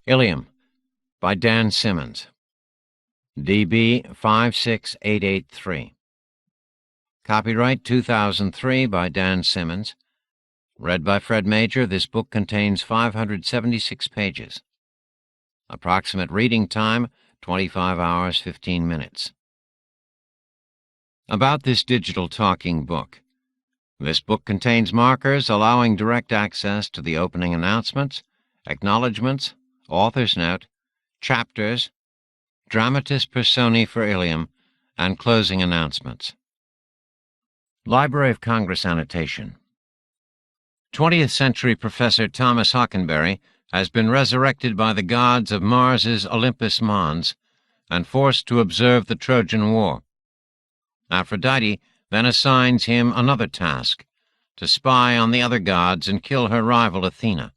Ilium by Dan Simmons. DB 56883. Copyright 2003 by Dan Simmons. Read by Fred Major, this book contains 576 pages. Approximate reading time, 25 hours, 15 minutes. About this digital talking book. This book contains markers allowing direct access to the opening announcements, acknowledgments, author's note, chapters, dramatis personae for Ilium, and closing announcements. Library of Congress annotation. 20th-century Professor Thomas Hockenberry has been resurrected by the gods of Mars's Olympus Mons and forced to observe the Trojan War. Aphrodite then assigns him another task, to spy on the other gods and kill her rival Athena.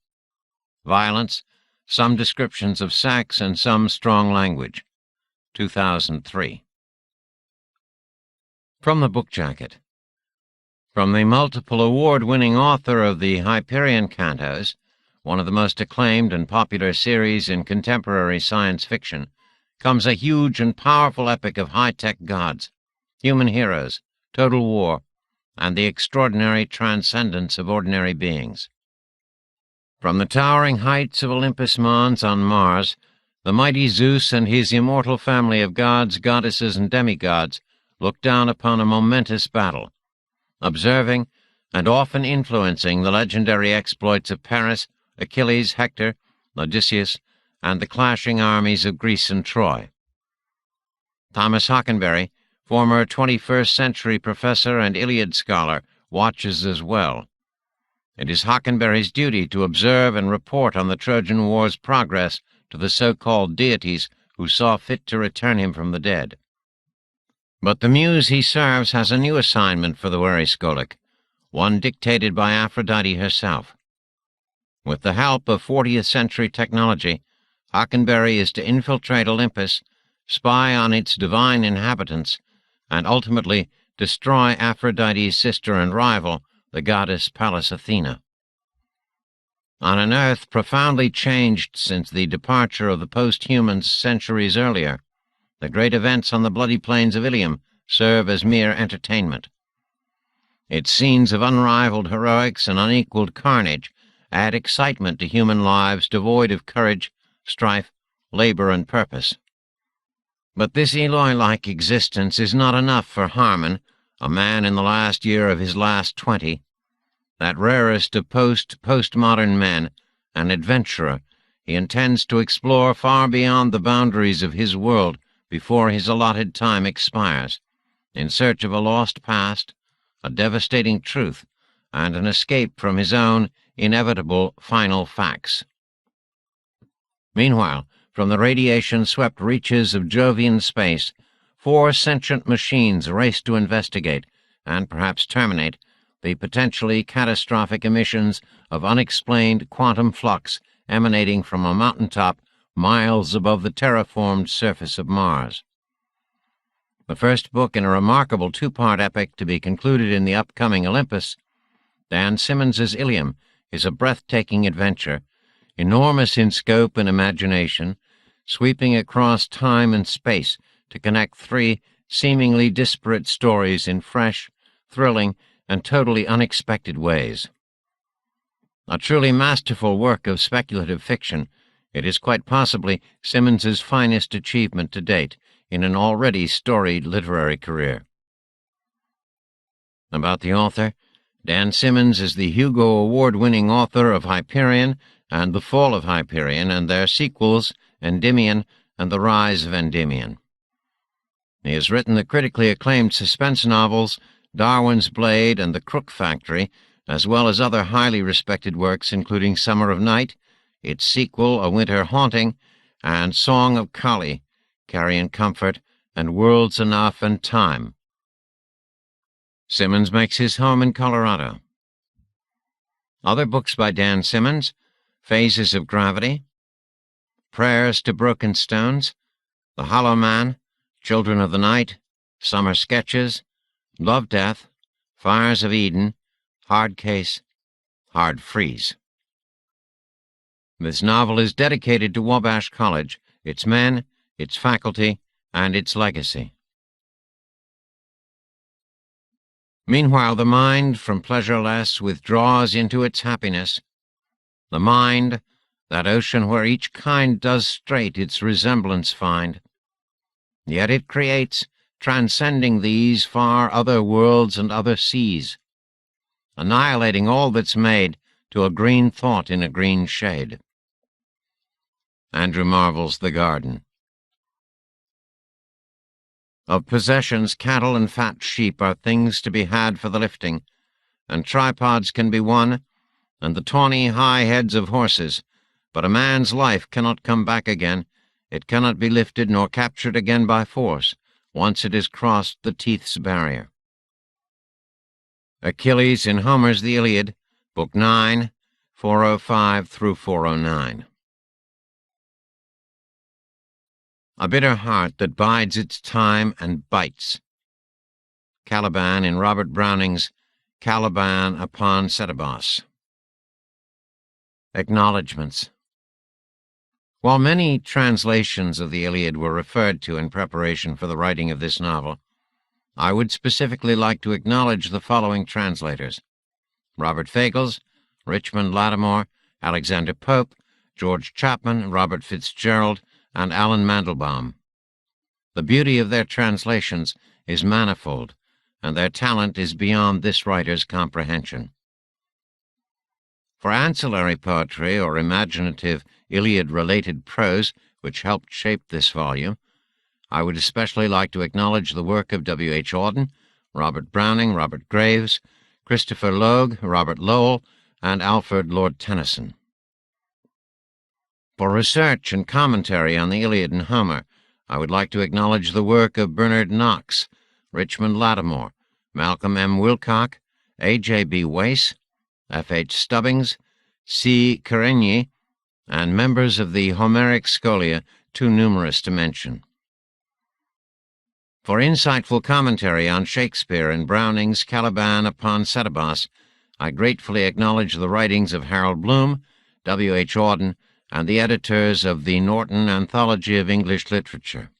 Violence, some descriptions of sex, and some strong language. 2003. From the book jacket. From the multiple award-winning author of the Hyperion Cantos, one of the most acclaimed and popular series in contemporary science fiction, comes a huge and powerful epic of high-tech gods, human heroes, total war, and the extraordinary transcendence of ordinary beings. From the towering heights of Olympus Mons on Mars, the mighty Zeus and his immortal family of gods, goddesses, and demigods look down upon a momentous battle, observing and often influencing the legendary exploits of Paris, Achilles, Hector, Odysseus, and the clashing armies of Greece and Troy. Thomas Hockenberry, former 21st-century professor and Iliad scholar, watches as well. It is Hockenberry's duty to observe and report on the Trojan War's progress to the so-called deities who saw fit to return him from the dead. But the muse he serves has a new assignment for the wary Skolik, one dictated by Aphrodite herself. With the help of 40th-century technology, Hockenberry is to infiltrate Olympus, spy on its divine inhabitants, and ultimately destroy Aphrodite's sister and rival, the goddess Pallas Athena. On an Earth profoundly changed since the departure of the post-humans centuries earlier, the great events on the bloody plains of Ilium serve as mere entertainment. Its scenes of unrivaled heroics and unequaled carnage add excitement to human lives devoid of courage, strife, labor, and purpose. But this Eloi-like existence is not enough for Harmon, a man in the last year of his last 20, that rarest of postmodern men, an adventurer. He intends to explore far beyond the boundaries of his world before his allotted time expires, in search of a lost past, a devastating truth, and an escape from his own inevitable final facts. Meanwhile, from the radiation-swept reaches of Jovian space, 4 sentient machines race to investigate, and perhaps terminate, the potentially catastrophic emissions of unexplained quantum flux emanating from a mountaintop miles above the terraformed surface of Mars. The first book in a remarkable 2-part epic to be concluded in the upcoming Olympus, Dan Simmons's Ilium is a breathtaking adventure, enormous in scope and imagination, sweeping across time and space to connect 3 seemingly disparate stories in fresh, thrilling, and totally unexpected ways. A truly masterful work of speculative fiction, it is quite possibly Simmons's finest achievement to date in an already storied literary career. About the author, Dan Simmons is the Hugo Award-winning author of Hyperion and The Fall of Hyperion and their sequels, Endymion and The Rise of Endymion. He has written the critically acclaimed suspense novels Darwin's Blade and The Crook Factory, as well as other highly respected works including Summer of Night, its sequel A Winter Haunting, and Song of Kali, Carrion Comfort, and Worlds Enough and Time. Simmons makes his home in Colorado. Other books by Dan Simmons: Phases of Gravity, Prayers to Broken Stones, The Hollow Man, Children of the Night, Summer Sketches, Love Death, Fires of Eden, Hard Case, Hard Freeze. This novel is dedicated to Wabash College, its men, its faculty, and its legacy. Meanwhile, the mind from pleasureless withdraws into its happiness. The mind, that ocean where each kind does straight its resemblance find. Yet it creates, transcending these, far other worlds and other seas, annihilating all that's made to a green thought in a green shade. Andrew Marvell's The Garden. Of possessions, cattle and fat sheep are things to be had for the lifting, and tripods can be won, and the tawny high heads of horses, but a man's life cannot come back again. It cannot be lifted nor captured again by force, once it has crossed the teeth's barrier. Achilles in Homer's The Iliad, Book 9, 405 through 409. A bitter heart that bides its time and bites. Caliban in Robert Browning's Caliban upon Setebos. Acknowledgements. While many translations of the Iliad were referred to in preparation for the writing of this novel, I would specifically like to acknowledge the following translators: Robert Fagles, Richmond Lattimore, Alexander Pope, George Chapman, Robert Fitzgerald, and Alan Mandelbaum. The beauty of their translations is manifold, and their talent is beyond this writer's comprehension. For ancillary poetry or imaginative Iliad-related prose which helped shape this volume, I would especially like to acknowledge the work of W. H. Auden, Robert Browning, Robert Graves, Christopher Logue, Robert Lowell, and Alfred Lord Tennyson. For research and commentary on the Iliad and Homer, I would like to acknowledge the work of Bernard Knox, Richmond Lattimore, Malcolm M. Wilcock, A. J. B. Wace, F. H. Stubbings, C. Carigny, and members of the Homeric Scholia, too numerous to mention. For insightful commentary on Shakespeare and Browning's Caliban upon Setebos, I gratefully acknowledge the writings of Harold Bloom, W. H. Auden, and the editors of the Norton Anthology of English Literature.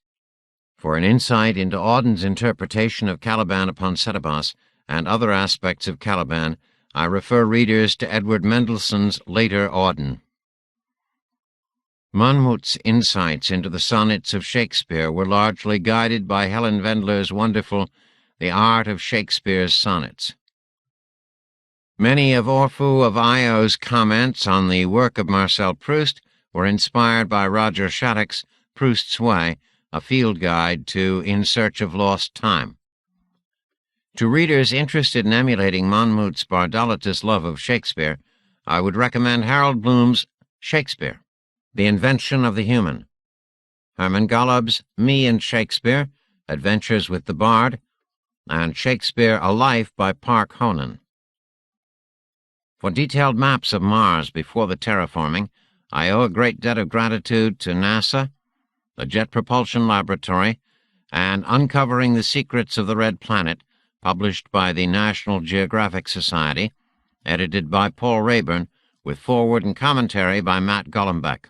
For an insight into Auden's interpretation of Caliban upon Setebos and other aspects of Caliban, I refer readers to Edward Mendelssohn's later Auden. Monmouth's insights into the sonnets of Shakespeare were largely guided by Helen Wendler's wonderful The Art of Shakespeare's Sonnets. Many of Orphew of Io's comments on the work of Marcel Proust were inspired by Roger Shattuck's Proust's Way, a field guide to In Search of Lost Time. To readers interested in emulating Monmouth's Bardolitous love of Shakespeare, I would recommend Harold Bloom's Shakespeare, The Invention of the Human, Herman Gollob's Me and Shakespeare, Adventures with the Bard, and Shakespeare, A Life by Park Honan. For detailed maps of Mars before the terraforming, I owe a great debt of gratitude to NASA, the Jet Propulsion Laboratory, and Uncovering the Secrets of the Red Planet, published by the National Geographic Society, edited by Paul Rayburn, with foreword and commentary by Matt Golombek.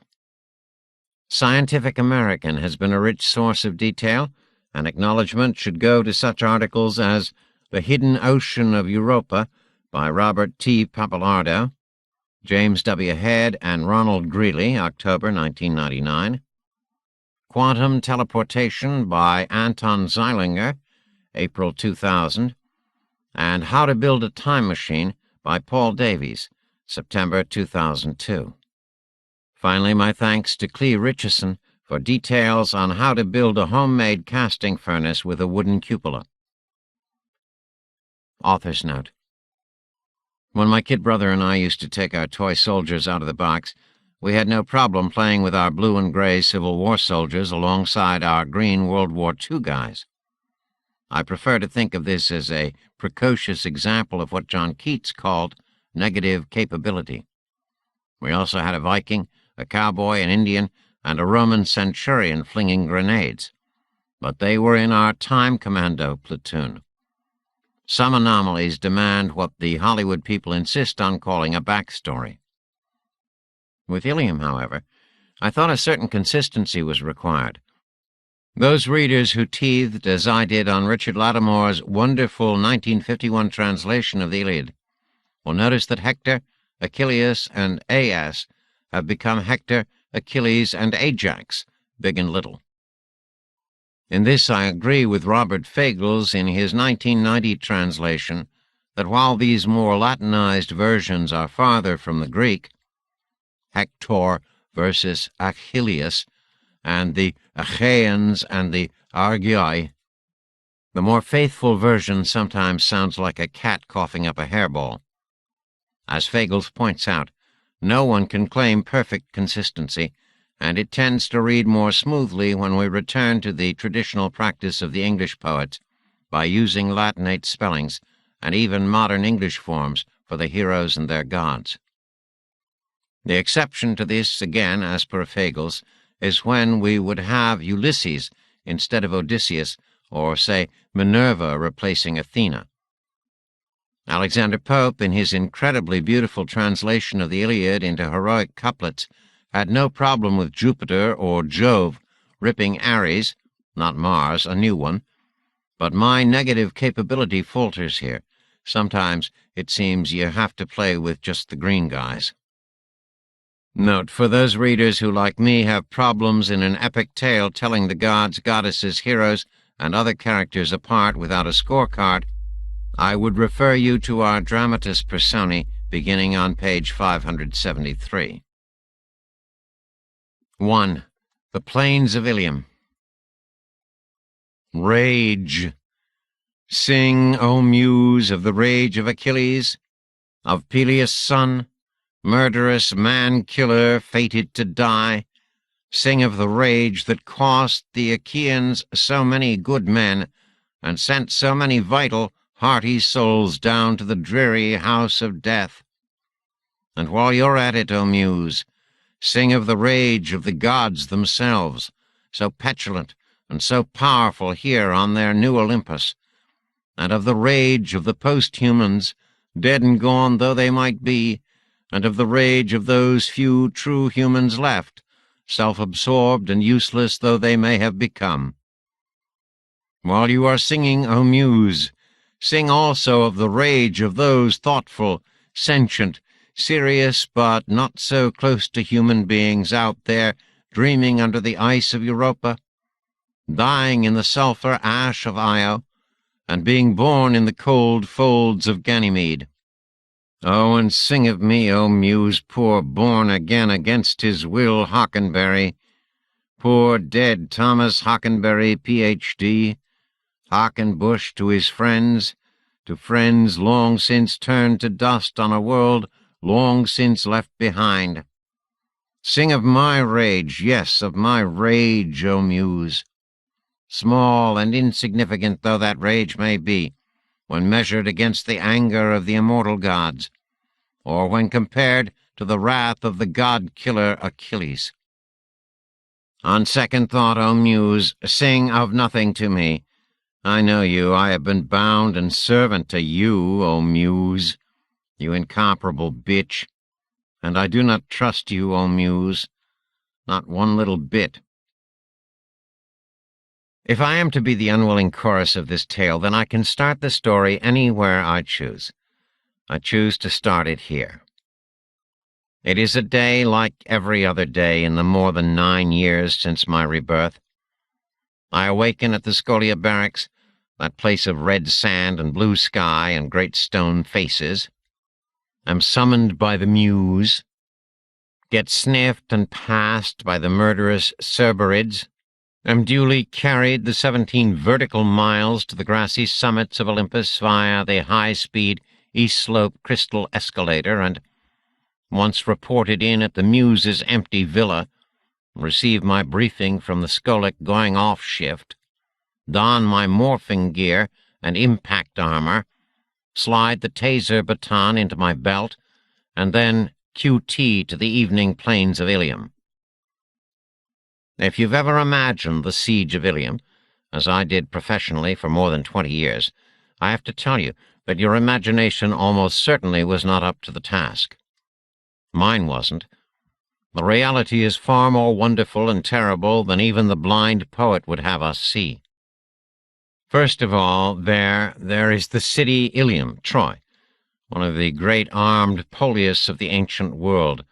Scientific American has been a rich source of detail, and acknowledgment should go to such articles as The Hidden Ocean of Europa by Robert T. Pappalardo, James W. Head and Ronald Greeley, October 1999, Quantum Teleportation by Anton Zeilinger, April 2000, and How to Build a Time Machine by Paul Davies, September 2002. Finally, my thanks to Clea Richardson for details on how to build a homemade casting furnace with a wooden cupola. Author's Note. When my kid brother and I used to take our toy soldiers out of the box, we had no problem playing with our blue and gray Civil War soldiers alongside our green World War II guys. I prefer to think of this as a precocious example of what John Keats called negative capability. We also had a Viking, a cowboy, an Indian, and a Roman centurion flinging grenades, but they were in our Time Commando platoon. Some anomalies demand what the Hollywood people insist on calling a backstory. With Ilium, however, I thought a certain consistency was required. Those readers who teethed, as I did, on Richard Lattimore's wonderful 1951 translation of the Iliad will notice that Hector, Achilles, and Aias have become Hector, Achilles, and Ajax, big and little. In this I agree with Robert Fagles in his 1990 translation that while these more Latinized versions are farther from the Greek, Hector versus Achilles, and the Achaeans and the Argioi, the more faithful version sometimes sounds like a cat coughing up a hairball. As Fagles points out, no one can claim perfect consistency, and it tends to read more smoothly when we return to the traditional practice of the English poets by using Latinate spellings and even modern English forms for the heroes and their gods. The exception to this, again, as per Fagles, is when we would have Ulysses instead of Odysseus, or, say, Minerva replacing Athena. Alexander Pope, in his incredibly beautiful translation of the Iliad into heroic couplets, had no problem with Jupiter or Jove ripping Ares, not Mars, a new one, but my negative capability falters here. Sometimes it seems you have to play with just the green guys. Note, for those readers who, like me, have problems in an epic tale telling the gods, goddesses, heroes, and other characters apart without a scorecard, I would refer you to our Dramatis Personae beginning on page 573. 1. The Plains of Ilium. Rage. Sing, O Muse, of the rage of Achilles, of Peleus' son, murderous man-killer fated to die. Sing of the rage that cost the Achaeans so many good men, and sent so many vital, hearty souls down to the dreary house of death. And while you're at it, O Muse, sing of the rage of the gods themselves, so petulant and so powerful here on their new Olympus, and of the rage of the post-humans, dead and gone though they might be, and of the rage of those few true humans left, self-absorbed and useless though they may have become. While you are singing, O Muse, sing also of the rage of those thoughtful, sentient, serious but not so close to human beings out there dreaming under the ice of Europa, dying in the sulphur ash of Io, and being born in the cold folds of Ganymede. Oh, and sing of me, O Muse, poor born again against his will Hockenberry, poor dead Thomas Hockenberry, Ph.D., Hockenbush to his friends, to friends long since turned to dust on a world long since left behind. Sing of my rage, yes, of my rage, O Muse. Small and insignificant though that rage may be, when measured against the anger of the immortal gods, or when compared to the wrath of the god-killer Achilles. On second thought, O Muse, sing of nothing to me. I know you, I have been bound and servant to you, O Muse, you incomparable bitch, and I do not trust you, O Muse, not one little bit. If I am to be the unwilling chorus of this tale, then I can start the story anywhere I choose. I choose to start it here. It is a day like every other day in the more than 9 years since my rebirth. I awaken at the Scholia Barracks, that place of red sand and blue sky and great stone faces. Am summoned by the Muse, get sniffed and passed by the murderous Cerberids, am duly carried the 17 vertical miles to the grassy summits of Olympus via the high-speed east slope crystal escalator, and, once reported in at the Muse's empty villa, receive my briefing from the Scholic going-off shift, don my morphing gear and impact armor, slide the taser baton into my belt, and then QT to the evening Plains of Ilium. If you've ever imagined the siege of Ilium, as I did professionally for more than 20 years, I have to tell you that your imagination almost certainly was not up to the task. Mine wasn't. The reality is far more wonderful and terrible than even the blind poet would have us see. First of all, there is the city Ilium, Troy, one of the great armed polias of the ancient world,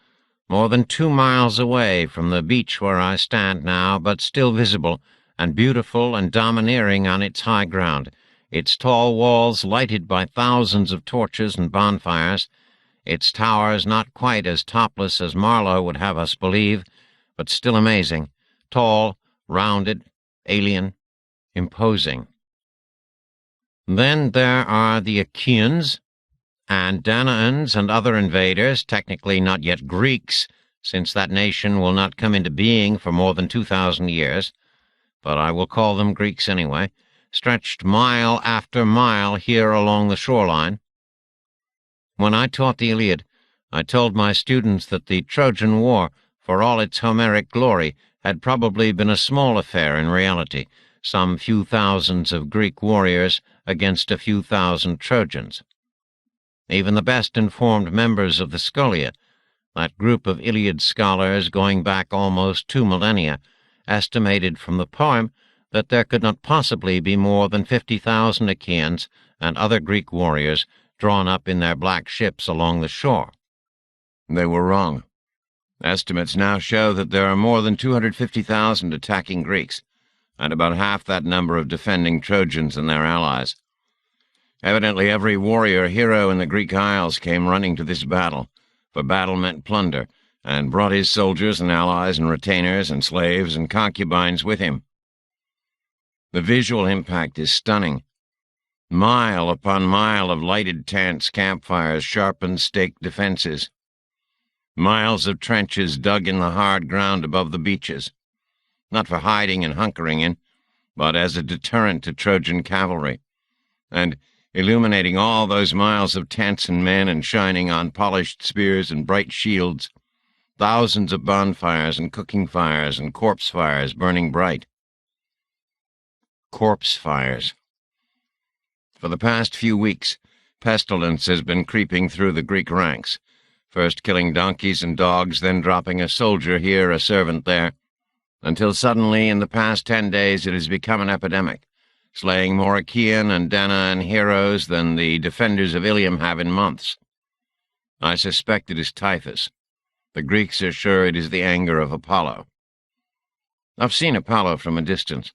more than 2 miles away from the beach where I stand now, but still visible and beautiful and domineering on its high ground, its tall walls lighted by thousands of torches and bonfires, its towers not quite as topless as Marlowe would have us believe, but still amazing, tall, rounded, alien, imposing. Then there are the Achaeans, and Danaans and other invaders, technically not yet Greeks, since that nation will not come into being for more than 2,000 years, but I will call them Greeks anyway, stretched mile after mile here along the shoreline. When I taught the Iliad, I told my students that the Trojan War, for all its Homeric glory, had probably been a small affair in reality, some few thousands of Greek warriors against a few thousand Trojans. Even the best-informed members of the Scholia, that group of Iliad scholars going back almost 2 millennia, estimated from the poem that there could not possibly be more than 50,000 Achaeans and other Greek warriors drawn up in their black ships along the shore. They were wrong. Estimates now show that there are more than 250,000 attacking Greeks, and about half that number of defending Trojans and their allies. Evidently every warrior hero in the Greek Isles came running to this battle, for battle meant plunder, and brought his soldiers and allies and retainers and slaves and concubines with him. The visual impact is stunning. Mile upon mile of lighted tents, campfires, sharpened stake defenses. Miles of trenches dug in the hard ground above the beaches, not for hiding and hunkering in, but as a deterrent to Trojan cavalry, and illuminating all those miles of tents and men and shining on polished spears and bright shields, thousands of bonfires and cooking fires and corpse fires burning bright. Corpse fires. For the past few weeks, pestilence has been creeping through the Greek ranks, first killing donkeys and dogs, then dropping a soldier here, a servant there, until suddenly, in the past 10 days, it has become an epidemic, slaying more Achaean and Danaan heroes than the defenders of Ilium have in months. I suspect it is typhus. The Greeks are sure it is the anger of Apollo. I've seen Apollo from a distance,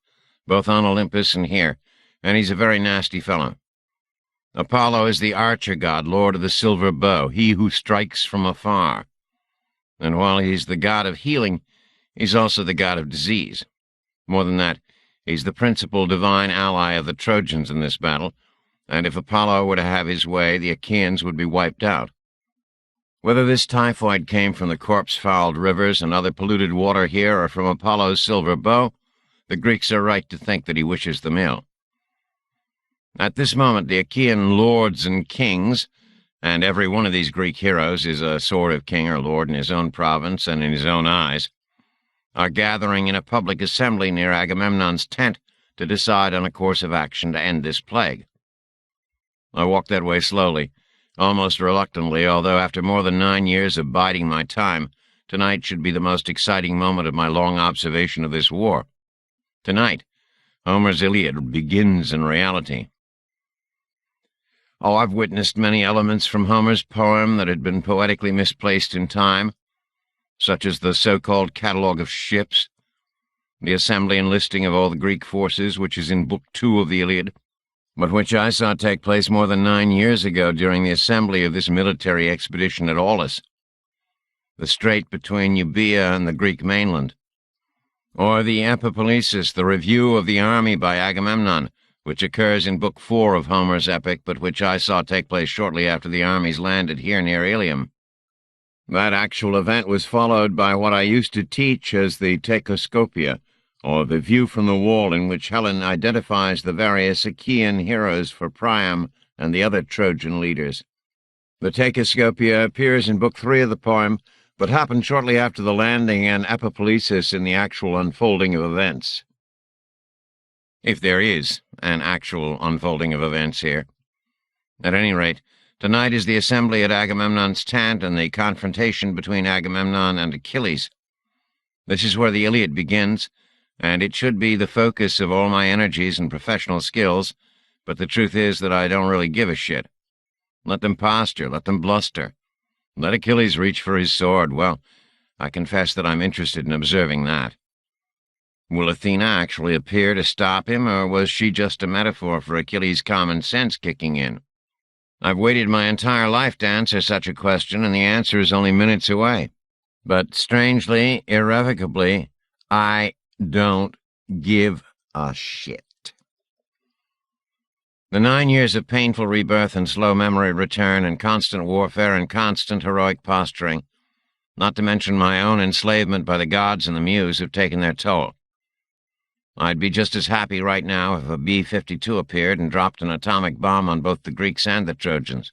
both on Olympus and here, and he's a very nasty fellow. Apollo is the archer god, lord of the silver bow, he who strikes from afar. And while he's the god of healing, he's also the god of disease. More than that, he's the principal divine ally of the Trojans in this battle, and if Apollo were to have his way, the Achaeans would be wiped out. Whether this typhoid came from the corpse-fouled rivers and other polluted water here or from Apollo's silver bow, the Greeks are right to think that he wishes them ill. At this moment, the Achaean lords and kings, and every one of these Greek heroes is a sort of king or lord in his own province and in his own eyes, are gathering in a public assembly near Agamemnon's tent to decide on a course of action to end this plague. I walk that way slowly, almost reluctantly, although after more than 9 years of biding my time, tonight should be the most exciting moment of my long observation of this war. Tonight, Homer's Iliad begins in reality. Oh, I've witnessed many elements from Homer's poem that had been poetically misplaced in time, such as the so-called catalogue of ships, the assembly and listing of all the Greek forces, which is in Book 2 of the Iliad, but which I saw take place more than 9 years ago during the assembly of this military expedition at Aulis, the strait between Euboea and the Greek mainland, or the Epipolesis, the review of the army by Agamemnon, which occurs in Book 4 of Homer's epic, but which I saw take place shortly after the armies landed here near Ilium. That actual event was followed by what I used to teach as the Tachoscopia, or the view from the wall in which Helen identifies the various Achaean heroes for Priam and the other Trojan leaders. The Tachoscopia appears in Book 3 of the poem, but happened shortly after the landing and Epipolesis in the actual unfolding of events. If there is an actual unfolding of events here. At any rate, Tonight is the assembly at Agamemnon's tent and the confrontation between Agamemnon and Achilles. This is where the Iliad begins, and it should be the focus of all my energies and professional skills, but the truth is that I don't really give a shit. Let them posture, let them bluster. Let Achilles reach for his sword. Well, I confess that I'm interested in observing that. Will Athena actually appear to stop him, or was she just a metaphor for Achilles' common sense kicking in? I've waited my entire life to answer such a question, and the answer is only minutes away. But strangely, irrevocably, I don't give a shit. The 9 years of painful rebirth and slow memory return and constant warfare and constant heroic posturing, not to mention my own enslavement by the gods and the muse, have taken their toll. I'd be just as happy right now if a B-52 appeared and dropped an atomic bomb on both the Greeks and the Trojans.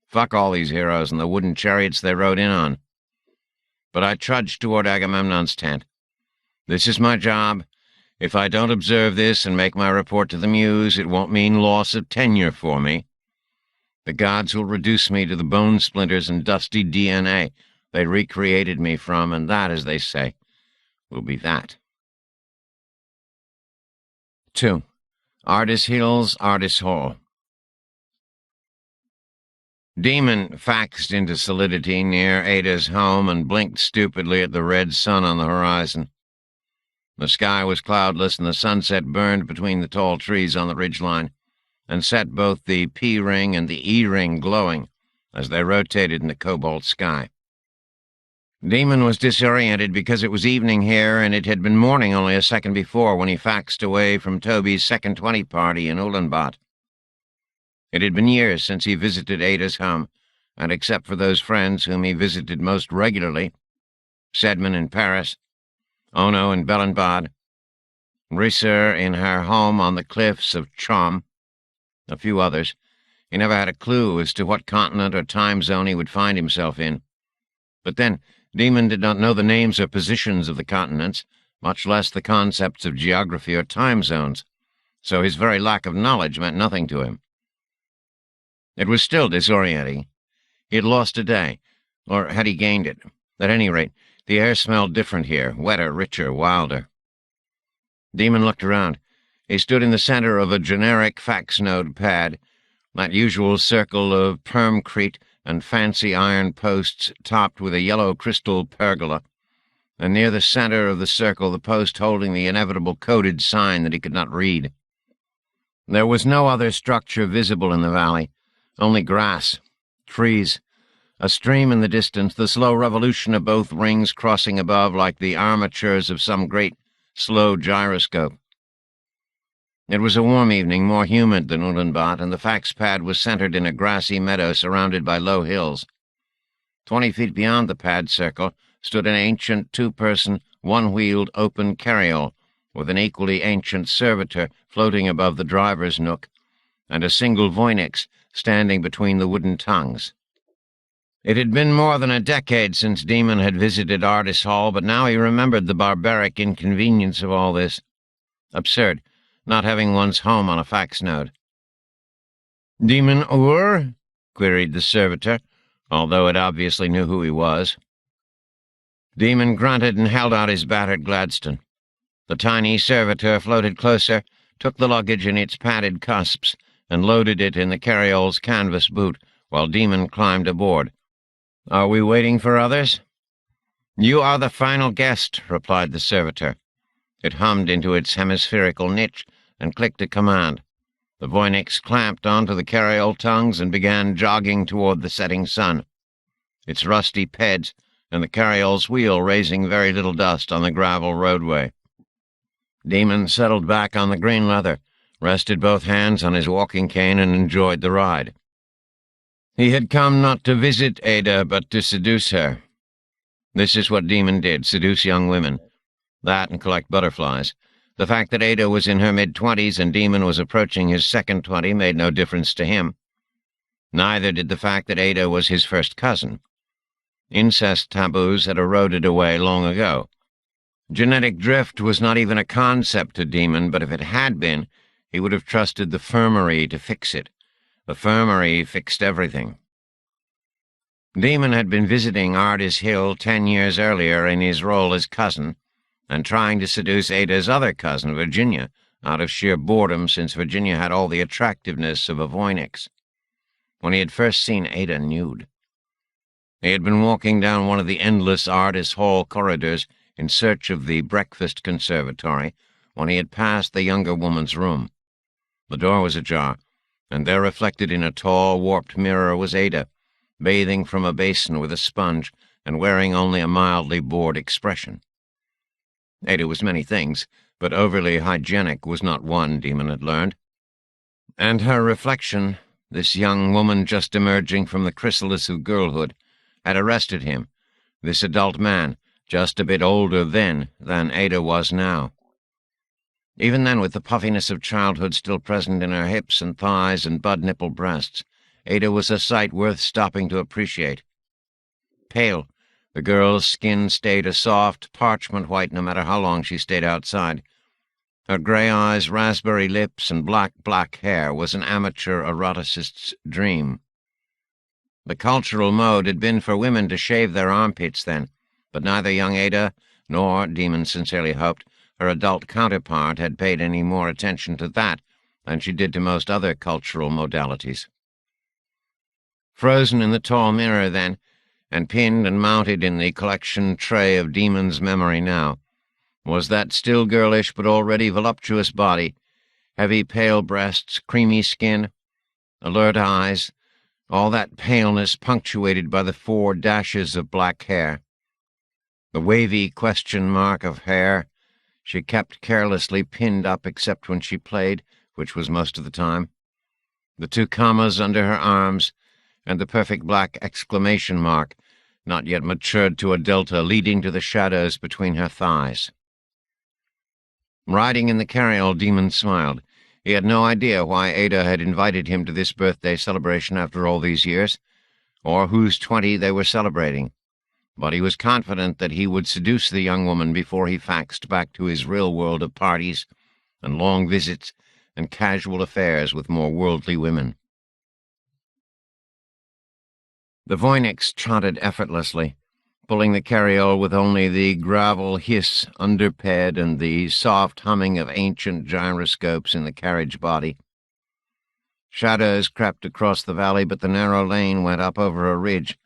Fuck all these heroes and the wooden chariots they rode in on. But I trudged toward Agamemnon's tent. This is my job. If I don't observe this and make my report to the muse, it won't mean loss of tenure for me. The gods will reduce me to the bone splinters and dusty DNA they recreated me from, and that, as they say, will be that. 2. Ardis Hills, Ardis Hall. Demon faxed into solidity near Ada's home and blinked stupidly at the red sun on the horizon. The sky was cloudless, and the sunset burned between the tall trees on the ridgeline, and set both the P-ring and the E-ring glowing as they rotated in the cobalt sky. Demon was disoriented because it was evening here, and it had been morning only a second before when he faxed away from Toby's second 20 party in Ulaanbaatar. It had been years since he visited Ada's home, and except for those friends whom he visited most regularly, Sedman in Paris, Ono in Belenbad, Risser in her home on the cliffs of Chom, a few others, he never had a clue as to what continent or time zone he would find himself in. But then, Demon did not know the names or positions of the continents, much less the concepts of geography or time zones, so his very lack of knowledge meant nothing to him. It was still disorienting. He had lost a day, or had he gained it? At any rate, the air smelled different here, wetter, richer, wilder. Demon looked around. He stood in the center of a generic fax node pad, that usual circle of permcrete and fancy iron posts topped with a yellow crystal pergola, and near the center of the circle the post holding the inevitable coded sign that he could not read. There was no other structure visible in the valley, only grass, trees, a stream in the distance, the slow revolution of both rings crossing above like the armatures of some great, slow gyroscope. It was a warm evening, more humid than Ulaanbaatar, and the fax pad was centered in a grassy meadow surrounded by low hills. 20 feet beyond the pad circle stood an ancient two-person, one-wheeled open carryall, with an equally ancient servitor floating above the driver's nook, and a single voynix standing between the wooden tongues. It had been more than a decade since Demon had visited Ardis Hall, but now he remembered the barbaric inconvenience of all this. Absurd, not having one's home on a fax node. "Demon Ur?" queried the servitor, although it obviously knew who he was. Demon grunted and held out his battered Gladstone. The tiny servitor floated closer, took the luggage in its padded cusps, and loaded it in the carryall's canvas boot, while Demon climbed aboard. "Are we waiting for others?" "You are the final guest," replied the servitor. It hummed into its hemispherical niche and clicked a command. The voynix clamped onto the carryall tongues and began jogging toward the setting sun, its rusty peds and the carryall's wheel raising very little dust on the gravel roadway. Demon settled back on the green leather, rested both hands on his walking cane, and enjoyed the ride. He had come not to visit Ada, but to seduce her. This is what Demon did, seduce young women. That and collect butterflies. The fact that Ada was in her mid-20s and Demon was approaching his second 20 made no difference to him. Neither did the fact that Ada was his first cousin. Incest taboos had eroded away long ago. Genetic drift was not even a concept to Demon, but if it had been, he would have trusted the firmery to fix it, The Firmary fixed everything. Demon had been visiting Ardis Hill 10 years earlier in his role as cousin, and trying to seduce Ada's other cousin, Virginia, out of sheer boredom, since Virginia had all the attractiveness of a Voynix. When he had first seen Ada nude, he had been walking down one of the endless Ardis Hall corridors in search of the breakfast conservatory when he had passed the younger woman's room. The door was ajar, and there, reflected in a tall, warped mirror, was Ada, bathing from a basin with a sponge and wearing only a mildly bored expression. Ada was many things, but overly hygienic was not one, Demon had learned. And her reflection, this young woman just emerging from the chrysalis of girlhood, had arrested him, this adult man, just a bit older then than Ada was now. Even then, with the puffiness of childhood still present in her hips and thighs and bud-nipple breasts, Ada was a sight worth stopping to appreciate. Pale, the girl's skin stayed a soft, parchment white no matter how long she stayed outside. Her grey eyes, raspberry lips, and black hair was an amateur eroticist's dream. The cultural mode had been for women to shave their armpits then, but neither young Ada, nor, Demon sincerely hoped, her adult counterpart had paid any more attention to that than she did to most other cultural modalities. Frozen in the tall mirror then, and pinned and mounted in the collection tray of Demon's memory now, was that still girlish but already voluptuous body, heavy pale breasts, creamy skin, alert eyes, all that paleness punctuated by the 4 dashes of black hair. The wavy question mark of hair she kept carelessly pinned up except when she played, which was most of the time. The 2 commas under her arms, and the perfect black exclamation mark, not yet matured to a delta, leading to the shadows between her thighs. Riding in the carryall, Demon smiled. He had no idea why Ada had invited him to this birthday celebration after all these years, or whose 20 they were celebrating. But he was confident that he would seduce the young woman before he faxed back to his real world of parties and long visits and casual affairs with more worldly women. The Voynix trotted effortlessly, pulling the carryall with only the gravel hiss underped and the soft humming of ancient gyroscopes in the carriage body. Shadows crept across the valley, but the narrow lane went up over a ridge,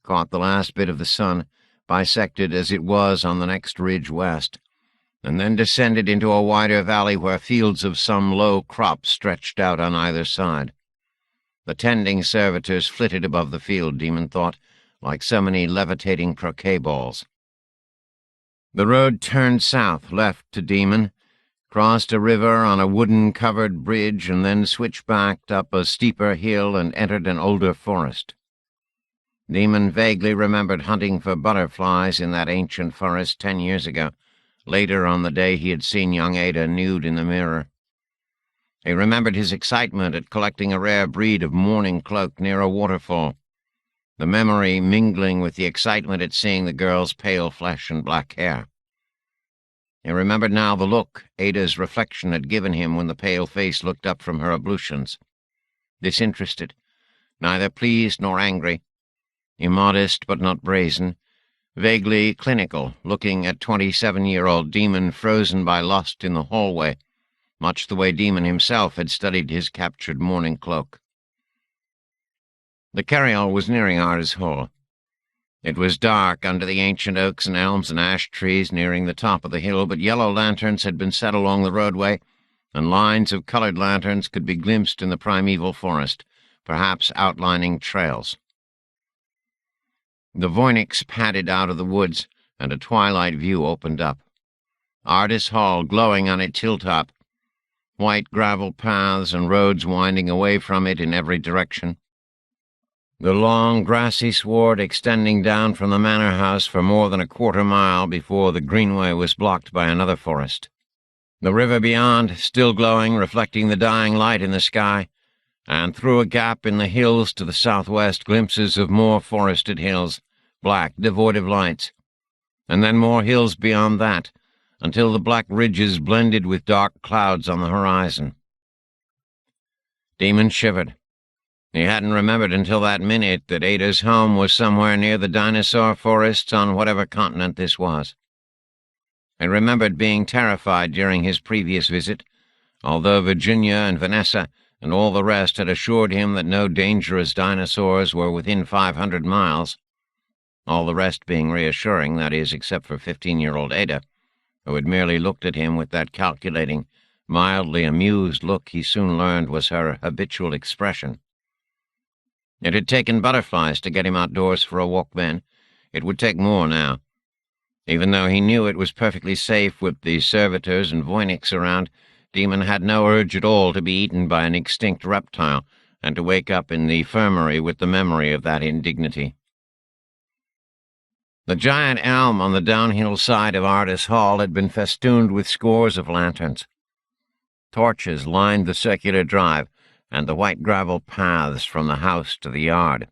caught the last bit of the sun, bisected as it was on the next ridge west, and then descended into a wider valley where fields of some low crop stretched out on either side. The tending servitors flitted above the field, Demon thought, like so many levitating croquet balls. The road turned south, left to Demon, crossed a river on a wooden-covered bridge, and then switchbacked up a steeper hill and entered an older forest. Demon vaguely remembered hunting for butterflies in that ancient forest 10 years ago, later on the day he had seen young Ada nude in the mirror. He remembered his excitement at collecting a rare breed of mourning cloak near a waterfall, the memory mingling with the excitement at seeing the girl's pale flesh and black hair. He remembered now the look Ada's reflection had given him when the pale face looked up from her ablutions. Disinterested, neither pleased nor angry, immodest but not brazen, vaguely clinical, looking at 27-year-old Demon frozen by lust in the hallway, much the way Demon himself had studied his captured mourning cloak. The carryall was nearing Ardis Hall. It was dark under the ancient oaks and elms and ash trees nearing the top of the hill, but yellow lanterns had been set along the roadway, and lines of colored lanterns could be glimpsed in the primeval forest, perhaps outlining trails. The Voynix padded out of the woods, and a twilight view opened up. Ardis Hall glowing on its hilltop, white gravel paths and roads winding away from it in every direction. The long, grassy sward extending down from the manor house for more than a quarter-mile before the greenway was blocked by another forest. The river beyond, still glowing, reflecting the dying light in the sky, and through a gap in the hills to the southwest, glimpses of more forested hills, black, devoid of lights, and then more hills beyond that, until the black ridges blended with dark clouds on the horizon. Demon shivered. He hadn't remembered until that minute that Ada's home was somewhere near the dinosaur forests on whatever continent this was. He remembered being terrified during his previous visit, although Virginia and Vanessa and all the rest had assured him that no dangerous dinosaurs were within 500 miles. All the rest being reassuring, that is, except for 15-year-old Ada, who had merely looked at him with that calculating, mildly amused look he soon learned was her habitual expression. It had taken butterflies to get him outdoors for a walk then. It would take more now. Even though he knew it was perfectly safe with the servitors and Voynix around, Demon had no urge at all to be eaten by an extinct reptile and to wake up in the infirmary with the memory of that indignity. The giant elm on the downhill side of Ardis Hall had been festooned with scores of lanterns. Torches lined the circular drive and the white gravel paths from the house to the yard.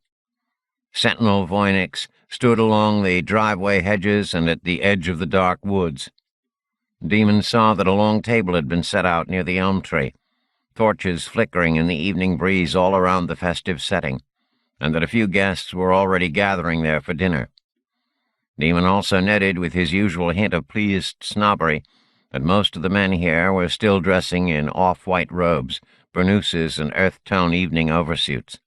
Sentinel Voynix stood along the driveway hedges and at the edge of the dark woods. Demon saw that a long table had been set out near the elm tree, torches flickering in the evening breeze all around the festive setting, and that a few guests were already gathering there for dinner. Demon also noted, with his usual hint of pleased snobbery, that most of the men here were still dressing in off-white robes, burnouses, and earth-tone evening oversuits,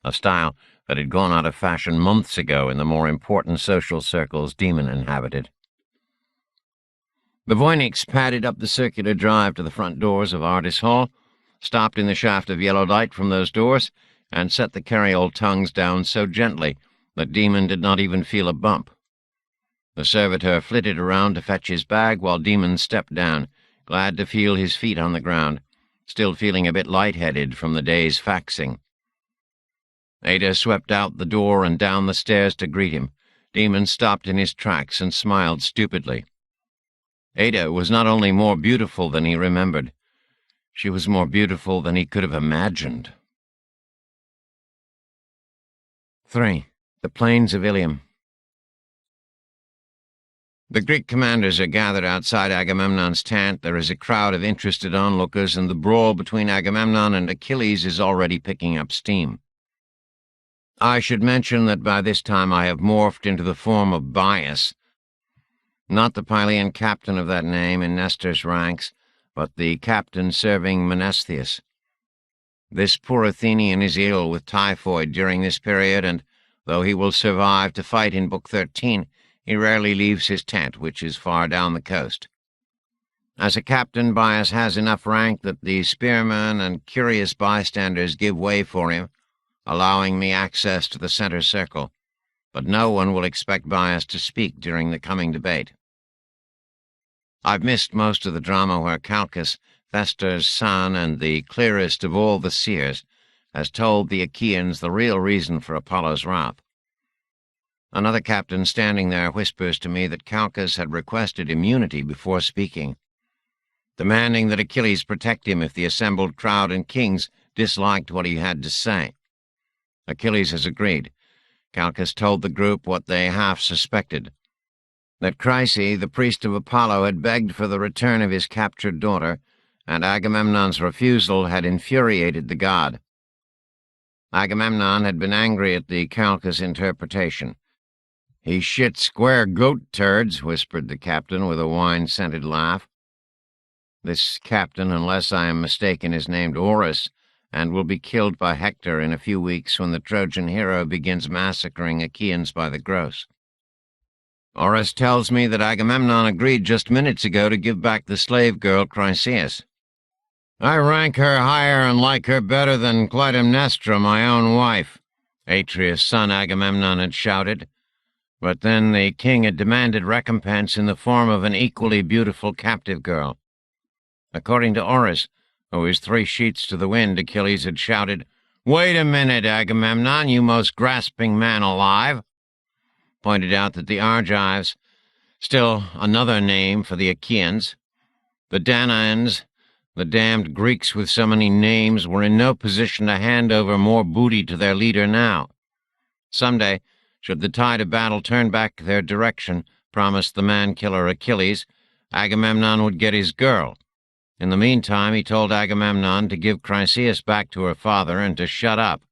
a style that had gone out of fashion months ago in the more important social circles Demon inhabited. The Voynix padded up the circular drive to the front doors of Ardis Hall, stopped in the shaft of yellow light from those doors, and set the carryall tongues down so gently that Demon did not even feel a bump. The servitor flitted around to fetch his bag while Demon stepped down, glad to feel his feet on the ground, still feeling a bit lightheaded from the day's faxing. Ada swept out the door and down the stairs to greet him. Demon stopped in his tracks and smiled stupidly. Ada was not only more beautiful than he remembered, she was more beautiful than he could have imagined. 3. The Plains of Ilium. The Greek commanders are gathered outside Agamemnon's tent. There is a crowd of interested onlookers, and the brawl between Agamemnon and Achilles is already picking up steam. I should mention that by this time I have morphed into the form of Bias, not the Pylian captain of that name in Nestor's ranks, but the captain serving Menestheus. This poor Athenian is ill with typhoid during this period, and though he will survive to fight in Book 13, he rarely leaves his tent, which is far down the coast. As a captain, Bias has enough rank that the spearmen and curious bystanders give way for him, allowing me access to the center circle, but no one will expect Bias to speak during the coming debate. I've missed most of the drama where Calchas, Thestor's son and the clearest of all the seers, has told the Achaeans the real reason for Apollo's wrath. Another captain standing there whispers to me that Calchas had requested immunity before speaking, demanding that Achilles protect him if the assembled crowd and kings disliked what he had to say. Achilles has agreed. Calchas told the group what they half suspected, that Chryse, the priest of Apollo, had begged for the return of his captured daughter, and Agamemnon's refusal had infuriated the god. Agamemnon had been angry at the Calchas interpretation. "He shit square goat turds," whispered the captain with a wine-scented laugh. This captain, unless I am mistaken, is named Oris, and will be killed by Hector in a few weeks when the Trojan hero begins massacring Achaeans by the gross. Oris tells me that Agamemnon agreed just minutes ago to give back the slave girl Chryseis. "I rank her higher and like her better than Clytemnestra, my own wife," Atreus' son Agamemnon had shouted. But then the king had demanded recompense in the form of an equally beautiful captive girl. According to Oris, who is 3 sheets to the wind, Achilles had shouted, "Wait a minute, Agamemnon, you most grasping man alive," pointed out that the Argives, still another name for the Achaeans, the Danaans, the damned Greeks with so many names, were in no position to hand over more booty to their leader now. Someday, should the tide of battle turn back their direction, promised the man-killer Achilles, Agamemnon would get his girl. In the meantime, he told Agamemnon to give Chryseis back to her father and to shut up.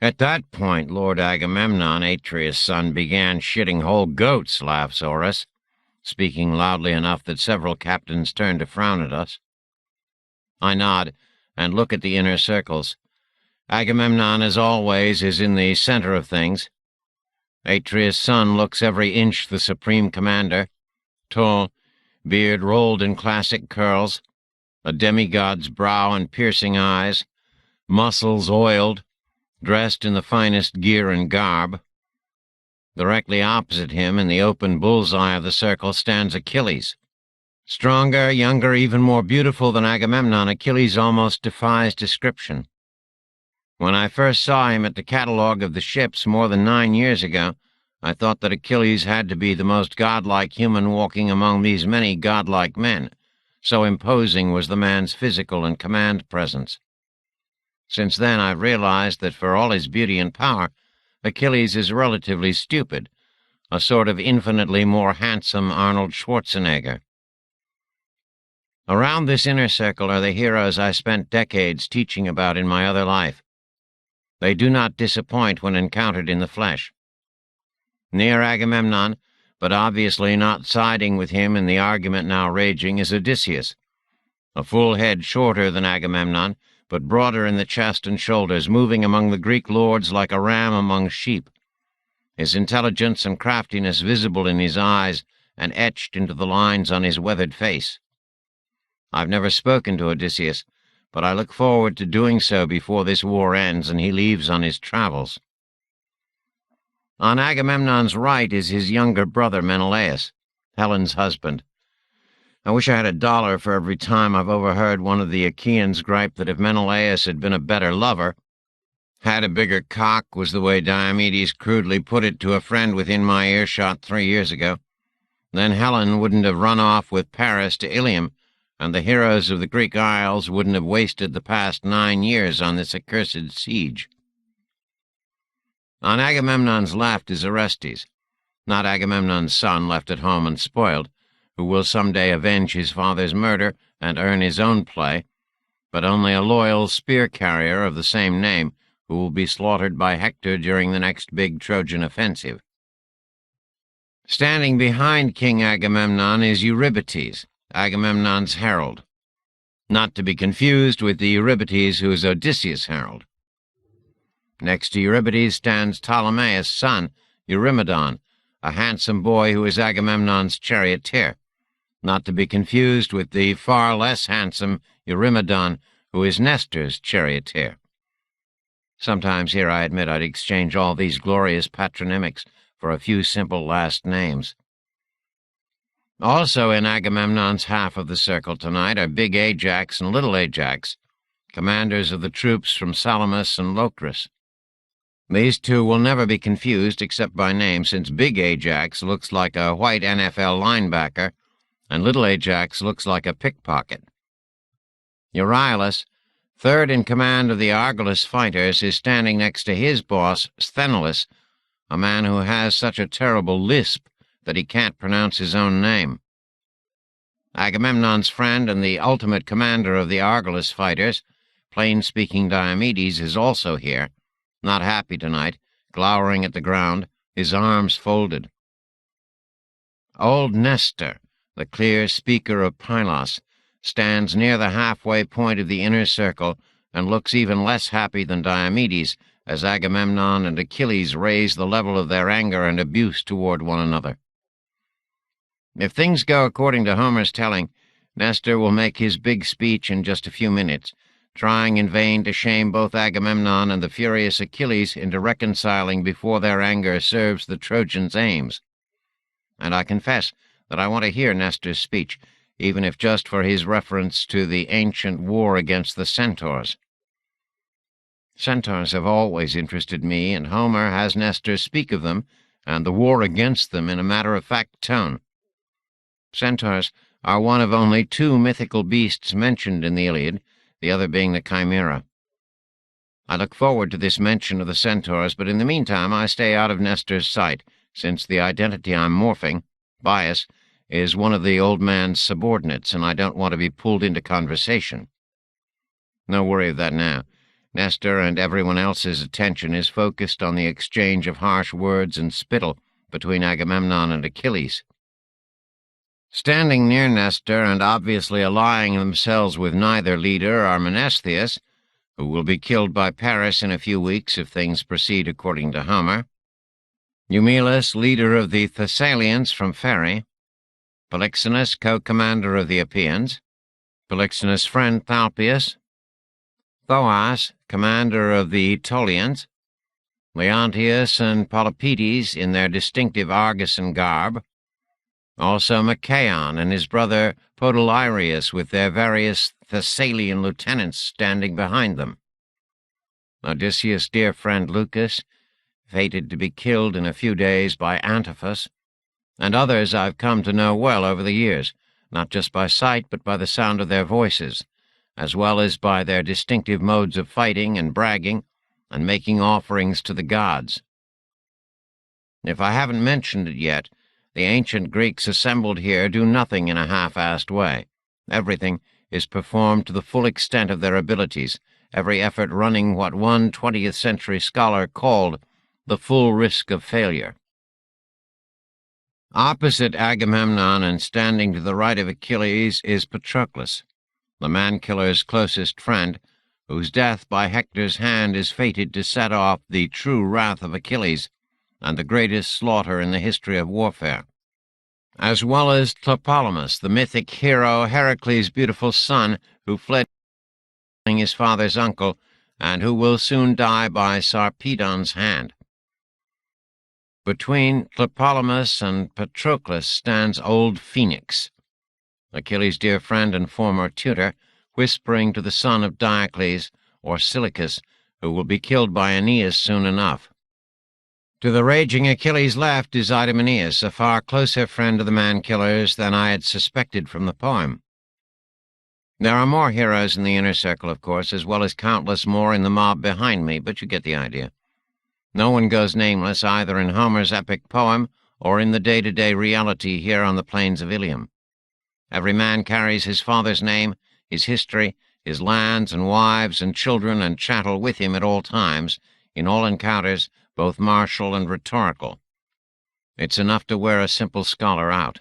At that point, Lord Agamemnon, Atreus' son, began shitting whole goats, laughs Horus, speaking loudly enough that several captains turned to frown at us. I nod and look at the inner circles. Agamemnon, as always, is in the center of things. Atreus' son looks every inch the supreme commander, tall, beard rolled in classic curls, a demigod's brow and piercing eyes, muscles oiled, dressed in the finest gear and garb. Directly opposite him, in the open bullseye of the circle, stands Achilles. Stronger, younger, even more beautiful than Agamemnon, Achilles almost defies description. When I first saw him at the catalogue of the ships more than 9 years ago, I thought that Achilles had to be the most godlike human walking among these many godlike men. So imposing was the man's physical and command presence. Since then, I've realized that for all his beauty and power, Achilles is relatively stupid, a sort of infinitely more handsome Arnold Schwarzenegger. Around this inner circle are the heroes I spent decades teaching about in my other life. They do not disappoint when encountered in the flesh. Near Agamemnon, but obviously not siding with him in the argument now raging, is Odysseus, a full head shorter than Agamemnon, but broader in the chest and shoulders, moving among the Greek lords like a ram among sheep, his intelligence and craftiness visible in his eyes and etched into the lines on his weathered face. I've never spoken to Odysseus, but I look forward to doing so before this war ends and he leaves on his travels. On Agamemnon's right is his younger brother Menelaus, Helen's husband. I wish I had $1 for every time I've overheard one of the Achaeans gripe that if Menelaus had been a better lover, had a bigger cock, was the way Diomedes crudely put it to a friend within my earshot 3 years ago, then Helen wouldn't have run off with Paris to Ilium, and the heroes of the Greek Isles wouldn't have wasted the past 9 years on this accursed siege. On Agamemnon's left is Orestes, not Agamemnon's son left at home and spoiled, who will someday avenge his father's murder and earn his own play, but only a loyal spear-carrier of the same name who will be slaughtered by Hector during the next big Trojan offensive. Standing behind King Agamemnon is Eurybates, Agamemnon's herald, not to be confused with the Eurybates who is Odysseus' herald. Next to Eurybates stands Ptolemaeus' son, Eurymedon, a handsome boy who is Agamemnon's charioteer, not to be confused with the far less handsome Eurymedon, who is Nestor's charioteer. Sometimes here I admit I'd exchange all these glorious patronymics for a few simple last names. Also in Agamemnon's half of the circle tonight are Big Ajax and Little Ajax, commanders of the troops from Salamis and Locris. These two will never be confused except by name, since Big Ajax looks like a white NFL linebacker, and Little Ajax looks like a pickpocket. Euryalus, third in command of the Argolis fighters, is standing next to his boss, Sthenelus, a man who has such a terrible lisp that he can't pronounce his own name. Agamemnon's friend and the ultimate commander of the Argolis fighters, plain-speaking Diomedes, is also here, not happy tonight, glowering at the ground, his arms folded. Old Nestor, the clear speaker of Pylos, stands near the halfway point of the inner circle and looks even less happy than Diomedes as Agamemnon and Achilles raise the level of their anger and abuse toward one another. If things go according to Homer's telling, Nestor will make his big speech in just a few minutes, trying in vain to shame both Agamemnon and the furious Achilles into reconciling before their anger serves the Trojans' aims. And I confess that I want to hear Nestor's speech, even if just for his reference to the ancient war against the centaurs. Centaurs have always interested me, and Homer has Nestor speak of them and the war against them in a matter-of-fact tone. Centaurs are one of only 2 mythical beasts mentioned in the Iliad, the other being the Chimera. I look forward to this mention of the centaurs, but in the meantime I stay out of Nestor's sight, since the identity I'm morphing, Bias, is one of the old man's subordinates, and I don't want to be pulled into conversation. No worry of that now. Nestor and everyone else's attention is focused on the exchange of harsh words and spittle between Agamemnon and Achilles. Standing near Nestor and obviously allying themselves with neither leader are Menestheus, who will be killed by Paris in a few weeks if things proceed according to Homer, Eumelus, leader of the Thessalians from Pheræ, Polyxenus, co-commander of the Epeans, Polyxenus' friend Thalpius, Thoas, commander of the Aetolians, Leontius and Polypoetes in their distinctive Argisan garb, also Machaon and his brother Podalirius with their various Thessalian lieutenants standing behind them. Odysseus' dear friend Lucas, fated to be killed in a few days by Antiphus, and others I've come to know well over the years, not just by sight but by the sound of their voices, as well as by their distinctive modes of fighting and bragging and making offerings to the gods. If I haven't mentioned it yet, the ancient Greeks assembled here do nothing in a half-assed way. Everything is performed to the full extent of their abilities, every effort running what one 20th-century scholar called the full risk of failure. Opposite Agamemnon and standing to the right of Achilles is Patroclus, the man-killer's closest friend, whose death by Hector's hand is fated to set off the true wrath of Achilles and the greatest slaughter in the history of warfare, as well as Tlepolemus, the mythic hero Heracles' beautiful son, who fled his father's uncle, and who will soon die by Sarpedon's hand. Between Tlepolemus and Patroclus stands old Phoenix, Achilles' dear friend and former tutor, whispering to the son of Diocles, or Silicus, who will be killed by Aeneas soon enough. To the raging Achilles' left is Idomeneus, a far closer friend of the man-killers than I had suspected from the poem. There are more heroes in the inner circle, of course, as well as countless more in the mob behind me, but you get the idea. No one goes nameless either in Homer's epic poem or in the day-to-day reality here on the Plains of Ilium. Every man carries his father's name, his history, his lands and wives and children and chattel with him at all times, in all encounters, both martial and rhetorical. It's enough to wear a simple scholar out.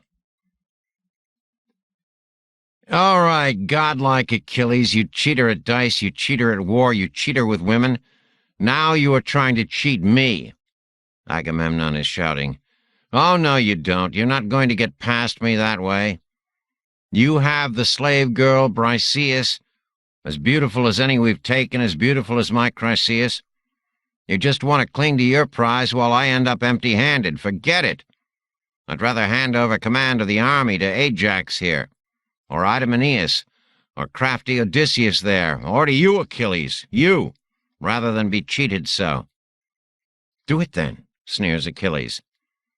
All right, godlike Achilles, you cheater at dice, you cheater at war, you cheater with women. Now you are trying to cheat me, Agamemnon is shouting. Oh, no, you don't. You're not going to get past me that way. You have the slave girl, Briseis, as beautiful as any we've taken, as beautiful as my Chryseis. You just want to cling to your prize while I end up empty-handed. Forget it. I'd rather hand over command of the army to Ajax here, or Idomeneus, or crafty Odysseus there, or to you, Achilles, you, rather than be cheated so. Do it then, sneers Achilles.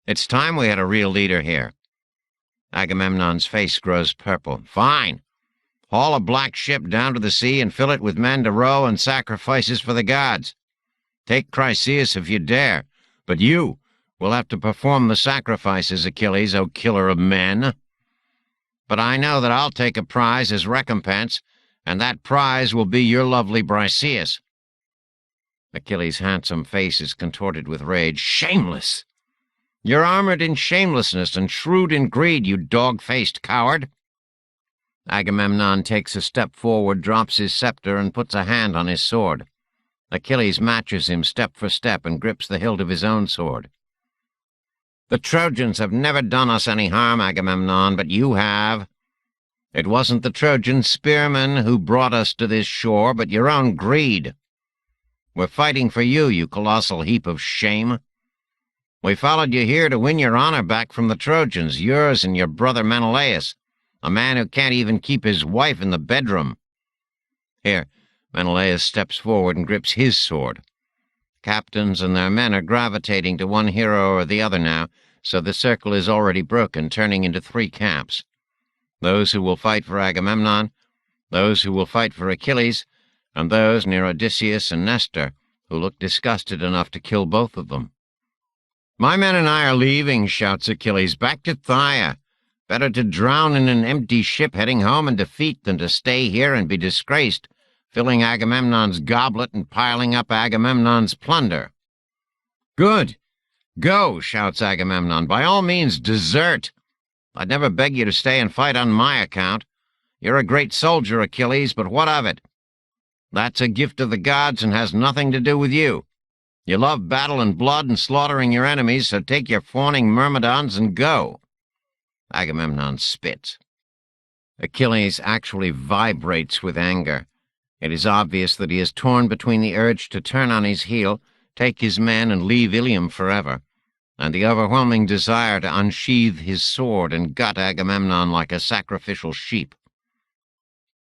It's time we had a real leader here. Agamemnon's face grows purple. Fine. Haul a black ship down to the sea and fill it with men to row and sacrifices for the gods. Take Chryseis if you dare, but you will have to perform the sacrifices, Achilles, O killer of men. But I know that I'll take a prize as recompense, and that prize will be your lovely Briseis. Achilles' handsome face is contorted with rage. Shameless! You're armored in shamelessness and shrewd in greed, you dog-faced coward! Agamemnon takes a step forward, drops his scepter, and puts a hand on his sword. Achilles matches him step for step and grips the hilt of his own sword. The Trojans have never done us any harm, Agamemnon, but you have. It wasn't the Trojan spearmen who brought us to this shore, but your own greed. We're fighting for you, you colossal heap of shame. We followed you here to win your honor back from the Trojans, yours and your brother Menelaus, a man who can't even keep his wife in the bedroom. Here, Menelaus steps forward and grips his sword. Captains and their men are gravitating to one hero or the other now, so the circle is already broken, turning into three camps. Those who will fight for Agamemnon, those who will fight for Achilles, and those near Odysseus and Nestor, who look disgusted enough to kill both of them. My men and I are leaving, shouts Achilles, back to Phthia. Better to drown in an empty ship heading home in defeat than to stay here and be disgraced, filling Agamemnon's goblet and piling up Agamemnon's plunder. Good! Go, shouts Agamemnon. By all means, desert. I'd never beg you to stay and fight on my account. You're a great soldier, Achilles, but what of it? That's a gift of the gods and has nothing to do with you. You love battle and blood and slaughtering your enemies, so take your fawning myrmidons and go. Agamemnon spits. Achilles actually vibrates with anger. It is obvious that he is torn between the urge to turn on his heel, take his men, and leave Ilium forever, and the overwhelming desire to unsheathe his sword and gut Agamemnon like a sacrificial sheep.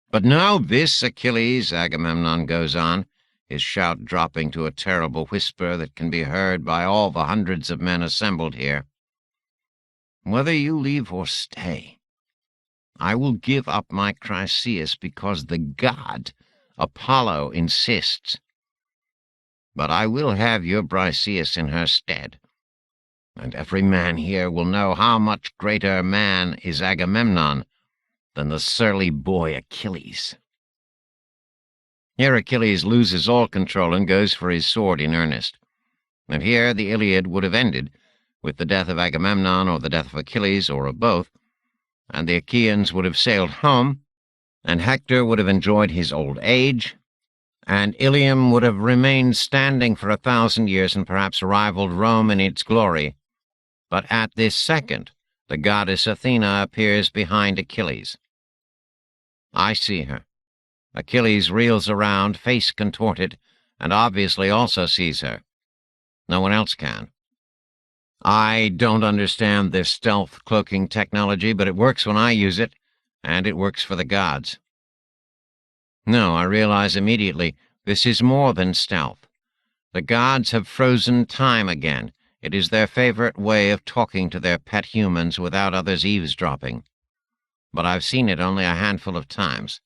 But know this, Achilles, Agamemnon goes on, his shout dropping to a terrible whisper that can be heard by all the hundreds of men assembled here. Whether you leave or stay, I will give up my Chryseis because the god, Apollo, insists. But I will have your Briseis in her stead, and every man here will know how much greater a man is Agamemnon than the surly boy Achilles. Here Achilles loses all control and goes for his sword in earnest. And here the Iliad would have ended, with the death of Agamemnon or the death of Achilles, or of both, and the Achaeans would have sailed home, and Hector would have enjoyed his old age, and Ilium would have remained standing for 1,000 years and perhaps rivaled Rome in its glory. But at this second, the goddess Athena appears behind Achilles. I see her. Achilles reels around, face contorted, and obviously also sees her. No one else can. I don't understand this stealth cloaking technology, but it works when I use it, and it works for the gods. No, I realize immediately, this is more than stealth. The gods have frozen time again. It is their favorite way of talking to their pet humans without others eavesdropping. But I've seen it only a handful of times.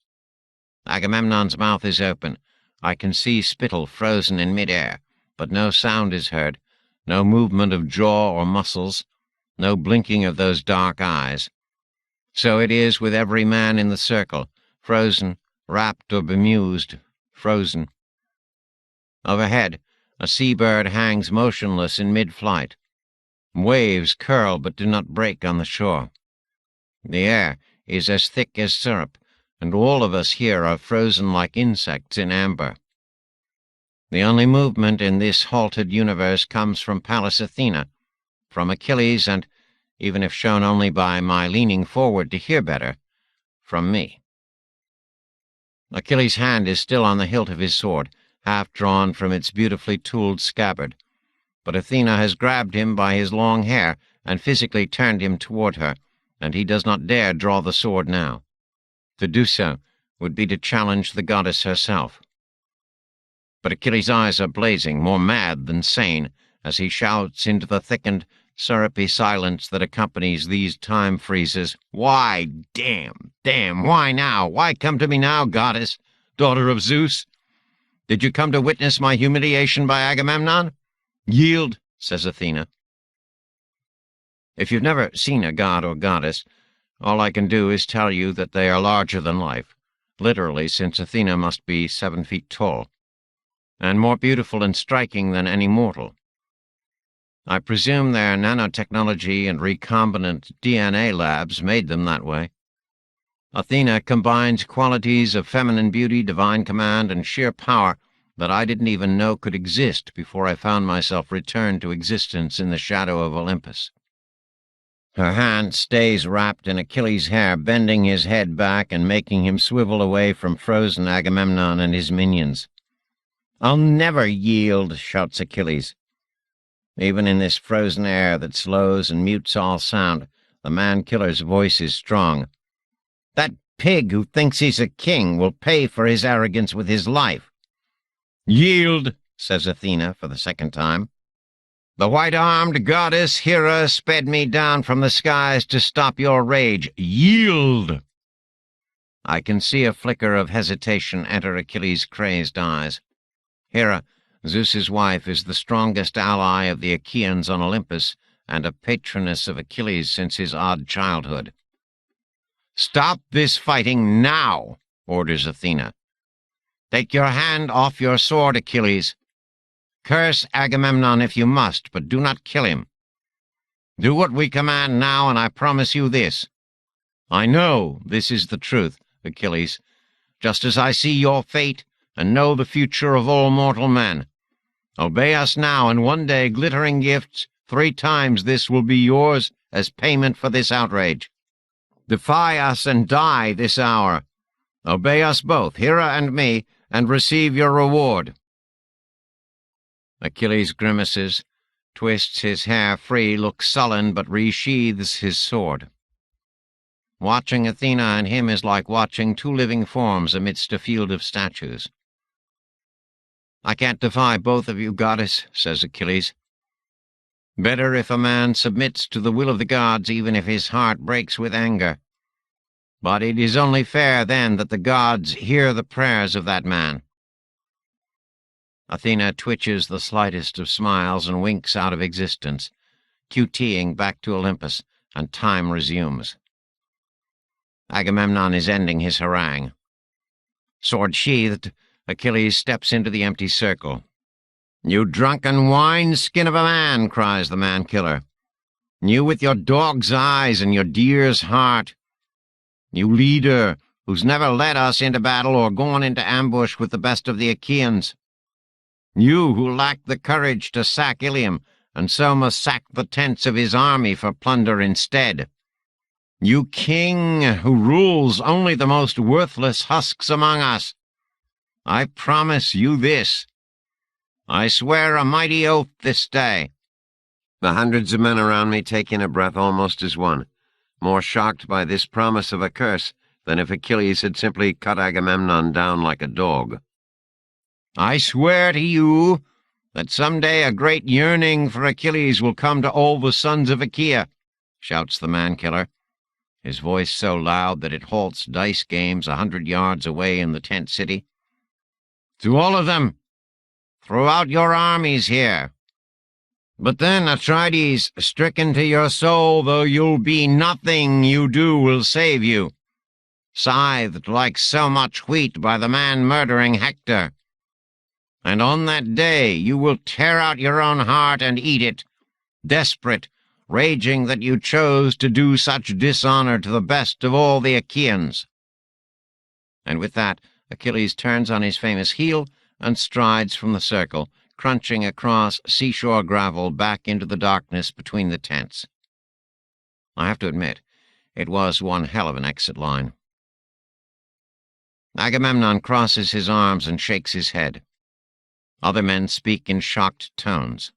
Agamemnon's mouth is open. I can see spittle frozen in mid-air, but no sound is heard, no movement of jaw or muscles, no blinking of those dark eyes. So it is with every man in the circle, frozen, rapt or bemused, frozen. Overhead, a seabird hangs motionless in mid-flight. Waves curl but do not break on the shore. The air is as thick as syrup, and all of us here are frozen like insects in amber. The only movement in this halted universe comes from Pallas Athena, from Achilles, and, even if shown only by my leaning forward to hear better, from me. Achilles' hand is still on the hilt of his sword, half drawn from its beautifully tooled scabbard, but Athena has grabbed him by his long hair and physically turned him toward her, and he does not dare draw the sword now. To do so would be to challenge the goddess herself. But Achilles' eyes are blazing, more mad than sane, as he shouts into the thickened, syrupy silence that accompanies these time freezes. Why, damn, why now? Why come to me now, goddess, daughter of Zeus? Did you come to witness my humiliation by Agamemnon? Yield, says Athena. If you've never seen a god or goddess, all I can do is tell you that they are larger than life, literally, since Athena must be 7 feet tall, and more beautiful and striking than any mortal. I presume their nanotechnology and recombinant DNA labs made them that way. Athena combines qualities of feminine beauty, divine command, and sheer power that I didn't even know could exist before I found myself returned to existence in the shadow of Olympus. Her hand stays wrapped in Achilles' hair, bending his head back and making him swivel away from frozen Agamemnon and his minions. "I'll never yield," shouts Achilles. Even in this frozen air that slows and mutes all sound, the man-killer's voice is strong. "That pig who thinks he's a king will pay for his arrogance with his life." "Yield," says Athena for the second time. "The white-armed goddess Hera sped me down from the skies to stop your rage. Yield!" I can see a flicker of hesitation enter Achilles' crazed eyes. Hera, Zeus's wife, is the strongest ally of the Achaeans on Olympus and a patroness of Achilles since his odd childhood. "Stop this fighting now," orders Athena. Take your hand off your sword, Achilles. Curse Agamemnon if you must, but do not kill him. Do what we command now, and I promise you this. I know this is the truth, Achilles, just as I see your fate and know the future of all mortal men. Obey us now, and one day glittering gifts 3 times this will be yours as payment for this outrage. Defy us and die this hour. Obey us both, Hera and me, and receive your reward." Achilles grimaces, twists his hair free, looks sullen, but resheathes his sword. Watching Athena and him is like watching 2 living forms amidst a field of statues. "I can't defy both of you, goddess," says Achilles. "Better if a man submits to the will of the gods, even if his heart breaks with anger. But it is only fair, then, that the gods hear the prayers of that man." Athena twitches the slightest of smiles and winks out of existence, QTing back to Olympus, and time resumes. Agamemnon is ending his harangue. Sword sheathed, Achilles steps into the empty circle. "You drunken wine-skin of a man," cries the man-killer. "You with your dog's eyes and your deer's heart. You leader who's never led us into battle or gone into ambush with the best of the Achaeans. You who lacked the courage to sack Ilium, and so must sack the tents of his army for plunder instead. You king who rules only the most worthless husks among us. I promise you this. I swear a mighty oath this day." The hundreds of men around me take in a breath almost as one, more shocked by this promise of a curse than if Achilles had simply cut Agamemnon down like a dog. "I swear to you that someday a great yearning for Achilles will come to all the sons of Achaea," shouts the man-killer, his voice so loud that it halts dice games 100 yards away in the tent city. "To all of them, throughout your armies here. But then, Atrides, stricken to your soul, though you'll be, nothing you do will save you, scythed like so much wheat by the man-murdering Hector. And on that day you will tear out your own heart and eat it, desperate, raging that you chose to do such dishonor to the best of all the Achaeans." And with that, Achilles turns on his famous heel and strides from the circle, crunching across seashore gravel back into the darkness between the tents. I have to admit, it was one hell of an exit line. Agamemnon crosses his arms and shakes his head. Other men speak in shocked tones.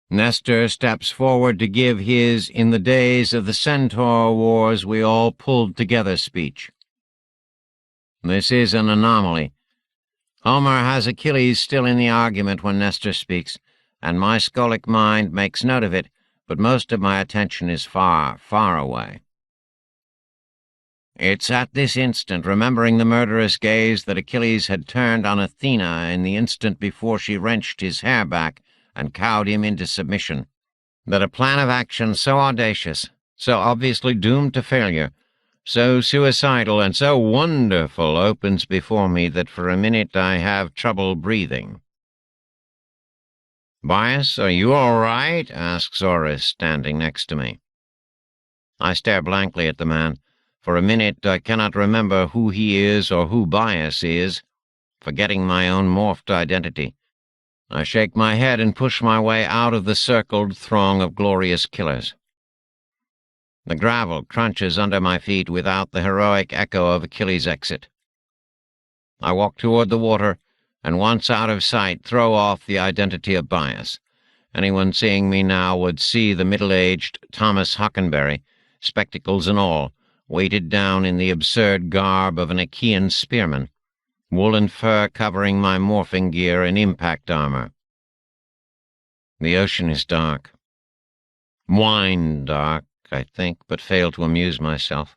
Nestor steps forward to give his "in the days of the Centaur Wars we all pulled together" speech. This is an anomaly. Homer has Achilles still in the argument when Nestor speaks, and my scholic mind makes note of it, but most of my attention is far, far away. It's at this instant, remembering the murderous gaze that Achilles had turned on Athena in the instant before she wrenched his hair back and cowed him into submission, that a plan of action so audacious, so obviously doomed to failure, so suicidal and so wonderful opens before me that for a minute I have trouble breathing. "Bias, are you all right?" asks Oris, standing next to me. I stare blankly at the man. For a minute I cannot remember who he is or who Bias is, forgetting my own morphed identity. I shake my head and push my way out of the circled throng of glorious killers. The gravel crunches under my feet without the heroic echo of Achilles' exit. I walk toward the water, and once out of sight throw off the identity of Bias. Anyone seeing me now would see the middle-aged Thomas Hockenberry, spectacles and all, weighted down in the absurd garb of an Achaean spearman, wool and fur covering my morphing gear and impact armor. The ocean is dark. Wine dark, I think, but fail to amuse myself.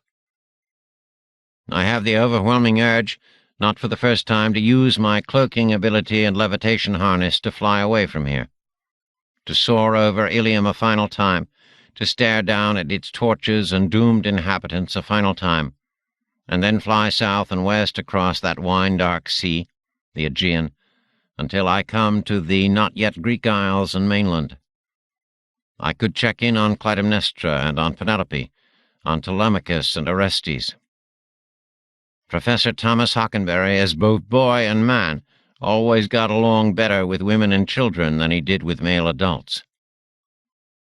I have the overwhelming urge, not for the first time, to use my cloaking ability and levitation harness to fly away from here, to soar over Ilium a final time, to stare down at its torches and doomed inhabitants a final time, and then fly south and west across that wine-dark sea, the Aegean, until I come to the not-yet-Greek Isles and mainland. I could check in on Clytemnestra and on Penelope, on Telemachus and Orestes. Professor Thomas Hockenberry, as both boy and man, always got along better with women and children than he did with male adults.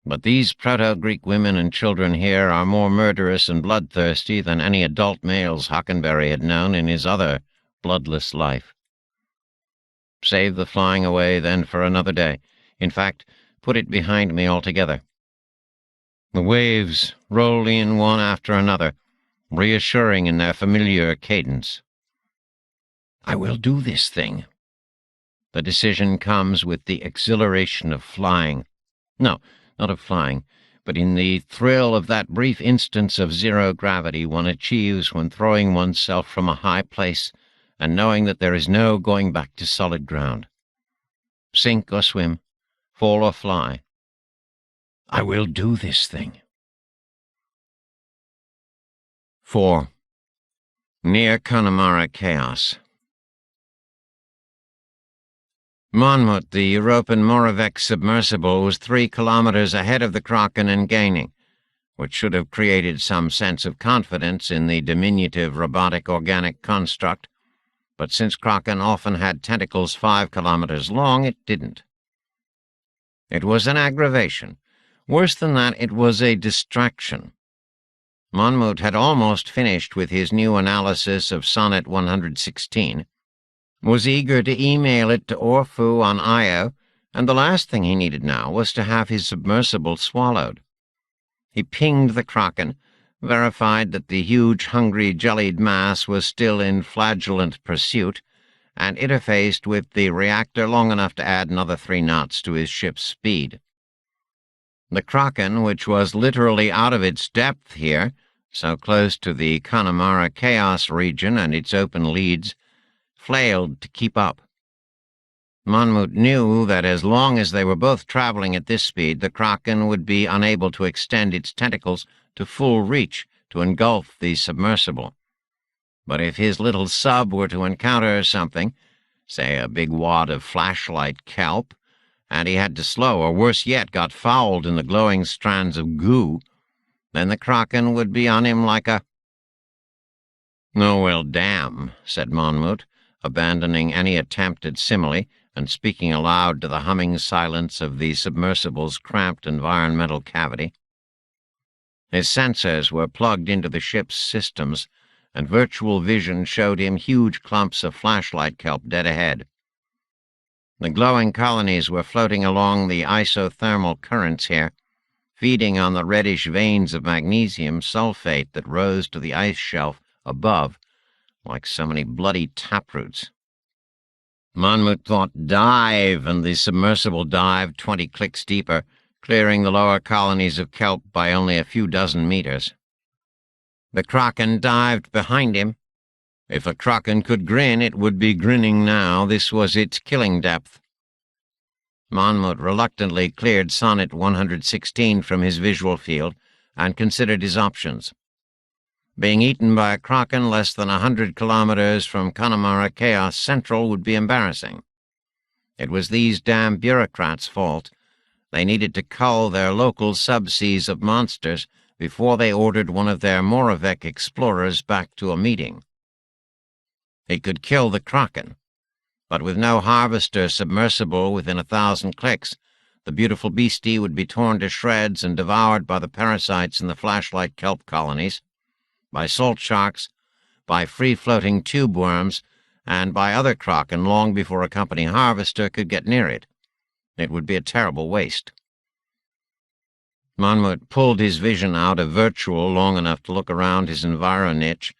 But these proto-Greek women and children here are more murderous and bloodthirsty than any adult males Hockenberry had known in his other bloodless life. Save the flying away, then, for another day. In fact, put it behind me altogether. The waves roll in one after another, reassuring in their familiar cadence. I will do this thing. The decision comes with the exhilaration of flying. No, not of flying, but in the thrill of that brief instance of zero gravity one achieves when throwing oneself from a high place and knowing that there is no going back to solid ground. Sink or swim, fall or fly. I will do this thing. 4. Near Conamara Chaos. Monmouth, the European Moravec submersible, was 3 kilometers ahead of the Kraken and gaining, which should have created some sense of confidence in the diminutive robotic organic construct, but since Kraken often had tentacles 5 kilometers long, it didn't. It was an aggravation. Worse than that, it was a distraction. Monmouth had almost finished with his new analysis of Sonnet 116, was eager to email it to Orfu on Io, and the last thing he needed now was to have his submersible swallowed. He pinged the Kraken, verified that the huge, hungry, jellied mass was still in flagellant pursuit, and interfaced with the reactor long enough to add another 3 knots to his ship's speed. The Kraken, which was literally out of its depth here, so close to the Conamara Chaos region and its open leads, flailed to keep up. Monmouth knew that as long as they were both traveling at this speed, the Kraken would be unable to extend its tentacles to full reach to engulf the submersible. But if his little sub were to encounter something, say a big wad of flashlight kelp, and he had to slow, or worse yet, got fouled in the glowing strands of goo, then the Kraken would be on him like a— "Oh, well, damn," said Monmouth, abandoning any attempt at simile and speaking aloud to the humming silence of the submersible's cramped environmental cavity. His sensors were plugged into the ship's systems, and virtual vision showed him huge clumps of flashlight kelp dead ahead. The glowing colonies were floating along the isothermal currents here, feeding on the reddish veins of magnesium sulfate that rose to the ice shelf above like so many bloody taproots. Monmouth thought dive, and the submersible dived 20 clicks deeper, clearing the lower colonies of kelp by only a few dozen meters. The Kraken dived behind him. If a Kraken could grin, it would be grinning now. This was its killing depth. Monmouth reluctantly cleared Sonnet 116 from his visual field and considered his options. Being eaten by a Kraken less than 100 kilometers from Conamara Chaos Central would be embarrassing. It was these damn bureaucrats' fault. They needed to cull their local subseas of monsters before they ordered one of their Moravec explorers back to a meeting. He could kill the Kraken, but with no harvester submersible within 1,000 clicks, the beautiful beastie would be torn to shreds and devoured by the parasites in the flashlight kelp colonies, by salt sharks, by free-floating tube worms, and by other Kraken long before a company harvester could get near it. It would be a terrible waste. Monmouth pulled his vision out of virtual long enough to look around his enviro-niche,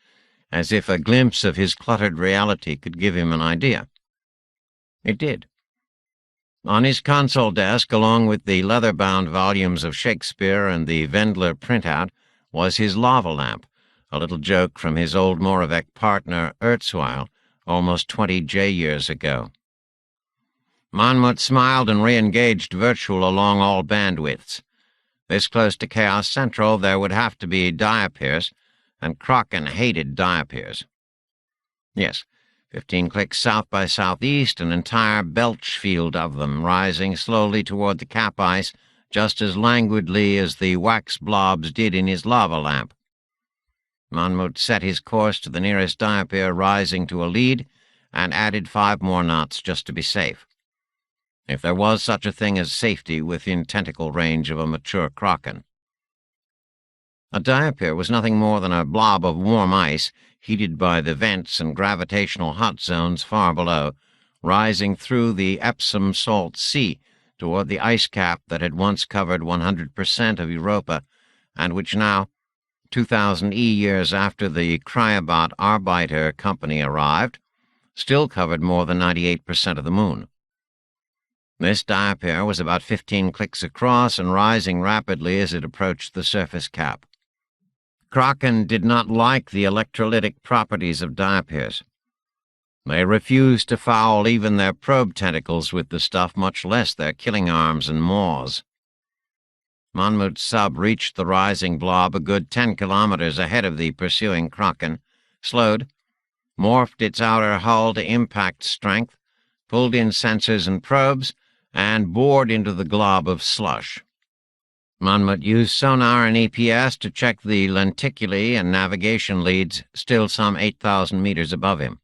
as if a glimpse of his cluttered reality could give him an idea. It did. On his console desk, along with the leather-bound volumes of Shakespeare and the Wendler printout, was his lava lamp, a little joke from his old Moravec partner, Ertzweil, almost 20 J-years ago. Monmouth smiled and re-engaged virtual along all bandwidths. This close to Chaos Central, there would have to be diapirs, and Kraken hated diapirs. Yes, 15 clicks south by southeast, an entire belch field of them, rising slowly toward the cap ice, just as languidly as the wax blobs did in his lava lamp. Monmouth set his course to the nearest diapir, rising to a lead, and added 5 more knots just to be safe. If there was such a thing as safety within tentacle range of a mature kraken. A diapir was nothing more than a blob of warm ice, heated by the vents and gravitational hot zones far below, rising through the Epsom salt sea toward the ice cap that had once covered 100% of Europa, and which now, 2,000 years after the Cryobot Arbiter Company arrived, still covered more than 98% of the moon. This diapir was about 15 clicks across and rising rapidly as it approached the surface cap. Kraken did not like the electrolytic properties of diapirs. They refused to foul even their probe tentacles with the stuff, much less their killing arms and maws. Monmouth's sub reached the rising blob a good 10 kilometers ahead of the pursuing Kraken, slowed, morphed its outer hull to impact strength, pulled in sensors and probes, and bored into the glob of slush. Monmouth used sonar and EPS to check the lenticulae and navigation leads, still some 8,000 meters above him.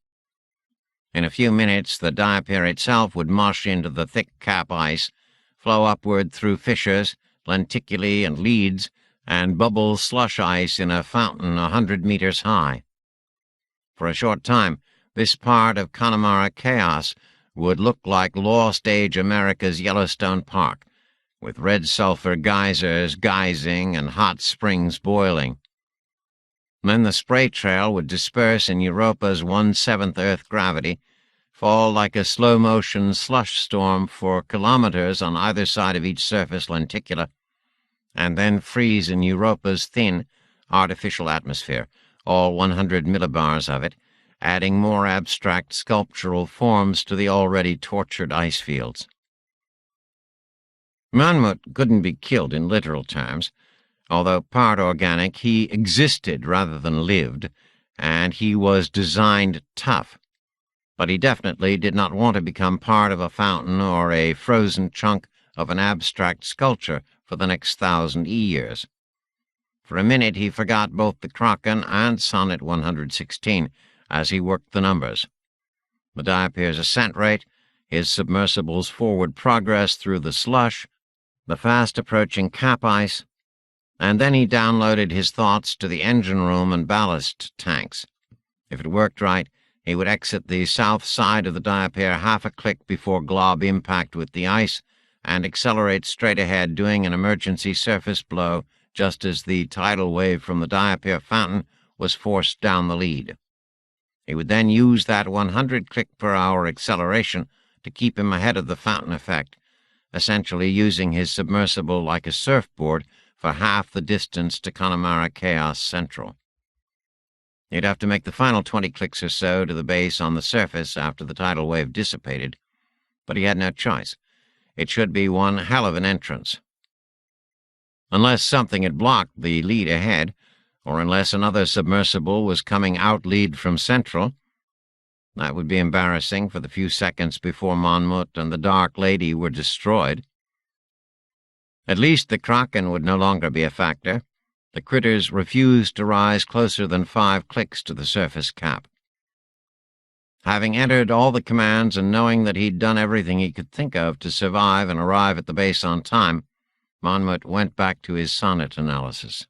In a few minutes, the diapir itself would mush into the thick cap ice, flow upward through fissures, lenticulae and leads, and bubble slush ice in a fountain 100 meters high. For a short time, this part of Conamara chaos would look like Lost Age America's Yellowstone Park, with red sulfur geysers geysing and hot springs boiling. Then the spray trail would disperse in Europa's 1/7 Earth gravity, fall like a slow-motion slush storm for kilometers on either side of each surface lenticula, and then freeze in Europa's thin, artificial atmosphere, all 100 millibars of it, adding more abstract sculptural forms to the already tortured ice fields. Monmouth couldn't be killed in literal terms. Although part organic, he existed rather than lived, and he was designed tough. But he definitely did not want to become part of a fountain or a frozen chunk of an abstract sculpture for the next 1,000 years. For a minute he forgot both the Kraken and Sonnet 116 as he worked the numbers. The diapir's ascent rate, his submersible's forward progress through the slush, the fast-approaching cap ice, and then he downloaded his thoughts to the engine room and ballast tanks. If it worked right, he would exit the south side of the diapir half a click before glob impact with the ice and accelerate straight ahead, doing an emergency surface blow just as the tidal wave from the diapir fountain was forced down the lead. He would then use that 100 click-per-hour acceleration to keep him ahead of the fountain effect, essentially using his submersible like a surfboard for half the distance to Conamara Chaos Central. He'd have to make the final 20 clicks or so to the base on the surface after the tidal wave dissipated, but he had no choice. It should be one hell of an entrance. Unless something had blocked the lead ahead, or unless another submersible was coming out lead from Central. That would be embarrassing for the few seconds before Monmouth and the Dark Lady were destroyed. At least the Kraken would no longer be a factor. The critters refused to rise closer than 5 clicks to the surface cap. Having entered all the commands and knowing that he'd done everything he could think of to survive and arrive at the base on time, Monmouth went back to his sonnet analysis.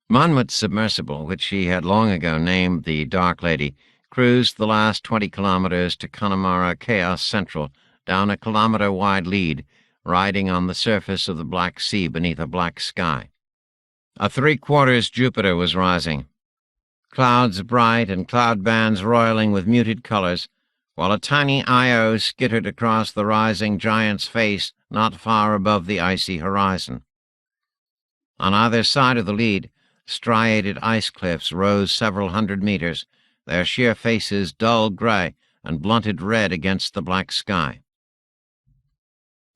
Monmouth's submersible, which he had long ago named the Dark Lady, cruised the last 20 kilometers to Conamara Chaos Central, down a kilometer-wide lead, riding on the surface of the Black Sea beneath a black sky. A 3/4 Jupiter was rising, clouds bright and cloud bands roiling with muted colors, while a tiny Io skittered across the rising giant's face not far above the icy horizon. On either side of the lead, striated ice cliffs rose several hundred meters, their sheer faces dull gray and blunted red against the black sky.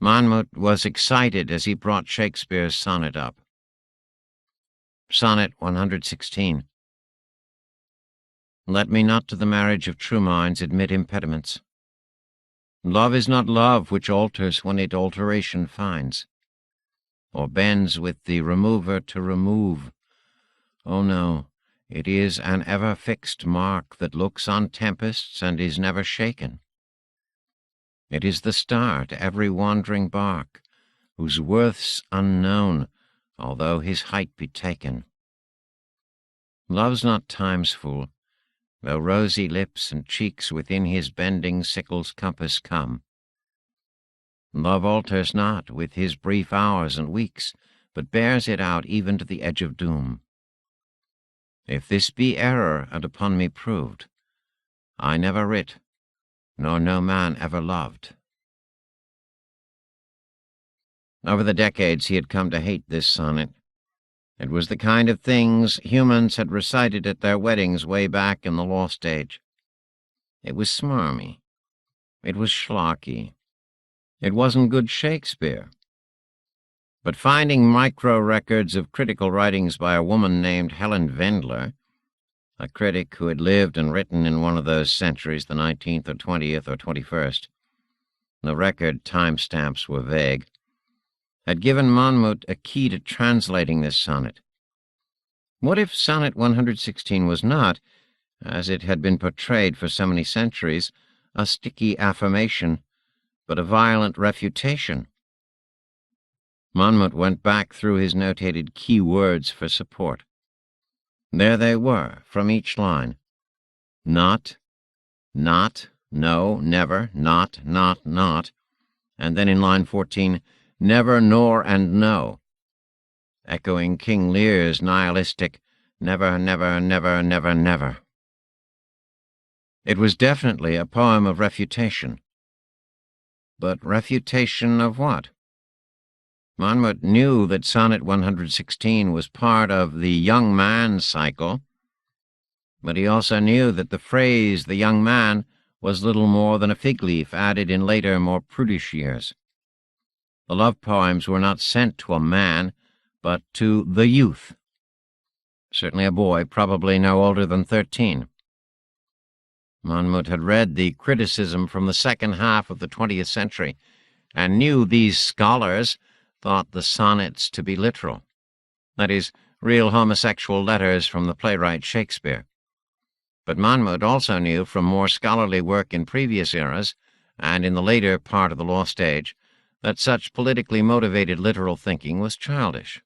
Monmouth was excited as he brought Shakespeare's sonnet up. Sonnet 116. Let me not to the marriage of true minds admit impediments. Love is not love which alters when it alteration finds, or bends with the remover to remove. Oh no, it is an ever-fixed mark that looks on tempests and is never shaken. It is the star to every wandering bark, whose worth's unknown, although his height be taken. Love's not time's fool, though rosy lips and cheeks within his bending sickle's compass come. Love alters not with his brief hours and weeks, but bears it out even to the edge of doom. If this be error and upon me proved, I never writ, nor no man ever loved. Over the decades he had come to hate this sonnet. It was the kind of things humans had recited at their weddings way back in the Lost Age. It was smarmy. It was schlocky. It wasn't good Shakespeare. But finding micro-records of critical writings by a woman named Helen Vendler, a critic who had lived and written in one of those centuries, the 19th or 20th or 21st, the record timestamps were vague, had given Monmouth a key to translating this sonnet. What if Sonnet 116 was not, as it had been portrayed for so many centuries, a sticky affirmation, but a violent refutation? Monmouth went back through his notated key words for support. There they were, from each line. Not, no, never, not, and then in line 14, never, nor, and no, echoing King Lear's nihilistic never, never, never, never, never. It was definitely a poem of refutation. But refutation of what? Monmouth knew that Sonnet 116 was part of the young man cycle, but he also knew that the phrase the young man was little more than a fig leaf added in later, more prudish years. The love poems were not sent to a man, but to the youth. Certainly a boy, probably no older than 13. Monmouth had read the criticism from the second half of the 20th century, and knew these scholars thought the sonnets to be literal. That is, real homosexual letters from the playwright Shakespeare. But Monmouth also knew from more scholarly work in previous eras, and in the later part of the Lost Age, that such politically motivated literal thinking was childish.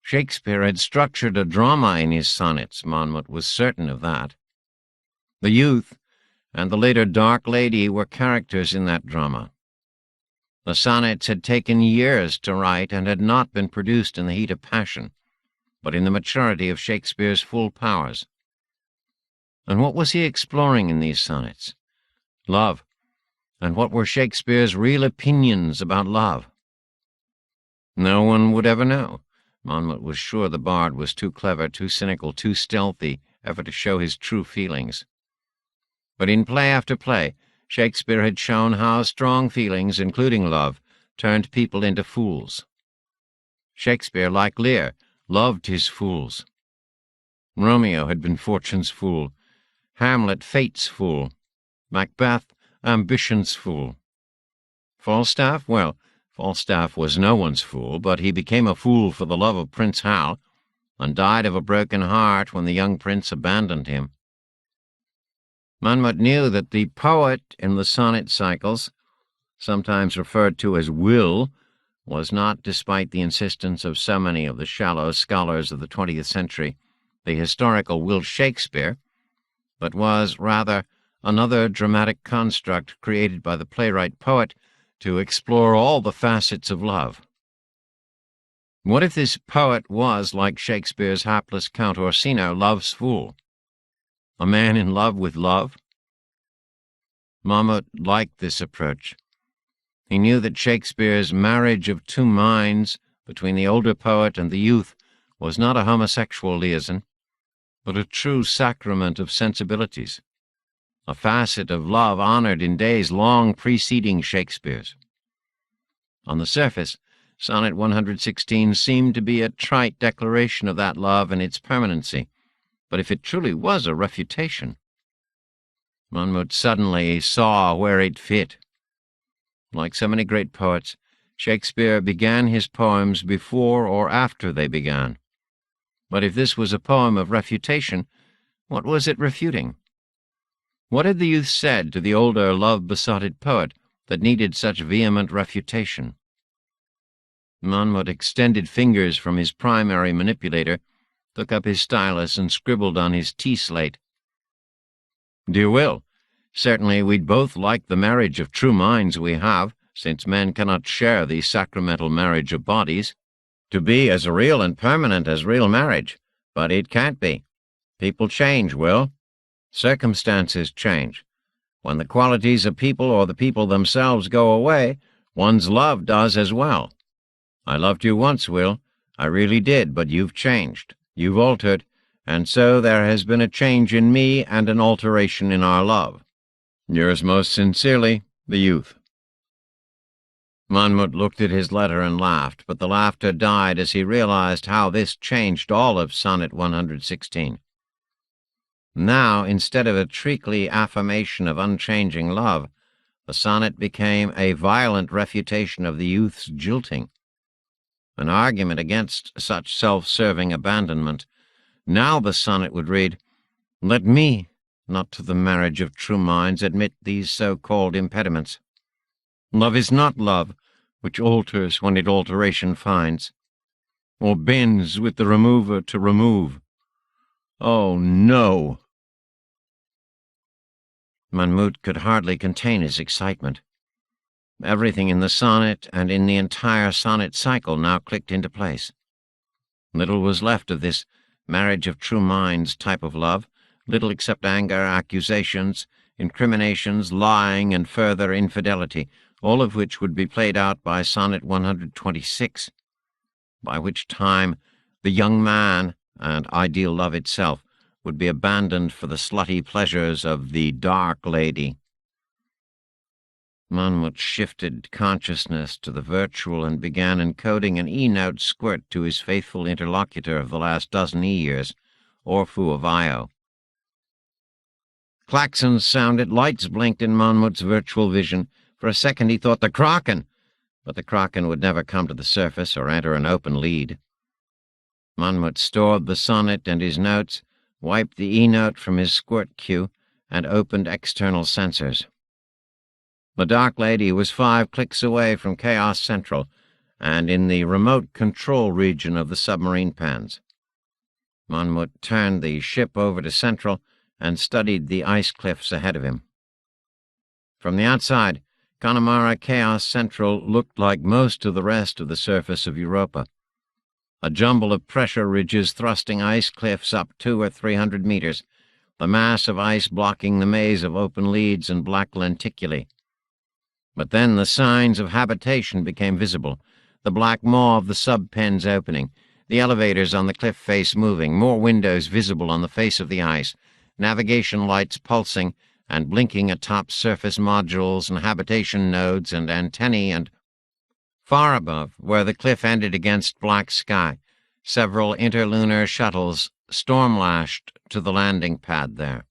Shakespeare had structured a drama in his sonnets, Monmouth was certain of that. The youth and the later dark lady were characters in that drama. The sonnets had taken years to write and had not been produced in the heat of passion, but in the maturity of Shakespeare's full powers. And what was he exploring in these sonnets? Love. And what were Shakespeare's real opinions about love? No one would ever know. Monmouth was sure the bard was too clever, too cynical, too stealthy ever to show his true feelings. But in play after play, Shakespeare had shown how strong feelings, including love, turned people into fools. Shakespeare, like Lear, loved his fools. Romeo had been fortune's fool, Hamlet fate's fool, Macbeth ambition's fool. Falstaff? Well, Falstaff was no one's fool, but he became a fool for the love of Prince Hal, and died of a broken heart when the young prince abandoned him. Monmouth knew that the poet in the sonnet cycles, sometimes referred to as Will, was not, despite the insistence of so many of the shallow scholars of the 20th century, the historical Will Shakespeare, but was, rather, another dramatic construct created by the playwright-poet to explore all the facets of love. What if this poet was, like Shakespeare's hapless Count Orsino, love's fool? A man in love with love? Monmouth liked this approach. He knew that Shakespeare's marriage of two minds between the older poet and the youth was not a homosexual liaison, but a true sacrament of sensibilities, a facet of love honored in days long preceding Shakespeare's. On the surface, Sonnet 116 seemed to be a trite declaration of that love and its permanency, But if it truly was a refutation, Monmouth suddenly saw where it fit. Like so many great poets, Shakespeare began his poems before or after they began. But if this was a poem of refutation, what was it refuting? What had the youth said to the older, love-besotted poet that needed such vehement refutation? Monmouth extended fingers from his primary manipulator, took up his stylus, and scribbled on his tea-slate. Dear Will, certainly we'd both like the marriage of true minds we have, since men cannot share the sacramental marriage of bodies, to be as real and permanent as real marriage. But it can't be. People change, Will. Circumstances change. When the qualities of people or the people themselves go away, one's love does as well. I loved you once, Will. I really did, but you've changed. You've altered, and so there has been a change in me and an alteration in our love. Yours most sincerely, the youth. Monmouth looked at his letter and laughed, but the laughter died as he realized how this changed all of Sonnet 116. Now, instead of a treacly affirmation of unchanging love, the sonnet became a violent refutation of the youth's jilting, an argument against such self-serving abandonment. Now the sonnet would read, "Let me, not to the marriage of true minds, admit these so-called impediments. Love is not love, which alters when it alteration finds, or bends with the remover to remove. Oh, no!" Monmouth could hardly contain his excitement. Everything in the sonnet and in the entire sonnet cycle now clicked into place. Little was left of this marriage of true minds type of love, little except anger, accusations, incriminations, lying, and further infidelity, all of which would be played out by Sonnet 126, by which time the young man and ideal love itself would be abandoned for the slutty pleasures of the dark lady. Monmouth shifted consciousness to the virtual and began encoding an E-note squirt to his faithful interlocutor of the last dozen E-years, Orpheus of Io. Klaxons sounded, lights blinked in Monmouth's virtual vision. For a second he thought the Kraken, but the Kraken would never come to the surface or enter an open lead. Monmouth stored the sonnet and his notes, wiped the E-note from his squirt cue, and opened external sensors. The Dark Lady was 5 clicks away from Chaos Central and in the remote control region of the submarine pans. Monmouth turned the ship over to Central and studied the ice cliffs ahead of him. From the outside, Conamara Chaos Central looked like most of the rest of the surface of Europa. A jumble of pressure ridges thrusting ice cliffs up 200 or 300 meters, the mass of ice blocking the maze of open leads and black lenticulae. But then the signs of habitation became visible, the black maw of the sub-pens opening, the elevators on the cliff face moving, more windows visible on the face of the ice, navigation lights pulsing and blinking atop surface modules and habitation nodes and antennae, and far above, where the cliff ended against black sky, several interlunar shuttles storm-lashed to the landing pad there.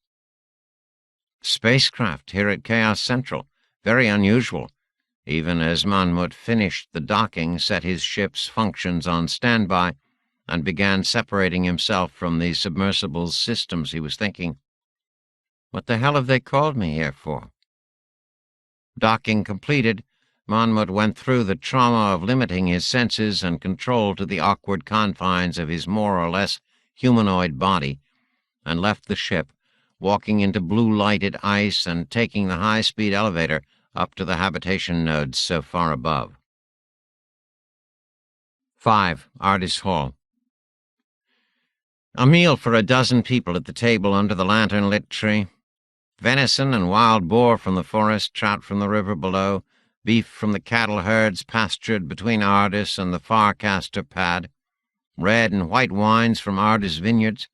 Spacecraft here at Chaos Central. Very unusual. Even as Monmouth finished the docking, set his ship's functions on standby, and began separating himself from the submersible's systems, he was thinking, what the hell have they called me here for? Docking completed, Monmouth went through the trauma of limiting his senses and control to the awkward confines of his more or less humanoid body, and left the ship, walking into blue-lighted ice and taking the high-speed elevator up to the habitation nodes so far above. 5. Ardis Hall. A meal for a dozen people at the table under the lantern-lit tree. Venison and wild boar from the forest, trout from the river below, beef from the cattle herds pastured between Ardis and the Farcaster pad, red and white wines from Ardis vineyards,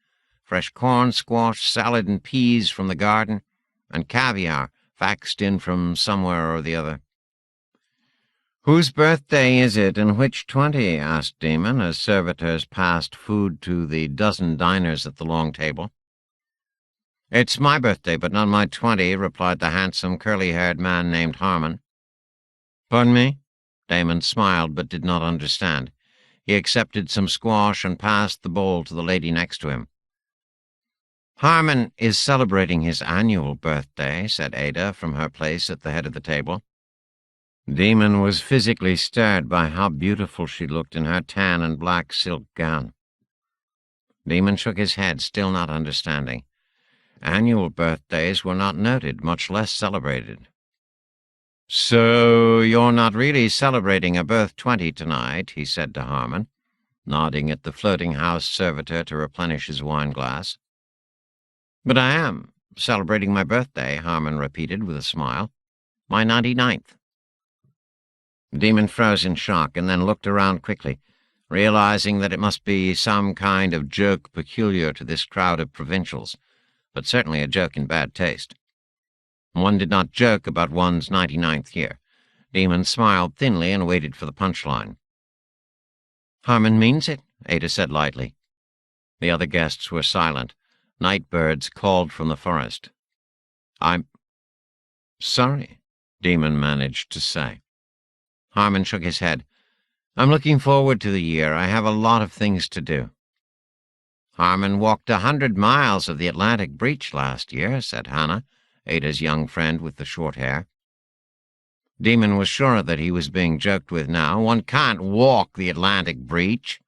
fresh corn, squash, salad, and peas from the garden, and caviar faxed in from somewhere or the other. "Whose birthday is it, and which 20?" asked Demon, as servitors passed food to the dozen diners at the long table. "It's my birthday, but not my 20, replied the handsome, curly-haired man named Harmon. "Pardon me?" Damon smiled, but did not understand. He accepted some squash and passed the bowl to the lady next to him. "Harmon is celebrating his annual birthday," said Ada from her place at the head of the table. Demon was physically stirred by how beautiful she looked in her tan and black silk gown. Demon shook his head, still not understanding. Annual birthdays were not noted, much less celebrated. "So you're not really celebrating a birth 20 tonight," he said to Harmon, nodding at the floating house servitor to replenish his wine-glass. "But I am celebrating my birthday," Harmon repeated with a smile. "My 99th. Demon froze in shock and then looked around quickly, realizing that it must be some kind of joke peculiar to this crowd of provincials, but certainly a joke in bad taste. One did not joke about one's 99th year. Demon smiled thinly and waited for the punchline. "Harmon means it," Ada said lightly. The other guests were silent. Night birds called from the forest. "I'm sorry," Demon managed to say. Harmon shook his head. "I'm looking forward to the year. I have a lot of things to do." "Harmon walked 100 miles of the Atlantic breach last year," said Hannah, Ada's young friend with the short hair. Demon was sure that he was being joked with now. "One can't walk the Atlantic breach."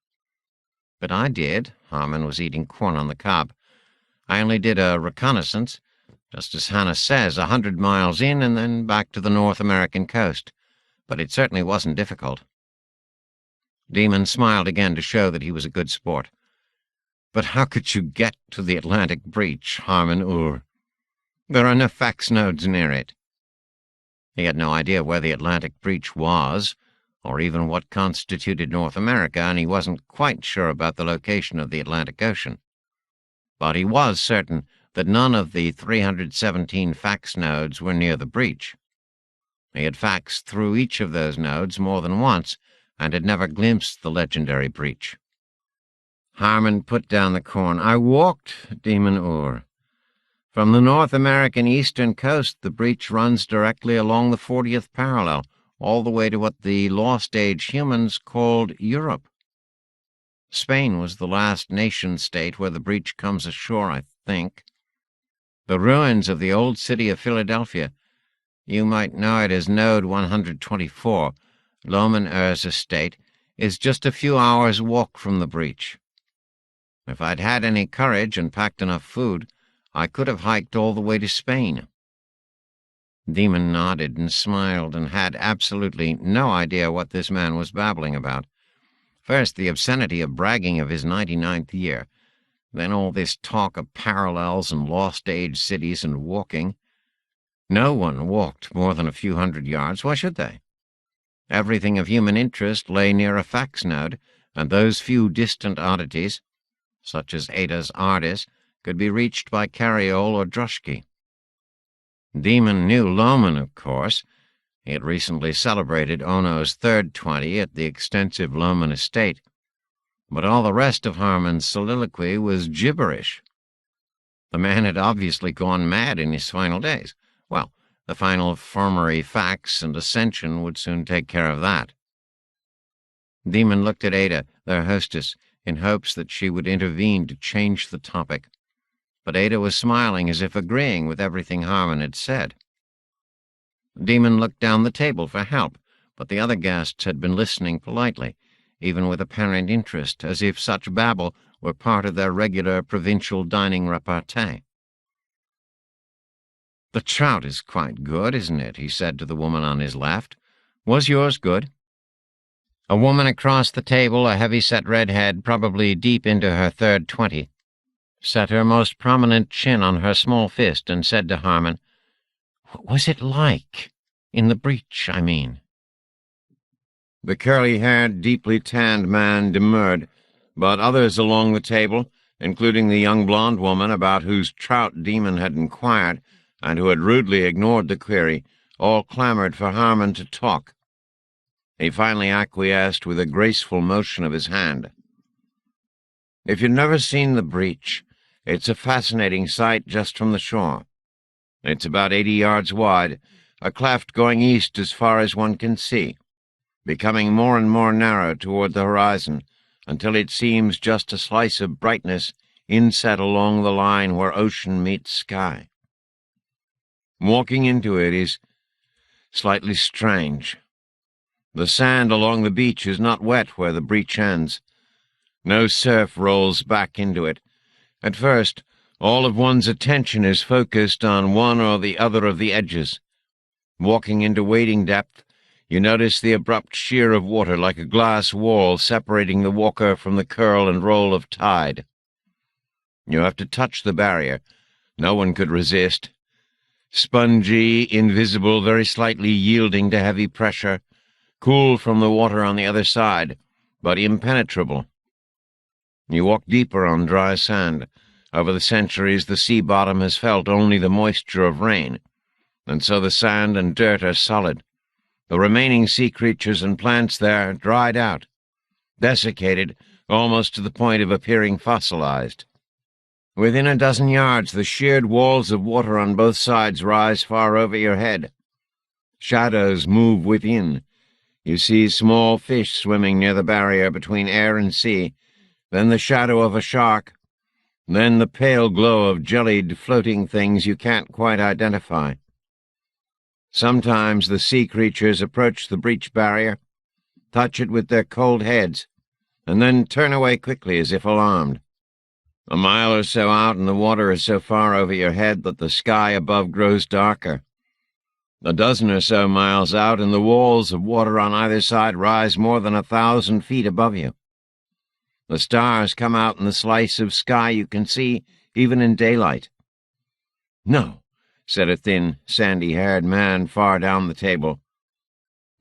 "But I did." Harmon was eating corn on the cob. "I only did a reconnaissance, just as Hannah says, 100 miles in and then back to the North American coast. But it certainly wasn't difficult." Demon smiled again to show that he was a good sport. "But how could you get to the Atlantic breach, Harmon? There are no fax nodes near it." He had no idea where the Atlantic breach was, or even what constituted North America, and he wasn't quite sure about the location of the Atlantic Ocean. But he was certain that none of the 317 fax nodes were near the breach. He had faxed through each of those nodes more than once, and had never glimpsed the legendary breach. Harmon put down the corn. "I walked, Demon Ur. From the North American eastern coast, the breach runs directly along the 40th parallel, all the way to what the Lost Age humans called Europe. Spain was the last nation-state where the breach comes ashore, I think. The ruins of the old city of Philadelphia, you might know it as Node 124, Loman Ur's estate, is just a few hours' walk from the breach. If I'd had any courage and packed enough food, I could have hiked all the way to Spain." Demon nodded and smiled and had absolutely no idea what this man was babbling about. First, the obscenity of bragging of his 99th year, then all this talk of parallels and lost-age cities and walking. No one walked more than a few hundred yards. Why should they? Everything of human interest lay near a fax node, and those few distant oddities, such as Ada's Ardis, could be reached by carriole or droshky. Demon knew Loman, of course. He had recently celebrated Ono's third 20 at the extensive Loman estate. But all the rest of Harmon's soliloquy was gibberish. The man had obviously gone mad in his final days. Well, the final formery fax and ascension would soon take care of that. Demon looked at Ada, their hostess, in hopes that she would intervene to change the topic. But Ada was smiling as if agreeing with everything Harmon had said. Demon looked down the table for help, but the other guests had been listening politely, even with apparent interest, as if such babble were part of their regular provincial dining repartee. "The trout is quite good, isn't it?" he said to the woman on his left. "Was yours good?" A woman across the table, a heavy-set redhead, probably deep into her third 20, set her most prominent chin on her small fist and said to Harmon, "What was it like? In the breach, I mean." The curly-haired, deeply tanned man demurred, but others along the table, including the young blonde woman about whose trout Demon had inquired, and who had rudely ignored the query, all clamored for Harmon to talk. He finally acquiesced with a graceful motion of his hand. "If you've never seen the breach, it's a fascinating sight just from the shore. It's about 80 yards wide, a cleft going east as far as one can see, becoming more and more narrow toward the horizon, until it seems just a slice of brightness inset along the line where ocean meets sky. Walking into it is slightly strange. The sand along the beach is not wet where the breach ends. No surf rolls back into it. At first, all of one's attention is focused on one or the other of the edges. Walking into wading depth, you notice the abrupt sheer of water like a glass wall separating the walker from the curl and roll of tide. You have to touch the barrier. No one could resist. Spongy, invisible, very slightly yielding to heavy pressure, cool from the water on the other side, but impenetrable. You walk deeper on dry sand. Over the centuries, the sea bottom has felt only the moisture of rain, and so the sand and dirt are solid. The remaining sea creatures and plants there dried out, desiccated almost to the point of appearing fossilized. Within a dozen yards, the sheared walls of water on both sides rise far over your head. Shadows move within. You see small fish swimming near the barrier between air and sea, then the shadow of a shark, then the pale glow of jellied, floating things you can't quite identify. Sometimes the sea creatures approach the breach barrier, touch it with their cold heads, and then turn away quickly as if alarmed. A mile or so out, and the water is so far over your head that the sky above grows darker. A dozen or so miles out, and the walls of water on either side rise more than 1,000 feet above you. The stars come out in the slice of sky you can see even in daylight. "No," said a thin, sandy-haired man far down the table.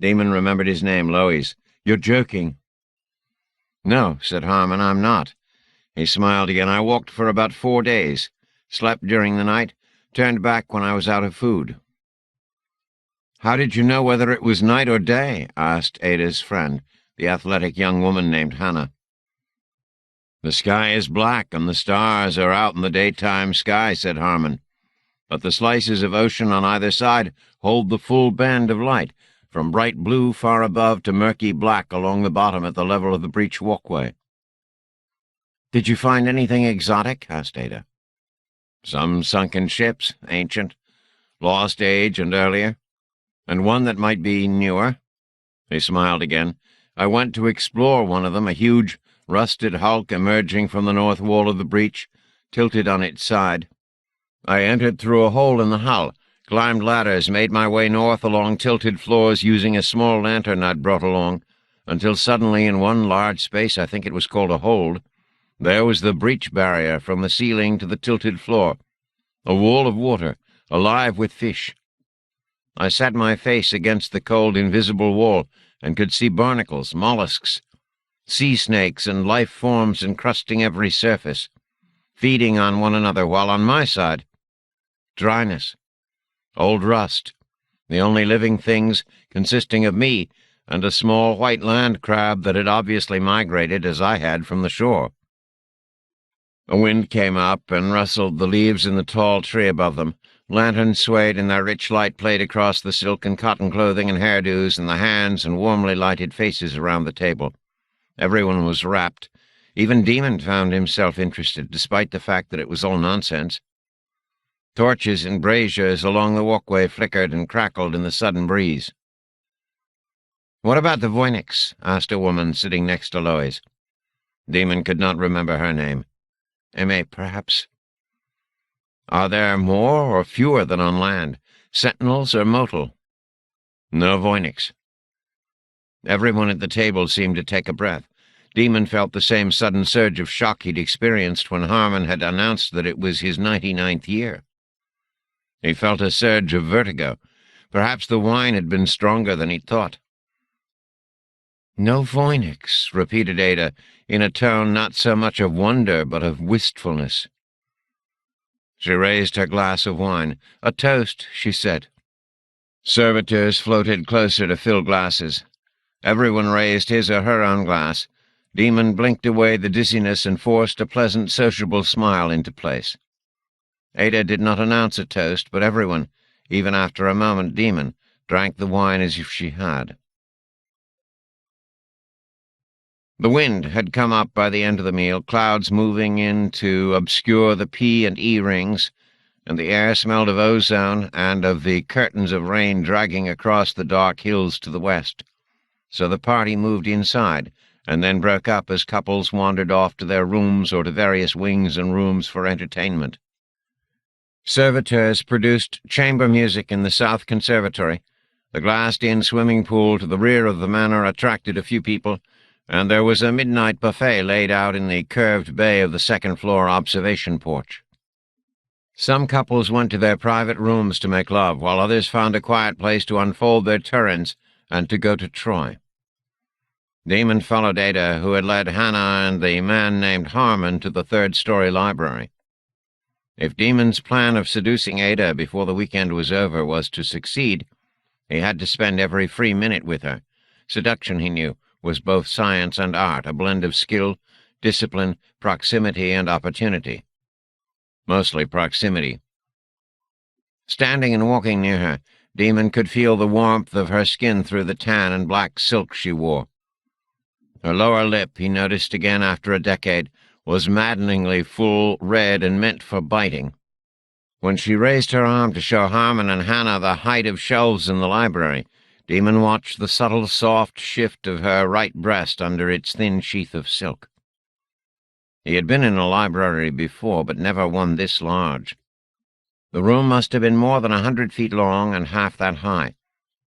Damon remembered his name, Lois. "You're joking." "No," said Harmon, "I'm not." He smiled again. "I walked for about 4 days, slept during the night, turned back when I was out of food." "How did you know whether it was night or day?" asked Ada's friend, the athletic young woman named Hannah. "The sky is black, and the stars are out in the daytime sky," said Harmon. "But the slices of ocean on either side hold the full band of light, from bright blue far above to murky black along the bottom at the level of the breach walkway." "Did you find anything exotic?" asked Ada. "Some sunken ships, ancient, lost age and earlier, and one that might be newer." He smiled again. "I went to explore one of them, a huge, rusted hulk emerging from the north wall of the breach, tilted on its side. I entered through a hole in the hull, climbed ladders, made my way north along tilted floors using a small lantern I'd brought along, until suddenly in one large space, I think it was called a hold, there was the breach barrier from the ceiling to the tilted floor, a wall of water, alive with fish. I set my face against the cold, invisible wall and could see barnacles, mollusks, sea snakes, and life forms encrusting every surface, feeding on one another, while on my side, dryness, old rust, the only living things consisting of me and a small white land crab that had obviously migrated, as I had, from the shore. A wind came up and rustled the leaves in the tall tree above them. Lanterns swayed, and their rich light played across the silk and cotton clothing and hairdos and the hands and warmly lighted faces around the table. Everyone was rapt. Even Demon found himself interested, despite the fact that it was all nonsense. Torches and braziers along the walkway flickered and crackled in the sudden breeze. "What about the Voynix?" asked a woman sitting next to Lois. Demon could not remember her name. "M.A., perhaps." "Are there more or fewer than on land? Sentinels or motile?" "No Voynix." Everyone at the table seemed to take a breath. Demon felt the same sudden surge of shock he'd experienced when Harmon had announced that it was his 99th year. He felt a surge of vertigo. Perhaps the wine had been stronger than he'd thought. "No Voynix," repeated Ada, in a tone not so much of wonder but of wistfulness. She raised her glass of wine. "A toast," she said. Servitors floated closer to fill glasses. Everyone raised his or her own glass. Demon blinked away the dizziness and forced a pleasant, sociable smile into place. Ada did not announce a toast, but everyone, even after a moment Demon, drank the wine as if she had. The wind had come up by the end of the meal, clouds moving in to obscure the P and E rings, and the air smelled of ozone and of the curtains of rain dragging across the dark hills to the west. So the party moved inside, and then broke up as couples wandered off to their rooms or to various wings and rooms for entertainment. Servitors produced chamber music in the South Conservatory. The glassed-in swimming pool to the rear of the manor attracted a few people, and there was a midnight buffet laid out in the curved bay of the second-floor observation porch. Some couples went to their private rooms to make love, while others found a quiet place to unfold their turrets and to go to Troy. Demon followed Ada, who had led Hannah and the man named Harmon to the third-story library. If Demon's plan of seducing Ada before the weekend was over was to succeed, he had to spend every free minute with her. Seduction, he knew, was both science and art, a blend of skill, discipline, proximity, and opportunity. Mostly proximity. Standing and walking near her, Demon could feel the warmth of her skin through the tan and black silk she wore. Her lower lip, he noticed again after a decade, was maddeningly full, red, and meant for biting. When she raised her arm to show Harmon and Hannah the height of shelves in the library, Demon watched the subtle, soft shift of her right breast under its thin sheath of silk. He had been in a library before, but never one this large. The room must have been more than 100 feet long and half that high,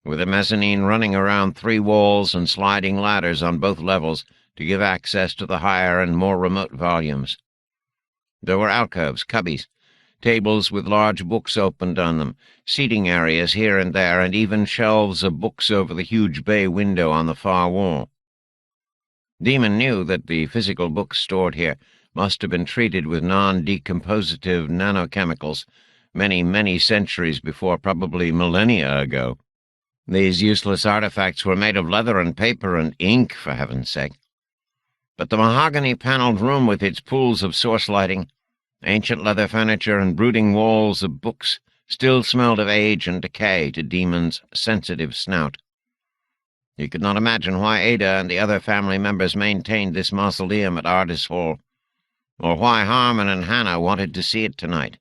with a mezzanine running around 3 walls and sliding ladders on both levels to give access to the higher and more remote volumes. There were alcoves, cubbies, tables with large books opened on them, seating areas here and there, and even shelves of books over the huge bay window on the far wall. Demon knew that the physical books stored here must have been treated with non-decompositive nanochemicals many, many centuries before, probably millennia ago. These useless artifacts were made of leather and paper and ink, for heaven's sake. But the mahogany-paneled room with its pools of source lighting, ancient leather furniture, and brooding walls of books still smelled of age and decay to Demon's sensitive snout. He could not imagine why Ada and the other family members maintained this mausoleum at Ardis Hall, or why Harmon and Hannah wanted to see it tonight.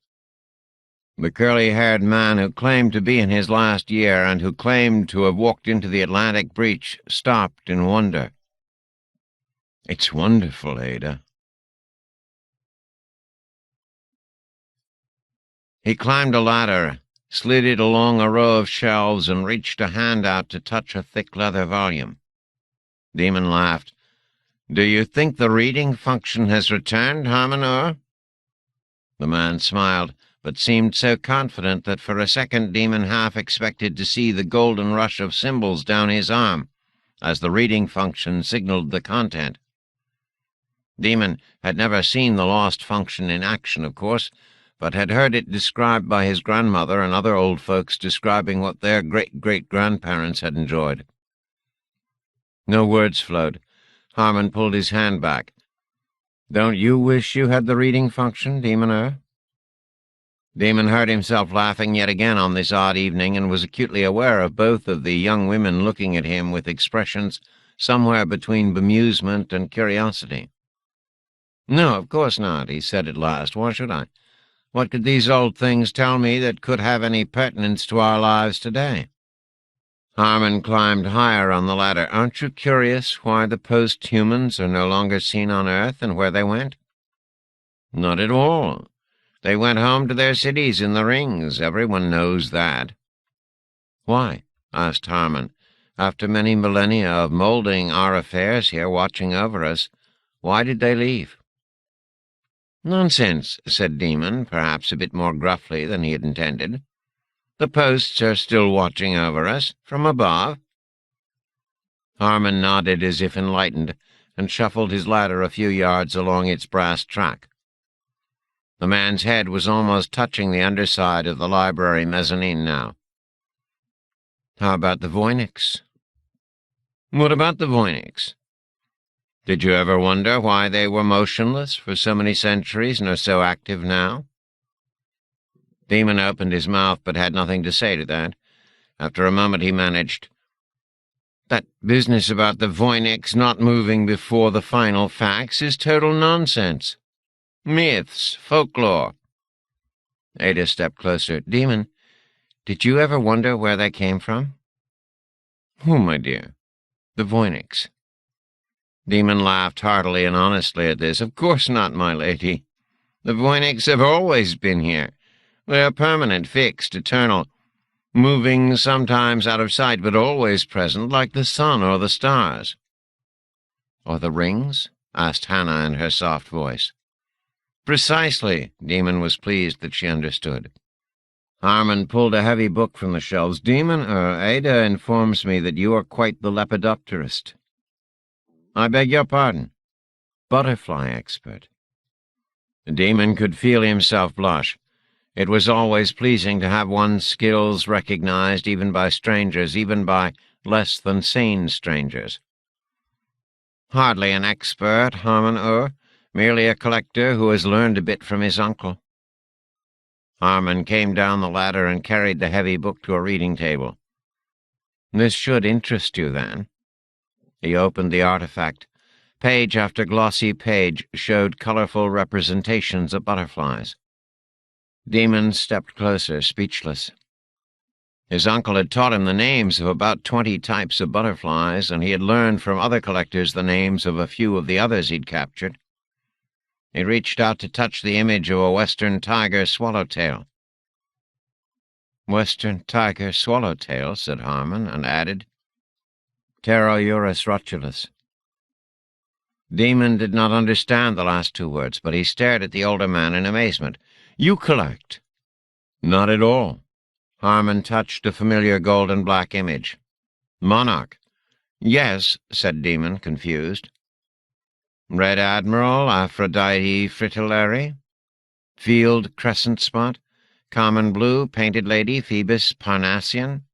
The curly-haired man who claimed to be in his last year and who claimed to have walked into the Atlantic breach stopped in wonder. "It's wonderful, Ada." He climbed a ladder, slid it along a row of shelves, and reached a hand out to touch a thick leather volume. Demon laughed. "Do you think the reading function has returned, Harmon? The man smiled, but seemed so confident that for a second Demon half expected to see the golden rush of symbols down his arm, as the reading function signaled the content. Demon had never seen the lost function in action, of course, but had heard it described by his grandmother and other old folks describing what their great-great-grandparents had enjoyed. No words flowed. Harmon pulled his hand back. "Don't you wish you had the reading function, Demon? Demon heard himself laughing yet again on this odd evening, and was acutely aware of both of the young women looking at him with expressions somewhere between bemusement and curiosity. "No, of course not," he said at last. "Why should I? What could these old things tell me that could have any pertinence to our lives today?" Harmon climbed higher on the ladder. "Aren't you curious why the post-humans are no longer seen on Earth and where they went?" "Not at all. They went home to their cities in the rings. Everyone knows that." "Why?" asked Harmon. "After many millennia of molding our affairs here, watching over us, why did they leave?" "Nonsense," said Demon, perhaps a bit more gruffly than he had intended. "The posts are still watching over us, from above." Harmon nodded as if enlightened, and shuffled his ladder a few yards along its brass track. The man's head was almost touching the underside of the library mezzanine now. "How about the Voyniks?" What about the Voynix? Did you ever wonder why they were motionless for so many centuries and are so active now? Demon opened his mouth but had nothing to say to that. After a moment he managed, "That business about the Voynix not moving before the final facts is total nonsense. Myths, folklore." Ada stepped closer. "Demon, did you ever wonder where they came from?" "Who, my dear?" "The Voynix." Demon laughed heartily and honestly at this. "Of course not, my lady. The Voynix have always been here. They are permanent, fixed, eternal, moving sometimes out of sight, but always present, like the sun or the stars." "Or the rings?" asked Hannah in her soft voice. "Precisely." Demon was pleased that she understood. Harmon pulled a heavy book from the shelves. "Demon, Ada informs me that you are quite the lepidopterist." "I beg your pardon." "Butterfly expert." The demon could feel himself blush. It was always pleasing to have one's skills recognized, even by strangers, even by less than sane strangers. "Hardly an expert, Harmon, merely a collector who has learned a bit from his uncle." Harmon came down the ladder and carried the heavy book to a reading table. "This should interest you, then." He opened the artifact. Page after glossy page showed colorful representations of butterflies. Demon stepped closer, speechless. His uncle had taught him the names of about 20 types of butterflies, and he had learned from other collectors the names of a few of the others he'd captured. He reached out to touch the image of a western tiger swallowtail. "Western tiger swallowtail," said Harmon, and added, "Pterourus rotulus." Demon did not understand the last two words, but he stared at the older man in amazement. "You collect?" "Not at all." Harmon touched a familiar gold-and-black image. "Monarch." "Yes," said Demon, confused. "Red Admiral, Aphrodite fritillary, field crescent spot, common blue, painted lady, Phoebus Parnassian,"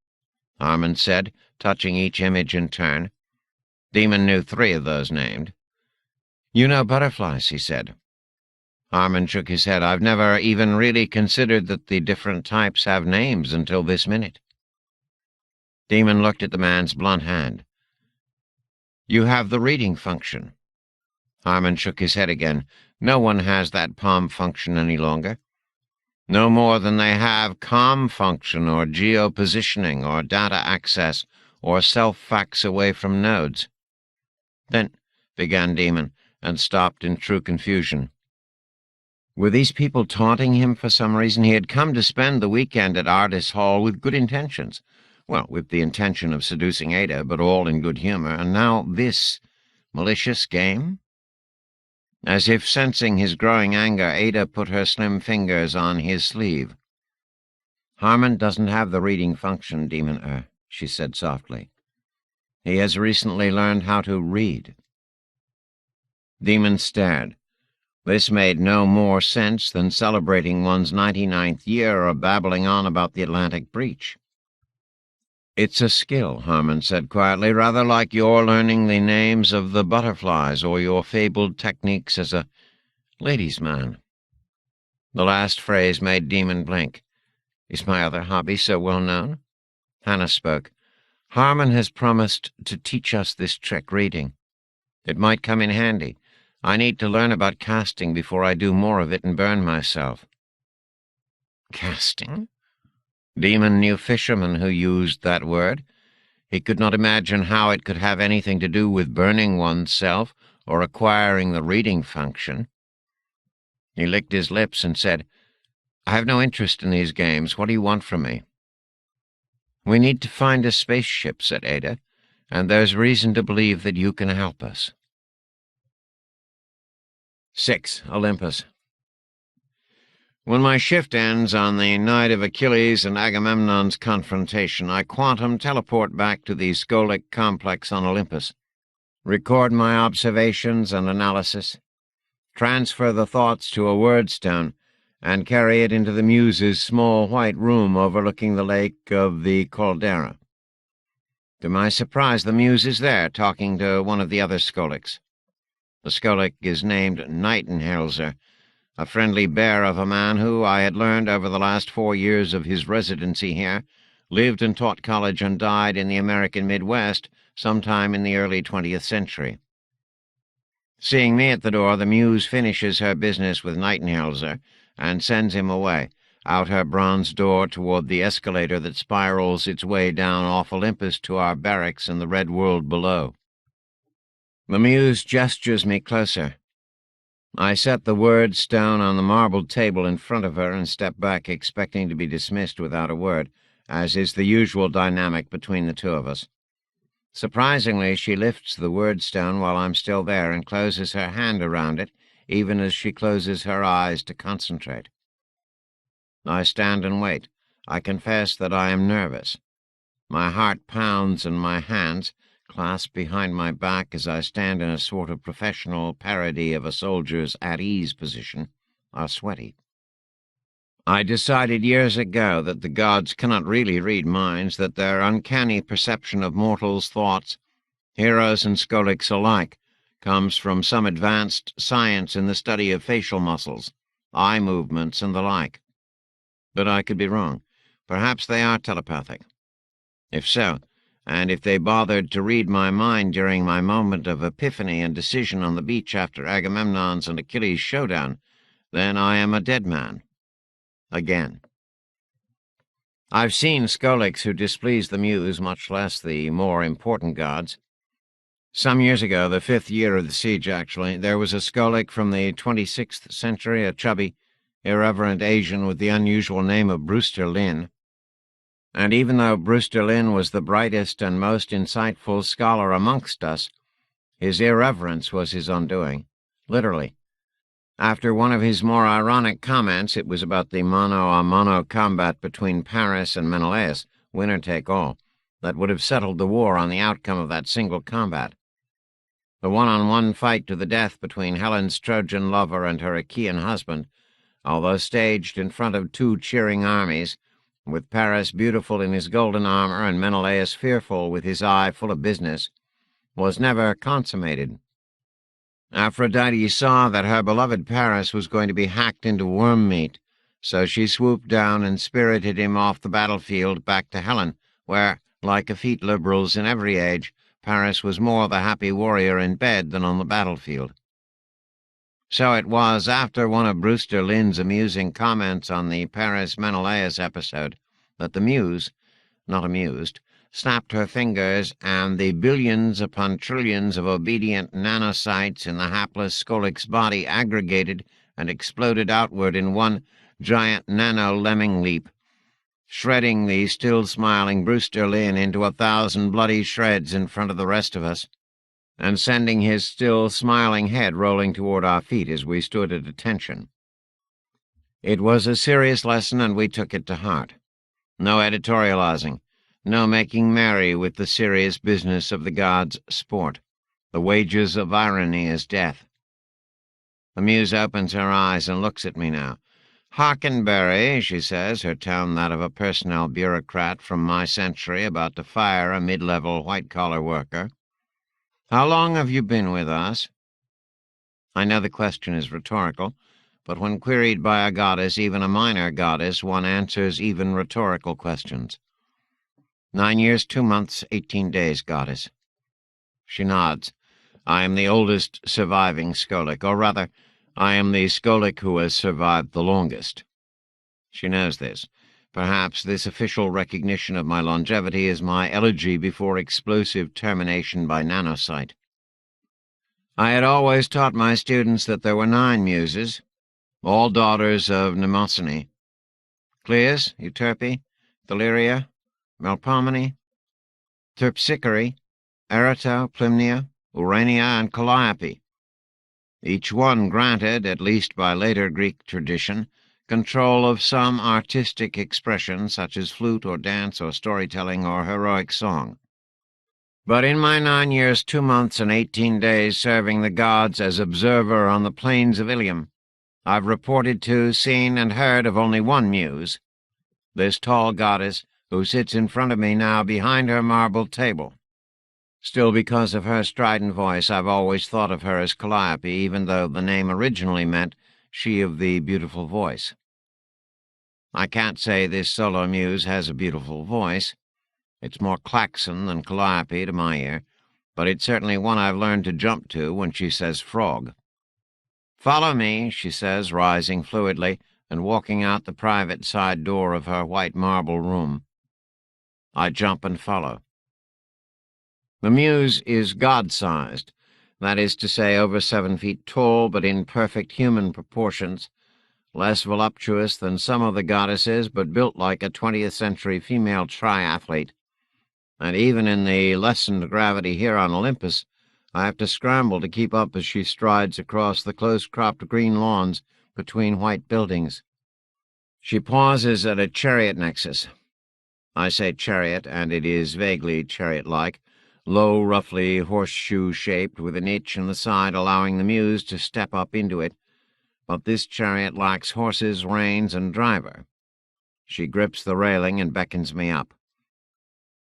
Harmon said, touching each image in turn. Demon knew 3 of those named. "You know butterflies," he said. Harmon shook his head. "I've never even really considered that the different types have names until this minute." Demon looked at the man's blunt hand. "You have the reading function." Harmon shook his head again. "No one has that palm function any longer. No more than they have comm function or geo-positioning or data access or self-fax away from nodes." "Then," began Demon, and stopped in true confusion. Were these people taunting him for some reason? He had come to spend the weekend at Ardis Hall with good intentions. Well, with the intention of seducing Ada, but all in good humor, and now this malicious game? As if sensing his growing anger, Ada put her slim fingers on his sleeve. "Harmon doesn't have the reading function, Demon, she said softly. "He has recently learned how to read." Demon stared. This made no more sense than celebrating one's 99th year or babbling on about the Atlantic breach. "It's a skill," Harmon said quietly, "rather like your learning the names of the butterflies or your fabled techniques as a ladies' man." The last phrase made Demon blink. "Is my other hobby so well known?" Hannah spoke. "Harmon has promised to teach us this trick, reading. It might come in handy. I need to learn about casting before I do more of it and burn myself." "Casting?" Demon knew fishermen who used that word. He could not imagine how it could have anything to do with burning oneself or acquiring the reading function. He licked his lips and said, "I have no interest in these games. What do you want from me?" "We need to find a spaceship," said Ada, "and there's reason to believe that you can help us." 6. Olympus. When my shift ends on the night of Achilles and Agamemnon's confrontation, I quantum teleport back to the Scolic complex on Olympus, record my observations and analysis, transfer the thoughts to a wordstone, and carry it into the Muse's small white room overlooking the lake of the Caldera. To my surprise, the muse is there, talking to one of the other Skolics. The Skolik is named Nightenhelzer, a friendly bear of a man who, I had learned over the last 4 years of his residency here, lived and taught college and died in the American Midwest sometime in the early 20th century. Seeing me at the door, the muse finishes her business with Nightenhelzer and sends him away, out her bronze door toward the escalator that spirals its way down off Olympus to our barracks in the red world below. The muse gestures me closer. I set the words down on the marbled table in front of her and step back, expecting to be dismissed without a word, as is the usual dynamic between the two of us. Surprisingly, she lifts the wordstone while I'm still there and closes her hand around it, even as she closes her eyes to concentrate. I stand and wait. I confess that I am nervous. My heart pounds and my hands, clasped behind my back as I stand in a sort of professional parody of a soldier's at-ease position, are sweaty. I decided years ago that the gods cannot really read minds, that their uncanny perception of mortals' thoughts, heroes and Skolics alike, comes from some advanced science in the study of facial muscles, eye movements, and the like. But I could be wrong. Perhaps they are telepathic. If so, and if they bothered to read my mind during my moment of epiphany and decision on the beach after Agamemnon's and Achilles' showdown, then I am a dead man. Again. I've seen Skolics who displease the muse, much less the more important gods. Some years ago, the 5th year of the siege actually, there was a Skolik from the 26th century, a chubby, irreverent Asian with the unusual name of Brewster Lynn. And even though Brewster Lynn was the brightest and most insightful scholar amongst us, his irreverence was his undoing, literally. After one of his more ironic comments, it was about the mano-a-mano combat between Paris and Menelaus, winner take all, that would have settled the war on the outcome of that single combat. The one-on-one fight to the death between Helen's Trojan lover and her Achaean husband, although staged in front of 2 cheering armies, with Paris beautiful in his golden armor and Menelaus fearful with his eye full of business, was never consummated. Aphrodite saw that her beloved Paris was going to be hacked into worm meat, so she swooped down and spirited him off the battlefield back to Helen, where, like effete liberals in every age, Paris was more the happy warrior in bed than on the battlefield. So it was after one of Brewster Lynn's amusing comments on the Paris-Menelaus episode that the muse, not amused, snapped her fingers, and the billions upon trillions of obedient nanocytes in the hapless Skolik's body aggregated and exploded outward in one giant nano-lemming leap, shredding the still-smiling Brewster Lynn into 1,000 bloody shreds in front of the rest of us, and sending his still-smiling head rolling toward our feet as we stood at attention. It was a serious lesson, and we took it to heart. No editorializing. No making merry with the serious business of the gods' sport. The wages of irony is death. The muse opens her eyes and looks at me now. "Hockenberry," she says, her tone that of a personnel bureaucrat from my century about to fire a mid-level white-collar worker. "How long have you been with us?" I know the question is rhetorical, but when queried by a goddess, even a minor goddess, one answers even rhetorical questions. 9 years, 2 months, 18 days, goddess. She nods. I am the oldest surviving Skolik, or rather, I am the Skolik who has survived the longest. She knows this. Perhaps this official recognition of my longevity is my elegy before explosive termination by nanocyte. I had always taught my students that there were 9 muses, all daughters of Mnemosyne. Cleis, Euterpe, Thaleria, Melpomene, Terpsichore, Erato, Plymnia, Urania, and Calliope, each one granted, at least by later Greek tradition, control of some artistic expression such as flute or dance or storytelling or heroic song. But in my 9 years, 2 months, and 18 days serving the gods as observer on the Plains of Ilium, I've reported to, seen, and heard of only one muse, this tall goddess who sits in front of me now behind her marble table. Still, because of her strident voice, I've always thought of her as Calliope, even though the name originally meant she of the beautiful voice. I can't say this solo muse has a beautiful voice. It's more klaxon than Calliope to my ear, but it's certainly one I've learned to jump to when she says frog. "Follow me," she says, rising fluidly and walking out the private side door of her white marble room. I jump and follow. The muse is God-sized, that is to say, over 7 feet tall, but in perfect human proportions, less voluptuous than some of the goddesses, but built like a 20th-century female triathlete. And even in the lessened gravity here on Olympus, I have to scramble to keep up as she strides across the close-cropped green lawns between white buildings. She pauses at a chariot nexus. I say chariot, and it is vaguely chariot-like, low, roughly horseshoe-shaped, with a niche in the side allowing the muse to step up into it. But this chariot lacks horses, reins, and driver. She grips the railing and beckons me up.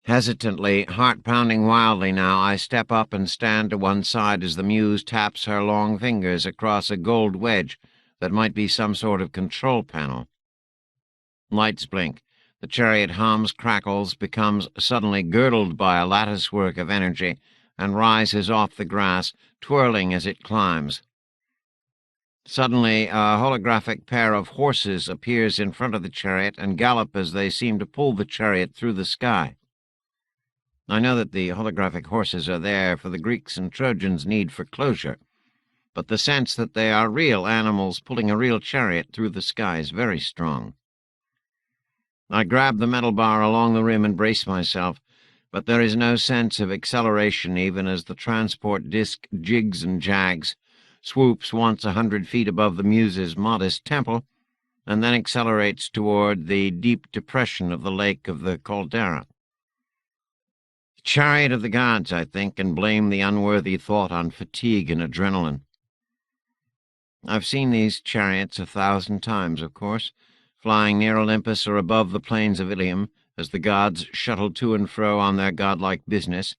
Hesitantly, heart-pounding wildly now, I step up and stand to one side as the muse taps her long fingers across a gold wedge that might be some sort of control panel. Lights blink. The chariot hums, crackles, becomes suddenly girdled by a latticework of energy, and rises off the grass, twirling as it climbs. Suddenly, a holographic pair of horses appears in front of the chariot and gallop as they seem to pull the chariot through the sky. I know that the holographic horses are there for the Greeks and Trojans' need for closure, but the sense that they are real animals pulling a real chariot through the sky is very strong. I grab the metal bar along the rim and brace myself, but there is no sense of acceleration even as the transport disc jigs and jags, swoops once 100 feet above the muse's modest temple, and then accelerates toward the deep depression of the lake of the caldera. Chariot of the gods, I think, and blame the unworthy thought on fatigue and adrenaline. I've seen these chariots 1,000 times, of course, flying near Olympus or above the plains of Ilium, as the gods shuttle to and fro on their godlike business,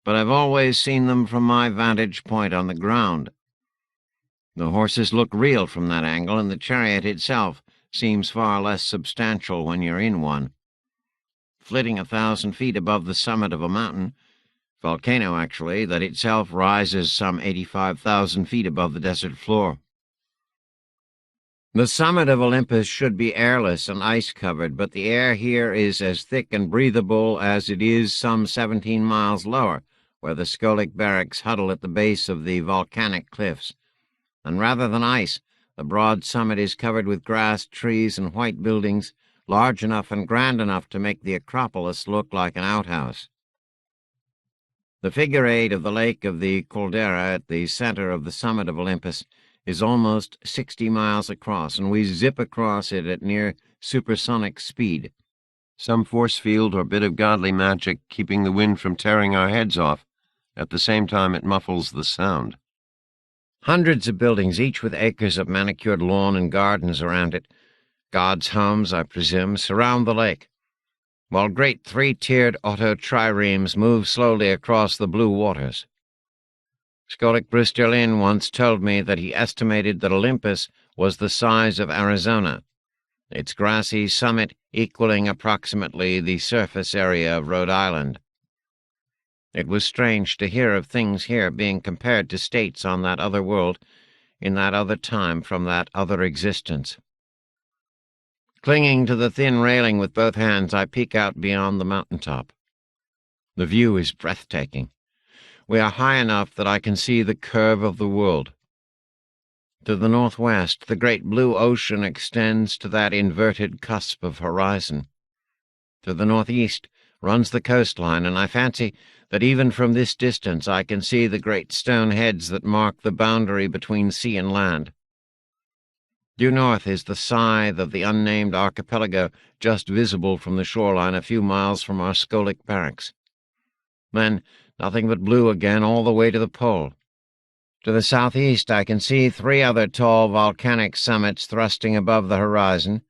but I've always seen them from my vantage point on the ground. The horses look real from that angle, and the chariot itself seems far less substantial when you're in one. Flitting 1,000 feet above the summit of a mountain, volcano actually, that itself rises some 85,000 feet above the desert floor. The summit of Olympus should be airless and ice-covered, but the air here is as thick and breathable as it is some 17 miles lower, where the Skolnick barracks huddle at the base of the volcanic cliffs. And rather than ice, the broad summit is covered with grass, trees, and white buildings, large enough and grand enough to make the Acropolis look like an outhouse. The figure 8 of the lake of the caldera at the center of the summit of Olympus is almost 60 miles across, and we zip across it at near supersonic speed. Some force field or bit of godly magic keeping the wind from tearing our heads off. At the same time, it muffles the sound. Hundreds of buildings, each with acres of manicured lawn and gardens around it, gods' homes, I presume, surround the lake, while great 3-tiered auto-triremes move slowly across the blue waters. Skolnick Brewster-Lynn once told me that he estimated that Olympus was the size of Arizona, its grassy summit equaling approximately the surface area of Rhode Island. It was strange to hear of things here being compared to states on that other world, in that other time, from that other existence. Clinging to the thin railing with both hands, I peek out beyond the mountaintop. The view is breathtaking. We are high enough that I can see the curve of the world. To the northwest, the great blue ocean extends to that inverted cusp of horizon. To the northeast runs the coastline, and I fancy that even from this distance I can see the great stone heads that mark the boundary between sea and land. Due north is the scythe of the unnamed archipelago, just visible from the shoreline a few miles from our Skolnick barracks. Then nothing but blue again all the way to the pole. To the southeast I can see 3 other tall volcanic summits thrusting above the horizon,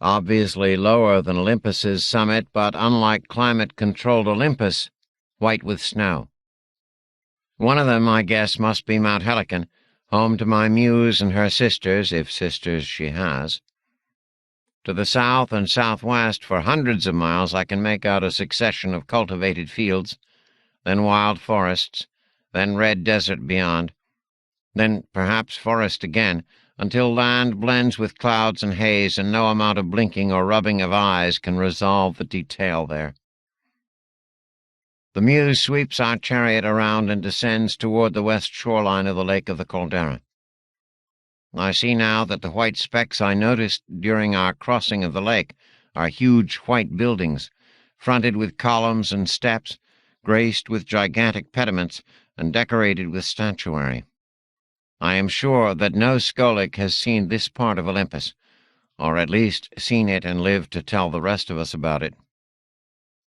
obviously lower than Olympus's summit, but unlike climate-controlled Olympus, white with snow. One of them, I guess, must be Mount Helicon, home to my muse and her sisters, if sisters she has. To the south and southwest, for hundreds of miles, I can make out a succession of cultivated fields, then wild forests, then red desert beyond, then perhaps forest again, until land blends with clouds and haze, and no amount of blinking or rubbing of eyes can resolve the detail there. The Muse sweeps our chariot around and descends toward the west shoreline of the Lake of the Caldera. I see now that the white specks I noticed during our crossing of the lake are huge white buildings, fronted with columns and steps, graced with gigantic pediments, and decorated with statuary. I am sure that no scholic has seen this part of Olympus, or at least seen it and lived to tell the rest of us about it.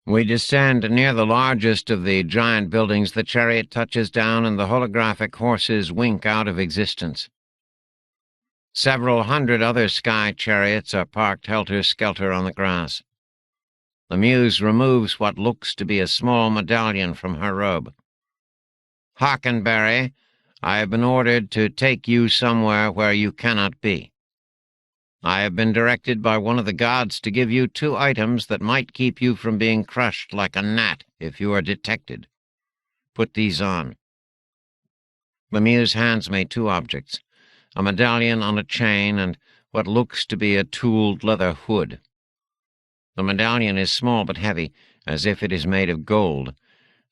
We descend near the largest of the giant buildings, the chariot touches down, and the holographic horses wink out of existence. Several hundred other sky chariots are parked helter-skelter on the grass. The Muse removes what looks to be a small medallion from her robe. "Hockenberry, I have been ordered to take you somewhere where you cannot be. I have been directed by one of the gods to give you 2 items that might keep you from being crushed like a gnat if you are detected. Put these on." The Muse hands me 2 objects, a medallion on a chain and what looks to be a tooled leather hood. The medallion is small but heavy, as if it is made of gold.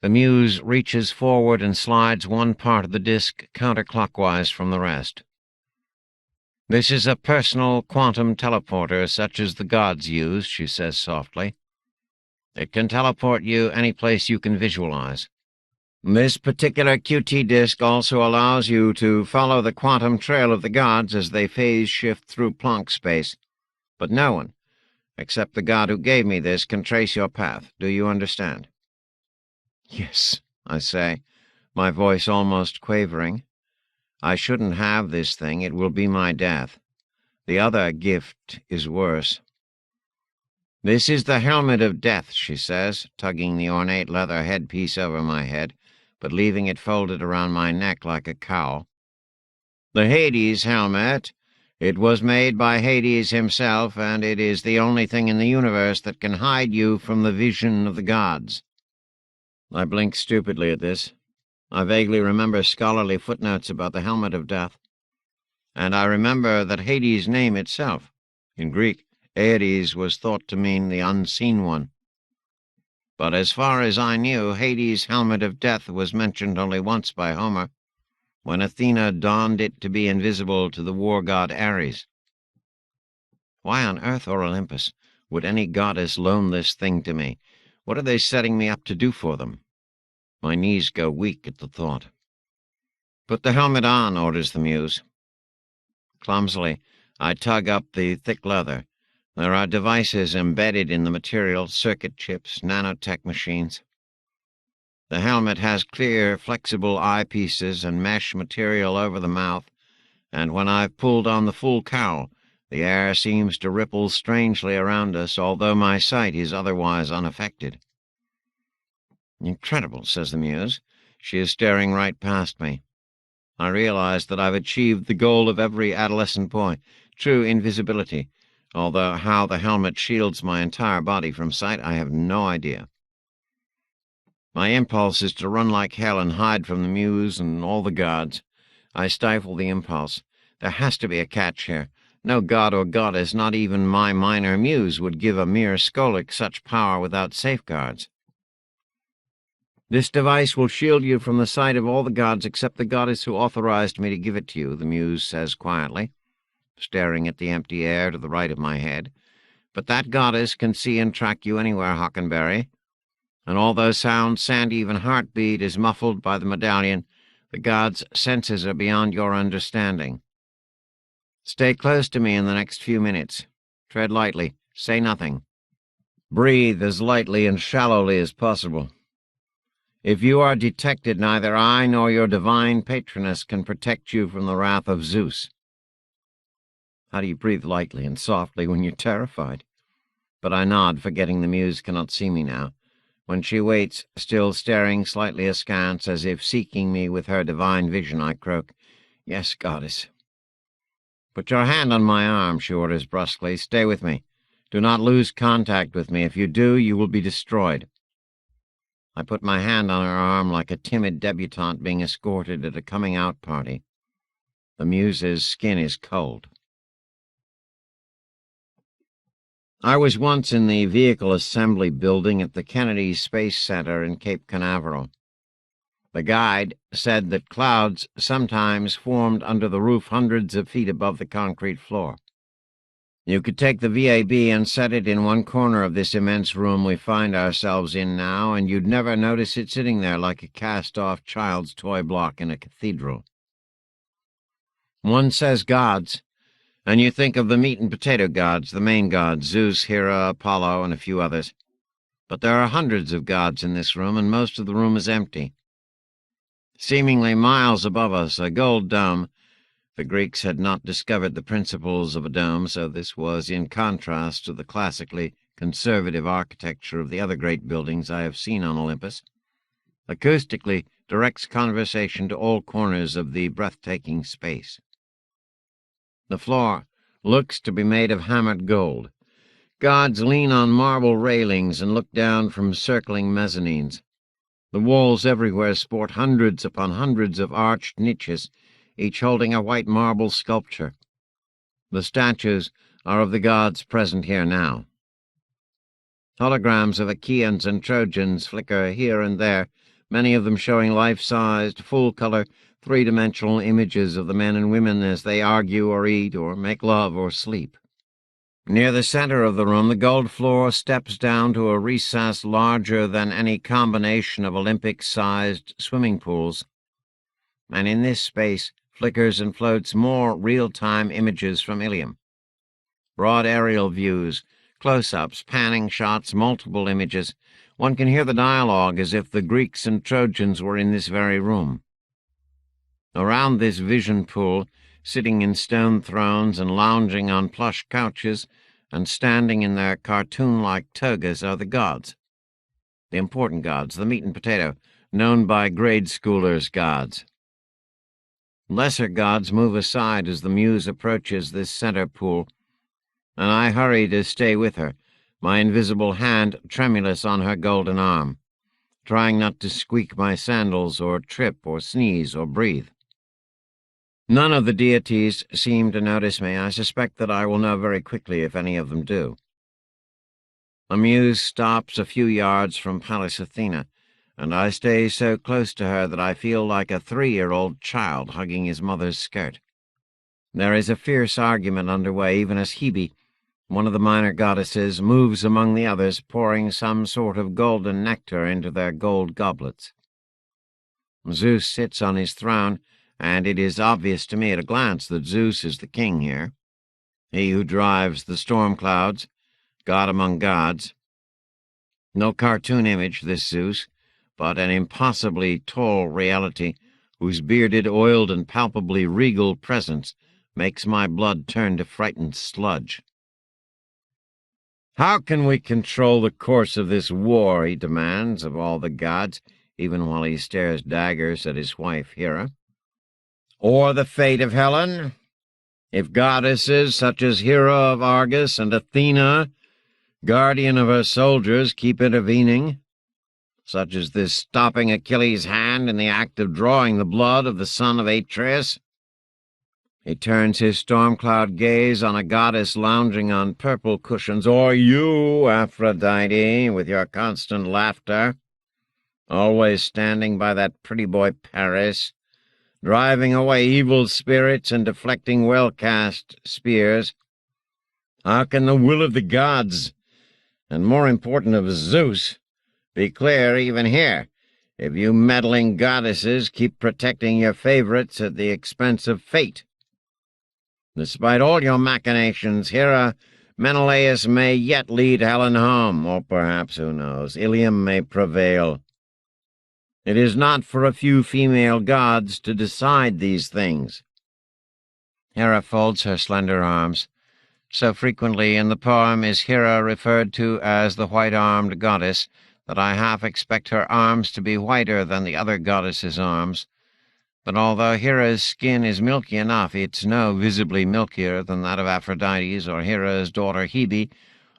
The Muse reaches forward and slides one part of the disc counterclockwise from the rest. "This is a personal quantum teleporter such as the gods use," she says softly. "It can teleport you any place you can visualize. This particular QT disk also allows you to follow the quantum trail of the gods as they phase shift through Planck space. But no one, except the god who gave me this, can trace your path. Do you understand?" "Yes," I say, my voice almost quavering. "I shouldn't have this thing. It will be my death. The other gift is worse." "This is the helmet of death," she says, tugging the ornate leather headpiece over my head, but leaving it folded around my neck like a cowl. "The Hades helmet. It was made by Hades himself, and it is the only thing in the universe that can hide you from the vision of the gods." I blink stupidly at this. I vaguely remember scholarly footnotes about the helmet of death. And I remember that Hades' name itself, in Greek, Aedes, was thought to mean the unseen one. But as far as I knew, Hades' helmet of death was mentioned only once by Homer, when Athena donned it to be invisible to the war god Ares. Why on earth or Olympus would any goddess loan this thing to me? What are they setting me up to do for them? My knees go weak at the thought. "Put the helmet on," orders the Muse. Clumsily, I tug up the thick leather. There are devices embedded in the material, circuit chips, nanotech machines. The helmet has clear, flexible eyepieces and mesh material over the mouth, and when I've pulled on the full cowl, the air seems to ripple strangely around us, although my sight is otherwise unaffected. "Incredible," says the Muse. She is staring right past me. I realize that I've achieved the goal of every adolescent boy, true invisibility, although how the helmet shields my entire body from sight, I have no idea. My impulse is to run like hell and hide from the Muse and all the gods. I stifle the impulse. There has to be a catch here. No god or goddess, not even my minor Muse, would give a mere scholic such power without safeguards. "This device will shield you from the sight of all the gods except the goddess who authorized me to give it to you," the Muse says quietly, staring at the empty air to the right of my head. "But that goddess can see and track you anywhere, Hockenberry. And although sound, scent, even heartbeat is muffled by the medallion, the gods' senses are beyond your understanding. Stay close to me in the next few minutes. Tread lightly. Say nothing. Breathe as lightly and shallowly as possible. If you are detected, neither I nor your divine patroness can protect you from the wrath of Zeus." How do you breathe lightly and softly when you're terrified? But I nod, forgetting the Muse cannot see me now. When she waits, still staring slightly askance, as if seeking me with her divine vision, I croak, "Yes, goddess." "Put your hand on my arm," she orders brusquely. "Stay with me. Do not lose contact with me. If you do, you will be destroyed." I put my hand on her arm like a timid debutante being escorted at a coming-out party. The Muse's skin is cold. I was once in the Vehicle Assembly Building at the Kennedy Space Center in Cape Canaveral. The guide said that clouds sometimes formed under the roof hundreds of feet above the concrete floor. You could take the VAB and set it in one corner of this immense room we find ourselves in now, and you'd never notice it sitting there like a cast-off child's toy block in a cathedral. One says gods, and you think of the meat-and-potato gods, the main gods, Zeus, Hera, Apollo, and a few others. But there are hundreds of gods in this room, and most of the room is empty. Seemingly miles above us, a gold dome. The Greeks had not discovered the principles of a dome, so this was in contrast to the classically conservative architecture of the other great buildings I have seen on Olympus. Acoustically directs conversation to all corners of the breathtaking space. The floor looks to be made of hammered gold. Gods lean on marble railings and look down from circling mezzanines. The walls everywhere sport hundreds upon hundreds of arched niches, each holding a white marble sculpture. The statues are of the gods present here now. Holograms of Achaeans and Trojans flicker here and there, many of them showing life-sized, full-color, three-dimensional images of the men and women as they argue or eat or make love or sleep. Near the center of the room, the gold floor steps down to a recess larger than any combination of Olympic-sized swimming pools. And in this space flickers and floats more real-time images from Ilium. Broad aerial views, close-ups, panning shots, multiple images. One can hear the dialogue as if the Greeks and Trojans were in this very room. Around this vision pool, sitting in stone thrones and lounging on plush couches and standing in their cartoon-like togas, are the gods. The important gods, the meat and potato, known by grade schoolers gods. Lesser gods move aside as the Muse approaches this center pool, and I hurry to stay with her, my invisible hand tremulous on her golden arm, trying not to squeak my sandals or trip or sneeze or breathe. None of the deities seem to notice me. I suspect that I will know very quickly if any of them do. A Muse stops a few yards from Pallas Athena, and I stay so close to her that I feel like a 3-year-old child hugging his mother's skirt. There is a fierce argument underway, even as Hebe, one of the minor goddesses, moves among the others, pouring some sort of golden nectar into their gold goblets. Zeus sits on his throne, and it is obvious to me at a glance that Zeus is the king here, he who drives the storm clouds, god among gods. No cartoon image, this Zeus, but an impossibly tall reality whose bearded, oiled, and palpably regal presence makes my blood turn to frightened sludge. "How can we control the course of this war?" he demands of all the gods, even while he stares daggers at his wife Hera. "Or the fate of Helen? If goddesses such as Hera of Argos and Athena, guardian of her soldiers, keep intervening, such as this stopping Achilles' hand in the act of drawing the blood of the son of Atreus?" He turns his storm-cloud gaze on a goddess lounging on purple cushions. "Or you, Aphrodite, with your constant laughter, always standing by that pretty boy Paris, driving away evil spirits and deflecting well-cast spears. How can the will of the gods, and more important of Zeus, be clear even here, if you meddling goddesses keep protecting your favorites at the expense of fate? Despite all your machinations, Hera, Menelaus may yet lead Helen home, or perhaps, who knows, Ilium may prevail. It is not for a few female gods to decide these things. Hera folds her slender arms. So frequently in the poem is Hera referred to as the white-armed goddess that I half expect her arms to be whiter than the other goddesses' arms. But although Hera's skin is milky enough, it's no visibly milkier than that of Aphrodite's or Hera's daughter Hebe,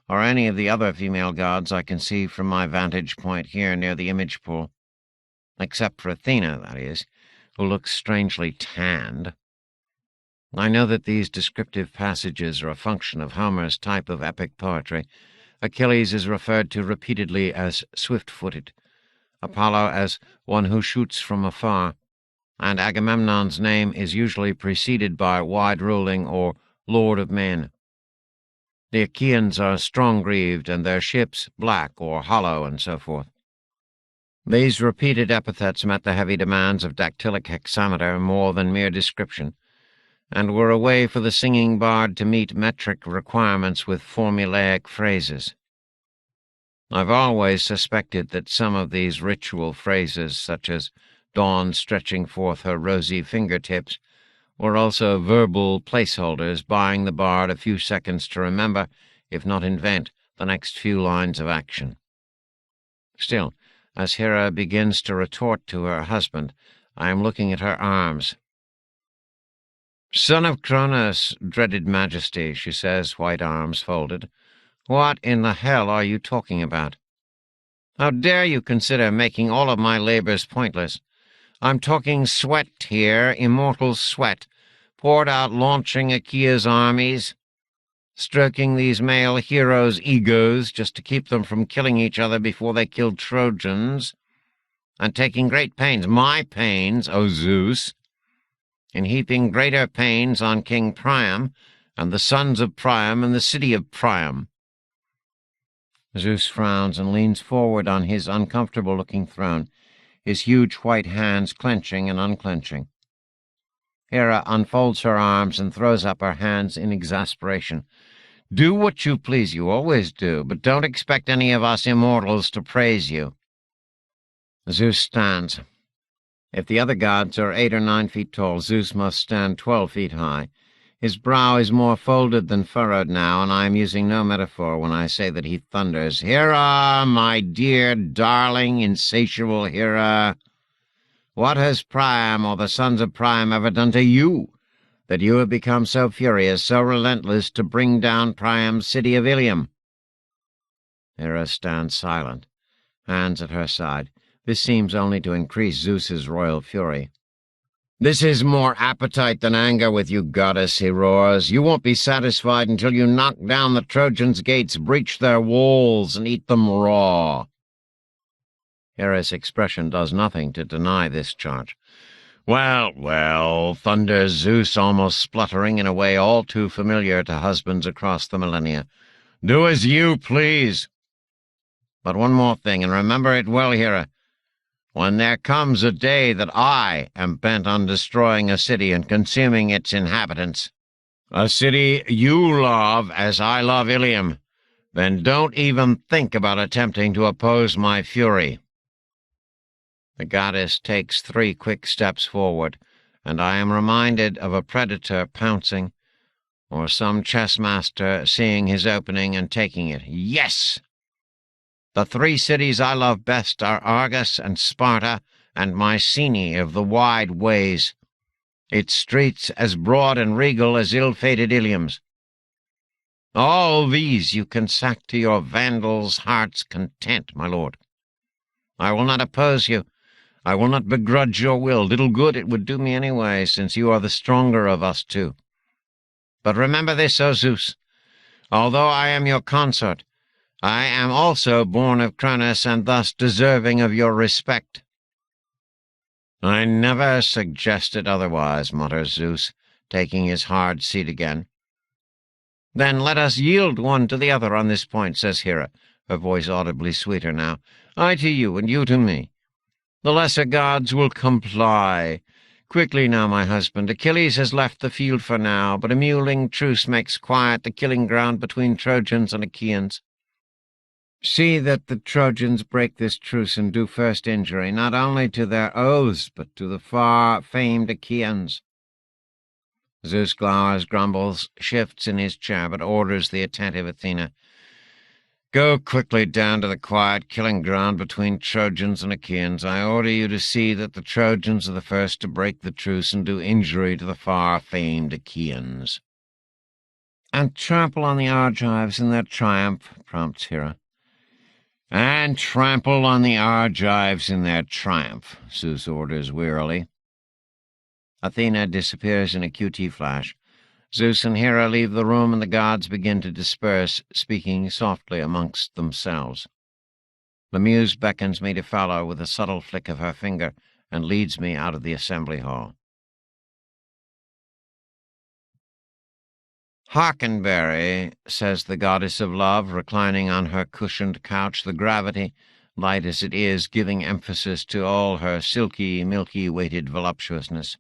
or any of the other female gods I can see from my vantage point here near the image pool. Except for Athena, that is, who looks strangely tanned. I know that these descriptive passages are a function of Homer's type of epic poetry. Achilles is referred to repeatedly as swift-footed, Apollo as one who shoots from afar, and Agamemnon's name is usually preceded by wide-ruling or lord of men. The Achaeans are strong-greaved, and their ships black or hollow, and so forth. These repeated epithets met the heavy demands of dactylic hexameter more than mere description, and were a way for the singing bard to meet metric requirements with formulaic phrases. I've always suspected that some of these ritual phrases, such as Dawn stretching forth her rosy fingertips, were also verbal placeholders, buying the bard a few seconds to remember, if not invent, the next few lines of action. Still, as Hera begins to retort to her husband, I am looking at her arms. "Son of Cronos, dreaded majesty," she says, white arms folded, "what in the hell are you talking about? How dare you consider making all of my labors pointless? I'm talking sweat here, immortal sweat, poured out launching Achaea's armies, stroking these male heroes' egos just to keep them from killing each other before they killed Trojans, and taking great pains, my pains, O Zeus, in heaping greater pains on King Priam and the sons of Priam and the city of Priam." Zeus frowns and leans forward on his uncomfortable-looking throne, his huge white hands clenching and unclenching. Hera unfolds her arms and throws up her hands in exasperation. "Do what you please, you always do, but don't expect any of us immortals to praise you." Zeus stands. If the other gods are 8 or 9 feet tall, Zeus must stand 12 feet high. His brow is more folded than furrowed now, and I am using no metaphor when I say that he thunders, "Hera, my dear, darling, insatiable Hera! What has Priam or the sons of Priam ever done to you, that you have become so furious, so relentless to bring down Priam's city of Ilium?" Hera stands silent, hands at her side. This seems only to increase Zeus's royal fury. "This is more appetite than anger with you, goddess," he roars. "You won't be satisfied until you knock down the Trojans' gates, breach their walls, and eat them raw." Hera's expression does nothing to deny this charge. "Well, well," thunders Zeus, almost spluttering in a way all too familiar to husbands across the millennia. "Do as you please. But one more thing, and remember it well, Hera. When there comes a day that I am bent on destroying a city and consuming its inhabitants, a city you love as I love Ilium, then don't even think about attempting to oppose my fury." The goddess takes 3 quick steps forward, and I am reminded of a predator pouncing, or some chess master seeing his opening and taking it. "Yes! The 3 cities I love best are Argos and Sparta and Mycenae of the wide ways, its streets as broad and regal as ill-fated Ilium's. All these you can sack to your Vandals' heart's content, my lord. I will not oppose you. I will not begrudge your will. Little good it would do me anyway, since you are the stronger of us 2. But remember this, O Zeus. Although I am your consort, I am also born of Cronos and thus deserving of your respect." "I never suggested otherwise," mutters Zeus, taking his hard seat again. "Then let us yield one to the other on this point," says Hera, her voice audibly sweeter now. "I to you, and you to me. The lesser gods will comply. Quickly now, my husband. Achilles has left the field for now, but a mewling truce makes quiet the killing ground between Trojans and Achaeans. See that the Trojans break this truce and do first injury, not only to their oaths, but to the far-famed Achaeans." Zeus glowers, grumbles, shifts in his chair, but orders the attentive Athena, "Go quickly down to the quiet killing ground between Trojans and Achaeans. I order you to see that the Trojans are the first to break the truce and do injury to the far-famed Achaeans." "And trample on the Argives in their triumph," prompts Hera. "And trample on the Argives in their triumph," Zeus orders wearily. Athena disappears in a QT flash. Zeus and Hera leave the room, and the gods begin to disperse, speaking softly amongst themselves. The Muse beckons me to follow with a subtle flick of her finger and leads me out of the assembly hall. "Hockenberry," says the goddess of love, reclining on her cushioned couch, the gravity, light as it is, giving emphasis to all her silky, milky-weighted voluptuousness.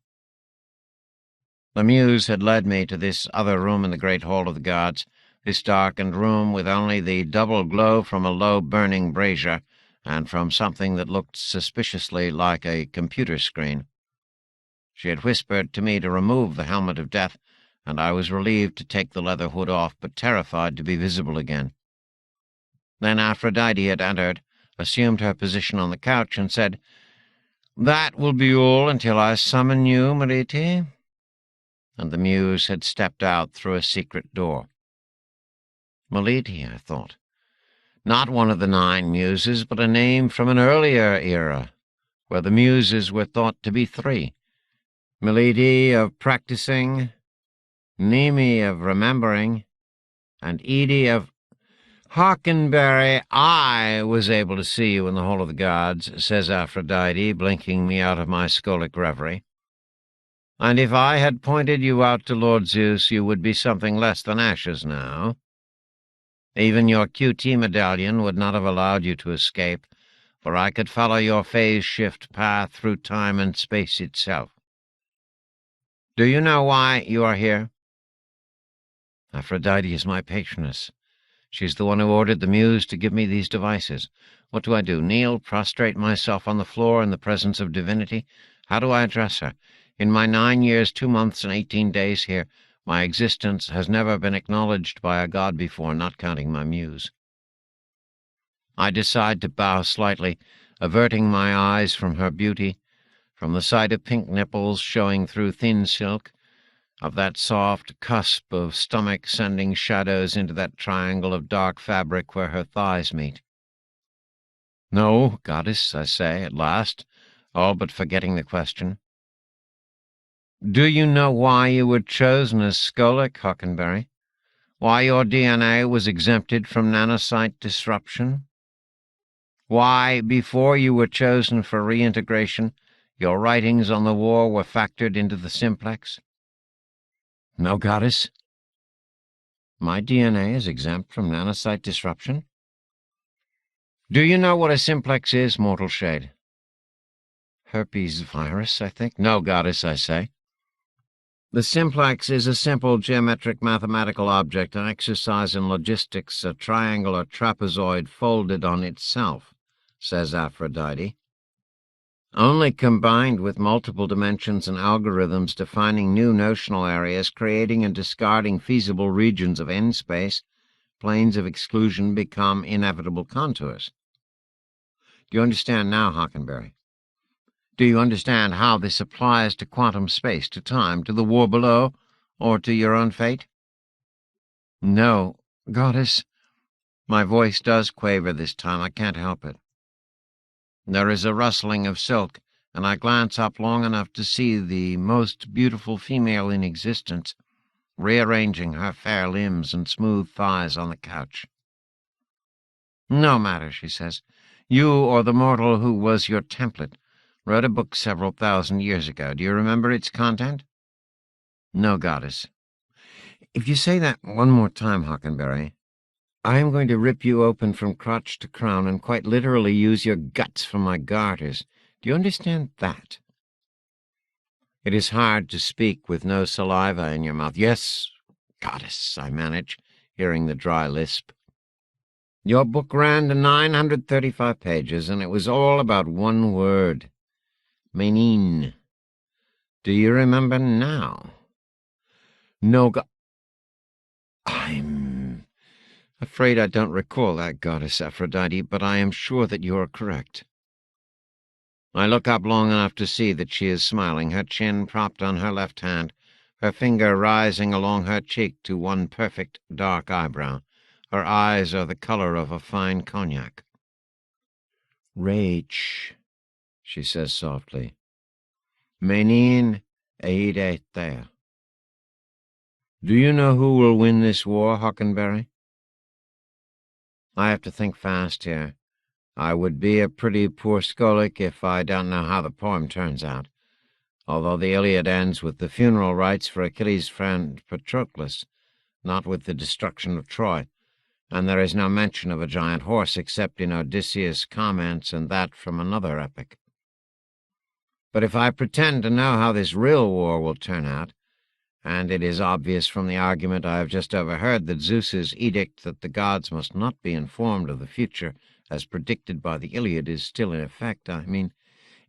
The Muse had led me to this other room in the great hall of the gods, this darkened room with only the double glow from a low burning brazier and from something that looked suspiciously like a computer screen. She had whispered to me to remove the helmet of death, and I was relieved to take the leather hood off, but terrified to be visible again. Then Aphrodite had entered, assumed her position on the couch, and said, "That will be all until I summon you, Meriti." And the Muse had stepped out through a secret door. Meliti, I thought. Not one of the 9 Muses, but a name from an earlier era, where the Muses were thought to be 3. Meliti of practicing, Nemi of remembering, and Edie of— "Hockenberry, I was able to see you in the Hall of the Gods," says Aphrodite, blinking me out of my scolic reverie. "And if I had pointed you out to Lord Zeus, you would be something less than ashes now. Even your QT medallion would not have allowed you to escape, for I could follow your phase-shift path through time and space itself. Do you know why you are here?" "Aphrodite is my patroness. She's the one who ordered the Muse to give me these devices. What do I do? Kneel, prostrate myself on the floor in the presence of divinity? How do I address her? In my 9 years, 2 months, and 18 days here, my existence has never been acknowledged by a god before, not counting my Muse." I decide to bow slightly, averting my eyes from her beauty, from the sight of pink nipples showing through thin silk, of that soft cusp of stomach sending shadows into that triangle of dark fabric where her thighs meet. "No, goddess," I say at last, all but forgetting the question. "Do you know why you were chosen as Scolic, Hockenberry? Why your DNA was exempted from nanocyte disruption? Why, before you were chosen for reintegration, your writings on the war were factored into the simplex?" "No, goddess." "My DNA is exempt from nanocyte disruption?" "Do you know what a simplex is, mortal shade?" "Herpes virus, I think." "No, goddess," I say. "The simplex is a simple geometric mathematical object, an exercise in logistics, a triangle or trapezoid folded on itself," says Aphrodite. "Only combined with multiple dimensions and algorithms defining new notional areas, creating and discarding feasible regions of n-space, planes of exclusion become inevitable contours. Do you understand now, Hockenberry? Do you understand how this applies to quantum space, to time, to the war below, or to your own fate?" "No, goddess." My voice does quaver this time. I can't help it. There is a rustling of silk, and I glance up long enough to see the most beautiful female in existence, rearranging her fair limbs and smooth thighs on the couch. "No matter," she says. "You, or the mortal who was your template, wrote a book several thousand years ago. Do you remember its content?" "No, goddess." "If you say that one more time, Hockenberry, I am going to rip you open from crotch to crown and quite literally use your guts for my garters. Do you understand that?" It is hard to speak with no saliva in your mouth. "Yes, goddess," I manage, hearing the dry lisp. "Your book ran to 935 pages, and it was all about one word. Menin. Do you remember now?" No god. I'm afraid I don't recall that, goddess Aphrodite, but I am sure that you are correct. I look up long enough to see that she is smiling, her chin propped on her left hand, her finger rising along her cheek to one perfect dark eyebrow. Her eyes are the color of a fine cognac. Rage, she says softly. Menin eide there. Do you know who will win this war, Hockenberry? I have to think fast here. I would be a pretty poor Scholic if I don't know how the poem turns out, although the Iliad ends with the funeral rites for Achilles' friend Patroclus, not with the destruction of Troy, and there is no mention of a giant horse except in Odysseus' comments, and that from another epic. But if I pretend to know how this real war will turn out, and it is obvious from the argument I have just overheard that Zeus's edict that the gods must not be informed of the future as predicted by the Iliad is still in effect, I mean,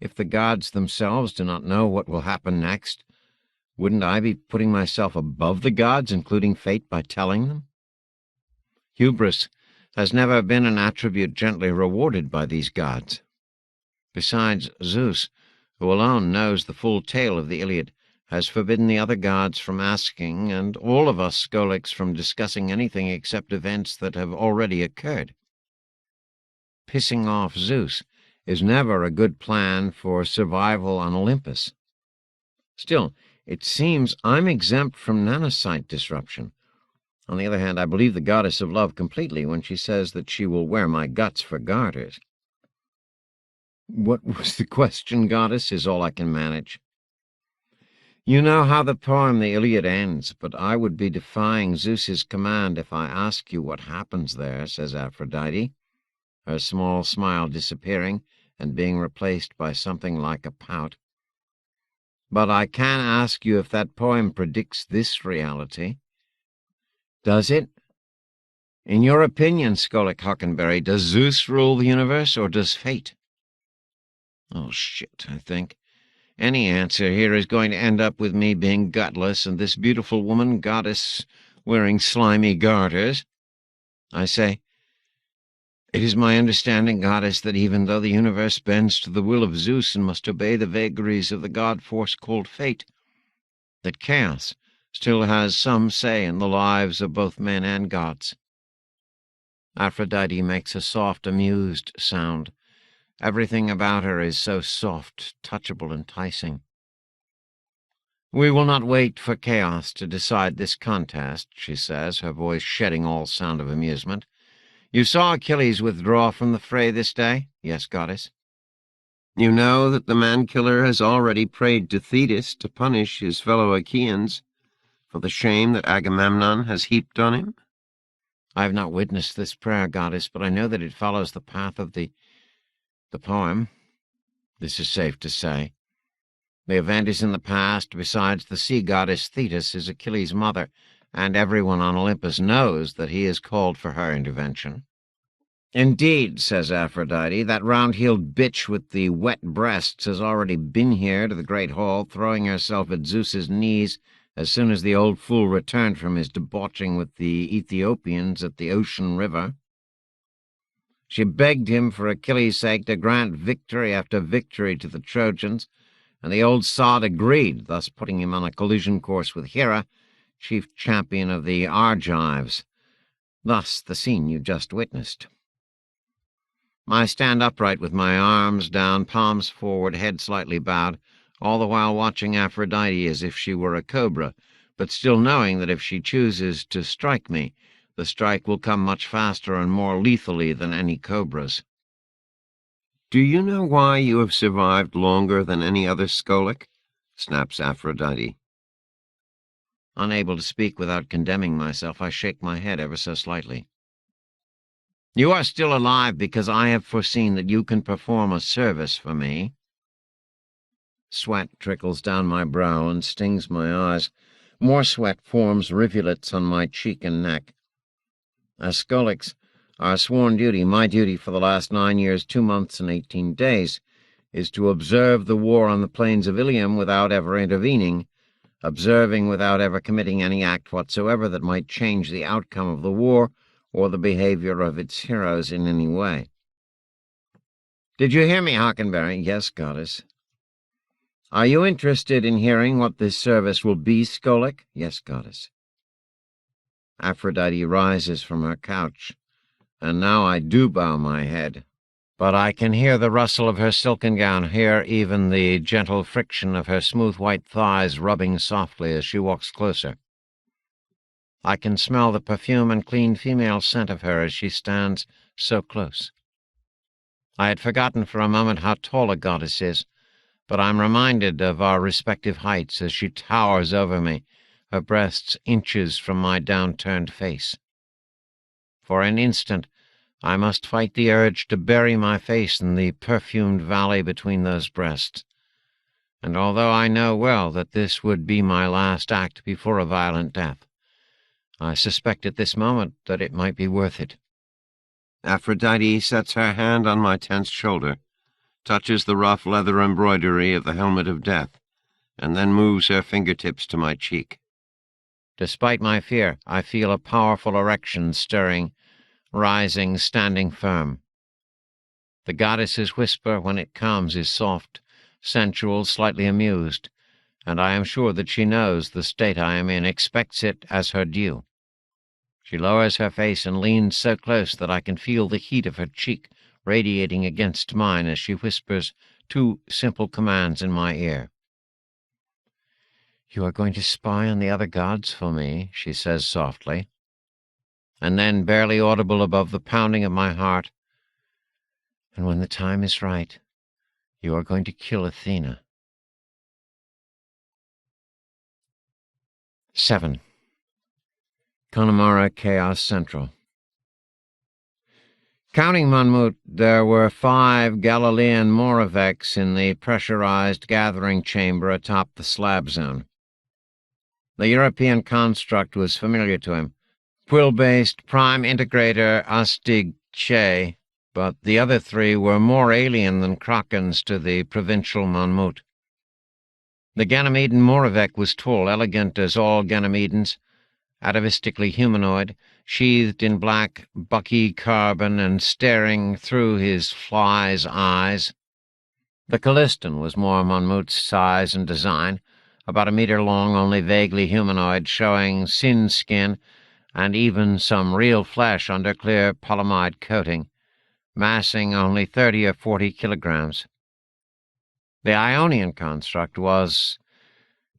if the gods themselves do not know what will happen next, wouldn't I be putting myself above the gods, including fate, by telling them? Hubris has never been an attribute gently rewarded by these gods. Besides, Zeus, who alone knows the full tale of the Iliad, has forbidden the other gods from asking, and all of us Scholics from discussing anything except events that have already occurred. Pissing off Zeus is never a good plan for survival on Olympus. Still, it seems I'm exempt from nanocyte disruption. On the other hand, I believe the goddess of love completely when she says that she will wear my guts for garters. What was the question, goddess, is all I can manage. You know how the poem The Iliad ends, but I would be defying Zeus's command if I ask you what happens there, says Aphrodite, her small smile disappearing and being replaced by something like a pout. But I can ask you if that poem predicts this reality. Does it? In your opinion, Scholic Hockenberry, does Zeus rule the universe, or does fate? Oh, shit, I think. Any answer here is going to end up with me being gutless and this beautiful woman, goddess, wearing slimy garters. I say, it is my understanding, goddess, that even though the universe bends to the will of Zeus and must obey the vagaries of the god force called fate, that chaos still has some say in the lives of both men and gods. Aphrodite makes a soft, amused sound. Everything about her is so soft, touchable, enticing. We will not wait for chaos to decide this contest, she says, her voice shedding all sound of amusement. You saw Achilles withdraw from the fray this day? Yes, goddess. You know that the man-killer has already prayed to Thetis to punish his fellow Achaeans for the shame that Agamemnon has heaped on him? I have not witnessed this prayer, goddess, but I know that it follows the path of the poem. This is safe to say. The event is in the past. Besides, the sea goddess Thetis is Achilles' mother, and everyone on Olympus knows that he has called for her intervention. Indeed, says Aphrodite, that round-heeled bitch with the wet breasts has already been here to the great hall, throwing herself at Zeus's knees as soon as the old fool returned from his debauching with the Ethiopians at the ocean river. She begged him for Achilles' sake to grant victory after victory to the Trojans, and the old sod agreed, thus putting him on a collision course with Hera, chief champion of the Argives. Thus the scene you just witnessed. I stand upright with my arms down, palms forward, head slightly bowed, all the while watching Aphrodite as if she were a cobra, but still knowing that if she chooses to strike me, the strike will come much faster and more lethally than any cobra's. Do you know why you have survived longer than any other Scholic? Snaps Aphrodite. Unable to speak without condemning myself, I shake my head ever so slightly. You are still alive because I have foreseen that you can perform a service for me. Sweat trickles down my brow and stings my eyes. More sweat forms rivulets on my cheek and neck. As Scholics, our sworn duty, my duty for the last 9 years, 2 months, and 18 days, is to observe the war on the Plains of Ilium without ever intervening, observing without ever committing any act whatsoever that might change the outcome of the war or the behavior of its heroes in any way. "Did you hear me, Hockenberry?" "Yes, goddess." "Are you interested in hearing what this service will be, Skolik?" "Yes, goddess." Aphrodite rises from her couch, and now I do bow my head. But I can hear the rustle of her silken gown, hear even the gentle friction of her smooth white thighs rubbing softly as she walks closer. I can smell the perfume and clean female scent of her as she stands so close. I had forgotten for a moment how tall a goddess is, but I'm reminded of our respective heights as she towers over me, her breasts inches from my downturned face. For an instant, I must fight the urge to bury my face in the perfumed valley between those breasts. And although I know well that this would be my last act before a violent death, I suspect at this moment that it might be worth it. Aphrodite sets her hand on my tense shoulder, touches the rough leather embroidery of the helmet of death, and then moves her fingertips to my cheek. Despite my fear, I feel a powerful erection stirring, rising, standing firm. The goddess's whisper, when it comes, is soft, sensual, slightly amused, and I am sure that she knows the state I am in, expects it as her due. She lowers her face and leans so close that I can feel the heat of her cheek radiating against mine as she whispers two simple commands in my ear. "You are going to spy on the other gods for me," she says softly. And then, barely audible above the pounding of my heart, "And when the time is right, you are going to kill Athena." 7. Conamara Chaos Central. Counting Monmouth, there were 5 Galilean Moraveks in the pressurized gathering chamber atop the slab zone. The European construct was familiar to him. Quill-based prime integrator Asteroid, but the other 3 were more alien than Krakens to the provincial Monmouth. The Ganymeden Moravek was tall, elegant as all Ganymedens, atavistically humanoid, sheathed in black, bucky carbon and staring through his fly's eyes. The Callistan was more Monmouth's size and design, about a meter long, only vaguely humanoid, showing sin skin and even some real flesh under clear polyamide coating, massing only 30 or 40 kilograms. The Ionian construct was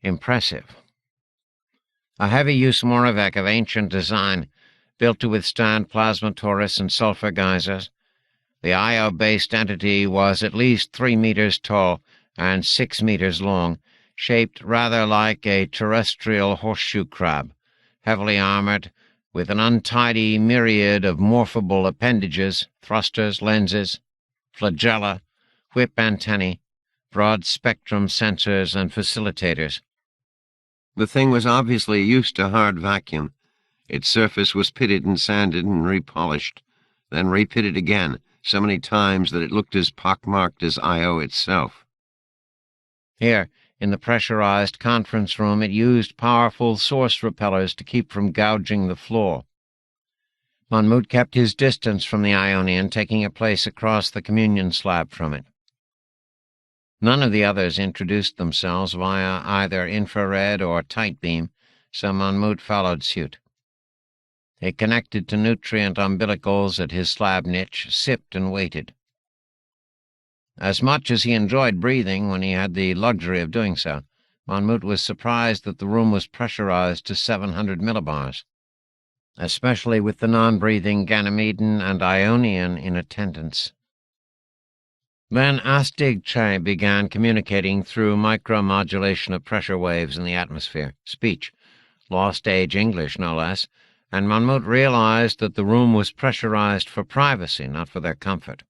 impressive. A heavy-use Moravek of ancient design, built to withstand plasma torus and sulfur geysers. The Io-based entity was at least 3 meters tall and 6 meters long, shaped rather like a terrestrial horseshoe crab, heavily armored, with an untidy myriad of morphable appendages, thrusters, lenses, flagella, whip antennae, broad-spectrum sensors, and facilitators. The thing was obviously used to hard vacuum. Its surface was pitted and sanded and repolished, then repitted again, so many times that it looked as pockmarked as Io itself. Here, in the pressurized conference room, it used powerful source repellers to keep from gouging the floor. Monmouth kept his distance from the Ionian, taking a place across the communion slab from it. None of the others introduced themselves via either infrared or tight beam, so Monmouth followed suit. He connected to nutrient umbilicals at his slab niche, sipped and waited. As much as he enjoyed breathing when he had the luxury of doing so, Monmouth was surprised that the room was pressurized to 700 millibars, especially with the non-breathing Ganymeden and Ionian in attendance. Then Asteroid began communicating through micromodulation of pressure waves in the atmosphere, speech, lost-age English no less, and Monmouth realized that the room was pressurized for privacy, not for their comfort.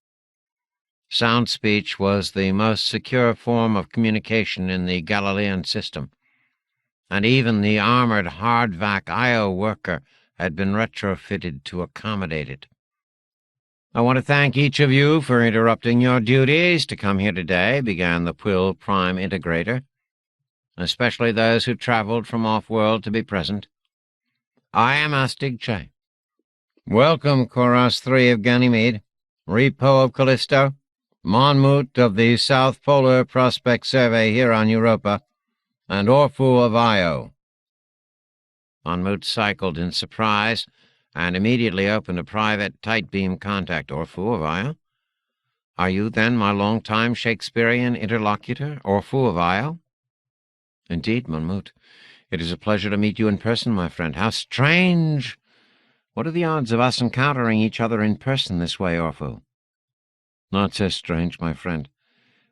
Sound speech was the most secure form of communication in the Galilean system, and even the armored hardvac Io worker had been retrofitted to accommodate it. "I want to thank each of you for interrupting your duties to come here today," began the Quill Prime Integrator. especially those who travelled from off-world to be present. I am Astig. Welcome, Chorus 3 of Ganymede, Repo of Callisto, Monmouth of the South Polar Prospect Survey here on Europa, and Orphu of Io. Monmouth cycled in surprise and immediately opened a private tight-beam contact. Orphu of Io? Are you, then, my long-time Shakespearean interlocutor, Orphu of Io? Indeed, Monmouth. It is a pleasure to meet you in person, my friend. How strange! What are the odds of us encountering each other in person this way, Orphu? Not so strange, my friend.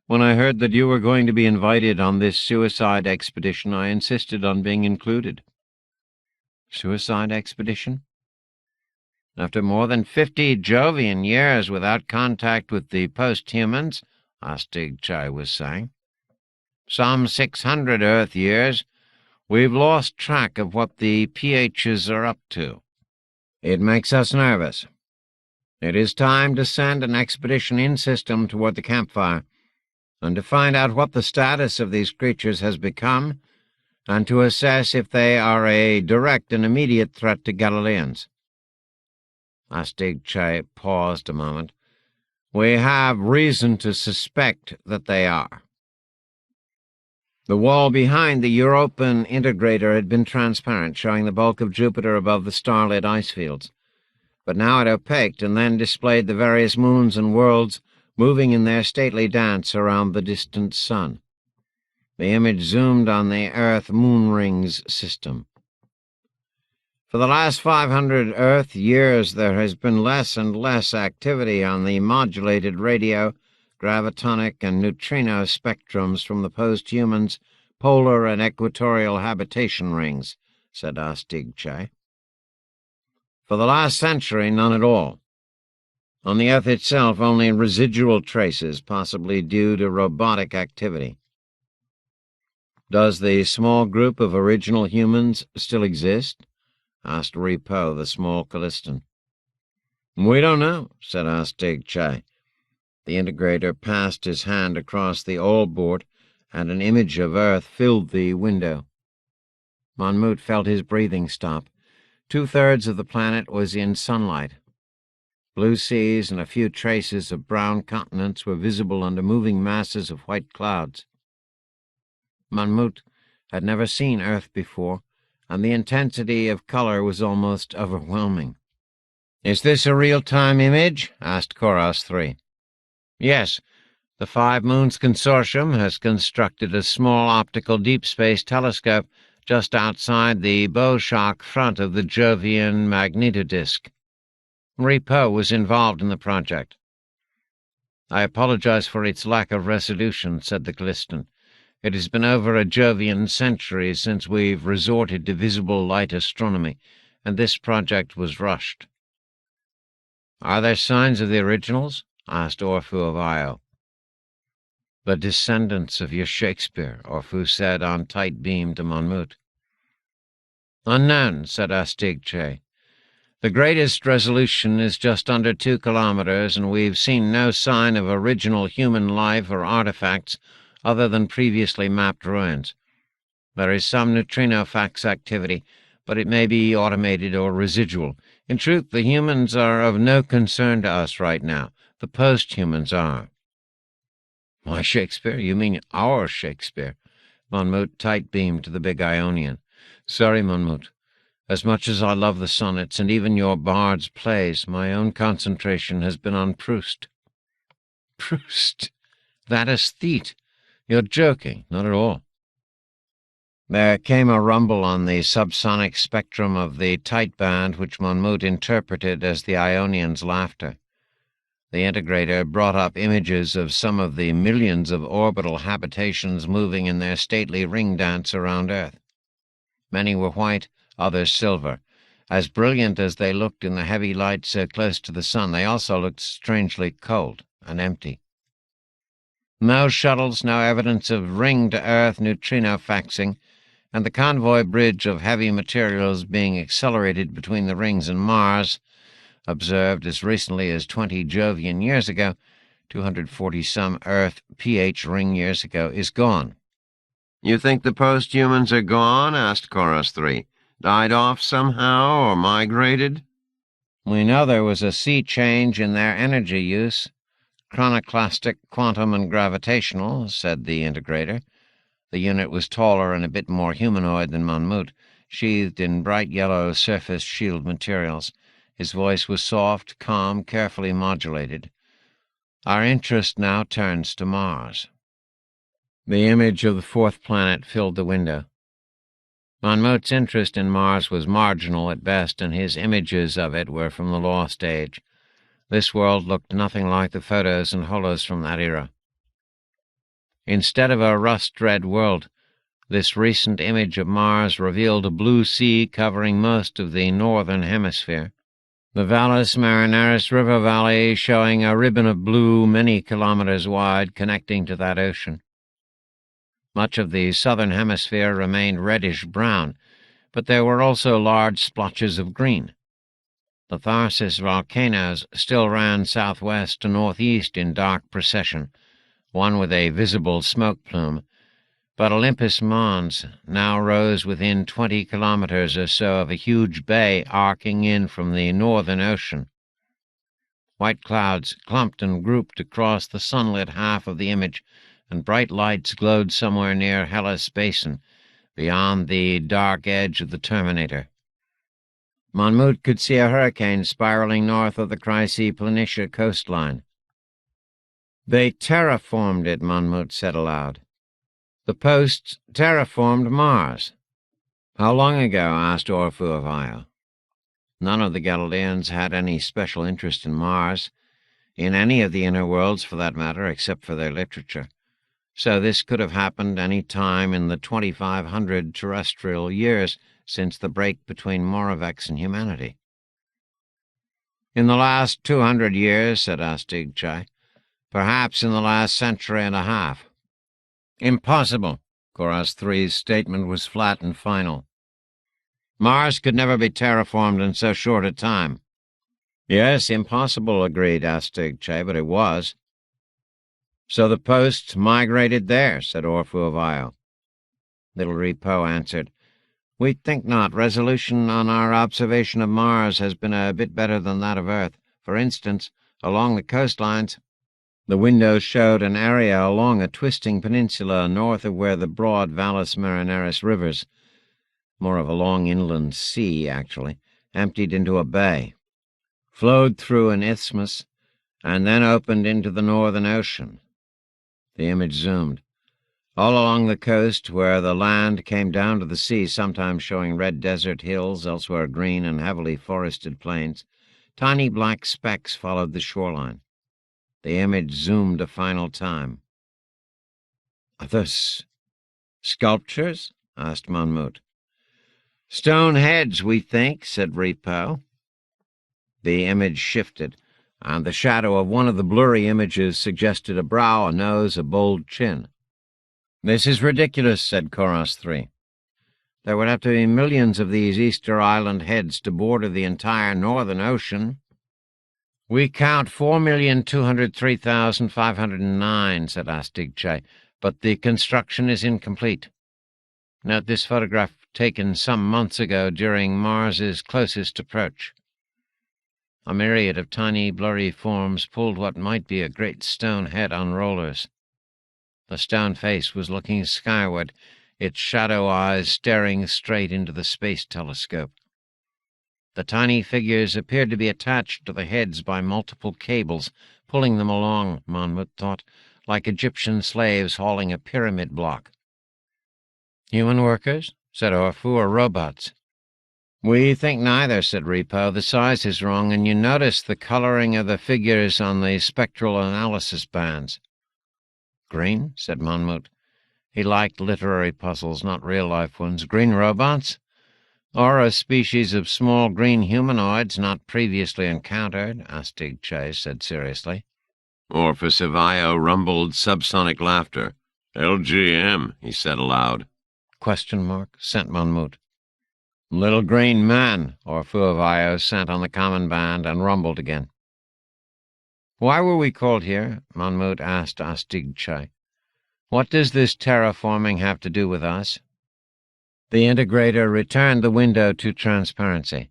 When I heard that you were going to be invited on this suicide expedition, I insisted on being included. Suicide expedition? After more than 50 Jovian years without contact with the post-humans, Astig was saying, some 600 Earth years, we've lost track of what the PHs are up to. It makes us nervous. It is time to send an expedition in-system toward the campfire, and to find out what the status of these creatures has become, and to assess if they are a direct and immediate threat to Galileans. Astig paused a moment. We have reason to suspect that they are. The wall behind the European integrator had been transparent, showing the bulk of Jupiter above the starlit ice fields. But now it opaqued and then displayed the various moons and worlds moving in their stately dance around the distant sun. The image zoomed on the Earth-Moon rings system. For the last 500 Earth years, there has been less and less activity on the modulated radio, gravitonic, and neutrino spectrums from the post-humans' polar and equatorial habitation rings, said Astig. For the last century, none at all. On the Earth itself, only residual traces, possibly due to robotic activity. Does the small group of original humans still exist? Asked Repo, the small Callistan. We don't know, said Astig. The integrator passed his hand across the all-board, and an image of Earth filled the window. Monmouth felt his breathing stop. 2/3 of the planet was in sunlight. Blue seas and a few traces of brown continents were visible under moving masses of white clouds. Monmouth had never seen Earth before, and the intensity of color was almost overwhelming. Is this a real-time image? Asked Chorus 3. Yes. The Five Moons Consortium has constructed a small optical deep space telescope just outside the bow-shock front of the Jovian magnetodisk. Repo was involved in the project. I apologize for its lack of resolution, said the Callistan. It has been over a Jovian century since we've resorted to visible light astronomy, and this project was rushed. Are there signs of the originals? Asked Orphu of Io. The descendants of your Shakespeare, Orphu said on tight beam to Monmouth. Unknown, said Astig. The greatest resolution is just under 2 kilometers, and we've seen no sign of original human life or artifacts other than previously mapped ruins. There is some neutrino fax activity, but it may be automated or residual. In truth, the humans are of no concern to us right now. The post-humans are. My Shakespeare? You mean our Shakespeare? Monmouth tight-beamed to the big Ionian. Sorry, Monmouth. As much as I love the sonnets and even your bard's plays, my own concentration has been on Proust. Proust? That aesthete? You're joking. Not at all. There came a rumble on the subsonic spectrum of the tight band which Monmouth interpreted as the Ionian's laughter. The integrator brought up images of some of the millions of orbital habitations moving in their stately ring dance around Earth. Many were white, others silver. As brilliant as they looked in the heavy light so close to the sun, they also looked strangely cold and empty. No shuttles, no evidence of ring-to-Earth neutrino faxing, and the convoy bridge of heavy materials being accelerated between the rings and Mars, observed as recently as 20 Jovian years ago, 240-some Earth pH ring years ago, is gone. You think the post-humans are gone? Asked Chorus 3. Died off somehow or migrated? We know there was a sea change in their energy use. Chronoclastic, quantum, and gravitational, said the integrator. The unit was taller and a bit more humanoid than Monmouth, sheathed in bright yellow surface shield materials. His voice was soft, calm, carefully modulated. Our interest now turns to Mars. The image of the fourth planet filled the window. Monmouth's interest in Mars was marginal at best, and his images of it were from the Lost Age. This world looked nothing like the photos and holos from that era. Instead of a rust-red world, this recent image of Mars revealed a blue sea covering most of the northern hemisphere. The Valles Marineris River Valley showing a ribbon of blue many kilometers wide connecting to that ocean. Much of the southern hemisphere remained reddish-brown, but there were also large splotches of green. The Tharsis volcanoes still ran southwest to northeast in dark procession, one with a visible smoke plume, but Olympus Mons now rose within 20 kilometers or so of a huge bay arcing in from the northern ocean. White clouds clumped and grouped across the sunlit half of the image, and bright lights glowed somewhere near Hellas Basin, beyond the dark edge of the Terminator. Monmouth could see a hurricane spiraling north of the Chryse-Planitia coastline. They terraformed it, Monmouth said aloud. The posts terraformed Mars. How long ago? Asked Orphu of Io. None of the Galileans had any special interest in Mars, in any of the inner worlds for that matter, except for their literature. So this could have happened any time in the 2,500 terrestrial years since the break between Moravex and humanity. In the last 200 years, said Astigchai. Perhaps in the last century and a half. Impossible. Chorus 3's statement was flat and final. Mars could never be terraformed in so short a time. Yes, impossible, agreed Astigchai, but it was. So the posts migrated there, said Orphu of Io. Little Repo answered, We think not. Resolution on our observation of Mars has been a bit better than that of Earth. For instance, along the coastlines, the windows showed an area along a twisting peninsula north of where the broad Valles Marineris rivers, more of a long inland sea, actually, emptied into a bay, flowed through an isthmus, and then opened into the northern ocean. The image zoomed. All along the coast, where the land came down to the sea, sometimes showing red desert hills, elsewhere green and heavily forested plains, tiny black specks followed the shoreline. The image zoomed a final time. Are those sculptures? Asked Monmouth. Stone heads, we think, said Repo. The image shifted, and the shadow of one of the blurry images suggested a brow, a nose, a bold chin. This is ridiculous, said Chorus 3. There would have to be millions of these Easter Island heads to border the entire northern ocean. We count 4,203,509, said Astigchai, but the construction is incomplete. Note this photograph taken some months ago during Mars's closest approach. A myriad of tiny, blurry forms pulled what might be a great stone head on rollers. The stone face was looking skyward, its shadow eyes staring straight into the space telescope. The tiny figures appeared to be attached to the heads by multiple cables, pulling them along, Monmouth thought, like Egyptian slaves hauling a pyramid block. Human workers, said Orphu, or robots? We think neither, said Repo. The size is wrong, and you notice the coloring of the figures on the spectral analysis bands. Green, said Monmouth. He liked literary puzzles, not real-life ones. Green robots? Or a species of small green humanoids not previously encountered, Astigchai said seriously. Orpheus of Io rumbled subsonic laughter. LGM, he said aloud. Question mark, sent Monmouth. Little green man, Orpheus of Io sent on the common band and rumbled again. Why were we called here? Monmouth asked Astigchai. What does this terraforming have to do with us? The integrator returned the window to transparency.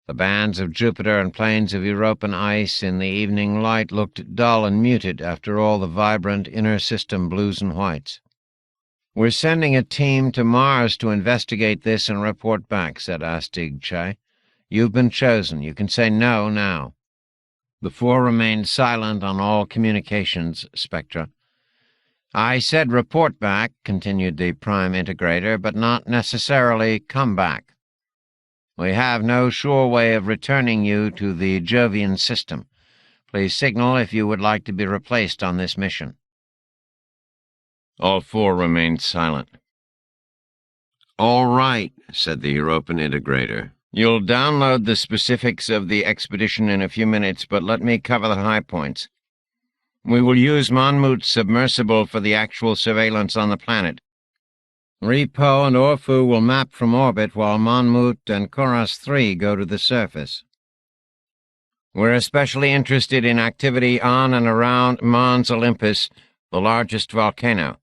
The bands of Jupiter and plains of European ice in the evening light looked dull and muted after all the vibrant inner system blues and whites. "We're sending a team to Mars to investigate this and report back," said Asteroid. "You've been chosen. You can say no now." The four remained silent on all communications spectra. "I said report back," continued the Prime Integrator, "but not necessarily come back. We have no sure way of returning you to the Jovian system. Please signal if you would like to be replaced on this mission." All four remained silent. "All right," said the European Integrator. "You'll download the specifics of the expedition in a few minutes, but let me cover the high points. We will use Monmouth's submersible for the actual surveillance on the planet. Repo and Orfu will map from orbit while Monmouth and Koros 3 go to the surface. We're especially interested in activity on and around Mons Olympos, the largest volcano.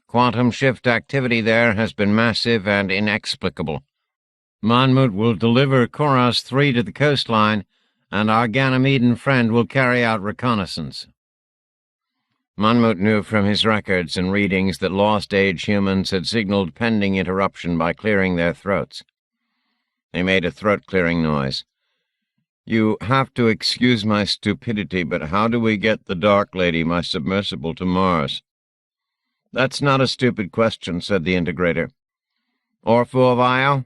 Quantum shift activity there has been massive and inexplicable. Monmouth will deliver Koros 3 to the coastline, and our Ganymedean friend will carry out reconnaissance." Monmouth knew from his records and readings that lost-age humans had signaled pending interruption by clearing their throats. He made a throat-clearing noise. "You have to excuse my stupidity, but how do we get the Dark Lady, my submersible, to Mars?" "That's not a stupid question," said the Integrator. "Orfu of Io?"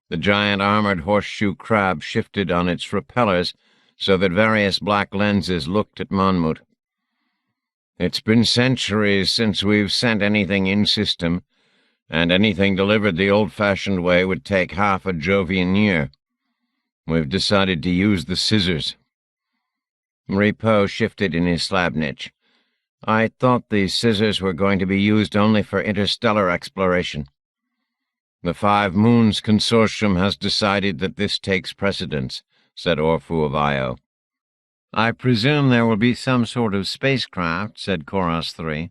The giant armored horseshoe crab shifted on its propellers so that various black lenses looked at Monmouth. "It's been centuries since we've sent anything in-system, and anything delivered the old-fashioned way would take half a Jovian year. We've decided to use the scissors." Repo shifted in his slab niche. "I thought the scissors were going to be used only for interstellar exploration." "The Five Moons Consortium has decided that this takes precedence," said Orfu of Io. "I presume there will be some sort of spacecraft," said Koros 3.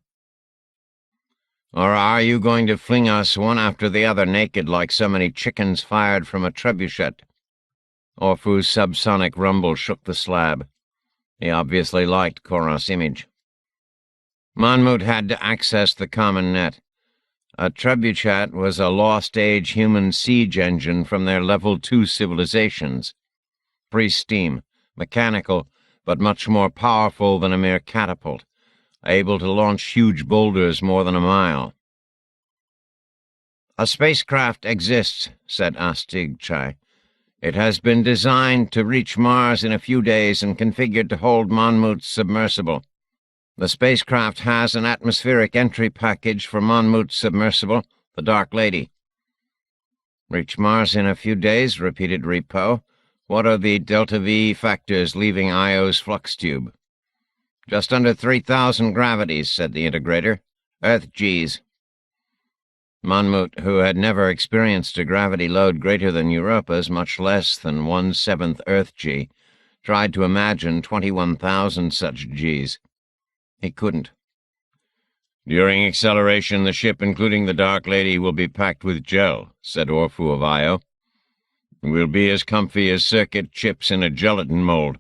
"Or are you going to fling us one after the other naked like so many chickens fired from a trebuchet?" Orfu's subsonic rumble shook the slab. He obviously liked Koros' image. Monmouth had to access the common net. A trebuchet was a lost-age human siege engine from their Level 2 civilizations. Pre-steam, mechanical, but much more powerful than a mere catapult, able to launch huge boulders more than a mile. "A spacecraft exists," said Asteroid. "It has been designed to reach Mars in a few days and configured to hold Monmouth's submersible. The spacecraft has an atmospheric entry package for Monmouth's submersible, the Dark Lady." "Reach Mars in a few days," repeated Repo. "What are the delta-V factors leaving Io's flux tube?" "Just under 3,000 gravities," said the Integrator. "Earth Gs." Monmouth, who had never experienced a gravity load greater than Europa's, much less than 1/7 Earth G, tried to imagine 21,000 such Gs. He couldn't. "During acceleration, the ship, including the Dark Lady, will be packed with gel," said Orfu of Io. "We'll be as comfy as circuit chips in a gelatin mold."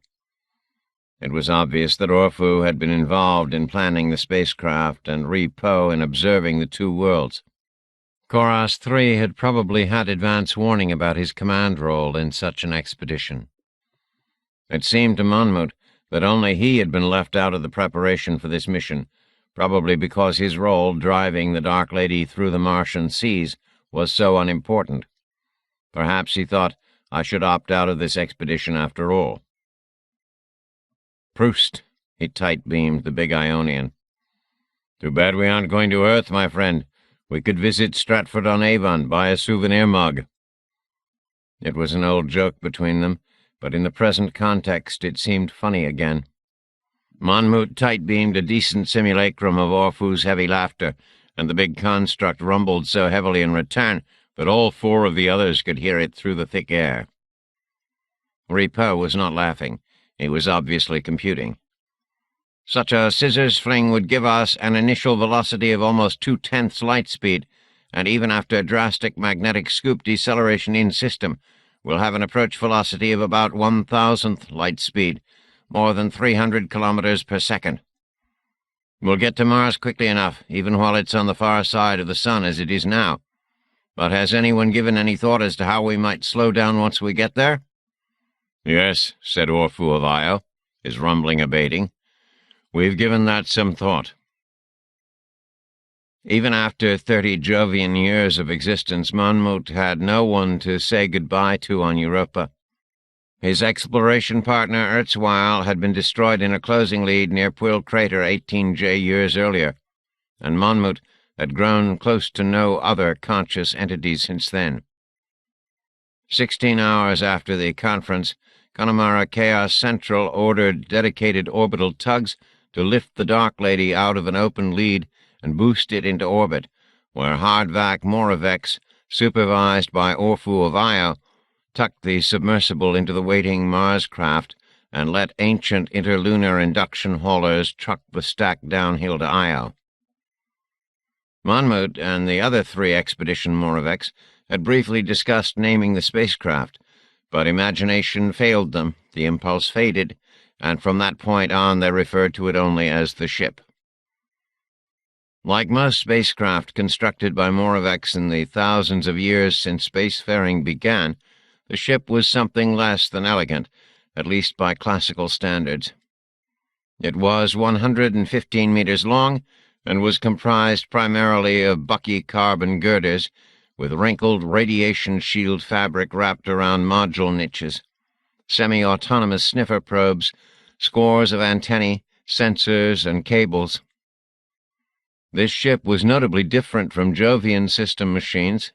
It was obvious that Orfu had been involved in planning the spacecraft and Repo in observing the two worlds. Koros 3 had probably had advance warning about his command role in such an expedition. It seemed to Monmouth that only he had been left out of the preparation for this mission, probably because his role, driving the Dark Lady through the Martian seas, was so unimportant. Perhaps he thought, "I should opt out of this expedition after all." "Proust," he tight-beamed the big Ionian. "Too bad we aren't going to Earth, my friend. We could visit Stratford-on-Avon, buy a souvenir mug." It was an old joke between them, but in the present context it seemed funny again. Monmouth tight-beamed a decent simulacrum of Orfu's heavy laughter, and the big construct rumbled so heavily in return that all four of the others could hear it through the thick air. Repo was not laughing. He was obviously computing. Such a scissors fling would give us an initial velocity of almost 2/10 light speed, and even after a drastic magnetic scoop deceleration in system, we'll have an approach velocity of about 1,000th light speed, more than 300 kilometers per second. We'll get to Mars quickly enough, even while it's on the far side of the sun as it is now. But has anyone given any thought as to how we might slow down once we get there? Yes, said Orphu of Io, his rumbling abating. We've given that some thought. Even after 30 Jovian years of existence, Monmouth had no one to say goodbye to on Europa. His exploration partner, Ertzweil, had been destroyed in a closing lead near Puil Crater 18J years earlier, and Monmouth had grown close to no other conscious entities since then. 16 hours after the conference, Conamara Chaos Central ordered dedicated orbital tugs to lift the Dark Lady out of an open lead and boost it into orbit, where Hardvac Moravex, supervised by Orphu of Io, tucked the submersible into the waiting Mars craft and let ancient interlunar induction haulers truck the stack downhill to Io. Monmouth and the other 3 expedition Moravex had briefly discussed naming the spacecraft, but imagination failed them, the impulse faded, and from that point on they referred to it only as the ship. Like most spacecraft constructed by Moravex in the thousands of years since spacefaring began, the ship was something less than elegant, at least by classical standards. It was 115 meters long and was comprised primarily of bucky carbon girders with wrinkled radiation shield fabric wrapped around module niches, semi-autonomous sniffer probes, scores of antennae, sensors, and cables. This ship was notably different from Jovian system machines,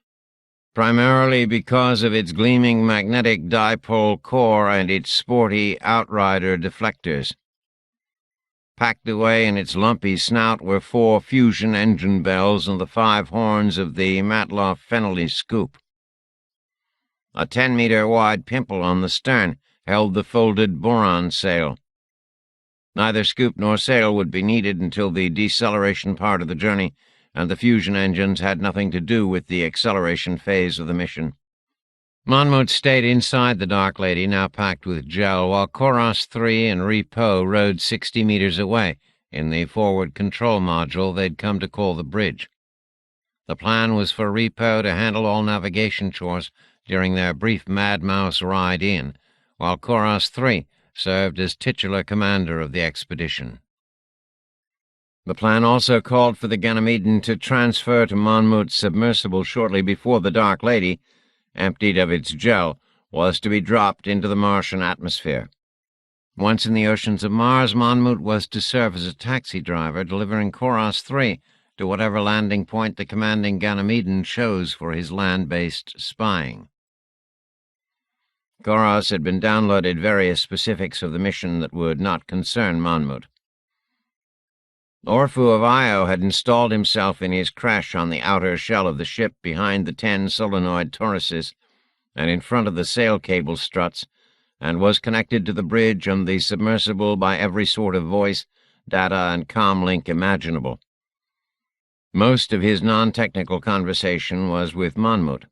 primarily because of its gleaming magnetic dipole core and its sporty outrider deflectors. Packed away in its lumpy snout were 4 fusion engine bells and the 5 horns of the Matloff-Fennelly scoop. A 10-meter-wide pimple on the stern held the folded boron sail. Neither scoop nor sail would be needed until the deceleration part of the journey, and the fusion engines had nothing to do with the acceleration phase of the mission. Monmouth stayed inside the Dark Lady, now packed with gel, while Koros 3 and Repo rode 60 meters away, in the forward control module they'd come to call the bridge. The plan was for Repo to handle all navigation chores during their brief Mad Mouse ride in, while Koros 3 served as titular commander of the expedition. The plan also called for the Ganymedan to transfer to Monmouth's submersible shortly before the Dark Lady, emptied of its gel, was to be dropped into the Martian atmosphere. Once in the oceans of Mars, Monmouth was to serve as a taxi driver, delivering Koros 3 to whatever landing point the commanding Ganymedan chose for his land-based spying. Koros had been downloaded various specifics of the mission that would not concern Monmouth. Orphu of Io had installed himself in his creche on the outer shell of the ship behind the 10 solenoid toruses and in front of the sail cable struts, and was connected to the bridge and the submersible by every sort of voice, data, and comm link imaginable. Most of his non-technical conversation was with Monmouth.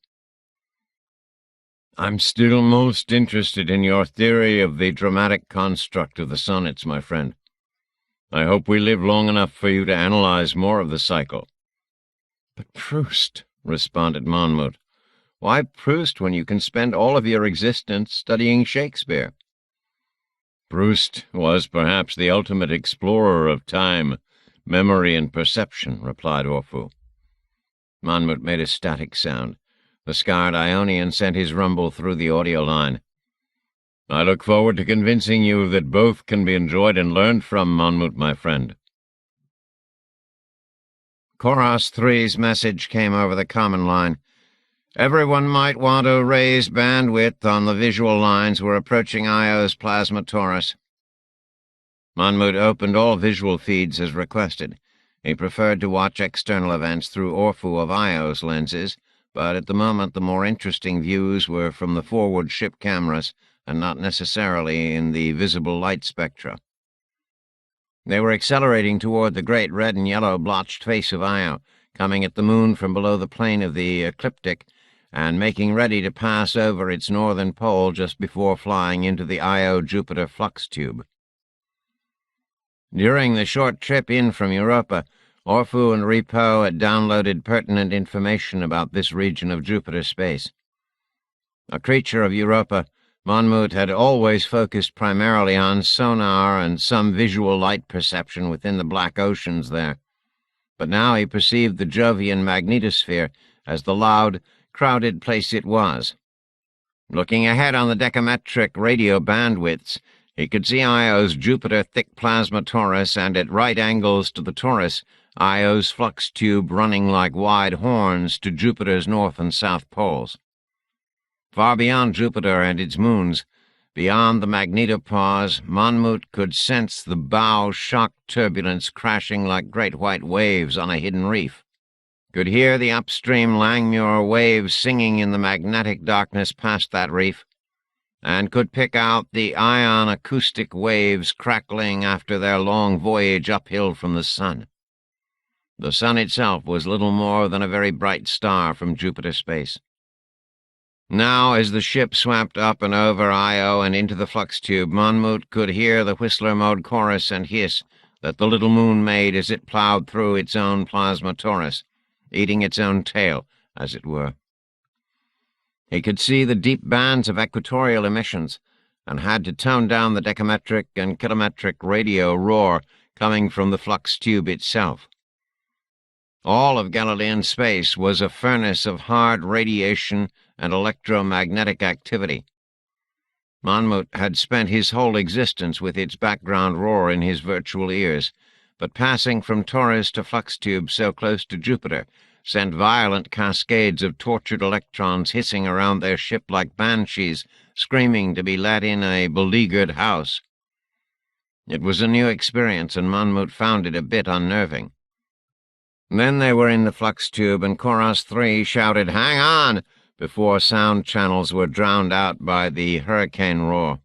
"I'm still most interested in your theory of the dramatic construct of the sonnets, my friend. I hope we live long enough for you to analyze more of the cycle." "But Proust," responded Monmouth. "Why Proust when you can spend all of your existence studying Shakespeare?" "Proust was perhaps the ultimate explorer of time, memory, and perception," replied Orphu. Monmouth made a static sound. The scarred Ionian sent his rumble through the audio line. "I look forward to convincing you that both can be enjoyed and learned from, Monmouth, my friend." Koros 3's message came over the common line. "Everyone might want to raise bandwidth on the visual lines. We're approaching Io's plasma torus." Monmouth opened all visual feeds as requested. He preferred to watch external events through Orphu of Io's lenses, but at the moment the more interesting views were from the forward ship cameras, and not necessarily in the visible light spectra. They were accelerating toward the great red and yellow blotched face of Io, coming at the moon from below the plane of the ecliptic, and making ready to pass over its northern pole just before flying into the Io-Jupiter flux tube. During the short trip in from Europa, Orpheus and Repo had downloaded pertinent information about this region of Jupiter space. A creature of Europa, Monmouth had always focused primarily on sonar and some visual light perception within the black oceans there. But now he perceived the Jovian magnetosphere as the loud, crowded place it was. Looking ahead on the decametric radio bandwidths, he could see Io's Jupiter thick plasma torus and at right angles to the torus, Io's flux tube running like wide horns to Jupiter's north and south poles. Far beyond Jupiter and its moons, beyond the magnetopause, Monmouth could sense the bow shock turbulence crashing like great white waves on a hidden reef, could hear the upstream Langmuir waves singing in the magnetic darkness past that reef, and could pick out the ion acoustic waves crackling after their long voyage uphill from the sun. The sun itself was little more than a very bright star from Jupiter space. Now, as the ship swept up and over Io and into the flux tube, Monmouth could hear the Whistler-mode chorus and hiss that the little moon made as it plowed through its own plasma torus, eating its own tail, as it were. He could see the deep bands of equatorial emissions, and had to tone down the decametric and kilometric radio roar coming from the flux tube itself. All of Galilean space was a furnace of hard radiation and electromagnetic activity. Monmouth had spent his whole existence with its background roar in his virtual ears, but passing from Taurus to flux tube so close to Jupiter sent violent cascades of tortured electrons hissing around their ship like banshees, screaming to be let in a beleaguered house. It was a new experience, and Monmouth found it a bit unnerving. Then they were in the flux tube, and Chorus 3 shouted, "Hang on!" before sound channels were drowned out by the hurricane roar.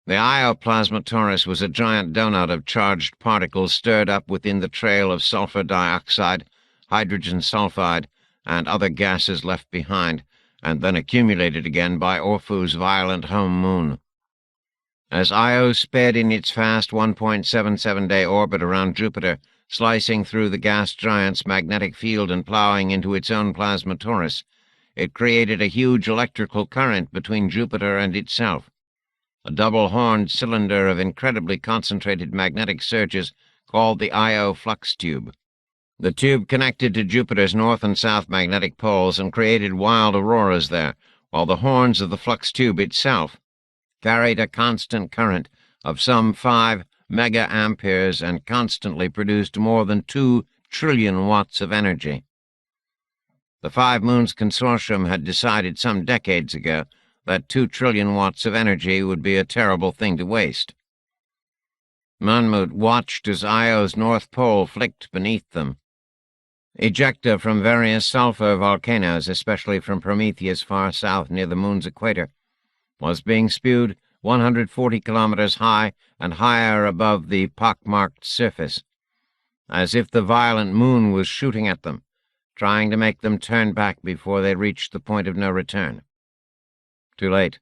The Io plasma torus was a giant donut of charged particles stirred up within the trail of sulfur dioxide, hydrogen sulfide, and other gases left behind, and then accumulated again by Orpheus' violent home moon. As Io sped in its fast 1.77-day orbit around Jupiter, slicing through the gas giant's magnetic field and plowing into its own plasma torus, it created a huge electrical current between Jupiter and itself, a double-horned cylinder of incredibly concentrated magnetic surges called the Io flux tube. The tube connected to Jupiter's north and south magnetic poles and created wild auroras there, while the horns of the flux tube itself carried a constant current of some 5 mega-amperes and constantly produced more than 2 trillion watts of energy. The Five Moons Consortium had decided some decades ago that 2 trillion watts of energy would be a terrible thing to waste. Monmouth watched as Io's North Pole flicked beneath them. Ejecta from various sulfur volcanoes, especially from Prometheus far south near the moon's equator, was being spewed 140 kilometers high and higher above the pockmarked surface, as if the violent moon was shooting at them, trying to make them turn back before they reached the point of no return. Too late.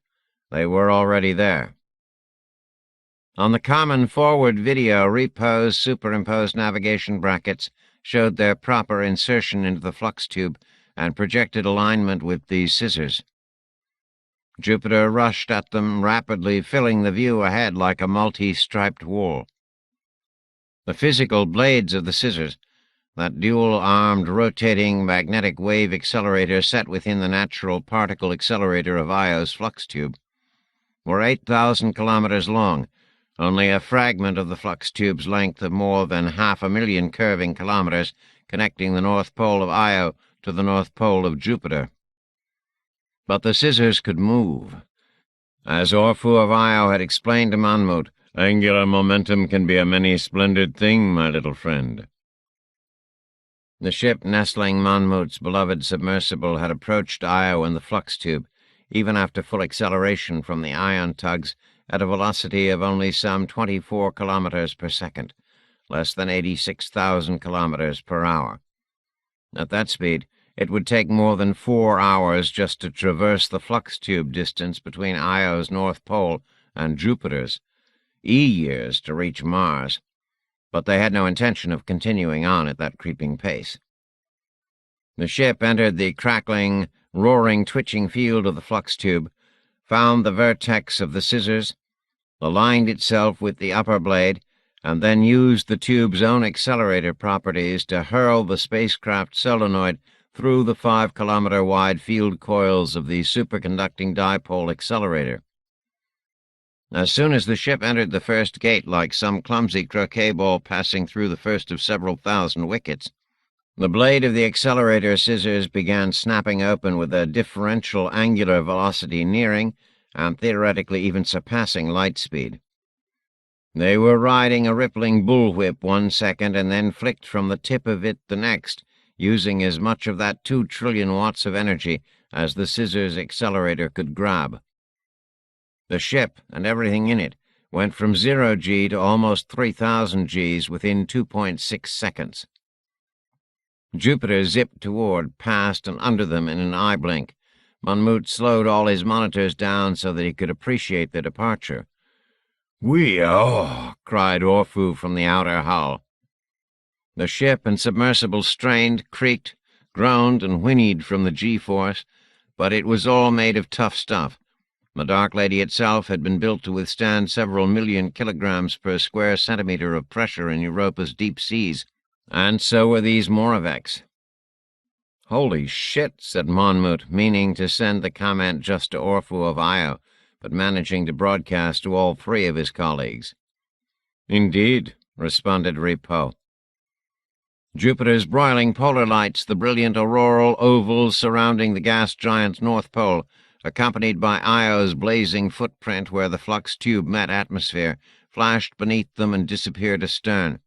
They were already there. On the common forward video, Repo's superimposed navigation brackets showed their proper insertion into the flux tube and projected alignment with the scissors. Jupiter rushed at them, rapidly filling the view ahead like a multi-striped wall. The physical blades of the scissors, that dual-armed rotating magnetic wave accelerator set within the natural particle accelerator of Io's flux tube, were 8,000 kilometers long, only a fragment of the flux tube's length of more than 500,000 curving kilometers connecting the North Pole of Io to the North Pole of Jupiter. But the scissors could move. As Orpheus of Io had explained to Monmouth, angular momentum can be a many splendid thing, my little friend. The ship nestling Monmouth's beloved submersible had approached Io and the flux tube, even after full acceleration from the ion tugs at a velocity of only some 24 kilometers per second, less than 86,000 kilometers per hour. At that speed, it would take more than 4 hours just to traverse the flux tube distance between Io's North Pole and Jupiter's, years to reach Mars, but they had no intention of continuing on at that creeping pace. The ship entered the crackling, roaring, twitching field of the flux tube, found the vertex of the scissors, aligned itself with the upper blade, and then used the tube's own accelerator properties to hurl the spacecraft solenoid through the 5-kilometer-wide field coils of the superconducting dipole accelerator. As soon as the ship entered the first gate, like some clumsy croquet ball passing through the first of several thousand wickets, the blade of the accelerator scissors began snapping open with a differential angular velocity nearing, and theoretically even surpassing, light speed. They were riding a rippling bullwhip 1 second and then flicked from the tip of it the next, using as much of that 2 trillion watts of energy as the scissors accelerator could grab. The ship, and everything in it, went from 0 G to almost 3,000 Gs within 2.6 seconds. Jupiter zipped toward, past, and under them in an eye blink. Monmouth slowed all his monitors down so that he could appreciate their departure. "Whee-oh!" cried Orphu from the outer hull. The ship and submersible strained, creaked, groaned, and whinnied from the G-force, but it was all made of tough stuff. The Dark Lady itself had been built to withstand several million kilograms per square centimeter of pressure in Europa's deep seas, and so were these Moraveks. "Holy shit," said Monmouth, meaning to send the comment just to Orphu of Io, but managing to broadcast to all 3 of his colleagues. "Indeed," responded Ripault. Jupiter's broiling polar lights, the brilliant auroral ovals surrounding the gas giant's North Pole, accompanied by Io's blazing footprint where the flux tube met atmosphere, flashed beneath them and disappeared astern.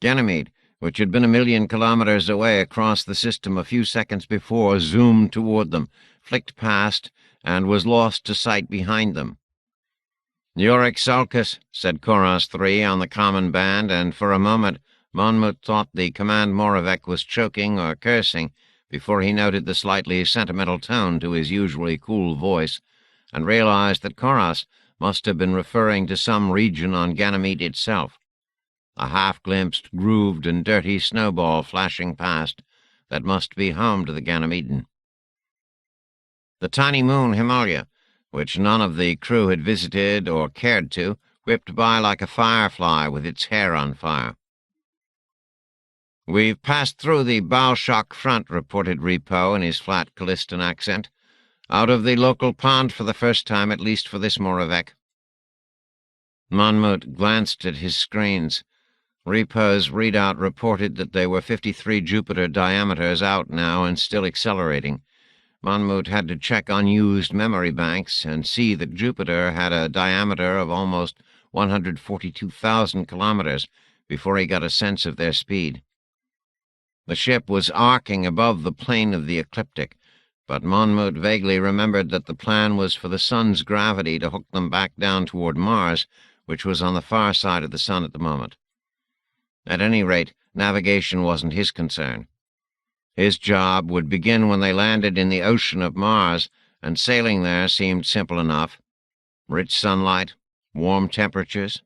Ganymede, which had been 1,000,000 kilometers away across the system a few seconds before, zoomed toward them, flicked past, and was lost to sight behind them. "Yorick Sulcus," said Koros 3 on the common band, and for a moment Monmouth thought the command Moravek was choking or cursing before he noted the slightly sentimental tone to his usually cool voice, and realized that Koros must have been referring to some region on Ganymede itself. A half-glimpsed, grooved, and dirty snowball flashing past that must be home to the Ganymedan. The tiny moon Himalaya, which none of the crew had visited or cared to, whipped by like a firefly with its hair on fire. "We've passed through the bow-shock front," reported Ripault in his flat Callistan accent. "Out of the local pond for the first time, at least for this Moravek." Monmouth glanced at his screens. Ripault's readout reported that they were 53 Jupiter diameters out now and still accelerating. Monmouth had to check unused memory banks and see that Jupiter had a diameter of almost 142,000 kilometers before he got a sense of their speed. The ship was arcing above the plane of the ecliptic, but Monmouth vaguely remembered that the plan was for the sun's gravity to hook them back down toward Mars, which was on the far side of the sun at the moment. At any rate, navigation wasn't his concern. His job would begin when they landed in the ocean of Mars, and sailing there seemed simple enough. Rich sunlight, warm temperatures,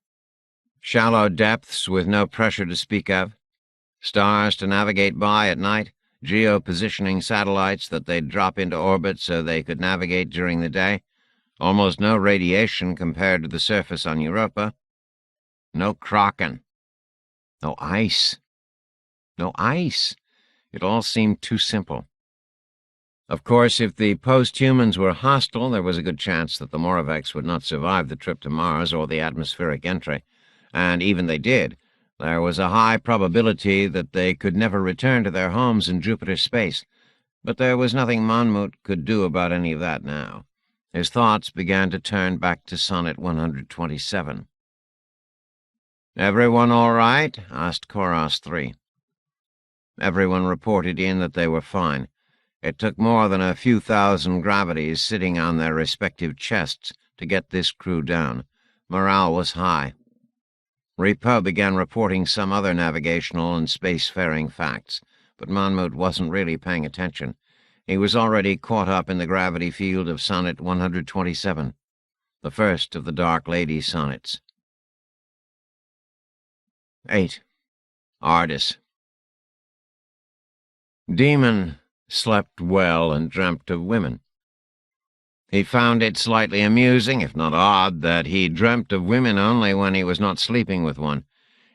shallow depths with no pressure to speak of, stars to navigate by at night, geo-positioning satellites that they'd drop into orbit so they could navigate during the day, almost no radiation compared to the surface on Europa, no kraken, no ice. No ice. It all seemed too simple. Of course, if the post-humans were hostile, there was a good chance that the Moraveks would not survive the trip to Mars or the atmospheric entry, and even they did, there was a high probability that they could never return to their homes in Jupiter space. But there was nothing Monmouth could do about any of that now. His thoughts began to turn back to Sonnet 127. "Everyone all right?" asked Koros 3. Everyone reported in that they were fine. It took more than a few thousand gravities sitting on their respective chests to get this crew down. Morale was high. Repo began reporting some other navigational and spacefaring facts, but Monmouth wasn't really paying attention. He was already caught up in the gravity field of Sonnet 127, the first of the Dark Lady sonnets. 8. Ardis. Demon slept well and dreamt of women. He found it slightly amusing, if not odd, that he dreamt of women only when he was not sleeping with one.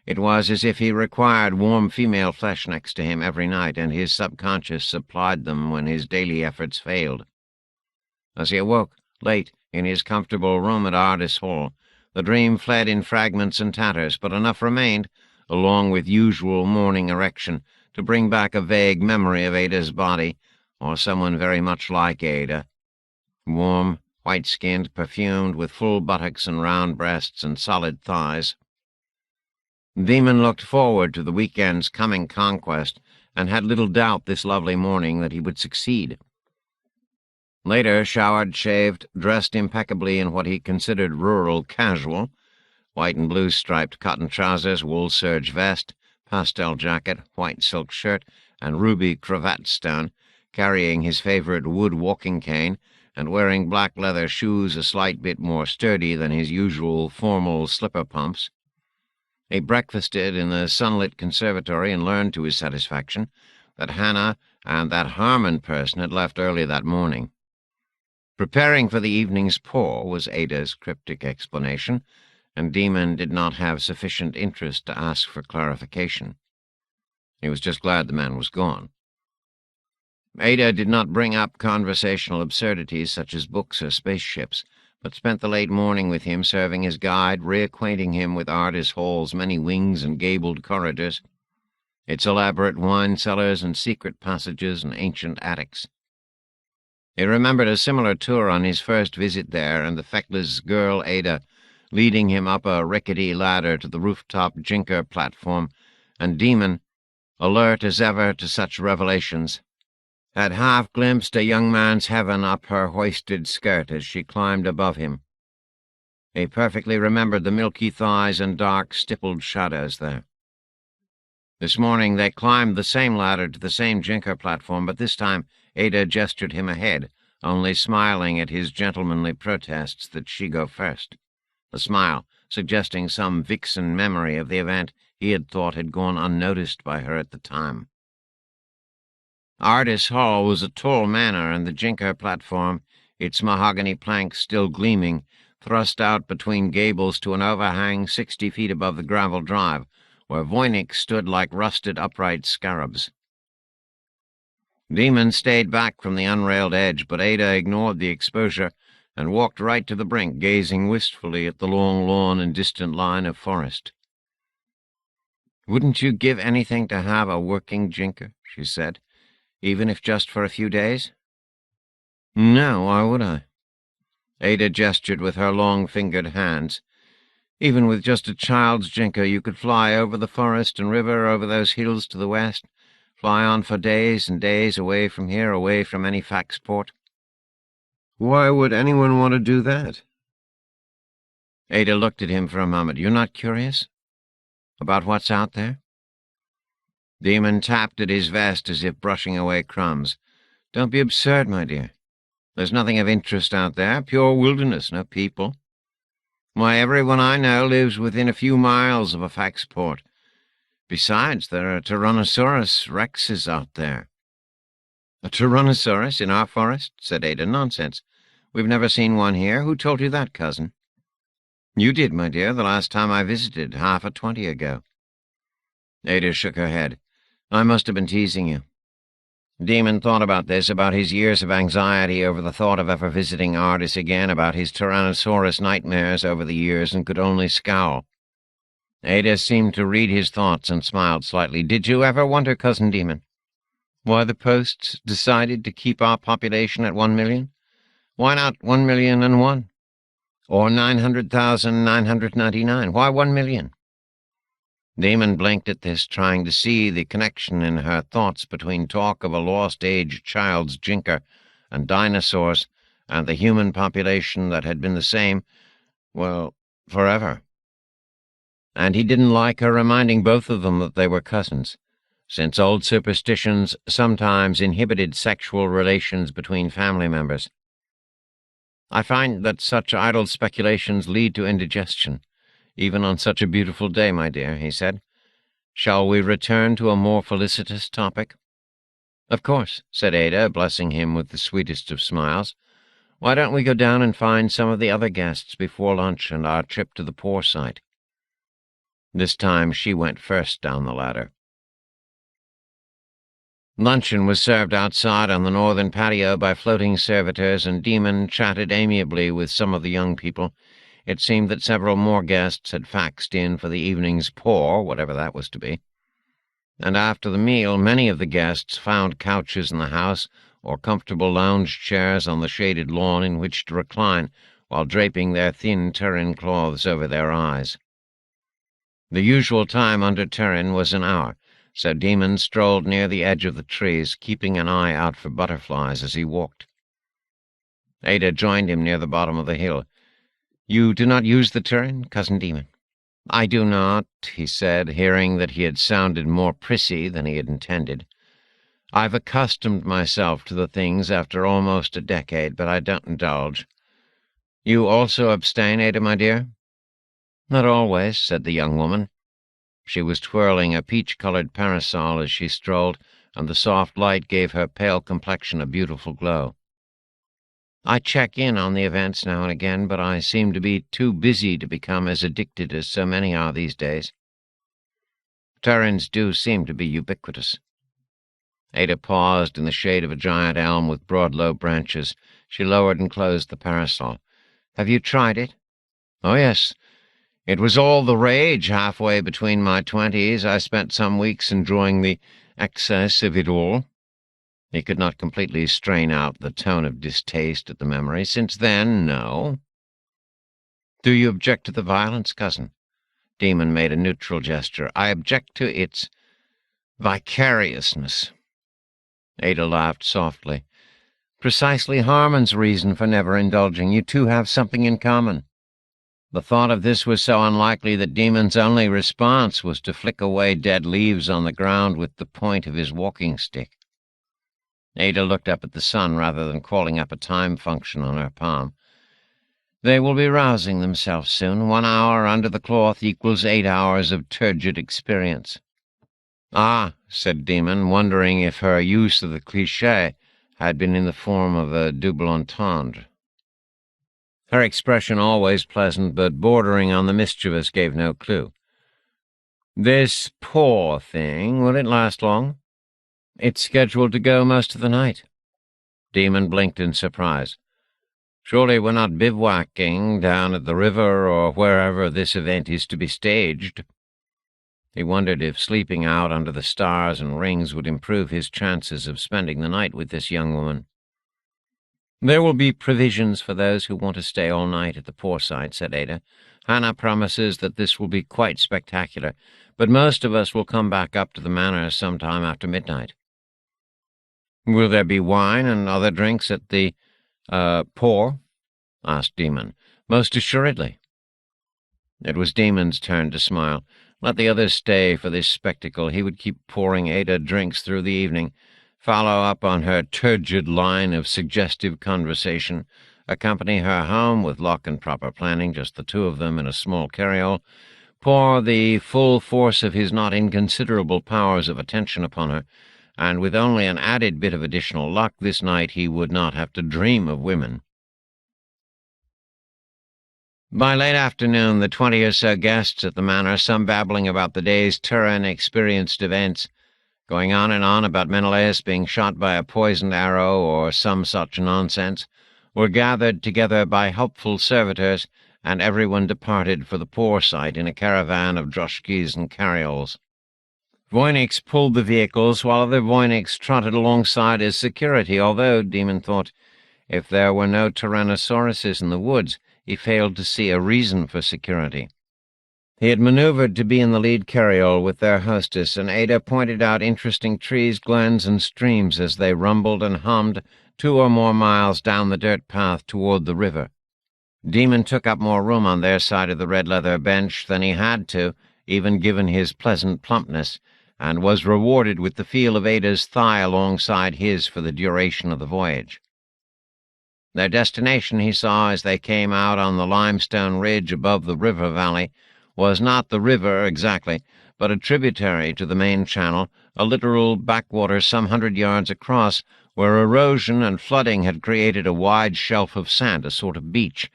It was as if he required warm female flesh next to him every night, and his subconscious supplied them when his daily efforts failed. As he awoke, late, in his comfortable room at Ardis Hall, the dream fled in fragments and tatters, but enough remained, along with usual morning erection, to bring back a vague memory of Ada's body, or someone very much like Ada. Warm, white-skinned, perfumed, with full buttocks and round breasts and solid thighs. Demon looked forward to the weekend's coming conquest, and had little doubt this lovely morning that he would succeed. Later, showered, shaved, dressed impeccably in what he considered rural casual, white and blue striped cotton trousers, wool serge vest, pastel jacket, white silk shirt, and ruby cravat stone, carrying his favorite wood walking cane, and wearing black leather shoes a slight bit more sturdy than his usual formal slipper pumps. He breakfasted in the sunlit conservatory and learned to his satisfaction that Hannah and that Harmon person had left early that morning. Preparing for the evening's pour was Ada's cryptic explanation, and Demon did not have sufficient interest to ask for clarification. He was just glad the man was gone. Ada did not bring up conversational absurdities such as books or spaceships, but spent the late morning with him, serving as guide, reacquainting him with Ardis Hall's many wings and gabled corridors, its elaborate wine cellars and secret passages and ancient attics. He remembered a similar tour on his first visit there, and the feckless girl Ada leading him up a rickety ladder to the rooftop jinker platform, and Demon, alert as ever to such revelations, had half-glimpsed a young man's heaven up her hoisted skirt as she climbed above him. He perfectly remembered the milky thighs and dark, stippled shadows there. This morning they climbed the same ladder to the same jinker platform, but this time Ada gestured him ahead, only smiling at his gentlemanly protests that she go first, the smile suggesting some vixen memory of the event he had thought had gone unnoticed by her at the time. Ardis Hall was a tall manor, and the jinker platform, its mahogany planks still gleaming, thrust out between gables to an overhang 60 feet above the gravel drive, where Voynich stood like rusted upright scarabs. Demon stayed back from the unrailed edge, but Ada ignored the exposure and walked right to the brink, gazing wistfully at the long lawn and distant line of forest. "Wouldn't you give anything to have a working jinker?" she said. "Even if just for a few days?" "No, why would I?" Ada gestured with her long-fingered hands. "Even with just a child's jinker, you could fly over the forest and river, over those hills to the west, fly on for days and days away from here, away from any faxport." "Why would anyone want to do that?" Ada looked at him for a moment. "You're not curious? About what's out there?" Demon tapped at his vest as if brushing away crumbs. "Don't be absurd, my dear. There's nothing of interest out there. Pure wilderness, no people. Why, everyone I know lives within a few miles of a faxport. Besides, there are Tyrannosaurus rexes out there." "A Tyrannosaurus in our forest?" said Ada. "Nonsense. We've never seen one here. Who told you that, cousin?" "You did, my dear, the last time I visited, 20 ago. Ada shook her head. "I must have been teasing you." Demon thought about this, about his years of anxiety over the thought of ever visiting Ardis again, about his Tyrannosaurus nightmares over the years, and could only scowl. Ada seemed to read his thoughts and smiled slightly. "Did you ever wonder, Cousin Demon, why the Posts decided to keep our population at 1 million? Why not 1,000,001? Or 900,999? Why 1 million? Demon blinked at this, trying to see the connection in her thoughts between talk of a lost-age child's jinker and dinosaurs and the human population that had been the same, well, forever. And he didn't like her reminding both of them that they were cousins, since old superstitions sometimes inhibited sexual relations between family members. "I find that such idle speculations lead to indigestion, even on such a beautiful day, my dear," he said. "Shall we return to a more felicitous topic?" "Of course," said Ada, blessing him with the sweetest of smiles. "Why don't we go down and find some of the other guests before lunch and our trip to the poor site?" This time she went first down the ladder. Luncheon was served outside on the northern patio by floating servitors, and Demon chatted amiably with some of the young people. It seemed that several more guests had faxed in for the evening's pour, whatever that was to be. And after the meal, many of the guests found couches in the house or comfortable lounge chairs on the shaded lawn in which to recline while draping their thin Turin cloths over their eyes. The usual time under Turin was an hour, so Demon strolled near the edge of the trees, keeping an eye out for butterflies as he walked. Ada joined him near the bottom of the hill. "You do not use the Turin, Cousin Demon?" "I do not," he said, hearing that he had sounded more prissy than he had intended. "I've accustomed myself to the things after almost a decade, but I don't indulge. You also abstain, Ada, my dear?" "Not always," said the young woman. She was twirling a peach-colored parasol as she strolled, and the soft light gave her pale complexion a beautiful glow. "I check in on the events now and again, but I seem to be too busy to become as addicted as so many are these days. Turins do seem to be ubiquitous." Ada paused in the shade of a giant elm with broad, low branches. She lowered and closed the parasol. "Have you tried it?" "Oh, yes. It was all the rage halfway between my 20s. I spent some weeks enjoying the excess of it all." He could not completely strain out the tone of distaste at the memory. "Since then, no." "Do you object to the violence, cousin?" Demon made a neutral gesture. "I object to its vicariousness." Ada laughed softly. "Precisely Harmon's reason for never indulging. You two have something in common." The thought of this was so unlikely that Demon's only response was to flick away dead leaves on the ground with the point of his walking stick. Ada looked up at the sun rather than calling up a time function on her palm. "They will be rousing themselves soon. 1 hour under the cloth equals 8 hours of turgid experience." "Ah," said Demon, wondering if her use of the cliché had been in the form of a double entendre. Her expression, always pleasant but bordering on the mischievous, gave no clue. "This poor thing, will it last long?" "It's scheduled to go most of the night." Demon blinked in surprise. "Surely we're not bivouacking down at the river or wherever this event is to be staged." He wondered if sleeping out under the stars and rings would improve his chances of spending the night with this young woman. "There will be provisions for those who want to stay all night at the poor site," said Ada. "Hannah promises that this will be quite spectacular, but most of us will come back up to the manor sometime after midnight." "Will there be wine and other drinks at the, poor?" asked Demon. "Most assuredly." It was Demon's turn to smile. Let the others stay for this spectacle. He would keep pouring Ada drinks through the evening, follow up on her turgid line of suggestive conversation, accompany her home with lock and proper planning, just the two of them in a small carryall, pour the full force of his not inconsiderable powers of attention upon her, and with only an added bit of additional luck this night he would not have to dream of women. By late afternoon, the 20 or so guests at the manor, some babbling about the day's Turin-experienced events, going on and on about Menelaus being shot by a poisoned arrow or some such nonsense, were gathered together by helpful servitors, and everyone departed for the poor site in a caravan of droshkis and carryalls. Voynich pulled the vehicles, while other Voynichs trotted alongside as security, although, Demon thought, if there were no tyrannosauruses in the woods, he failed to see a reason for security. He had maneuvered to be in the lead carriole with their hostess, and Ada pointed out interesting trees, glens, and streams as they rumbled and hummed 2 or more miles down the dirt path toward the river. Demon took up more room on their side of the red leather bench than he had to, even given his pleasant plumpness, and was rewarded with the feel of Ada's thigh alongside his for the duration of the voyage. Their destination, he saw as they came out on the limestone ridge above the river valley, was not the river exactly, but a tributary to the main channel, a literal backwater some 100 yards across, where erosion and flooding had created a wide shelf of sand, a sort of beach,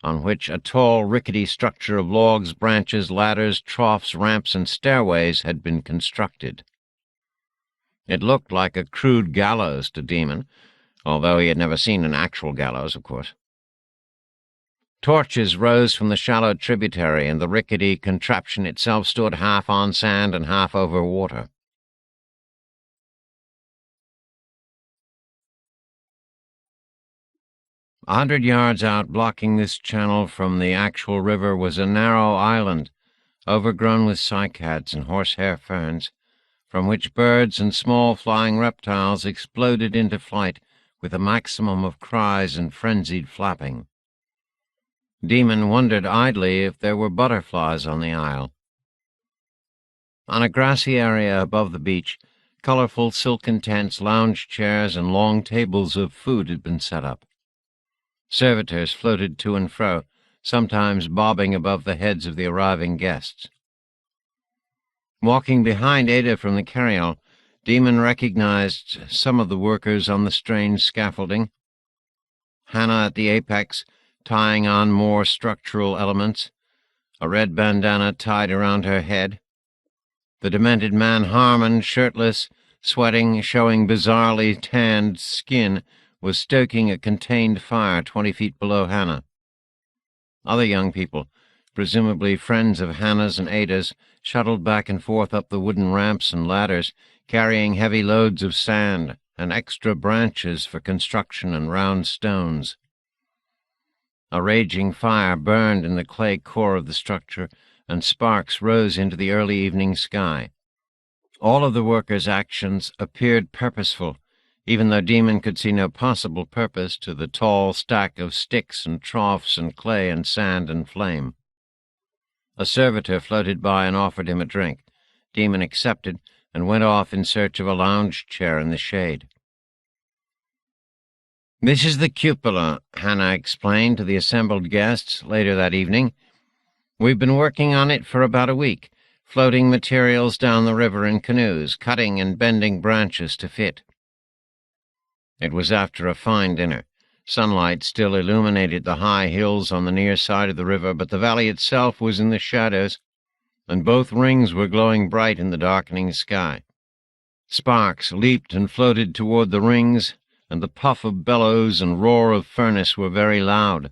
on which a tall, rickety structure of logs, branches, ladders, troughs, ramps, and stairways had been constructed. It looked like a crude gallows to Demon, although he had never seen an actual gallows, of course. Torches rose from the shallow tributary, and the rickety contraption itself stood half on sand and half over water. 100 yards out, blocking this channel from the actual river, was a narrow island, overgrown with cycads and horsehair ferns, from which birds and small flying reptiles exploded into flight with a maximum of cries and frenzied flapping. Demon wondered idly if there were butterflies on the isle. On a grassy area above the beach, colorful silken tents, lounge chairs, and long tables of food had been set up. Servitors floated to and fro, sometimes bobbing above the heads of the arriving guests. Walking behind Ada from the carriole, Demon recognized some of the workers on the strange scaffolding. Hannah at the apex, tying on more structural elements, a red bandana tied around her head. The demented man Harmon, shirtless, sweating, showing bizarrely tanned skin, was stoking a contained fire 20 feet below Hannah. Other young people, presumably friends of Hannah's and Ada's, shuttled back and forth up the wooden ramps and ladders, carrying heavy loads of sand and extra branches for construction and round stones. A raging fire burned in the clay core of the structure, and sparks rose into the early evening sky. All of the workers' actions appeared purposeful, even though Demon could see no possible purpose to the tall stack of sticks and troughs and clay and sand and flame. A servitor floated by and offered him a drink. Demon accepted and went off in search of a lounge chair in the shade. "This is the cupola," Hannah explained to the assembled guests later that evening. "We've been working on it for about a week, floating materials down the river in canoes, cutting and bending branches to fit." It was after a fine dinner. Sunlight still illuminated the high hills on the near side of the river, but the valley itself was in the shadows, and both rings were glowing bright in the darkening sky. Sparks leaped and floated toward the rings, and the puff of bellows and roar of furnace were very loud.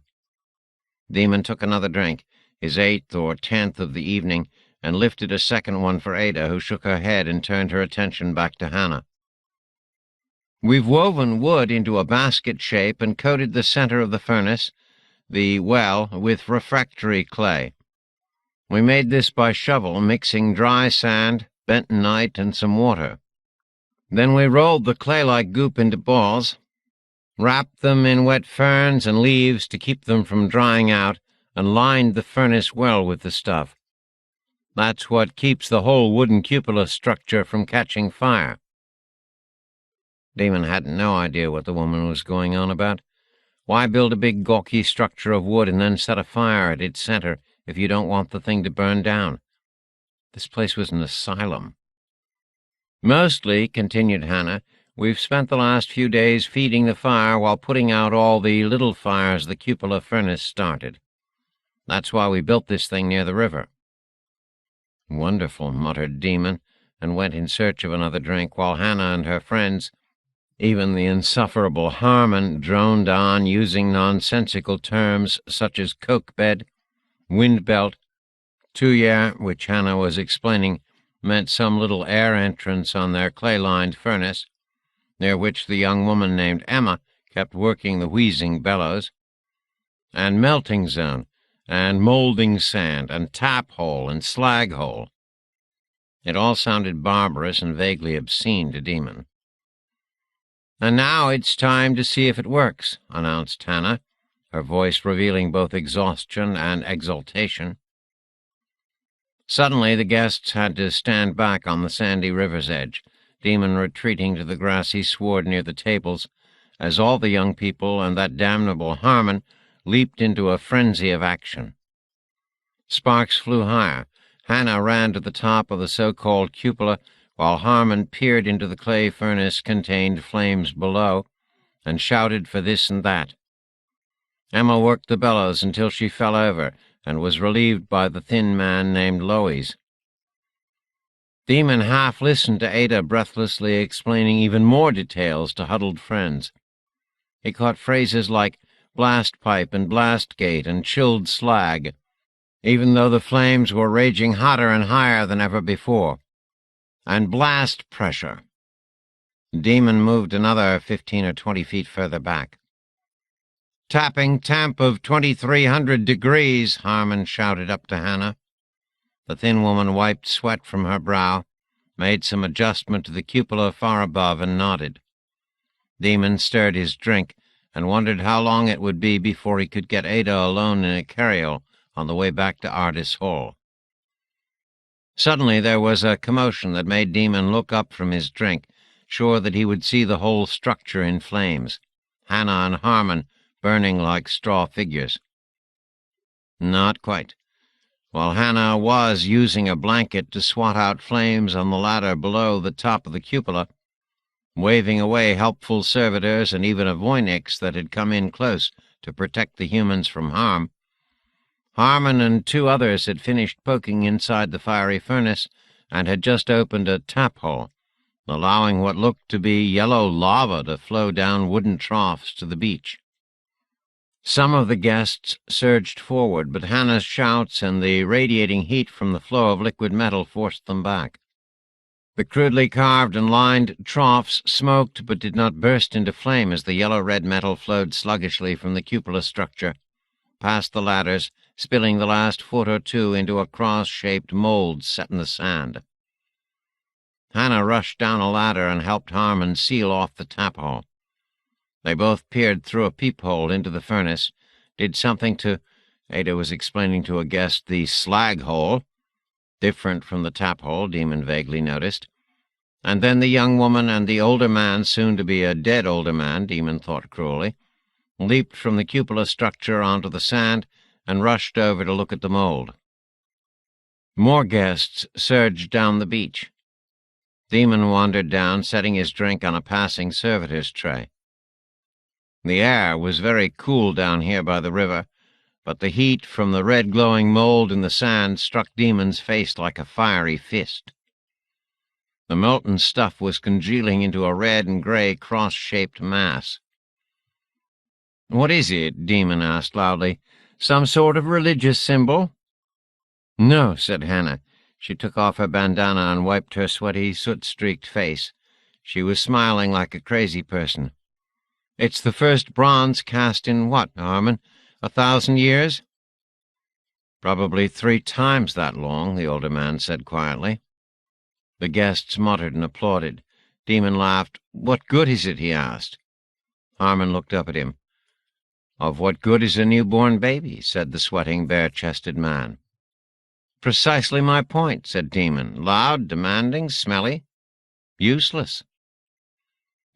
Demon took another drink, his 8th or 10th of the evening, and lifted a second one for Ada, who shook her head and turned her attention back to Hannah. "We've woven wood into a basket shape and coated the center of the furnace, the well, with refractory clay. We made this by shovel, mixing dry sand, bentonite, and some water. Then we rolled the clay-like goop into balls, wrapped them in wet ferns and leaves to keep them from drying out, and lined the furnace well with the stuff. That's what keeps the whole wooden cupola structure from catching fire." Demon had no idea what the woman was going on about. Why build a big gawky structure of wood and then set a fire at its center if you don't want the thing to burn down? This place was an asylum. "Mostly," continued Hannah, "we've spent the last few days feeding the fire while putting out all the little fires the cupola furnace started. That's why we built this thing near the river." "Wonderful," muttered Demon, and went in search of another drink, while Hannah and her friends, even the insufferable Harmon, droned on, using nonsensical terms such as coke bed, wind belt, tuyere, which Hannah was explaining meant some little air entrance on their clay-lined furnace, near which the young woman named Emma kept working the wheezing bellows, and melting zone, and moulding sand, and tap hole, and slag hole. It all sounded barbarous and vaguely obscene to Demon. "And now it's time to see if it works," announced Hannah, her voice revealing both exhaustion and exultation. Suddenly the guests had to stand back on the sandy river's edge, Demon retreating to the grassy sward near the tables, as all the young people and that damnable Harmon leaped into a frenzy of action. Sparks flew higher. Hannah ran to the top of the so-called cupola, while Harmon peered into the clay furnace-contained flames below, and shouted for this and that. Emma worked the bellows until she fell over, and was relieved by the thin man named Lois. Demon half listened to Ada breathlessly explaining even more details to huddled friends. He caught phrases like blast pipe and blast gate and chilled slag, even though the flames were raging hotter and higher than ever before. And blast pressure. Demon moved another 15 or 20 feet further back. "Tapping temp of 2300 degrees, Harmon shouted up to Hannah. The thin woman wiped sweat from her brow, made some adjustment to the cupola far above, and nodded. Demon stirred his drink, and wondered how long it would be before he could get Ada alone in a carriole on the way back to Ardis Hall. Suddenly there was a commotion that made Demon look up from his drink, sure that he would see the whole structure in flames, Hannah and Harmon burning like straw figures. Not quite. While Hannah was using a blanket to swat out flames on the ladder below the top of the cupola, waving away helpful servitors and even a voynix that had come in close to protect the humans from harm, Harmon and two others had finished poking inside the fiery furnace and had just opened a tap hole, allowing what looked to be yellow lava to flow down wooden troughs to the beach. Some of the guests surged forward, but Hannah's shouts and the radiating heat from the flow of liquid metal forced them back. The crudely carved and lined troughs smoked but did not burst into flame as the yellow-red metal flowed sluggishly from the cupola structure, past the ladders, spilling the last foot or two into a cross-shaped mold set in the sand. Hannah rushed down a ladder and helped Harmon seal off the tap hole. They both peered through a peephole into the furnace, did something to, Ada was explaining to a guest, the slag hole, different from the tap hole, Demon vaguely noticed, and then the young woman and the older man, soon to be a dead older man, Demon thought cruelly, leaped from the cupola structure onto the sand and rushed over to look at the mold. More guests surged down the beach. Demon wandered down, setting his drink on a passing servitor's tray. The air was very cool down here by the river, but the heat from the red glowing mold in the sand struck Demon's face like a fiery fist. The molten stuff was congealing into a red and gray cross-shaped mass. "What is it?" Demon asked loudly. "Some sort of religious symbol?" "No," said Hannah. She took off her bandana and wiped her sweaty, soot-streaked face. She was smiling like a crazy person. "It's the first bronze cast in what, Harmon? 1,000 years?" "Probably 3 times that long," the older man said quietly. The guests muttered and applauded. Demon laughed. "What good is it?" he asked. Harmon looked up at him. "Of what good is a newborn baby?" said the sweating, bare-chested man. "Precisely my point," said Demon. "Loud, demanding, smelly. Useless."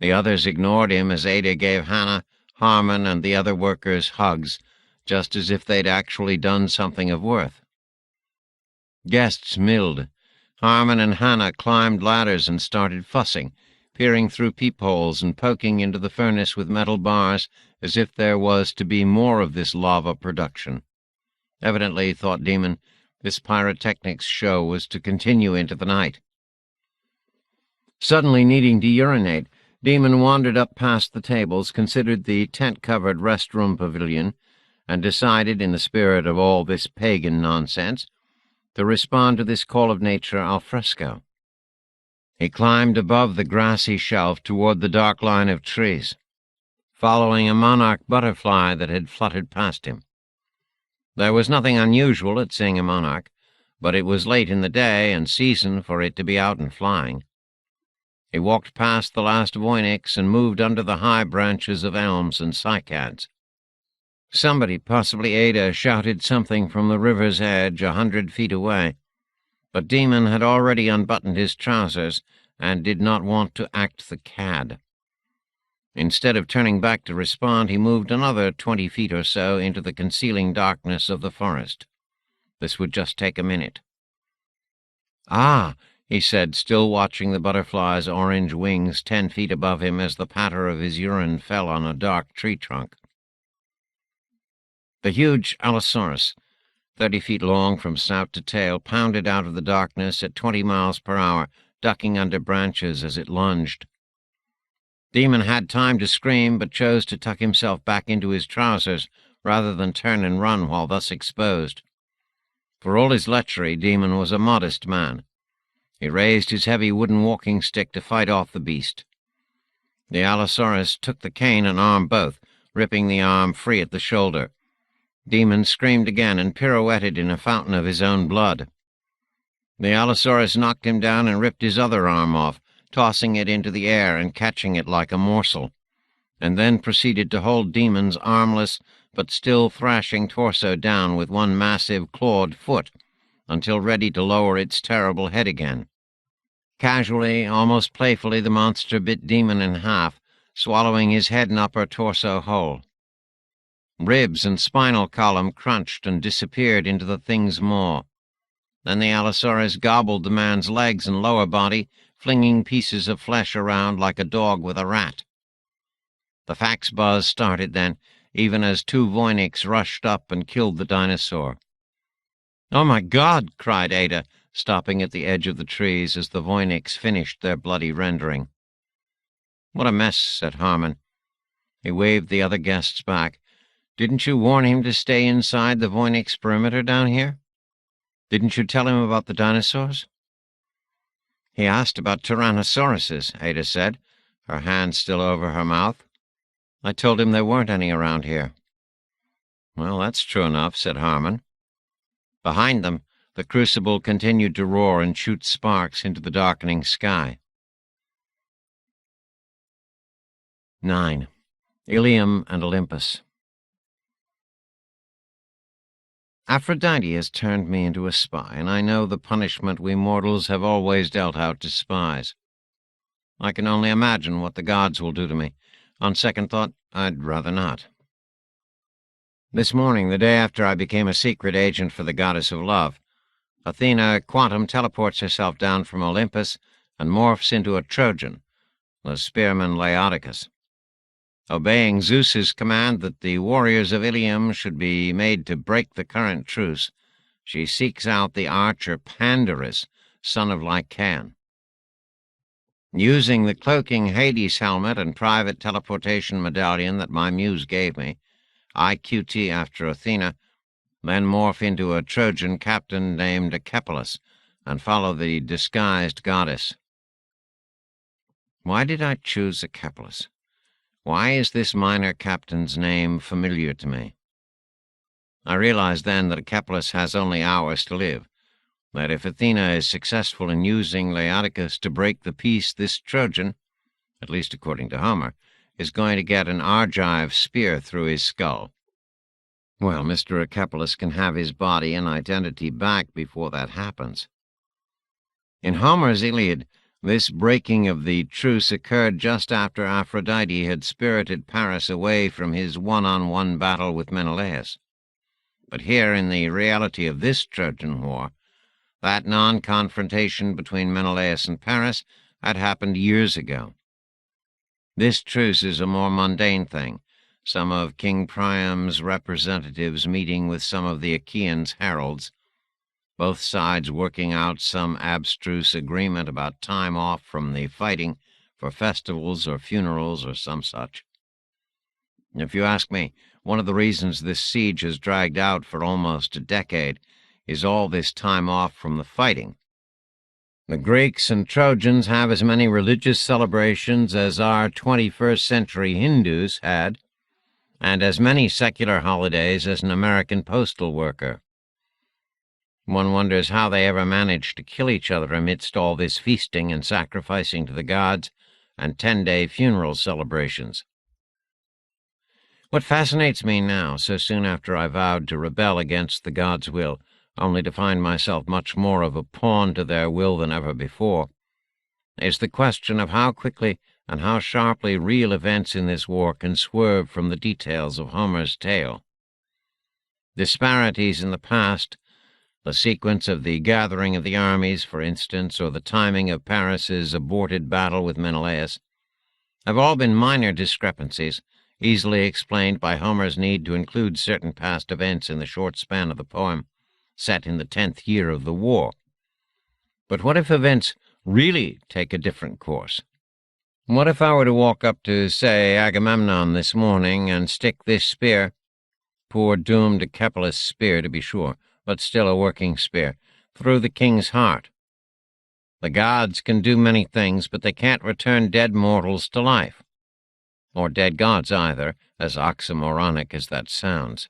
The others ignored him as Ada gave Hannah, Harmon, and the other workers hugs, just as if they'd actually done something of worth. Guests milled. Harmon and Hannah climbed ladders and started fussing, peering through peepholes and poking into the furnace with metal bars as if there was to be more of this lava production. Evidently, thought Demon, this pyrotechnics show was to continue into the night. Suddenly needing to urinate, Demon wandered up past the tables, considered the tent-covered rest-room pavilion, and decided, in the spirit of all this pagan nonsense, to respond to this call of nature al fresco. He climbed above the grassy shelf toward the dark line of trees, following a monarch butterfly that had fluttered past him. There was nothing unusual at seeing a monarch, but it was late in the day and season for it to be out and flying. He walked past the last voynix and moved under the high branches of elms and cycads. Somebody, possibly Ada, shouted something from the river's edge 100 feet away, but Demon had already unbuttoned his trousers and did not want to act the cad. Instead of turning back to respond, he moved another 20 feet or so into the concealing darkness of the forest. This would just take a minute. "Ah," he said, still watching the butterfly's orange wings 10 feet above him as the patter of his urine fell on a dark tree trunk. The huge Allosaurus, 30 feet long from snout to tail, pounded out of the darkness at 20 miles per hour, ducking under branches as it lunged. Demon had time to scream, but chose to tuck himself back into his trousers rather than turn and run while thus exposed. For all his lechery, Demon was a modest man. He raised his heavy wooden walking stick to fight off the beast. The Allosaurus took the cane and arm both, ripping the arm free at the shoulder. Demon screamed again and pirouetted in a fountain of his own blood. The Allosaurus knocked him down and ripped his other arm off, tossing it into the air and catching it like a morsel, and then proceeded to hold Demon's armless but still thrashing torso down with one massive clawed foot until ready to lower its terrible head again. Casually, almost playfully, the monster bit Demon in half, swallowing his head and upper torso whole. Ribs and spinal column crunched and disappeared into the thing's maw. Then the Allosaurus gobbled the man's legs and lower body, flinging pieces of flesh around like a dog with a rat. The fax buzz started then, even as 2 voynix rushed up and killed the dinosaur. "Oh, my God!" cried Ada, stopping at the edge of the trees as the voynix finished their bloody rendering. "What a mess," said Harmon. He waved the other guests back. "Didn't you warn him to stay inside the voynix perimeter down here? Didn't you tell him about the dinosaurs?" "He asked about tyrannosauruses," Ada said, her hand still over her mouth. "I told him there weren't any around here." "Well, that's true enough," said Harmon. Behind them, the crucible continued to roar and shoot sparks into the darkening sky. 9. Ilium and Olympos. Aphrodite has turned me into a spy, and I know the punishment we mortals have always dealt out to spies. I can only imagine what the gods will do to me. On second thought, I'd rather not. This morning, the day after I became a secret agent for the goddess of love, Athena quantum teleports herself down from Olympus and morphs into a Trojan, the spearman Laodicus. Obeying Zeus's command that the warriors of Ilium should be made to break the current truce, she seeks out the archer Pandarus, son of Lycaon. Using the cloaking Hades helmet and private teleportation medallion that my muse gave me, I QT after Athena, then morph into a Trojan captain named Achepelos and follow the disguised goddess. Why did I choose Achepelos? Why is this minor captain's name familiar to me? I realized then that Achepelos has only hours to live, that if Athena is successful in using Laodicus to break the peace, this Trojan, at least according to Homer, is going to get an Argive spear through his skull. Well, Mr. Achepelos can have his body and identity back before that happens. In Homer's Iliad, this breaking of the truce occurred just after Aphrodite had spirited Paris away from his one-on-one battle with Menelaus. But here, in the reality of this Trojan War, that non-confrontation between Menelaus and Paris had happened years ago. This truce is a more mundane thing, some of King Priam's representatives meeting with some of the Achaeans' heralds, both sides working out some abstruse agreement about time off from the fighting for festivals or funerals or some such. If you ask me, one of the reasons this siege has dragged out for almost a decade is all this time off from the fighting. The Greeks and Trojans have as many religious celebrations as our 21st-century Hindus had, and as many secular holidays as an American postal worker. One wonders how they ever managed to kill each other amidst all this feasting and sacrificing to the gods and 10-day funeral celebrations. What fascinates me now, so soon after I vowed to rebel against the gods' will, only to find myself much more of a pawn to their will than ever before, is the question of how quickly and how sharply real events in this war can swerve from the details of Homer's tale. Disparities in the past, the sequence of the gathering of the armies, for instance, or the timing of Paris's aborted battle with Menelaus, have all been minor discrepancies, easily explained by Homer's need to include certain past events in the short span of the poem, set in the 10th year of the war. But what if events really take a different course? What if I were to walk up to, say, Agamemnon this morning and stick this spear, poor doomed Echepolus' spear to be sure, but still a working spear, through the king's heart? The gods can do many things, but they can't return dead mortals to life. Or dead gods either, as oxymoronic as that sounds.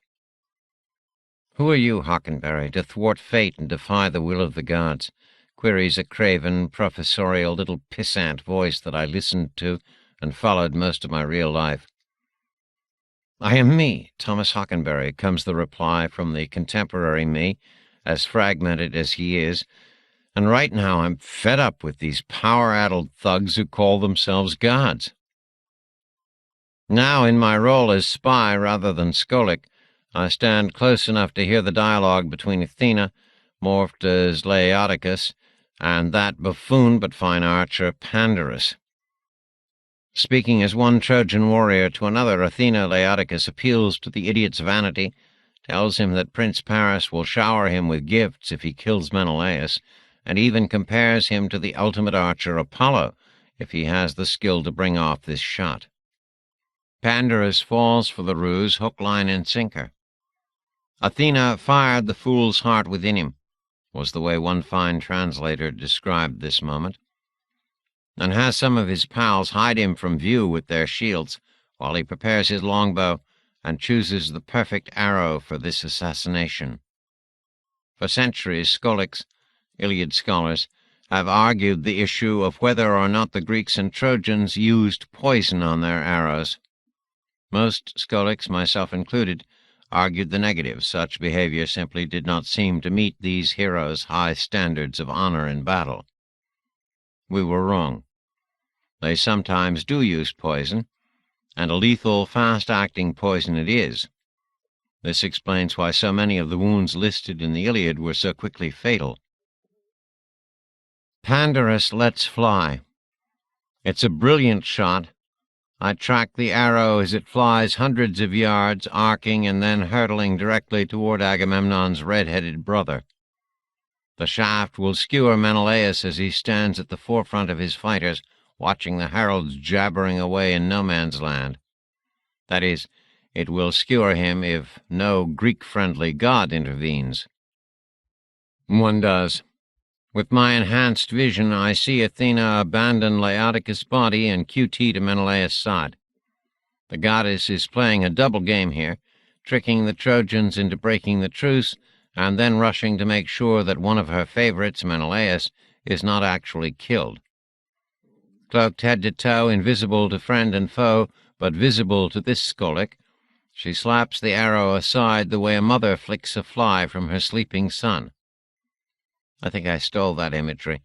Who are you, Hockenberry, to thwart fate and defy the will of the gods? Queries a craven, professorial little pissant voice that I listened to and followed most of my real life. I am me, Thomas Hockenberry, comes the reply from the contemporary me, as fragmented as he is, and right now I'm fed up with these power-addled thugs who call themselves gods. Now, in my role as spy rather than scholic, I stand close enough to hear the dialogue between Athena, morphed as Laodicus, and that buffoon but fine archer Pandarus. Speaking as one Trojan warrior to another, Athena Laodicus appeals to the idiot's vanity, tells him that Prince Paris will shower him with gifts if he kills Menelaus, and even compares him to the ultimate archer Apollo, if he has the skill to bring off this shot. Pandarus falls for the ruse, hook, line, and sinker. Athena fired the fool's heart within him, was the way one fine translator described this moment, and has some of his pals hide him from view with their shields, while he prepares his longbow and chooses the perfect arrow for this assassination. For centuries, scholics, Iliad scholars, have argued the issue of whether or not the Greeks and Trojans used poison on their arrows. Most scholics, myself included, argued the negative. Such behavior simply did not seem to meet these heroes' high standards of honor in battle. We were wrong. They sometimes do use poison, and a lethal, fast-acting poison it is. This explains why so many of the wounds listed in the Iliad were so quickly fatal. Pandarus lets fly. It's a brilliant shot. I track the arrow as it flies hundreds of yards, arcing and then hurtling directly toward Agamemnon's red-headed brother. The shaft will skewer Menelaus as he stands at the forefront of his fighters, watching the heralds jabbering away in no man's land. That is, it will skewer him if no Greek-friendly god intervenes. One does. With my enhanced vision, I see Athena abandon Laodicus' body and QT to Menelaus' side. The goddess is playing a double game here, tricking the Trojans into breaking the truce, and then rushing to make sure that one of her favorites, Menelaus, is not actually killed. Cloaked head to toe, invisible to friend and foe, but visible to this scholic, she slaps the arrow aside the way a mother flicks a fly from her sleeping son. I think I stole that imagery,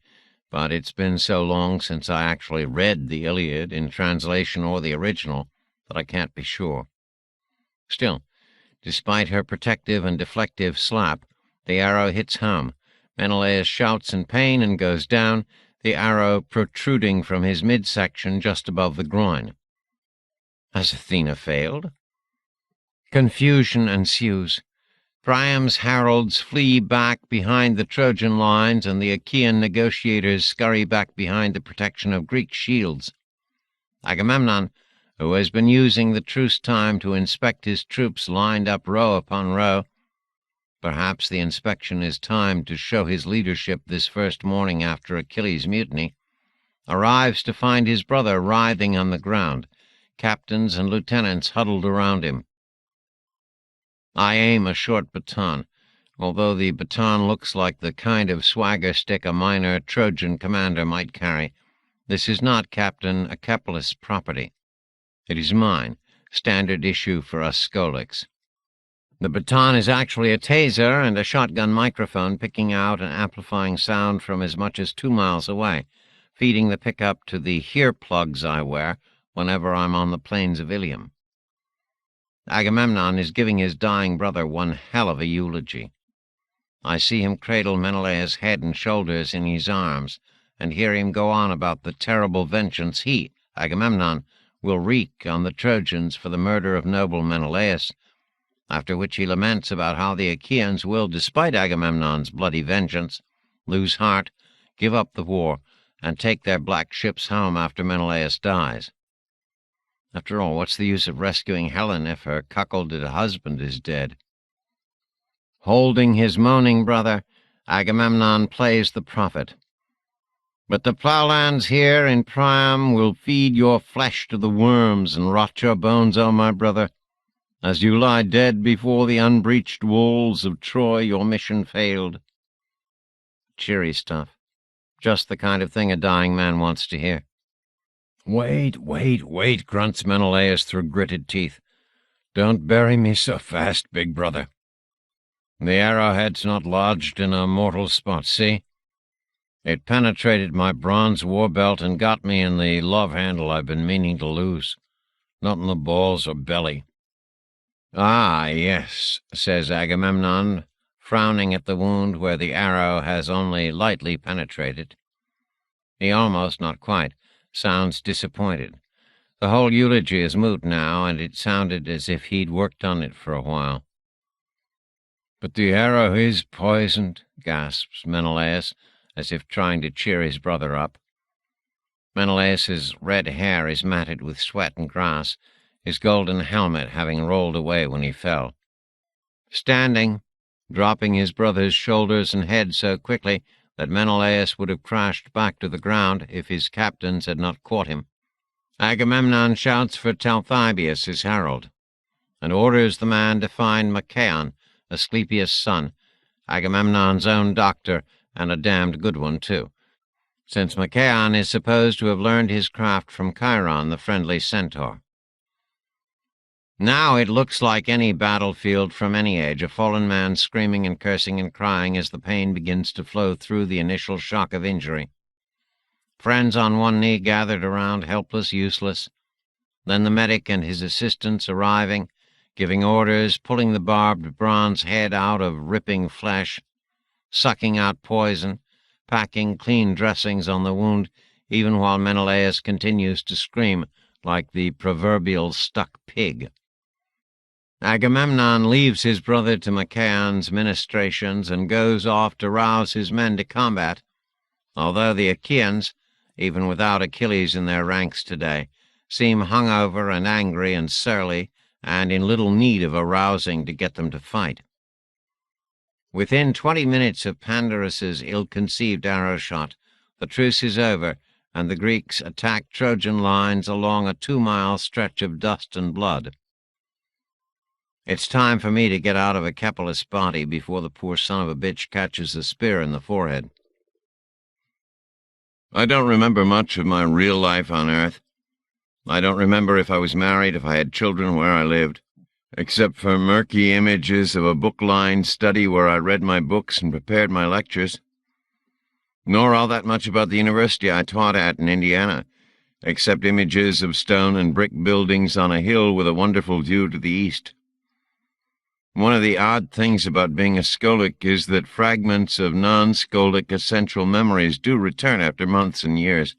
but it's been so long since I actually read the Iliad in translation or the original that I can't be sure. Still, despite her protective and deflective slap, the arrow hits home. Menelaus shouts in pain and goes down, the arrow protruding from his midsection just above the groin. Has Athena failed? Confusion ensues. Priam's heralds flee back behind the Trojan lines, and the Achaean negotiators scurry back behind the protection of Greek shields. Agamemnon, who has been using the truce time to inspect his troops lined up row upon row, perhaps the inspection is timed to show his leadership this first morning after Achilles' mutiny, arrives to find his brother writhing on the ground, captains and lieutenants huddled around him. I aim a short baton, although the baton looks like the kind of swagger stick a minor Trojan commander might carry. This is not Captain Achepelis' property. It is mine, standard issue for us Skolics. The baton is actually a taser and a shotgun microphone picking out and amplifying sound from as much as 2 miles away, feeding the pickup to the ear plugs I wear whenever I'm on the Plains of Ilium. Agamemnon is giving his dying brother one hell of a eulogy. I see him cradle Menelaus' head and shoulders in his arms, and hear him go on about the terrible vengeance he, Agamemnon, will wreak on the Trojans for the murder of noble Menelaus, after which he laments about how the Achaeans will, despite Agamemnon's bloody vengeance, lose heart, give up the war, and take their black ships home after Menelaus dies. After all, what's the use of rescuing Helen if her cuckolded husband is dead? Holding his moaning brother, Agamemnon plays the prophet. But the plowlands here in Priam will feed your flesh to the worms and rot your bones, O my brother. As you lie dead before the unbreached walls of Troy, your mission failed. Cheery stuff. Just the kind of thing a dying man wants to hear. Wait, grunts Menelaus through gritted teeth. Don't bury me so fast, big brother. The arrowhead's not lodged in a mortal spot, see? It penetrated my bronze war belt and got me in the love handle I've been meaning to lose, not in the balls or belly. Ah, yes, says Agamemnon, frowning at the wound where the arrow has only lightly penetrated. He almost, not quite, sounds disappointed. The whole eulogy is moot now, and it sounded as if he'd worked on it for a while. But the arrow is poisoned, gasps Menelaus, as if trying to cheer his brother up. Menelaus's red hair is matted with sweat and grass, his golden helmet having rolled away when he fell. Standing, dropping his brother's shoulders and head so quickly that Menelaus would have crashed back to the ground if his captains had not caught him, Agamemnon shouts for Talthybius, his herald, and orders the man to find Machaon, Asclepius' son, Agamemnon's own doctor, and a damned good one, too, since Machaon is supposed to have learned his craft from Chiron, the friendly centaur. Now it looks like any battlefield from any age, a fallen man screaming and cursing and crying as the pain begins to flow through the initial shock of injury. Friends on one knee gathered around, helpless, useless. Then the medic and his assistants arriving, giving orders, pulling the barbed bronze head out of ripping flesh, sucking out poison, packing clean dressings on the wound, even while Menelaus continues to scream like the proverbial stuck pig. Agamemnon leaves his brother to Machaon's ministrations and goes off to rouse his men to combat, although the Achaeans, even without Achilles in their ranks today, seem hungover and angry and surly and in little need of a rousing to get them to fight. Within 20 minutes of Pandarus's ill-conceived arrow shot, the truce is over, and the Greeks attack Trojan lines along a 2-mile stretch of dust and blood. It's time for me to get out of Achepelis' body before the poor son of a bitch catches a spear in the forehead. I don't remember much of my real life on Earth. I don't remember if I was married, if I had children, where I lived, except for murky images of a book-lined study where I read my books and prepared my lectures. Nor all that much about the university I taught at in Indiana, except images of stone and brick buildings on a hill with a wonderful view to the east. One of the odd things about being a Skolic is that fragments of non-Skolic essential memories do return after months and years,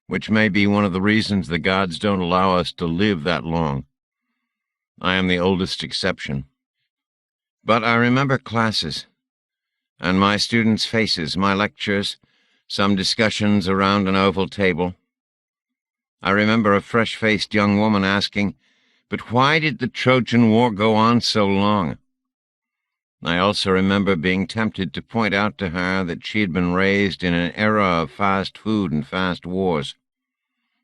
which may be one of the reasons the gods don't allow us to live that long. I am the oldest exception. But I remember classes, and my students' faces, my lectures, some discussions around an oval table. I remember a fresh-faced young woman asking, "But why did the Trojan War go on so long?" I also remember being tempted to point out to her that she had been raised in an era of fast food and fast wars.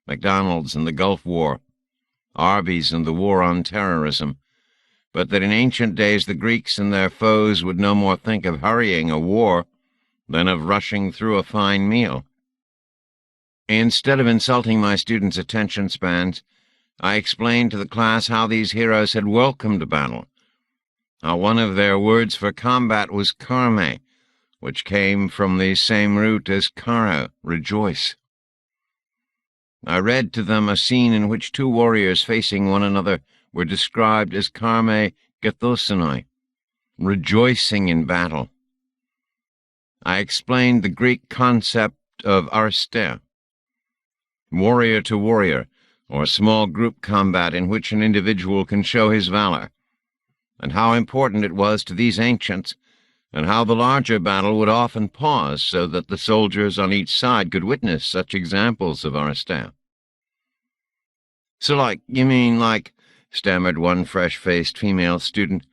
McDonald's and the Gulf War, Arby's and the war on terrorism, but that in ancient days the Greeks and their foes would no more think of hurrying a war than of rushing through a fine meal. Instead of insulting my students' attention spans, I explained to the class how these heroes had welcomed battle, how one of their words for combat was karme, which came from the same root as kara, rejoice. I read to them a scene in which two warriors facing one another were described as karme gathosonoi, rejoicing in battle. I explained the Greek concept of arste, warrior to warrior, or small group combat in which an individual can show his valor, and how important it was to these ancients, and how the larger battle would often pause so that the soldiers on each side could witness such examples of arste. "So you mean stammered one fresh-faced female student,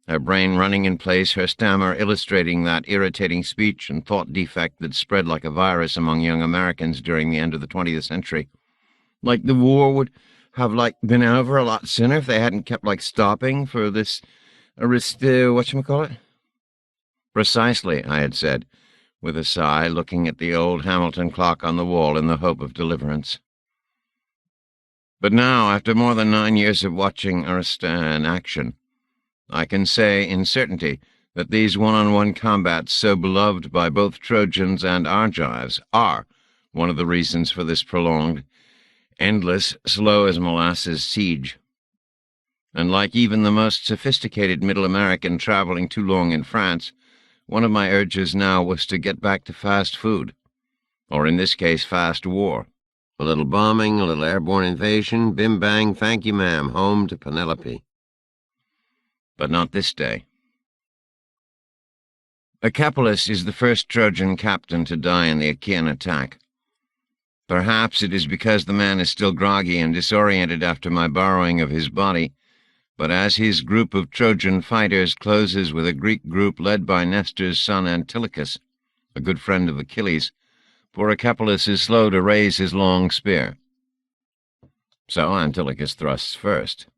her brain running in place, her stammer illustrating that irritating speech and thought defect that spread like a virus among young Americans during the end of the 20th century. Like the war would have been over a lot sooner if they hadn't kept stopping for this whatchamacallit? Precisely, I had said, with a sigh, looking at the old Hamilton clock on the wall in the hope of deliverance. But now, after more than 9 years of watching arste in action, I can say in certainty that these one-on-one combats, so beloved by both Trojans and Argives, are one of the reasons for this prolonged, endless, slow-as-molasses siege. And like even the most sophisticated Middle American traveling too long in France, one of my urges now was to get back to fast food, or in this case, fast war. A little bombing, a little airborne invasion, bim-bang, thank you, ma'am, home to Penelope. But not this day. Achapeus is the first Trojan captain to die in the Achaean attack. Perhaps it is because the man is still groggy and disoriented after my borrowing of his body, but as his group of Trojan fighters closes with a Greek group led by Nestor's son Antilochus, a good friend of Achilles, poor Achapeus is slow to raise his long spear. So Antilochus thrusts first.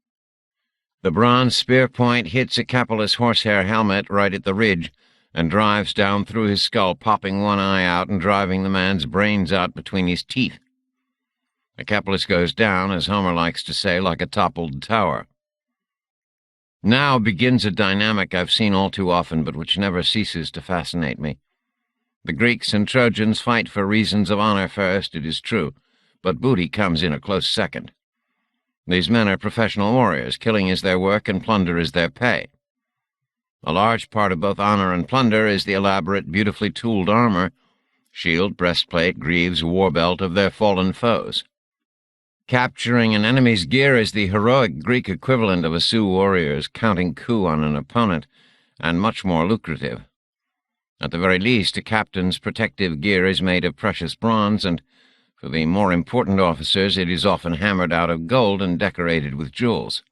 The bronze spear point hits Achapeus' horsehair helmet right at the ridge and drives down through his skull, popping one eye out and driving the man's brains out between his teeth. Achapeus goes down, as Homer likes to say, like a toppled tower. Now begins a dynamic I've seen all too often, but which never ceases to fascinate me. The Greeks and Trojans fight for reasons of honor first, it is true, but booty comes in a close second. These men are professional warriors. Killing is their work and plunder is their pay. A large part of both honor and plunder is the elaborate, beautifully tooled armor, shield, breastplate, greaves, war belt of their fallen foes. Capturing an enemy's gear is the heroic Greek equivalent of a Sioux warrior's counting coup on an opponent, and much more lucrative. At the very least, a captain's protective gear is made of precious bronze, and for the more important officers it is often hammered out of gold and decorated with jewels.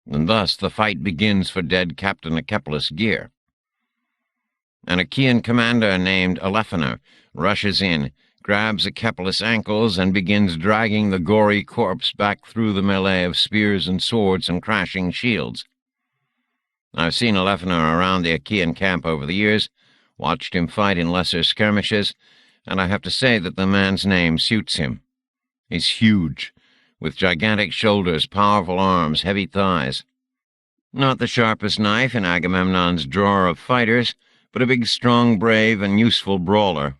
And thus the fight begins for dead Captain Achapeus' gear. An Achaean commander named Alephaner rushes in, grabs Achapeus' ankles, and begins dragging the gory corpse back through the melee of spears and swords and crashing shields. I've seen Alephaner around the Achaean camp over the years, watched him fight in lesser skirmishes, and I have to say that the man's name suits him. He's huge, with gigantic shoulders, powerful arms, heavy thighs. Not the sharpest knife in Agamemnon's drawer of fighters, but a big, strong, brave, and useful brawler.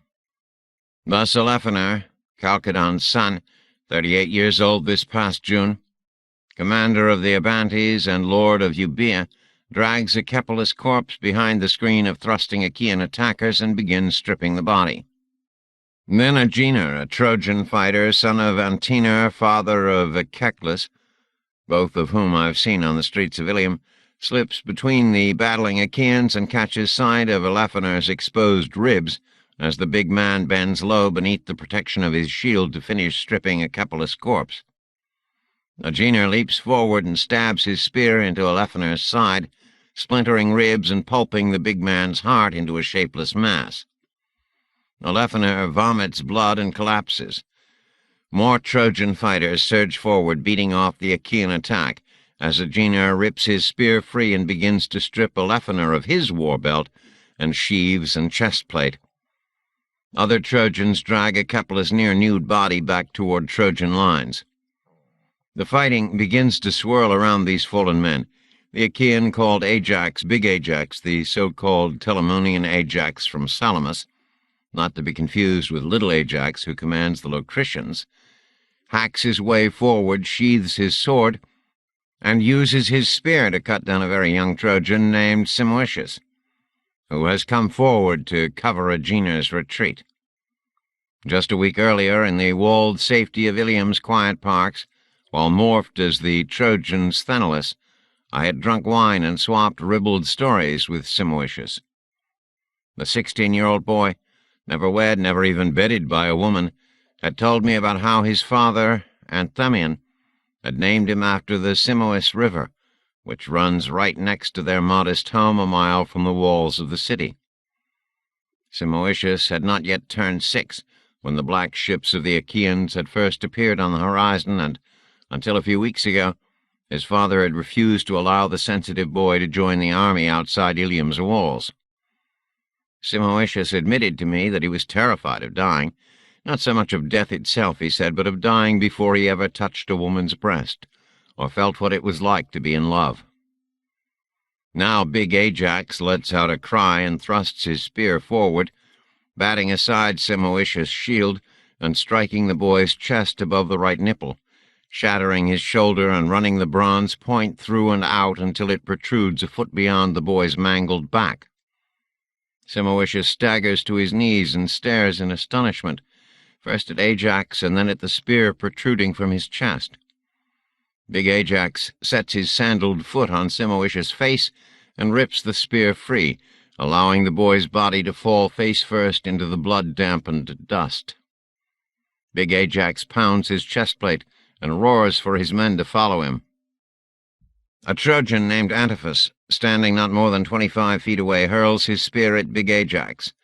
Thus Alephaner, Chalcodon's son, 38 years old this past June, commander of the Abantes and lord of Euboea, drags Achapeus' corpse behind the screen of thrusting Achaean attackers and begins stripping the body. Then Agenor, a Trojan fighter, son of Antenor, father of Echeclus, both of whom I've seen on the streets of Ilium, slips between the battling Achaeans and catches sight of Alephaner's exposed ribs as the big man bends low beneath the protection of his shield to finish stripping Achapeus' corpse. Agenor leaps forward and stabs his spear into Alephaner's side, splintering ribs and pulping the big man's heart into a shapeless mass. Alephaner vomits blood and collapses. More Trojan fighters surge forward, beating off the Achaean attack, as Aegina rips his spear free and begins to strip Athena of his war belt and sheaves and chestplate. Other Trojans drag Echepolus' near-nude body back toward Trojan lines. The fighting begins to swirl around these fallen men. The Achaean called Ajax, Big Ajax, the so-called Telamonian Ajax from Salamis, not to be confused with Little Ajax, who commands the Locrians, hacks his way forward, sheathes his sword, and uses his spear to cut down a very young Trojan named Simoetius, who has come forward to cover Aegina's retreat. Just a week earlier, in the walled safety of Ilium's quiet parks, while morphed as the Trojan Sthenelus, I had drunk wine and swapped ribald stories with Simoetius. The 16-year-old boy, never wed, never even bedded by a woman, had told me about how his father, Anthemion, had named him after the Simois River, which runs right next to their modest home a mile from the walls of the city. Simoetius had not yet turned 6 when the black ships of the Achaeans had first appeared on the horizon, and, until a few weeks ago, his father had refused to allow the sensitive boy to join the army outside Ilium's walls. Simoetius admitted to me that he was terrified of dying, not so much of death itself, he said, but of dying before he ever touched a woman's breast, or felt what it was like to be in love. Now Big Ajax lets out a cry and thrusts his spear forward, batting aside Simoetius' shield and striking the boy's chest above the right nipple, shattering his shoulder and running the bronze point through and out until it protrudes a foot beyond the boy's mangled back. Simoetius staggers to his knees and stares in astonishment, first at Ajax and then at the spear protruding from his chest. Big Ajax sets his sandaled foot on Simoetius' face and rips the spear free, allowing the boy's body to fall face first into the blood-dampened dust. Big Ajax pounds his chestplate and roars for his men to follow him. A Trojan named Antiphus, standing not more than 25 feet away, hurls his spear at Big Ajax.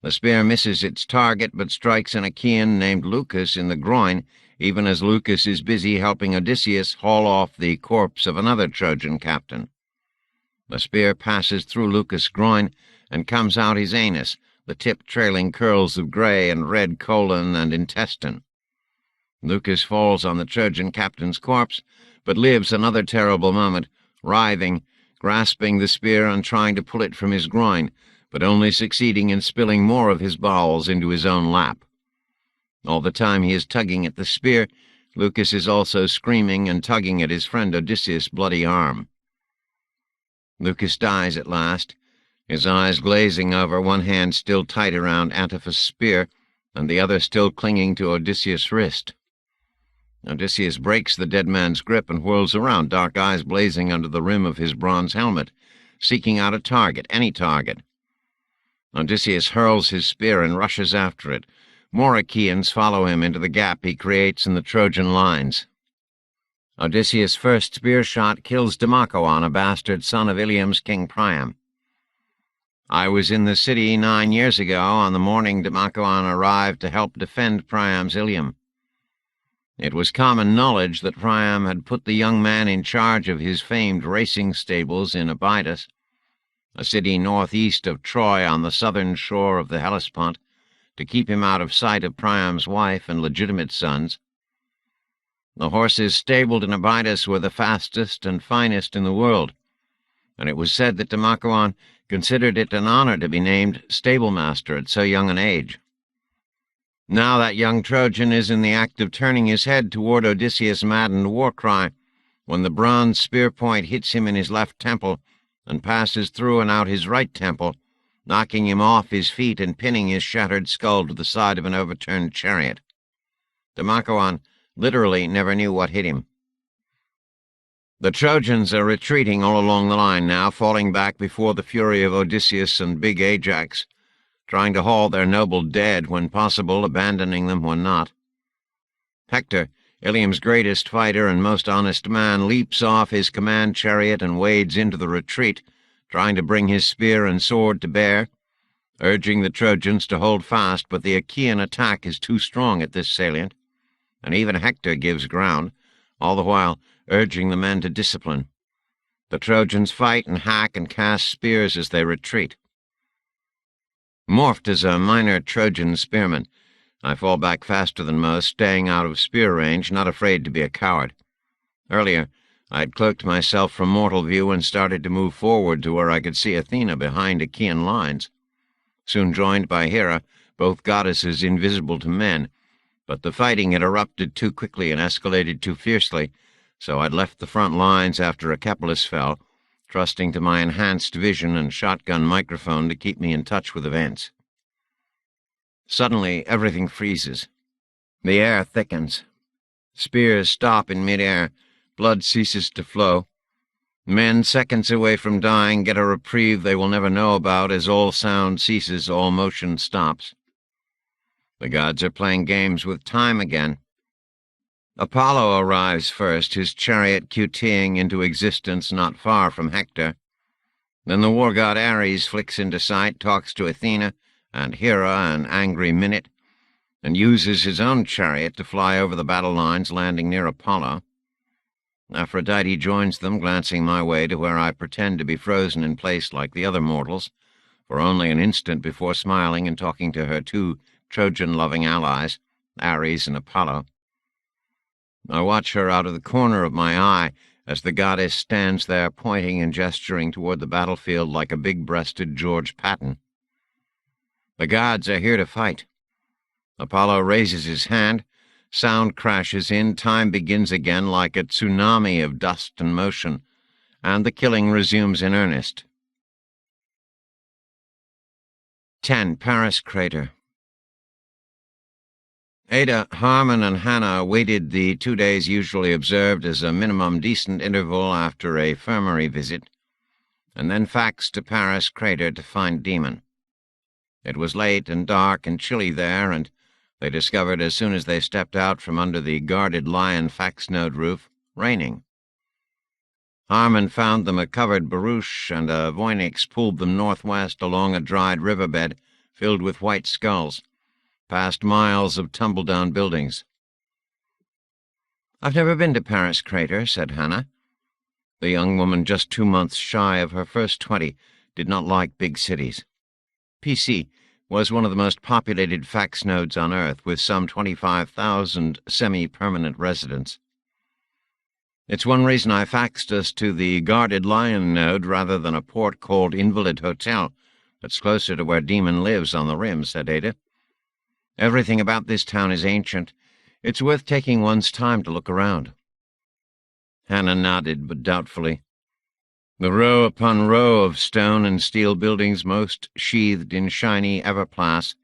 The spear misses its target, but strikes an Achaean named Lucas in the groin, even as Lucas is busy helping Odysseus haul off the corpse of another Trojan captain. The spear passes through Lucas' groin and comes out his anus, the tip trailing curls of gray and red colon and intestine. Lucas falls on the Trojan captain's corpse, but lives another terrible moment, writhing, grasping the spear and trying to pull it from his groin, but only succeeding in spilling more of his bowels into his own lap. All the time he is tugging at the spear, Lucas is also screaming and tugging at his friend Odysseus' bloody arm. Lucas dies at last, his eyes glazing over, one hand still tight around Antiphus' spear, and the other still clinging to Odysseus' wrist. Odysseus breaks the dead man's grip and whirls around, dark eyes blazing under the rim of his bronze helmet, seeking out a target, any target. Odysseus hurls his spear and rushes after it. More Achaeans follow him into the gap he creates in the Trojan lines. Odysseus' first spear shot kills Democoon, a bastard son of Ilium's king Priam. I was in the city 9 years ago on the morning Democoon arrived to help defend Priam's Ilium. It was common knowledge that Priam had put the young man in charge of his famed racing stables in Abydos, a city northeast of Troy on the southern shore of the Hellespont, to keep him out of sight of Priam's wife and legitimate sons. The horses stabled in Abydos were the fastest and finest in the world, and it was said that Democoon considered it an honor to be named stablemaster at so young an age. Now that young Trojan is in the act of turning his head toward Odysseus' maddened war cry, when the bronze spear point hits him in his left temple and passes through and out his right temple, knocking him off his feet and pinning his shattered skull to the side of an overturned chariot. Democoon literally never knew what hit him. The Trojans are retreating all along the line now, falling back before the fury of Odysseus and Big Ajax, trying to haul their noble dead when possible, abandoning them when not. Hector, Ilium's greatest fighter and most honest man, leaps off his command chariot and wades into the retreat, trying to bring his spear and sword to bear, urging the Trojans to hold fast, but the Achaean attack is too strong at this salient, and even Hector gives ground, all the while urging the men to discipline. The Trojans fight and hack and cast spears as they retreat. Morphed as a minor Trojan spearman, I fall back faster than most, staying out of spear range, not afraid to be a coward. Earlier, I had cloaked myself from mortal view and started to move forward to where I could see Athena behind Achaean lines. Soon joined by Hera, both goddesses invisible to men, but the fighting had erupted too quickly and escalated too fiercely, so I'd left the front lines after Achepolis fell, trusting to my enhanced vision and shotgun microphone to keep me in touch with events. Suddenly, everything freezes. The air thickens. Spears stop in midair. Blood ceases to flow. Men, seconds away from dying, get a reprieve they will never know about as all sound ceases, all motion stops. The gods are playing games with time again. Apollo arrives first, his chariot QTing into existence not far from Hector. Then the war god Ares flicks into sight, talks to Athena and Hera an angry minute, and uses his own chariot to fly over the battle lines, landing near Apollo. Aphrodite joins them, glancing my way to where I pretend to be frozen in place like the other mortals, for only an instant before smiling and talking to her two Trojan-loving allies, Ares and Apollo. I watch her out of the corner of my eye as the goddess stands there pointing and gesturing toward the battlefield like a big-breasted George Patton. The gods are here to fight. Apollo raises his hand, sound crashes in, time begins again like a tsunami of dust and motion, and the killing resumes in earnest. 10. Paris Crater. Ada, Harmon, and Hannah waited the 2 days usually observed as a minimum decent interval after a infirmary visit, and then faxed to Paris Crater to find Demon. It was late and dark and chilly there, and they discovered as soon as they stepped out from under the guarded lion fax node roof, raining. Harmon found them a covered barouche, and a Voynix pulled them northwest along a dried riverbed filled with white skulls, past miles of tumble-down buildings. "I've never been to Paris Crater," said Hannah. The young woman, just 2 months shy of her first 20, did not like big cities. PC was one of the most populated fax nodes on Earth, with some 25,000 semi-permanent residents. "It's one reason I faxed us to the guarded lion node rather than a port called Invalid Hotel that's closer to where Demon lives on the rim," said Ada. "Everything about this town is ancient. It's worth taking one's time to look around." Hannah nodded, but doubtfully. The row upon row of stone and steel buildings, most sheathed in shiny everplace,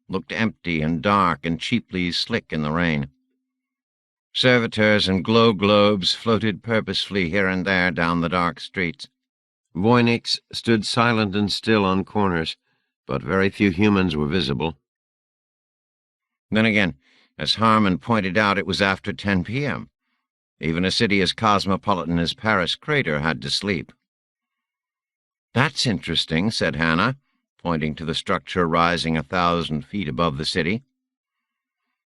looked empty and dark and cheaply slick in the rain. Servitors and glow globes floated purposefully here and there down the dark streets. Voynix stood silent and still on corners, but very few humans were visible. Then again, as Harmon pointed out, it was after 10 p.m. Even a city as cosmopolitan as Paris Crater had to sleep. "That's interesting," said Hannah, pointing to the structure rising 1,000 feet above the city.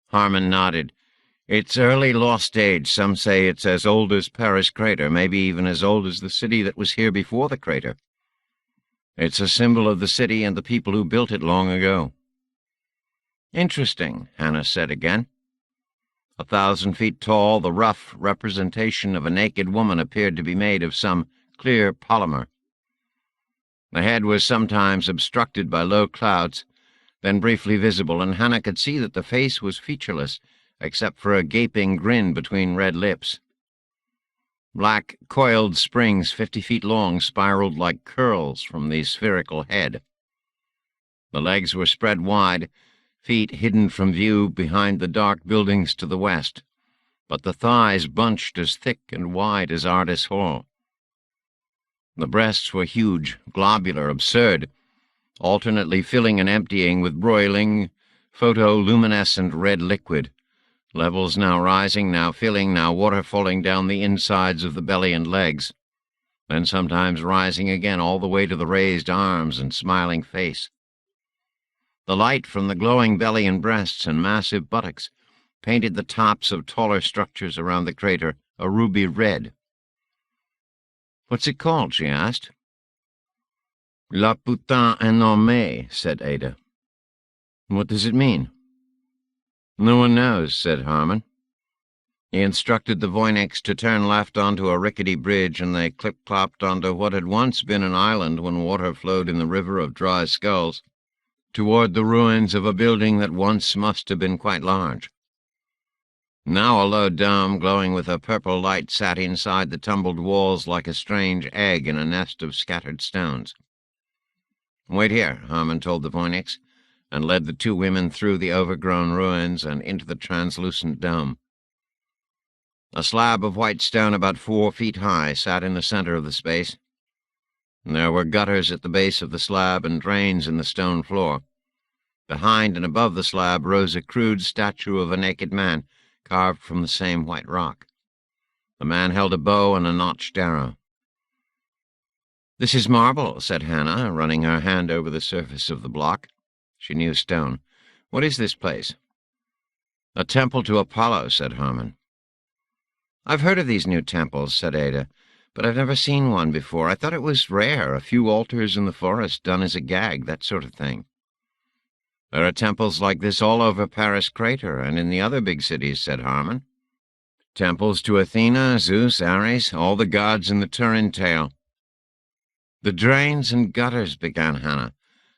Harmon nodded. "It's early lost age. Some say it's as old as Paris Crater, maybe even as old as the city that was here before the crater. It's a symbol of the city and the people who built it long ago." "Interesting," Hannah said again. 1,000 feet tall, the rough representation of a naked woman appeared to be made of some clear polymer. The head was sometimes obstructed by low clouds, then briefly visible, and Hannah could see that the face was featureless, except for a gaping grin between red lips. Black, coiled springs 50 feet long spiraled like curls from the spherical head. The legs were spread wide, feet hidden from view behind the dark buildings to the west, but the thighs bunched as thick and wide as Ardis Hall. The breasts were huge, globular, absurd, alternately filling and emptying with broiling, photoluminescent red liquid, levels now rising, now filling, now waterfalling down the insides of the belly and legs, then sometimes rising again all the way to the raised arms and smiling face. The light from the glowing belly and breasts and massive buttocks painted the tops of taller structures around the crater a ruby red. "What's it called?" she asked. "La putain énorme," said Ada. "What does it mean?" "No one knows," said Harmon. He instructed the Voynix to turn left onto a rickety bridge, and they clip-clopped onto what had once been an island when water flowed in the river of dry skulls, toward the ruins of a building that once must have been quite large. Now a low dome, glowing with a purple light, sat inside the tumbled walls like a strange egg in a nest of scattered stones. "Wait here," Harmon told the Voynix, and led the two women through the overgrown ruins and into the translucent dome. A slab of white stone about 4 feet high sat in the center of the space. There were gutters at the base of the slab and drains in the stone floor. Behind and above the slab rose a crude statue of a naked man, carved from the same white rock. The man held a bow and a notched arrow. "This is marble," said Hannah, running her hand over the surface of the block. She knew stone. "What is this place?" "A temple to Apollo," said Harmon. "I've heard of these new temples," said Ada, "but I've never seen one before. I thought it was rare, a few altars in the forest done as a gag, that sort of thing." "There are temples like this all over Paris Crater and in the other big cities," said Harmon. "Temples to Athena, Zeus, Ares, all the gods in the Turin tale." "The drains and gutters," began Hannah.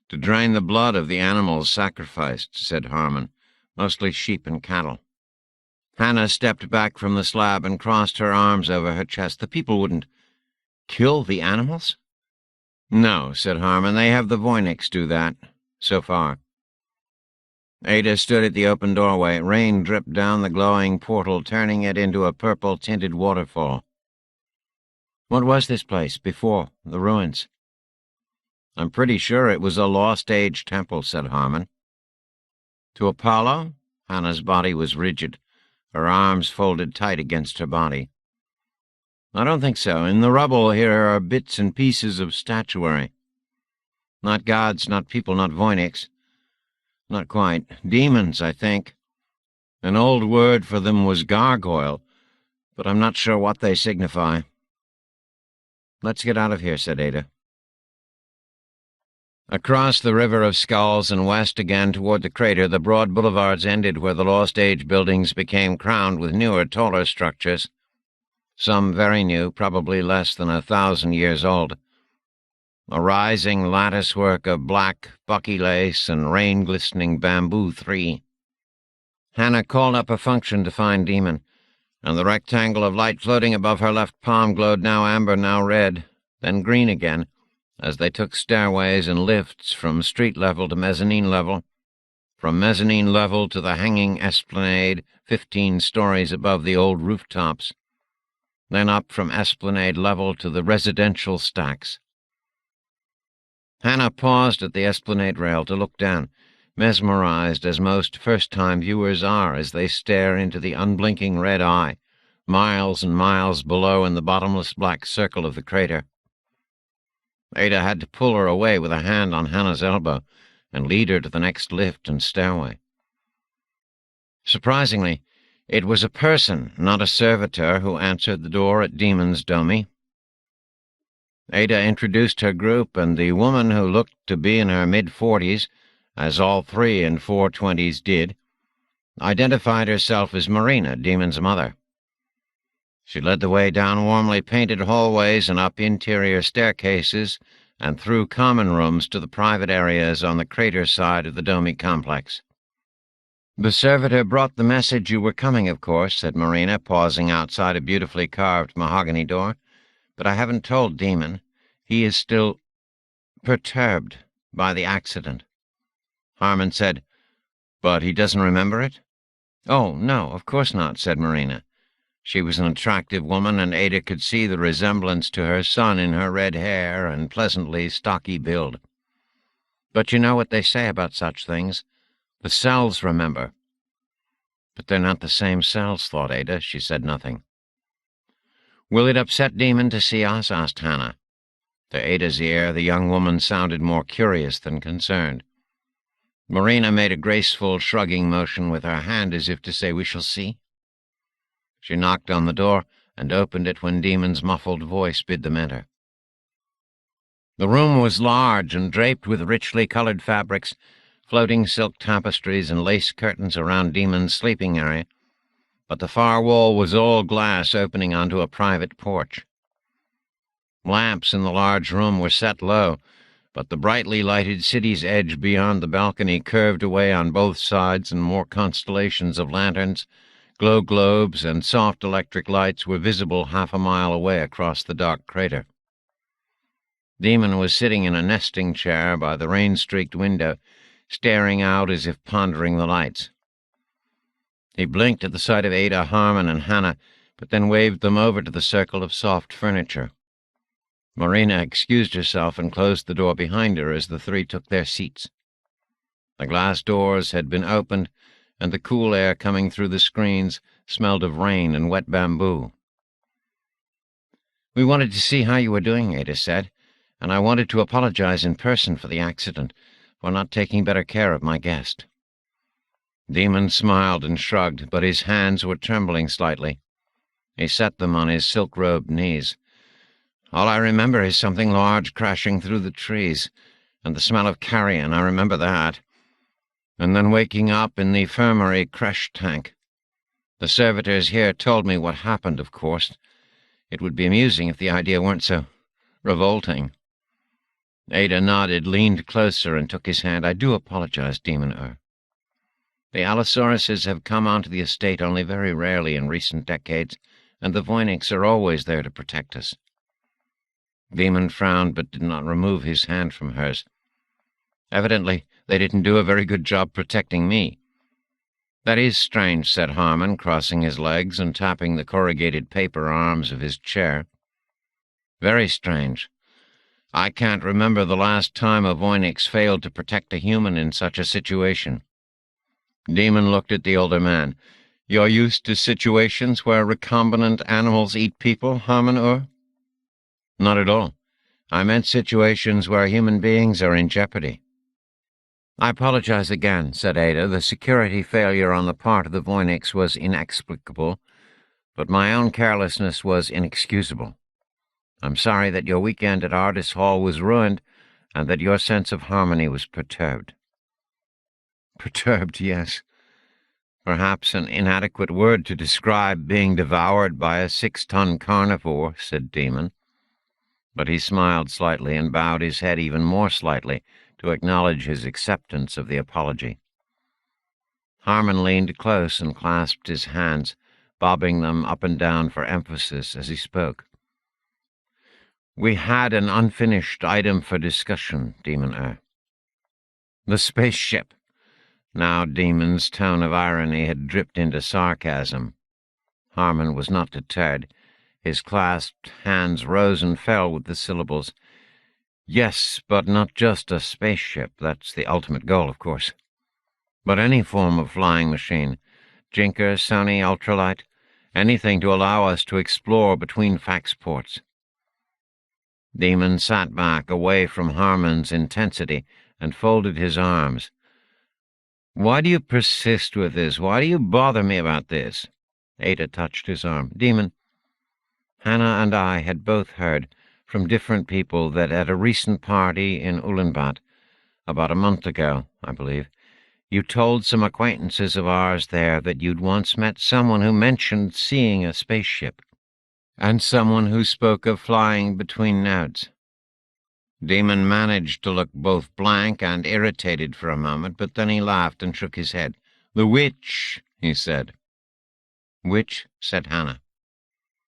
"To drain the blood of the animals sacrificed," said Harmon, "mostly sheep and cattle." Hannah stepped back from the slab and crossed her arms over her chest. "The people wouldn't kill the animals?" "No," said Harmon. "They have the Voynix do that, so far." Ada stood at the open doorway. Rain dripped down the glowing portal, turning it into a purple-tinted waterfall. "What was this place before, the ruins?" "I'm pretty sure it was a lost-age temple," said Harmon. "To Apollo?" Hannah's body was rigid, her arms folded tight against her body. "I don't think so. In the rubble here are bits and pieces of statuary. Not gods, not people, not Voynix. Not quite. Demons, I think. An old word for them was gargoyle, but I'm not sure what they signify." "Let's get out of here," said Ada. Across the river of skulls and west again toward the crater, the broad boulevards ended where the Lost Age buildings became crowned with newer, taller structures. Some very new, probably less than 1,000 years old. A rising latticework of black bucky lace and rain-glistening bamboo 3. Hannah called up a function to find Demon, and the rectangle of light floating above her left palm glowed now amber, now red, then green again, as they took stairways and lifts from street level to mezzanine level, from mezzanine level to the hanging esplanade 15 stories above the old rooftops, then up from esplanade level to the residential stacks. Hannah paused at the esplanade rail to look down, mesmerized as most first-time viewers are as they stare into the unblinking red eye, miles and miles below in the bottomless black circle of the crater. Ada had to pull her away with a hand on Hannah's elbow and lead her to the next lift and stairway. Surprisingly, it was a person, not a servitor, who answered the door at Demon's Domi. Ada introduced her group, and the woman, who looked to be in her mid-40s, as all 3 in 420s did, identified herself as Marina, Demon's mother. She led the way down warmly painted hallways and up interior staircases and through common rooms to the private areas on the crater side of the Domi complex. "The servitor brought the message you were coming, of course," said Marina, pausing outside a beautifully carved mahogany door. "But I haven't told Demon. He is still perturbed by the accident." Harmon said, "But he doesn't remember it?" "Oh, no, of course not," said Marina. She was an attractive woman, and Ada could see the resemblance to her son in her red hair and pleasantly stocky build. "But you know what they say about such things. The cells remember." "But they're not the same cells," thought Ada. She said nothing. "Will it upset Demon to see us?" asked Hannah. To Ada's ear, the young woman sounded more curious than concerned. Marina made a graceful shrugging motion with her hand as if to say, "We shall see." She knocked on the door, and opened it when Demon's muffled voice bid them enter. The room was large and draped with richly colored fabrics, floating silk tapestries and lace curtains around Demon's sleeping area, but the far wall was all glass opening onto a private porch. Lamps in the large room were set low, but the brightly lighted city's edge beyond the balcony curved away on both sides, and more constellations of lanterns, glow globes, and soft electric lights were visible half a mile away across the dark crater. Demon was sitting in a nesting chair by the rain-streaked window, staring out as if pondering the lights. He blinked at the sight of Ada, Harmon, and Hannah, but then waved them over to the circle of soft furniture. Marina excused herself and closed the door behind her as the three took their seats. The glass doors had been opened, and the cool air coming through the screens smelled of rain and wet bamboo. "We wanted to see how you were doing," Ada said, "and I wanted to apologize in person for the accident, for not taking better care of my guest." Demon smiled and shrugged, but his hands were trembling slightly. He set them on his silk-robed knees. "All I remember is something large crashing through the trees, and the smell of carrion, I remember that. And then waking up in the infirmary creche tank. The servitors here told me what happened, of course. It would be amusing if the idea weren't so revolting." Ada nodded, leaned closer, and took his hand. "I do apologize, Demon. The Allosauruses have come onto the estate only very rarely in recent decades, and the Voyniks are always there to protect us." Demon frowned, but did not remove his hand from hers. "Evidently, they didn't do a very good job protecting me." "That is strange," said Harmon, crossing his legs and tapping the corrugated paper arms of his chair. "Very strange. I can't remember the last time a Voynix failed to protect a human in such a situation." Demon looked at the older man. "You're used to situations where recombinant animals eat people, Harmon? "Not at all. I meant situations where human beings are in jeopardy." "I apologize again," said Ada. "The security failure on the part of the Voynix was inexplicable, but my own carelessness was inexcusable. I'm sorry that your weekend at Ardis Hall was ruined, and that your sense of harmony was perturbed." "Perturbed, yes. Perhaps an inadequate word to describe being devoured by a 6-ton carnivore," said Demon. But he smiled slightly and bowed his head even more slightly to acknowledge his acceptance of the apology. Harmon leaned close and clasped his hands, bobbing them up and down for emphasis as he spoke. "We had an unfinished item for discussion, Demon. The spaceship." Now Demon's tone of irony had dripped into sarcasm. Harmon was not deterred. His clasped hands rose and fell with the syllables. "Yes, but not just a spaceship. That's the ultimate goal, of course. But any form of flying machine. Jinker, Sony, ultralight. Anything to allow us to explore between fax ports." Demon sat back, away from Harmon's intensity, and folded his arms. "Why do you persist with this? Why do you bother me about this?" Ada touched his arm. "Demon, Hannah and I had both heard, from different people, that at a recent party in Ulaanbaatar, about a month ago, I believe, you told some acquaintances of ours there that you'd once met someone who mentioned seeing a spaceship, and someone who spoke of flying between nodes." Demon managed to look both blank and irritated for a moment, but then he laughed and shook his head. "The witch," he said. "Witch?" said Hannah.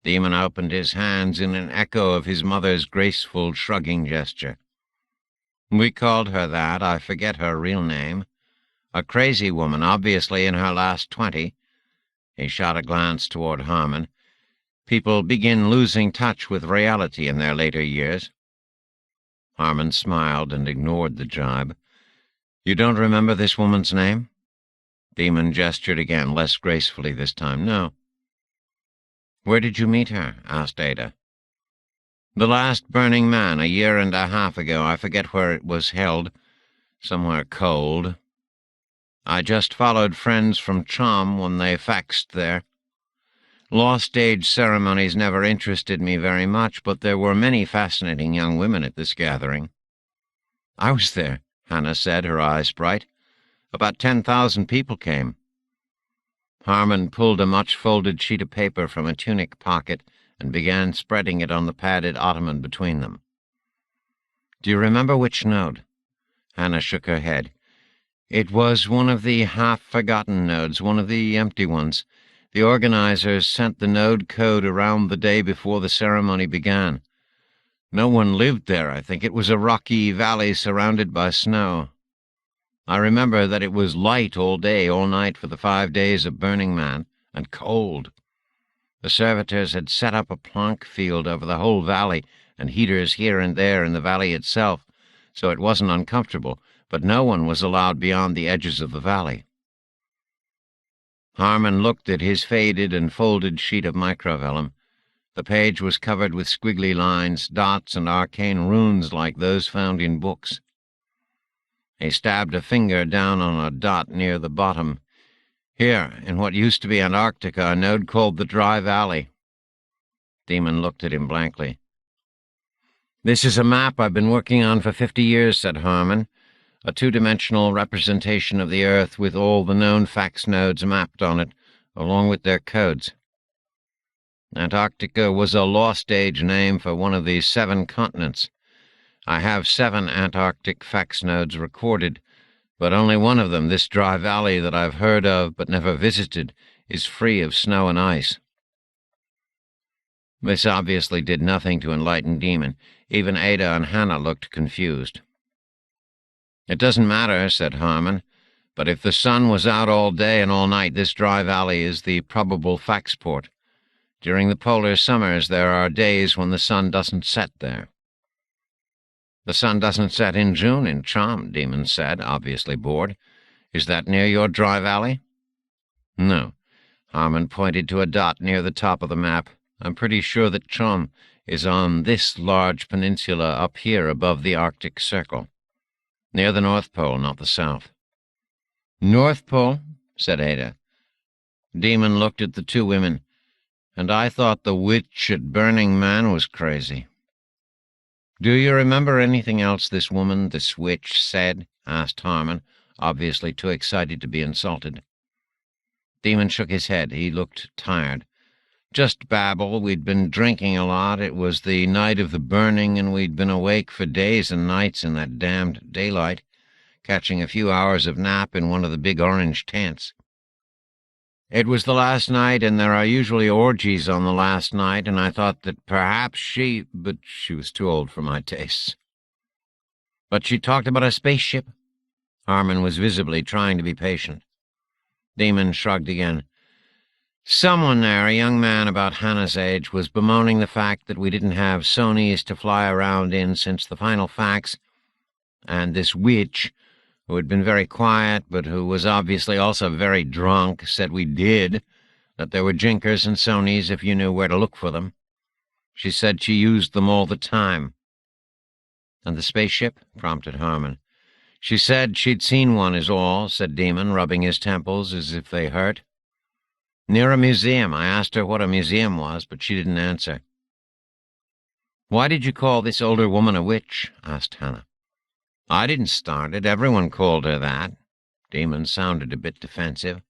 Demon opened his hands in an echo of his mother's graceful, shrugging gesture. "We called her that. I forget her real name. A crazy woman, obviously in her last 20. He shot a glance toward Harmon. "People begin losing touch with reality in their later years." Harmon smiled and ignored the jibe. "You don't remember this woman's name?" Demon gestured again, less gracefully this time. "No." "Where did you meet her?" asked Ada. "The last Burning Man, 1.5 years ago. I forget where it was held. Somewhere cold. I just followed friends from Chom when they faxed there. Lost age ceremonies never interested me very much, but there were many fascinating young women at this gathering. I was there, Hannah said, her eyes bright. About 10,000 people came. Harmon pulled a much-folded sheet of paper from a tunic pocket and began spreading it on the padded ottoman between them. Do you remember which node? Hannah shook her head. It was one of the half-forgotten nodes, one of the empty ones. The organizers sent the node code around the day before the ceremony began. No one lived there, I think. It was a rocky valley surrounded by snow. I remember that it was light all day, all night for the 5 days of Burning Man, and cold. The servitors had set up a plank field over the whole valley and heaters here and there in the valley itself, so it wasn't uncomfortable, but no one was allowed beyond the edges of the valley. Harmon looked at his faded and folded sheet of microvellum. The page was covered with squiggly lines, dots, and arcane runes like those found in books. He stabbed a finger down on a dot near the bottom. Here, in what used to be Antarctica, a node called the Dry Valley. Demon looked at him blankly. This is a map I've been working on for 50 years, said Harmon. A two-dimensional representation of the Earth with all the known fax nodes mapped on it, along with their codes. Antarctica was a lost age name for one of these 7 continents. I have 7 Antarctic fax nodes recorded, but only one of them, this dry valley that I've heard of but never visited, is free of snow and ice. This obviously did nothing to enlighten Demon. Even Ada and Hannah looked confused. It doesn't matter, said Harmon, but if the sun was out all day and all night, this dry valley is the probable fax port. During the polar summers, there are days when the sun doesn't set there. The sun doesn't set in June in Cham, Demon said, obviously bored. Is that near your dry valley? No. Harmon pointed to a dot near the top of the map. I'm pretty sure that Cham is on this large peninsula up here above the Arctic Circle. Near the North Pole, not the South. North Pole? Said Ada. Demon looked at the 2 women, and I thought the witch at Burning Man was crazy. Do you remember anything else this woman, this witch, said? Asked Harmon, obviously too excited to be insulted. Demon shook his head. He looked tired. Just babble. We'd been drinking a lot. It was the night of the burning, and we'd been awake for days and nights in that damned daylight, catching a few hours of nap in one of the big orange tents. It was the last night, and there are usually orgies on the last night, and I thought that perhaps but she was too old for my tastes. But she talked about a spaceship. Harmon was visibly trying to be patient. Demon shrugged again. Someone there, a young man about Hannah's age, was bemoaning the fact that we didn't have Sonys to fly around in since the final fax, and this witch, who had been very quiet but who was obviously also very drunk, said we did, that there were Jinkers and Sonys if you knew where to look for them. She said she used them all the time. And the spaceship? Prompted Harmon. She said she'd seen one is all, said Demon, rubbing his temples as if they hurt. Near a museum. I asked her what a museum was, but she didn't answer. Why did you call this older woman a witch? Asked Hannah. I didn't start it. Everyone called her that. Demon sounded a bit defensive.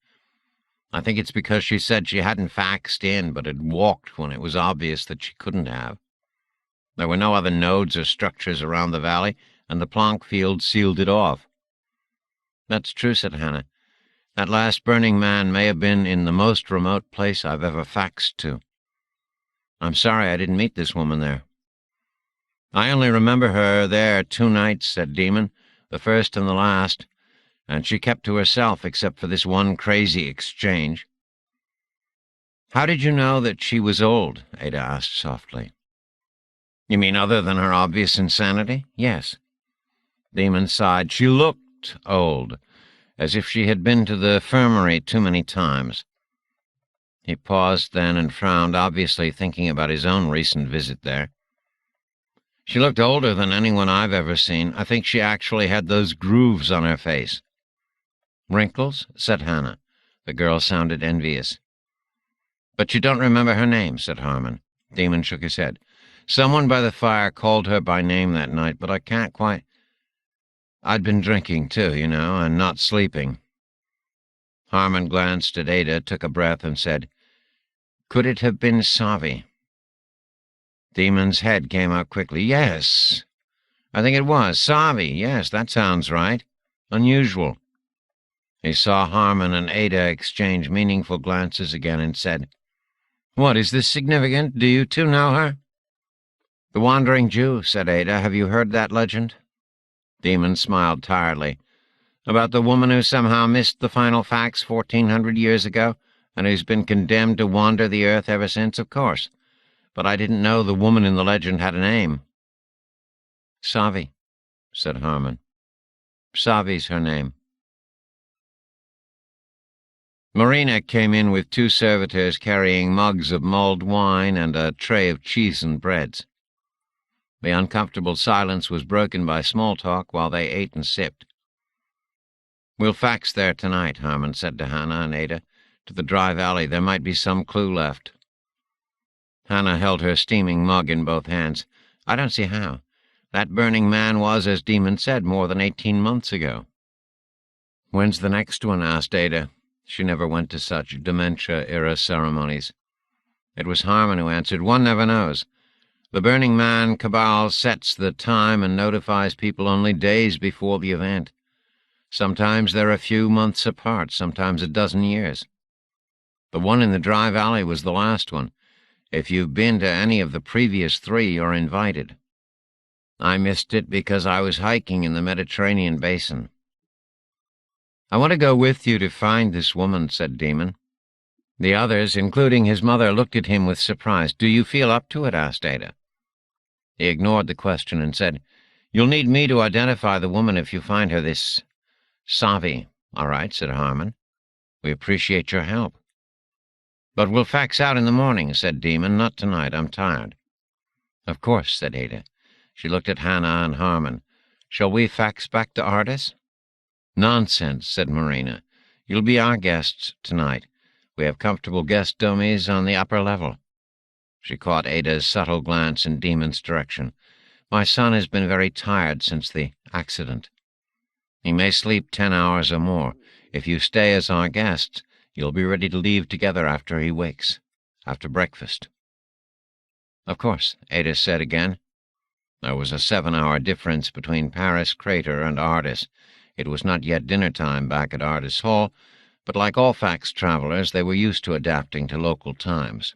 I think it's because she said she hadn't faxed in, but had walked when it was obvious that she couldn't have. There were no other nodes or structures around the valley, and the Planck field sealed it off. That's true, said Hannah. That last Burning Man may have been in the most remote place I've ever faxed to. I'm sorry I didn't meet this woman there. I only remember her there 2 nights, said Demon, the first and the last, and she kept to herself except for this one crazy exchange. How did you know that she was old? Ada asked softly. You mean other than her obvious insanity? Yes. Demon sighed. She looked old, as if she had been to the infirmary too many times. He paused then and frowned, obviously thinking about his own recent visit there. She looked older than anyone I've ever seen. I think she actually had those grooves on her face. Wrinkles? Said Hannah. The girl sounded envious. "But you don't remember her name," said Harmon. Demon shook his head. "Someone by the fire called her by name that night, but I can't quite— I'd been drinking, too, and not sleeping." Harmon glanced at Ada, took a breath, and said, "Could it have been Savi?" Demon's head came up quickly. "Yes, I think it was. Savi, yes, that sounds right. Unusual." He saw Harmon and Ada exchange meaningful glances again and said, "What, is this significant? Do you two know her?" "The Wandering Jew," said Ada. "Have you heard that legend?" Demon smiled tiredly. "About the woman who somehow missed the final facts 1,400 years ago, and who's been condemned to wander the earth ever since, of course. But I didn't know the woman in the legend had a name." "Savi," said Harmon. "Savi's her name." Marina came in with 2 servitors carrying mugs of mulled wine and a tray of cheese and breads. The uncomfortable silence was broken by small talk while they ate and sipped. "We'll fax there tonight," Harmon said to Hannah and Ada. "To the Dry Valley. There might be some clue left." Hannah held her steaming mug in both hands. "I don't see how. That burning man was, as Demon said, more than 18 months ago." "When's the next one?" asked Ada. She never went to such dementia-era ceremonies. It was Harmon who answered, "One never knows. The Burning Man cabal sets the time and notifies people only days before the event. Sometimes they're a few months apart, sometimes a dozen years. The one in the Dry Valley was the last one. If you've been to any of the previous 3, you're invited. I missed it because I was hiking in the Mediterranean basin." "I want to go with you to find this woman," said Demon. The others, including his mother, looked at him with surprise. "Do you feel up to it?" asked Ada. He ignored the question and said, "You'll need me to identify the woman if you find her, this Savi." "All right," said Harmon. "We appreciate your help." "But we'll fax out in the morning," said Demon. "Not tonight. I'm tired." "Of course," said Ada. She looked at Hannah and Harmon. "Shall we fax back to Ardis?" "Nonsense," said Marina. "You'll be our guests tonight. We have comfortable guest dummies on the upper level." She caught Ada's subtle glance in Demon's direction. "My son has been very tired since the accident. He may sleep 10 hours or more. If you stay as our guests, you'll be ready to leave together after he wakes, after breakfast." "Of course," Ada said again. There was a 7-hour difference between Paris Crater and Ardis. It was not yet dinner time back at Ardis Hall, but like all fax travelers, they were used to adapting to local times.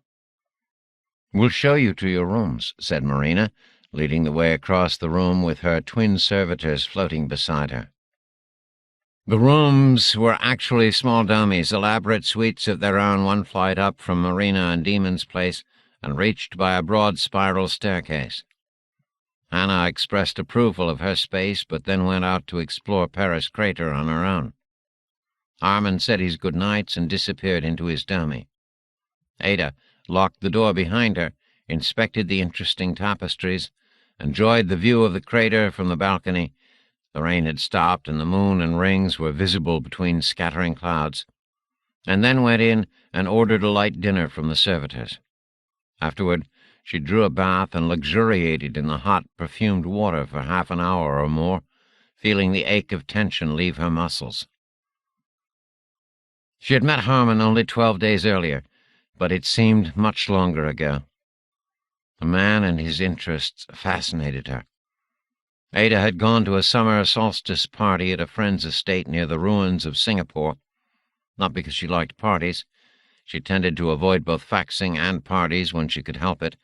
"We'll show you to your rooms," said Marina, leading the way across the room with her twin servitors floating beside her. The rooms were actually small dummies, elaborate suites of their own, 1 flight up from Marina and Demon's place, and reached by a broad spiral staircase. Hannah expressed approval of her space, but then went out to explore Paris Crater on her own. Harmon said his good nights and disappeared into his dummy. Ada locked the door behind her, inspected the interesting tapestries, enjoyed the view of the crater from the balcony. The rain had stopped, and the moon and rings were visible between scattering clouds, and then went in and ordered a light dinner from the servitors. Afterward, she drew a bath and luxuriated in the hot, perfumed water for half an hour or more, feeling the ache of tension leave her muscles. She had met Harmon only 12 days earlier, but it seemed much longer ago. The man and his interests fascinated her. Ada had gone to a summer solstice party at a friend's estate near the ruins of Singapore, not because she liked parties. She tended to avoid both faxing and parties when she could help it,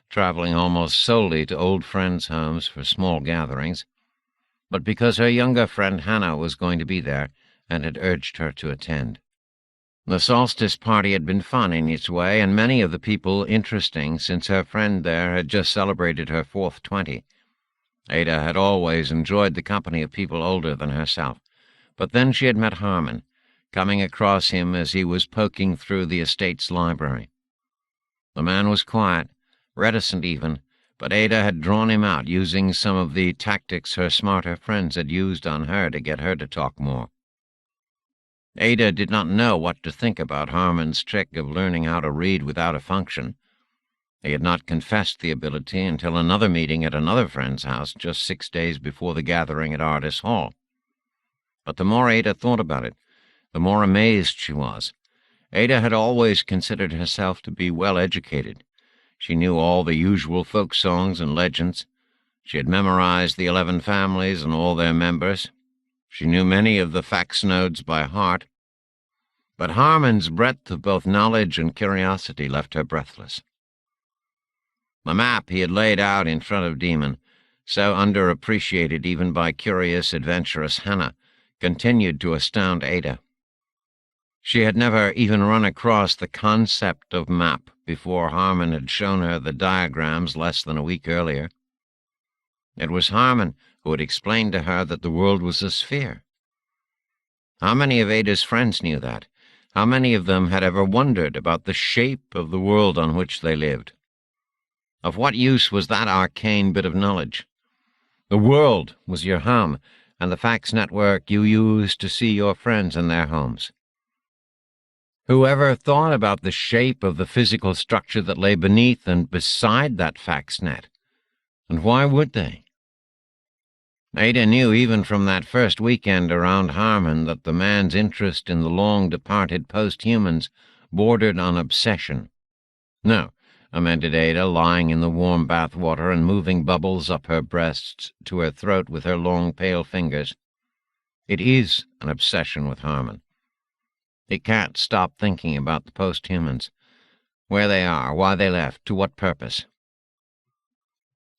traveling almost solely to old friends' homes for small gatherings, but because her younger friend Hannah was going to be there and had urged her to attend. The solstice party had been fun in its way, and many of the people interesting, since her friend there had just celebrated her 4th 20. Ada had always enjoyed the company of people older than herself, but then she had met Harmon, coming across him as he was poking through the estate's library. The man was quiet, reticent even, but Ada had drawn him out, using some of the tactics her smarter friends had used on her to get her to talk more. Ada did not know what to think about Harmon's trick of learning how to read without a function. He had not confessed the ability until another meeting at another friend's house just 6 days before the gathering at Ardis Hall. But the more Ada thought about it, the more amazed she was. Ada had always considered herself to be well educated. She knew all the usual folk songs and legends. She had memorized the 11 families and all their members. She knew many of the fax nodes by heart. But Harmon's breadth of both knowledge and curiosity left her breathless. The map he had laid out in front of Demon, so underappreciated even by curious, adventurous Hannah, continued to astound Ada. She had never even run across the concept of map before Harmon had shown her the diagrams less than a week earlier. It was Harmon who had explained to her that the world was a sphere. How many of Ada's friends knew that? How many of them had ever wondered about the shape of the world on which they lived? Of what use was that arcane bit of knowledge? The world was your home, and the fax network you used to see your friends in their homes. Whoever thought about the shape of the physical structure that lay beneath and beside that fax net? And why would they? Ada knew even from that first weekend around Harmon that the man's interest in the long-departed post-humans bordered on obsession. No, amended Ada, lying in the warm bath-water and moving bubbles up her breasts to her throat with her long, pale fingers. It is an obsession with Harmon. He can't stop thinking about the post-humans, where they are, why they left, to what purpose.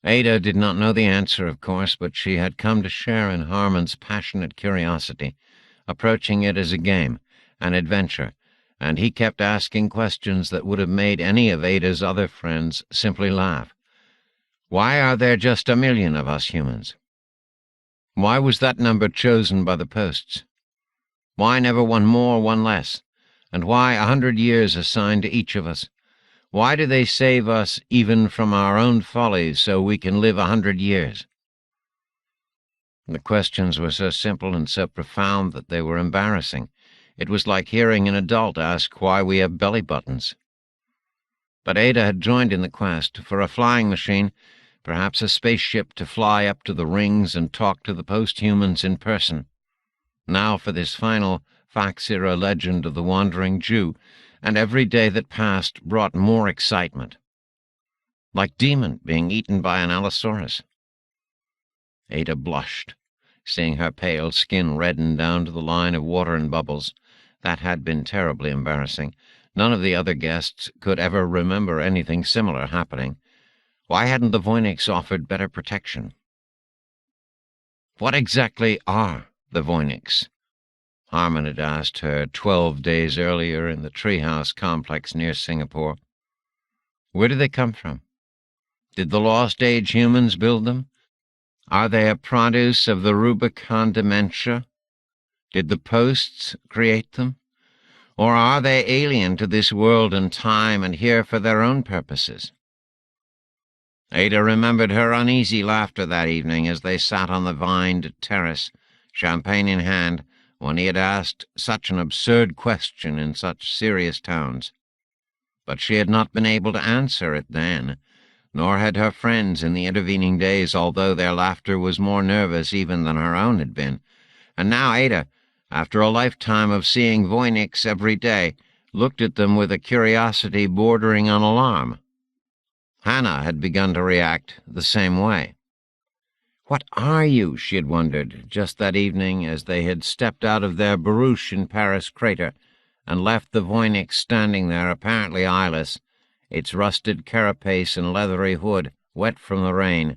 Ada did not know the answer, of course, but she had come to share in Harmon's passionate curiosity, approaching it as a game, an adventure, and he kept asking questions that would have made any of Ada's other friends simply laugh. Why are there just 1 million of us humans? Why was that number chosen by the posts? Why never one more, one less? And why 100 years assigned to each of us? Why do they save us even from our own follies so we can live 100 years? The questions were so simple and so profound that they were embarrassing. It was like hearing an adult ask why we have belly buttons. But Ada had joined in the quest for a flying machine, perhaps a spaceship to fly up to the rings and talk to the post-humans in person. Now for this final fax-era legend of the Wandering Jew, and every day that passed brought more excitement. Like Demon being eaten by an Allosaurus. Ada blushed, seeing her pale skin redden down to the line of water and bubbles. That had been terribly embarrassing. None of the other guests could ever remember anything similar happening. Why hadn't the Voynichs offered better protection? What exactly are the Voynichs? Harmon had asked her 12 days earlier in the treehouse complex near Singapore. Where do they come from? Did the Lost Age humans build them? Are they a produce of the Rubicon dementia? Did the posts create them? Or are they alien to this world and time and here for their own purposes? Ada remembered her uneasy laughter that evening as they sat on the vined terrace, champagne in hand, when he had asked such an absurd question in such serious tones. But she had not been able to answer it then, nor had her friends in the intervening days, although their laughter was more nervous even than her own had been. And now Ada, after a lifetime of seeing Voynichs every day, looked at them with a curiosity bordering on alarm. Hannah had begun to react the same way. What are you, she had wondered, just that evening as they had stepped out of their barouche in Paris Crater and left the Voynich standing there apparently eyeless, its rusted carapace and leathery hood wet from the rain,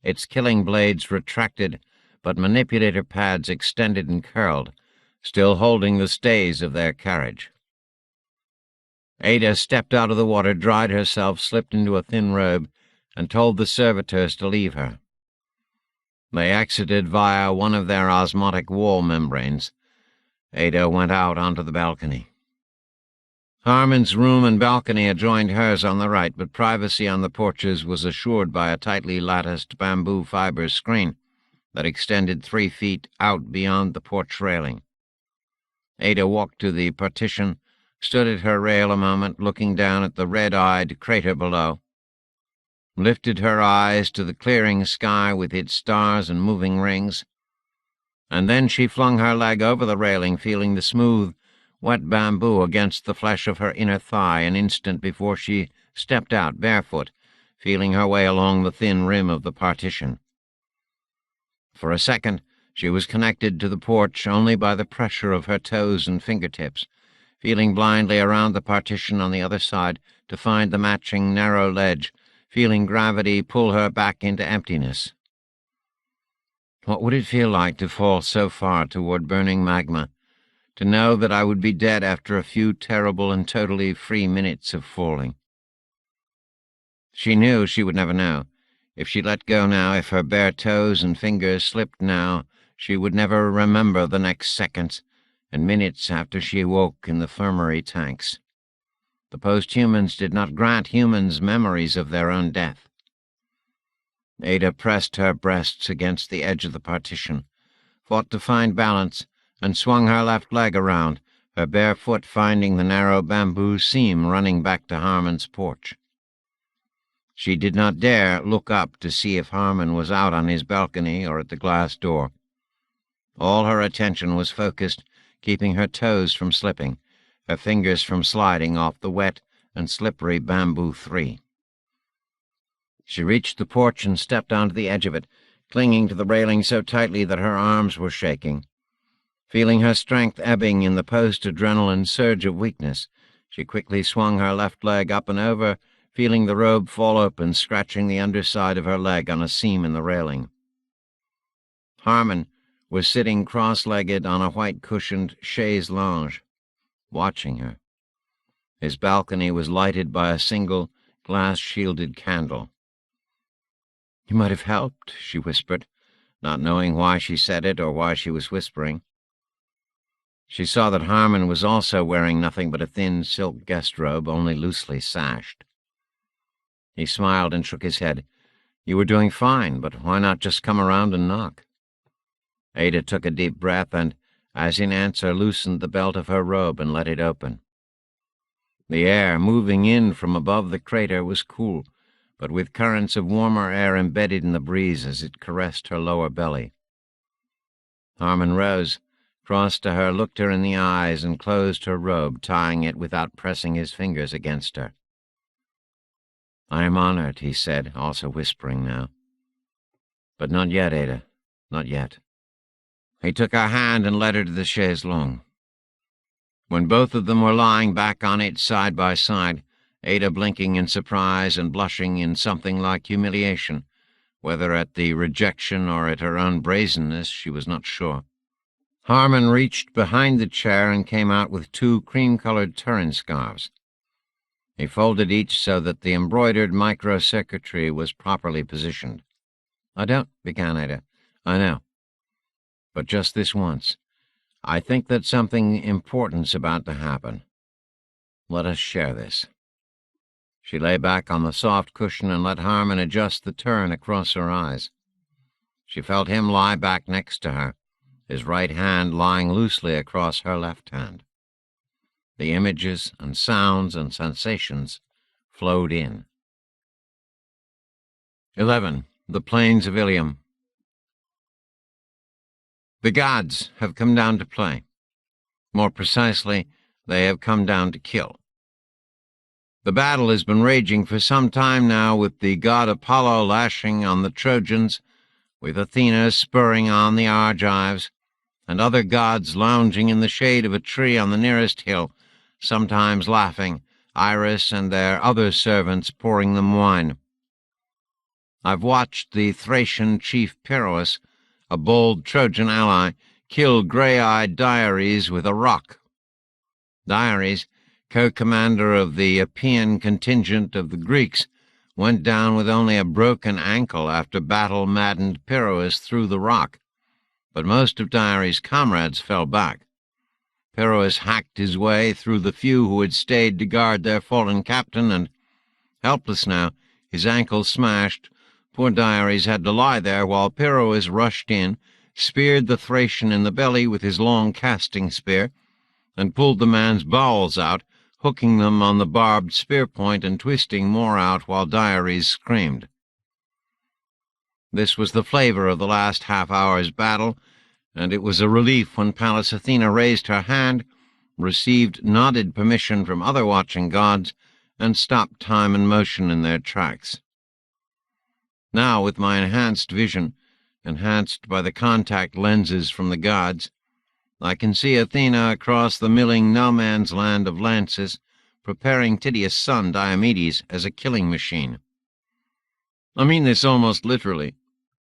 its killing blades retracted but manipulator pads extended and curled, still holding the stays of their carriage. Ada stepped out of the water, dried herself, slipped into a thin robe, and told the servitors to leave her. They exited via one of their osmotic wall membranes. Ada went out onto the balcony. Harmon's room and balcony adjoined hers on the right, but privacy on the porches was assured by a tightly latticed bamboo fiber screen that extended 3 feet out beyond the porch railing. Ada walked to the partition, stood at her rail a moment, looking down at the red-eyed crater below, lifted her eyes to the clearing sky with its stars and moving rings, and then she flung her leg over the railing, feeling the smooth, wet bamboo against the flesh of her inner thigh an instant before she stepped out barefoot, feeling her way along the thin rim of the partition. For a second, she was connected to the porch only by the pressure of her toes and fingertips, feeling blindly around the partition on the other side to find the matching narrow ledge, feeling gravity pull her back into emptiness. What would it feel like to fall so far toward burning magma, to know that I would be dead after a few terrible and totally free minutes of falling? She knew she would never know. If she let go now, if her bare toes and fingers slipped now, she would never remember the next seconds and minutes after she woke in the infirmary tanks. The post-humans did not grant humans memories of their own death. Ada pressed her breasts against the edge of the partition, fought to find balance, and swung her left leg around, her bare foot finding the narrow bamboo seam running back to Harmon's porch. She did not dare look up to see if Harmon was out on his balcony or at the glass door. All her attention was focused, keeping her toes from slipping, her fingers from sliding off the wet and slippery bamboo tree. She reached the porch and stepped onto the edge of it, clinging to the railing so tightly that her arms were shaking. Feeling her strength ebbing in the post-adrenaline surge of weakness, she quickly swung her left leg up and over, feeling the robe fall open, scratching the underside of her leg on a seam in the railing. Harmon was sitting cross-legged on a white-cushioned chaise longue, watching her. His balcony was lighted by a single, glass-shielded candle. "You might have helped," she whispered, not knowing why she said it or why she was whispering. She saw that Harmon was also wearing nothing but a thin silk guest robe, only loosely sashed. He smiled and shook his head. "You were doing fine, but why not just come around and knock?" Ada took a deep breath and, as in answer, loosened the belt of her robe and let it open. The air, moving in from above the crater, was cool, but with currents of warmer air embedded in the breeze as it caressed her lower belly. Harmon rose, crossed to her, looked her in the eyes, and closed her robe, tying it without pressing his fingers against her. "I am honored," he said, also whispering now. "But not yet, Ada, not yet." He took her hand and led her to the chaise longue. When both of them were lying back on it side by side, Ada blinking in surprise and blushing in something like humiliation, whether at the rejection or at her own brazenness, she was not sure. Harmon reached behind the chair and came out with 2 cream-colored Turin scarves. He folded each so that the embroidered microcircuitry was properly positioned. "I don't," began Ada. "I know. But just this once. I think that something important's about to happen. Let us share this." She lay back on the soft cushion and let Harmon adjust the turn across her eyes. She felt him lie back next to her, his right hand lying loosely across her left hand. The images and sounds and sensations flowed in. 11. The Plains of Ilium. The gods have come down to play. More precisely, they have come down to kill. The battle has been raging for some time now, with the god Apollo lashing on the Trojans, with Athena spurring on the Argives, and other gods lounging in the shade of a tree on the nearest hill, sometimes laughing, Iris and their other servants pouring them wine. I've watched the Thracian chief Pyrrhus, a bold Trojan ally, kill gray-eyed Diaries with a rock. Diaries, co-commander of the Epean contingent of the Greeks, went down with only a broken ankle after battle-maddened Pyrrhus threw the rock, but most of Diaries' comrades fell back. Pyrrhus hacked his way through the few who had stayed to guard their fallen captain, and, helpless now, his ankle smashed, poor Diaries had to lie there while Pyrrhus rushed in, speared the Thracian in the belly with his long casting spear, and pulled the man's bowels out, hooking them on the barbed spear point and twisting more out while Diaries screamed. This was the flavor of the last half-hour's battle, and it was a relief when Pallas Athena raised her hand, received nodded permission from other watching gods, and stopped time and motion in their tracks. Now, with my enhanced vision, enhanced by the contact lenses from the gods, I can see Athena across the milling no-man's land of lances, preparing Tydeus' son Diomedes as a killing machine. I mean this almost literally.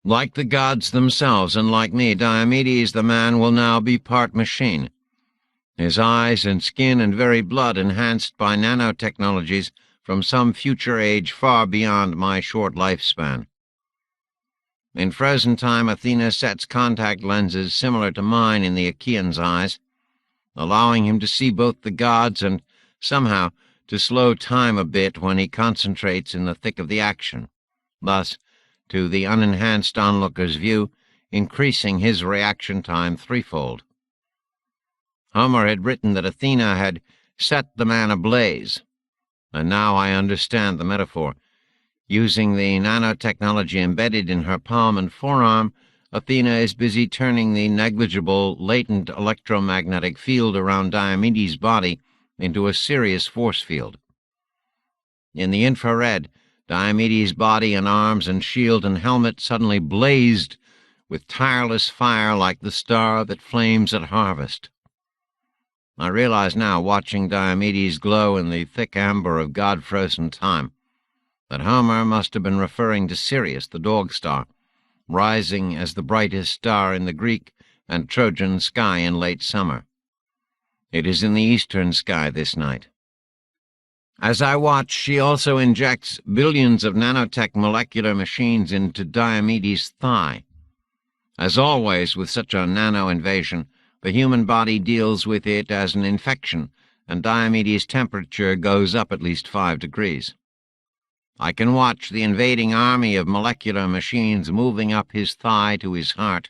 Like the gods themselves, and like me, Diomedes the man will now be part machine. His eyes and skin and very blood enhanced by nanotechnologies from some future age far beyond my short lifespan. In frozen time, Athena sets contact lenses similar to mine in the Achaean's eyes, allowing him to see both the gods and, somehow, to slow time a bit when he concentrates in the thick of the action, thus, to the unenhanced onlooker's view, increasing his reaction time threefold. Homer had written that Athena had set the man ablaze, and now I understand the metaphor. Using the nanotechnology embedded in her palm and forearm, Athena is busy turning the negligible, latent electromagnetic field around Diomedes' body into a serious force field. In the infrared, Diomedes' body and arms and shield and helmet suddenly blazed with tireless fire like the star that flames at harvest. I realize now, watching Diomedes glow in the thick amber of god-frozen time, that Homer must have been referring to Sirius, the dog star, rising as the brightest star in the Greek and Trojan sky in late summer. It is in the eastern sky this night. As I watch, she also injects billions of nanotech molecular machines into Diomedes' thigh. As always with such a nano-invasion, the human body deals with it as an infection, and Diomedes' temperature goes up at least 5 degrees. I can watch the invading army of molecular machines moving up his thigh to his heart,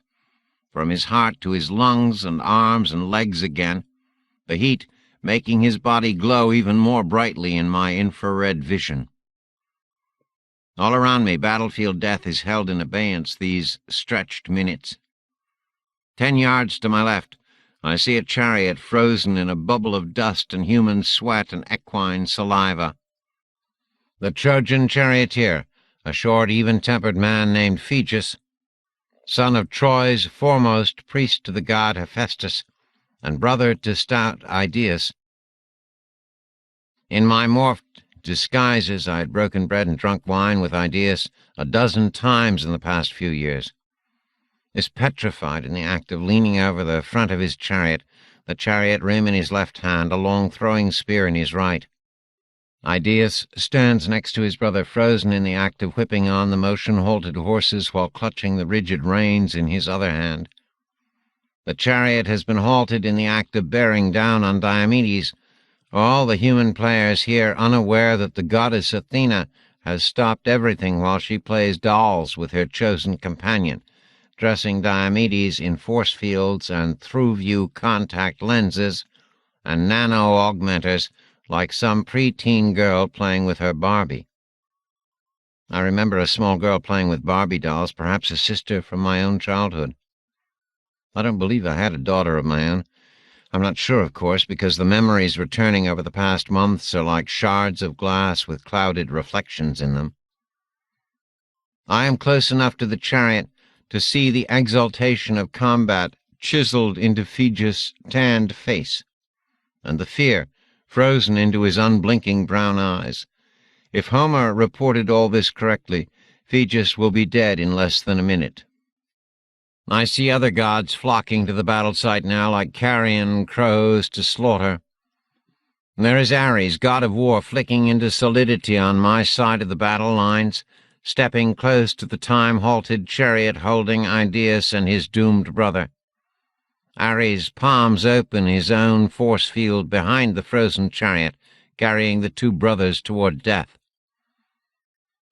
from his heart to his lungs and arms and legs again, the heat making his body glow even more brightly in my infrared vision. All around me, battlefield death is held in abeyance these stretched minutes. 10 yards to my left, I see a chariot frozen in a bubble of dust and human sweat and equine saliva. The Trojan charioteer, a short, even-tempered man named Phegeus, son of Troy's foremost priest to the god Hephaestus, and brother to stout Idaeus. In my morphed disguises, I had broken bread and drunk wine with Idaeus a dozen times in the past few years, is petrified in the act of leaning over the front of his chariot, the chariot rim in his left hand, a long throwing spear in his right. Idaeus stands next to his brother, frozen in the act of whipping on the motion-halted horses while clutching the rigid reins in his other hand. The chariot has been halted in the act of bearing down on Diomedes, all the human players here unaware that the goddess Athena has stopped everything while she plays dolls with her chosen companion, dressing Diomedes in force fields and through-view contact lenses and nano-augmenters like some pre-teen girl playing with her Barbie. I remember a small girl playing with Barbie dolls, perhaps a sister from my own childhood. I don't believe I had a daughter of my own. I'm not sure, of course, because the memories returning over the past months are like shards of glass with clouded reflections in them. I am close enough to the chariot to see the exaltation of combat chiseled into Phegeus' tanned face, and the fear frozen into his unblinking brown eyes. If Homer reported all this correctly, Phegeus will be dead in less than a minute. I see other gods flocking to the battle site now like carrion crows to slaughter. There is Ares, god of war, flicking into solidity on my side of the battle lines, stepping close to the time-halted chariot holding Idaeus and his doomed brother. Ares palms open his own force field behind the frozen chariot, carrying the two brothers toward death.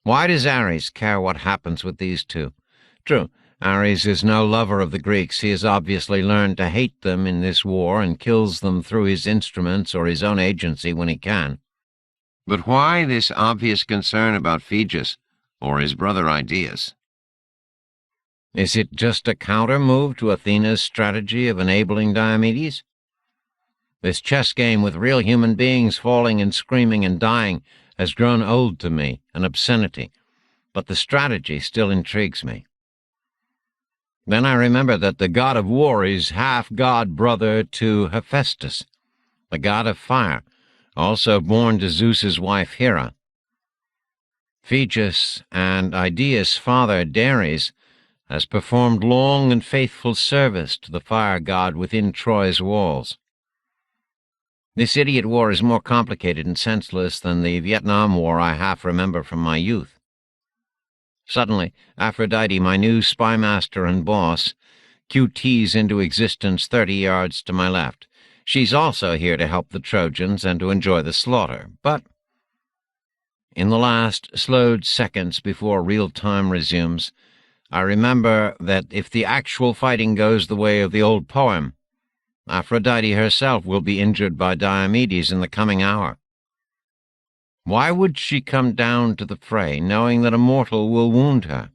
Why does Ares care what happens with these two? True, Ares is no lover of the Greeks. He has obviously learned to hate them in this war and kills them through his instruments or his own agency when he can. But why this obvious concern about Phaedrus or his brother Idaeus? Is it just a counter-move to Athena's strategy of enabling Diomedes? This chess game with real human beings falling and screaming and dying has grown old to me, an obscenity, but the strategy still intrigues me. Then I remember that the god of war is half-god brother to Hephaestus, the god of fire, also born to Zeus's wife Hera. Phaedrus and Idaeus' father Dares has performed long and faithful service to the fire god within Troy's walls. This idiot war is more complicated and senseless than the Vietnam War I half remember from my youth. Suddenly, Aphrodite, my new spymaster and boss, QTs into existence 30 yards to my left. She's also here to help the Trojans and to enjoy the slaughter, but in the last slowed seconds before real time resumes, I remember that if the actual fighting goes the way of the old poem, Aphrodite herself will be injured by Diomedes in the coming hour. Why would she come down to the fray, knowing that a mortal will wound her?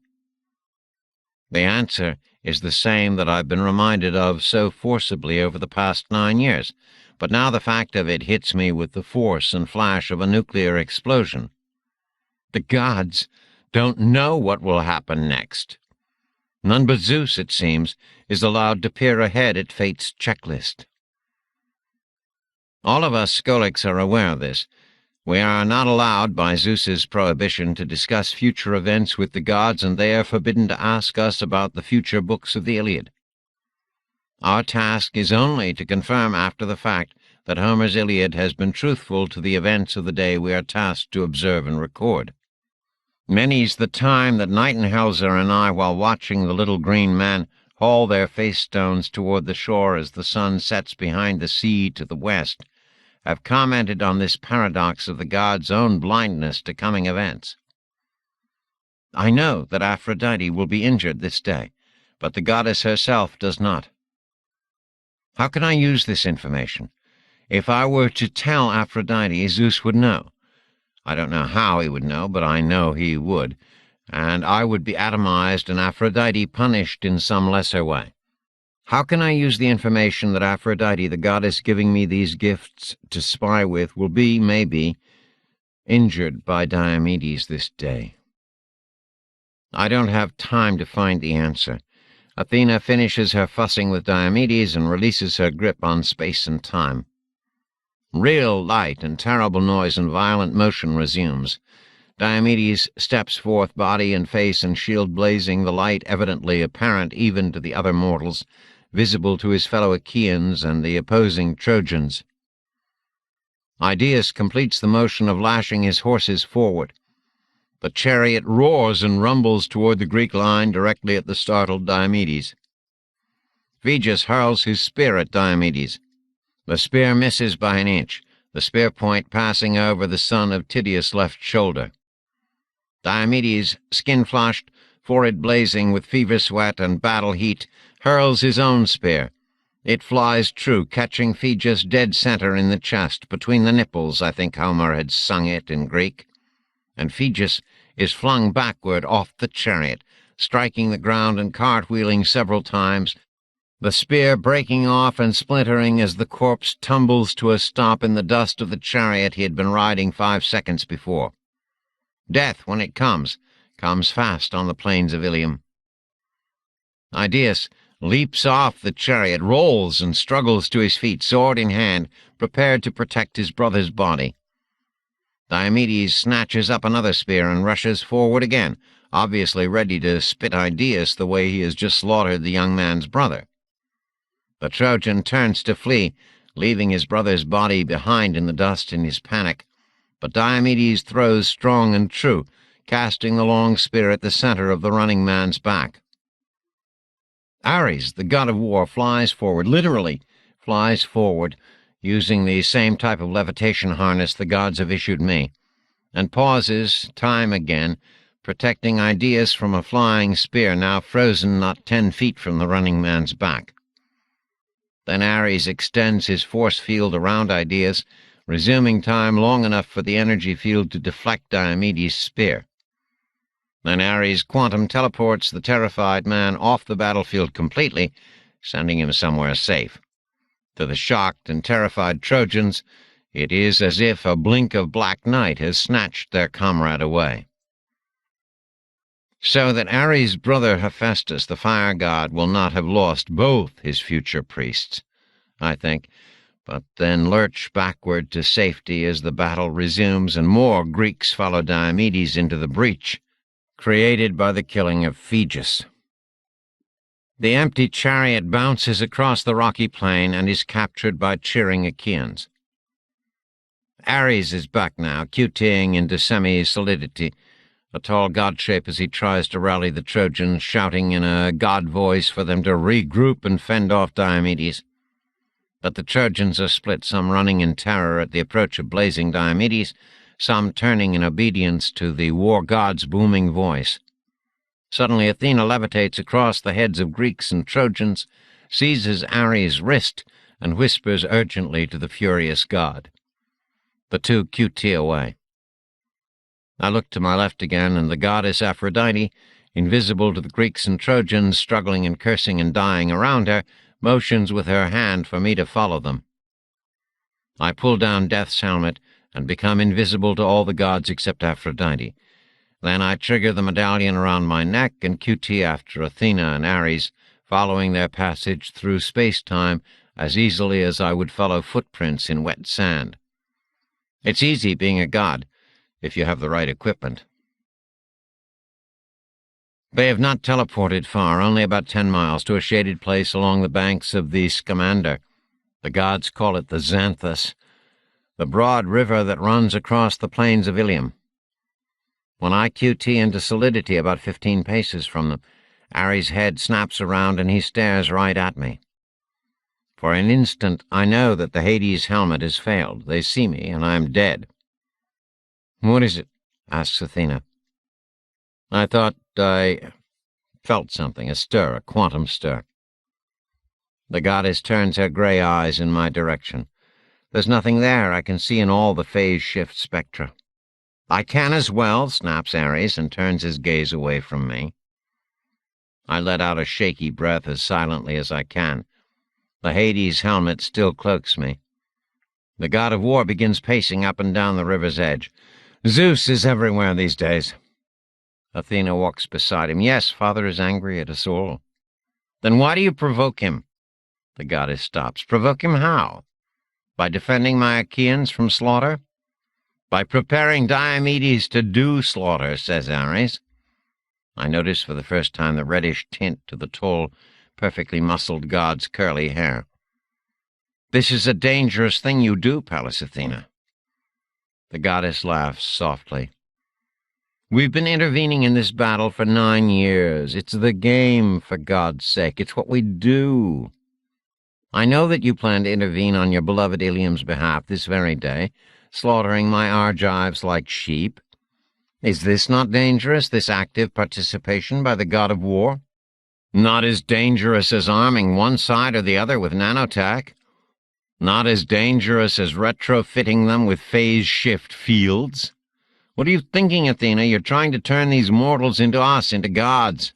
The answer is the same that I've been reminded of so forcibly over the past 9 years, but now the fact of it hits me with the force and flash of a nuclear explosion. The gods don't know what will happen next. None but Zeus, it seems, is allowed to peer ahead at fate's checklist. All of us Skolics are aware of this. We are not allowed by Zeus's prohibition to discuss future events with the gods, and they are forbidden to ask us about the future books of the Iliad. Our task is only to confirm after the fact that Homer's Iliad has been truthful to the events of the day we are tasked to observe and record. Many's the time that Nightenhelzer and I, while watching the little green men haul their face stones toward the shore as the sun sets behind the sea to the west, have commented on this paradox of the gods' own blindness to coming events. I know that Aphrodite will be injured this day, but the goddess herself does not. How can I use this information? If I were to tell Aphrodite, Zeus would know. I don't know how he would know, but I know he would, and I would be atomized and Aphrodite punished in some lesser way. How can I use the information that Aphrodite, the goddess giving me these gifts to spy with, will be, maybe, injured by Diomedes this day? I don't have time to find the answer. Athena finishes her fussing with Diomedes and releases her grip on space and time. Real light and terrible noise and violent motion resumes. Diomedes steps forth, body and face and shield blazing, the light evidently apparent even to the other mortals, visible to his fellow Achaeans and the opposing Trojans. Idaeus completes the motion of lashing his horses forward. The chariot roars and rumbles toward the Greek line directly at the startled Diomedes. Phaedrus hurls his spear at Diomedes. The spear misses by an inch, the spear point passing over the son of Tydeus' left shoulder. Diomedes, skin-flushed, forehead blazing with fever sweat and battle heat, hurls his own spear. It flies true, catching Phaedrus dead center in the chest, between the nipples, I think Homer had sung it in Greek. And Phaedrus is flung backward off the chariot, striking the ground and cartwheeling several times, the spear breaking off and splintering as the corpse tumbles to a stop in the dust of the chariot he had been riding 5 seconds before. Death, when it comes fast on the Plains of Ilium. Idaeus leaps off the chariot, rolls and struggles to his feet, sword in hand, prepared to protect his brother's body. Diomedes snatches up another spear and rushes forward again, obviously ready to spit Idaeus the way he has just slaughtered the young man's brother. The Trojan turns to flee, leaving his brother's body behind in the dust in his panic, but Diomedes throws strong and true, casting the long spear at the center of the running man's back. Ares, the god of war, flies forward, literally flies forward, using the same type of levitation harness the gods have issued me, and pauses, time again, protecting Ideas from a flying spear now frozen not 10 feet from the running man's back. Then Ares extends his force field around Ideas, resuming time long enough for the energy field to deflect Diomedes' spear. Then Ares quantum teleports the terrified man off the battlefield completely, sending him somewhere safe. To the shocked and terrified Trojans, it is as if a blink of black night has snatched their comrade away. So that Ares' brother Hephaestus, the fire god, will not have lost both his future priests, I think, but then lurch backward to safety as the battle resumes and more Greeks follow Diomedes into the breach created by the killing of Phegeus. The empty chariot bounces across the rocky plain and is captured by cheering Achaeans. Ares is back now, QTing into semi-solidity, a tall god shape as he tries to rally the Trojans, shouting in a god voice for them to regroup and fend off Diomedes. But the Trojans are split, some running in terror at the approach of blazing Diomedes, some turning in obedience to the war god's booming voice. Suddenly Athena levitates across the heads of Greeks and Trojans, seizes Ares' wrist, and whispers urgently to the furious god. The two QT away. I look to my left again, and the goddess Aphrodite, invisible to the Greeks and Trojans struggling and cursing and dying around her, motions with her hand for me to follow them. I pull down Death's helmet and become invisible to all the gods except Aphrodite. Then I trigger the medallion around my neck and QT after Athena and Ares, following their passage through space-time as easily as I would follow footprints in wet sand. It's easy being a god, if you have the right equipment. They have not teleported far, only about 10 miles, to a shaded place along the banks of the Scamander. The gods call it the Xanthus, the broad river that runs across the Plains of Ilium. When I QT into solidity about 15 paces from them, Ares' head snaps around and he stares right at me. For an instant, I know that the Hades helmet has failed. They see me, and I am dead. "What is it?" asks Athena. I thought I felt something, a stir, a quantum stir. The goddess turns her gray eyes in my direction. There's nothing there I can see in all the phase shift spectra. "I can as well," snaps Ares, and turns his gaze away from me. I let out a shaky breath as silently as I can. The Hades helmet still cloaks me. The god of war begins pacing up and down the river's edge. "Zeus is everywhere these days." Athena walks beside him. "Yes, Father is angry at us all." "Then why do you provoke him?" The goddess stops. "Provoke him how? By defending my Achaeans from slaughter?" "By preparing Diomedes to do slaughter," says Ares. I notice for the first time the reddish tint to the tall, perfectly muscled god's curly hair. "This is a dangerous thing you do, Pallas Athena." The goddess laughs softly. "We've been intervening in this battle for 9 years. It's the game, for God's sake. It's what we do. I know that you plan to intervene on your beloved Ilium's behalf this very day, slaughtering my Argives like sheep. Is this not dangerous, this active participation by the god of war? Not as dangerous as arming one side or the other with nanotech. Not as dangerous as retrofitting them with phase shift fields. What are you thinking, Athena? You're trying to turn these mortals into us, into gods."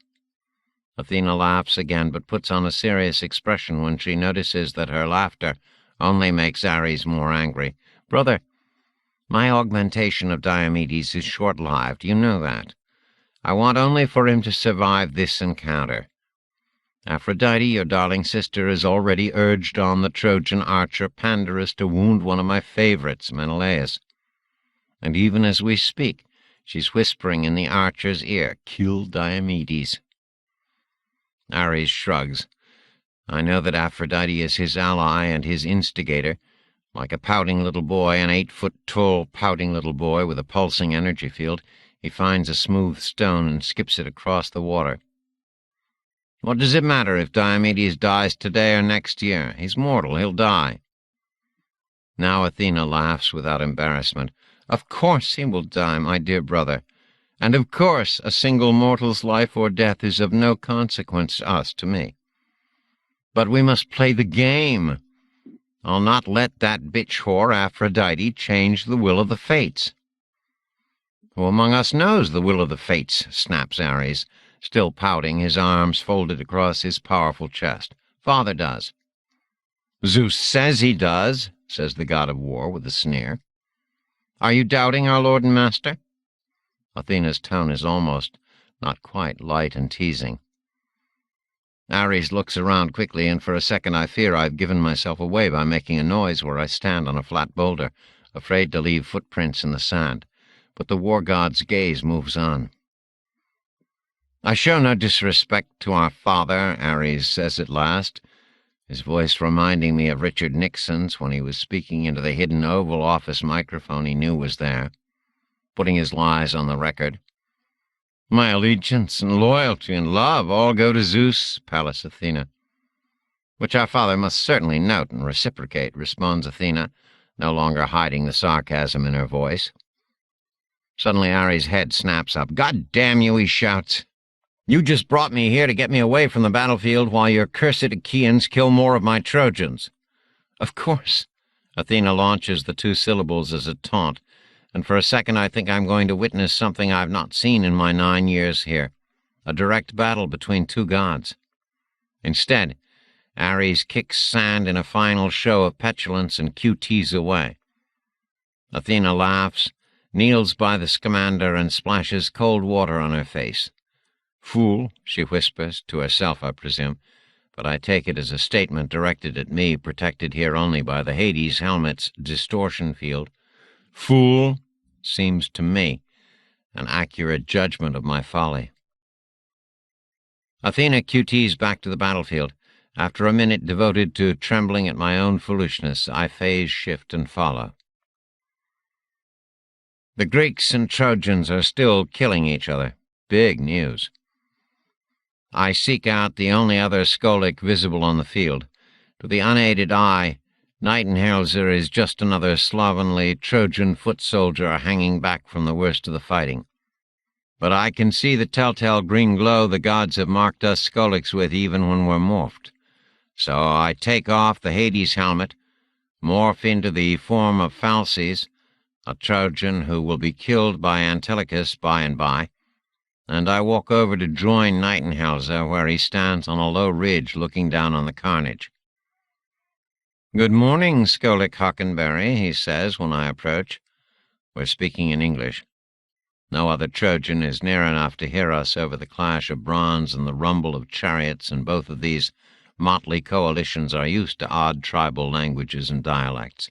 Athena laughs again, but puts on a serious expression when she notices that her laughter only makes Ares more angry. "Brother, my augmentation of Diomedes is short-lived. You know that. I want only for him to survive this encounter. Aphrodite, your darling sister, has already urged on the Trojan archer Pandarus to wound one of my favorites, Menelaus. And even as we speak, she's whispering in the archer's ear, 'Kill Diomedes.'" Ares shrugs. I know that Aphrodite is his ally and his instigator, like a pouting little boy, an 8-foot-tall pouting little boy with a pulsing energy field. He finds a smooth stone and skips it across the water. "What does it matter if Diomedes dies today or next year? He's mortal, he'll die." Now Athena laughs without embarrassment. "Of course he will die, my dear brother. And of course, a single mortal's life or death is of no consequence to me. But we must play the game. I'll not let that bitch whore Aphrodite change the will of the fates. Who among us knows the will of the fates? Snaps Ares, still pouting, his arms folded across his powerful chest. Father does. Zeus says he does, says the god of war with a sneer. Are you doubting our lord and master? Athena's tone is almost, not quite, light and teasing. Ares looks around quickly, and for a second I fear I've given myself away by making a noise where I stand on a flat boulder, afraid to leave footprints in the sand. But the war god's gaze moves on. I show no disrespect to our father, Ares says at last, his voice reminding me of Richard Nixon's when he was speaking into the hidden Oval Office microphone he knew was there, putting his lies on the record. My allegiance and loyalty and love all go to Zeus, Pallas Athena. Which our father must certainly note and reciprocate, responds Athena, no longer hiding the sarcasm in her voice. Suddenly Ares' head snaps up. God damn you, he shouts. You just brought me here to get me away from the battlefield while your cursed Achaeans kill more of my Trojans. Of course. Athena launches the two syllables as a taunt, and for a second I think I'm going to witness something I've not seen in my 9 years here, a direct battle between two gods. Instead, Ares kicks sand in a final show of petulance and QTs away. Athena laughs, kneels by the scamander, and splashes cold water on her face. Fool, she whispers, to herself, I presume, but I take it as a statement directed at me, protected here only by the Hades helmet's distortion field. Fool, seems to me an accurate judgment of my folly. Athena QTs back to the battlefield. After a minute devoted to trembling at my own foolishness, I phase shift and follow. The Greeks and Trojans are still killing each other. Big news. I seek out the only other Skolic visible on the field. To the unaided eye, Nightenhelzer is just another slovenly Trojan foot soldier hanging back from the worst of the fighting. But I can see the telltale green glow the gods have marked us Skolics with even when we're morphed. So I take off the Hades helmet, morph into the form of Phalces, a Trojan who will be killed by Antilochus by and by, and I walk over to join Nightenhelzer where he stands on a low ridge looking down on the carnage. Good morning, Skolic Hockenberry, he says when I approach. We're speaking in English. No other Trojan is near enough to hear us over the clash of bronze and the rumble of chariots, and both of these motley coalitions are used to odd tribal languages and dialects.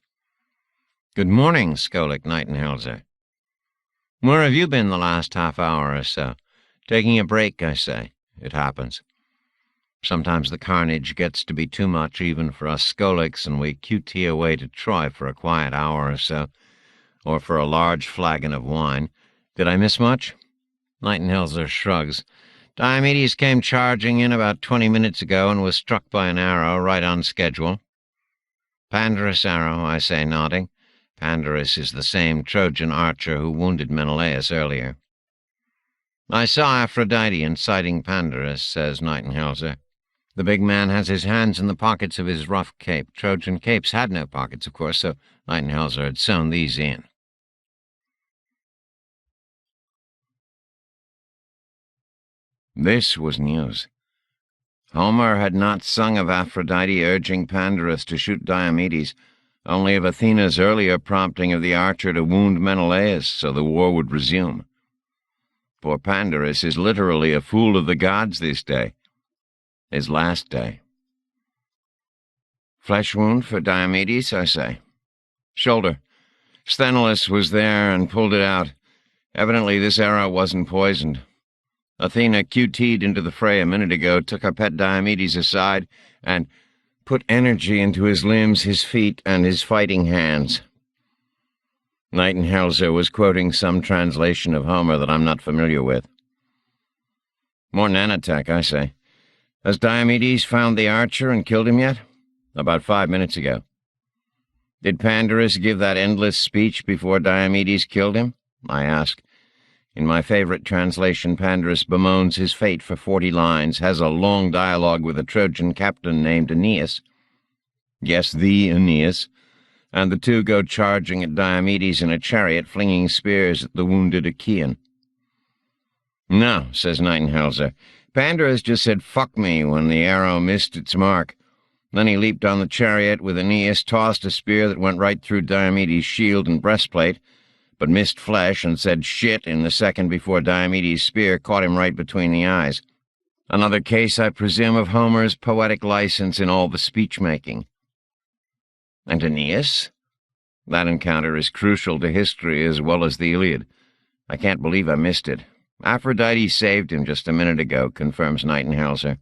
Good morning, Skolic Nightenhelzer. Where have you been the last half hour or so? Taking a break, I say. It happens. Sometimes the carnage gets to be too much even for us Skolics, and we QT away to Troy for a quiet hour or so, or for a large flagon of wine. Did I miss much? Nightenhelzer shrugs. Diomedes came charging in about 20 minutes ago and was struck by an arrow right on schedule. Pandarus arrow, I say, nodding. Pandarus is the same Trojan archer who wounded Menelaus earlier. I saw Aphrodite inciting Pandarus, says Nightenhelzer. The big man has his hands in the pockets of his rough cape. Trojan capes had no pockets, of course, so Nightenhelzer had sewn these in. This was news. Homer had not sung of Aphrodite urging Pandarus to shoot Diomedes, only of Athena's earlier prompting of the archer to wound Menelaus so the war would resume. Poor Pandarus is literally a fool of the gods this day. His last day. Flesh wound for Diomedes, I say. Shoulder. Sthenelus was there and pulled it out. Evidently this arrow wasn't poisoned. Athena QT'd into the fray a minute ago, took her pet Diomedes aside, and put energy into his limbs, his feet, and his fighting hands. Nightenhelzer was quoting some translation of Homer that I'm not familiar with. More nanotech, I say. Has Diomedes found the archer and killed him yet? About 5 minutes ago. Did Pandarus give that endless speech before Diomedes killed him? I ask. In my favorite translation, Pandarus bemoans his fate for 40 lines, has a long dialogue with a Trojan captain named Aeneas. Yes, the Aeneas. And the two go charging at Diomedes in a chariot, flinging spears at the wounded Achaean. "No," says Nightingaleser. "Pandarus just said 'fuck me' when the arrow missed its mark. Then he leaped on the chariot with Aeneas, tossed a spear that went right through Diomedes' shield and breastplate, but missed flesh, and said 'shit' in the second before Diomedes' spear caught him right between the eyes. Another case, I presume, of Homer's poetic license in all the speech-making." And Aeneas? That encounter is crucial to history as well as the Iliad. I can't believe I missed it. Aphrodite saved him just a minute ago, confirms Nightingaleser.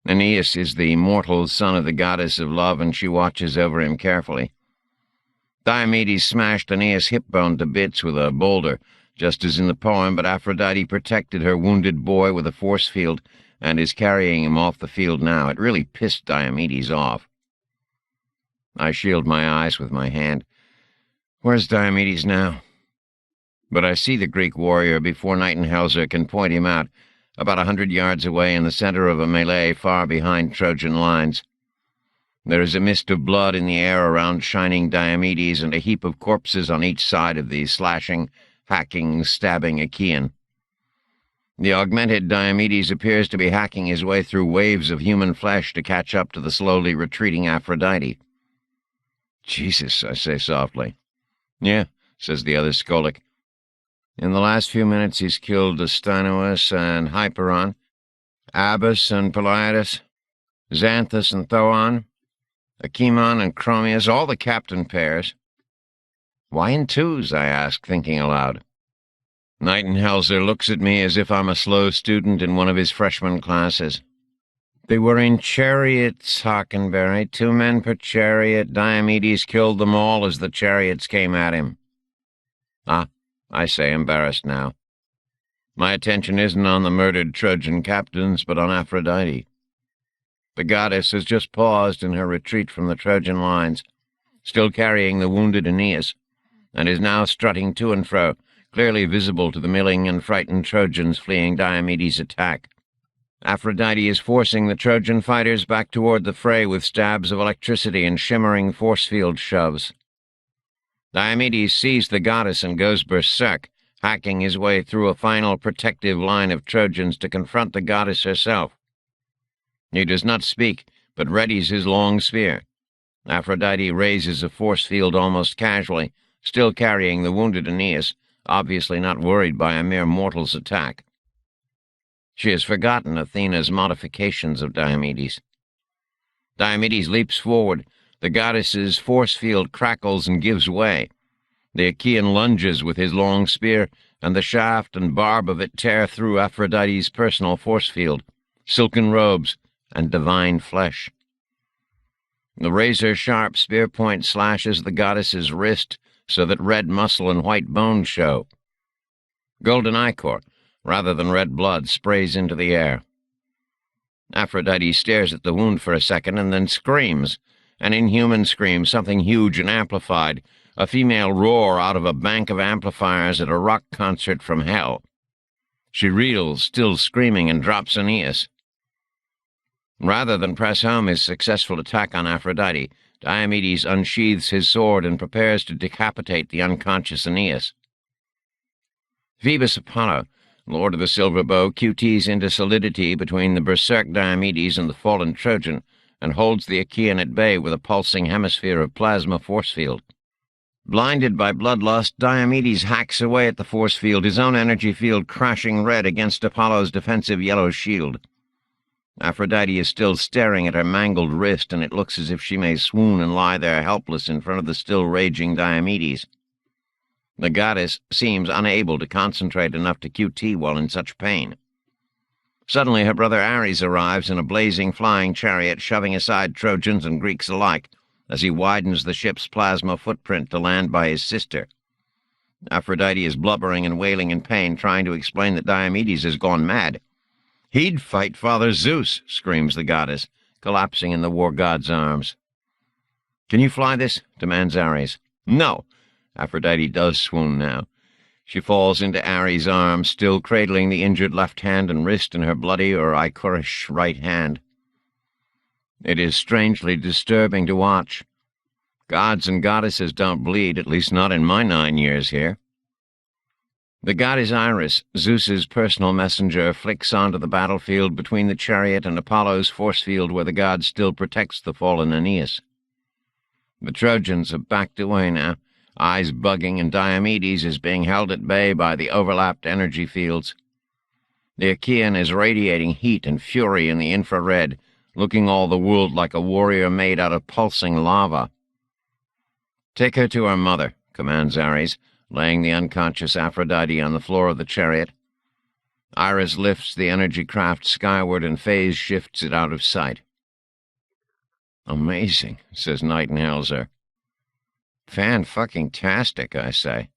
Aeneas is the mortal son of the goddess of love, and she watches over him carefully. Diomedes smashed Aeneas' hip bone to bits with a boulder, just as in the poem, but Aphrodite protected her wounded boy with a force field and is carrying him off the field now. It really pissed Diomedes off. I shield my eyes with my hand. Where's Diomedes now? But I see the Greek warrior before Nightingaleser can point him out, about 100 yards away in the center of a melee far behind Trojan lines. There is a mist of blood in the air around shining Diomedes and a heap of corpses on each side of the slashing, hacking, stabbing Achaean. The augmented Diomedes appears to be hacking his way through waves of human flesh to catch up to the slowly retreating Aphrodite. "Jesus," I say softly. "Yeah," says the other Skolic. "In the last few minutes he's killed Astynous and Hyperon, Abas and Poliades, Xanthus and Thoon, Achaemon and Chromius, all the captain pairs." "Why in twos?" I ask, thinking aloud. Nightingaleser looks at me as if I'm a slow student in one of his freshman classes. "They were in chariots, Hockenberry, 2 men per chariot. Diomedes killed them all as the chariots came at him." "Ah," I say, embarrassed now. My attention isn't on the murdered Trojan captains, but on Aphrodite. The goddess has just paused in her retreat from the Trojan lines, still carrying the wounded Aeneas, and is now strutting to and fro, clearly visible to the milling and frightened Trojans fleeing Diomedes' attack. Aphrodite is forcing the Trojan fighters back toward the fray with stabs of electricity and shimmering force field shoves. Diomedes sees the goddess and goes berserk, hacking his way through a final protective line of Trojans to confront the goddess herself. He does not speak, but readies his long spear. Aphrodite raises a force field almost casually, still carrying the wounded Aeneas, obviously not worried by a mere mortal's attack. She has forgotten Athena's modifications of Diomedes. Diomedes leaps forward. The goddess's force field crackles and gives way. The Achaean lunges with his long spear, and the shaft and barb of it tear through Aphrodite's personal force field, silken robes, and divine flesh. The razor-sharp spear point slashes the goddess's wrist so that red muscle and white bone show. Golden ichor, rather than red blood, sprays into the air. Aphrodite stares at the wound for a second and then screams, an inhuman scream, something huge and amplified, a female roar out of a bank of amplifiers at a rock concert from hell. She reels, still screaming, and drops Aeneas. Rather than press home his successful attack on Aphrodite, Diomedes unsheathes his sword and prepares to decapitate the unconscious Aeneas. Phoebus Apollo, Lord of the Silver Bow, QTs into solidity between the berserk Diomedes and the fallen Trojan, and holds the Achaean at bay with a pulsing hemisphere of plasma force field. Blinded by bloodlust, Diomedes hacks away at the force field, his own energy field crashing red against Apollo's defensive yellow shield. Aphrodite is still staring at her mangled wrist, and it looks as if she may swoon and lie there helpless in front of the still raging Diomedes. The goddess seems unable to concentrate enough to QT while in such pain. Suddenly her brother Ares arrives in a blazing flying chariot, shoving aside Trojans and Greeks alike, as he widens the ship's plasma footprint to land by his sister. Aphrodite is blubbering and wailing in pain, trying to explain that Diomedes has gone mad. "He'd fight Father Zeus," screams the goddess, collapsing in the war god's arms. "Can you fly this?" demands Ares. "No." Aphrodite does swoon now. She falls into Ares' arms, still cradling the injured left hand and wrist in her bloody or ichorish right hand. It is strangely disturbing to watch. Gods and goddesses don't bleed, at least not in my 9 years here. The goddess Iris, Zeus's personal messenger, flicks onto the battlefield between the chariot and Apollo's force field where the god still protects the fallen Aeneas. The Trojans have backed away now, eyes bugging, and Diomedes is being held at bay by the overlapped energy fields. The Achaean is radiating heat and fury in the infrared, looking all the world like a warrior made out of pulsing lava. "Take her to her mother," commands Ares, laying the unconscious Aphrodite on the floor of the chariot. Iris lifts the energy craft skyward and phase shifts it out of sight. "Amazing," says Nightingaleser. "Fan-fucking-tastic," I say.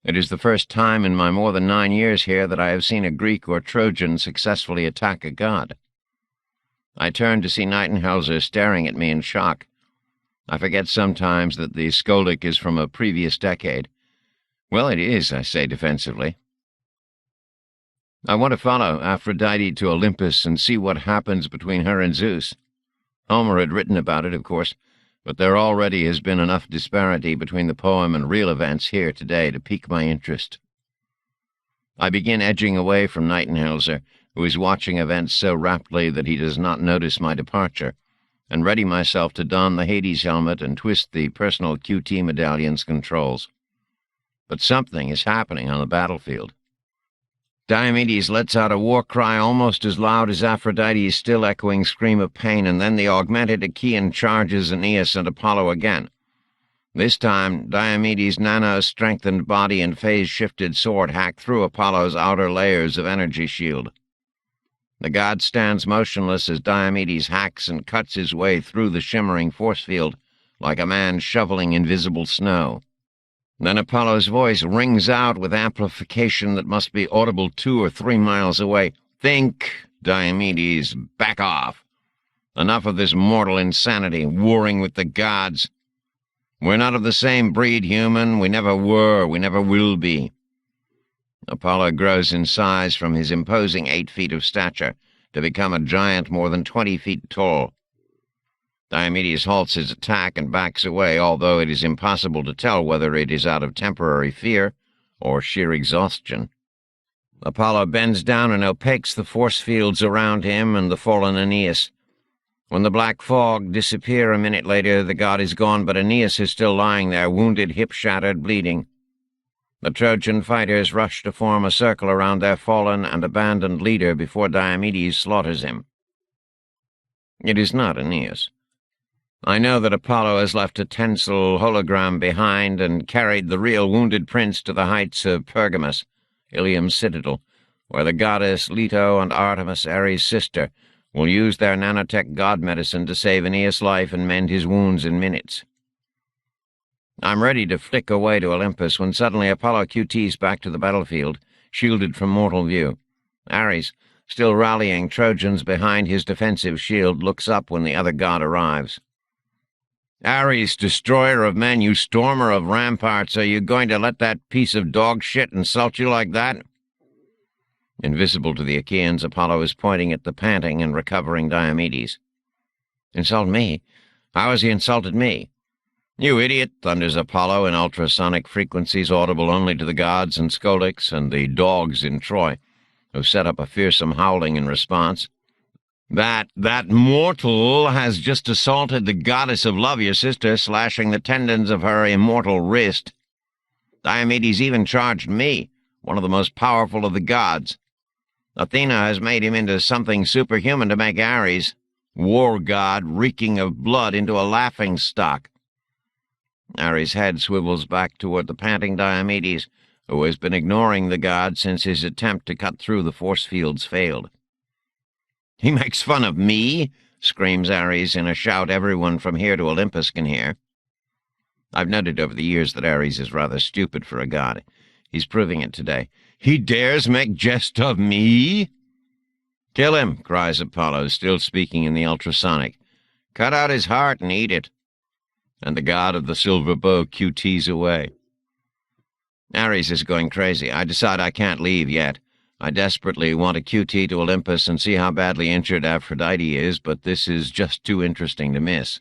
It is the first time in my more than 9 years here that I have seen a Greek or Trojan successfully attack a god. I turn to see Nightingaleser staring at me in shock. I forget sometimes that the skoldic is from a previous decade. "Well, it is," I say defensively. "I want to follow Aphrodite to Olympus and see what happens between her and Zeus. Homer had written about it, of course, but there already has been enough disparity between the poem and real events here today to pique my interest." I begin edging away from Nightingaleser, who is watching events so raptly that he does not notice my departure, and ready myself to don the Hades helmet and twist the personal QT medallion's controls. But something is happening on the battlefield. Diomedes lets out a war cry almost as loud as Aphrodite's still echoing scream of pain, and then the augmented Achaean charges Aeneas and Apollo again. This time, Diomedes' nano-strengthened body and phase-shifted sword hack through Apollo's outer layers of energy shield. The god stands motionless as Diomedes hacks and cuts his way through the shimmering force field like a man shoveling invisible snow. Then Apollo's voice rings out with amplification that must be audible 2 or 3 miles away. "Think, Diomedes, back off. Enough of this mortal insanity, warring with the gods. We're not of the same breed, human. We never were, we never will be." Apollo grows in size from his imposing 8 feet of stature to become a giant more than 20 feet tall. Diomedes halts his attack and backs away, although it is impossible to tell whether it is out of temporary fear or sheer exhaustion. Apollo bends down and opaques the force fields around him and the fallen Aeneas. When the black fog disappear a minute later, the god is gone, but Aeneas is still lying there, wounded, hip-shattered, bleeding. The Trojan fighters rush to form a circle around their fallen and abandoned leader before Diomedes slaughters him. It is not Aeneas. I know that Apollo has left a tensile hologram behind and carried the real wounded prince to the heights of Pergamus, Ilium's citadel, where the goddess Leto and Artemis, Ares' sister, will use their nanotech god medicine to save Aeneas' life and mend his wounds in minutes. I'm ready to flick away to Olympus when suddenly Apollo QTs back to the battlefield, shielded from mortal view. Ares, still rallying Trojans behind his defensive shield, looks up when the other god arrives. "Ares, destroyer of men, you stormer of ramparts, are you going to let that piece of dog shit insult you like that?" Invisible to the Achaeans, Apollo is pointing at the panting and recovering Diomedes. "Insult me? How has he insulted me?" "You idiot," thunders Apollo in ultrasonic frequencies audible only to the gods and skoldics and the dogs in Troy, who set up a fearsome howling in response. That mortal has just assaulted the goddess of love, your sister, slashing the tendons of her immortal wrist. Diomedes even charged me, one of the most powerful of the gods. Athena has made him into something superhuman to make Ares, war god reeking of blood, into a laughingstock. Ares' head swivels back toward the panting Diomedes, who has been ignoring the god since his attempt to cut through the force fields failed. "He makes fun of me?" screams Ares in a shout everyone from here to Olympus can hear. I've noted over the years that Ares is rather stupid for a god. He's proving it today. "He dares make jest of me?" "Kill him," cries Apollo, still speaking in the ultrasonic. "Cut out his heart and eat it." And the god of the silver bow QTs away. Ares is going crazy. I decide I can't leave yet. I desperately want a QT to Olympus and see how badly injured Aphrodite is, but this is just too interesting to miss.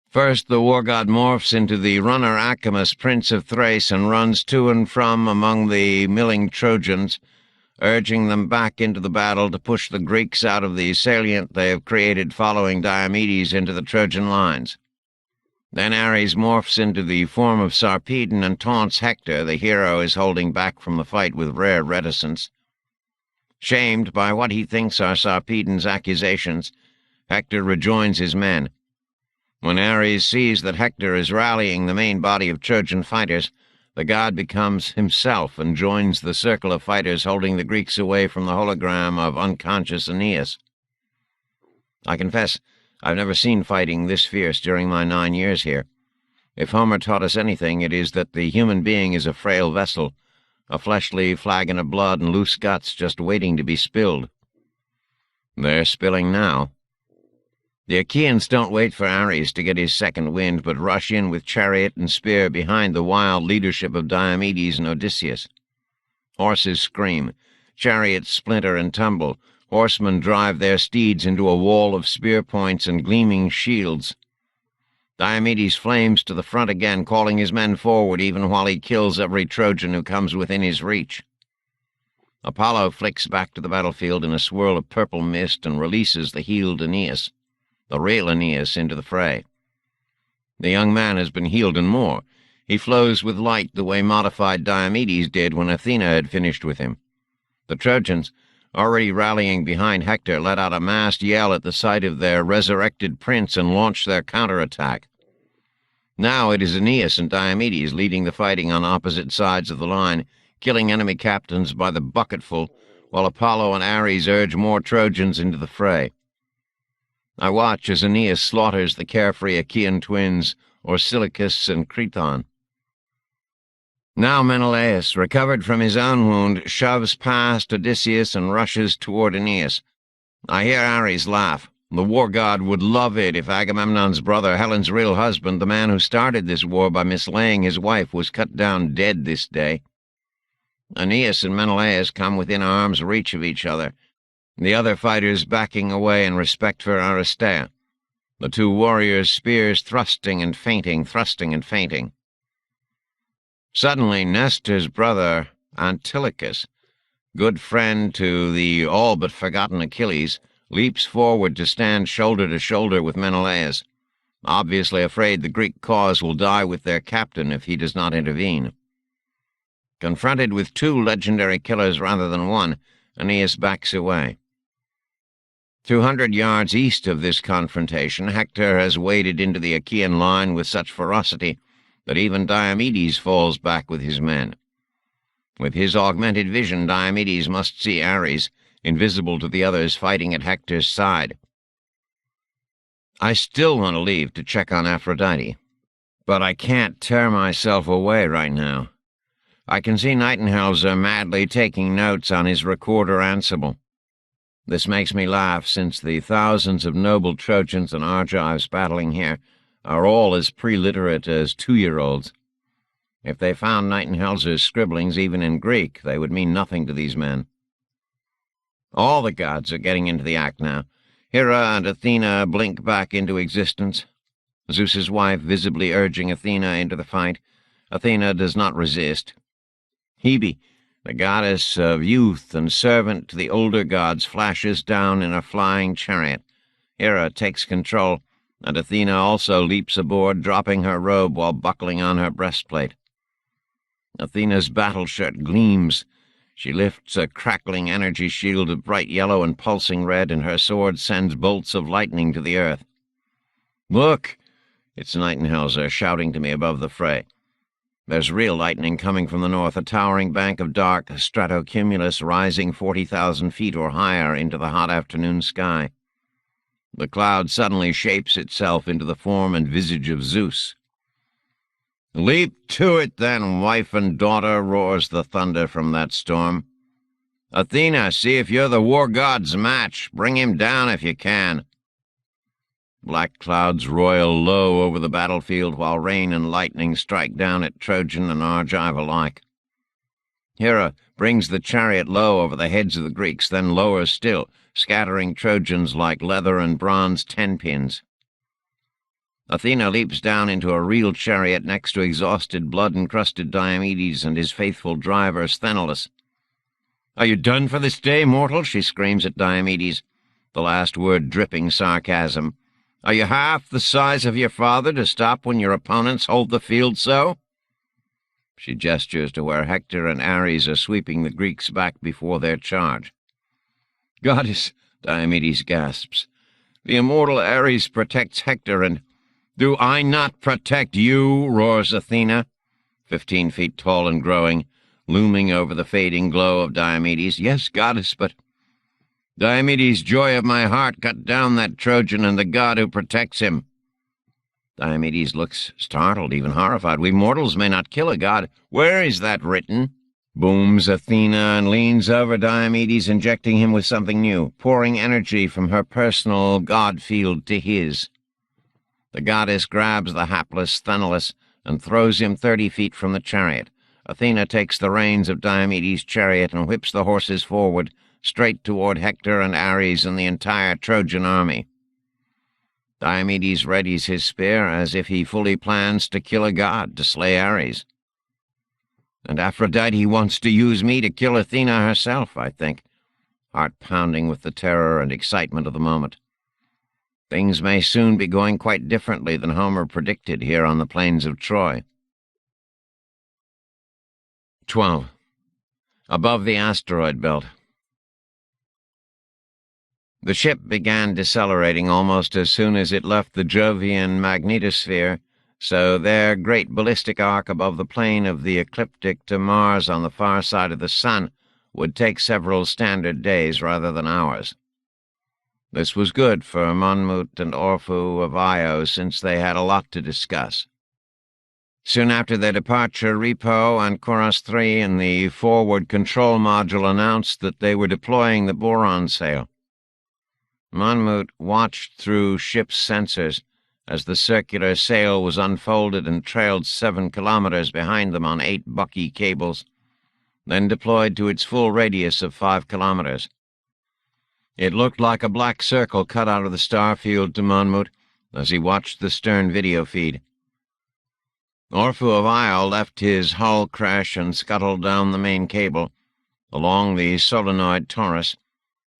First, the war god morphs into the runner Acamas, prince of Thrace, and runs to and from among the milling Trojans, urging them back into the battle to push the Greeks out of the salient they have created following Diomedes into the Trojan lines. Then Ares morphs into the form of Sarpedon and taunts Hector, the hero is holding back from the fight with rare reticence. Shamed by what he thinks are Sarpedon's accusations, Hector rejoins his men. When Ares sees that Hector is rallying the main body of Trojan fighters, the god becomes himself and joins the circle of fighters holding the Greeks away from the hologram of unconscious Aeneas. I confess, I've never seen fighting this fierce during my 9 years here. If Homer taught us anything, it is that the human being is a frail vessel, a fleshly flagon of blood and loose guts just waiting to be spilled. They're spilling now. The Achaeans don't wait for Ares to get his second wind, but rush in with chariot and spear behind the wild leadership of Diomedes and Odysseus. Horses scream, chariots splinter and tumble, horsemen drive their steeds into a wall of spear points and gleaming shields. Diomedes flames to the front again, calling his men forward even while he kills every Trojan who comes within his reach. Apollo flicks back to the battlefield in a swirl of purple mist and releases the healed Aeneas, the real Aeneas, into the fray. The young man has been healed and more. He flows with light the way modified Diomedes did when Athena had finished with him. The Trojans, already rallying behind Hector, let out a massed yell at the sight of their resurrected prince and launched their counterattack. Now it is Aeneas and Diomedes leading the fighting on opposite sides of the line, killing enemy captains by the bucketful, while Apollo and Ares urge more Trojans into the fray. I watch as Aeneas slaughters the carefree Achaean twins, Orsilochus and Creton. Now Menelaus, recovered from his own wound, shoves past Odysseus and rushes toward Aeneas. I hear Ares laugh. The war god would love it if Agamemnon's brother, Helen's real husband, the man who started this war by mislaying his wife, was cut down dead this day. Aeneas and Menelaus come within arm's reach of each other, the other fighters backing away in respect for Aristeia, the two warriors' spears thrusting and fainting, thrusting and fainting. Suddenly, Nestor's brother, Antilochus, good friend to the all-but-forgotten Achilles, leaps forward to stand shoulder to shoulder with Menelaus, obviously afraid the Greek cause will die with their captain if he does not intervene. Confronted with two legendary killers rather than one, Aeneas backs away. 200 yards east of this confrontation, Hector has waded into the Achaean line with such ferocity that even Diomedes falls back with his men. With his augmented vision, Diomedes must see Ares, invisible to the others, fighting at Hector's side. I still want to leave to check on Aphrodite, but I can't tear myself away right now. I can see Nightingale's madly taking notes on his recorder Ansible. This makes me laugh, since the thousands of noble Trojans and Argives battling here are all as preliterate as 2-year-olds. If they found Nightingale's scribblings even in Greek, they would mean nothing to these men. All the gods are getting into the act now. Hera and Athena blink back into existence, Zeus's wife visibly urging Athena into the fight. Athena does not resist. Hebe, the goddess of youth and servant to the older gods, flashes down in a flying chariot. Hera takes control, and Athena also leaps aboard, dropping her robe while buckling on her breastplate. Athena's battle shirt gleams. She lifts a crackling energy shield of bright yellow and pulsing red, and her sword sends bolts of lightning to the earth. "Look!" It's Nightingale's shouting to me above the fray. There's real lightning coming from the north, a towering bank of dark stratocumulus rising 40,000 feet or higher into the hot afternoon sky. The cloud suddenly shapes itself into the form and visage of Zeus. "Leap to it, then, wife and daughter," roars the thunder from that storm. "Athena, see if you're the war god's match. Bring him down if you can." Black clouds roil low over the battlefield while rain and lightning strike down at Trojan and Argive alike. Hera brings the chariot low over the heads of the Greeks, then lower still, scattering Trojans like leather and bronze tenpins. Athena leaps down into a real chariot next to exhausted, blood-encrusted Diomedes and his faithful driver Sthenelus. "Are you done for this day, mortal?" she screams at Diomedes, the last word dripping sarcasm. "Are you half the size of your father to stop when your opponents hold the field so?" She gestures to where Hector and Ares are sweeping the Greeks back before their charge. "Goddess," Diomedes gasps, "the immortal Ares protects Hector, and—" "Do I not protect you?" roars Athena, 15 feet tall and growing, looming over the fading glow of Diomedes. "Yes, goddess, but—" "Diomedes, joy of my heart, cut down that Trojan and the god who protects him." Diomedes looks startled, even horrified. "We mortals may not kill a god. Where is that written?" Booms Athena and leans over Diomedes, injecting him with something new, pouring energy from her personal god field to his. The goddess grabs the hapless Sthenelus and throws him 30 feet from the chariot. Athena takes the reins of Diomedes' chariot and whips the horses forward, straight toward Hector and Ares and the entire Trojan army. Diomedes readies his spear as if he fully plans to kill a god, to slay Ares. "And Aphrodite wants to use me to kill Athena herself," I think, heart pounding with the terror and excitement of the moment. Things may soon be going quite differently than Homer predicted here on the plains of Troy. 12. Above the asteroid belt. The ship began decelerating almost as soon as it left the Jovian magnetosphere, so their great ballistic arc above the plane of the ecliptic to Mars on the far side of the Sun would take several standard days rather than hours. This was good for Monmouth and Orpheus of Io, since they had a lot to discuss. Soon after their departure, Repo and Chorus 3 in the forward control module announced that they were deploying the boron sail. Monmouth watched through ship's sensors as the circular sail was unfolded and trailed 7 kilometers behind them on 8 bucky cables, then deployed to its full radius of 5 kilometers. It looked like a black circle cut out of the star field to Monmouth as he watched the stern video feed. Orpheus of Io left his hull crash and scuttled down the main cable, along the solenoid torus,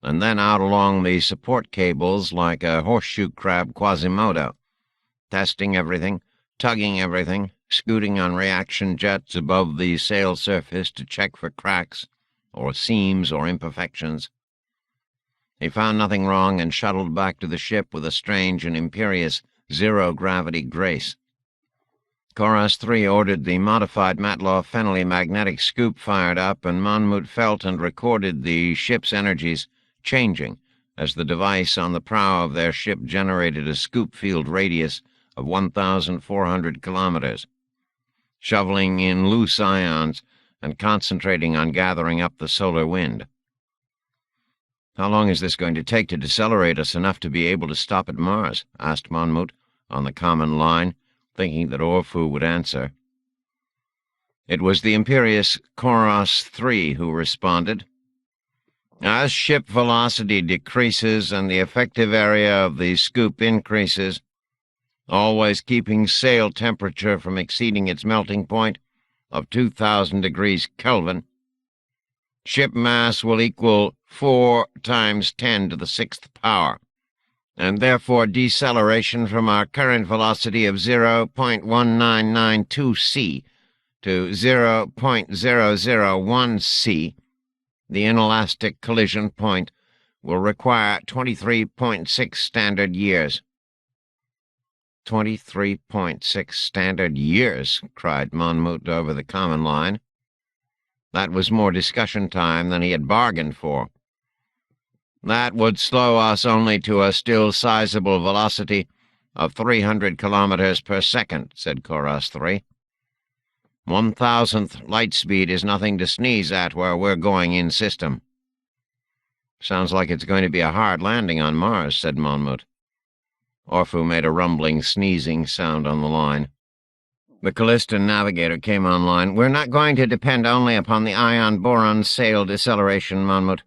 and then out along the support cables like a horseshoe crab Quasimodo, testing everything, tugging everything, scooting on reaction jets above the sail surface to check for cracks or seams or imperfections. He found nothing wrong and shuttled back to the ship with a strange and imperious zero-gravity grace. Chorus 3 ordered the modified Matloff-Fennelly magnetic scoop fired up, and Monmouth felt and recorded the ship's energies changing as the device on the prow of their ship generated a scoop field radius of 1,400 kilometers, shoveling in loose ions and concentrating on gathering up the solar wind. "How long is this going to take to decelerate us enough to be able to stop at Mars?" asked Monmouth on the common line, thinking that Orpheus would answer. It was the imperious Chorus 3 who responded. "As ship velocity decreases and the effective area of the scoop increases, always keeping sail temperature from exceeding its melting point of 2,000 degrees Kelvin, ship mass will equal 4 times 10 to the 6th power, and therefore deceleration from our current velocity of 0.1992 c to 0.001 c, the inelastic collision point, will require 23.6 standard years." 23.6 standard years, cried Monmouth over the common line. That was more discussion time than he had bargained for. "That would slow us only to a still sizable velocity of 300 kilometers per second," said Chorus 3. 1,000th light speed is nothing to sneeze at where we're going in system." "Sounds like it's going to be a hard landing on Mars," said Monmouth. Orpheus made a rumbling, sneezing sound on the line. The Callistan navigator came online. "We're not going to depend only upon the ion-boron sail deceleration, Monmouth.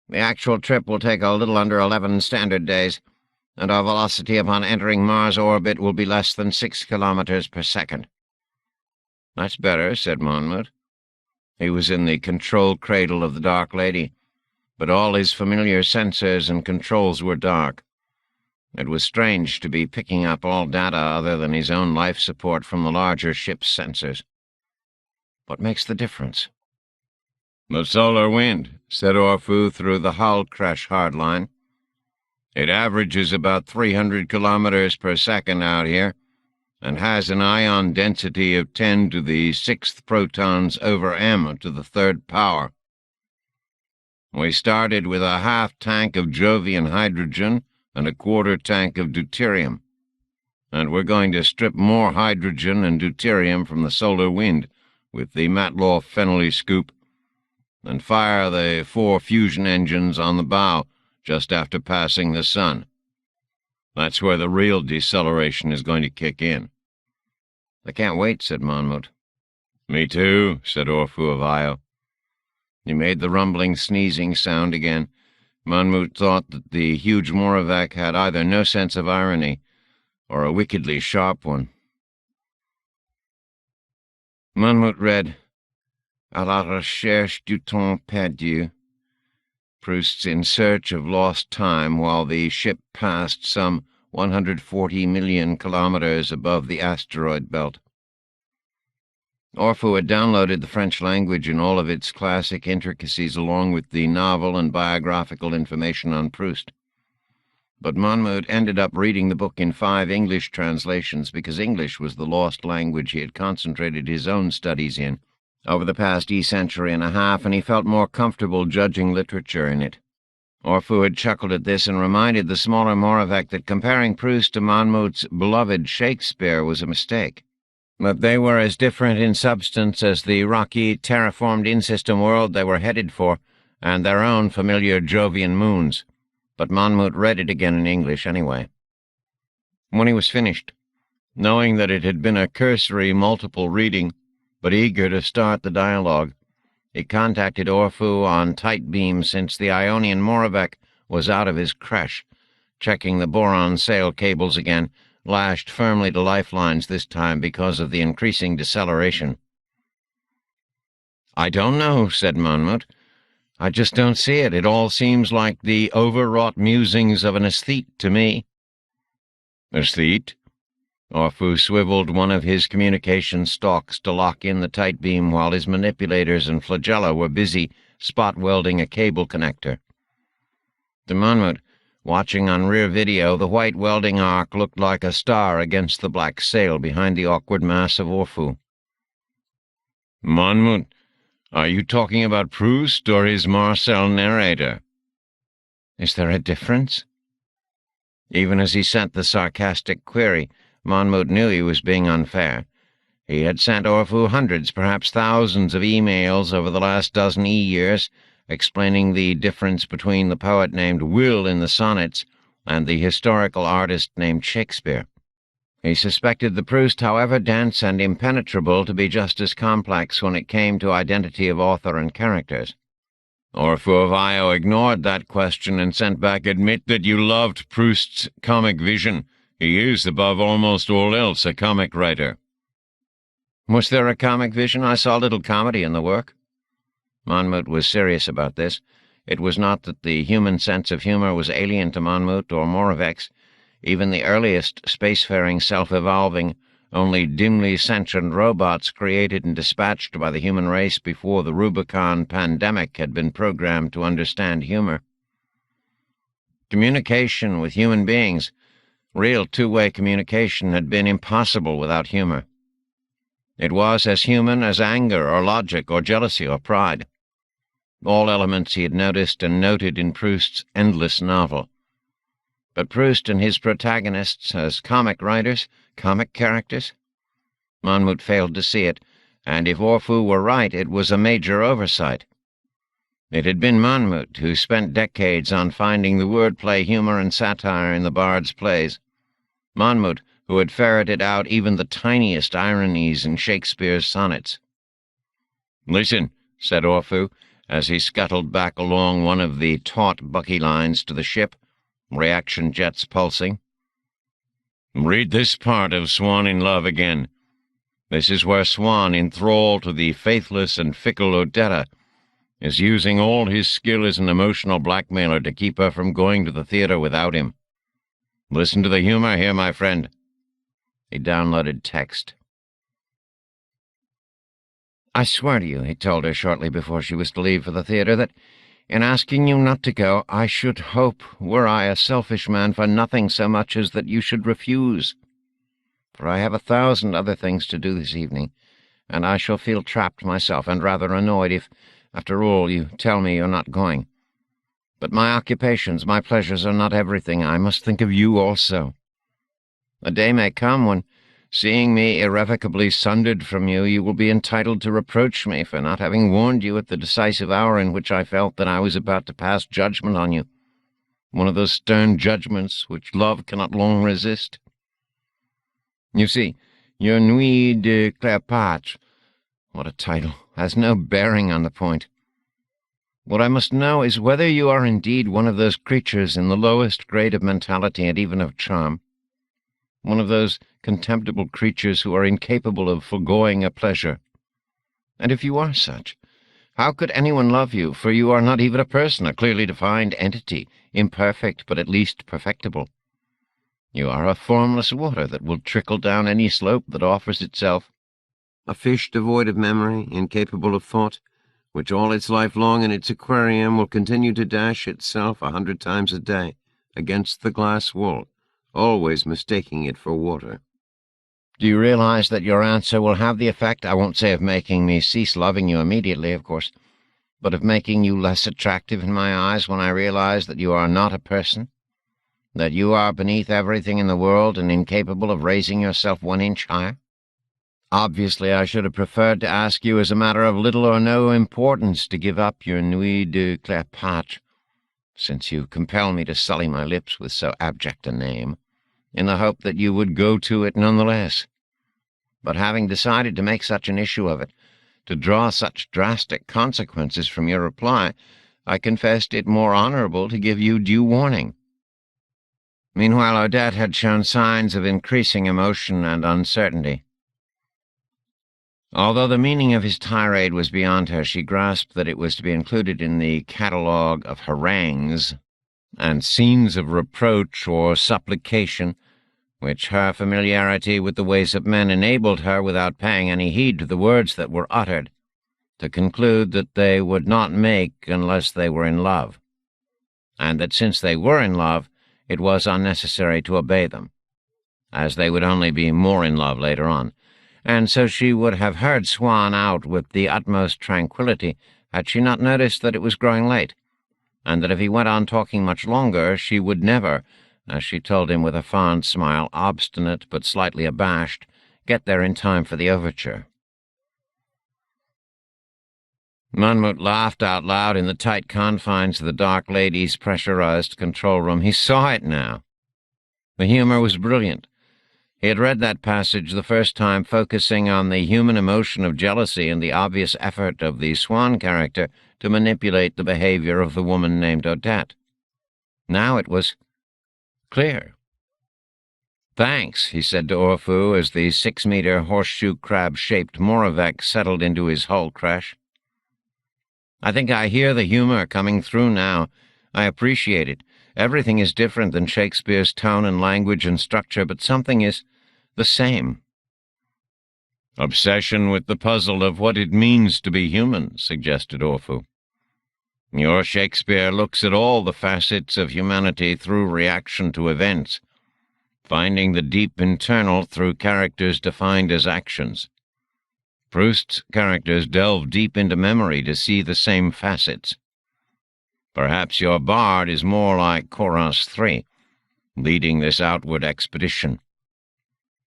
The actual trip will take a little under 11 standard days, and our velocity upon entering Mars orbit will be less than 6 kilometers per second." "That's better," said Monmouth. He was in the control cradle of the Dark Lady, but all his familiar sensors and controls were dark. It was strange to be picking up all data other than his own life support from the larger ship's sensors. What makes the difference? "The solar wind," said Orfu through the hull crash hardline. "It averages about 300 kilometers per second out here, and has an ion density of 10 to the 6th protons over m to the 3rd power. We started with a half tank of Jovian hydrogen and a quarter tank of deuterium, and we're going to strip more hydrogen and deuterium from the solar wind with the Matloff-Fennelly scoop, and fire the 4 fusion engines on the bow just after passing the sun. That's where the real deceleration is going to kick in." "I can't wait," said Monmouth. "Me too," said Orfu of Io. He made the rumbling, sneezing sound again. Monmouth thought that the huge Moravec had either no sense of irony or a wickedly sharp one. Monmouth read, "À la recherche du temps perdu." Proust's In Search of Lost Time while the ship passed some 140 million kilometers above the asteroid belt. Orfu had downloaded the French language in all of its classic intricacies along with the novel and biographical information on Proust. But Monmouth ended up reading the book in 5 English translations because English was the lost language he had concentrated his own studies in over the past century and a half, and he felt more comfortable judging literature in it. Orfu had chuckled at this and reminded the smaller Moravec that comparing Proust to Monmouth's beloved Shakespeare was a mistake. That they were as different in substance as the rocky, terraformed in-system world they were headed for, and their own familiar Jovian moons. But Monmouth read it again in English anyway. When he was finished, knowing that it had been a cursory, multiple reading, but eager to start the dialogue, he contacted Orfu on tight beam since the Ionian Moravec was out of his creche, checking the boron sail cables again, lashed firmly to lifelines this time because of the increasing deceleration. "I don't know," said Monmouth. "I just don't see it. It all seems like the overwrought musings of an aesthete to me." "Aesthete?" Orfu swiveled one of his communication stalks to lock in the tight beam while his manipulators and flagella were busy spot welding a cable connector. To Monmouth, watching on rear video, the white welding arc looked like a star against the black sail behind the awkward mass of Orfu. "Monmouth, are you talking about Proust or his Marcel narrator?" "Is there a difference?" Even as he sent the sarcastic query, Monmouth knew he was being unfair. He had sent Orfu hundreds, perhaps thousands of emails over the last dozen years, explaining the difference between the poet named Will in the sonnets and the historical artist named Shakespeare. He suspected the Proust, however dense and impenetrable, to be just as complex when it came to identity of author and characters. Orfu of Io ignored that question and sent back, "Admit that you loved Proust's comic vision. He is, above almost all else, a comic writer." "Was there a comic vision? I saw little comedy in the work." Monmouth was serious about this. It was not that the human sense of humor was alien to Monmouth or Moravec's. Even the earliest spacefaring, self-evolving, only dimly sentient robots created and dispatched by the human race before the Rubicon pandemic had been programmed to understand humor. Communication with human beings, real two-way communication, had been impossible without humor. It was as human as anger or logic or jealousy or pride. All elements he had noticed and noted in Proust's endless novel. But Proust and his protagonists as comic writers, comic characters? Monmouth failed to see it, and if Orfu were right, it was a major oversight. It had been Monmouth who spent decades on finding the wordplay, humor, and satire in the bard's plays. Monmouth who had ferreted out even the tiniest ironies in Shakespeare's sonnets. "Listen," said Orpheus, as he scuttled back along one of the taut bucky lines to the ship, reaction jets pulsing. "Read this part of Swan in Love again. This is where Swan, in thrall to the faithless and fickle Odetta, is using all his skill as an emotional blackmailer to keep her from going to the theater without him. Listen to the humor here, my friend." He downloaded text. "I swear to you," he told her shortly before she was to leave for the theater, "that in asking you not to go, I should hope, were I a selfish man, for nothing so much as that you should refuse. For I have 1,000 other things to do this evening, and I shall feel trapped myself, and rather annoyed if, after all, you tell me you're not going. But my occupations, my pleasures are not everything. I must think of you also. A day may come when, seeing me irrevocably sundered from you, you will be entitled to reproach me for not having warned you at the decisive hour in which I felt that I was about to pass judgment on you, one of those stern judgments which love cannot long resist. You see, your Nuit de Cléopâtre, what a title, has no bearing on the point. What I must know is whether you are indeed one of those creatures in the lowest grade of mentality and even of charm, one of those contemptible creatures who are incapable of foregoing a pleasure. And if you are such, how could anyone love you, for you are not even a person, a clearly defined entity, imperfect but at least perfectible. You are a formless water that will trickle down any slope that offers itself, a fish devoid of memory, incapable of thought, which all its life long in its aquarium will continue to dash itself 100 times a day against the glass wall, always mistaking it for water. Do you realize that your answer will have the effect, I won't say of making me cease loving you immediately, of course, but of making you less attractive in my eyes when I realize that you are not a person, that you are beneath everything in the world and incapable of raising yourself 1 inch higher? Obviously, I should have preferred to ask you as a matter of little or no importance to give up your Nuit de Cléopâtre, since you compel me to sully my lips with so abject a name, in the hope that you would go to it none the less. But having decided to make such an issue of it, to draw such drastic consequences from your reply, I confessed it more honorable to give you due warning. Meanwhile, Odette had shown signs of increasing emotion and uncertainty. Although the meaning of his tirade was beyond her, she grasped that it was to be included in the catalogue of harangues and scenes of reproach or supplication, which her familiarity with the ways of men enabled her, without paying any heed to the words that were uttered, to conclude that they would not make unless they were in love, and that since they were in love, it was unnecessary to obey them, as they would only be more in love later on. And so she would have heard Swan out with the utmost tranquillity had she not noticed that it was growing late, and that if he went on talking much longer, she would never, as she told him with a fond smile, obstinate but slightly abashed, get there in time for the overture. Monmouth laughed out loud in the tight confines of the dark lady's pressurized control room. He saw it now. The humor was brilliant. He had read that passage the first time, focusing on the human emotion of jealousy and the obvious effort of the Swan character to manipulate the behavior of the woman named Odette. Now it was clear. "Thanks," he said to Orpheus as the 6-meter horseshoe crab-shaped Moravec settled into his hull crash. "I think I hear the humor coming through now. I appreciate it. Everything is different than Shakespeare's tone and language and structure, but something is the same." "Obsession with the puzzle of what it means to be human," suggested Orpheus. "Your Shakespeare looks at all the facets of humanity through reaction to events, finding the deep internal through characters defined as actions. Proust's characters delve deep into memory to see the same facets. Perhaps your bard is more like Chorus III, leading this outward expedition.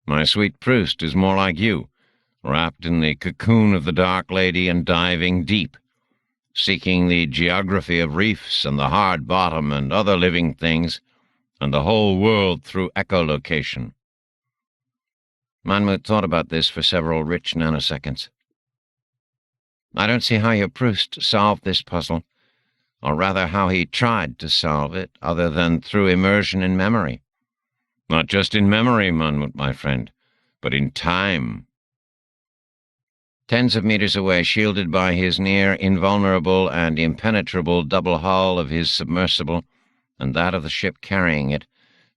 My sweet Proust is more like you, wrapped in the cocoon of the Dark Lady and diving deep, seeking the geography of reefs and the hard bottom and other living things, and the whole world through echolocation. Monmouth thought about this for several rich nanoseconds. I don't see how your Proust solved this puzzle, or rather how he tried to solve it, other than through immersion in memory. Not just in memory, Monmouth, my friend, but in time. Tens of meters away, shielded by his near-invulnerable and impenetrable double hull of his submersible and that of the ship carrying it,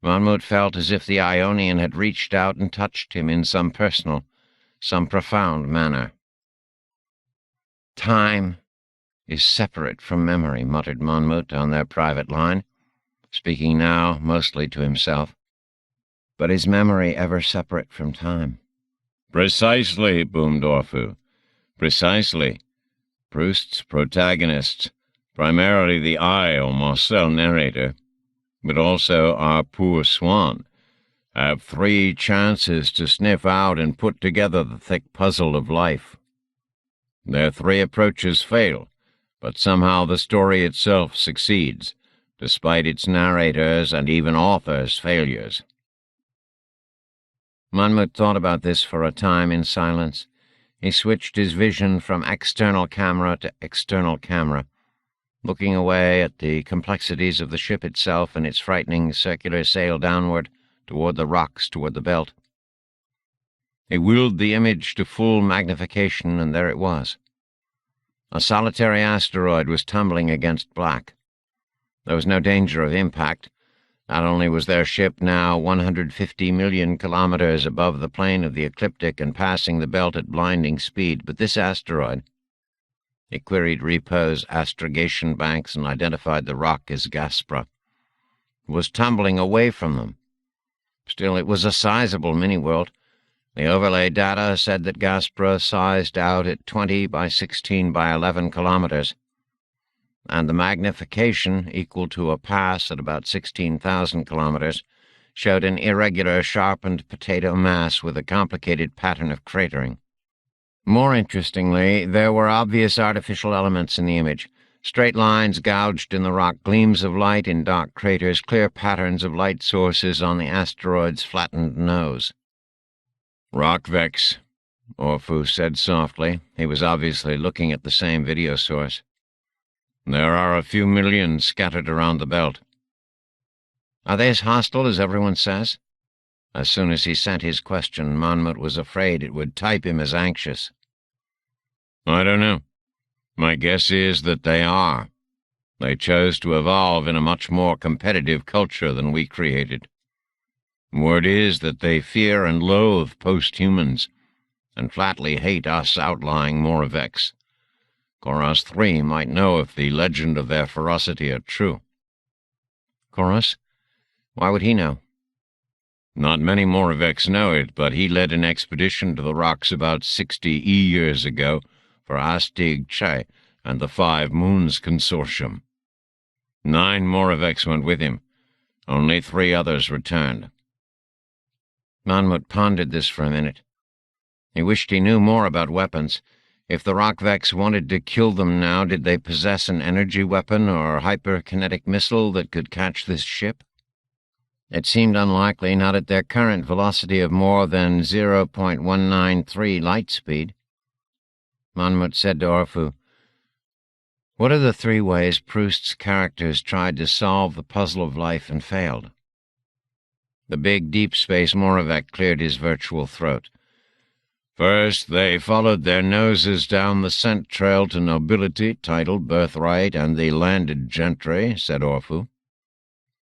Monmouth felt as if the Ionian had reached out and touched him in some personal, some profound manner. Time is separate from memory, muttered Monmouth on their private line, speaking now mostly to himself. But is memory ever separate from time? Precisely, boomed Orpheus. Precisely. Proust's protagonists, primarily the I or Marcel narrator, but also our poor swan, have 3 chances to sniff out and put together the thick puzzle of life. Their 3 approaches fail, but somehow the story itself succeeds, despite its narrators' and even authors' failures. Monmouth thought about this for a time in silence. He switched his vision from external camera to external camera, looking away at the complexities of the ship itself and its frightening circular sail downward, toward the rocks, toward the belt. He wheeled the image to full magnification, and there it was. A solitary asteroid was tumbling against black. There was no danger of impact. Not only was their ship now 150 million kilometers above the plane of the ecliptic and passing the belt at blinding speed, but this asteroid— he queried Repo's astrogation banks and identified the rock as Gaspra— was tumbling away from them. Still, it was a sizable mini-world. The overlay data said that Gaspra sized out at 20 by 16 by 11 kilometers, and the magnification, equal to a pass at about 16,000 kilometers, showed an irregular, sharpened potato mass with a complicated pattern of cratering. More interestingly, there were obvious artificial elements in the image: straight lines gouged in the rock, gleams of light in dark craters, clear patterns of light sources on the asteroid's flattened nose. "Rock Vex," Orpheus said softly. He was obviously looking at the same video source. "There are a few million scattered around the belt." Are they as hostile as everyone says? As soon as he sent his question, Monmouth was afraid it would type him as anxious. I don't know. My guess is that they are. They chose to evolve in a much more competitive culture than we created. Word is that they fear and loathe post-humans, and flatly hate us outlying Moravex. Koros III might know if the legend of their ferocity are true. Koros? Why would he know? Not many Moravex know it, but he led an expedition to the rocks about 60 years ago for Astig Che and the 5 Moons Consortium. 9 Moravex went with him. Only 3 others returned. Monmouth pondered this for a minute. He wished he knew more about weapons. If the Rockvex wanted to kill them now, did they possess an energy weapon or hyperkinetic missile that could catch this ship? It seemed unlikely, not at their current velocity of more than 0.193 light speed. Monmouth said to Orpheus, "What are the 3 ways Proust's characters tried to solve the puzzle of life and failed?" The big deep space Moravec cleared his virtual throat. "First, they followed their noses down the scent trail to nobility, title, birthright, and the landed gentry," said Orpheus.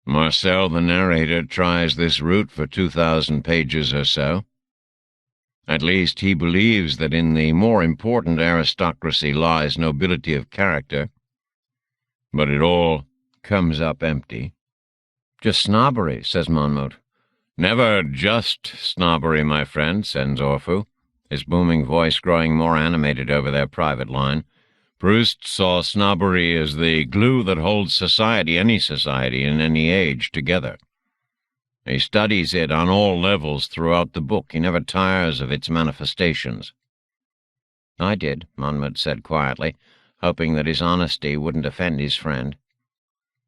"Marcel, the narrator, tries this route for 2,000 pages or so. At least he believes that in the more important aristocracy lies nobility of character. But it all comes up empty." "Just snobbery," says Monmouth. "Never just snobbery, my friend," says Orpheus, his booming voice growing more animated over their private line. "Proust saw snobbery as the glue that holds society, any society, in any age, together. He studies it on all levels throughout the book. He never tires of its manifestations." "I did," Monmouth said quietly, hoping that his honesty wouldn't offend his friend.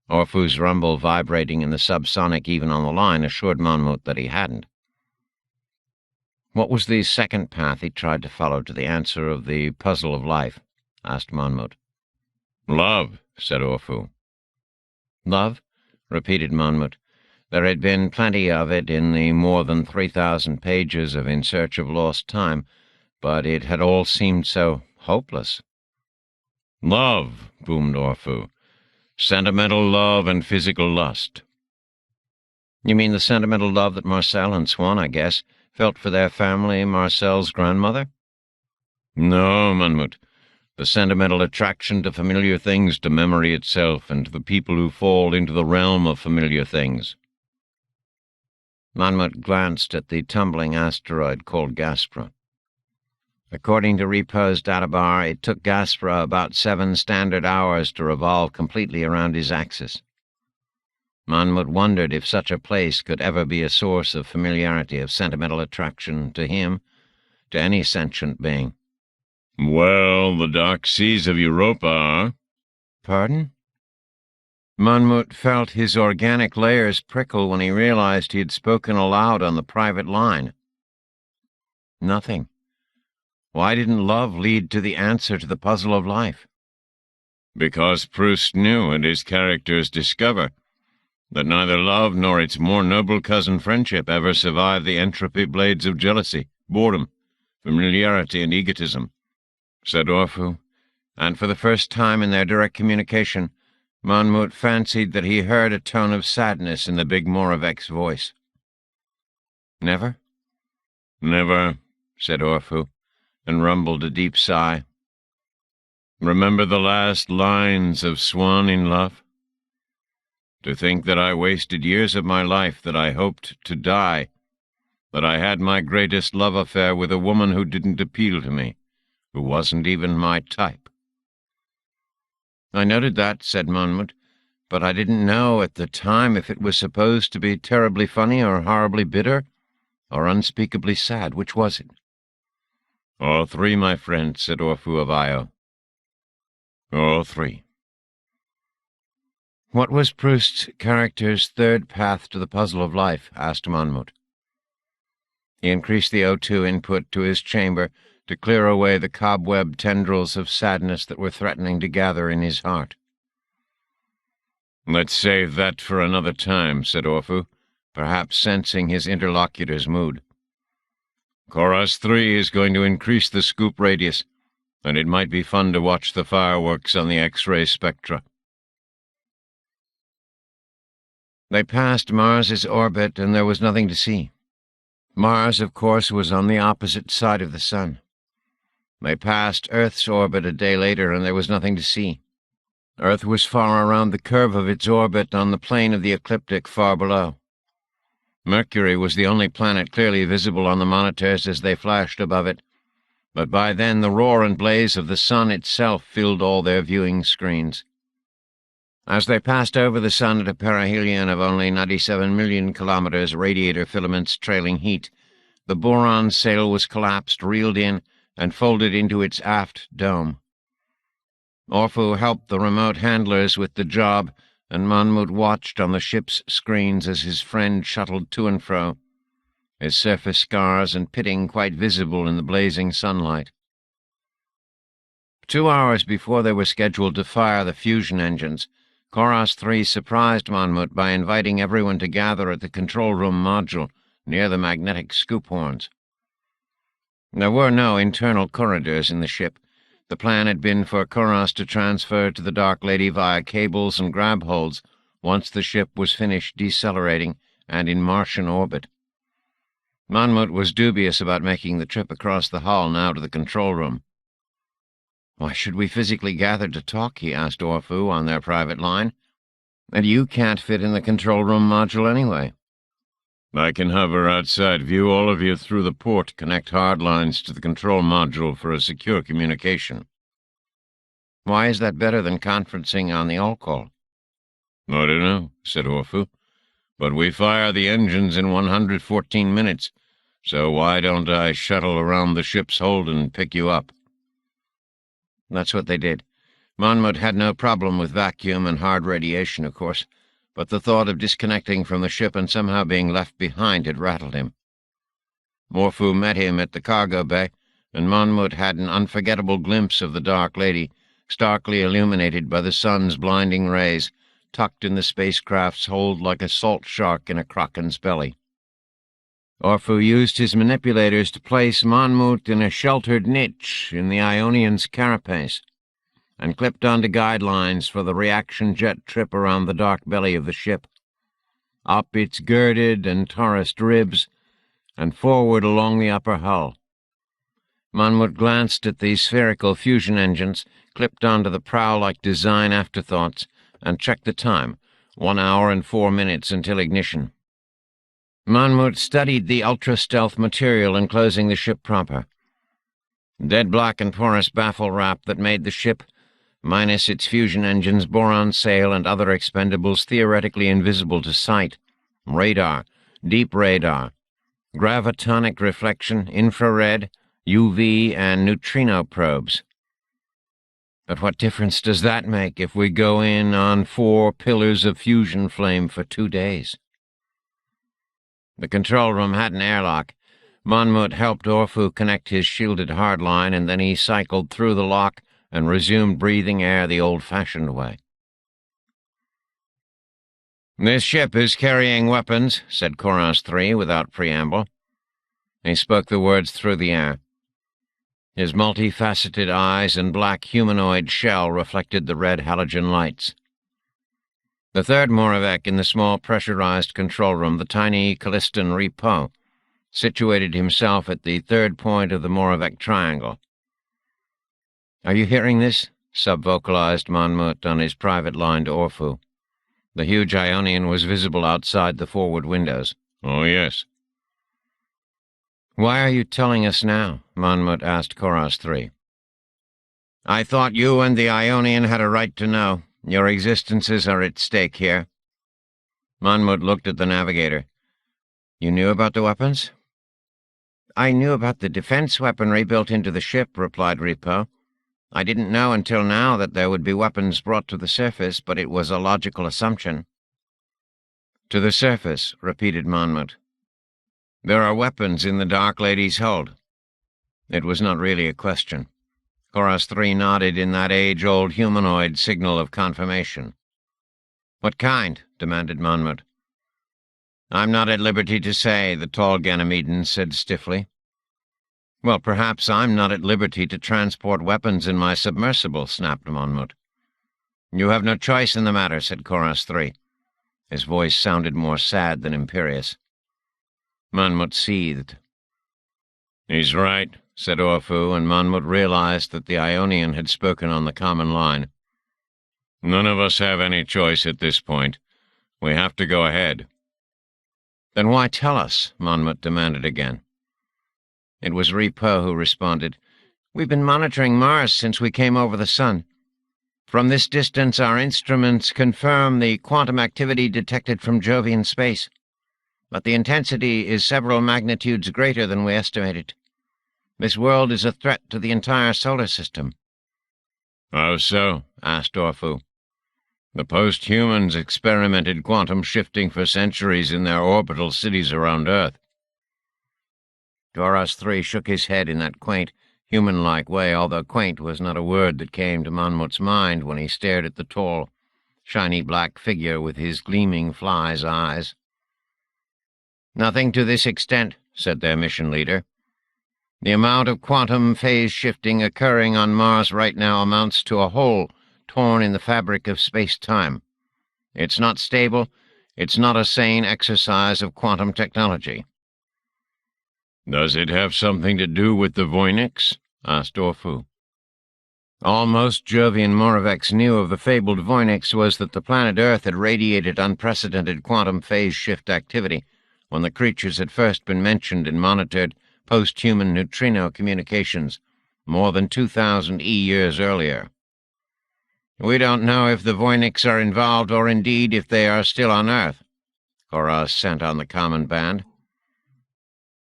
Orpheus' rumble vibrating in the subsonic even on the line assured Monmouth that he hadn't. What was the second path he tried to follow to the answer of the puzzle of life? Asked Monmouth. Love, said Orpheus. Love? Repeated Monmouth. There had been plenty of it in the more than 3,000 pages of In Search of Lost Time, but it had all seemed so hopeless. Love, boomed Orpheus. Sentimental love and physical lust. You mean the sentimental love that Marcel and Swann, I guess, felt for their family, Marcel's grandmother? No, Monmouth. The sentimental attraction to familiar things, to memory itself, and to the people who fall into the realm of familiar things. Monmouth glanced at the tumbling asteroid called Gaspra. According to Repo's databar, it took Gaspra about 7 standard hours to revolve completely around his axis. Monmouth wondered if such a place could ever be a source of familiarity, of sentimental attraction to him, to any sentient being. Well, the dark seas of Europa are. Pardon? Monmouth felt his organic layers prickle when he realized he had spoken aloud on the private line. Nothing. Why didn't love lead to the answer to the puzzle of life? Because Proust knew, and his characters discover, that neither love nor its more noble cousin friendship ever survived the entropy blades of jealousy, boredom, familiarity, and egotism, said Orpheus, and for the first time in their direct communication, Monmouth fancied that he heard a tone of sadness in the big Moravec's voice. Never? Never, said Orpheus, and rumbled a deep sigh. Remember the last lines of Swann in Love? To think that I wasted years of my life, that I hoped to die, that I had my greatest love affair with a woman who didn't appeal to me, who wasn't even my type. I noted that, said Monmouth, but I didn't know at the time if it was supposed to be terribly funny or horribly bitter or unspeakably sad. Which was it? All three, my friend, said Orpheus of Io. All three. What was Proust's character's third path to the puzzle of life? Asked Monmouth. He increased the O2 input to his chamber to clear away the cobweb tendrils of sadness that were threatening to gather in his heart. Let's save that for another time, said Orpheus, perhaps sensing his interlocutor's mood. Chorus 3 is going to increase the scoop radius, and it might be fun to watch the fireworks on the X-ray spectra. They passed Mars's orbit, and there was nothing to see. Mars, of course, was on the opposite side of the sun. They passed Earth's orbit a day later, and there was nothing to see. Earth was far around the curve of its orbit on the plane of the ecliptic far below. Mercury was the only planet clearly visible on the monitors as they flashed above it, but by then the roar and blaze of the sun itself filled all their viewing screens. As they passed over the sun at a perihelion of only 97 million kilometers, radiator filaments trailing heat, the boron sail was collapsed, reeled in, and folded into its aft dome. Orpheus helped the remote handlers with the job, and Monmouth watched on the ship's screens as his friend shuttled to and fro, his surface scars and pitting quite visible in the blazing sunlight. 2 hours before they were scheduled to fire the fusion engines, Chorus 3 surprised Monmouth by inviting everyone to gather at the control room module near the magnetic scoop horns. There were no internal corridors in the ship. The plan had been for Chorus to transfer to the Dark Lady via cables and grab holds once the ship was finished decelerating and in Martian orbit. Monmouth was dubious about making the trip across the hull now to the control room. "Why should we physically gather to talk?" he asked Orpheus on their private line. "And you can't fit in the control room module anyway." "I can hover outside, view all of you through the port, connect hard lines to the control module for a secure communication." "Why is that better than conferencing on the all-call?" "I don't know," said Orpheus, "but we fire the engines in 114 minutes, so why don't I shuttle around the ship's hold and pick you up?" That's what they did. Monmouth had no problem with vacuum and hard radiation, of course, but the thought of disconnecting from the ship and somehow being left behind had rattled him. Morphu met him at the cargo bay, and Monmouth had an unforgettable glimpse of the Dark Lady, starkly illuminated by the sun's blinding rays, tucked in the spacecraft's hold like a salt shark in a kraken's belly. Orpheus used his manipulators to place Monmouth in a sheltered niche in the Ionian's carapace, and clipped onto guidelines for the reaction jet trip around the dark belly of the ship, up its girded and torused ribs, and forward along the upper hull. Monmouth glanced at the spherical fusion engines, clipped onto the prow-like design afterthoughts, and checked the time, 1 hour and 4 minutes until ignition. Monmouth studied the ultra-stealth material enclosing the ship proper. Dead black and porous baffle wrap that made the ship, minus its fusion engines, boron sail, and other expendables, theoretically invisible to sight. Radar, deep radar, gravitonic reflection, infrared, UV, and neutrino probes. But what difference does that make if we go in on 4 pillars of fusion flame for 2 days? The control room had an airlock. Monmouth helped Orpheus connect his shielded hardline, and then he cycled through the lock and resumed breathing air the old-fashioned way. "This ship is carrying weapons," said Koros III without preamble. He spoke the words through the air. His multifaceted eyes and black humanoid shell reflected the red halogen lights. The third Moravec in the small pressurized control room, the tiny Callistan Repo, situated himself at the third point of the Moravec triangle. "Are you hearing this?" sub-vocalized Monmouth on his private line to Orpheus. The huge Ionian was visible outside the forward windows. "Oh, yes." "Why are you telling us now?" Monmouth asked Koros III. "I thought you and the Ionian had a right to know. Your existences are at stake here." Monmouth looked at the navigator. "You knew about the weapons?" "I knew about the defense weaponry built into the ship," replied Repo. "I didn't know until now that there would be weapons brought to the surface, but it was a logical assumption." "To the surface," repeated Monmouth. "There are weapons in the Dark Lady's hold." It was not really a question. Koros III nodded in that age-old humanoid signal of confirmation. "What kind?" demanded Monmouth. "I'm not at liberty to say," the tall Ganymedan said stiffly. "Well, perhaps I'm not at liberty to transport weapons in my submersible," snapped Monmouth. "You have no choice in the matter," said Koros III. His voice sounded more sad than imperious. Monmouth seethed. "He's right," said Orpheus, and Monmouth realized that the Ionian had spoken on the common line. "None of us have any choice at this point. We have to go ahead." "Then why tell us?" Monmouth demanded again. It was Repo who responded. "We've been monitoring Mars since we came over the sun. From this distance, our instruments confirm the quantum activity detected from Jovian space. But the intensity is several magnitudes greater than we estimated. This world is a threat to the entire solar system." "How so?" asked Orpheus. "The post-humans experimented quantum shifting for centuries in their orbital cities around Earth." Koros III shook his head in that quaint, human-like way, although quaint was not a word that came to Monmouth's mind when he stared at the tall, shiny black figure with his gleaming fly's eyes. "Nothing to this extent," said their mission leader. "The amount of quantum phase shifting occurring on Mars right now amounts to a hole torn in the fabric of space-time. It's not stable. It's not a sane exercise of quantum technology." "Does it have something to do with the Voynix?" asked Orpheus. All most Jovian Moravecs knew of the fabled Voynix was that the planet Earth had radiated unprecedented quantum phase shift activity when the creatures had first been mentioned in monitored post-human neutrino communications more than 2,000 years earlier. "We don't know if the Voynix are involved or indeed if they are still on Earth," Koros sent on the common band.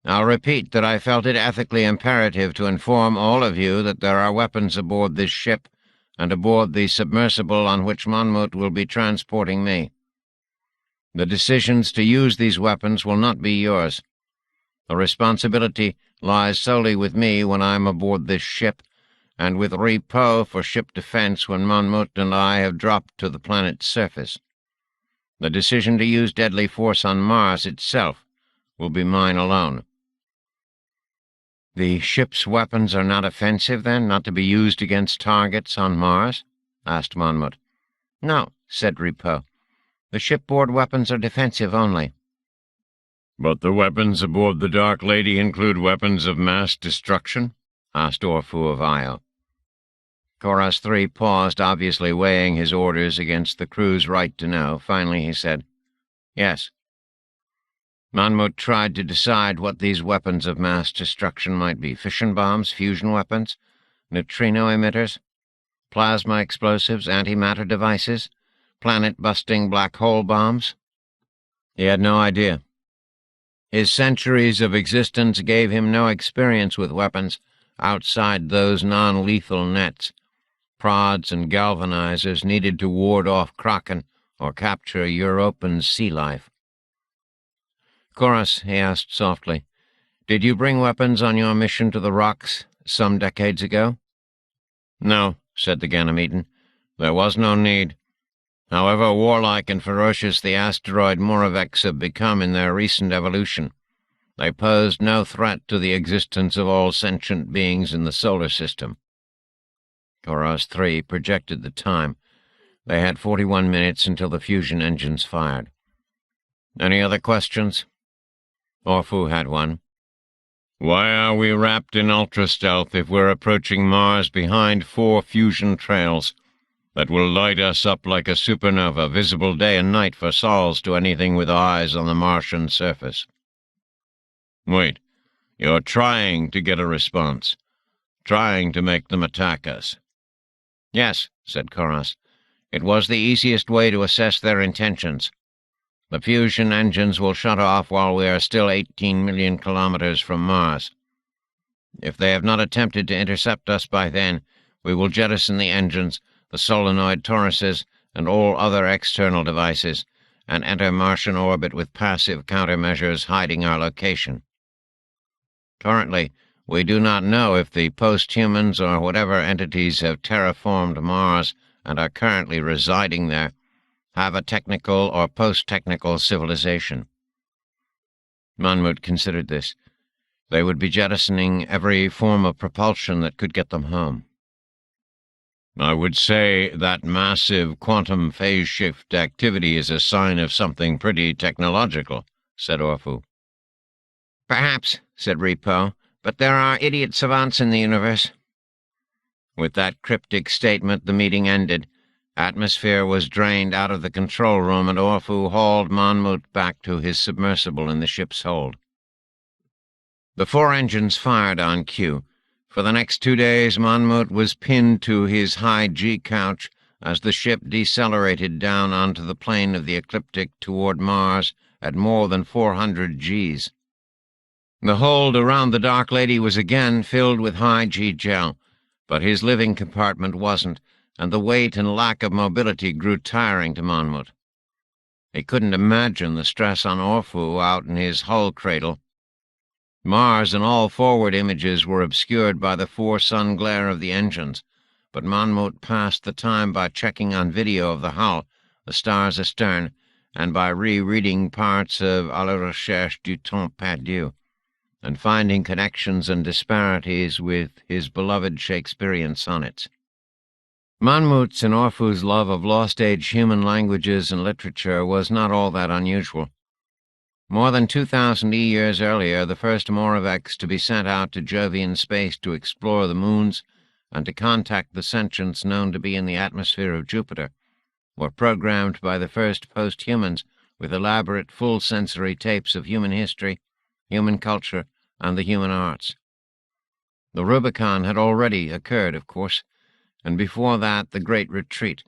"I'll repeat that I felt it ethically imperative to inform all of you that there are weapons aboard this ship and aboard the submersible on which Monmouth will be transporting me. The decisions to use these weapons will not be yours. The responsibility lies solely with me when I am aboard this ship, and with Ripaut for ship defense when Monmouth and I have dropped to the planet's surface. The decision to use deadly force on Mars itself will be mine alone." "The ship's weapons are not offensive, then, not to be used against targets on Mars?" asked Monmouth. "No," said Ripaut. "The shipboard weapons are defensive only." "But the weapons aboard the Dark Lady include weapons of mass destruction?" asked Orfu of Io. Koros III paused, obviously weighing his orders against the crew's right to know. Finally he said, "Yes." Monmouth tried to decide what these weapons of mass destruction might be. Fission bombs, fusion weapons, neutrino emitters, plasma explosives, antimatter devices, planet-busting black hole bombs. He had no idea. His centuries of existence gave him no experience with weapons outside those non-lethal nets, prods and galvanizers needed to ward off Kraken or capture Europan sea life. "Koros," he asked softly, "did you bring weapons on your mission to the rocks some decades ago?" "No," said the Ganymedan. "There was no need. However warlike and ferocious the asteroid Moraveks have become in their recent evolution, they posed no threat to the existence of all sentient beings in the solar system." Koros III projected the time. They had 41 minutes until the fusion engines fired. "Any other questions?" Orfu had one. "Why are we wrapped in ultra-stealth if we're approaching Mars behind 4 fusion trails that will light us up like a supernova, visible day and night for Sols to anything with eyes on the Martian surface?" "Wait, you're trying to get a response, trying to make them attack us?" "Yes," said Koros. "It was the easiest way to assess their intentions. The fusion engines will shut off while we are still 18 million kilometers from Mars. If they have not attempted to intercept us by then, we will jettison the engines, the solenoid toruses, and all other external devices, and enter Martian orbit with passive countermeasures hiding our location. Currently, we do not know if the post-humans or whatever entities have terraformed Mars and are currently residing there have a technical or post-technical civilization." Monmouth considered this. They would be jettisoning every form of propulsion that could get them home. "I would say that massive quantum phase shift activity is a sign of something pretty technological," said Orfu. "Perhaps," said Ripaut, "but there are idiot savants in the universe." With that cryptic statement, the meeting ended. Atmosphere was drained out of the control room, and Orfu hauled Monmouth back to his submersible in the ship's hold. The 4 engines fired on cue. For the next 2 days, Monmouth was pinned to his high G couch as the ship decelerated down onto the plane of the ecliptic toward Mars at more than 400 Gs. The hold around the Dark Lady was again filled with high G gel, but his living compartment wasn't, and the weight and lack of mobility grew tiring to Monmouth. He couldn't imagine the stress on Orfu out in his hull cradle. Mars and all forward images were obscured by the 4-sun glare of the engines, but Monmouth passed the time by checking on video of the hull, the stars astern, and by rereading parts of À la recherche du temps perdu, and finding connections and disparities with his beloved Shakespearean sonnets. Monmouth's and Orfu's love of lost-age human languages and literature was not all that unusual. More than 2,000 years earlier, the first Moraveks to be sent out to Jovian space to explore the moons and to contact the sentients known to be in the atmosphere of Jupiter were programmed by the first post-humans with elaborate full-sensory tapes of human history, human culture, and the human arts. The Rubicon had already occurred, of course, and before that the Great Retreat,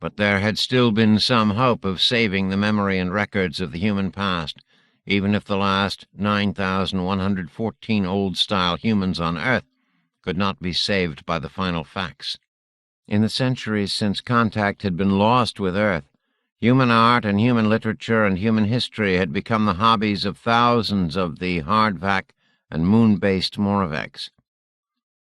but there had still been some hope of saving the memory and records of the human past, even if the last 9,114 old-style humans on Earth could not be saved by the final facts. In the centuries since contact had been lost with Earth, Human art and human literature and human history had become the hobbies of thousands of the hardvac and moon-based Moraveks.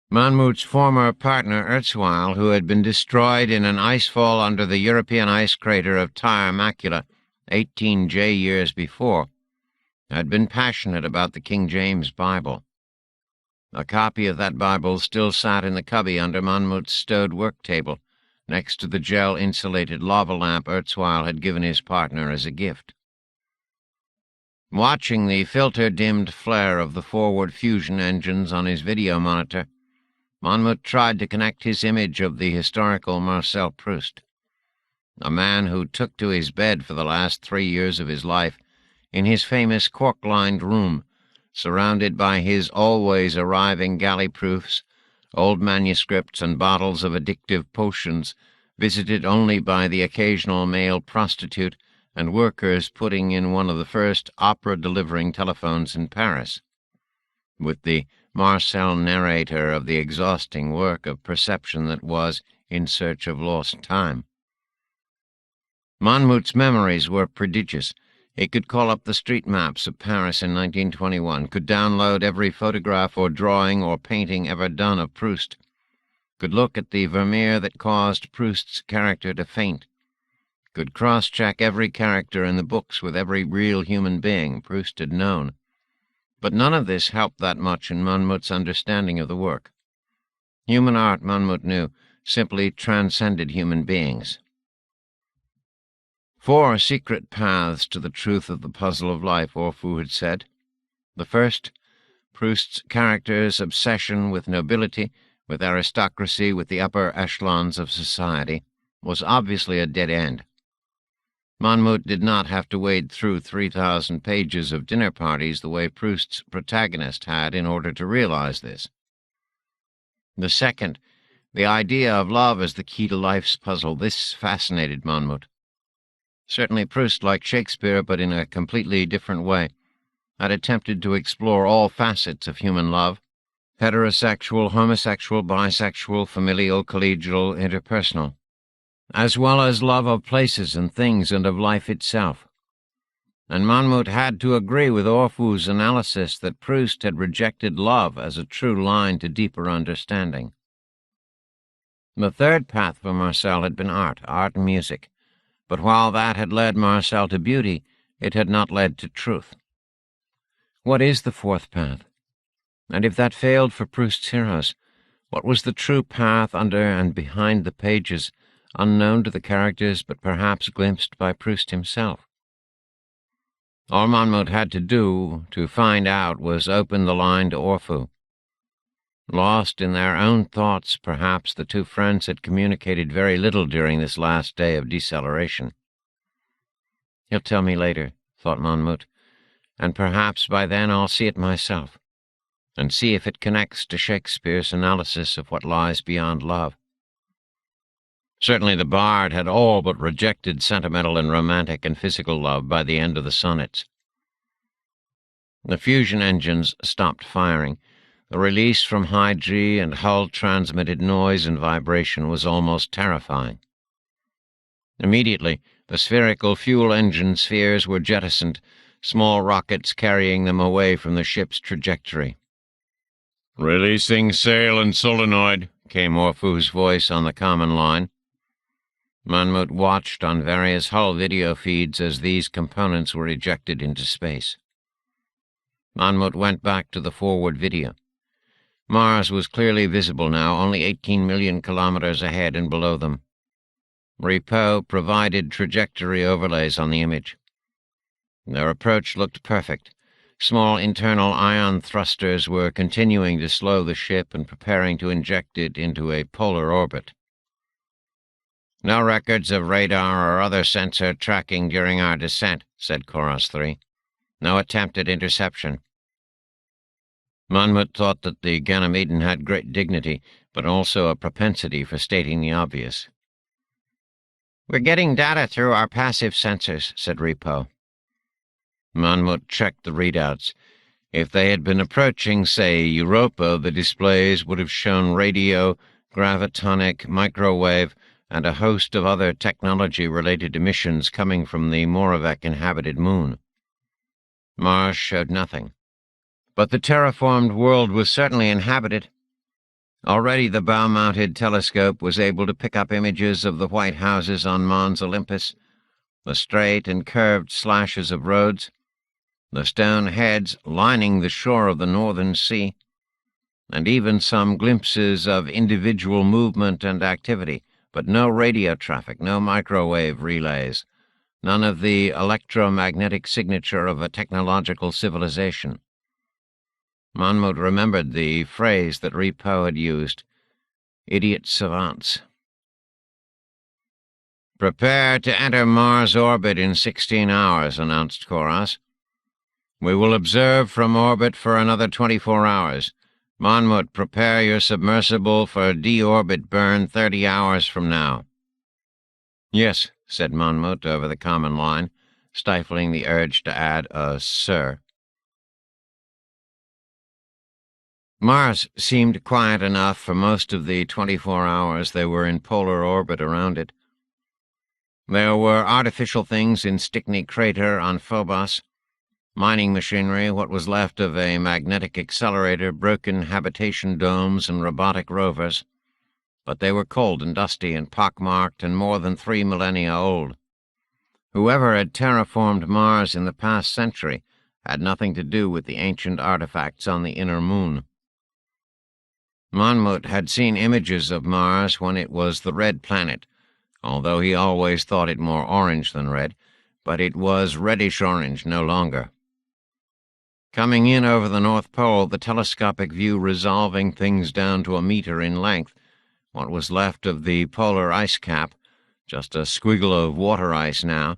Monmouth's former partner, Ertswhile, who had been destroyed in an icefall under the European ice crater of Tyre Macula 18 years before, had been passionate about the King James Bible. A copy of that Bible still sat in the cubby under Monmouth's stowed work table, next to the gel-insulated lava lamp Ertswhile had given his partner as a gift. Watching the filter-dimmed flare of the forward fusion engines on his video monitor, Monmouth tried to connect his image of the historical Marcel Proust, a man who took to his bed for the last 3 years of his life in his famous cork-lined room, surrounded by his always-arriving galley-proofs, old manuscripts and bottles of addictive potions, visited only by the occasional male prostitute and workers putting in one of the first opera-delivering telephones in Paris, with the Marcel narrator of the exhausting work of perception that was In Search of Lost Time. Monmouth's memories were prodigious. He could call up the street maps of Paris in 1921, could download every photograph or drawing or painting ever done of Proust, could look at the Vermeer that caused Proust's character to faint, could cross-check every character in the books with every real human being Proust had known. But none of this helped that much in Monmouth's understanding of the work. Human art, Monmouth knew, simply transcended human beings. 4 secret paths to the truth of the puzzle of life, Orfu had said. The first, Proust's character's obsession with nobility, with aristocracy, with the upper echelons of society, was obviously a dead end. Monmouth did not have to wade through 3,000 pages of dinner parties the way Proust's protagonist had in order to realize this. The second, the idea of love as the key to life's puzzle, this fascinated Monmouth. Certainly Proust, like Shakespeare, but in a completely different way, had attempted to explore all facets of human love: heterosexual, homosexual, bisexual, familial, collegial, interpersonal, as well as love of places and things and of life itself. And Monmouth had to agree with Orfu's analysis that Proust had rejected love as a true line to deeper understanding. The third path for Marcel had been art and music. But while that had led Marcel to beauty, it had not led to truth. What is the fourth path? And if that failed for Proust's heroes, what was the true path under and behind the pages, unknown to the characters but perhaps glimpsed by Proust himself? All Monmouth had to do to find out was open the line to Orfu. Lost in their own thoughts, perhaps the two friends had communicated very little during this last day of deceleration. He'll tell me later, thought Monmouth, and perhaps by then I'll see it myself, and see if it connects to Shakespeare's analysis of what lies beyond love. Certainly the bard had all but rejected sentimental and romantic and physical love by the end of the sonnets. The fusion engines stopped firing. The release from high G and hull-transmitted noise and vibration was almost terrifying. Immediately, the spherical fuel engine spheres were jettisoned, small rockets carrying them away from the ship's trajectory. "Releasing sail and solenoid," came Orfu's voice on the common line. Monmouth watched on various hull video feeds as these components were ejected into space. Monmouth went back to the forward video. Mars was clearly visible now, only 18 million kilometers ahead and below them. Repo provided trajectory overlays on the image. Their approach looked perfect. Small internal ion thrusters were continuing to slow the ship and preparing to inject it into a polar orbit. "No records of radar or other sensor tracking during our descent," said Chorus 3. "No attempt at interception." Monmouth thought that the Ganymedan had great dignity, but also a propensity for stating the obvious. "We're getting data through our passive sensors," said Repo. Monmouth checked the readouts. If they had been approaching, say, Europa, the displays would have shown radio, gravitonic, microwave, and a host of other technology-related emissions coming from the Moravec-inhabited moon. Mars showed nothing. But the terraformed world was certainly inhabited. Already the bow-mounted telescope was able to pick up images of the white houses on Mons Olympus, the straight and curved slashes of roads, the stone heads lining the shore of the northern sea, and even some glimpses of individual movement and activity, but no radio traffic, no microwave relays, none of the electromagnetic signature of a technological civilization. Monmouth remembered the phrase that Repo had used, idiot savants. "Prepare to enter Mars orbit in 16 hours, announced Koros. "We will observe from orbit for another 24 hours. Monmouth, prepare your submersible for deorbit burn 30 hours from now." "Yes," said Monmouth over the common line, stifling the urge to add a "sir." Mars seemed quiet enough for most of the 24 hours they were in polar orbit around it. There were artificial things in Stickney Crater on Phobos, mining machinery, what was left of a magnetic accelerator, broken habitation domes, and robotic rovers, but they were cold and dusty and pockmarked and more than 3 millennia old. Whoever had terraformed Mars in the past century had nothing to do with the ancient artifacts on the inner moon. Monmouth had seen images of Mars when it was the red planet, although he always thought it more orange than red, but it was reddish-orange no longer. Coming in over the North Pole, the telescopic view resolving things down to a meter in length, what was left of the polar ice cap, just a squiggle of water ice now,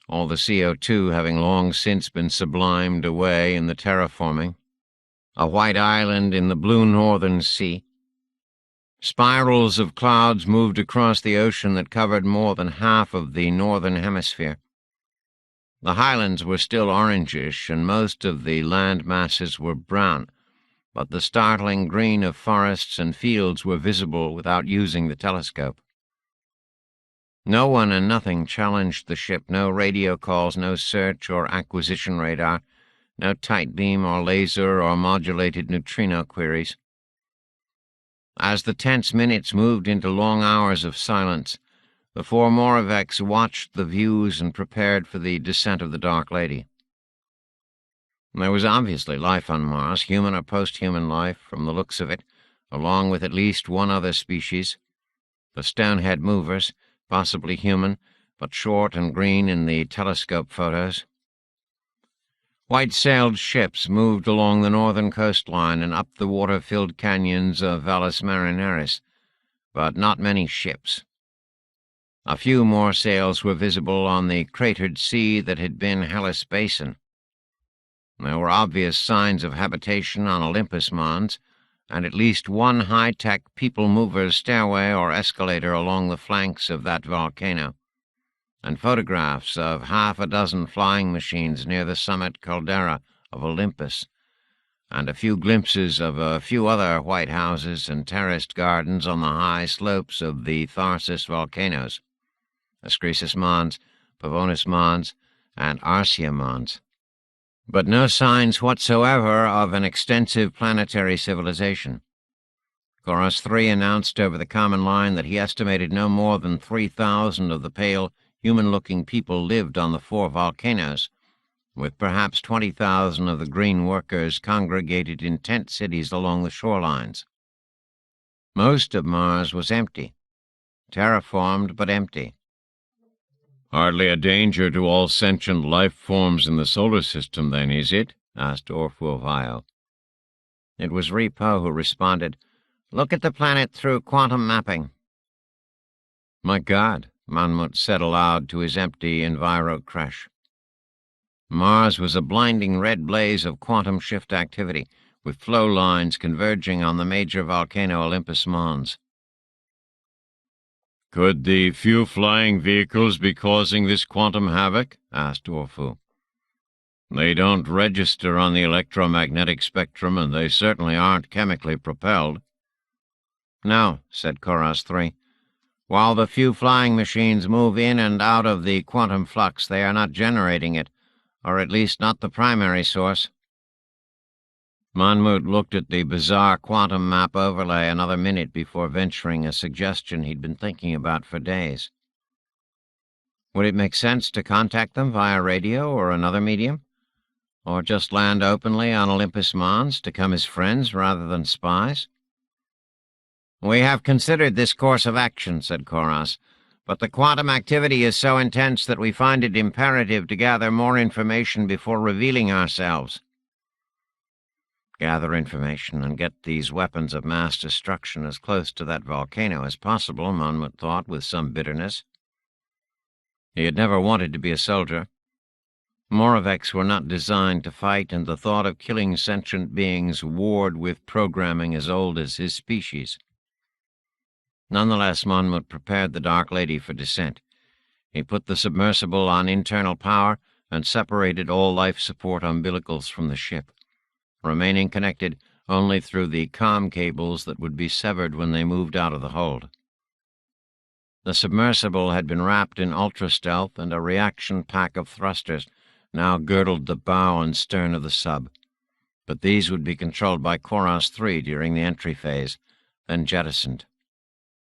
all the CO2 having long since been sublimed away in the terraforming, a white island in the blue northern sea. Spirals of clouds moved across the ocean that covered more than half of the northern hemisphere. The highlands were still orangish, and most of the land masses were brown, but the startling green of forests and fields were visible without using the telescope. No one and nothing challenged the ship, no radio calls, no search or acquisition radar, no tight beam or laser or modulated neutrino queries. As the tense minutes moved into long hours of silence, the four Moraveks watched the views and prepared for the descent of the Dark Lady. There was obviously life on Mars, human or post-human life, from the looks of it, along with at least one other species, the Stonehead movers, possibly human, but short and green in the telescope photos. White-sailed ships moved along the northern coastline and up the water-filled canyons of Valles Marineris, but not many ships. A few more sails were visible on the cratered sea that had been Hellas Basin. There were obvious signs of habitation on Olympus Mons, and at least one high-tech people-mover's stairway or escalator along the flanks of that volcano, and photographs of half a dozen flying machines near the summit caldera of Olympus, and a few glimpses of a few other white houses and terraced gardens on the high slopes of the Tharsis volcanoes, Ascresis Mons, Pavonis Mons, and Arsia Mons. But no signs whatsoever of an extensive planetary civilization. Chorus 3 announced over the common line that he estimated no more than 3,000 of the pale, human-looking people lived on the four volcanoes, with perhaps 20,000 of the green workers congregated in tent cities along the shorelines. Most of Mars was empty, terraformed but empty. "Hardly a danger to all sentient life forms in the solar system, then, is it?" asked Orfuvio. It was Repo who responded, "Look at the planet through quantum mapping." "My God," Monmouth said aloud to his empty enviro creche. Mars was a blinding red blaze of quantum shift activity, with flow lines converging on the major volcano Olympus Mons. "Could the few flying vehicles be causing this quantum havoc?" asked Orfu. "They don't register on the electromagnetic spectrum, and they certainly aren't chemically propelled." "No," said Chorus 3. While the few flying machines move in and out of the quantum flux, they are not generating it, or at least not the primary source." Monmouth looked at the bizarre quantum map overlay another minute before venturing a suggestion he'd been thinking about for days. Would it make sense to contact them via radio or another medium? Or just land openly on Olympus Mons to come as friends rather than spies? "We have considered this course of action," said Koros, "but the quantum activity is so intense that we find it imperative to gather more information before revealing ourselves." Gather information and get these weapons of mass destruction as close to that volcano as possible, Monmouth thought with some bitterness. He had never wanted to be a soldier. Moraveks were not designed to fight, and the thought of killing sentient beings warred with programming as old as his species. Nonetheless, Monmouth prepared the Dark Lady for descent. He put the submersible on internal power and separated all life support umbilicals from the ship, remaining connected only through the comm cables that would be severed when they moved out of the hold. The submersible had been wrapped in ultra-stealth, and a reaction pack of thrusters now girdled the bow and stern of the sub, but these would be controlled by Koros 3 during the entry phase, then jettisoned.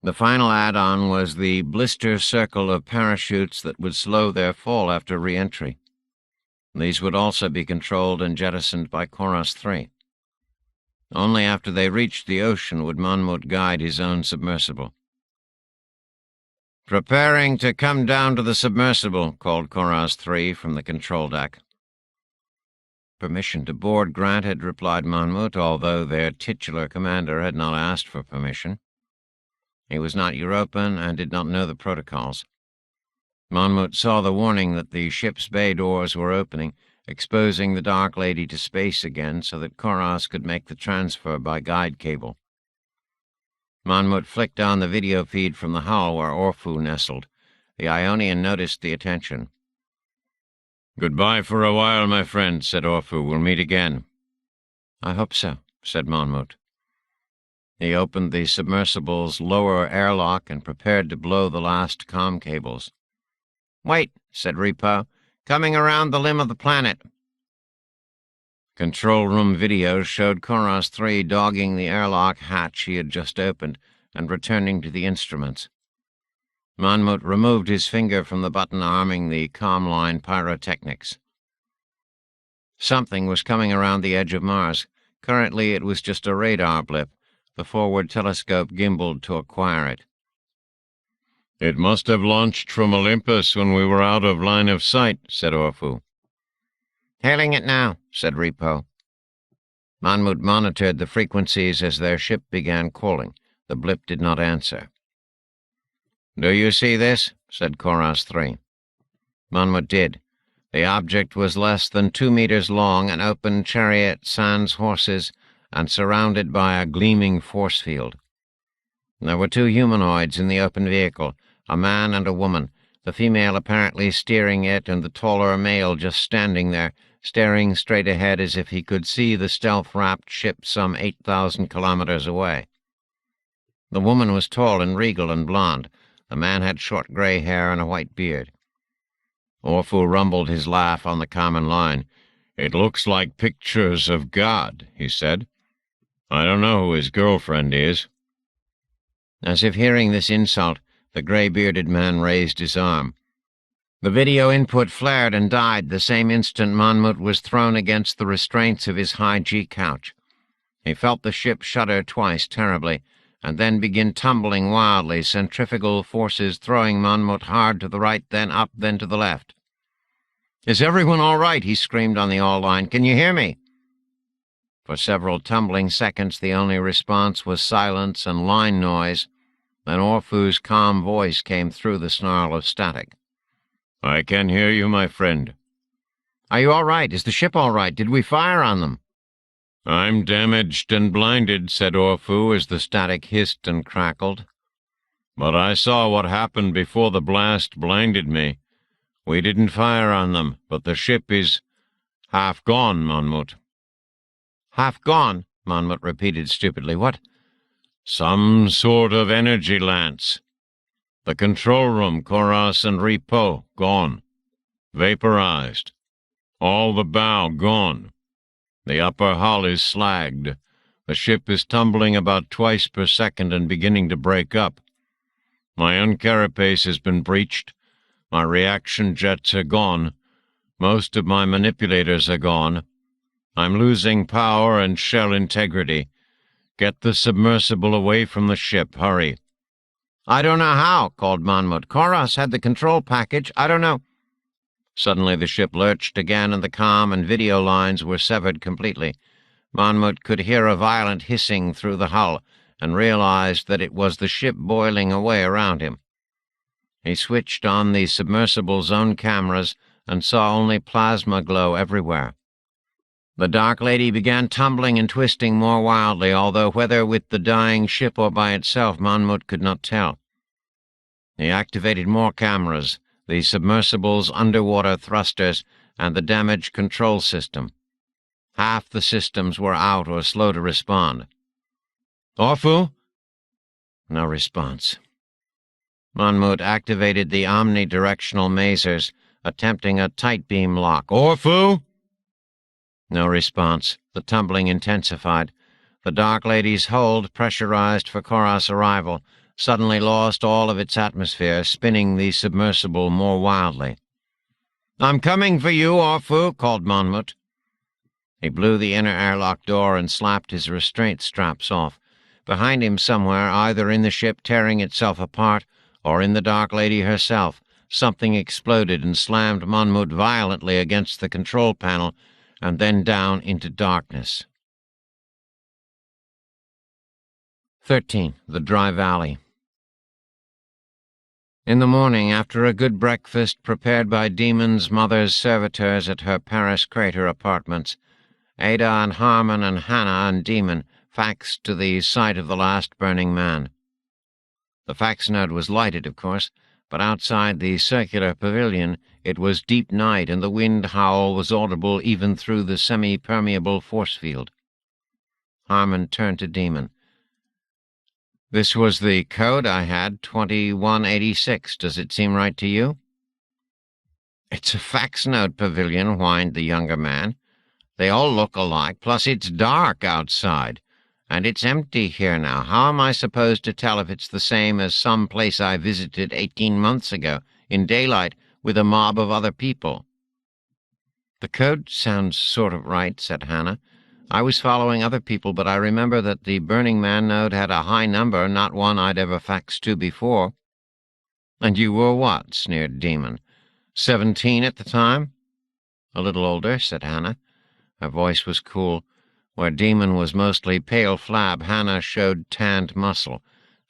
The final add-on was the blister circle of parachutes that would slow their fall after re-entry. These would also be controlled and jettisoned by Koros 3. Only after they reached the ocean would Monmouth guide his own submersible. "Preparing to come down to the submersible," called Koros 3 from the control deck. "Permission to board granted," replied Monmouth, although their titular commander had not asked for permission. He was not European and did not know the protocols. Monmouth saw the warning that the ship's bay doors were opening, exposing the Dark Lady to space again so that Koros could make the transfer by guide cable. Monmouth flicked on the video feed from the hull where Orphu nestled. The Ionian noticed the attention. "Goodbye for a while, my friend," said Orphu. "We'll meet again." "I hope so," said Monmouth. He opened the submersible's lower airlock and prepared to blow the last comm cables. "Wait," said Repo. "Coming around the limb of the planet." Control room video showed Koros 3 dogging the airlock hatch he had just opened and returning to the instruments. Monmouth removed his finger from the button arming the comm line pyrotechnics. Something was coming around the edge of Mars. Currently it was just a radar blip. The forward telescope gimbaled to acquire it. "It must have launched from Olympus when we were out of line of sight," said Orphu. "Hailing it now," said Repo. Monmouth monitored the frequencies as their ship began calling. The blip did not answer. "Do you see this?" said Koros 3. Monmouth did. The object was less than 2 meters long, an open chariot sans horses, and surrounded by a gleaming force field. There were 2 humanoids in the open vehicle, a man and a woman, the female apparently steering it and the taller male just standing there, staring straight ahead as if he could see the stealth-wrapped ship some 8,000 kilometers away. The woman was tall and regal and blonde. The man had short gray hair and a white beard. Orphu rumbled his laugh on the common line. "It looks like pictures of God," he said. "I don't know who his girlfriend is." As if hearing this insult, the gray-bearded man raised his arm. The video input flared and died the same instant Monmouth was thrown against the restraints of his high-G couch. He felt the ship shudder twice terribly, and then begin tumbling wildly, centrifugal forces throwing Monmouth hard to the right, then up, then to the left. "Is everyone all right?" he screamed on the all-line. "Can you hear me?" For several tumbling seconds the only response was silence and line noise. Then Orphu's calm voice came through the snarl of static. "I can hear you, my friend." "Are you all right? Is the ship all right? Did we fire on them?" "I'm damaged and blinded," said Orphu as the static hissed and crackled. "But I saw what happened before the blast blinded me. We didn't fire on them, but the ship is half gone, Monmouth." "Half gone?" Monmouth repeated stupidly. "What?" "Some sort of energy lance." The control room, Koras and Repo, gone. Vaporized. All the bow gone. The upper hull is slagged. The ship is tumbling about twice per second and beginning to break up. My own carapace has been breached. My reaction jets are gone. Most of my manipulators are gone. I'm losing power and shell integrity. Get the submersible away from the ship. Hurry. I don't know how, called Monmouth. Koras had the control package. I don't know. Suddenly the ship lurched again, and the comm and video lines were severed completely. Monmouth could hear a violent hissing through the hull, and realized that it was the ship boiling away around him. He switched on the submersible's own cameras and saw only plasma glow everywhere. The Dark Lady began tumbling and twisting more wildly, although whether with the dying ship or by itself, Monmouth could not tell. He activated more cameras, the submersible's underwater thrusters, and the damaged control system. Half the systems were out or slow to respond. Orfu? No response. Monmouth activated the omnidirectional masers, attempting a tight beam lock. Orfu? No response. The tumbling intensified. The Dark Lady's hold, pressurized for Koras' arrival, suddenly lost all of its atmosphere, spinning the submersible more wildly. "I'm coming for you, Orfu," called Monmouth. He blew the inner airlock door and slapped his restraint straps off. Behind him somewhere, either in the ship tearing itself apart or in the Dark Lady herself, something exploded and slammed Monmouth violently against the control panel and then down into darkness. 13. The Dry Valley. In the morning, after a good breakfast prepared by Demon's mother's servitors at her Paris Crater apartments, Ada and Harmon and Hannah and Demon faxed to the site of the last burning man. The fax node was lighted, of course, but outside the circular pavilion it was deep night, and the wind howl was audible even through the semi-permeable force field. Harmon turned to Demon. "This was the code I had, 2186. Does it seem right to you?" "It's a fax node pavilion," whined the younger man. "They all look alike, plus it's dark outside. And it's empty here now. How am I supposed to tell if it's the same as some place I visited 18 months ago, in daylight, with a mob of other people?" "The code sounds sort of right," said Hannah. "I was following other people, but I remember that the Burning Man node had a high number, not one I'd ever faxed to before." "And you were what?" sneered Demon. 17 at the time?" "A little older," said Hannah. Her voice was cool. Where Demon was mostly pale flab, Hannah showed tanned muscle,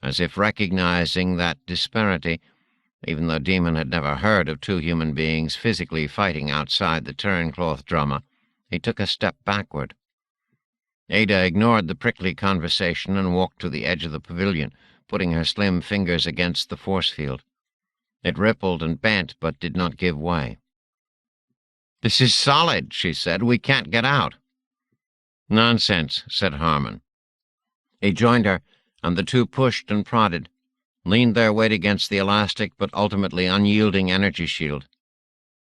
as if recognizing that disparity, even though Demon had never heard of two human beings physically fighting outside the turncloth drama. He took a step backward. Ada ignored the prickly conversation and walked to the edge of the pavilion, putting her slim fingers against the force field. It rippled and bent, but did not give way. "This is solid," she said. "We can't get out." "Nonsense," said Harmon. He joined her, and the two pushed and prodded, leaned their weight against the elastic but ultimately unyielding energy shield.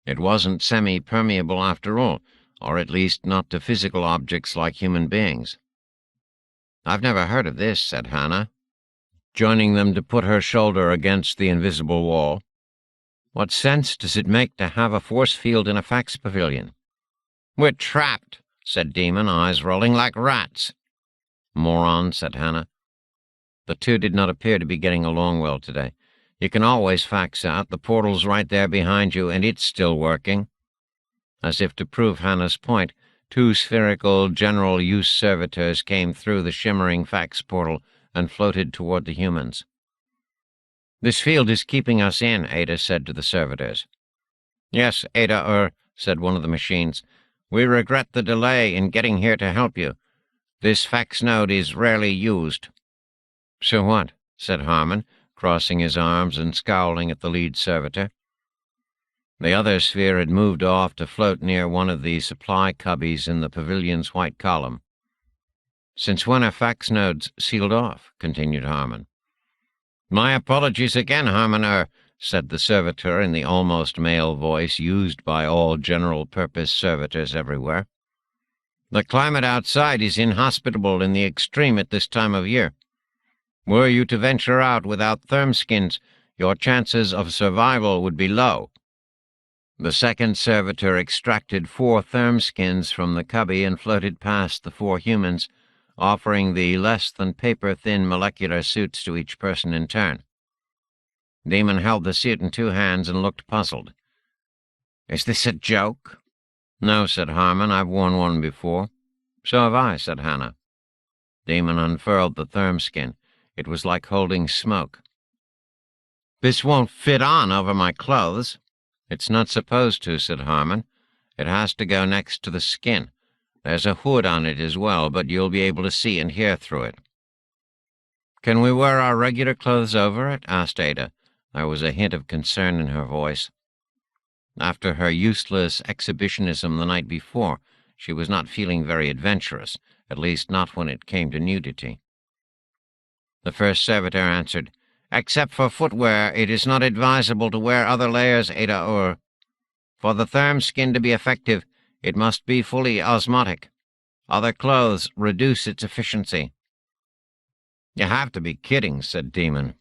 It wasn't semi-permeable after all, or at least not to physical objects like human beings. "I've never heard of this," said Hannah, joining them to put her shoulder against the invisible wall. "What sense does it make to have a force field in a fax pavilion?" "We're trapped," said Demon, eyes rolling, "like rats." "Moron," said Hannah. The two did not appear to be getting along well today. "You can always fax out. The portal's right there behind you, and it's still working." As if to prove Hannah's point, two spherical general-use servitors came through the shimmering fax portal and floated toward the humans. "This field is keeping us in," Ada said to the servitors. "Yes, Ada, said one of the machines. "We regret the delay in getting here to help you. This fax node is rarely used." "So what?" said Harmon, crossing his arms and scowling at the lead servitor. The other sphere had moved off to float near one of the supply cubbies in the pavilion's white column. "Since when are fax nodes sealed off?" continued Harmon. "My apologies again, Harmon, said the servitor in the almost male voice used by all general-purpose servitors everywhere. "The climate outside is inhospitable in the extreme at this time of year. Were you to venture out without thermskins, your chances of survival would be low." The second servitor extracted 4 thermskins from the cubby and floated past the 4 humans, offering the less-than-paper-thin molecular suits to each person in turn. Demon held the suit in 2 hands and looked puzzled. "Is this a joke?" "No," said Harmon. "I've worn one before." "So have I," said Hannah. Demon unfurled the thermskin. It was like holding smoke. "This won't fit on over my clothes." "It's not supposed to," said Harmon. "It has to go next to the skin. There's a hood on it as well, but you'll be able to see and hear through it." "Can we wear our regular clothes over it?" asked Ada. There was a hint of concern in her voice. After her useless exhibitionism the night before, she was not feeling very adventurous, at least not when it came to nudity. The first servitor answered, "Except for footwear, it is not advisable to wear other layers, Ada. For the thermskin to be effective, it must be fully osmotic. Other clothes reduce its efficiency." "You have to be kidding," said Demon.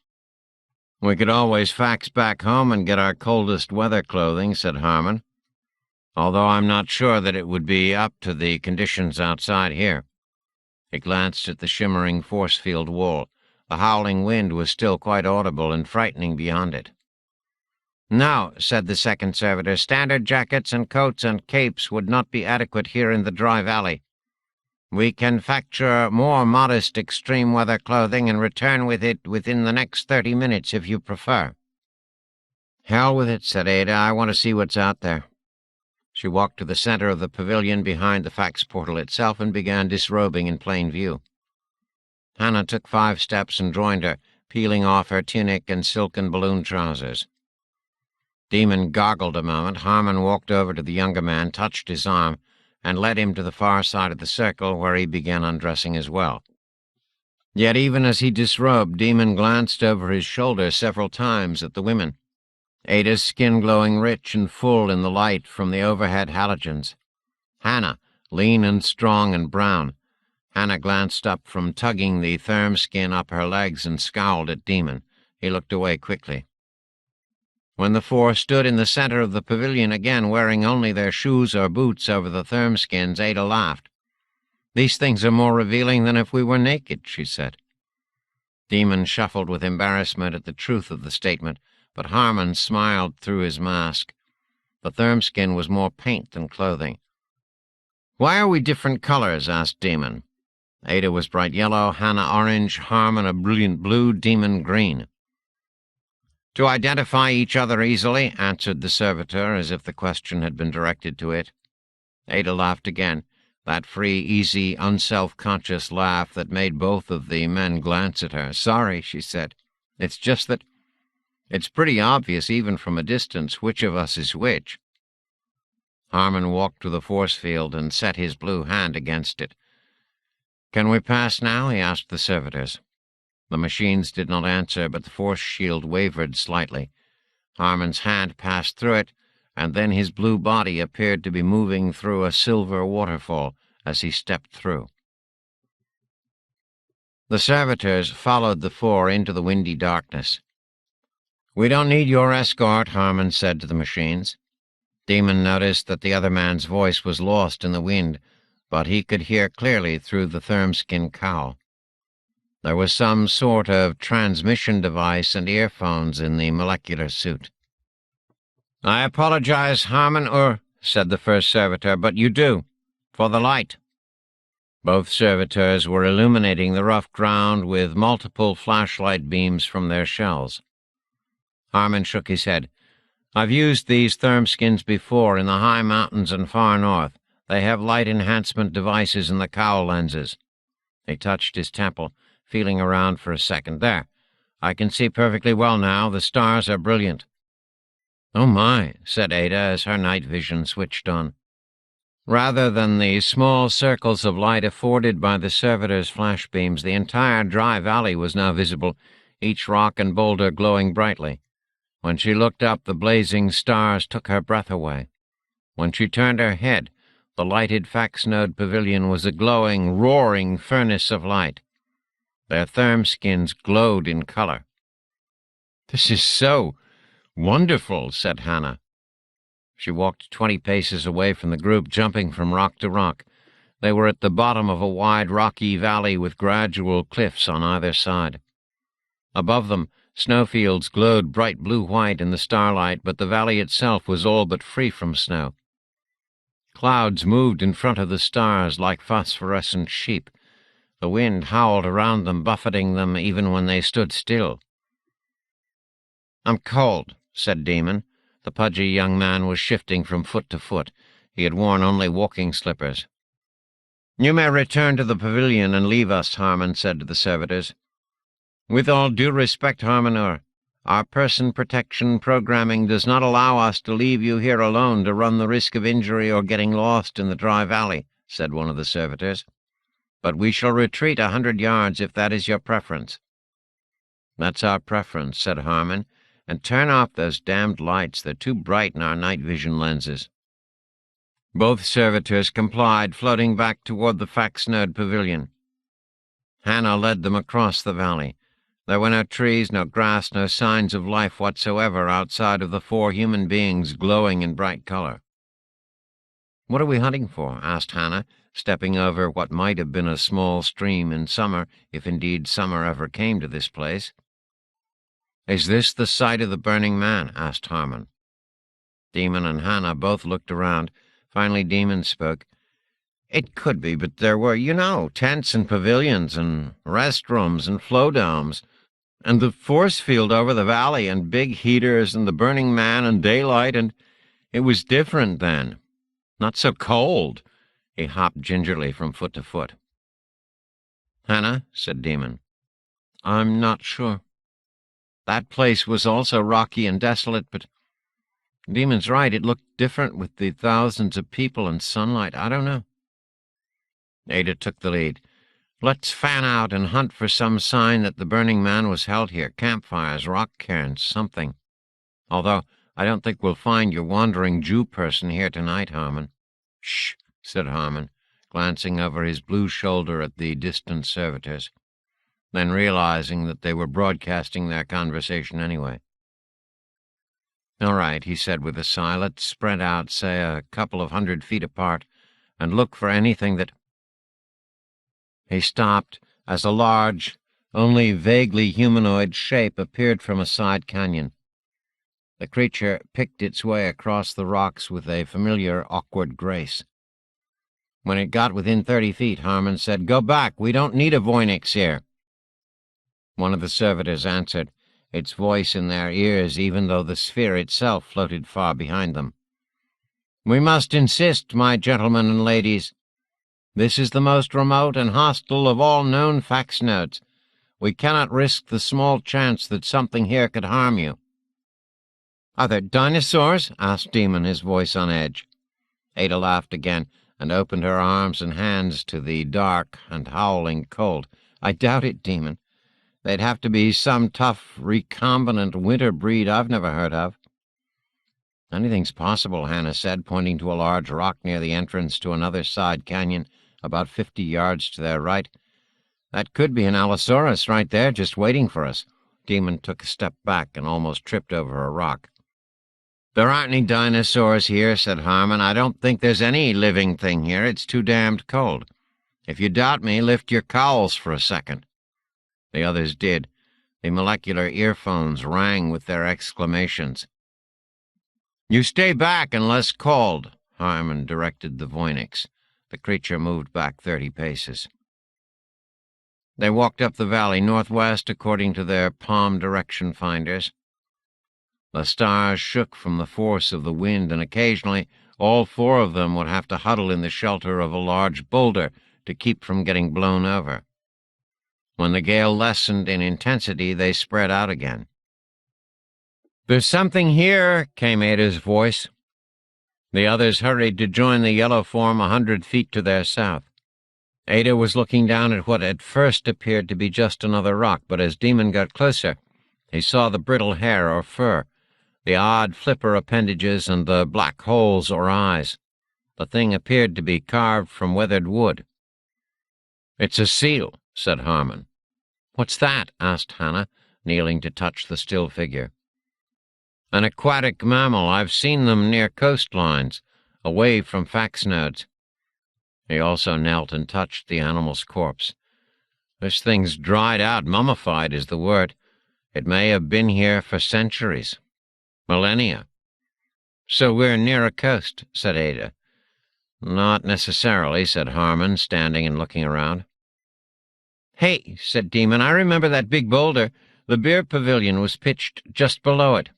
"We could always fax back home and get our coldest weather clothing," said Harmon, "although I'm not sure that it would be up to the conditions outside here." He glanced at the shimmering force-field wall. The howling wind was still quite audible and frightening beyond it. "No," said the second servitor, "standard jackets and coats and capes would not be adequate here in the dry valley. We can facture more modest extreme weather clothing and return with it within the next 30 minutes if you prefer." "Hell with it," said Ada. "I want to see what's out there." She walked to the center of the pavilion behind the fax portal itself and began disrobing in plain view. Hannah took 5 steps and joined her, peeling off her tunic and silken balloon trousers. Demon goggled a moment. Harmon walked over to the younger man, touched his arm, and led him to the far side of the circle, where he began undressing as well. Yet even as he disrobed, Demon glanced over his shoulder several times at the women, Ada's skin glowing rich and full in the light from the overhead halogens. Hannah, lean and strong and brown. Hannah glanced up from tugging the thermskin up her legs and scowled at Demon. He looked away quickly. When the 4 stood in the center of the pavilion again, wearing only their shoes or boots over the thermskins, Ada laughed. "These things are more revealing than if we were naked," she said. Demon shuffled with embarrassment at the truth of the statement, but Harmon smiled through his mask. The thermskin was more paint than clothing. "Why are we different colors?" asked Demon. Ada was bright yellow, Hannah orange, Harmon a brilliant blue, Demon green. "To identify each other easily," answered the servitor, as if the question had been directed to it. Ada laughed again, that free, easy, unself-conscious laugh that made both of the men glance at her. "Sorry," she said. "It's just that it's pretty obvious, even from a distance, which of us is which." Harmon walked to the force field and set his blue hand against it. "Can we pass now?" he asked the servitors. The machines did not answer, but the force shield wavered slightly. Harmon's hand passed through it, and then his blue body appeared to be moving through a silver waterfall as he stepped through. The servitors followed the 4 into the windy darkness. "We don't need your escort," Harmon said to the machines. Demon noticed that the other man's voice was lost in the wind, but he could hear clearly through the thermskin cowl. There was some sort of transmission device and earphones in the molecular suit. "I apologize, Harmon, said the first servitor, but you do. For the light." Both servitors were illuminating the rough ground with multiple flashlight beams from their shells. Harmon shook his head. "I've used these thermskins before in the high mountains and far north. They have light enhancement devices in the cowl lenses." He touched his temple, feeling around for a second. "There. I can see perfectly well now. The stars are brilliant." "Oh my," said Ada as her night vision switched on. Rather than the small circles of light afforded by the servitors' flashbeams, the entire dry valley was now visible each rock and boulder glowing brightly. When she looked up, the blazing stars took her breath away. When she turned her head, the lighted fax-node pavilion was a glowing, roaring furnace of light. Their therm skins glowed in color. "This is so wonderful," said Hannah. She walked 20 paces away from the group, jumping from rock to rock. They were at the bottom of a wide rocky valley with gradual cliffs on either side. Above them, snowfields glowed bright blue-white in the starlight, but the valley itself was all but free from snow. Clouds moved in front of the stars like phosphorescent sheep. The wind howled around them, buffeting them even when they stood still. "I'm cold," said Demon. The pudgy young man was shifting from foot to foot. He had worn only walking slippers. "You may return to the pavilion and leave us," Harmon said to the servitors. "With all due respect, Harmonur, our person protection programming does not allow us to leave you here alone to run the risk of injury or getting lost in the dry valley," said one of the servitors. "But we shall retreat 100 yards if that is your preference." "That's our preference," said Harmon, "and turn off those damned lights. They're too bright in our night vision lenses." Both servitors complied, floating back toward the fax-node pavilion. Hannah led them across the valley. There were no trees, no grass, no signs of life whatsoever outside of the 4 human beings glowing in bright color. "What are we hunting for?" asked Hannah, stepping over what might have been a small stream in summer, if indeed summer ever came to this place. "Is this the site of the Burning Man?" asked Harmon. Demon and Hannah both looked around. Finally Demon spoke. "It could be, but there were, tents and pavilions and restrooms and flow domes, and the force field over the valley, and big heaters, and the Burning Man, and daylight, and it was different then. Not so cold." He hopped gingerly from foot to foot. "Hannah," said Demon, "I'm not sure. That place was also rocky and desolate, but Demon's right, it looked different with the thousands of people and sunlight. I don't know." Ada took the lead. "Let's fan out and hunt for some sign that the Burning Man was held here. Campfires, rock cairns, something. Although I don't think we'll find your wandering Jew person here tonight, Harmon." "Shh," said Harmon, glancing over his blue shoulder at the distant servitors, then realizing that they were broadcasting their conversation anyway. "All right," he said with a sigh. "Let's spread out, say, a couple of 100 feet apart, and look for anything that—" He stopped as a large, only vaguely humanoid shape appeared from a side canyon. The creature picked its way across the rocks with a familiar, awkward grace. When it got within 30 feet, Harmon said, "Go back. We don't need a Voynix here." One of the servitors answered, its voice in their ears even though the sphere itself floated far behind them. "We must insist, my gentlemen and ladies. This is the most remote and hostile of all known fax-nodes. We cannot risk the small chance that something here could harm you." "Are there dinosaurs?" asked Demon, his voice on edge. Ada laughed again and opened her arms and hands to the dark and howling cold. "I doubt it, Demon. They'd have to be some tough, recombinant winter breed I've never heard of." "Anything's possible," Hannah said, pointing to a large rock near the entrance to another side canyon, about 50 yards to their right. "That could be an Allosaurus right there, just waiting for us." Demon took a step back and almost tripped over a rock. "There aren't any dinosaurs here," said Harmon. "I don't think there's any living thing here. It's too damned cold. If you doubt me, lift your cowls for a second." The others did. The molecular earphones rang with their exclamations. "You stay back unless called," Harmon directed the Voynix. The creature moved back 30 paces. They walked up the valley northwest according to their palm direction finders. The stars shook from the force of the wind, and occasionally all 4 of them would have to huddle in the shelter of a large boulder to keep from getting blown over. When the gale lessened in intensity, they spread out again. "There's something here," came Ada's voice. The others hurried to join the yellow form 100 feet to their south. Ada was looking down at what at first appeared to be just another rock, but as Demon got closer, he saw the brittle hair or fur, the odd flipper appendages, and the black holes or eyes. The thing appeared to be carved from weathered wood. "It's a seal," said Harmon. "What's that?" asked Hannah, kneeling to touch the still figure. "An aquatic mammal. I've seen them near coastlines, away from fax nodes." He also knelt and touched the animal's corpse. "This thing's dried out. Mummified is the word. It may have been here for centuries. Millennia." "So we're near a coast," said Ada. "Not necessarily," said Harmon, standing and looking around. "Hey," said Demon, "I remember that big boulder. The beer pavilion was pitched just below it."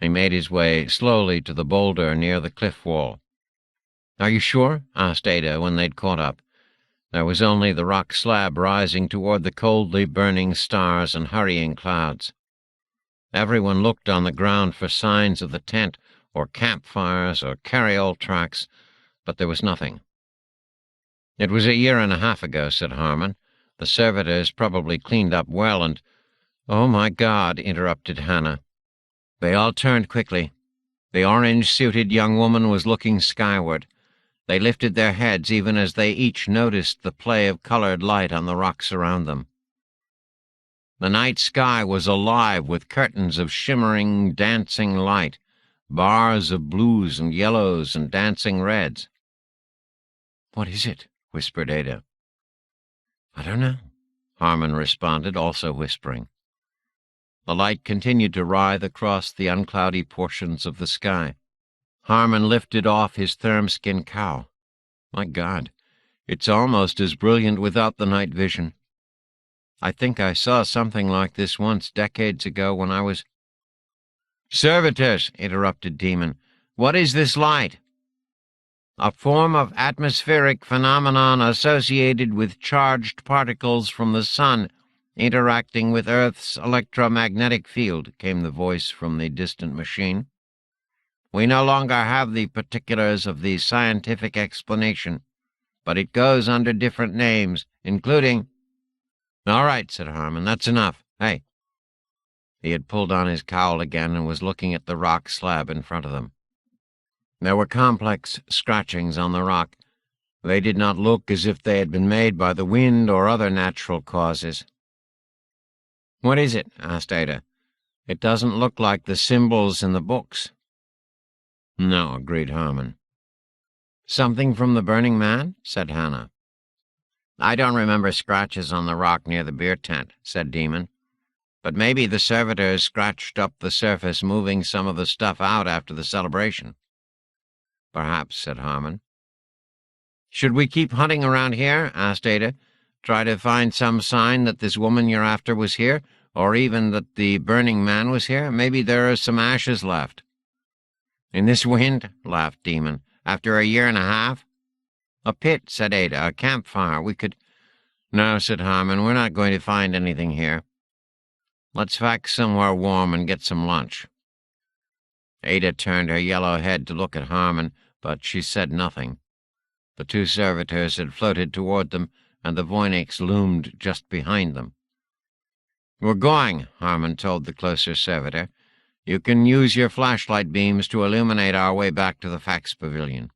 He made his way slowly to the boulder near the cliff wall. "Are you sure?" asked Ada when they'd caught up. There was only the rock slab rising toward the coldly burning stars and hurrying clouds. Everyone looked on the ground for signs of the tent, or campfires, or carryall tracks, but there was nothing. "It was 1.5 years ago," said Harmon. "The servitors probably cleaned up well and—" "Oh, my God," interrupted Hannah. They all turned quickly. The orange-suited young woman was looking skyward. They lifted their heads even as they each noticed the play of colored light on the rocks around them. The night sky was alive with curtains of shimmering, dancing light, bars of blues and yellows and dancing reds. "What is it?" whispered Ada. "I don't know," Harmon responded, also whispering. The light continued to writhe across the uncloudy portions of the sky. Harmon lifted off his thermskin cowl. "My God, it's almost as brilliant without the night vision. I think I saw something like this once, decades ago, when I was—" "Servitors," interrupted Demon, "what is this light?" "A form of atmospheric phenomenon associated with charged particles from the sun interacting with Earth's electromagnetic field," came the voice from the distant machine. "We no longer have the particulars of the scientific explanation, but it goes under different names, including—" "All right," said Harmon, "that's enough. Hey." He had pulled on his cowl again and was looking at the rock slab in front of them. There were complex scratchings on the rock. They did not look as if they had been made by the wind or other natural causes. "What is it?" asked Ada. "It doesn't look like the symbols in the books." "No," agreed Harmon. "Something from the Burning Man?" said Hannah. "I don't remember scratches on the rock near the beer tent," said Demon. "But maybe the servitors scratched up the surface, moving some of the stuff out after the celebration." "Perhaps," said Harmon. "Should we keep hunting around here?" asked Ada. "Try to find some sign that this woman you're after was here, or even that the Burning Man was here? Maybe there are some ashes left." "In this wind?" laughed Demon. "After 1.5 years? "A pit," said Ada. "A campfire. We could—" "No," said Harmon. "We're not going to find anything here. Let's fax somewhere warm and get some lunch." Ada turned her yellow head to look at Harmon, but she said nothing. The 2 servitors had floated toward them, and the Voynix loomed just behind them. "We're going," Harmon told the closer servitor. "You can use your flashlight beams to illuminate our way back to the fax pavilion."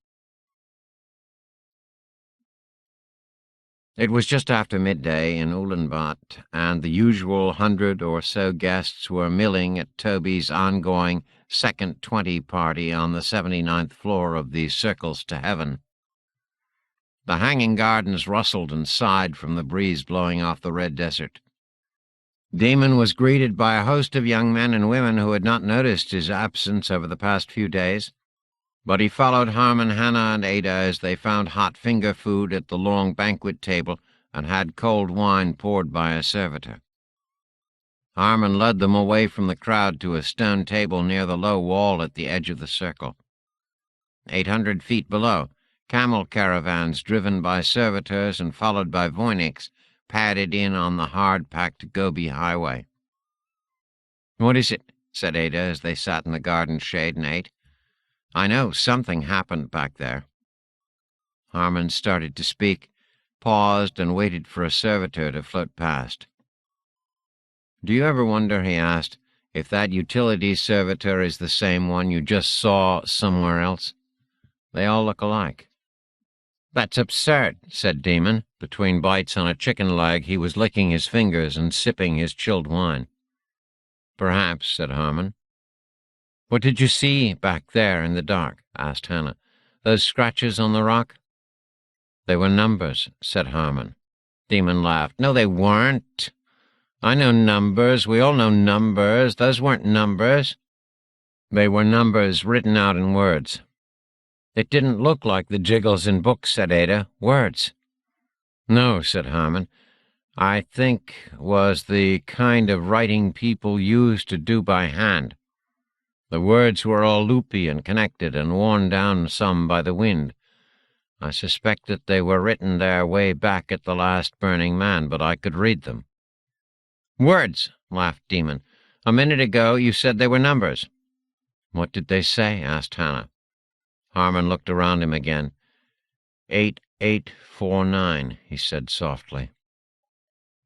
It was just after midday in Ulaanbaatar, and the usual 100 or so guests were milling at Toby's ongoing second 20 party on the 79th floor of the Circles to Heaven. The hanging gardens rustled and sighed from the breeze blowing off the red desert. Demon was greeted by a host of young men and women who had not noticed his absence over the past few days, but he followed Harmon, Hannah, and Ada as they found hot finger food at the long banquet table and had cold wine poured by a servitor. Harmon led them away from the crowd to a stone table near the low wall at the edge of the circle. 800 feet below, camel caravans driven by servitors and followed by Voynix padded in on the hard-packed Gobi highway. "What is it?" said Ada as they sat in the garden shade and ate. "I know something happened back there." Harmon started to speak, paused, and waited for a servitor to float past. "Do you ever wonder," he asked, "if that utility servitor is the same one you just saw somewhere else? They all look alike." "That's absurd," said Demon. Between bites on a chicken leg, he was licking his fingers and sipping his chilled wine. "Perhaps," said Harmon. "What did you see back there in the dark?" asked Hannah. "Those scratches on the rock?" "They were numbers," said Harmon. Demon laughed. "No, they weren't. I know numbers. We all know numbers. Those weren't numbers." "They were numbers written out in words." "It didn't look like the jiggles in books," said Ada. "Words." "No," said Harmon. "I think was the kind of writing people used to do by hand. The words were all loopy and connected and worn down some by the wind. I suspect that they were written there way back at the last Burning Man, but I could read them." "Words," laughed Demon. "A minute ago you said they were numbers." "What did they say?" asked Hannah. Harmon looked around him again. 8849, he said softly.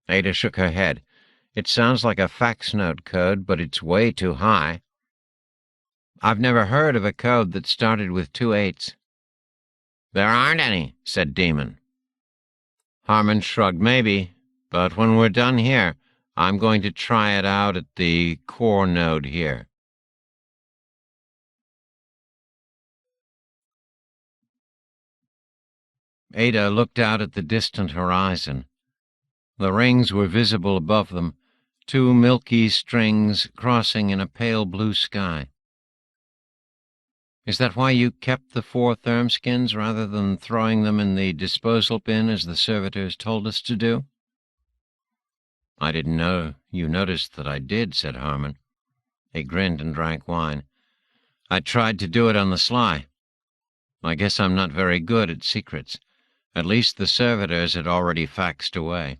Ada shook her head. "It sounds like a fax note code, but it's way too high." "I've never heard of a code that started with 2 8s. "There aren't any," said Demon. Harmon shrugged. "Maybe, but when we're done here, I'm going to try it out at the core node here." Ada looked out at the distant horizon. The rings were visible above them, 2 milky strings crossing in a pale blue sky. "Is that why you kept the 4 thermskins rather than throwing them in the disposal bin as the servitors told us to do?" "I didn't know you noticed that I did," said Harmon. He grinned and drank wine. "I tried to do it on the sly. I guess I'm not very good at secrets. At least the servitors had already faxed away."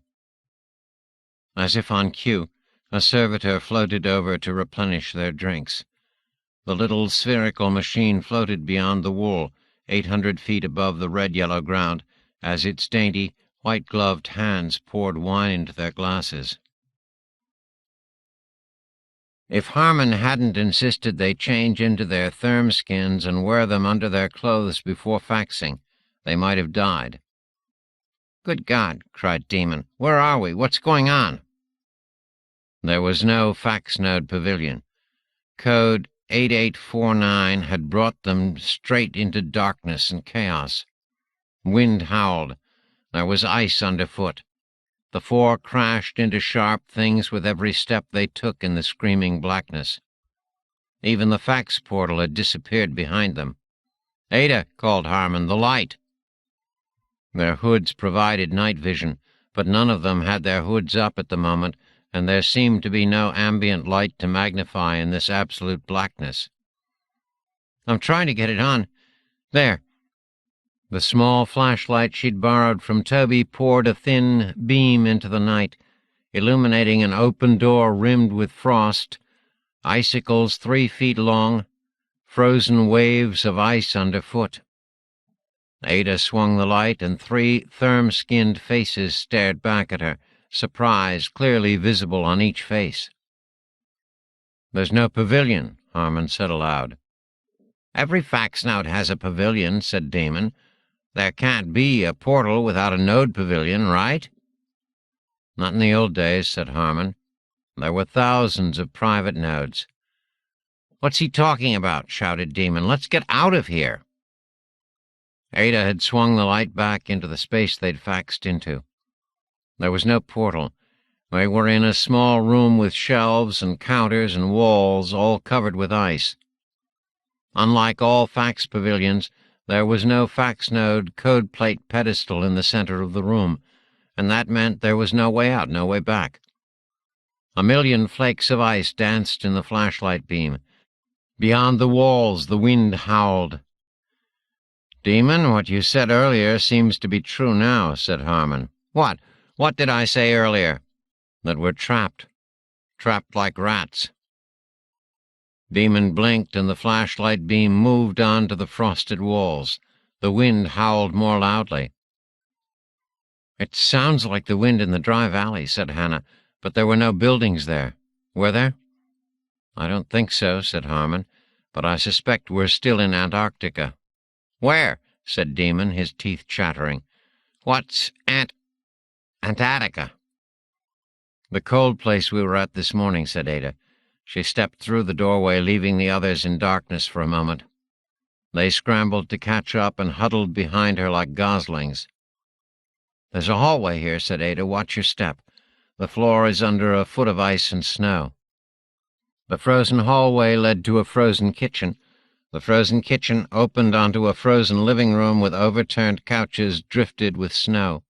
As if on cue, a servitor floated over to replenish their drinks. The little spherical machine floated beyond the wool, 800 feet above the red-yellow ground, as its dainty, white-gloved hands poured wine into their glasses. If Harmon hadn't insisted they change into their thermskins and wear them under their clothes before faxing, they might have died. "Good God," cried Demon. "Where are we? What's going on?" There was no fax node pavilion. Code 8849 had brought them straight into darkness and chaos. Wind howled. There was ice underfoot. The 4 crashed into sharp things with every step they took in the screaming blackness. Even the fax portal had disappeared behind them. "Ada," called Harmon, "the light." Their hoods provided night vision, but none of them had their hoods up at the moment, and there seemed to be no ambient light to magnify in this absolute blackness. "I'm trying to get it on. There." The small flashlight she'd borrowed from Toby poured a thin beam into the night, illuminating an open door rimmed with frost, icicles 3 feet long, frozen waves of ice underfoot. Ada swung the light, and 3 therm-skinned faces stared back at her, surprise clearly visible on each face. "There's no pavilion," Harmon said aloud. "Every fax note has a pavilion," said Damon. "There can't be a portal without a node pavilion, right?" "Not in the old days," said Harmon. "There were thousands of private nodes." "What's he talking about?" shouted Demon. "Let's get out of here." Ada had swung the light back into the space they'd faxed into. There was no portal. They were in a small room with shelves and counters and walls all covered with ice. Unlike all fax pavilions, there was no fax node code plate pedestal in the center of the room, and that meant there was no way out, no way back. A million flakes of ice danced in the flashlight beam. Beyond the walls, the wind howled. "Demon, what you said earlier seems to be true now," said Harmon. "What? What did I say earlier?" "That we're trapped. Trapped like rats." Demon blinked, and the flashlight beam moved on to the frosted walls. The wind howled more loudly. "It sounds like the wind in the dry valley," said Hannah, "but there were no buildings there. Were there?" "I don't think so," said Harmon, "but I suspect we're still in Antarctica." "Where?" said Demon, his teeth chattering. "What's Antarctica?" "The cold place we were at this morning," said Ada. She stepped through the doorway, leaving the others in darkness for a moment. They scrambled to catch up and huddled behind her like goslings. "There's a hallway here," said Ada. "Watch your step. The floor is under a foot of ice and snow." The frozen hallway led to a frozen kitchen. The frozen kitchen opened onto a frozen living room with overturned couches drifted with snow.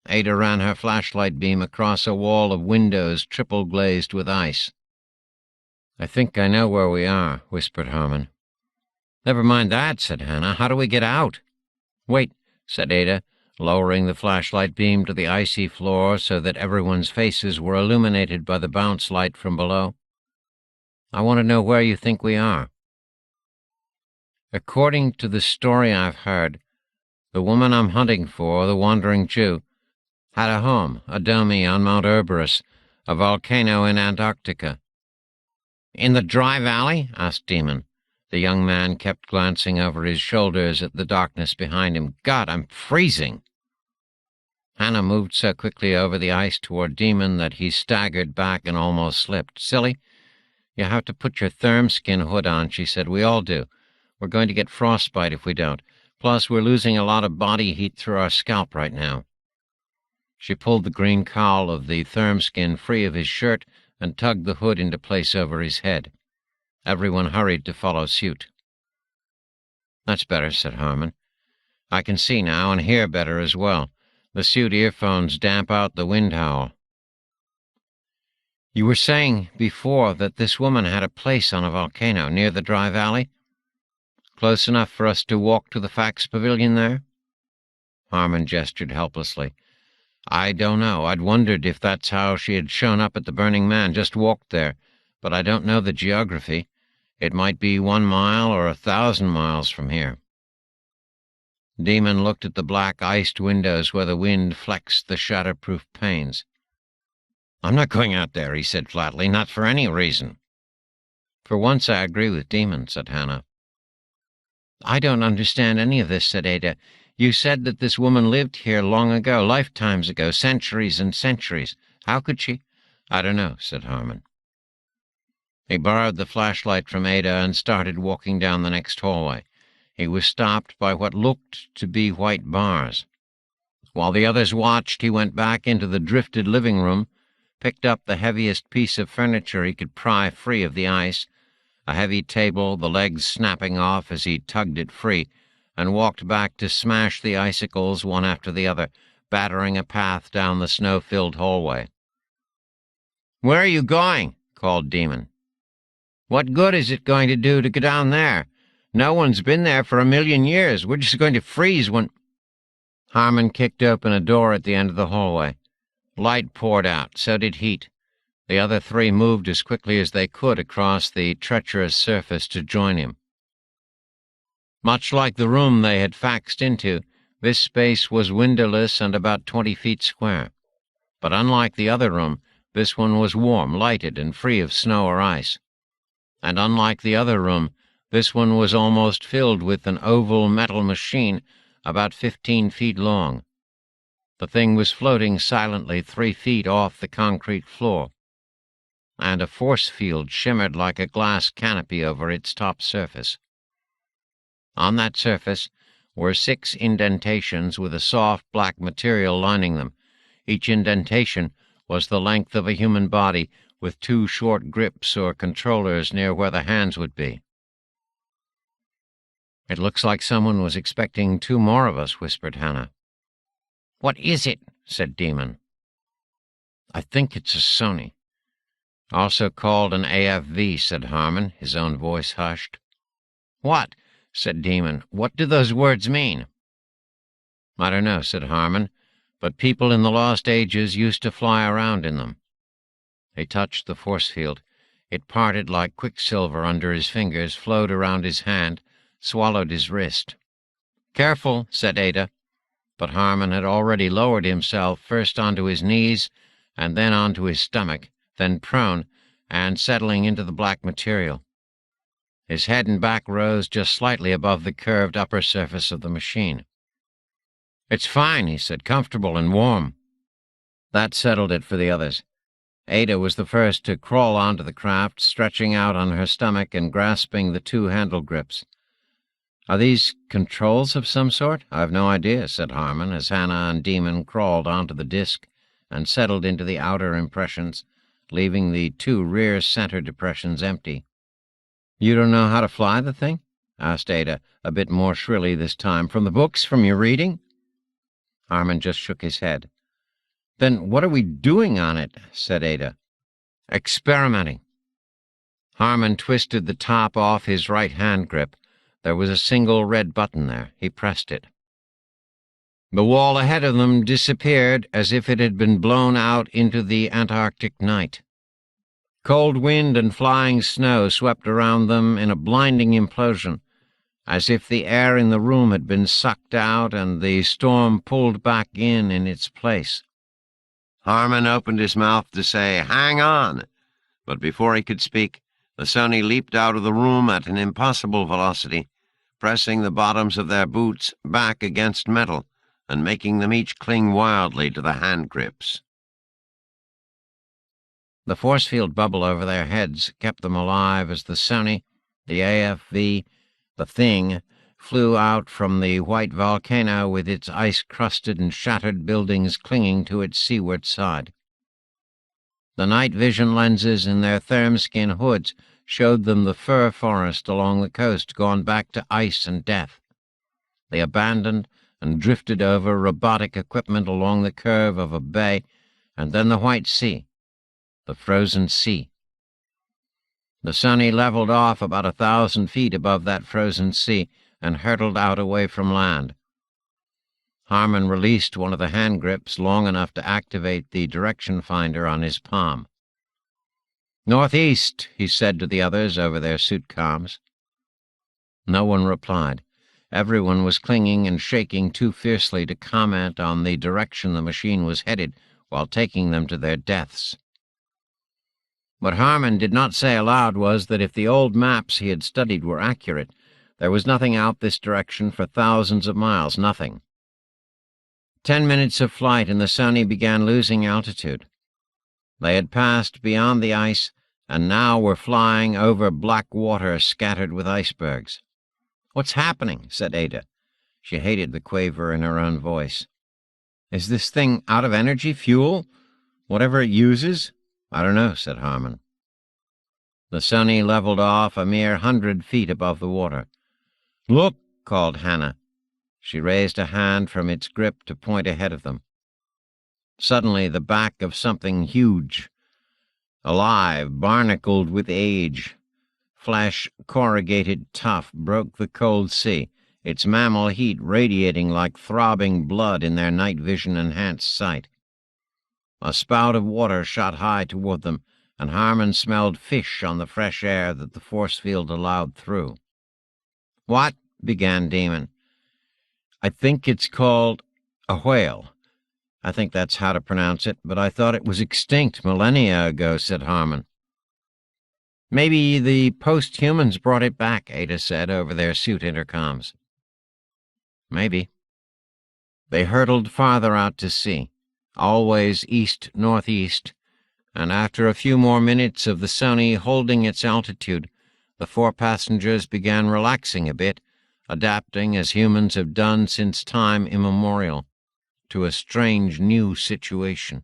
Ada ran her flashlight beam across a wall of windows triple-glazed with ice. "I think I know where we are," whispered Harmon. "Never mind that," said Hannah. "How do we get out?" "Wait," said Ada, lowering the flashlight beam to the icy floor so that everyone's faces were illuminated by the bounce light from below. "I want to know where you think we are." "According to the story I've heard, the woman I'm hunting for, the Wandering Jew, had a home, a domi on Mount Erebus, a volcano in Antarctica." "In the dry valley?" asked Demon. The young man kept glancing over his shoulders at the darkness behind him. "God, I'm freezing!" Hannah moved so quickly over the ice toward Demon that he staggered back and almost slipped. "Silly, you have to put your therm-skin hood on," she said. "We all do. We're going to get frostbite if we don't. Plus, we're losing a lot of body heat through our scalp right now." She pulled the green cowl of the therm-skin free of his shirt and tugged the hood into place over his head. Everyone hurried to follow suit. "That's better," said Harmon. "I can see now and hear better as well. The suit earphones damp out the wind howl." "You were saying before that this woman had a place on a volcano near the dry valley? Close enough for us to walk to the fax pavilion there?" Harmon gestured helplessly. "I don't know. I'd wondered if that's how she had shown up at the Burning Man, just walked there, but I don't know the geography. It might be 1 mile or 1,000 miles from here." Demon looked at the black iced windows where the wind flexed the shatterproof panes. "I'm not going out there," he said flatly, "not for any reason." "For once I agree with Demon," said Hannah. "I don't understand any of this," said Ada. "You said that this woman lived here long ago, lifetimes ago, centuries and centuries. How could she—" "I don't know," said Harmon. He borrowed the flashlight from Ada and started walking down the next hallway. He was stopped by what looked to be white bars. While the others watched, he went back into the drifted living room, picked up the heaviest piece of furniture he could pry free of the ice, a heavy table, the legs snapping off as he tugged it free, and walked back to smash the icicles one after the other, battering a path down the snow-filled hallway. "Where are you going?" called Demon. "What good is it going to do to go down there? No one's been there for 1,000,000 years. We're just going to freeze when—" Harmon kicked open a door at the end of the hallway. Light poured out, so did heat. The other 3 moved as quickly as they could across the treacherous surface to join him. Much like the room they had faxed into, this space was windowless and about 20 feet square. But unlike the other room, this one was warm, lighted, and free of snow or ice. And unlike the other room, this one was almost filled with an oval metal machine about 15 feet long. The thing was floating silently 3 feet off the concrete floor, and a force field shimmered like a glass canopy over its top surface. On that surface were 6 indentations with a soft black material lining them. Each indentation was the length of a human body, with 2 short grips or controllers near where the hands would be. "It looks like someone was expecting 2 more of us," whispered Hannah. "What is it?" said Demon. "I think it's a Sony." "Also called an AFV," said Harmon, his own voice hushed. "What?" said Demon. "What do those words mean?" "I don't know," said Harmon, "but people in the Lost Ages used to fly around in them." He touched the force field. It parted like quicksilver under his fingers, flowed around his hand, swallowed his wrist. "Careful," said Ada. but Harmon had already lowered himself first onto his knees, and then onto his stomach, then prone, and settling into the black material. His head and back rose just slightly above the curved upper surface of the machine. "It's fine," he said, "comfortable and warm." That settled it for the others. Ada was the first to crawl onto the craft, stretching out on her stomach and grasping the two handle grips. "Are these controls of some sort?" "I've no idea," said Harmon, as Hannah and Demon crawled onto the disk and settled into the outer impressions, leaving the two rear center depressions empty. "You don't know how to fly the thing?" asked Ada, a bit more shrilly this time. "From the books? From your reading?" Harmon just shook his head. "Then what are we doing on it?" said Ada. "Experimenting." Harmon twisted the top off his right hand grip. There was a single red button there. He pressed it. The wall ahead of them disappeared as if it had been blown out into the Antarctic night. Cold wind and flying snow swept around them in a blinding implosion, as if the air in the room had been sucked out and the storm pulled back in its place. Harmon opened his mouth to say, "Hang on!" But before he could speak, the Sony leaped out of the room at an impossible velocity, pressing the bottoms of their boots back against metal and making them each cling wildly to the hand grips. The force field bubble over their heads kept them alive as the Sony, the AFV, the Thing, flew out from the white volcano with its ice-crusted and shattered buildings clinging to its seaward side. The night vision lenses in their therm-skin hoods showed them the fir forest along the coast gone back to ice and death, the abandoned and drifted over robotic equipment along the curve of a bay, and then the white sea, the frozen sea. The Sony leveled off about 1,000 feet above that frozen sea and hurtled out away from land. Harmon released one of the hand grips long enough to activate the direction finder on his palm. "Northeast," he said to the others over their suit comms. No one replied. Everyone was clinging and shaking too fiercely to comment on the direction the machine was headed while taking them to their deaths. What Harmon did not say aloud was that if the old maps he had studied were accurate, there was nothing out this direction for thousands of miles, nothing. 10 minutes of flight and the Sony began losing altitude. They had passed beyond the ice and now were flying over black water scattered with icebergs. "What's happening?" said Ada. She hated the quaver in her own voice. "Is this thing out of energy, fuel? Whatever it uses?" "I don't know," said Harmon. The Sony leveled off a mere 100 feet above the water. "Look!" called Hannah. She raised a hand from its grip to point ahead of them. Suddenly the back of something huge, alive, barnacled with age, flesh corrugated tough, broke the cold sea, its mammal heat radiating like throbbing blood in their night vision-enhanced sight. A spout of water shot high toward them, and Harmon smelled fish on the fresh air that the force field allowed through. "What?" began Demon. "I think it's called a whale. I think that's how to pronounce it, but I thought it was extinct millennia ago," said Harmon. "Maybe the post-humans brought it back," Ada said over their suit intercoms. "Maybe." They hurtled farther out to sea, always east-northeast, and after a few more minutes of the Sony holding its altitude, the four passengers began relaxing a bit, adapting as humans have done since time immemorial, to a strange new situation.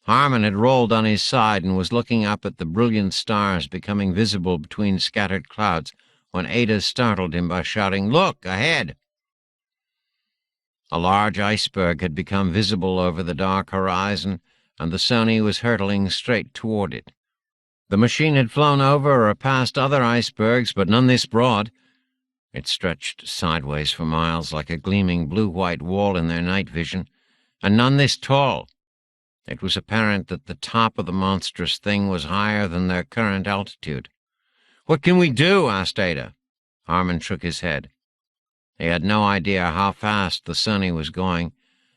Harmon had rolled on his side and was looking up at the brilliant stars becoming visible between scattered clouds when Ada startled him by shouting, "Look, ahead!" A large iceberg had become visible over the dark horizon, and the Sony was hurtling straight toward it. The machine had flown over or past other icebergs, but none this broad. It stretched sideways for miles like a gleaming blue-white wall in their night vision, and none this tall. It was apparent that the top of the monstrous thing was higher than their current altitude. "What can we do?" asked Ada. Harmon shook his head. He had no idea how fast the Sunny was going.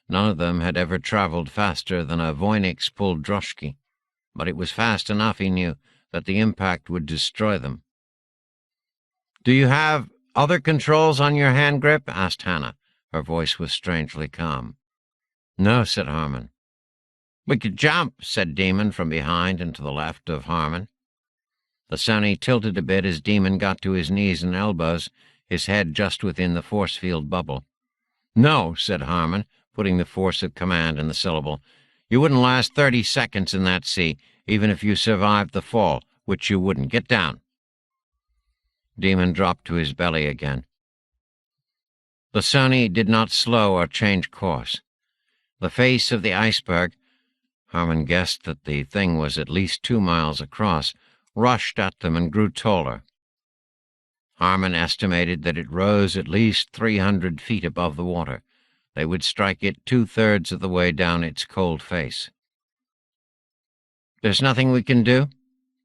None of them had ever traveled faster than a Voynich-pulled droshky, but it was fast enough, he knew, that the impact would destroy them. "Do you have other controls on your hand grip?" asked Hannah. Her voice was strangely calm. "No," said Harmon. "We could jump," said Demon from behind and to the left of Harmon. The Sunny tilted a bit as Demon got to his knees and elbows, his head just within the force field bubble. "No," said Harmon, putting the force of command in the syllable. "You wouldn't last 30 seconds in that sea, even if you survived the fall, which you wouldn't. Get down." Demon dropped to his belly again. The Sunny did not slow or change course. The face of the iceberg, Harmon guessed that the thing was at least 2 miles across, rushed at them and grew taller. Harmon estimated that it rose at least 300 feet above the water. They would strike it 2/3 of the way down its cold face. "There's nothing we can do?"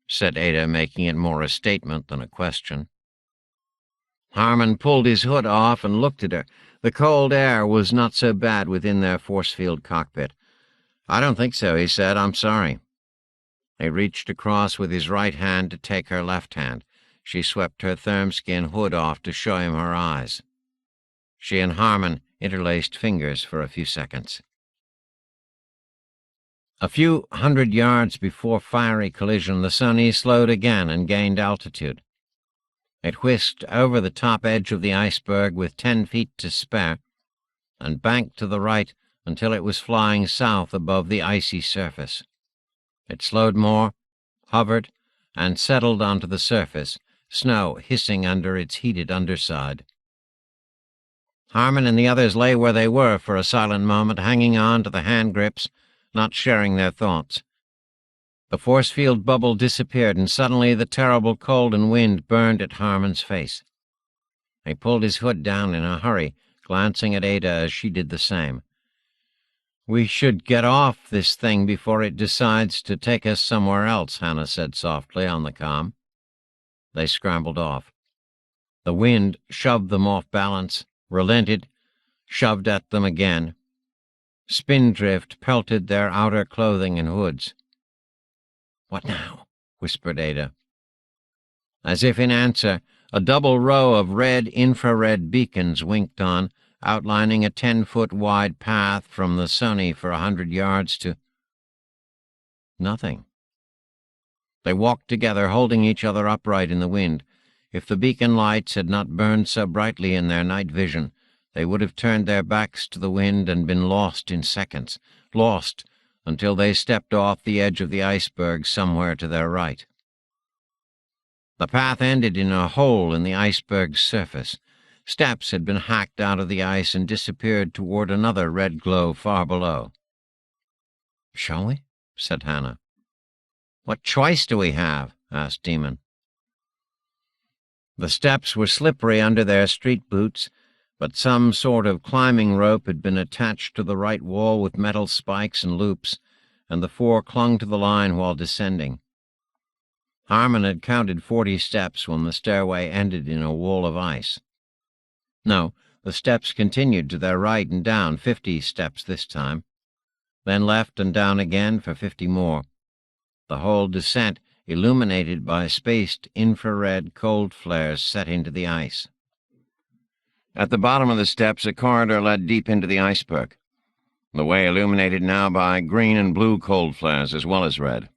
said Ada, making it more a statement than a question. Harmon pulled his hood off and looked at her. The cold air was not so bad within their force-field cockpit. "I don't think so," he said. "I'm sorry." He reached across with his right hand to take her left hand. She swept her thermskin hood off to show him her eyes. She and Harmon interlaced fingers for a few seconds. A few hundred yards before fiery collision, the Sunny slowed again and gained altitude. It whisked over the top edge of the iceberg with 10 feet to spare, and banked to the right until it was flying south above the icy surface. It slowed more, hovered, and settled onto the surface, snow hissing under its heated underside. Harmon and the others lay where they were for a silent moment, hanging on to the hand grips, not sharing their thoughts. The force field bubble disappeared, and suddenly the terrible cold and wind burned at Harmon's face. He pulled his hood down in a hurry, glancing at Ada as she did the same. "We should get off this thing before it decides to take us somewhere else," Hannah said softly on the comm. They scrambled off. The wind shoved them off balance, relented, shoved at them again. Spindrift pelted their outer clothing and hoods. "What now?" whispered Ada. As if in answer, a double row of red infrared beacons winked on, outlining a 10-foot-wide path from the Sunny for 100 yards to nothing. They walked together, holding each other upright in the wind. If the beacon lights had not burned so brightly in their night vision, they would have turned their backs to the wind and been lost in seconds, lost until they stepped off the edge of the iceberg somewhere to their right. The path ended in a hole in the iceberg's surface. Steps had been hacked out of the ice and disappeared toward another red glow far below. "Shall we?" said Hannah. "What choice do we have?" asked Demon. The steps were slippery under their street boots, but some sort of climbing rope had been attached to the right wall with metal spikes and loops, and the four clung to the line while descending. Harmon had counted 40 steps when the stairway ended in a wall of ice. No, the steps continued to their right and down, 50 steps this time, then left and down again for 50 more. The whole descent illuminated by spaced infrared cold flares set into the ice. At the bottom of the steps, a corridor led deep into the iceberg, the way illuminated now by green and blue cold flares as well as red.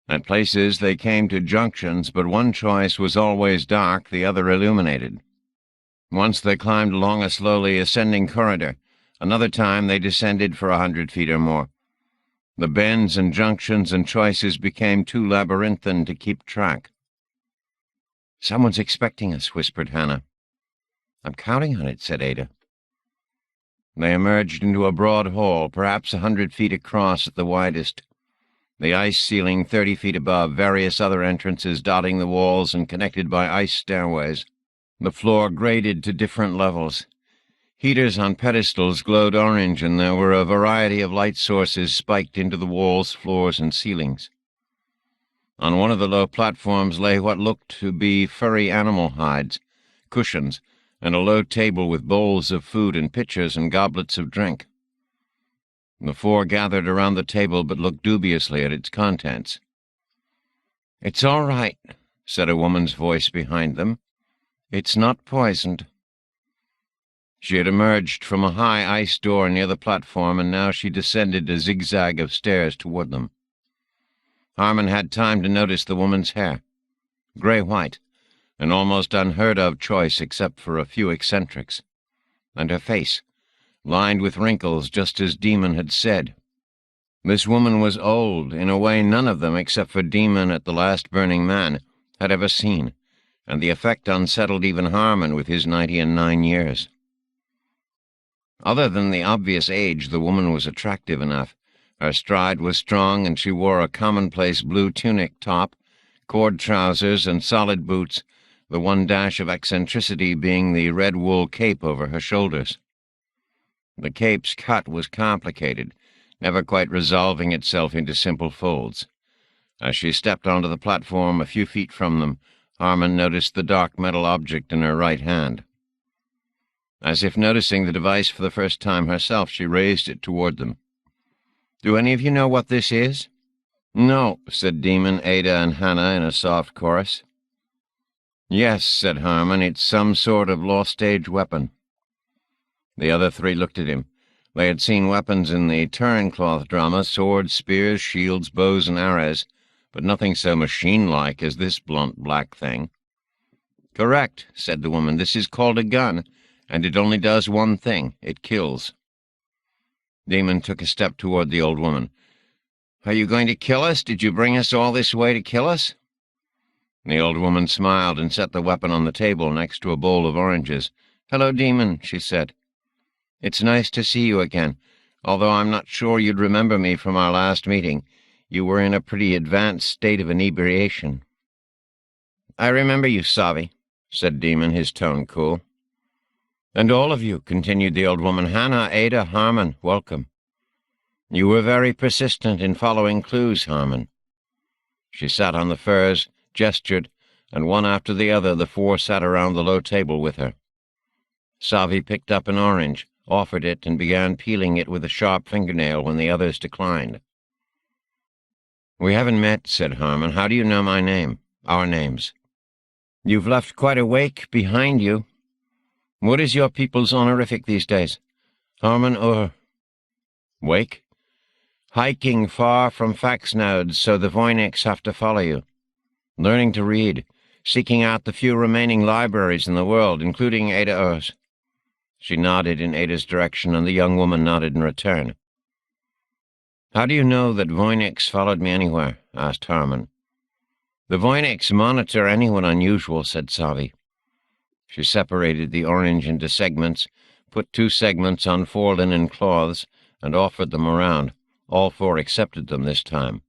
At places they came to junctions, but one choice was always dark, the other illuminated. Once they climbed along a slowly ascending corridor. Another time they descended for 100 feet or more. The bends and junctions and choices became too labyrinthine to keep track. "Someone's expecting us," whispered Hannah. "I'm counting on it," said Ada. They emerged into a broad hall, perhaps 100 feet across at the widest. The ice ceiling 30 feet above, various other entrances dotting the walls and connected by ice stairways. The floor graded to different levels. Heaters on pedestals glowed orange, and there were a variety of light sources spiked into the walls, floors, and ceilings. On one of the low platforms lay what looked to be furry animal hides, cushions, and a low table with bowls of food and pitchers and goblets of drink. The four gathered around the table but looked dubiously at its contents. "It's all right," said a woman's voice behind them. "It's not poisoned." She had emerged from a high ice door near the platform, and now she descended a zigzag of stairs toward them. Harmon had time to notice the woman's hair, gray-white, an almost unheard-of choice except for a few eccentrics, and her face, lined with wrinkles just as Demon had said. This woman was old, in a way none of them, except for Demon at the last Burning Man, had ever seen, and the effect unsettled even Harmon with his 99 years. Other than the obvious age, the woman was attractive enough. Her stride was strong, and she wore a commonplace blue tunic top, cord trousers, and solid boots, the one dash of eccentricity being the red wool cape over her shoulders. The cape's cut was complicated, never quite resolving itself into simple folds. As she stepped onto the platform a few feet from them, Harmon noticed the dark metal object in her right hand. As if noticing the device for the first time herself, she raised it toward them. "Do any of you know what this is?" "No," said Demon, Ada, and Hannah in a soft chorus. "Yes," said Harmon, "it's some sort of lost-age weapon." The other three looked at him. They had seen weapons in the Turin-cloth drama, swords, spears, shields, bows, and arrows, but nothing so machine-like as this blunt black thing. "Correct," said the woman. "This is called a gun, and it only does one thing. It kills." Demon took a step toward the old woman. "Are you going to kill us? Did you bring us all this way to kill us?" The old woman smiled and set the weapon on the table next to a bowl of oranges. "Hello, Demon," she said. "It's nice to see you again, although I'm not sure you'd remember me from our last meeting. You were in a pretty advanced state of inebriation." "I remember you, Savi," said Demon, his tone cool. "And all of you," continued the old woman, "Hannah, Ada, Harmon, welcome. You were very persistent in following clues, Harmon." She sat on the furs, gestured, and one after the other the four sat around the low table with her. Savi picked up an orange, offered it, and began peeling it with a sharp fingernail when the others declined. "We haven't met," said Harmon. "How do you know my name? Our names?" "You've left quite a wake behind you. What is your people's honorific these days? Harmon or Wake? Hiking far from fax nodes so the Voyniks have to follow you. Learning to read, seeking out the few remaining libraries in the world, including Ada Urs." She nodded in Ada's direction, and the young woman nodded in return. "How do you know that Voyniks followed me anywhere?" asked Harmon. "The Voyniks monitor anyone unusual," said Savi. She separated the orange into segments, put 2 segments on 4 linen cloths, and offered them around. All 4 accepted them this time.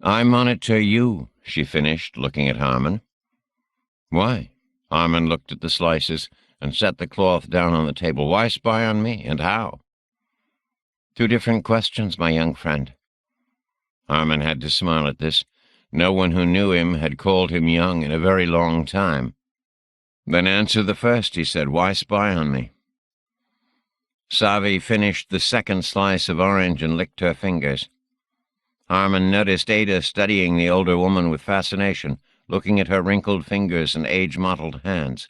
"I monitor you," she finished, looking at Harmon. "Why?" Harmon looked at the slices and set the cloth down on the table. "Why spy on me, and how?" "2 different questions, my young friend." Harmon had to smile at this. No one who knew him had called him young in a very long time. "Then answer the first," he said. "Why spy on me?" Savi finished the second slice of orange and licked her fingers. Harmon noticed Ada studying the older woman with fascination, looking at her wrinkled fingers and age-mottled hands.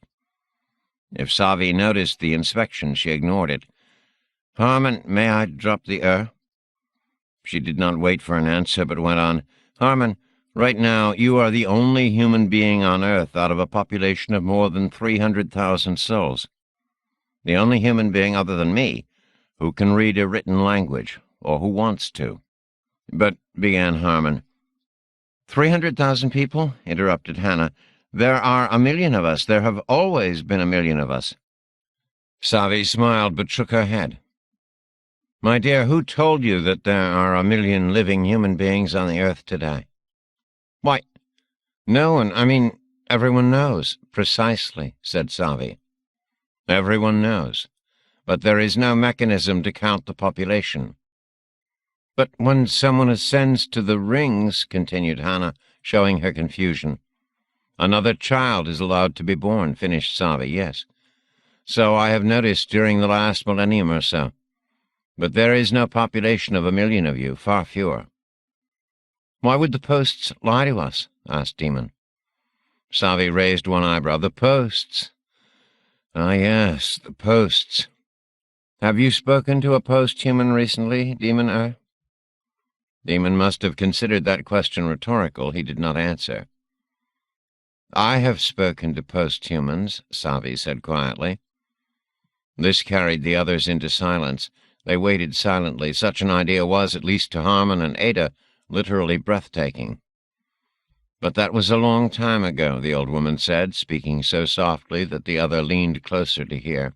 If Savi noticed the inspection, she ignored it. "Harmon, may I drop the She did not wait for an answer, but went on. "Harmon, right now you are the only human being on Earth out of a population of more than 300,000 souls. The only human being other than me who can read a written language, or who wants to." "But," began Harmon. 300,000 people?" interrupted Hannah. "There are 1,000,000 of us. There have always been 1,000,000 of us." Savi smiled but shook her head. "My dear, who told you that there are 1,000,000 living human beings on the Earth today?" "Why, no one. I mean, everyone knows." "Precisely," said Savi. "Everyone knows. But there is no mechanism to count the population." "But when someone ascends to the rings," continued Hannah, showing her confusion. "Another child is allowed to be born," finished Savi. "Yes. So I have noticed during the last millennium or so. But there is no population of 1,000,000 of you, far fewer." "Why would the posts lie to us?" asked Demon. Savi raised one eyebrow. "The posts." "Ah, yes, the posts. Have you spoken to a post-human recently, Demon? Demon must have considered that question rhetorical. He did not answer. "I have spoken to post-humans," Savi said quietly. This carried the others into silence. They waited silently. Such an idea was, at least to Harmon and Ada, literally breathtaking. "But that was a long time ago," the old woman said, speaking so softly that the other leaned closer to hear.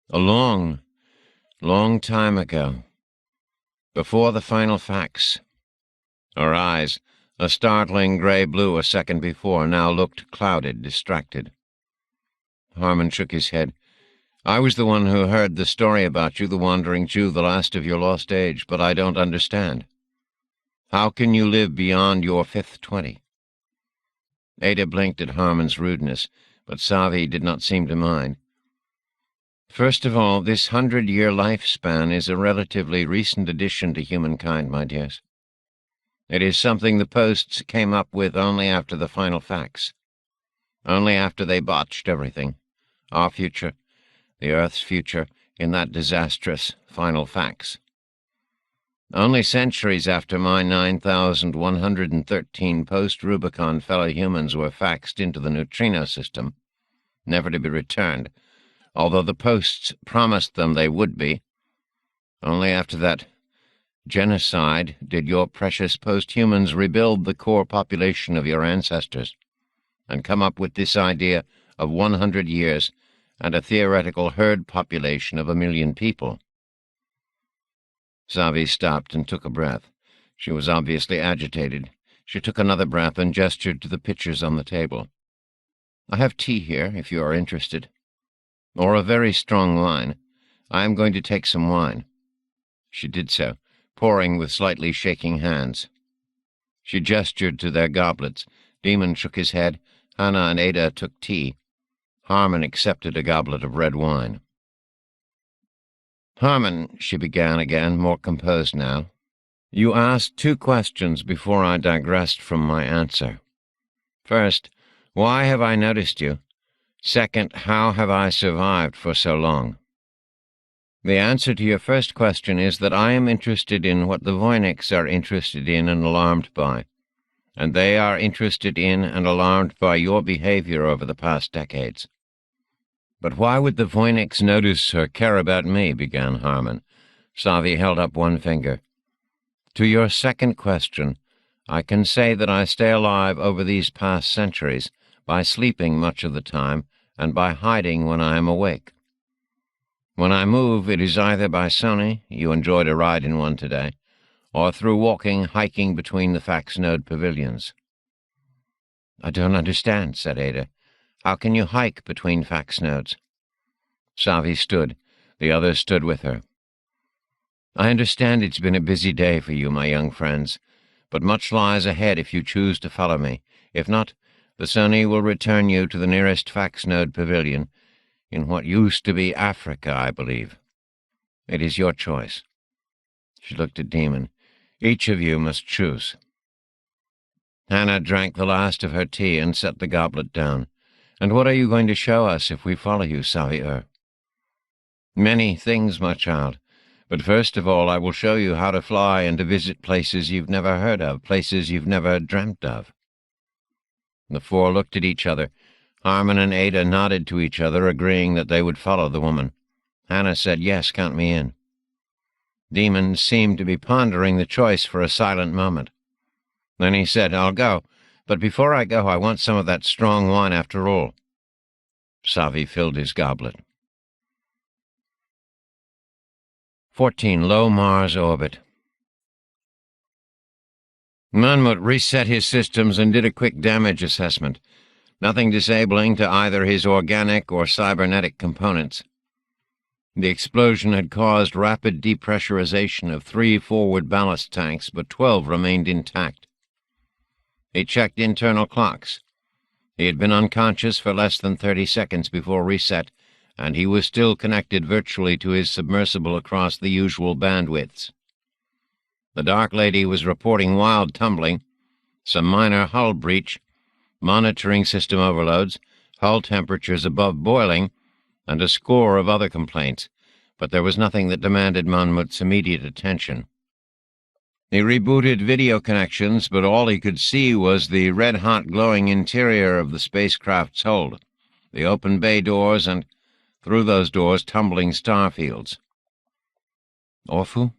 "A long, long time ago. Before the final facts." Her eyes, a startling gray-blue a second before, now looked clouded, distracted. Harmon shook his head. "I was the one who heard the story about you, the Wandering Jew, the last of your lost age, but I don't understand. How can you live beyond your 5th 20? Ada blinked at Harmon's rudeness, but Savi did not seem to mind. "First of all, this 100-year lifespan is a relatively recent addition to humankind, my dears. It is something the posts came up with only after the final facts. Only after they botched everything. Our future, the Earth's future, in that disastrous final facts. Only centuries after my 9,113 post-Rubicon fellow humans were faxed into the neutrino system, never to be returned, although the posts promised them they would be. Only after that genocide did your precious post-humans rebuild the core population of your ancestors and come up with this idea of 100 years and a theoretical herd population of 1,000,000 people." Savi stopped and took a breath. She was obviously agitated. She took another breath and gestured to the pitchers on the table. "I have tea here, if you are interested. Or a very strong wine. I am going to take some wine." She did so, pouring with slightly shaking hands. She gestured to their goblets. Demon shook his head. Hannah and Ada took tea. Harmon accepted a goblet of red wine. "Harmon," she began again, more composed now, "you asked 2 questions before I digressed from my answer. First, why have I noticed you? Second, how have I survived for so long? The answer to your first question is that I am interested in what the Voyniks are interested in and alarmed by, and they are interested in and alarmed by your behavior over the past decades." "But why would the Voyniks notice or care about me?" began Harmon. Savi held up one finger. "To your second question, I can say that I stay alive over these past centuries by sleeping much of the time and by hiding when I am awake. When I move, it is either by Sony, you enjoyed a ride in one today, or through hiking between the fax node pavilions." "I don't understand," said Ada. "How can you hike between fax nodes?" Savi stood. The others stood with her. "I understand it's been a busy day for you, my young friends, but much lies ahead if you choose to follow me. If not, the Sony will return you to the nearest fax node pavilion, in what used to be Africa, I believe. It is your choice." She looked at Demon. "Each of you must choose." Hannah drank the last of her tea and set the goblet down. "And what are you going to show us if we follow you, Savi? "Many things, my child. But first of all, I will show you how to fly and to visit places you've never heard of, places you've never dreamt of." The 4 looked at each other. Harmon and Ada nodded to each other, agreeing that they would follow the woman. Hannah said, "Yes, count me in." Demon seemed to be pondering the choice for a silent moment. Then he said, "I'll go, but before I go, I want some of that strong wine after all." Savi filled his goblet. 14. Low Mars Orbit. Manmut reset his systems and did a quick damage assessment. Nothing disabling to either his organic or cybernetic components. The explosion had caused rapid depressurization of 3 forward ballast tanks, but 12 remained intact. He checked internal clocks. He had been unconscious for less than 30 seconds before reset, and he was still connected virtually to his submersible across the usual bandwidths. The Dark Lady was reporting wild tumbling, some minor hull breach, monitoring system overloads, hull temperatures above boiling, and a score of other complaints, but there was nothing that demanded Monmouth's immediate attention. He rebooted video connections, but all he could see was the red-hot glowing interior of the spacecraft's hold, the open bay doors, and, through those doors, tumbling starfields. Orphu?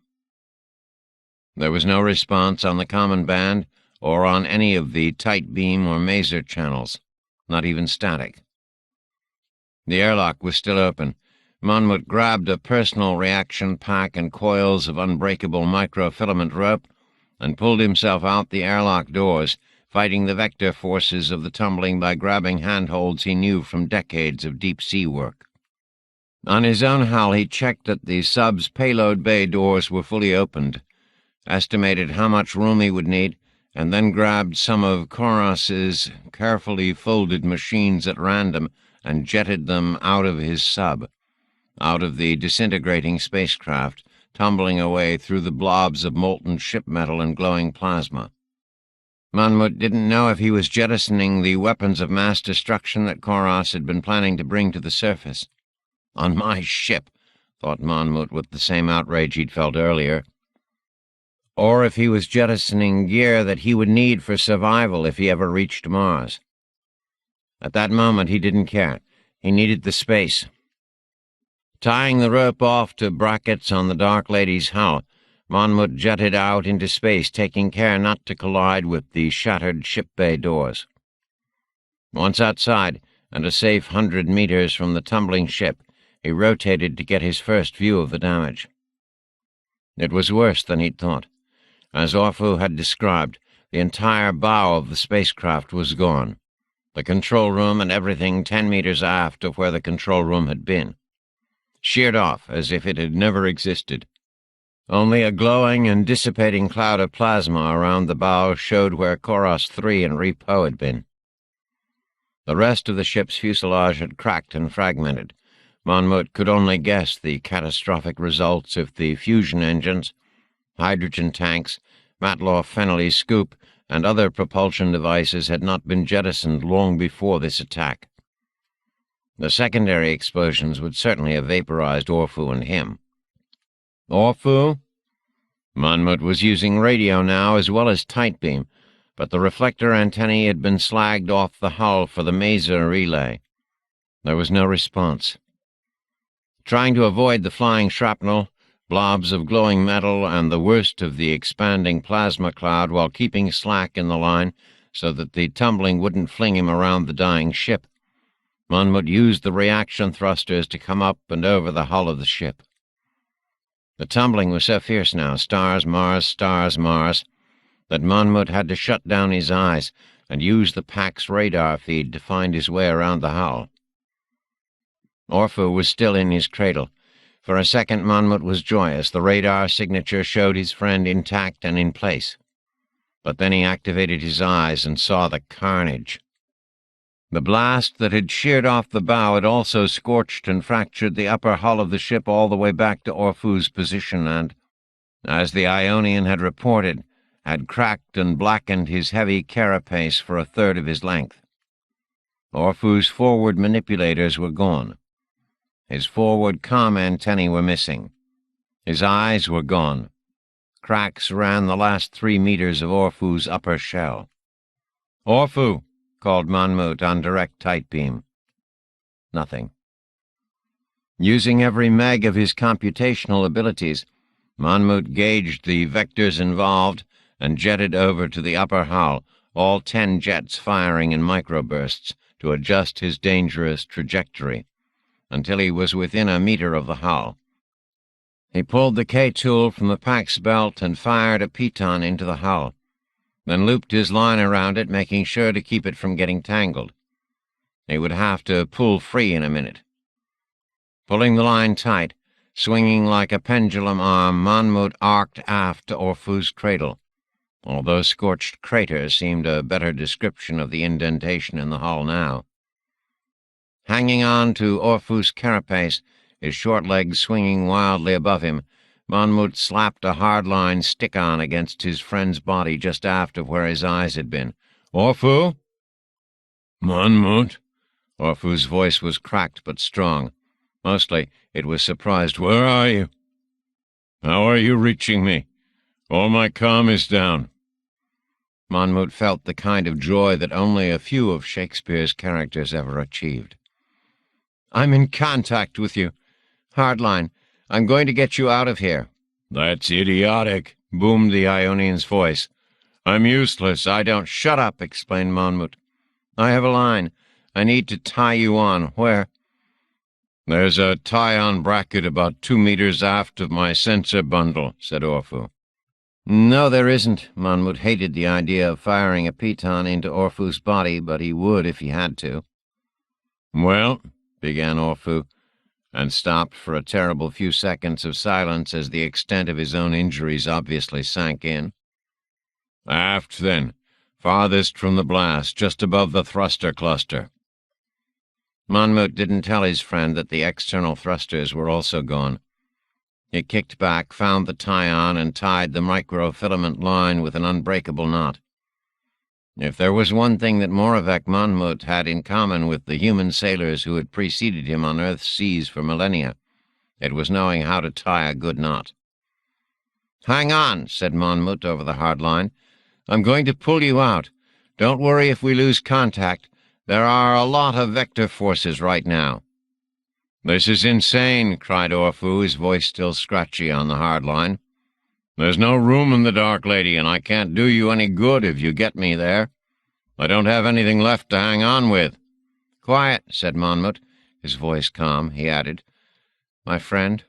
There was no response on the common band or on any of the tight beam or maser channels, not even static. The airlock was still open. Monmouth grabbed a personal reaction pack and coils of unbreakable microfilament rope and pulled himself out the airlock doors, fighting the vector forces of the tumbling by grabbing handholds he knew from decades of deep-sea work. On his own hull, he checked that the sub's payload bay doors were fully opened, estimated how much room he would need, and then grabbed some of Koros's carefully folded machines at random and jetted them out of his sub, out of the disintegrating spacecraft, tumbling away through the blobs of molten ship metal and glowing plasma. Monmouth didn't know if he was jettisoning the weapons of mass destruction that Koros had been planning to bring to the surface. On my ship, thought Monmouth with the same outrage he'd felt earlier. Or if he was jettisoning gear that he would need for survival if he ever reached Mars. At that moment, he didn't care. He needed the space. Tying the rope off to brackets on the Dark Lady's hull, Monmouth jetted out into space, taking care not to collide with the shattered ship bay doors. Once outside, and a safe 100 meters from the tumbling ship, he rotated to get his first view of the damage. It was worse than he'd thought. As Orphu had described, the entire bow of the spacecraft was gone, the control room and everything 10 meters aft of where the control room had been. Sheared off as if it had never existed. Only a glowing and dissipating cloud of plasma around the bow showed where Koros 3 and Repo had been. The rest of the ship's fuselage had cracked and fragmented. Monmouth could only guess the catastrophic results if the fusion engines, hydrogen tanks, Matloff-Fennelly scoop, and other propulsion devices had not been jettisoned long before this attack. The secondary explosions would certainly have vaporized Orphu and him. Orphu? Monmouth was using radio now as well as tight beam, but the reflector antennae had been slagged off the hull for the maser relay. There was no response. Trying to avoid the flying shrapnel, blobs of glowing metal, and the worst of the expanding plasma cloud while keeping slack in the line so that the tumbling wouldn't fling him around the dying ship, Monmouth used the reaction thrusters to come up and over the hull of the ship. The tumbling was so fierce now, stars, Mars, that Monmouth had to shut down his eyes and use the pack's radar feed to find his way around the hull. Orphu was still in his cradle. For a second, Monmouth was joyous. The radar signature showed his friend intact and in place. But then he activated his eyes and saw the carnage. The blast that had sheared off the bow had also scorched and fractured the upper hull of the ship all the way back to Orphu's position and, as the Ionian had reported, had cracked and blackened his heavy carapace for a third of his length. Orphu's forward manipulators were gone. His forward comm antennae were missing. His eyes were gone. Cracks ran the last 3 meters of Orphu's upper shell. "Orphu!" called Monmouth on direct tight beam. Nothing. Using every meg of his computational abilities, Monmouth gauged the vectors involved and jetted over to the upper hull, all 10 jets firing in microbursts to adjust his dangerous trajectory, until he was within a meter of the hull. He pulled the K-tool from the pack's belt and fired a piton into the hull, then looped his line around it, making sure to keep it from getting tangled. He would have to pull free in a minute. Pulling the line tight, swinging like a pendulum arm, Monmouth arced aft to Orphu's cradle, although scorched crater seemed a better description of the indentation in the hull now. Hanging on to Orpheus' carapace, his short legs swinging wildly above him, Monmouth slapped a hard-line stick-on against his friend's body just aft of where his eyes had been. "Orpheus?" "Monmouth?" Orpheus' voice was cracked but strong. Mostly, it was surprised. "Where are you? How are you reaching me? All my comm is down." Monmouth felt the kind of joy that only a few of Shakespeare's characters ever achieved. "I'm in contact with you. Hardline. I'm going to get you out of here." "That's idiotic," boomed the Ionian's voice. "I'm useless. I don't—" "Shut up," explained Monmouth. "I have a line. I need to tie you on. Where?" "There's a tie-on bracket about 2 meters aft of my sensor bundle," said Orpheus. "No, there isn't." Monmouth hated the idea of firing a piton into Orpheus' body, but he would if he had to. "Well," began Orpheus, and stopped for a terrible few seconds of silence as the extent of his own injuries obviously sank in. "Aft, then. Farthest from the blast, just above the thruster cluster." Monmouth didn't tell his friend that the external thrusters were also gone. He kicked back, found the tie-on, and tied the microfilament line with an unbreakable knot. If there was one thing that Moravec Monmouth had in common with the human sailors who had preceded him on Earth's seas for millennia, it was knowing how to tie a good knot. "Hang on," said Monmouth over the hard line. "I'm going to pull you out. Don't worry if we lose contact. There are a lot of vector forces right now." "This is insane," cried Orpheus, his voice still scratchy on the hard line. "There's no room in the Dark Lady, and I can't do you any good if you get me there. I don't have anything left to hang on with." "Quiet," said Monmouth, his voice calm. He added, "My friend."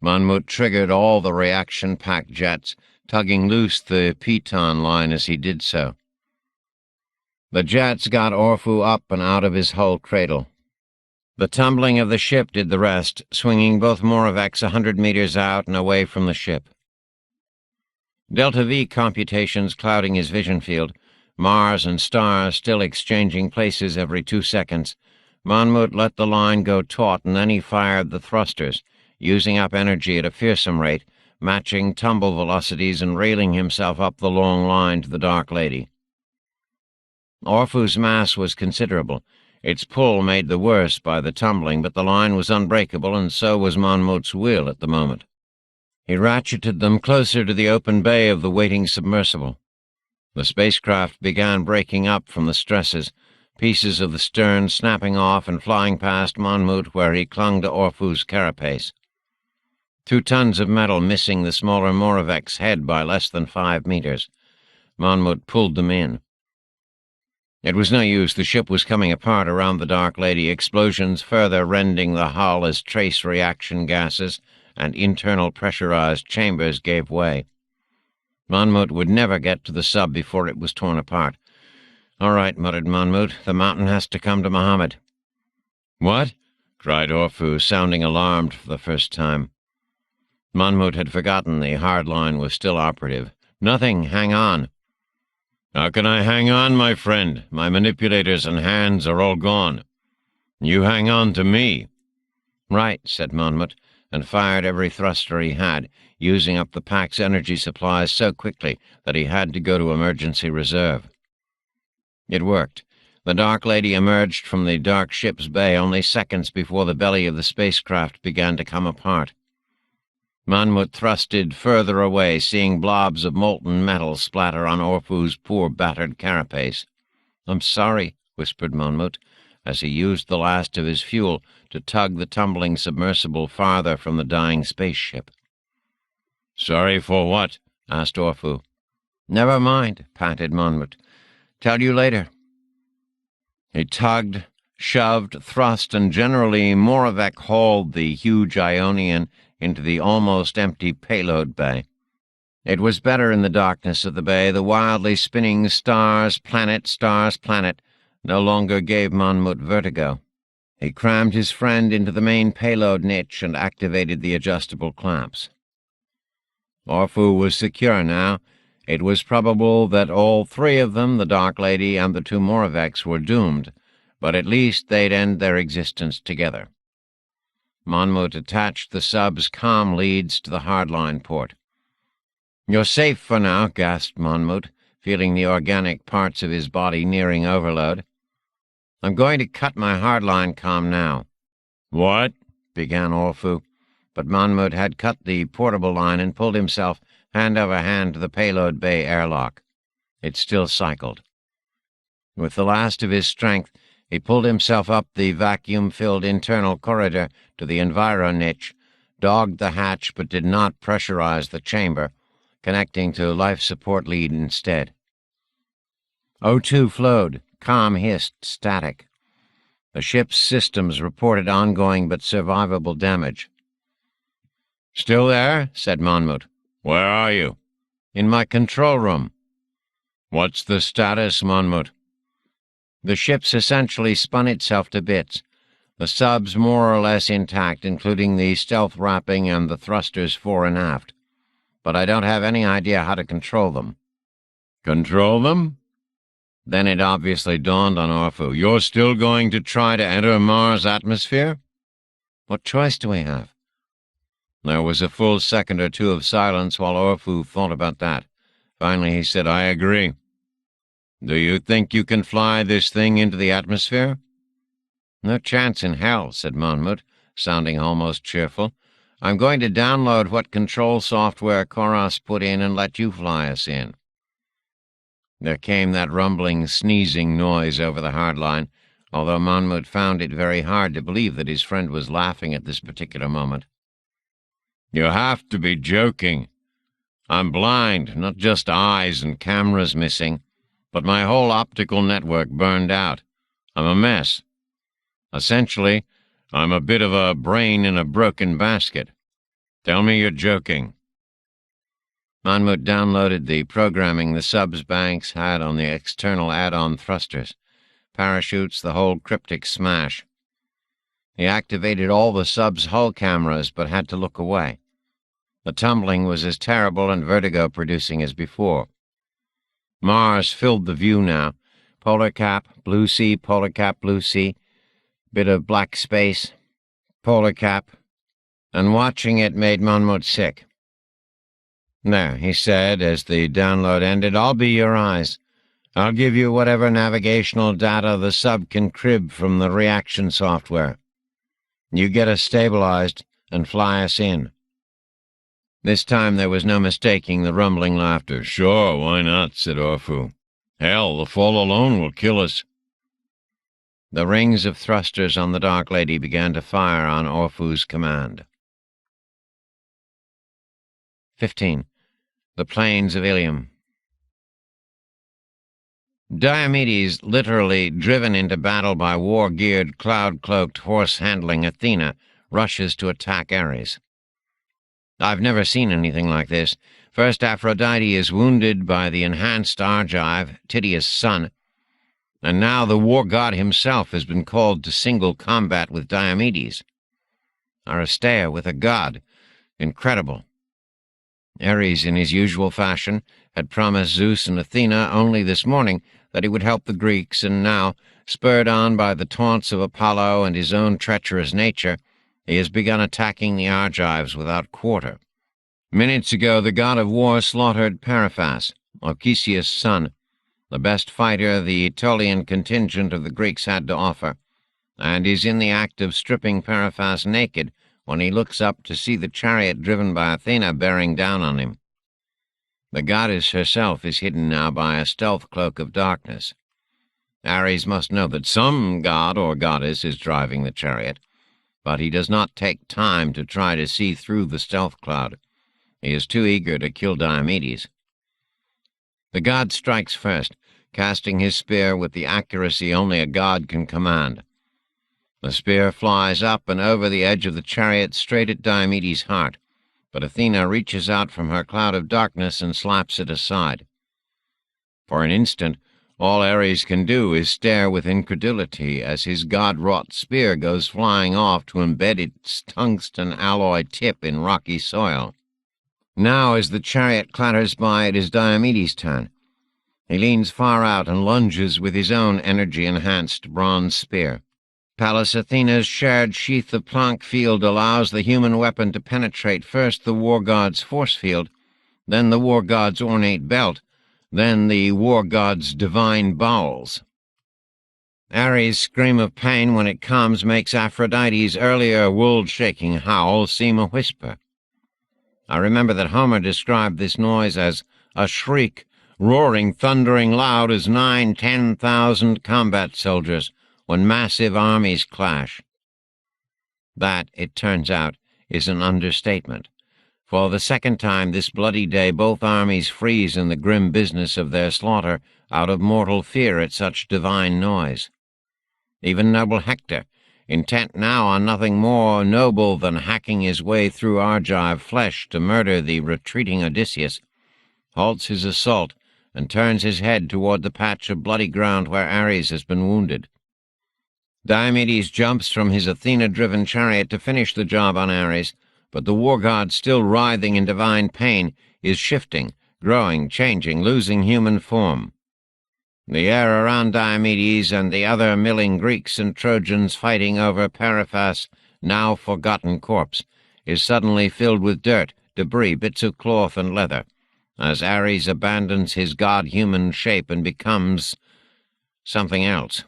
Monmouth triggered all the reaction-packed jets, tugging loose the piton line as he did so. The jets got Orpheus up and out of his hull cradle. The tumbling of the ship did the rest, swinging both Moravecs 100 meters out and away from the ship. Delta-V computations clouding his vision field, Mars and stars still exchanging places every 2 seconds, Monmouth let the line go taut, and then he fired the thrusters, using up energy at a fearsome rate, matching tumble velocities and railing himself up the long line to the Dark Lady. Orpheus' mass was considerable. Its pull made the worse by the tumbling, but the line was unbreakable, and so was Monmouth's will at the moment. He ratcheted them closer to the open bay of the waiting submersible. The spacecraft began breaking up from the stresses, pieces of the stern snapping off and flying past Monmouth where he clung to Orpheus' carapace. 2 tons of metal missing the smaller Moravec's head by less than 5 meters. Monmouth pulled them in. It was no use. The ship was coming apart around the Dark Lady, explosions further rending the hull as trace reaction gases and internal pressurized chambers gave way. Monmouth would never get to the sub before it was torn apart. "All right," muttered Monmouth, "the mountain has to come to Mohammed." "What?" cried Orpheus, sounding alarmed for the first time. Monmouth had forgotten the hard line was still operative. "Nothing. Hang on." "How can I hang on, my friend? My manipulators and hands are all gone. You hang on to me." "Right," said Monmouth, and fired every thruster he had, using up the pack's energy supplies so quickly that he had to go to emergency reserve. It worked. The Dark Lady emerged from the dark ship's bay only seconds before the belly of the spacecraft began to come apart. Monmouth thrusted further away, seeing blobs of molten metal splatter on Orpheus' poor battered carapace. "I'm sorry," whispered Monmouth, as he used the last of his fuel to tug the tumbling submersible farther from the dying spaceship. "Sorry for what?" asked Orpheus. "Never mind," panted Monmouth. "Tell you later." He tugged, shoved, thrust, and generally Moravec hauled the huge Ionian into the almost empty payload bay. It was better in the darkness of the bay. The wildly spinning stars, planet, no longer gave Monmouth vertigo. He crammed his friend into the main payload niche and activated the adjustable clamps. Orpheus was secure now. It was probable that all 3 of them, the Dark Lady and the 2 Moravecs, were doomed, but at least they'd end their existence together. Monmouth attached the sub's comm leads to the hardline port. "You're safe for now," gasped Monmouth, feeling the organic parts of his body nearing overload. "I'm going to cut my hardline comm now." "What?" began Orfu, but Monmouth had cut the portable line and pulled himself hand over hand to the payload bay airlock. It still cycled. With the last of his strength, he pulled himself up the vacuum-filled internal corridor to the enviro niche, dogged the hatch but did not pressurize the chamber, connecting to life support lead instead. O2 flowed, comm hissed, static. The ship's systems reported ongoing but survivable damage. "Still there?" said Monmouth. "Where are you?" "In my control room." "What's the status, Monmouth?" "The ship's essentially spun itself to bits. The sub's more or less intact, including the stealth wrapping and the thrusters fore and aft. But I don't have any idea how to control them." "Control them?" Then it obviously dawned on Orfu. "You're still going to try to enter Mars' atmosphere?" "What choice do we have?" There was a full second or two of silence while Orfu thought about that. Finally he said, "I agree." "Do you think you can fly this thing into the atmosphere?" "No chance in hell," said Monmouth, sounding almost cheerful. "I'm going to download what control software Koros put in and let you fly us in." There came that rumbling, sneezing noise over the hardline, although Monmouth found it very hard to believe that his friend was laughing at this particular moment. "You have to be joking. I'm blind, not just eyes and cameras missing, but my whole optical network burned out. I'm a mess. Essentially, I'm a bit of a brain in a broken basket. Tell me you're joking." Monmouth downloaded the programming the sub's banks had on the external add-on thrusters, parachutes, the whole cryptic smash. He activated all the sub's hull cameras, but had to look away. The tumbling was as terrible and vertigo-producing as before. Mars filled the view now. Polar cap, blue sea, polar cap, blue sea, bit of black space, polar cap, and watching it made Monmouth sick. "There," he said as the download ended, "I'll be your eyes. I'll give you whatever navigational data the sub can crib from the reaction software. You get us stabilized and fly us in." This time there was no mistaking the rumbling laughter. "Sure, why not?" said Orfu. "Hell, the fall alone will kill us." The rings of thrusters on the Dark Lady began to fire on Orfu's command. 15. The Plains of Ilium. Diomedes, literally driven into battle by war-geared, cloud-cloaked, horse-handling Athena, rushes to attack Ares. I've never seen anything like this. First, Aphrodite is wounded by the enhanced Argive, Tydeus' son, and now the war god himself has been called to single combat with Diomedes. Aristeia with a god. Incredible. Ares, in his usual fashion, had promised Zeus and Athena only this morning that he would help the Greeks, and now, spurred on by the taunts of Apollo and his own treacherous nature, he has begun attacking the Argives without quarter. Minutes ago the god of war slaughtered Periphas, Ochesius' son, the best fighter the Aetolian contingent of the Greeks had to offer, and is in the act of stripping Periphas naked when he looks up to see the chariot driven by Athena bearing down on him. The goddess herself is hidden now by a stealth cloak of darkness. Ares must know that some god or goddess is driving the chariot, but he does not take time to try to see through the stealth cloud. He is too eager to kill Diomedes. The god strikes first, casting his spear with the accuracy only a god can command. The spear flies up and over the edge of the chariot straight at Diomedes' heart, but Athena reaches out from her cloud of darkness and slaps it aside. For an instant, all Ares can do is stare with incredulity as his god-wrought spear goes flying off to embed its tungsten alloy tip in rocky soil. Now, as the chariot clatters by, it is Diomedes' turn. He leans far out and lunges with his own energy-enhanced bronze spear. Pallas Athena's shared sheath of plank field allows the human weapon to penetrate first the war god's force field, then the war god's ornate belt, then the war god's divine bowels. Ares' scream of pain when it comes makes Aphrodite's earlier world-shaking howl seem a whisper. I remember that Homer described this noise as a shriek, roaring, thundering loud as 9,000-10,000 combat soldiers when massive armies clash. That, it turns out, is an understatement. For the second time this bloody day both armies freeze in the grim business of their slaughter out of mortal fear at such divine noise. Even noble Hector, intent now on nothing more noble than hacking his way through Argive flesh to murder the retreating Odysseus, halts his assault and turns his head toward the patch of bloody ground where Ares has been wounded. Diomedes jumps from his Athena-driven chariot to finish the job on Ares, but the war god, still writhing in divine pain, is shifting, growing, changing, losing human form. The air around Diomedes and the other milling Greeks and Trojans fighting over Periphas' now forgotten corpse is suddenly filled with dirt, debris, bits of cloth and leather, as Ares abandons his god-human shape and becomes something else.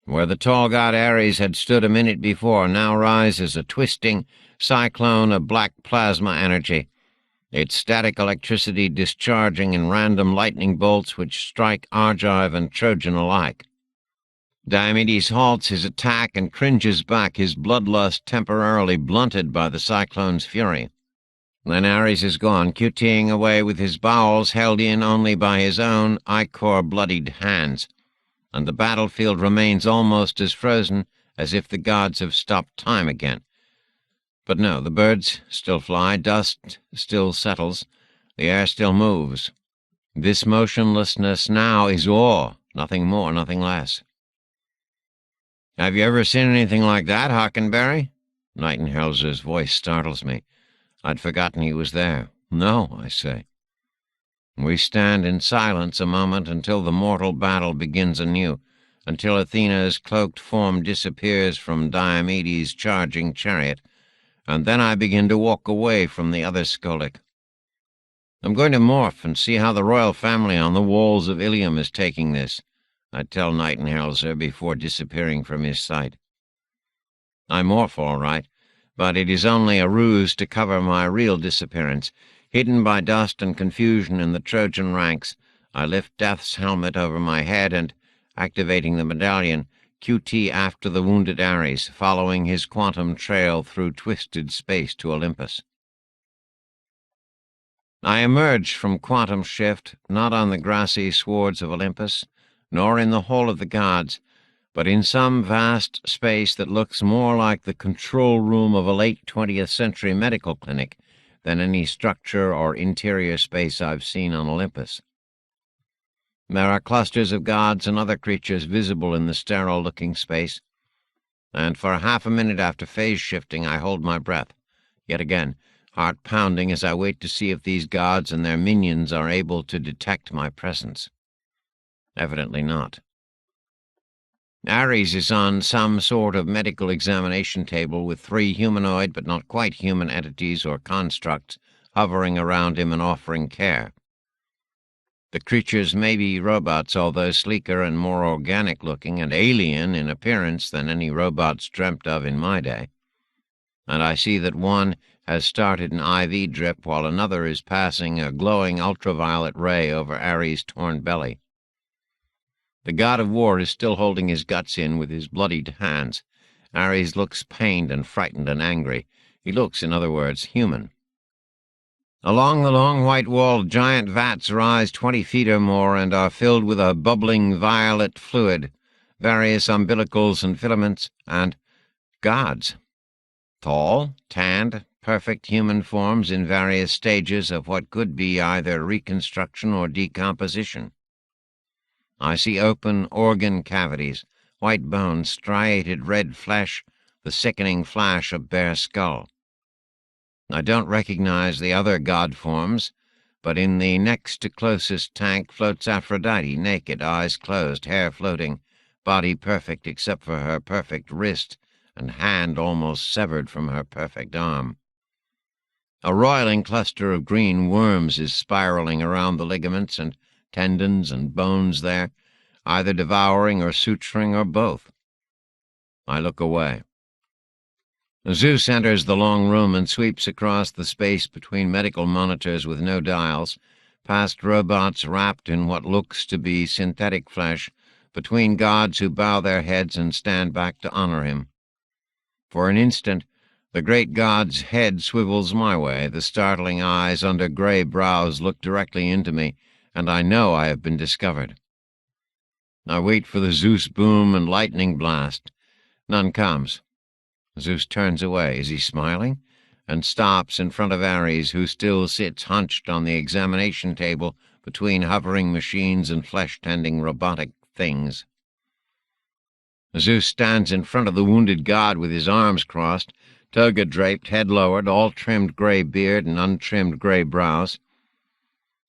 Where the tall god Ares had stood a minute before now rises a twisting cyclone of black plasma energy, its static electricity discharging in random lightning bolts which strike Argive and Trojan alike. Diomedes halts his attack and cringes back, his bloodlust temporarily blunted by the cyclone's fury. Then Ares is gone, QTing away with his bowels held in only by his own ichor-bloodied hands, and the battlefield remains almost as frozen as if the gods have stopped time again. But no, the birds still fly, dust still settles, the air still moves. This motionlessness now is awe, nothing more, nothing less. "Have you ever seen anything like that, Hockenberry?" Nightingale's voice startles me. I'd forgotten he was there. "No," I say. We stand in silence a moment until the mortal battle begins anew, until Athena's cloaked form disappears from Diomedes' charging chariot, and then I begin to walk away from the other Skolik. "I'm going to morph and see how the royal family on the walls of Ilium is taking this," I tell Nightingale before disappearing from his sight. I morph all right, but it is only a ruse to cover my real disappearance. Hidden by dust and confusion in the Trojan ranks, I lift Death's helmet over my head and, activating the medallion, QT after the wounded Ares, following his quantum trail through twisted space to Olympus. I emerge from quantum shift not on the grassy swards of Olympus, nor in the hall of the gods, but in some vast space that looks more like the control room of a late 20th-century medical clinic than any structure or interior space I've seen on Olympus. There are clusters of gods and other creatures visible in the sterile-looking space, and for half a minute after phase shifting I hold my breath, yet again, heart pounding as I wait to see if these gods and their minions are able to detect my presence. Evidently not. Ares is on some sort of medical examination table with 3 humanoid but not quite human entities or constructs hovering around him and offering care. The creatures may be robots, although sleeker and more organic-looking and alien in appearance than any robots dreamt of in my day. And I see that one has started an IV drip while another is passing a glowing ultraviolet ray over Ares' torn belly. The god of war is still holding his guts in with his bloodied hands. Ares looks pained and frightened and angry. He looks, in other words, human. Along the long white-walled giant vats rise 20 feet or more and are filled with a bubbling violet fluid, various umbilicals and filaments, and gods. Tall, tanned, perfect human forms in various stages of what could be either reconstruction or decomposition. I see open organ cavities, white bones, striated red flesh, the sickening flash of bare skull. I don't recognize the other god forms, but in the next to closest tank floats Aphrodite, naked, eyes closed, hair floating, body perfect except for her perfect wrist, and hand almost severed from her perfect arm. A roiling cluster of green worms is spiraling around the ligaments and tendons and bones there, either devouring or suturing or both. I look away. Zeus enters the long room and sweeps across the space between medical monitors with no dials, past robots wrapped in what looks to be synthetic flesh, between gods who bow their heads and stand back to honor him. For an instant, the great god's head swivels my way, the startling eyes under gray brows look directly into me, and I know I have been discovered. I wait for the Zeus boom and lightning blast. None comes. Zeus turns away. Is he smiling? And stops in front of Ares, who still sits hunched on the examination table between hovering machines and flesh-tending robotic things. Zeus stands in front of the wounded god with his arms crossed, toga draped, head lowered, all trimmed gray beard and untrimmed gray brows,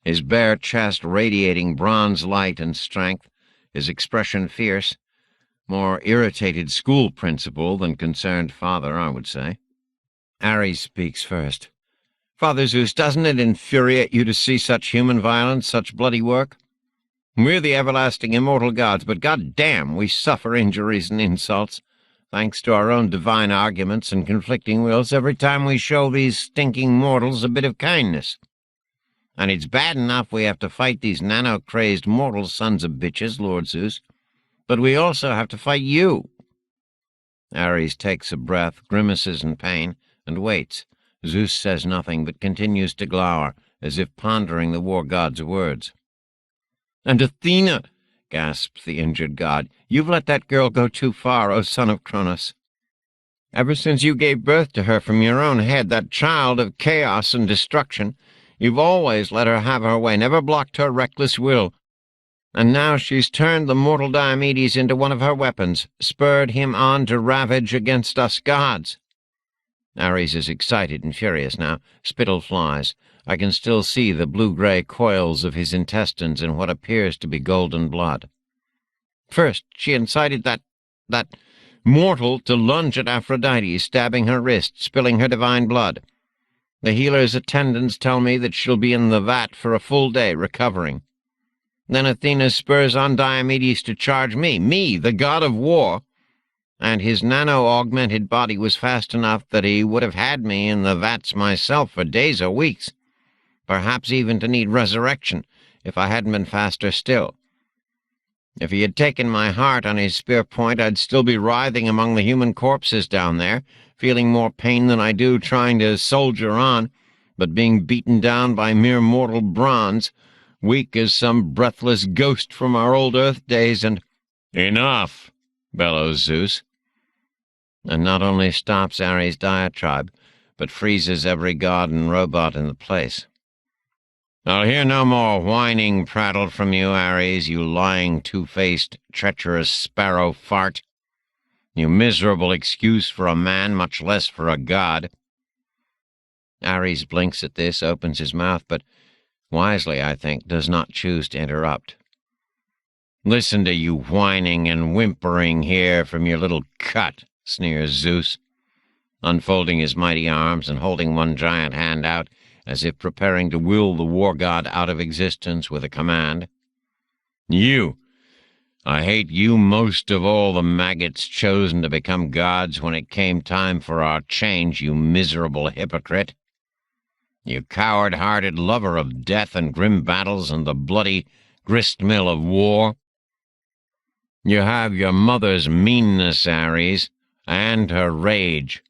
his bare chest radiating bronze light and strength, his expression fierce, more irritated school principal than concerned father, I would say. Ares speaks first. "Father Zeus, doesn't it infuriate you to see such human violence, such bloody work? We're the everlasting immortal gods, but goddamn, we suffer injuries and insults, thanks to our own divine arguments and conflicting wills, every time we show these stinking mortals a bit of kindness. And it's bad enough we have to fight these nano-crazed mortal sons of bitches, Lord Zeus, but we also have to fight you." Ares takes a breath, grimaces in pain, and waits. Zeus says nothing, but continues to glower, as if pondering the war god's words. "And Athena," gasps the injured god, "you've let that girl go too far, O son of Cronos. Ever since you gave birth to her from your own head, that child of chaos and destruction, you've always let her have her way, never blocked her reckless will. And now she's turned the mortal Diomedes into one of her weapons, spurred him on to ravage against us gods." Ares is excited and furious now. Spittle flies. I can still see the blue-gray coils of his intestines in what appears to be golden blood. "First, she incited that mortal to lunge at Aphrodite, stabbing her wrist, spilling her divine blood. The healer's attendants tell me that she'll be in the vat for a full day, recovering. Then Athena spurs on Diomedes to charge me, the god of war, and his nano-augmented body was fast enough that he would have had me in the vats myself for days or weeks, perhaps even to need resurrection, if I hadn't been faster still. If he had taken my heart on his spear point, I'd still be writhing among the human corpses down there, feeling more pain than I do trying to soldier on, but being beaten down by mere mortal bronze, weak as some breathless ghost from our old Earth days, and—" "Enough!" bellows Zeus. And not only stops Ares' diatribe, but freezes every god and robot in the place. "I'll hear no more whining prattle from you, Ares, you lying, two-faced, treacherous sparrow fart. You miserable excuse for a man, much less for a god." Ares blinks at this, opens his mouth, but wisely, I think, does not choose to interrupt. "Listen to you whining and whimpering here from your little cut," sneers Zeus, unfolding his mighty arms and holding one giant hand out, as if preparing to will the war god out of existence with a command. "You! I hate you most of all the maggots chosen to become gods when it came time for our change, you miserable hypocrite. You coward-hearted lover of death and grim battles and the bloody gristmill of war. You have your mother's meanness, Ares, and her rage.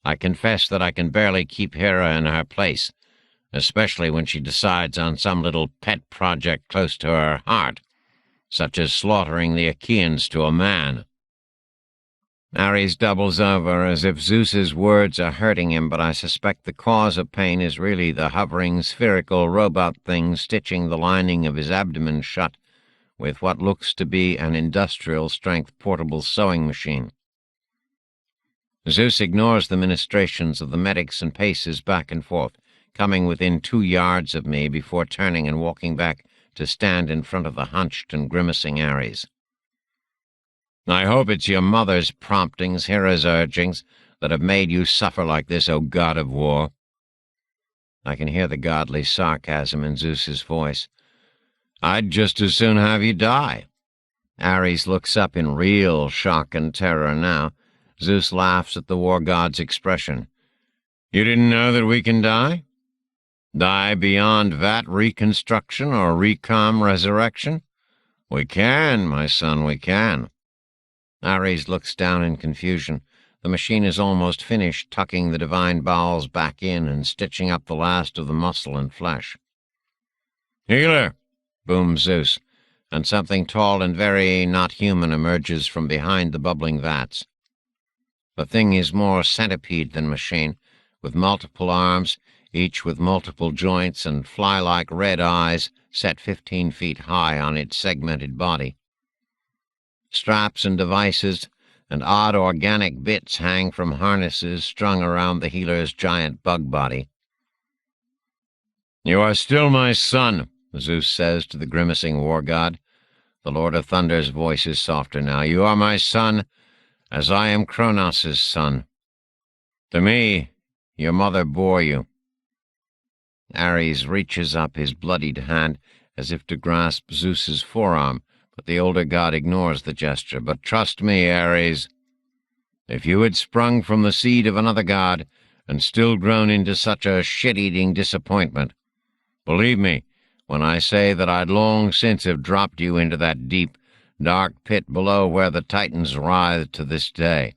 I confess that I can barely keep Hera in her place, especially when she decides on some little pet project close to her heart, such as slaughtering the Achaeans to a man." Ares doubles over as if Zeus's words are hurting him, but I suspect the cause of pain is really the hovering spherical robot thing stitching the lining of his abdomen shut with what looks to be an industrial-strength portable sewing machine. Zeus ignores the ministrations of the medics and paces back and forth, coming within 2 yards of me before turning and walking back to stand in front of the hunched and grimacing Ares. "I hope it's your mother's promptings, Hera's urgings, that have made you suffer like this, O god of war." I can hear the godly sarcasm in Zeus's voice. "I'd just as soon have you die." Ares looks up in real shock and terror now. Zeus laughs at the war god's expression. "You didn't know that we can die? Die beyond vat reconstruction or recom resurrection? We can, my son, we can." Ares looks down in confusion. The machine is almost finished, tucking the divine bowels back in and stitching up the last of the muscle and flesh. "Healer!" booms Zeus, and something tall and very not human emerges from behind the bubbling vats. The thing is more centipede than machine, with multiple arms, each with multiple joints and fly-like red eyes set 15 feet high on its segmented body. Straps and devices and odd organic bits hang from harnesses strung around the healer's giant bug body. "You are still my son," Zeus says to the grimacing war god. The Lord of Thunder's voice is softer now. "You are my son, as I am Kronos' son. To me, your mother bore you." Ares reaches up his bloodied hand as if to grasp Zeus's forearm, but the older god ignores the gesture. "But trust me, Ares, if you had sprung from the seed of another god and still grown into such a shit-eating disappointment, believe me when I say that I'd long since have dropped you into that deep, dark pit below where the Titans writhe to this day."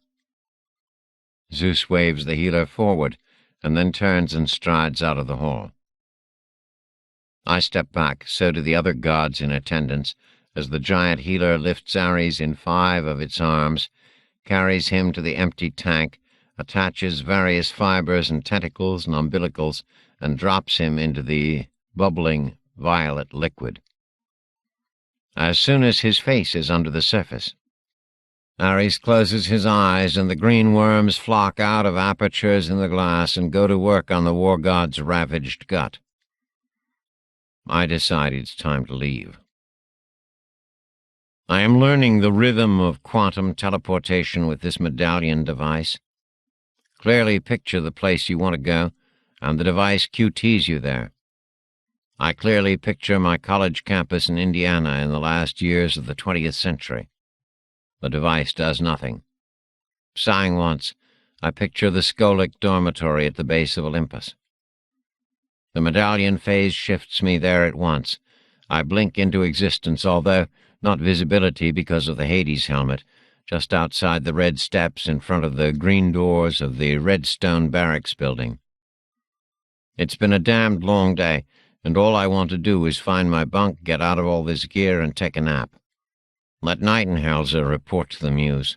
Zeus waves the healer forward, and then turns and strides out of the hall. I step back, so do the other gods in attendance, as the giant healer lifts Ares in 5 of its arms, carries him to the empty tank, attaches various fibers and tentacles and umbilicals, and drops him into the bubbling violet liquid. As soon as his face is under the surface, Ares closes his eyes, and the green worms flock out of apertures in the glass and go to work on the war god's ravaged gut. I decide it's time to leave. I am learning the rhythm of quantum teleportation with this medallion device. Clearly picture the place you want to go, and the device QTs you there. I clearly picture my college campus in Indiana in the last years of the 20th century. The device does nothing. Sighing once, I picture the Scolic dormitory at the base of Olympus. The medallion phase shifts me there at once. I blink into existence, although not visibility because of the Hades helmet, just outside the red steps in front of the green doors of the Redstone Barracks building. It's been a damned long day, and all I want to do is find my bunk, get out of all this gear, and take a nap. Let Nightingaleser report to the Muse.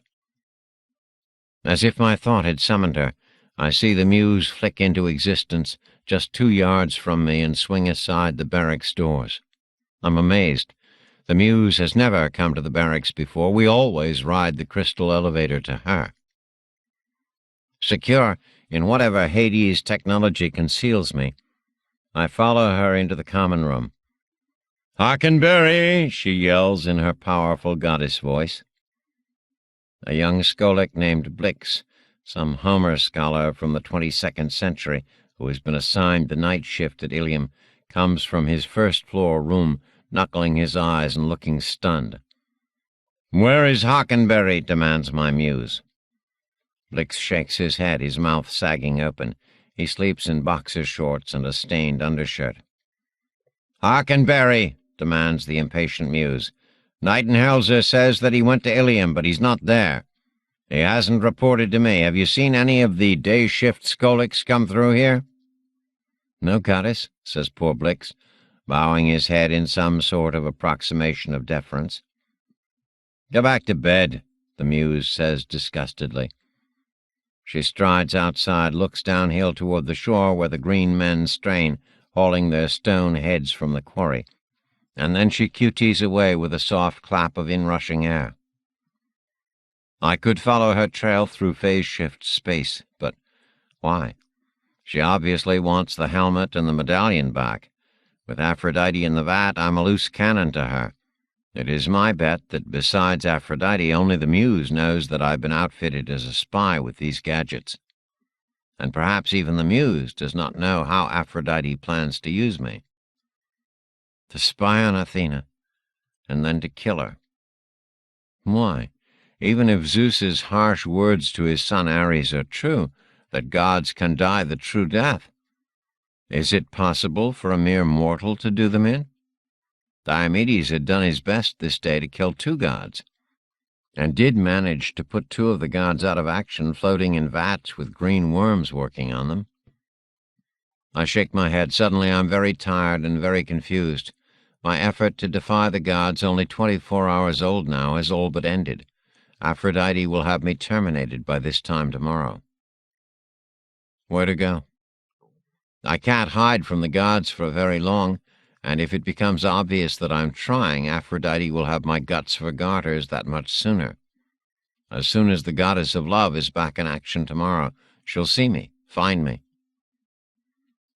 As if my thought had summoned her, I see the Muse flick into existence just 2 yards from me and swing aside the barracks doors. I'm amazed. The Muse has never come to the barracks before. We always ride the crystal elevator to her. Secure in whatever Hades technology conceals me, I follow her into the common room. "Hockenberry!" she yells in her powerful goddess voice. A young Scolic named Blix, some Homer scholar from the 22nd century who has been assigned the night shift at Ilium, comes from his first-floor room, knuckling his eyes and looking stunned. "Where is Hockenberry?" demands my Muse. Blix shakes his head, his mouth sagging open. He sleeps in boxer shorts and a stained undershirt. "Hockenberry!" demands the impatient Muse. "Nightingaleser says that he went to Ilium, but he's not there. He hasn't reported to me. Have you seen any of the day-shift Scolics come through here?" "No, goddess," says poor Blix, bowing his head in some sort of approximation of deference. "Go back to bed," the Muse says disgustedly. She strides outside, looks downhill toward the shore where the green men strain, hauling their stone heads from the quarry, and then she QTs away with a soft clap of inrushing air. I could follow her trail through phase shift space, but why? She obviously wants the helmet and the medallion back. With Aphrodite in the vat, I'm a loose cannon to her. It is my bet that besides Aphrodite, only the Muse knows that I've been outfitted as a spy with these gadgets. And perhaps even the Muse does not know how Aphrodite plans to use me. To spy on Athena, and then to kill her. Why? Even if Zeus's harsh words to his son Ares are true, that gods can die the true death, is it possible for a mere mortal to do them in? Diomedes had done his best this day to kill 2 gods, and did manage to put 2 of the gods out of action, floating in vats with green worms working on them. I shake my head. Suddenly I'm very tired and very confused. My effort to defy the gods, only 24 hours old now, has all but ended. Aphrodite will have me terminated by this time tomorrow. Where to go? I can't hide from the gods for very long, and if it becomes obvious that I'm trying, Aphrodite will have my guts for garters that much sooner. As soon as the goddess of love is back in action tomorrow, she'll see me, find me.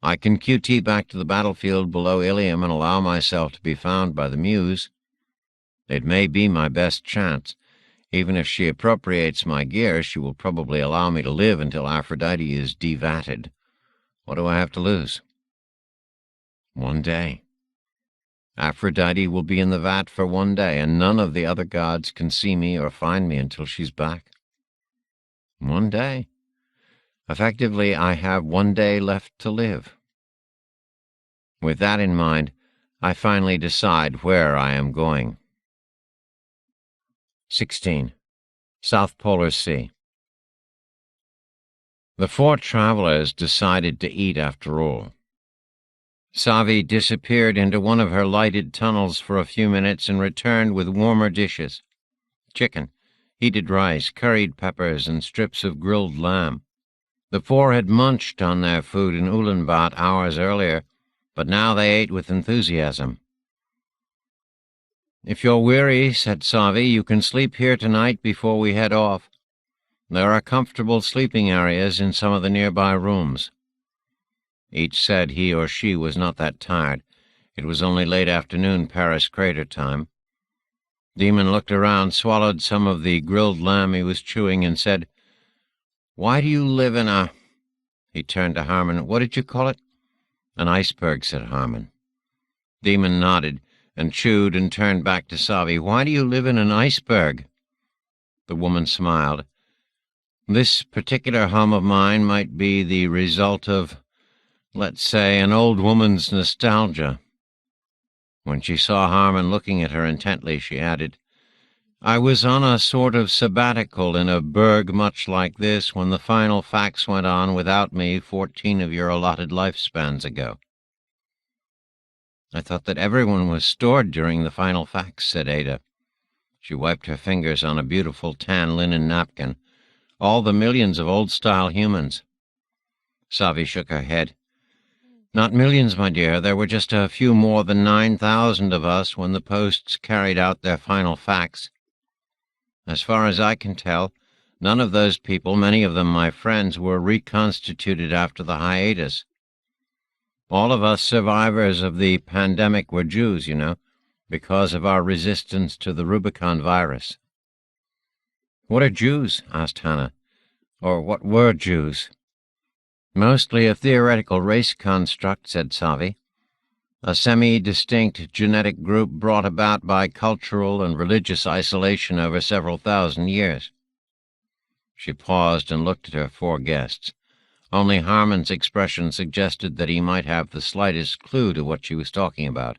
I can QT back to the battlefield below Ilium and allow myself to be found by the Muse. It may be my best chance. Even if she appropriates my gear, she will probably allow me to live until Aphrodite is devatted. What do I have to lose? 1 day. Aphrodite will be in the vat for 1 day, and none of the other gods can see me or find me until she's back. 1 day. Effectively, I have 1 day left to live. With that in mind, I finally decide where I am going. 16. South Polar Sea. The 4 travelers decided to eat after all. Savi disappeared into one of her lighted tunnels for a few minutes and returned with warmer dishes. Chicken, heated rice, curried peppers, and strips of grilled lamb. The 4 had munched on their food in Ulaanbaatar hours earlier, but now they ate with enthusiasm. "If you're weary," said Savi, "you can sleep here tonight before we head off. There are comfortable sleeping areas in some of the nearby rooms." Each said he or she was not that tired. It was only late afternoon Paris crater time. Demon looked around, swallowed some of the grilled lamb he was chewing, and said, "Why do you live in a—" He turned to Harmon. "What did you call it?" "An iceberg," said Harmon. Demon nodded and chewed and turned back to Savi. "Why do you live in an iceberg?" The woman smiled. "This particular home of mine might be the result of, let's say, an old woman's nostalgia." When she saw Harmon looking at her intently, she added, "I was on a sort of sabbatical in a berg much like this when the final fax went on without me 14 of your allotted lifespans ago." "I thought that everyone was stored during the final fax," said Ada. She wiped her fingers on a beautiful tan linen napkin. "All the millions of old-style humans." Savi shook her head. "Not millions, my dear. There were just a few more than 9,000 of us when the posts carried out their final fax. As far as I can tell, none of those people, many of them my friends, were reconstituted after the hiatus. All of us survivors of the pandemic were Jews, you know, because of our resistance to the Rubicon virus." "What are Jews?" asked Hannah. "Or what were Jews?" "Mostly a theoretical race construct," said Savi. "A semi-distinct genetic group brought about by cultural and religious isolation over several thousand years." She paused and looked at her 4 guests. Only Harmon's expression suggested that he might have the slightest clue to what she was talking about.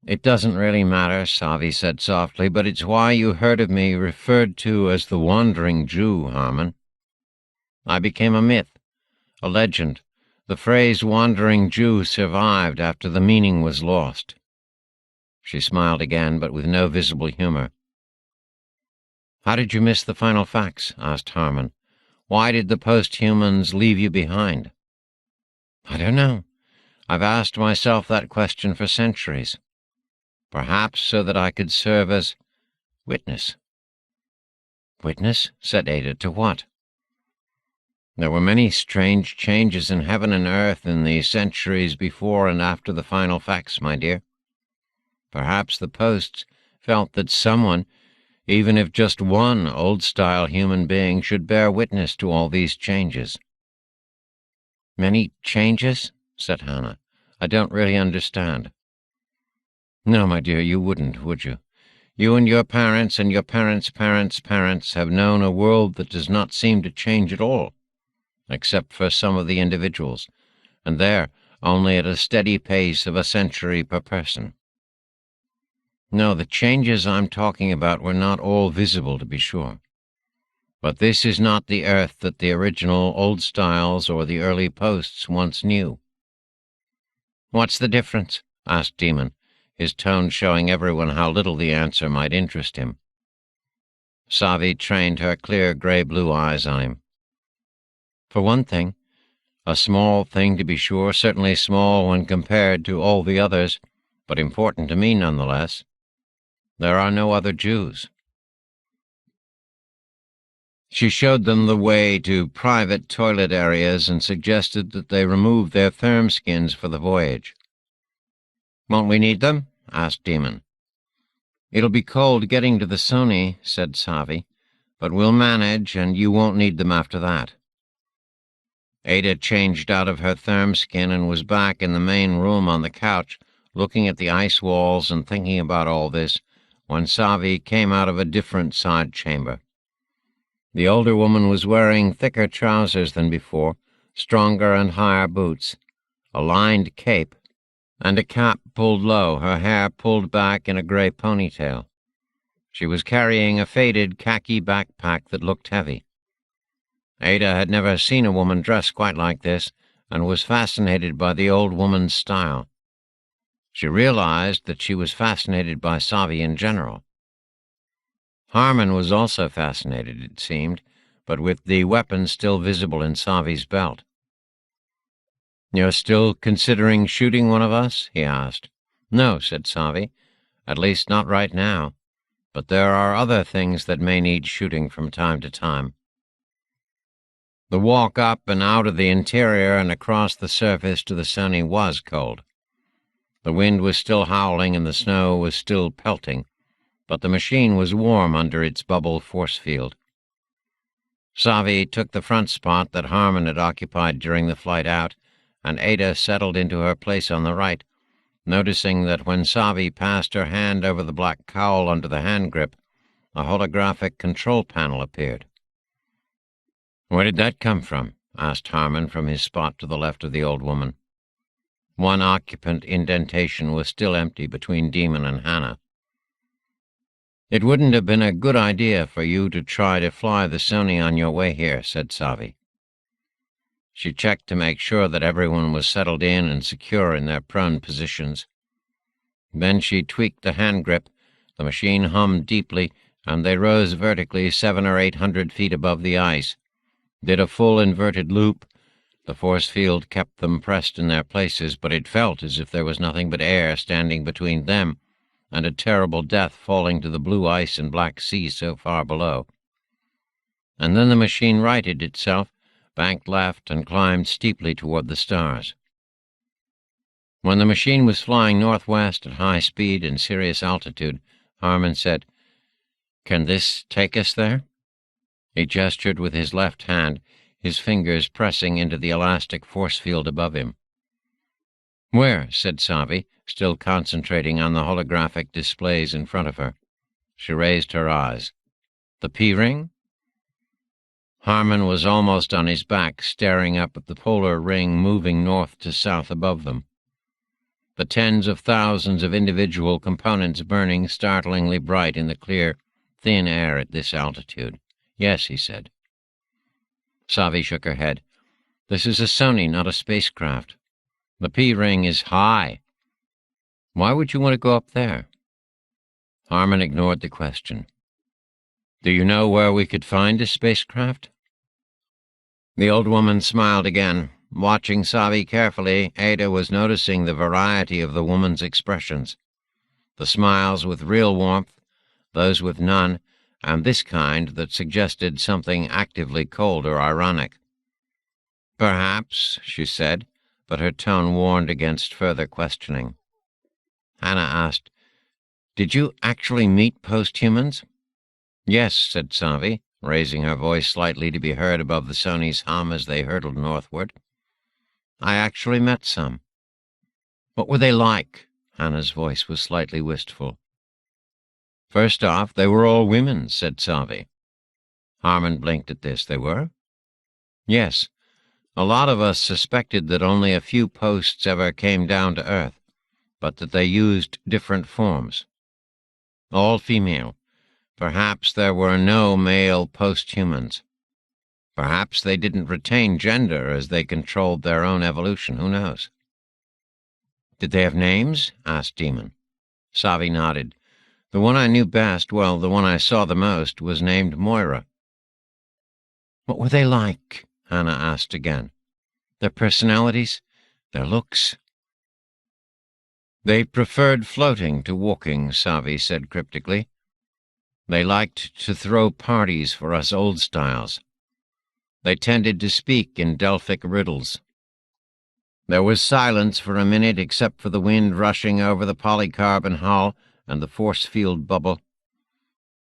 "It doesn't really matter," Savi said softly, "but it's why you heard of me referred to as the Wandering Jew, Harmon. I became a myth, a legend. The phrase Wandering Jew survived after the meaning was lost." She smiled again, but with no visible humor. "How did you miss the final fax?" asked Harmon. "Why did the post-humans leave you behind?" "I don't know. I've asked myself that question for centuries. Perhaps so that I could serve as witness." "Witness?" said Ada. "To what?" There were many strange changes in heaven and earth in the centuries before and after the final facts, my dear. Perhaps the posts felt that someone, even if just one old-style human being, should bear witness to all these changes. Many changes? Said Hannah. I don't really understand. No, my dear, you wouldn't, would you? You and your parents' parents have known a world that does not seem to change at all, except for some of the individuals, and they're only at a steady pace of a century per person. No, the changes I'm talking about were not all visible, to be sure. But this is not the Earth that the original old styles or the early posts once knew. What's the difference? Asked Demon, his tone showing everyone how little the answer might interest him. Savi trained her clear grey-blue eyes on him. For one thing, a small thing to be sure, certainly small when compared to all the others, but important to me nonetheless. There are no other Jews. She showed them the way to private toilet areas and suggested that they remove their therm skins for the voyage. Won't we need them? Asked Demon. It'll be cold getting to the Sony, said Savi, but we'll manage, and you won't need them after that. Ada changed out of her therm skin and was back in the main room on the couch, looking at the ice walls and thinking about all this, when Savi came out of a different side chamber. The older woman was wearing thicker trousers than before, stronger and higher boots, a lined cape, and a cap pulled low, her hair pulled back in a grey ponytail. She was carrying a faded khaki backpack that looked heavy. Ada had never seen a woman dress quite like this, and was fascinated by the old woman's style. She realized that she was fascinated by Savi in general. Harmon was also fascinated, it seemed, but with the weapon still visible in Savi's belt. "You're still considering shooting one of us?" he asked. "No," said Savi, "at least not right now, but there are other things that may need shooting from time to time." The walk up and out of the interior and across the surface to the Sony was cold. The wind was still howling and the snow was still pelting, but the machine was warm under its bubble force field. Savi took the front spot that Harmon had occupied during the flight out, and Ada settled into her place on the right, noticing that when Savi passed her hand over the black cowl under the hand grip, a holographic control panel appeared. "Where did that come from?" asked Harmon from his spot to the left of the old woman. One occupant indentation was still empty between Demon and Hannah. "It wouldn't have been a good idea for you to try to fly the Sony on your way here," said Savi. She checked to make sure that everyone was settled in and secure in their prone positions. Then she tweaked the hand grip, the machine hummed deeply, and they rose vertically 700 or 800 feet above the ice, did a full inverted loop. The force field kept them pressed in their places, but it felt as if there was nothing but air standing between them and a terrible death falling to the blue ice and black sea so far below. And then the machine righted itself, banked left, and climbed steeply toward the stars. When the machine was flying northwest at high speed and serious altitude, Harmon said, "Can this take us there?" He gestured with his left hand, his fingers pressing into the elastic force field above him. "Where?" said Savi, still concentrating on the holographic displays in front of her. She raised her eyes. "The P-ring?" Harmon was almost on his back, staring up at the polar ring moving north to south above them. The tens of thousands of individual components burning startlingly bright in the clear, thin air at this altitude. "Yes," he said. Savi shook her head. "This is a Sony, not a spacecraft. The P-ring is high. Why would you want to go up there?" Harmon ignored the question. "Do you know where we could find a spacecraft?" The old woman smiled again. Watching Savi carefully, Ada was noticing the variety of the woman's expressions. The smiles with real warmth, those with none, and this kind that suggested something actively cold or ironic. "Perhaps," she said, but her tone warned against further questioning. Hannah asked, "Did you actually meet posthumans?" "Yes," said Savi, raising her voice slightly to be heard above the Sony's hum as they hurtled northward. "I actually met some." "What were they like?" Hannah's voice was slightly wistful. "First off, they were all women," said Savi. Harmon blinked at this. "They were?" "Yes. A lot of us suspected that only a few posts ever came down to Earth, but that they used different forms. All female. Perhaps there were no male posthumans. Perhaps they didn't retain gender as they controlled their own evolution. Who knows?" "Did they have names?" asked Demon. Savi nodded. "The one I knew best, well, the one I saw the most, was named Moira." "What were they like?" Hannah asked again. "Their personalities? Their looks?" "They preferred floating to walking," Savi said cryptically. "They liked to throw parties for us old-styles. They tended to speak in Delphic riddles." There was silence for a minute except for the wind rushing over the polycarbon hull and the force field bubble.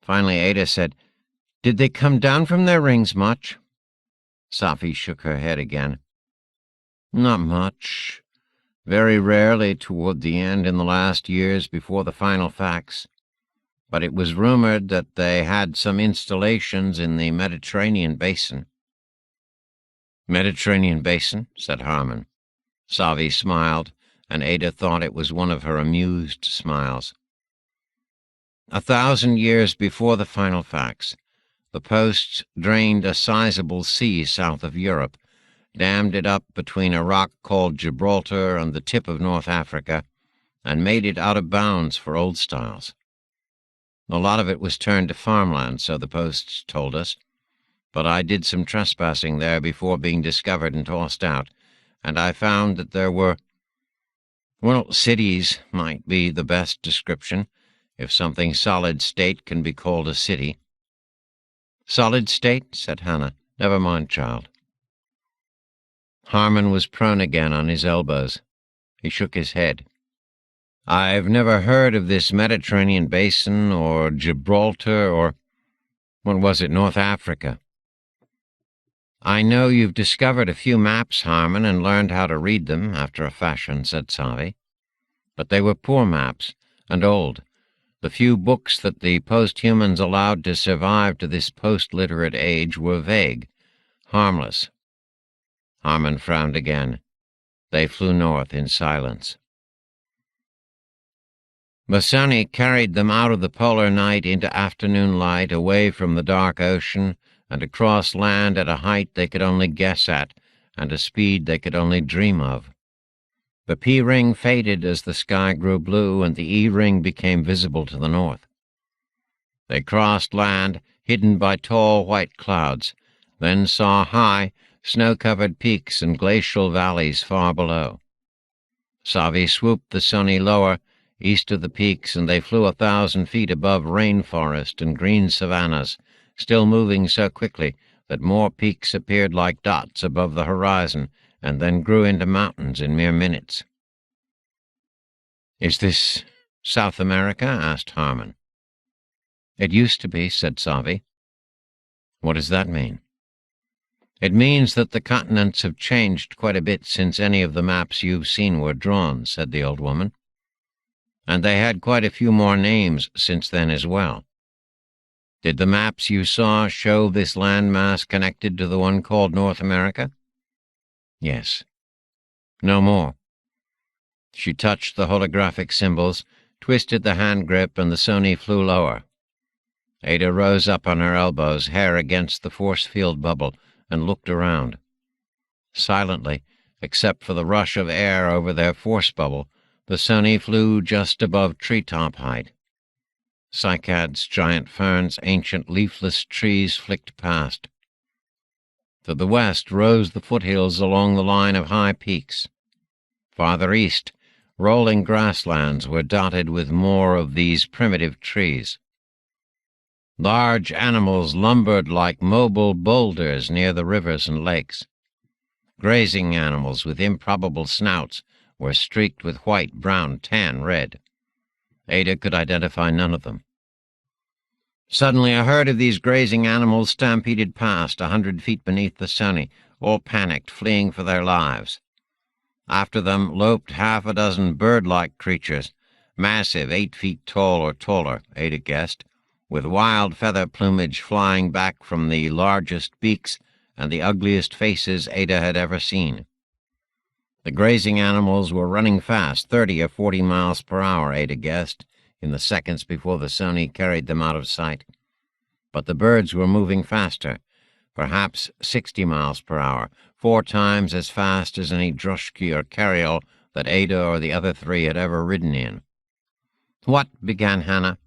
Finally Ada said, "Did they come down from their rings much?" Safi shook her head again. "Not much. Very rarely toward the end in the last years before the final facts. But it was rumored that they had some installations in the Mediterranean basin." "Mediterranean basin?" said Harmon. Savi smiled, and Ada thought it was one of her amused smiles. 1,000 years before the final facts, the posts drained a sizable sea south of Europe, dammed it up between a rock called Gibraltar and the tip of North Africa, and made it out of bounds for old styles. A lot of it was turned to farmland, so the posts told us, but I did some trespassing there before being discovered and tossed out, and I found that there were, well, cities might be the best description, if something solid state can be called a city." "Solid state?" said Hannah. "Never mind, child." Harmon was prone again on his elbows. He shook his head. "I've never heard of this Mediterranean basin or Gibraltar or, what was it, North Africa." "I know you've discovered a few maps, Harmon, and learned how to read them, after a fashion," said Savi. "But they were poor maps, and old. The few books that the posthumans allowed to survive to this post-literate age were vague, harmless." Harmon frowned again. They flew north in silence. Masoni carried them out of the polar night into afternoon light, away from the dark ocean, and across land at a height they could only guess at, and a speed they could only dream of. The P-ring faded as the sky grew blue, and the E-ring became visible to the north. They crossed land, hidden by tall white clouds, then saw high, snow-covered peaks and glacial valleys far below. Savi swooped the Sony lower, east of the peaks, and they flew 1,000 feet above rainforest and green savannas, still moving so quickly that more peaks appeared like dots above the horizon and then grew into mountains in mere minutes. "Is this South America?" asked Harmon. "It used to be," said Savi. "What does that mean?" "It means that the continents have changed quite a bit since any of the maps you've seen were drawn," said the old woman. "And they had quite a few more names since then as well. Did the maps you saw show this landmass connected to the one called North America?" "Yes." "No more." She touched the holographic symbols, twisted the hand grip, and the Sony flew lower. Ada rose up on her elbows, hair against the force field bubble, and looked around. Silently, except for the rush of air over their force bubble, the Sony flew just above treetop height. Cycads, giant ferns, ancient leafless trees flicked past. To the west rose the foothills along the line of high peaks. Farther east, rolling grasslands were dotted with more of these primitive trees. Large animals lumbered like mobile boulders near the rivers and lakes. Grazing animals with improbable snouts were streaked with white, brown, tan, red. Ada could identify none of them. Suddenly a herd of these grazing animals stampeded past, 100 feet beneath the Sony, all panicked, fleeing for their lives. After them loped half a dozen bird-like creatures, massive, 8 feet tall or taller, Ada guessed, with wild feather plumage flying back from the largest beaks and the ugliest faces Ada had ever seen. The grazing animals were running fast, 30 or 40 miles per hour, Ada guessed, in the seconds before the Sony carried them out of sight. But the birds were moving faster, perhaps 60 miles per hour, 4 times as fast as any droshky or carryall that Ada or the other 3 had ever ridden in. "What?" began Hannah.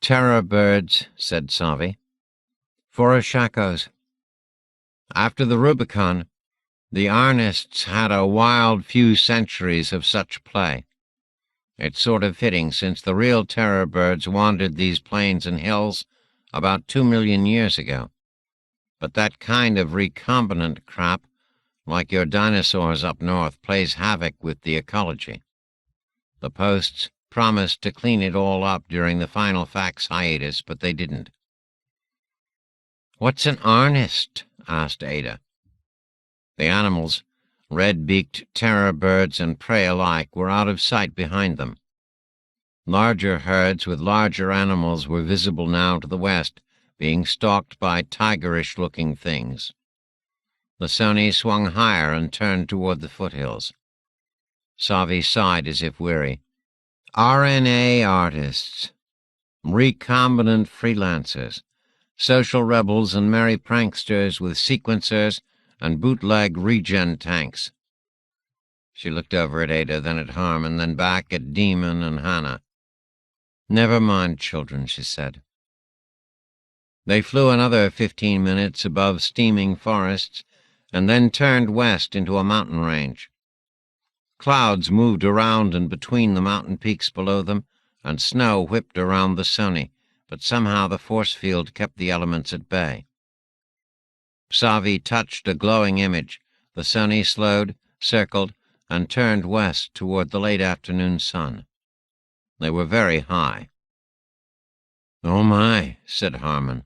"Terror birds," said Savi. "Foroshakos. After the Rubicon, the Arnists had a wild few centuries of such play. It's sort of fitting, since the real terror birds wandered these plains and hills about 2 million years ago. But that kind of recombinant crap, like your dinosaurs up north, plays havoc with the ecology. The Posts promised to clean it all up during the Final Facts hiatus, but they didn't." "What's an Arnist?" asked Ada. The animals, red-beaked terror birds and prey alike, were out of sight behind them. Larger herds with larger animals were visible now to the west, being stalked by tigerish-looking things. The Sony swung higher and turned toward the foothills. Savi sighed as if weary. "RNA artists, recombinant freelancers, social rebels and merry pranksters with sequencers and bootleg regen tanks." She looked over at Ada, then at Harmon, then back at Demon and Hannah. "Never mind, children," she said. They flew another 15 minutes above steaming forests, and then turned west into a mountain range. Clouds moved around and between the mountain peaks below them, and snow whipped around the Sony, but somehow the force field kept the elements at bay. Savi touched a glowing image. The Sony slowed, circled, and turned west toward the late afternoon sun. They were very high. "Oh my," said Harmon.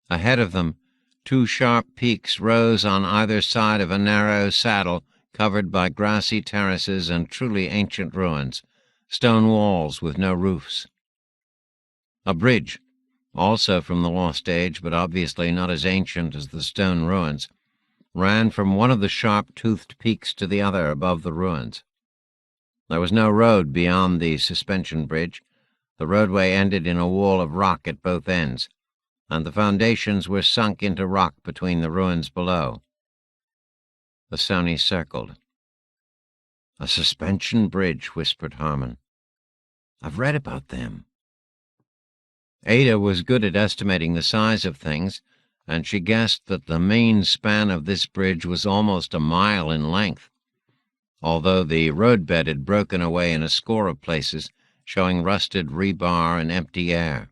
Ahead of them, 2 sharp peaks rose on either side of a narrow saddle covered by grassy terraces and truly ancient ruins, stone walls with no roofs. A bridge, also from the lost age, but obviously not as ancient as the stone ruins, ran from one of the sharp-toothed peaks to the other above the ruins. There was no road beyond the suspension bridge. The roadway ended in a wall of rock at both ends, and the foundations were sunk into rock between the ruins below. The Sony circled. "A suspension bridge," whispered Harmon. "I've read about them." Ada was good at estimating the size of things, and she guessed that the main span of this bridge was almost a mile in length, although the roadbed had broken away in a score of places, showing rusted rebar and empty air.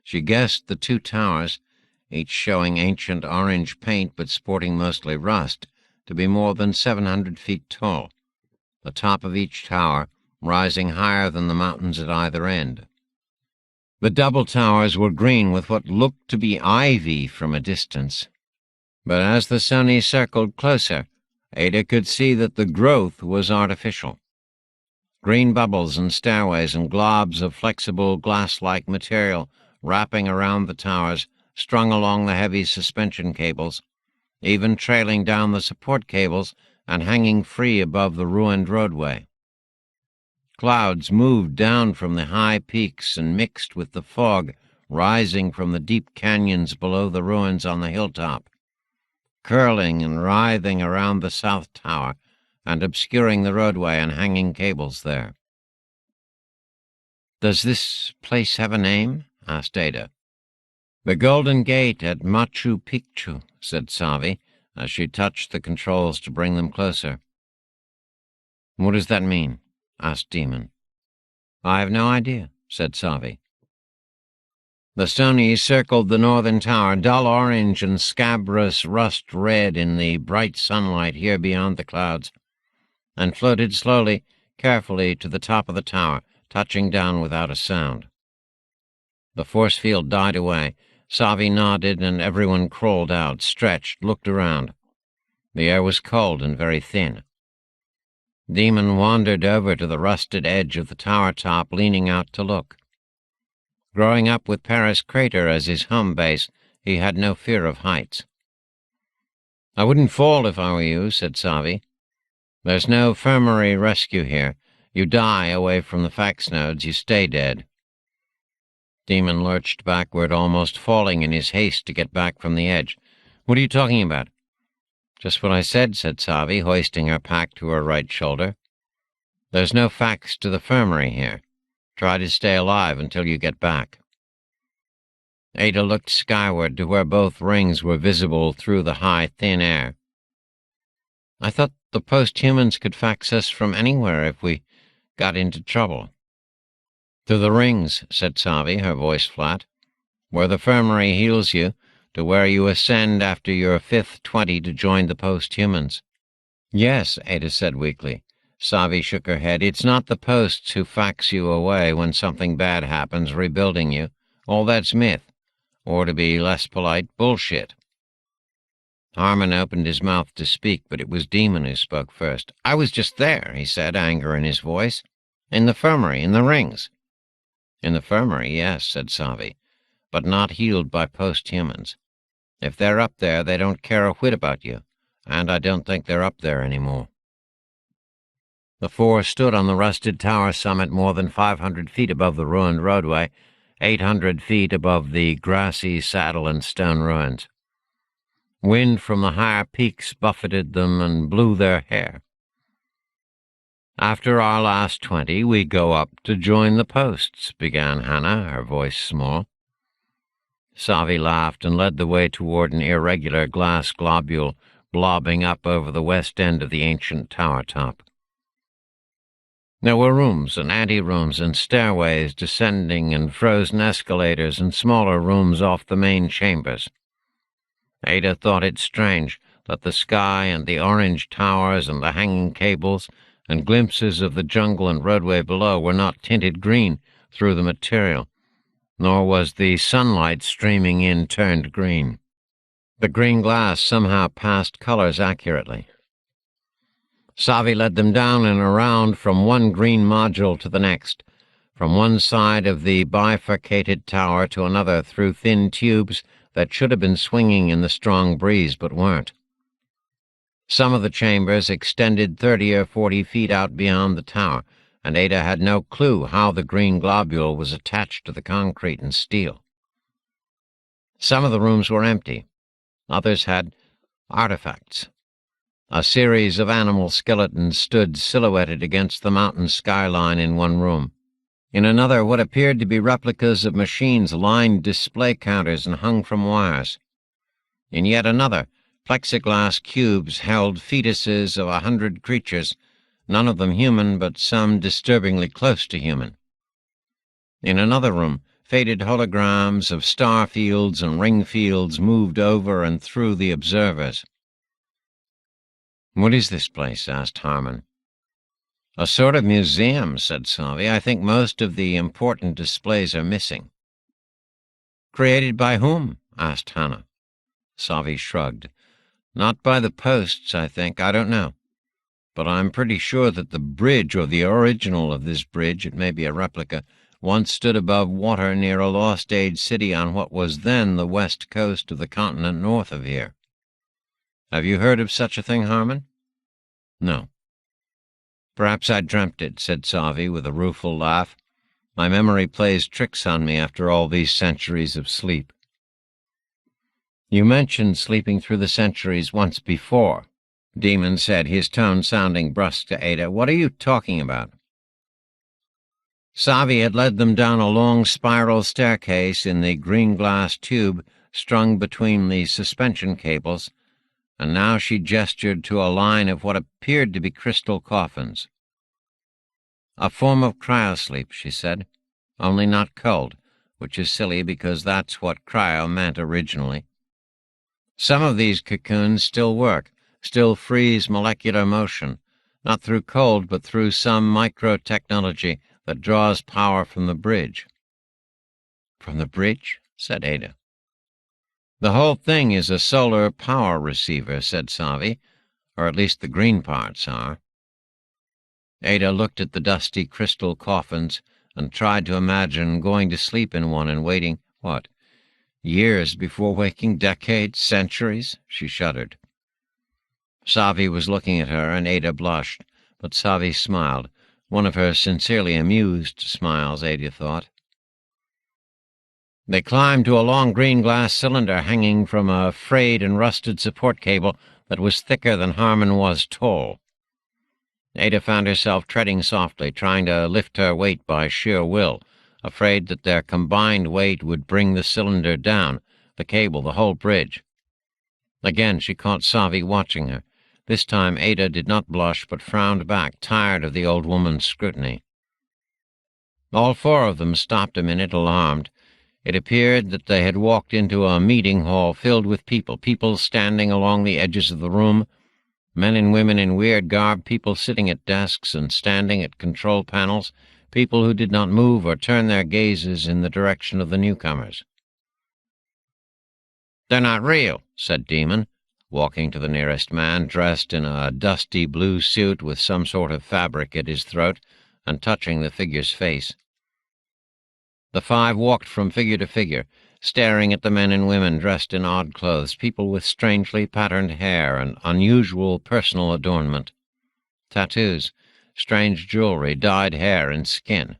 She guessed the 2 towers, each showing ancient orange paint but sporting mostly rust, to be more than 700 feet tall, the top of each tower rising higher than the mountains at either end. The double towers were green with what looked to be ivy from a distance, but as the Sony circled closer, Ada could see that the growth was artificial. Green bubbles and stairways and globs of flexible glass-like material wrapping around the towers, strung along the heavy suspension cables, even trailing down the support cables and hanging free above the ruined roadway. Clouds moved down from the high peaks and mixed with the fog rising from the deep canyons below the ruins on the hilltop, curling and writhing around the south tower and obscuring the roadway and hanging cables there. "Does this place have a name?" asked Ada. "The Golden Gate at Machu Picchu," said Savi, as she touched the controls to bring them closer. "What does that mean?" asked Demon. "I have no idea," said Savi. The Stonies circled the northern tower, dull orange and scabrous rust red in the bright sunlight here beyond the clouds, and floated slowly, carefully to the top of the tower, touching down without a sound. The force field died away. Savi nodded, and everyone crawled out, stretched, looked around. The air was cold and very thin. Demon wandered over to the rusted edge of the tower top, leaning out to look. Growing up with Paris Crater as his home base, he had no fear of heights. "I wouldn't fall if I were you," said Savi. "There's no infirmary rescue here. You die away from the fax nodes, you stay dead." Demon lurched backward, almost falling in his haste to get back from the edge. "What are you talking about?" "Just what I said," said Savi, hoisting her pack to her right shoulder. "There's no fax to the infirmary here. Try to stay alive until you get back." Ada looked skyward to where both rings were visible through the high, thin air. "I thought the post-humans could fax us from anywhere if we got into trouble." "To the rings," said Savi, her voice flat. "Where the infirmary heals you, to where you ascend after your 5th 20 to join the post-humans." "Yes," Ada said weakly. Savi shook her head. "It's not the posts who fax you away when something bad happens, rebuilding you. All that's myth. Or, to be less polite, bullshit." Harmon opened his mouth to speak, but it was Demon who spoke first. "I was just there," he said, anger in his voice. "In the infirmary, in the rings." "In the infirmary, yes," said Savi, "but not healed by post-humans. If they're up there, they don't care a whit about you, and I don't think they're up there anymore." The four stood on the rusted tower summit more than 500 feet above the ruined roadway, 800 feet above the grassy saddle and stone ruins. Wind from the higher peaks buffeted them and blew their hair. "After our last 20, we go up to join the posts," began Hannah, her voice small. Savi laughed and led the way toward an irregular glass globule blobbing up over the west end of the ancient tower top. There were rooms and ante-rooms and stairways descending and frozen escalators and smaller rooms off the main chambers. Ada thought it strange that the sky and the orange towers and the hanging cables and glimpses of the jungle and roadway below were not tinted green through the material, nor was the sunlight streaming in turned green. The green glass somehow passed colors accurately. Savi led them down and around from one green module to the next, from one side of the bifurcated tower to another through thin tubes that should have been swinging in the strong breeze but weren't. Some of the chambers extended 30 or 40 feet out beyond the tower, and Ada had no clue how the green globule was attached to the concrete and steel. Some of the rooms were empty. Others had artifacts. A series of animal skeletons stood silhouetted against the mountain skyline in one room. In another, what appeared to be replicas of machines lined display counters and hung from wires. In yet another, plexiglass cubes held fetuses of 100 creatures, none of them human, but some disturbingly close to human. In another room, faded holograms of star fields and ring fields moved over and through the observers. "What is this place?" asked Harmon. "A sort of museum," said Savi. "I think most of the important displays are missing." "Created by whom?" asked Hannah. Savi shrugged. "Not by the posts, I think. I don't know. But I'm pretty sure that the bridge, or the original of this bridge, it may be a replica, once stood above water near a lost-age city on what was then the west coast of the continent north of here. Have you heard of such a thing, Harmon?" "No." "Perhaps I dreamt it," said Savi with a rueful laugh. "My memory plays tricks on me after all these centuries of sleep." "You mentioned sleeping through the centuries once before," Demon said, his tone sounding brusque to Ada. "What are you talking about?" Savi had led them down a long spiral staircase in the green glass tube strung between the suspension cables, and now she gestured to a line of what appeared to be crystal coffins. "A form of cryosleep," she said, "only not cold. which is silly because that's what cryo meant originally. Some of these cocoons still work, still freeze molecular motion, not through cold but through some micro-technology that draws power from the bridge. From the bridge? Said Ada. The whole thing is a solar power receiver, said Savi, or at least the green parts are. Ada looked at the dusty crystal coffins and tried to imagine going to sleep in one and waiting, what, years before waking, decades, centuries? She shuddered. Savi was looking at her, and Ada blushed, but Savi smiled, one of her sincerely amused smiles, Ada thought. They climbed to a long green glass cylinder hanging from a frayed and rusted support cable that was thicker than Harmon was tall. Ada found herself treading softly, trying to lift her weight by sheer will, afraid that their combined weight would bring the cylinder down, the cable, the whole bridge. Again she caught Savi watching her. This time Ada did not blush, but frowned back, tired of the old woman's scrutiny. All four of them stopped a minute, alarmed. It appeared that they had walked into a meeting hall filled with people standing along the edges of the room, men and women in weird garb, people sitting at desks and standing at control panels, people who did not move or turn their gazes in the direction of the newcomers. "They're not real," said Demon, walking to the nearest man, dressed in a dusty blue suit with some sort of fabric at his throat, and touching the figure's face. The five walked from figure to figure, staring at the men and women dressed in odd clothes, people with strangely patterned hair and unusual personal adornment. Tattoos, strange jewelry, dyed hair and skin.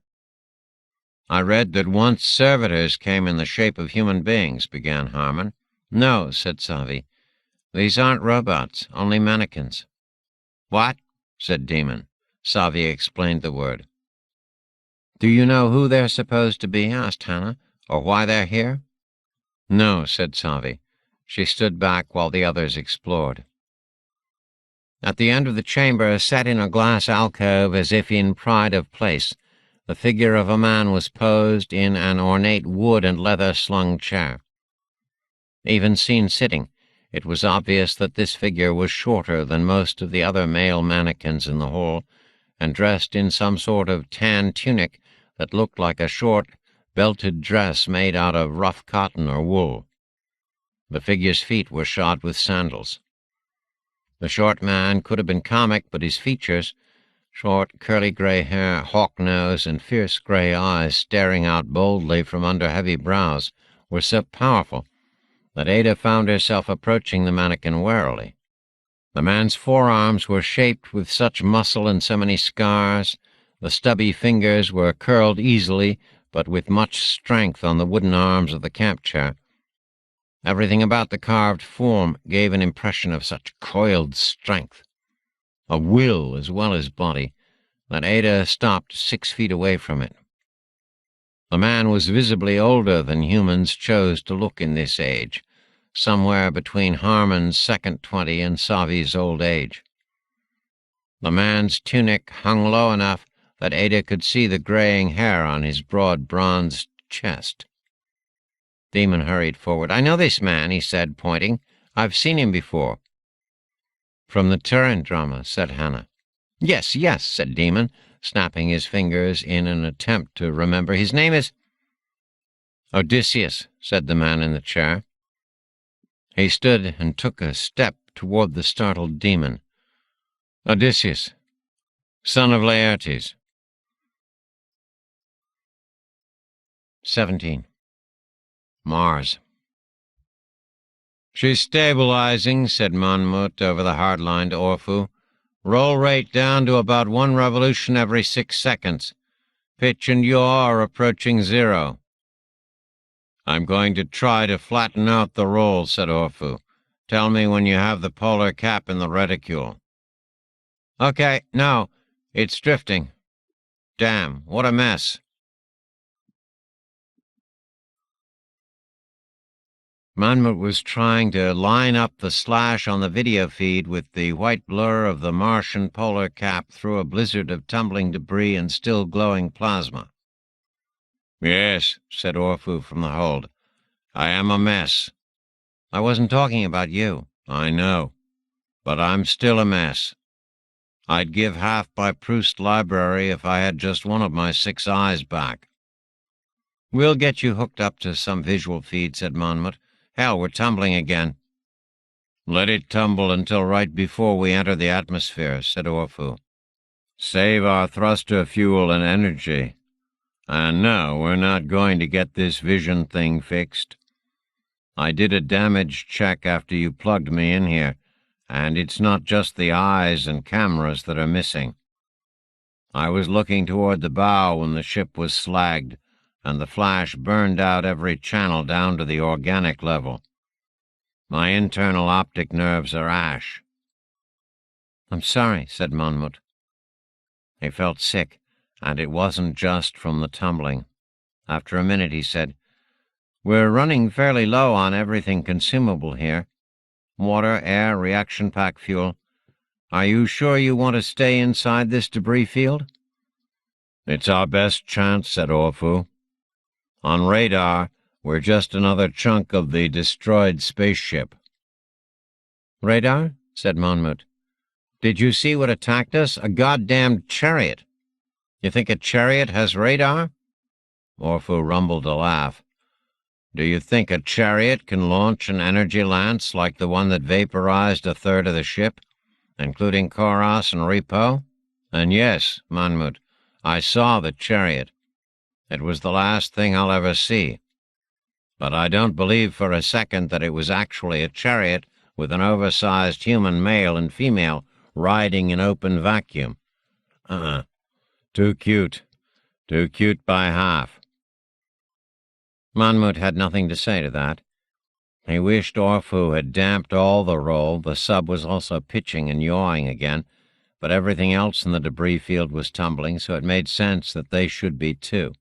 "I read that once servitors came in the shape of human beings," began Harmon. "No," said Savi. "These aren't robots, only mannequins." "What?" said Demon. Savi explained the word. "Do you know who they're supposed to be?" asked Hannah, "or why they're here?" "No," said Savi. She stood back while the others explored. At the end of the chamber, set in a glass alcove as if in pride of place, the figure of a man was posed in an ornate wood and leather-slung chair. Even seen sitting, it was obvious that this figure was shorter than most of the other male mannequins in the hall, and dressed in some sort of tan tunic that looked like a short, belted dress made out of rough cotton or wool. The figure's feet were shod with sandals. The short man could have been comic, but his features, short, curly gray hair, hawk nose, and fierce gray eyes staring out boldly from under heavy brows, were so powerful that Ada found herself approaching the mannequin warily. The man's forearms were shaped with such muscle and so many scars. The stubby fingers were curled easily, but with much strength on the wooden arms of the camp chair. Everything about the carved form gave an impression of such coiled strength, a will as well as body, that Ada stopped 6 feet away from it. The man was visibly older than humans chose to look in this age, somewhere between Harmon's second 20 and Savi's old age. The man's tunic hung low enough that Ada could see the graying hair on his broad bronzed chest. Demon hurried forward. "I know this man," he said, pointing. "I've seen him before." "From the Turin drama," said Hannah. "Yes, yes," said Demon, snapping his fingers in an attempt to remember. "His name is—" "Odysseus," said the man in the chair. He stood and took a step toward the startled Demon. "Odysseus, son of Laertes." 17. Mars. "She's stabilizing," said Monmouth over the hard-line to Orphu. "Roll rate down to about 1 revolution every 6 seconds. Pitch and yaw are approaching 0. "I'm going to try to flatten out the roll," said Orphu. "Tell me when you have the polar cap in the reticule." "Okay, no, it's drifting. Damn, what a mess." Monmouth was trying to line up the slash on the video feed with the white blur of the Martian polar cap through a blizzard of tumbling debris and still glowing plasma. Yes, said Orfu from the hold. I am a mess. I wasn't talking about you. I know. But I'm still a mess. I'd give half my Proust library if I had just one of my 6 eyes back. We'll get you hooked up to some visual feed, said Monmouth. Hell, we're tumbling again. Let it tumble until right before we enter the atmosphere, said Orfu. Save our thruster fuel and energy. And no, we're not going to get this vision thing fixed. I did a damage check after you plugged me in here, and it's not just the eyes and cameras that are missing. I was looking toward the bow when the ship was slagged, and the flash burned out every channel down to the organic level. My internal optic nerves are ash. I'm sorry, said Monmouth. He felt sick, and it wasn't just from the tumbling. After a minute he said, We're running fairly low on everything consumable here. Water, air, reaction pack fuel. Are you sure you want to stay inside this debris field? It's our best chance, said Orfu. On radar, we're just another chunk of the destroyed spaceship. Radar? Said Monmouth. Did you see what attacked us? A goddamned chariot. You think a chariot has radar? Orfu rumbled a laugh. Do you think a chariot can launch an energy lance like the one that vaporized a third of the ship, including Koros and Repo? And yes, Monmouth, I saw the chariot. It was the last thing I'll ever see. But I don't believe for a second that it was actually a chariot with an oversized human male and female riding in open vacuum. Too cute. Too cute by half. Monmouth had nothing to say to that. He wished Orfu had damped all the roll. The sub was also pitching and yawing again, but everything else in the debris field was tumbling, so it made sense that they should be too.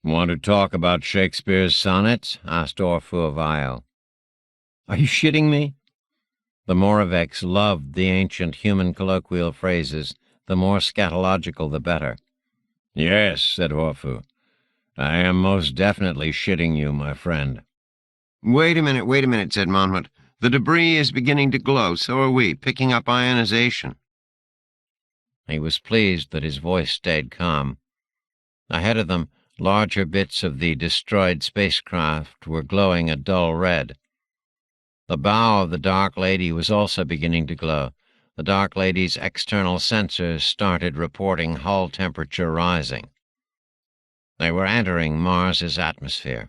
Want to talk about Shakespeare's sonnets? Asked Orfu of Io. Are you shitting me? The Moravecs loved the ancient human colloquial phrases. The more scatological, the better. Yes, said Orfu. I am most definitely shitting you, my friend. Wait a minute, said Monmouth. The debris is beginning to glow, so are we, picking up ionization. He was pleased that his voice stayed calm. Ahead of them, larger bits of the destroyed spacecraft were glowing a dull red. The bow of the Dark Lady was also beginning to glow. The Dark Lady's external sensors started reporting hull temperature rising. They were entering Mars's atmosphere.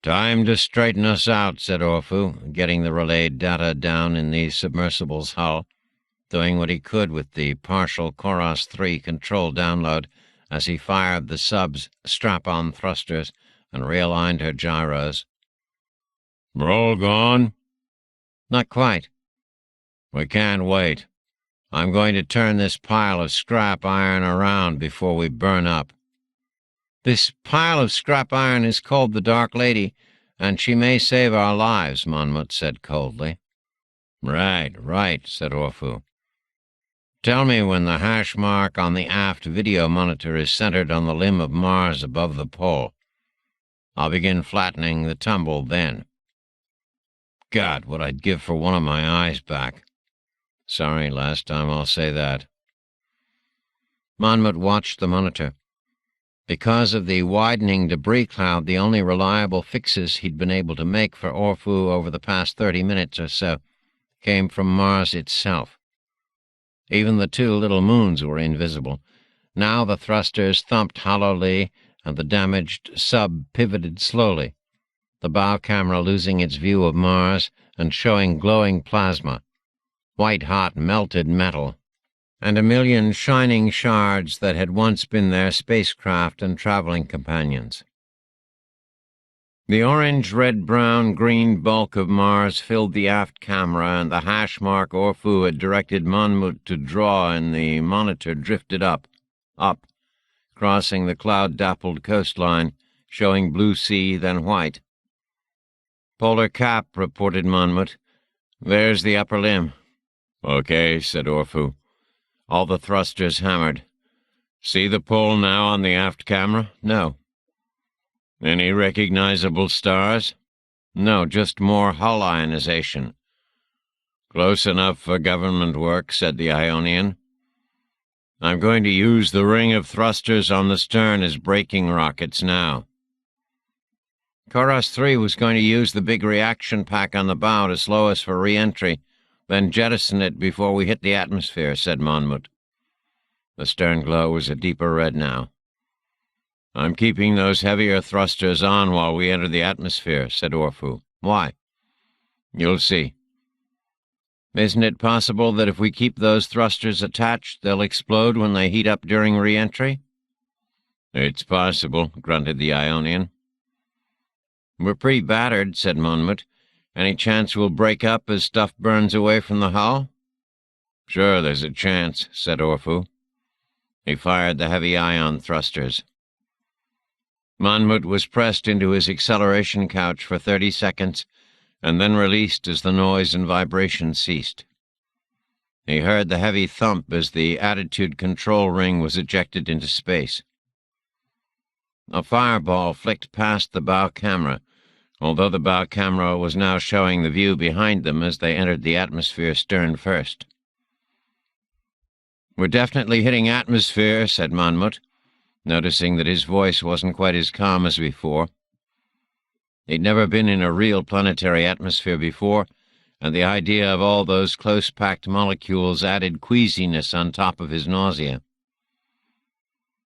Time to straighten us out, said Orfu, getting the relayed data down in the submersible's hull, doing what he could with the partial Koros 3 control download as he fired the sub's strap-on thrusters and realigned her gyros. We're all gone? Not quite. We can't wait. I'm going to turn this pile of scrap iron around before we burn up. This pile of scrap iron is called the Dark Lady, and she may save our lives, Monmouth said coldly. Right, said Orfu. Tell me when the hash mark on the aft video monitor is centered on the limb of Mars above the pole. I'll begin flattening the tumble then. God, what I'd give for one of my eyes back. Sorry, last time I'll say that. Monmouth watched the monitor. Because of the widening debris cloud, the only reliable fixes he'd been able to make for Orfu over the past 30 minutes or so came from Mars itself. Even the 2 little moons were invisible. Now the thrusters thumped hollowly, and the damaged sub pivoted slowly, the bow camera losing its view of Mars and showing glowing plasma, white-hot melted metal, and a million shining shards that had once been their spacecraft and traveling companions. The orange, red, brown, green bulk of Mars filled the aft camera, and the hash mark Orfu had directed Monmouth to draw in the monitor drifted up, crossing the cloud-dappled coastline, showing blue sea, then white. Polar cap, reported Monmouth. There's the upper limb. Okay, said Orfu. All the thrusters hammered. See the pole now on the aft camera? No. Any recognizable stars? No, just more hull ionization. Close enough for government work, said the Ionian. I'm going to use the ring of thrusters on the stern as braking rockets now. Koros 3 was going to use the big reaction pack on the bow to slow us for re-entry, then jettison it before we hit the atmosphere, said Monmouth. The stern glow was a deeper red now. I'm keeping those heavier thrusters on while we enter the atmosphere, said Orfu. Why? You'll see. Isn't it possible that if we keep those thrusters attached, they'll explode when they heat up during re-entry? It's possible, grunted the Ionian. We're pretty battered, said Monmouth. Any chance we'll break up as stuff burns away from the hull? Sure, there's a chance, said Orfu. He fired the heavy ion thrusters. Monmouth was pressed into his acceleration couch for 30 seconds, and then released as the noise and vibration ceased. He heard the heavy thump as the attitude control ring was ejected into space. A fireball flicked past the bow camera, although the bow camera was now showing the view behind them as they entered the atmosphere stern first. "We're definitely hitting atmosphere," said Monmouth, noticing that his voice wasn't quite as calm as before. He'd never been in a real planetary atmosphere before, and the idea of all those close-packed molecules added queasiness on top of his nausea.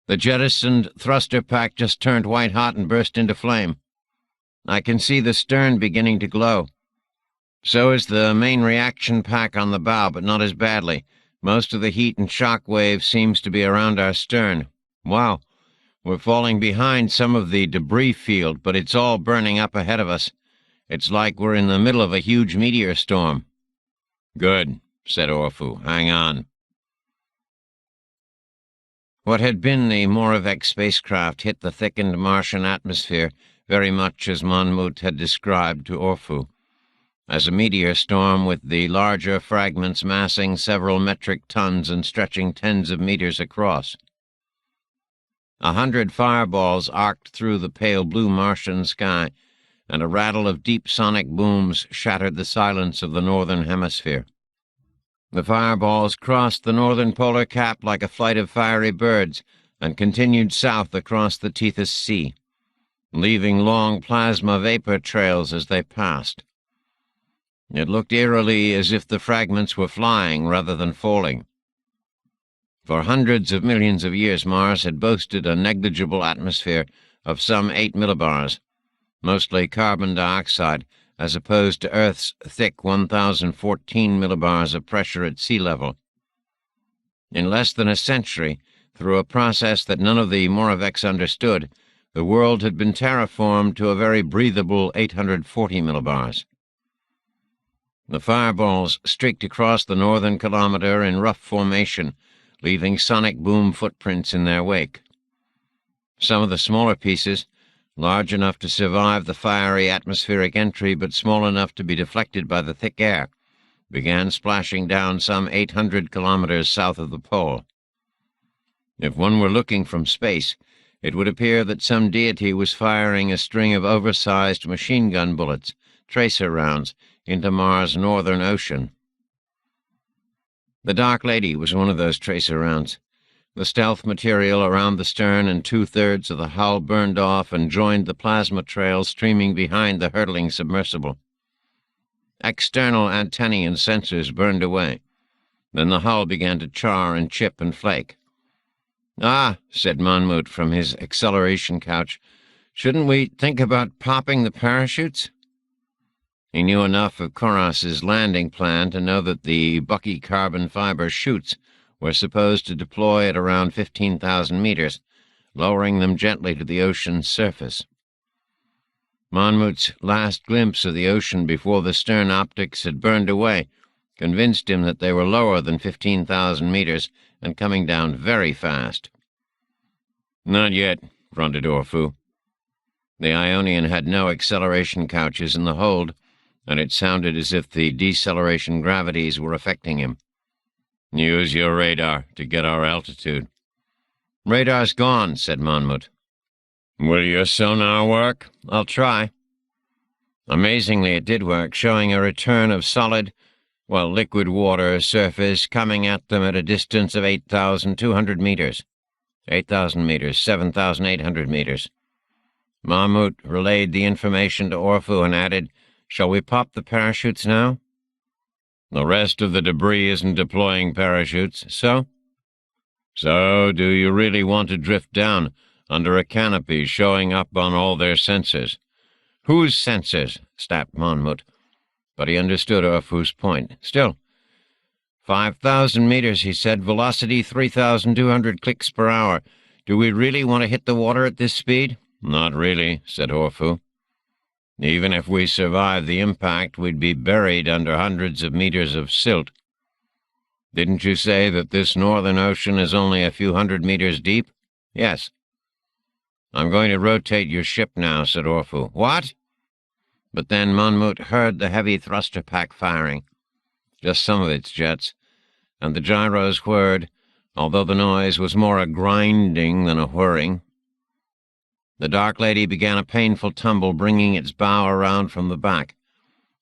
"The jettisoned thruster pack just turned white-hot and burst into flame. I can see the stern beginning to glow. So is the main reaction pack on the bow, but not as badly. Most of the heat and shock wave seems to be around our stern. Wow, we're falling behind some of the debris field, but it's all burning up ahead of us. It's like we're in the middle of a huge meteor storm." "Good," said Orfu. "Hang on." What had been the Moravec spacecraft hit the thickened Martian atmosphere very much as Monmouth had described to Orfu, as a meteor storm with the larger fragments massing several metric tons and stretching tens of meters across. 100 fireballs arced through the pale blue Martian sky, and a rattle of deep sonic booms shattered the silence of the northern hemisphere. The fireballs crossed the northern polar cap like a flight of fiery birds and continued south across the Tethys Sea, leaving long plasma vapor trails as they passed. It looked eerily as if the fragments were flying rather than falling. For hundreds of millions of years, Mars had boasted a negligible atmosphere of some 8 millibars, mostly carbon dioxide, as opposed to Earth's thick 1,014 millibars of pressure at sea level. In less than a century, through a process that none of the Moravecs understood, the world had been terraformed to a very breathable 840 millibars. The fireballs streaked across the northern kilometer in rough formation, leaving sonic boom footprints in their wake. Some of the smaller pieces, large enough to survive the fiery atmospheric entry but small enough to be deflected by the thick air, began splashing down some 800 kilometers south of the pole. If one were looking from space, it would appear that some deity was firing a string of oversized machine gun bullets, tracer rounds, into Mars' northern ocean. The Dark Lady was one of those tracer rounds. The stealth material around the stern and 2/3 of the hull burned off and joined the plasma trail streaming behind the hurtling submersible. External antennae and sensors burned away. Then the hull began to char and chip and flake. "Ah," said Monmouth from his acceleration couch, "shouldn't we think about popping the parachutes?" He knew enough of Koros's landing plan to know that the bucky carbon fiber chutes were supposed to deploy at around 15,000 meters, lowering them gently to the ocean's surface. Monmouth's last glimpse of the ocean before the stern optics had burned away convinced him that they were lower than 15,000 meters and coming down very fast. "Not yet," grunted Orfu. The Ionian had no acceleration couches in the hold, and it sounded as if the deceleration gravities were affecting him. "Use your radar to get our altitude." Radar's gone, said Monmouth. Will your sonar work? I'll try. Amazingly, it did work, showing a return of liquid water surface coming at them at a distance of 8,200 meters. 8,000 meters, 7,800 meters. Monmouth relayed the information to Orphu and added, "Shall we pop the parachutes now?" "The rest of the debris isn't deploying parachutes, so?" "So, do you really want to drift down under a canopy showing up on all their sensors?" "Whose sensors?" snapped Monmouth. But he understood Orphu's point. Still, 5,000 meters, he said, velocity 3,200 clicks per hour. Do we really want to hit the water at this speed? "Not really," said Orphu. "Even if we survive the impact, we'd be buried under hundreds of meters of silt. Didn't you say that this northern ocean is only a few hundred meters deep?" "Yes." "I'm going to rotate your ship now," said Orphu. "What?" But then Monmouth heard the heavy thruster pack firing, just some of its jets, and the gyros whirred, although the noise was more a grinding than a whirring. The Dark Lady began a painful tumble, bringing its bow around from the back.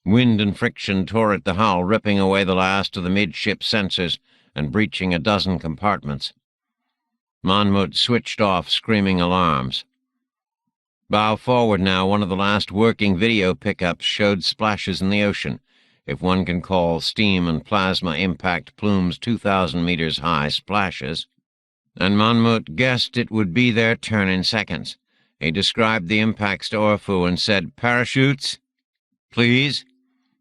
Wind and friction tore at the hull, ripping away the last of the midship sensors and breaching a dozen compartments. Monmouth switched off, screaming alarms. Bow forward now, one of the last working video pickups showed splashes in the ocean, if one can call steam and plasma impact plumes 2,000 meters high splashes, and Monmouth guessed it would be their turn in seconds. He described the impacts to Orphu and said, "Parachutes, please?"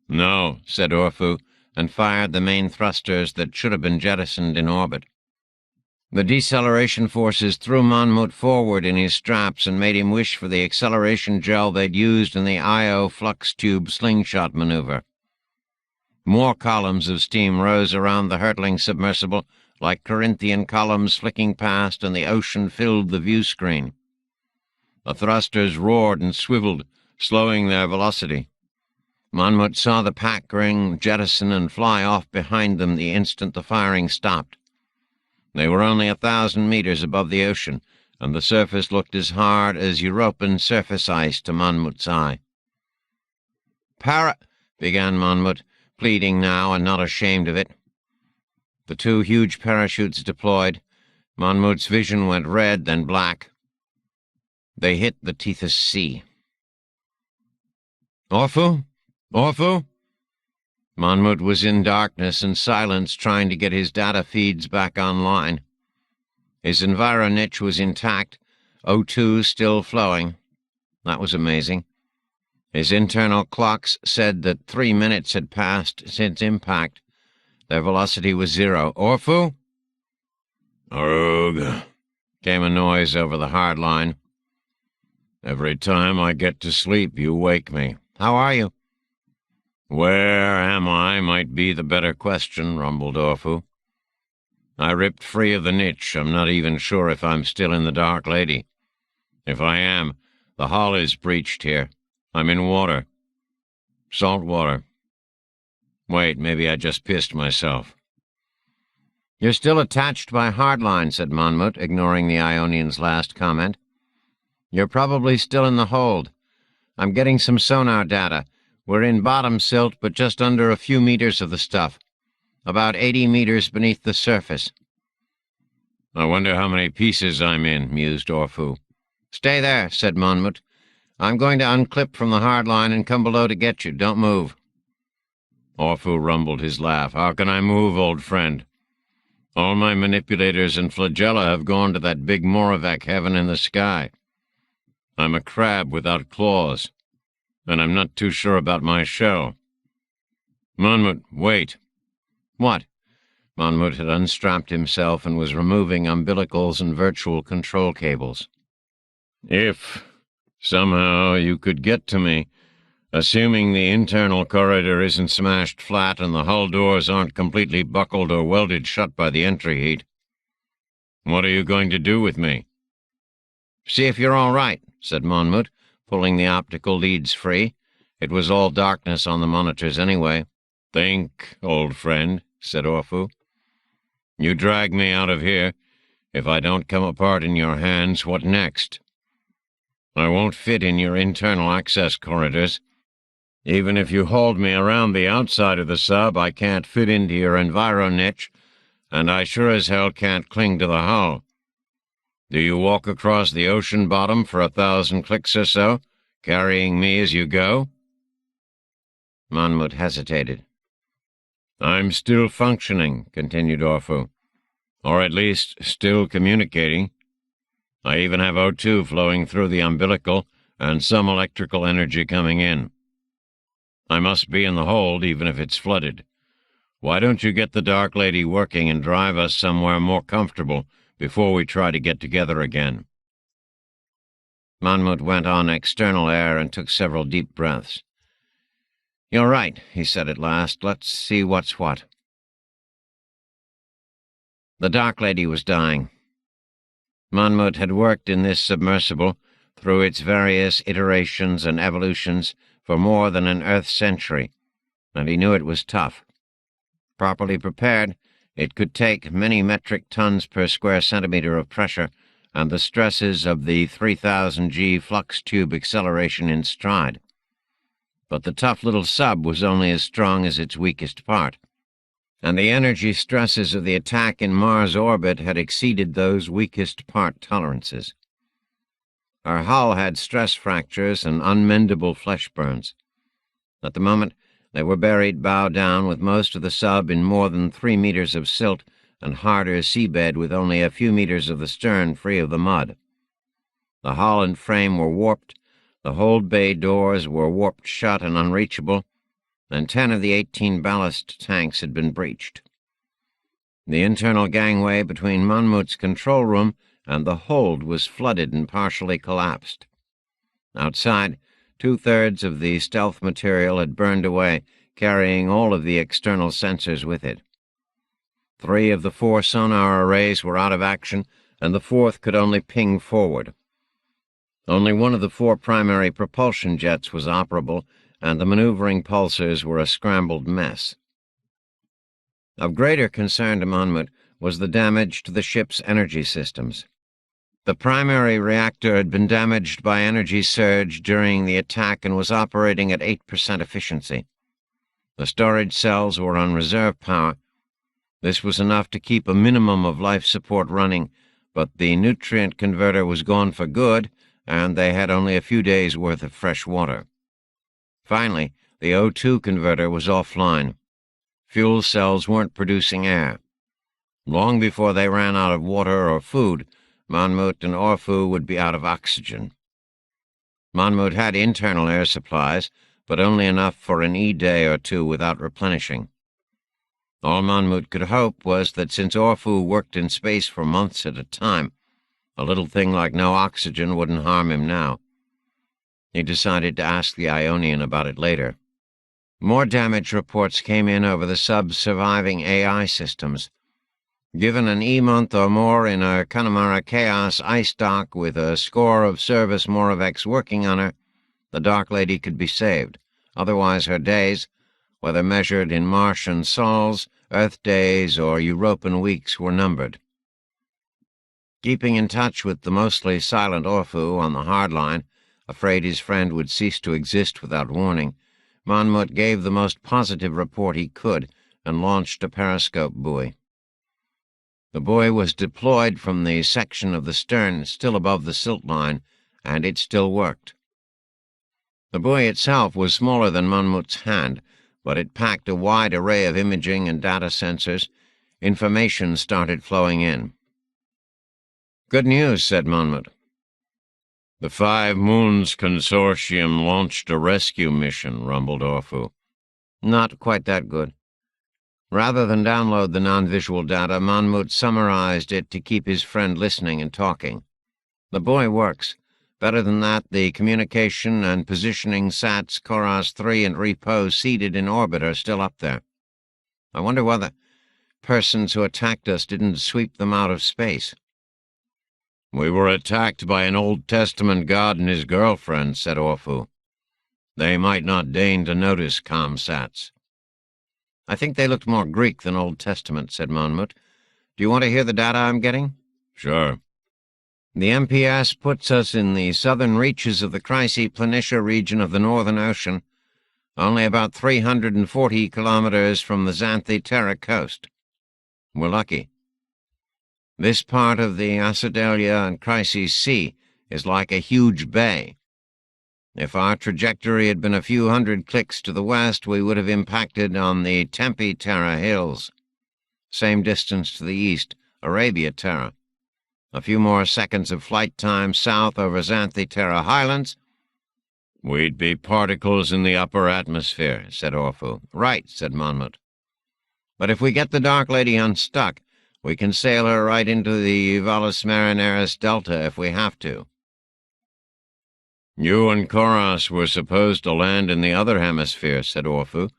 "No," said Orphu, and fired the main thrusters that should have been jettisoned in orbit. The deceleration forces threw Monmouth forward in his straps and made him wish for the acceleration gel they'd used in the I.O. flux tube slingshot maneuver. More columns of steam rose around the hurtling submersible, like Corinthian columns flicking past, and the ocean filled the view screen. The thrusters roared and swiveled, slowing their velocity. Monmouth saw the pack ring jettison and fly off behind them the instant the firing stopped. They were only 1,000 meters above the ocean, and the surface looked as hard as European surface ice to Monmouth's eye. Began Monmouth, pleading now and not ashamed of it. The two huge parachutes deployed. Monmouth's vision went red, then black. They hit the Tethys Sea. "Orphu? Orphu?" Monmouth was in darkness and silence, trying to get his data feeds back online. His environiche was intact, O2 still flowing. That was amazing. His internal clocks said that 3 minutes had passed since impact. Their velocity was 0. "Orphu?" "Arrgh," came a noise over the hard line. "Every time I get to sleep, you wake me." "How are you?" "Where am I might be the better question," rumbled Orphu. "I ripped free of the niche. I'm not even sure if I'm still in the Dark Lady. If I am, the hull is breached here. I'm in water. Salt water. Wait, maybe I just pissed myself." "You're still attached by hardline," said Monmouth, ignoring the Ionian's last comment. "You're probably still in the hold. I'm getting some sonar data. We're in bottom silt, but just under a few meters of the stuff. About 80 meters beneath the surface." "I wonder how many pieces I'm in," mused Orphu. "Stay there," said Monmouth. "I'm going to unclip from the hard line and come below to get you. Don't move." Orphu rumbled his laugh. "How can I move, old friend? All my manipulators and flagella have gone to that big Moravec heaven in the sky. I'm a crab without claws, and I'm not too sure about my shell. Monmouth, wait." "What?" Monmouth had unstrapped himself and was removing umbilicals and virtual control cables. "If somehow you could get to me, assuming the internal corridor isn't smashed flat and the hull doors aren't completely buckled or welded shut by the entry heat, what are you going to do with me?" "See if you're all right," said Monmouth, pulling the optical leads free. It was all darkness on the monitors anyway. "Think, old friend," said Orphu. "You drag me out of here, If I don't come apart in your hands, what next? I won't fit in your internal access corridors. Even if you hauled me around the outside of the sub, I can't fit into your enviro niche, and I sure as hell can't cling to the hull. Do you walk across the ocean bottom for 1,000 clicks or so, carrying me as you go? Monmouth hesitated. I'm still functioning, continued Orphu. Or at least still communicating. I even have O2 flowing through the umbilical and some electrical energy coming in. I must be in the hold even if it's flooded. Why don't you get the Dark Lady working and drive us somewhere more comfortable before we try to get together again? Monmouth went on external air and took several deep breaths. "You're right," he said at last. "Let's see what's what." The Dark Lady was dying. Monmouth had worked in this submersible through its various iterations and evolutions for more than an Earth century, and he knew it was tough. Properly prepared, it could take many metric tons per square centimeter of pressure and the stresses of the 3,000 G flux tube acceleration in stride. But the tough little sub was only as strong as its weakest part, and the energy stresses of the attack in Mars orbit had exceeded those weakest part tolerances. Her hull had stress fractures and unmendable flesh burns. At the moment, they were buried bow down with most of the sub in more than 3 meters of silt and harder seabed with only a few meters of the stern free of the mud. The hull and frame were warped, the hold bay doors were warped shut and unreachable, and 10 of the 18 ballast tanks had been breached. The internal gangway between Monmouth's control room and the hold was flooded and partially collapsed. Outside, 2/3 of the stealth material had burned away, carrying all of the external sensors with it. 3 of the 4 sonar arrays were out of action, and the 4th could only ping forward. Only one of the 4 primary propulsion jets was operable, and the maneuvering pulsars were a scrambled mess. Of greater concern to Monmouth was the damage to the ship's energy systems. The primary reactor had been damaged by energy surge during the attack and was operating at 8% efficiency. The storage cells were on reserve power. This was enough to keep a minimum of life support running, but the nutrient converter was gone for good, and they had only a few days' worth of fresh water. Finally, the O2 converter was offline. Fuel cells weren't producing air. Long before they ran out of water or food, Monmouth and Orphu would be out of oxygen. Monmouth had internal air supplies, but only enough for an E-day or two without replenishing. All Monmouth could hope was that since Orphu worked in space for months at a time, a little thing like no oxygen wouldn't harm him now. He decided to ask the Ionian about it later. More damage reports came in over the sub's surviving AI systems. Given an E-month or more in a Conamara Chaos ice dock with a score of Service Moraveks working on her, the Dark Lady could be saved. Otherwise her days, whether measured in Martian sols, Earth days, or Europan weeks, were numbered. Keeping in touch with the mostly silent Orphu on the hard line, afraid his friend would cease to exist without warning, Monmouth gave the most positive report he could and launched a periscope buoy. The buoy was deployed from the section of the stern still above the silt line, and it still worked. The buoy itself was smaller than Monmouth's hand, but it packed a wide array of imaging and data sensors. Information started flowing in. "Good news," said Monmouth. "The 5 Moons Consortium launched a rescue mission," rumbled Orphu. "Not quite that good." Rather than download the non-visual data, Monmouth summarized it to keep his friend listening and talking. "The buoy works. Better than that, the communication and positioning sats Koros 3 and Repose seated in orbit are still up there. I wonder whether persons who attacked us didn't sweep them out of space." "We were attacked by an Old Testament god and his girlfriend," said Orphu. "They might not deign to notice comsats." "I think they looked more Greek than Old Testament," said Monmouth. "Do you want to hear the data I'm getting?" Sure. The MPS puts us in the southern reaches of the Chrysi-Planitia region of the Northern Ocean, only about 340 kilometers from the Xanthi-Terra coast. We're lucky. This part of the Acidalia and Chrysis Sea is like a huge bay. If our trajectory had been a few hundred clicks to the west, we would have impacted on the Tempe-Terra hills. Same distance to the east, Arabia-Terra. A few more seconds of flight time south over Xanthi-Terra highlands. We'd be particles in the upper atmosphere, said Orphu. Right, said Monmouth. But if we get the Dark Lady unstuck, we can sail her right into the Valles Marineris Delta if we have to. You and Koros were supposed to land in the other hemisphere, said Orphu,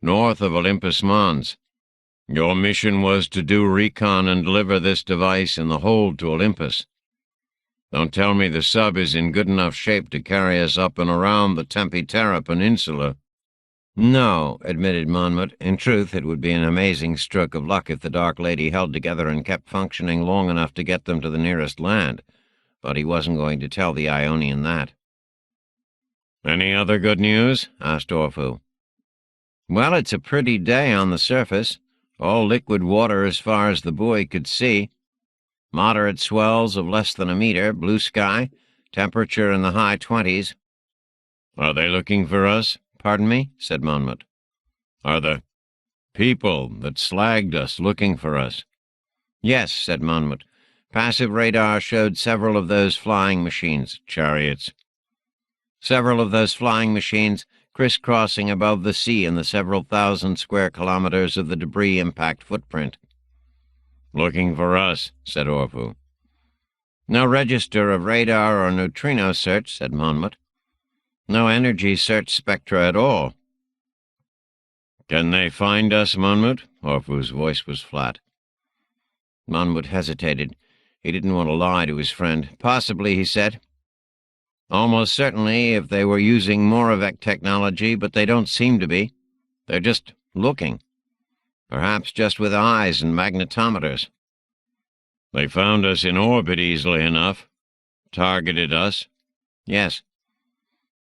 north of Olympus Mons. Your mission was to do recon and deliver this device in the hold to Olympus. Don't tell me the sub is in good enough shape to carry us up and around the Tempe-Terra Peninsula. No, admitted Monmouth. In truth, it would be an amazing stroke of luck if the Dark Lady held together and kept functioning long enough to get them to the nearest land. But he wasn't going to tell the Ionian that. Any other good news? Asked Orphu. Well, it's a pretty day on the surface. All liquid water as far as the buoy could see. Moderate swells of less than a meter, blue sky, temperature in the high 20s. Are they looking for us? Pardon me? Said Monmouth. Are the people that slagged us looking for us? Yes, said Monmouth. Passive radar showed several of those flying machines. Chariots. Several of those flying machines crisscrossing above the sea in the several thousand square kilometers of the debris impact footprint. Looking for us, said Orphu. No register of radar or neutrino search, said Monmouth. No energy search spectra at all. Can they find us, Monmouth? Orphu's voice was flat. Monmouth hesitated. He didn't want to lie to his friend. Possibly, he said. Almost certainly if they were using Moravec technology, but they don't seem to be. They're just looking. Perhaps just with eyes and magnetometers. They found us in orbit easily enough. Targeted us. Yes.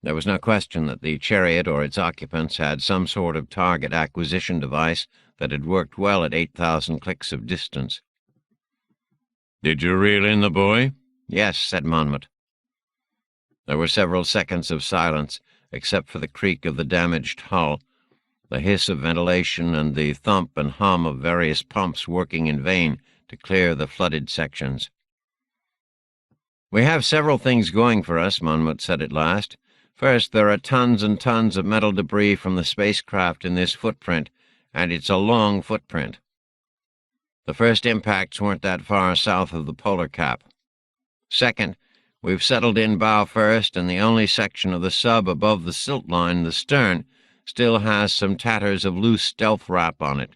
There was no question that the chariot or its occupants had some sort of target acquisition device that had worked well at 8,000 clicks of distance. Did you reel in the buoy? Yes, said Monmouth. There were several seconds of silence, except for the creak of the damaged hull, the hiss of ventilation, and the thump and hum of various pumps working in vain to clear the flooded sections. We have several things going for us, Monmouth said at last. First, there are tons and tons of metal debris from the spacecraft in this footprint, and it's a long footprint. The first impacts weren't that far south of the polar cap. Second, we've settled in bow first, and the only section of the sub above the silt line, the stern, still has some tatters of loose stealth wrap on it.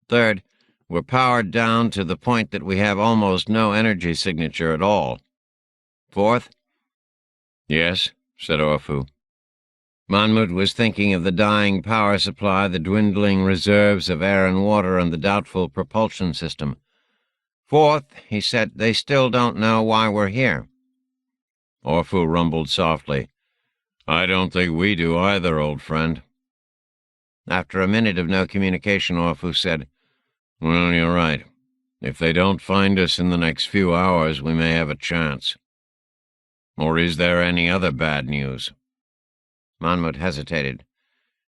Third, we're powered down to the point that we have almost no energy signature at all. Fourth? Yes, said Orphu. Monmouth was thinking of the dying power supply, the dwindling reserves of air and water, and the doubtful propulsion system. Fourth, he said, they still don't know why we're here. Orphu rumbled softly. I don't think we do either, old friend. After a minute of no communication, Orphu said, Well, you're right. If they don't find us in the next few hours, we may have a chance. Or is there any other bad news? Monmouth hesitated.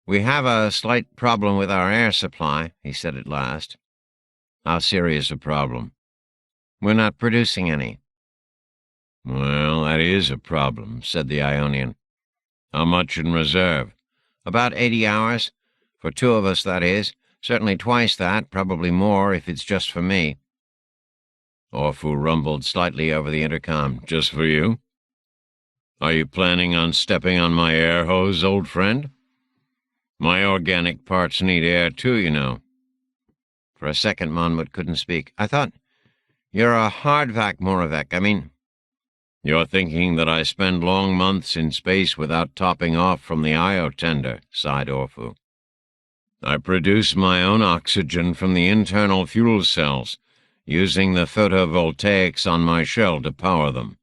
We have a slight problem with our air supply, he said at last. How serious a problem? We're not producing any. Well, that is a problem, said the Ionian. How much in reserve? About 80 hours. For two of us, that is. Certainly twice that, probably more if it's just for me. Orphu rumbled slightly over the intercom. Just for you? Are you planning on stepping on my air hose, old friend? My organic parts need air too, you know. For a second, Monmouth couldn't speak. I thought, you're a hardvac Moravec, I mean... You're thinking that I spend long months in space without topping off from the Io tender, sighed Orphu. I produce my own oxygen from the internal fuel cells, using the photovoltaics on my shell to power them."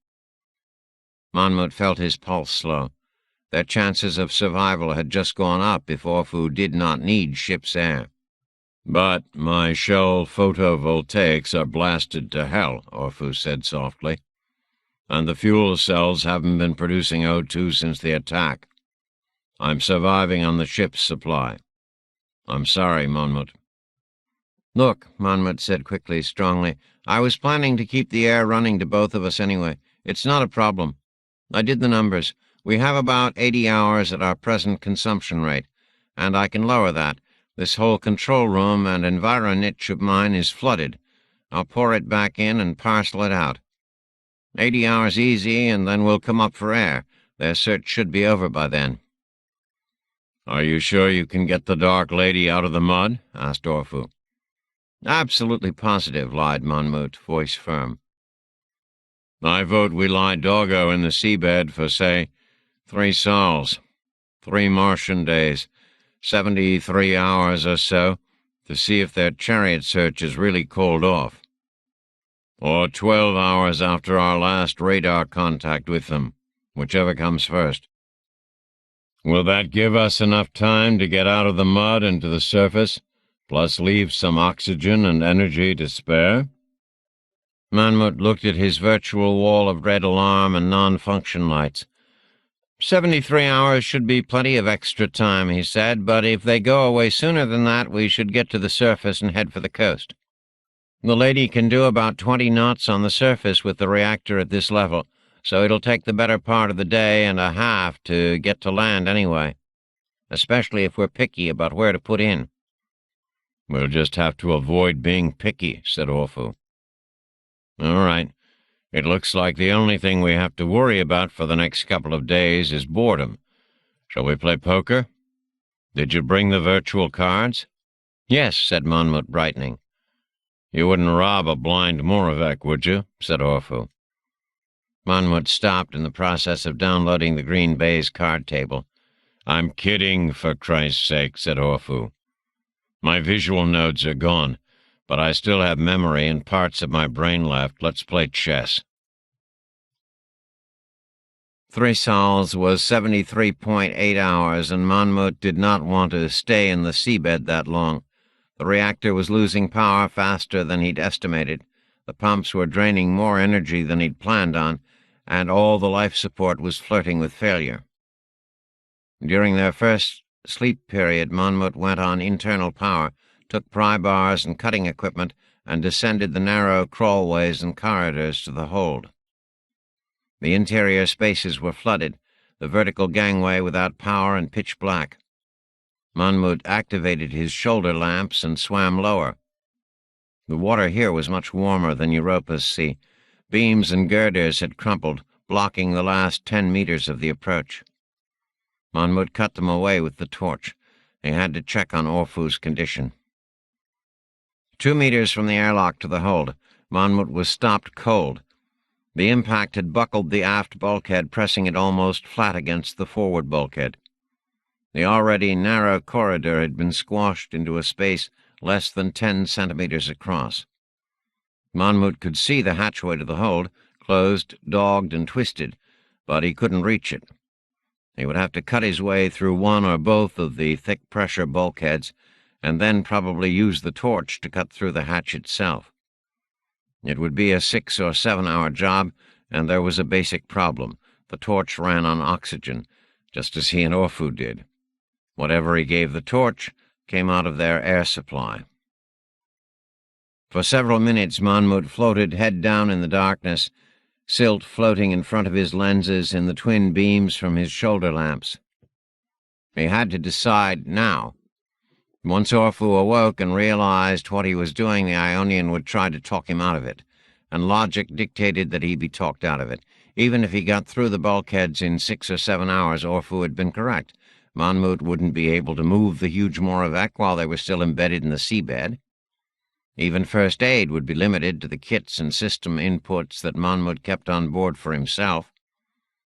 Monmouth felt his pulse slow. Their chances of survival had just gone up if Orphu did not need ship's air. "But my shell photovoltaics are blasted to hell," Orphu said softly. "And the fuel cells haven't been producing O2 since the attack. I'm surviving on the ship's supply. I'm sorry, Monmouth." "Look," Monmouth said quickly, strongly, "I was planning to keep the air running to both of us anyway. It's not a problem. I did the numbers. We have about 80 hours at our present consumption rate, and I can lower that. This whole control room and enviro niche of mine is flooded. I'll pour it back in and parcel it out. 80 hours easy, and then we'll come up for air. Their search should be over by then." "Are you sure you can get the Dark Lady out of the mud?" asked Orphu. "Absolutely positive," lied Monmouth, voice firm. "I vote we lie doggo in the seabed for, say, 3 sols, 3 Martian days, 73 hours or so, to see if their chariot search is really cooled off. Or 12 hours after our last radar contact with them, whichever comes first." "Will that give us enough time to get out of the mud and to the surface, plus leave some oxygen and energy to spare?" Monmouth looked at his virtual wall of red alarm and non-function lights. 73 hours should be plenty of extra time, he said, but if they go away sooner than that, we should get to the surface and head for the coast. The lady can do about 20 knots on the surface with the reactor at this level, so it'll take the better part of the day and a half to get to land anyway, especially if we're picky about where to put in. "We'll just have to avoid being picky," said Orphu. "All right. It looks like the only thing we have to worry about for the next couple of days is boredom. Shall we play poker? Did you bring the virtual cards?" "Yes," said Monmouth, brightening. "You wouldn't rob a blind Moravec, would you?" said Orphu. Monmouth stopped in the process of downloading the green baize card table. "I'm kidding, for Christ's sake," said Orphu. "My visual nodes are gone, but I still have memory and parts of my brain left. Let's play chess." 3 sols was 73.8 hours, and Monmouth did not want to stay in the seabed that long. The reactor was losing power faster than he'd estimated. The pumps were draining more energy than he'd planned on, and all the life support was flirting with failure. During their first sleep period, Monmouth went on internal power, took pry bars and cutting equipment, and descended the narrow crawlways and corridors to the hold. The interior spaces were flooded, the vertical gangway without power and pitch black. Monmouth activated his shoulder lamps and swam lower. The water here was much warmer than Europa's sea. Beams and girders had crumpled, blocking the last 10 meters of the approach. Monmouth cut them away with the torch. He had to check on Orphu's condition. 2 meters from the airlock to the hold, Monmouth was stopped cold. The impact had buckled the aft bulkhead, pressing it almost flat against the forward bulkhead. The already narrow corridor had been squashed into a space less than 10 centimeters across. Monmouth could see the hatchway to the hold, closed, dogged, and twisted, but he couldn't reach it. He would have to cut his way through one or both of the thick-pressure bulkheads, and then probably use the torch to cut through the hatch itself. It would be a 6 or 7 hour job, and there was a basic problem. The torch ran on oxygen, just as he and Orphu did. Whatever he gave the torch came out of their air supply. For several minutes, Monmouth floated head down in the darkness, silt floating in front of his lenses in the twin beams from his shoulder lamps. He had to decide now. Once Orphu awoke and realized what he was doing, the Ionian would try to talk him out of it, and logic dictated that he be talked out of it. Even if he got through the bulkheads in 6 or 7 hours, Orphu had been correct. Monmouth wouldn't be able to move the huge Moravec while they were still embedded in the seabed. Even first aid would be limited to the kits and system inputs that Monmouth kept on board for himself.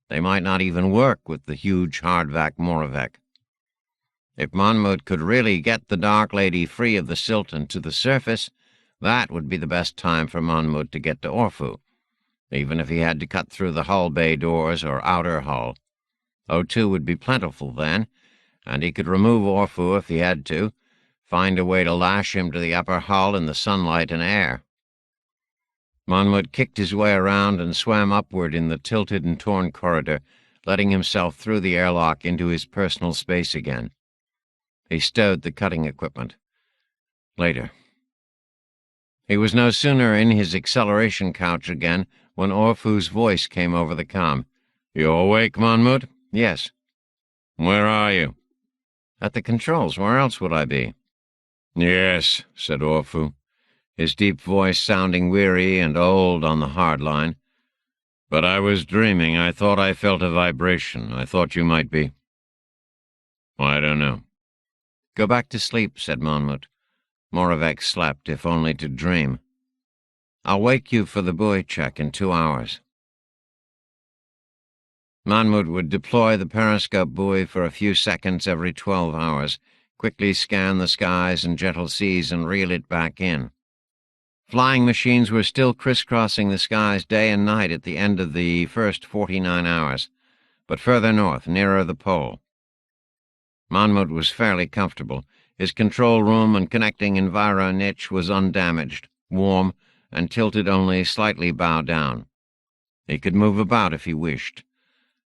They might not even work with the huge hardvac Moravec. If Monmouth could really get the Dark Lady free of the silt and to the surface, That would be the best time for Monmouth to get to Orphu, even if he had to cut through the hull bay doors or outer hull. O2 would be plentiful then, and he could remove Orphu if he had to, find a way to lash him to the upper hull in the sunlight and air. Monmouth kicked his way around and swam upward in the tilted and torn corridor, letting himself through the airlock into his personal space again. He stowed the cutting equipment. Later. He was no sooner in his acceleration couch again when Orphu's voice came over the comm. "You awake, Monmouth?" "Yes." "Where are you?" "At the controls. Where else would I be?" "Yes," said Orphu, his deep voice sounding weary and old on the hard line. "But I was dreaming. I thought I felt a vibration. I thought you might be." "I don't know." "Go back to sleep," said Monmouth. Moravec slept, if only to dream. "I'll wake you for the buoy check in 2 hours." Monmouth would deploy the periscope buoy for a few seconds every 12 hours, quickly scan the skies and gentle seas, and reel it back in. Flying machines were still crisscrossing the skies day and night at the end of the first 49 hours, but further north, nearer the pole. Monmouth was fairly comfortable. His control room and connecting enviro niche was undamaged, warm, and tilted only slightly bow down. He could move about if he wished.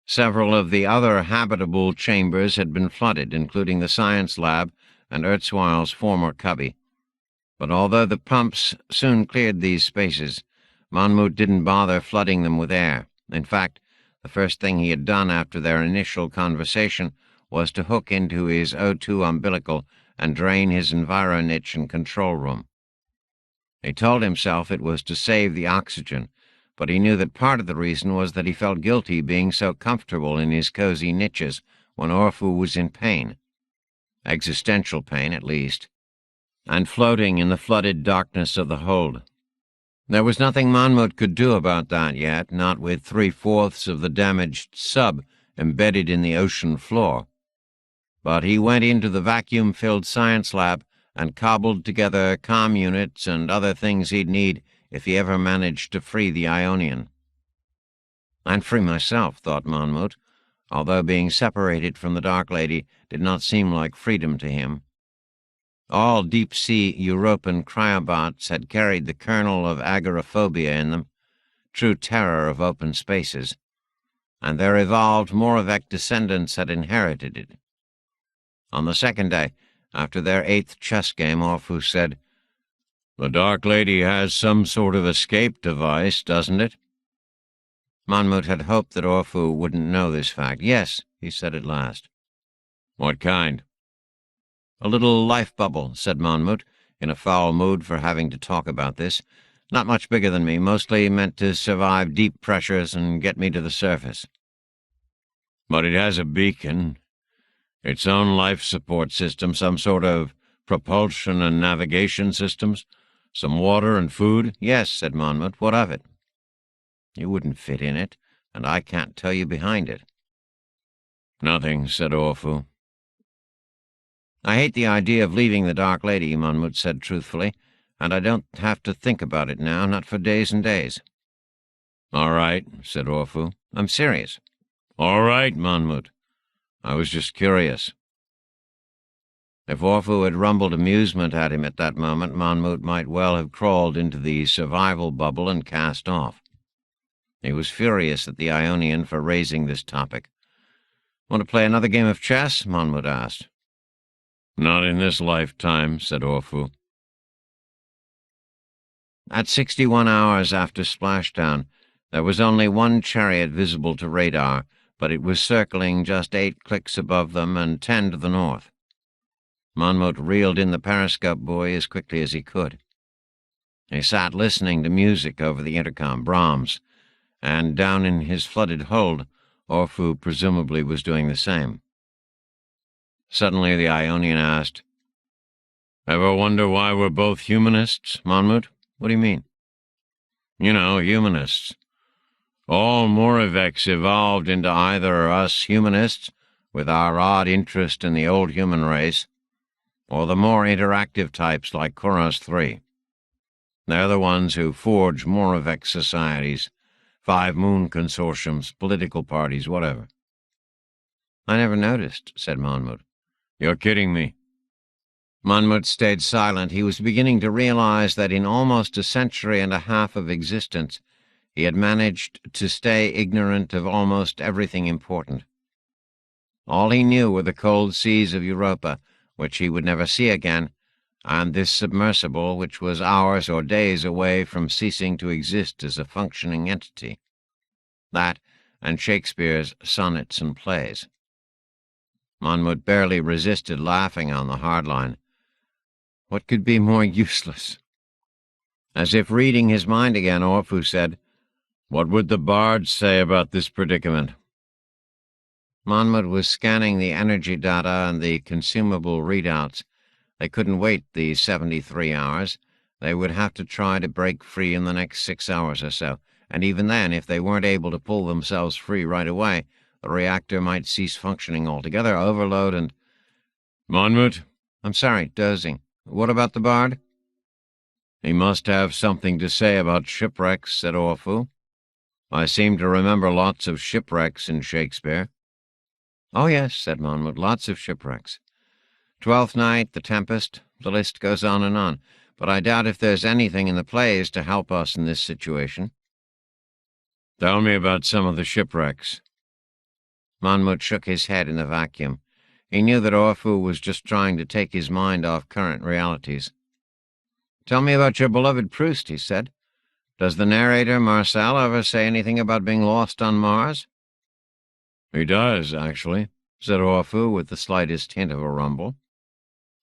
Several of the other habitable chambers had been flooded, including the science lab and Ertzweil's former cubby. But although the pumps soon cleared these spaces, Monmouth didn't bother flooding them with air. In fact, the first thing he had done after their initial conversation was to hook into his O2 umbilical and drain his enviro niche and control room. He told himself it was to save the oxygen, but he knew that part of the reason was that he felt guilty being so comfortable in his cozy niches when Orphu was in pain. Existential pain, at least, and floating in the flooded darkness of the hold. There was nothing Monmouth could do about that yet, not with 3/4 of the damaged sub embedded in the ocean floor. But he went into the vacuum-filled science lab and cobbled together comm units and other things he'd need if he ever managed to free the Ionian. "And free myself," thought Monmouth, although being separated from the Dark Lady did not seem like freedom to him. All deep-sea European cryobots had carried the kernel of agoraphobia in them, true terror of open spaces, and their evolved Moravec descendants had inherited it. On the second day, after their 8th chess game, Orphu said, "The Dark Lady has some sort of escape device, doesn't it?" Monmouth had hoped that Orphu wouldn't know this fact. "Yes," he said at last. "What kind?" "A little life bubble," said Monmouth, in a foul mood for having to talk about this. "Not much bigger than me, mostly meant to survive deep pressures and get me to the surface." "But it has a beacon. Its own life support system, some sort of propulsion and navigation systems, some water and food." "Yes," said Monmouth. "What of it?" "You wouldn't fit in it, and I can't tell you behind it." "Nothing," said Orphu. "I hate the idea of leaving the Dark Lady," Monmouth said truthfully, "and I don't have to think about it now, not for days and days." "All right," said Orphu. "I'm serious." "All right, Monmouth. I was just curious." If Orphu had rumbled amusement at him at that moment, Monmouth might well have crawled into the survival bubble and cast off. He was furious at the Ionian for raising this topic. "Want to play another game of chess?" Monmouth asked. "Not in this lifetime," said Orphu. At 61 hours after splashdown, there was only one chariot visible to radar, but it was circling just 8 clicks above them and 10 to the north. Monmouth reeled in the periscope buoy as quickly as he could. He sat listening to music over the intercom, Brahms, and down in his flooded hold, Orphu presumably was doing the same. Suddenly the Ionian asked, "Ever wonder why we're both humanists, Monmouth?" "What do you mean?" "You know, humanists. All Moravecs evolved into either us humanists, with our odd interest in the old human race, or the more interactive types like Kuros III. They're the ones who forge Moravec societies, 5 moon consortiums, political parties, whatever." "I never noticed," said Monmouth. "You're kidding me." Monmouth stayed silent. He was beginning to realize that in almost a century and a half of existence, he had managed to stay ignorant of almost everything important. All he knew were the cold seas of Europa, which he would never see again, and this submersible, which was hours or days away from ceasing to exist as a functioning entity. That, and Shakespeare's sonnets and plays. Monmouth barely resisted laughing on the hard line. What could be more useless? As if reading his mind again, Orpheus said, "What would the bards say about this predicament?" Monmouth was scanning the energy data and the consumable readouts. They couldn't wait the 73 hours. They would have to try to break free in the next 6 hours or so, and even then, if they weren't able to pull themselves free right away, the reactor might cease functioning altogether, overload, and— "Monmouth?" "I'm sorry, dozing. What about the bard?" "He must have something to say about shipwrecks," said Orpheus. "I seem to remember lots of shipwrecks in Shakespeare." "Oh, yes," said Monmouth, "lots of shipwrecks. 'Twelfth Night, The Tempest, the list goes on, but I doubt if there's anything in the plays to help us in this situation." "Tell me about some of the shipwrecks." Monmouth shook his head in the vacuum. He knew that Orpheus was just trying to take his mind off current realities. "Tell me about your beloved Proust," he said. "Does the narrator, Marcel, ever say anything about being lost on Mars?" "He does, actually," said Orpheus with the slightest hint of a rumble.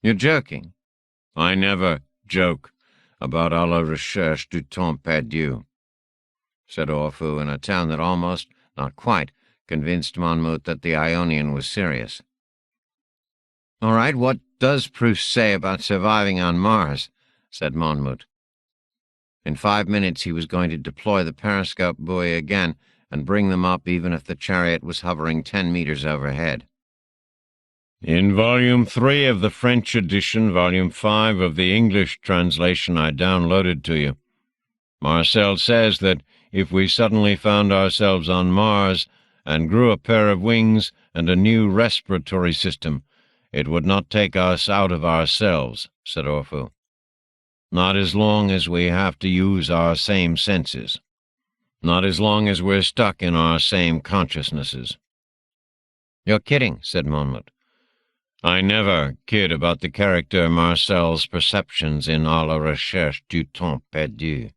"You're joking." "I never joke about à la recherche du temps perdu," said Orpheus in a tone that almost, not quite, convinced Monmouth that the Ionian was serious. "All right, what does Proust say about surviving on Mars?" said Monmouth. In 5 minutes he was going to deploy the periscope buoy again and bring them up even if the chariot was hovering 10 meters overhead. "In Volume 3 of the French edition, Volume 5 of the English translation I downloaded to you, Marcel says that if we suddenly found ourselves on Mars and grew a pair of wings and a new respiratory system, it would not take us out of ourselves," said Orpheus. "Not as long as we have to use our same senses. Not as long as we're stuck in our same consciousnesses." "You're kidding," said Monmouth. "I never kid about the character Marcel's perceptions in à la recherche du temps perdu,"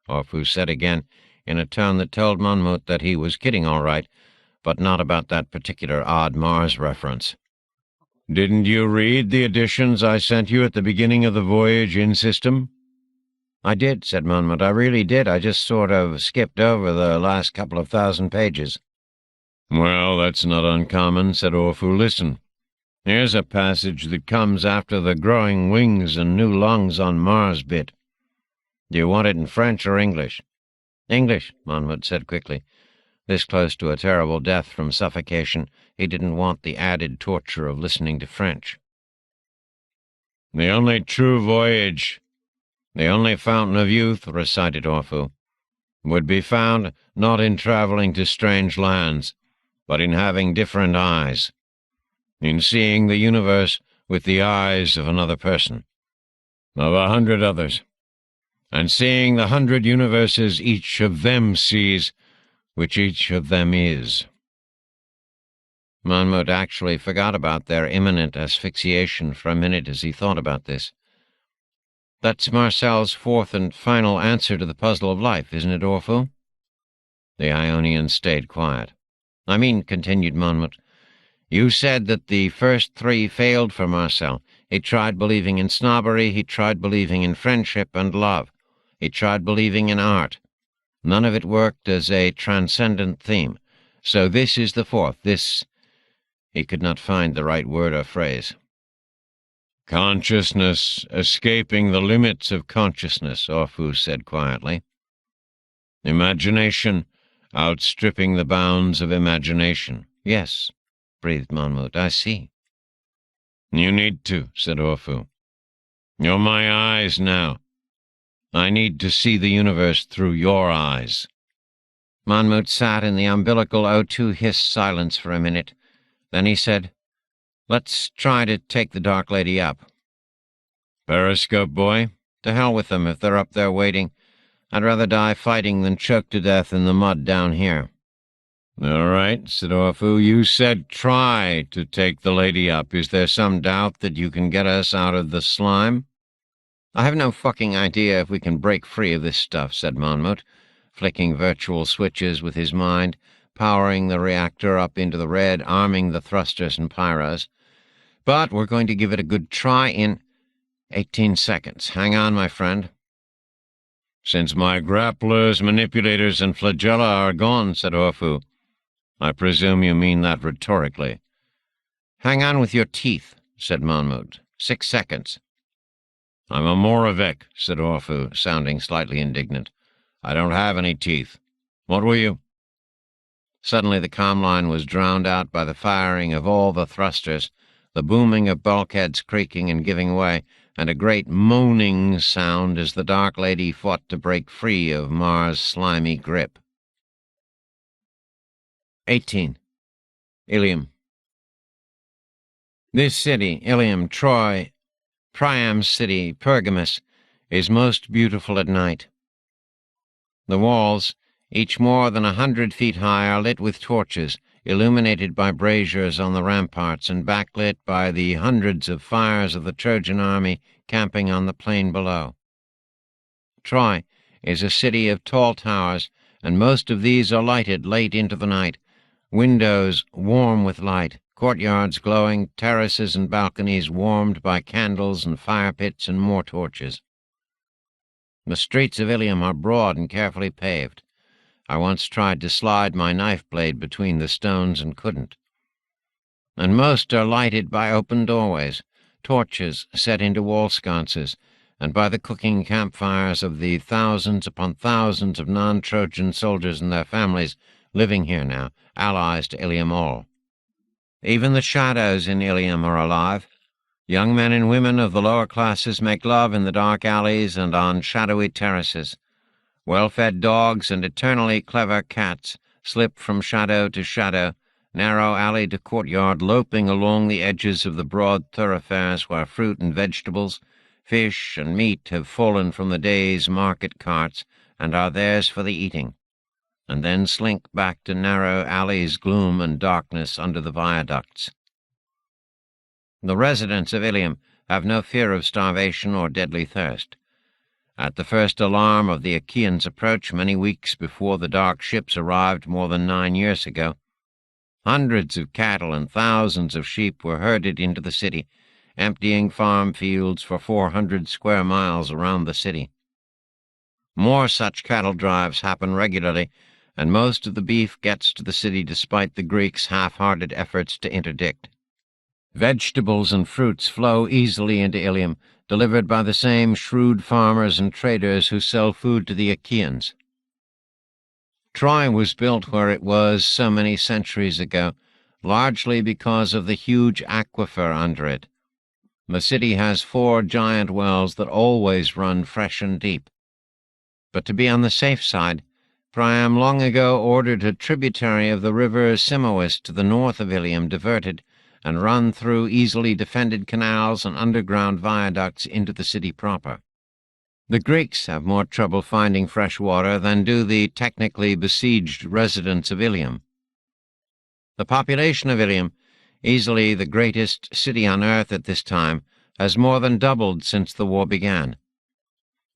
Orpheus said again, in a tone that told Monmouth that he was kidding all right, but not about that particular odd Mars reference. "Didn't you read the editions I sent you at the beginning of the voyage in system?" "I did," said Monmouth. "I really did. I just sort of skipped over the last couple of 1,000 pages. "Well, that's not uncommon," said Orpheus. "Listen. Here's a passage that comes after the growing wings and new lungs on Mars bit. Do you want it in French or English?" "English," Monmouth said quickly. This close to a terrible death from suffocation, he didn't want the added torture of listening to French. "The only true voyage, the only fountain of youth," recited Orpheus, "would be found not in traveling to strange lands, but in having different eyes, in seeing the universe with the eyes of another person, of 100 others, and seeing the 100 universes each of them sees, which each of them is." Monmouth actually forgot about their imminent asphyxiation for a minute as he thought about this. "That's Marcel's fourth and final answer to the puzzle of life, isn't it, Orpheus?" The Ionian stayed quiet. "I mean," continued Monmouth, "you said that the first 3 failed for Marcel. He tried believing in snobbery, he tried believing in friendship and love, he tried believing in art. None of it worked as a transcendent theme. So this is the 4th, this—" He could not find the right word or phrase. "Consciousness escaping the limits of consciousness," Orpheus said quietly. "Imagination outstripping the bounds of imagination." "Yes," breathed Monmouth, "I see." "You need to," said Orpheus. "You're my eyes now. I need to see the universe through your eyes." Monmouth sat in the umbilical O2 hiss silence for a minute. Then he said, "Let's try to take the Dark Lady up." "Periscope, boy?" "To hell with them if they're up there waiting. I'd rather die fighting than choke to death in the mud down here." "All right," said Orfu. "You said try to take the lady up. Is there some doubt that you can get us out of the slime?" "I have no fucking idea if we can break free of this stuff," said Monmouth, flicking virtual switches with his mind, powering the reactor up into the red, arming the thrusters and pyros. "But we're going to give it a good try in 18 seconds. Hang on, my friend." "Since my grapplers, manipulators, and flagella are gone," said Orfu. "I presume you mean that rhetorically." "Hang on with your teeth," said Monmouth. 6 seconds. "I'm a Moravec," said Orfu, sounding slightly indignant. "I don't have any teeth. What were you?" Suddenly the comm line was drowned out by the firing of all the thrusters, the booming of bulkheads creaking and giving way, and a great moaning sound as the Dark Lady fought to break free of Mars' slimy grip. 18. Ilium. This city, Ilium, Troy, Priam's city, Pergamus, is most beautiful at night. The walls, each more than 100 feet high, are lit with torches, illuminated by braziers on the ramparts and backlit by the hundreds of fires of the Trojan army camping on the plain below. Troy is a city of tall towers, and most of these are lighted late into the night, windows warm with light, courtyards glowing, terraces and balconies warmed by candles and fire pits and more torches. The streets of Ilium are broad and carefully paved. I once tried to slide my knife blade between the stones and couldn't. And most are lighted by open doorways, torches set into wall sconces, and by the cooking campfires of the thousands upon thousands of non-Trojan soldiers and their families living here now, allies to Ilium all. Even the shadows in Ilium are alive. Young men and women of the lower classes make love in the dark alleys and on shadowy terraces. Well-fed dogs and eternally clever cats slip from shadow to shadow, narrow alley to courtyard, loping along the edges of the broad thoroughfares where fruit and vegetables, fish and meat have fallen from the day's market carts and are theirs for the eating, and then slink back to narrow alleys' gloom and darkness under the viaducts. The residents of Ilium have no fear of starvation or deadly thirst. At the first alarm of the Achaeans' approach, many weeks before the dark ships arrived more than 9 years ago, hundreds of cattle and thousands of sheep were herded into the city, emptying farm fields for 400 square miles around the city. More such cattle drives happen regularly, and most of the beef gets to the city despite the Greeks' half-hearted efforts to interdict. Vegetables and fruits flow easily into Ilium, delivered by the same shrewd farmers and traders who sell food to the Achaeans. Troy was built where it was so many centuries ago, largely because of the huge aquifer under it. The city has 4 giant wells that always run fresh and deep. But to be on the safe side, Priam long ago ordered a tributary of the river Simois to the north of Ilium diverted and run through easily defended canals and underground viaducts into the city proper. The Greeks have more trouble finding fresh water than do the technically besieged residents of Ilium. The population of Ilium, easily the greatest city on earth at this time, has more than doubled since the war began.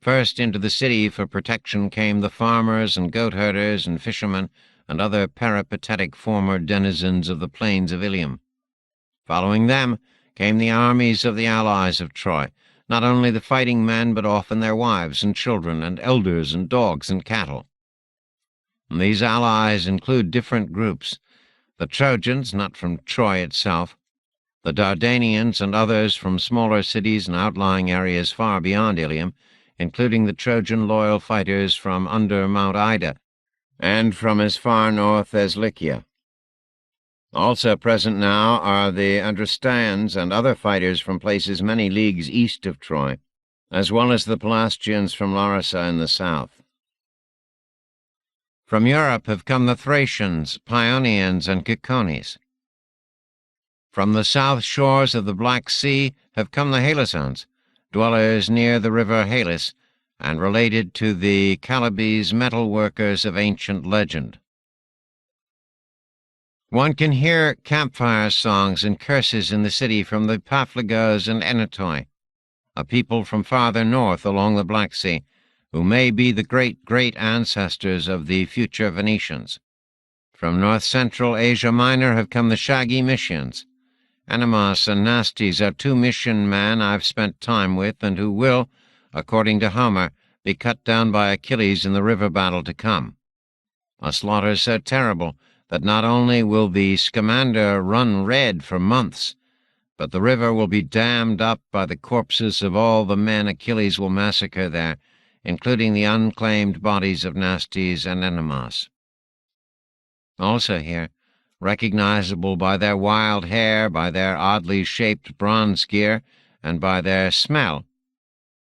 First into the city for protection came the farmers and goat herders and fishermen and other peripatetic former denizens of the plains of Ilium. Following them came the armies of the allies of Troy, not only the fighting men but often their wives and children and elders and dogs and cattle. And these allies include different groups: the Trojans, not from Troy itself, the Dardanians and others from smaller cities and outlying areas far beyond Ilium, including the Trojan loyal fighters from under Mount Ida and from as far north as Lycia. Also present now are the Andrasteans and other fighters from places many leagues east of Troy, as well as the Pelasgians from Larissa in the south. From Europe have come the Thracians, Paeonians, and Cicones. From the south shores of the Black Sea have come the Halisons, dwellers near the river Halys, and related to the Chalybes metal workers of ancient legend. One can hear campfire songs and curses in the city from the Paphlagos and Enetoi, a people from farther north along the Black Sea, who may be the great-great ancestors of the future Venetians. From north-central Asia Minor have come the shaggy Mysians. Animas and Nastes are two Mysian men I've spent time with and who will, according to Homer, be cut down by Achilles in the river battle to come. A slaughter so terrible that not only will the Scamander run red for months, but the river will be dammed up by the corpses of all the men Achilles will massacre there, including the unclaimed bodies of Nastes and Animas. Also here, recognizable by their wild hair, by their oddly shaped bronze gear, and by their smell,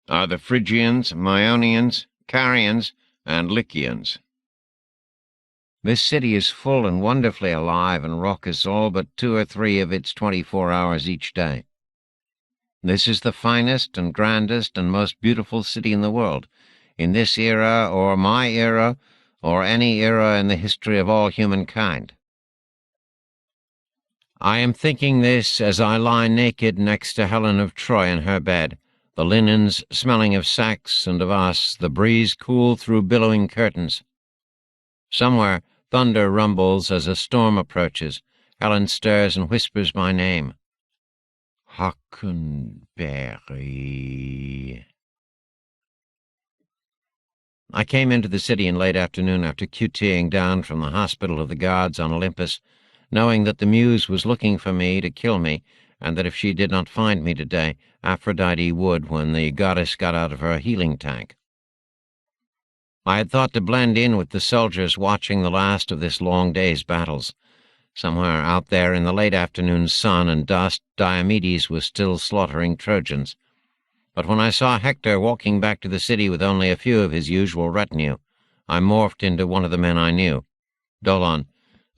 are the Phrygians, Myonians, Carians, and Lycians. This city is full and wonderfully alive and raucous all but 2 or 3 of its 24 hours each day. This is the finest and grandest and most beautiful city in the world, in this era, or my era, or any era in the history of all humankind. I am thinking this as I lie naked next to Helen of Troy in her bed, the linens smelling of sex and of us, the breeze cool through billowing curtains. Somewhere thunder rumbles as a storm approaches. Helen stirs and whispers my name. Hockenberry. I came into the city in late afternoon after QTing down from the hospital of the gods on Olympus, knowing that the Muse was looking for me to kill me, and that if she did not find me today, Aphrodite would when the goddess got out of her healing tank. I had thought to blend in with the soldiers watching the last of this long day's battles. Somewhere out there in the late afternoon sun and dust, Diomedes was still slaughtering Trojans. But when I saw Hector walking back to the city with only a few of his usual retinue, I morphed into one of the men I knew, Dolon,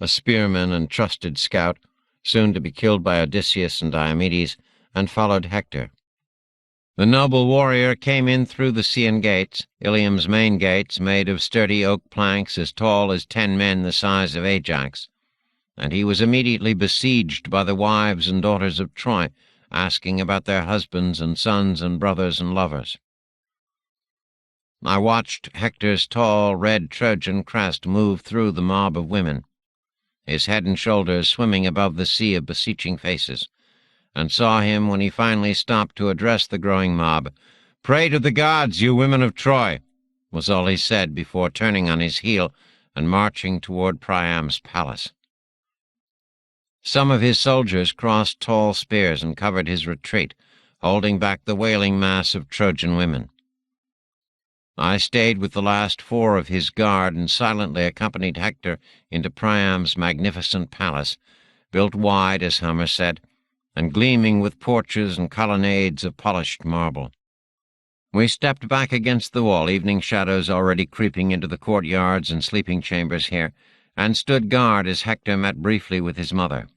a spearman and trusted scout, soon to be killed by Odysseus and Diomedes, and followed Hector. The noble warrior came in through the Scaean gates, Ilium's main gates, made of sturdy oak planks as tall as 10 men the size of Ajax, and he was immediately besieged by the wives and daughters of Troy, asking about their husbands and sons and brothers and lovers. I watched Hector's tall, red Trojan crest move through the mob of women, his head and shoulders swimming above the sea of beseeching faces, and saw him when he finally stopped to address the growing mob. "Pray to the gods, you women of Troy," was all he said before turning on his heel and marching toward Priam's palace. Some of his soldiers crossed tall spears and covered his retreat, holding back the wailing mass of Trojan women. I stayed with the last 4 of his guard and silently accompanied Hector into Priam's magnificent palace, built wide, as Homer said, and gleaming with porches and colonnades of polished marble. We stepped back against the wall, evening shadows already creeping into the courtyards and sleeping chambers here, and stood guard as Hector met briefly with his mother.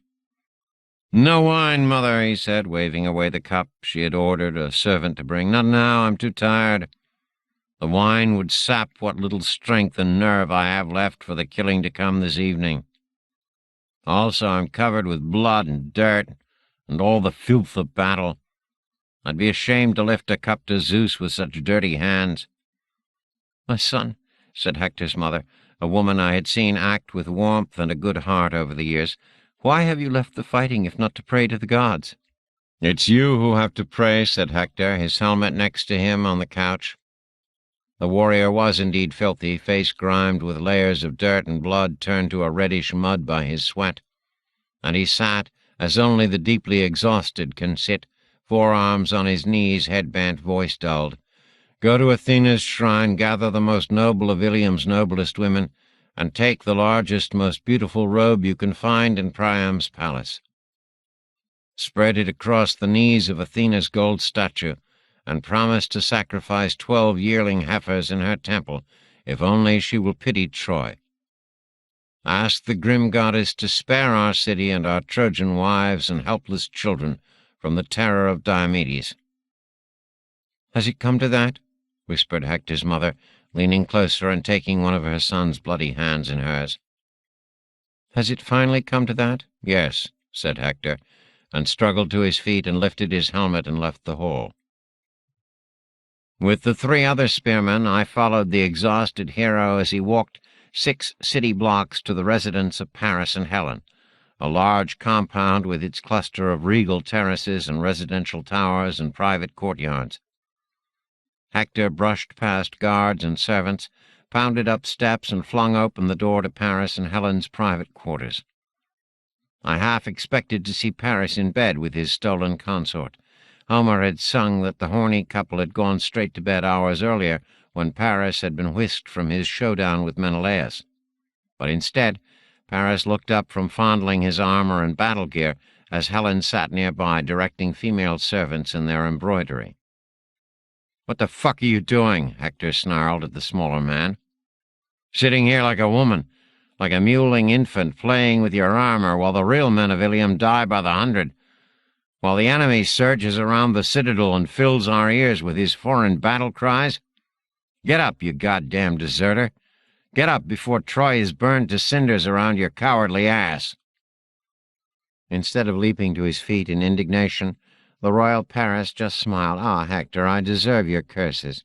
"No wine, mother," he said, waving away the cup she had ordered a servant to bring. "Not now, I'm too tired. The wine would sap what little strength and nerve I have left for the killing to come this evening. Also, I'm covered with blood and dirt and all the filth of battle. I'd be ashamed to lift a cup to Zeus with such dirty hands." "My son," said Hector's mother, a woman I had seen act with warmth and a good heart over the years, "why have you left the fighting if not to pray to the gods?" "It's you who have to pray," said Hector, his helmet next to him on the couch. The warrior was indeed filthy, face grimed with layers of dirt and blood turned to a reddish mud by his sweat, and he sat as only the deeply exhausted can sit, forearms on his knees, head bent, voice dulled. "Go to Athena's shrine, gather the most noble of Ilium's noblest women, and take the largest, most beautiful robe you can find in Priam's palace. Spread it across the knees of Athena's gold statue, and promised to sacrifice 12 yearling heifers in her temple, if only she will pity Troy. Ask the grim goddess to spare our city and our Trojan wives and helpless children from the terror of Diomedes." "Has it come to that?" whispered Hector's mother, leaning closer and taking one of her son's bloody hands in hers. "Has it finally come to that?" "Yes," said Hector, and struggled to his feet and lifted his helmet and left the hall. With the 3 other spearmen, I followed the exhausted hero as he walked 6 city blocks to the residence of Paris and Helen, a large compound with its cluster of regal terraces and residential towers and private courtyards. Hector brushed past guards and servants, pounded up steps, and flung open the door to Paris and Helen's private quarters. I half expected to see Paris in bed with his stolen consort. Homer had sung that the horny couple had gone straight to bed hours earlier, when Paris had been whisked from his showdown with Menelaus. But instead, Paris looked up from fondling his armor and battle gear as Helen sat nearby directing female servants in their embroidery. "What the fuck are you doing?" Hector snarled at the smaller man. "Sitting here like a woman, like a mewling infant, playing with your armor while the real men of Ilium die by the 100, while the enemy surges around the citadel and fills our ears with his foreign battle cries? Get up, you goddamn deserter! Get up before Troy is burned to cinders around your cowardly ass!" Instead of leaping to his feet in indignation, the royal Paris just smiled. "Ah, Hector, I deserve your curses.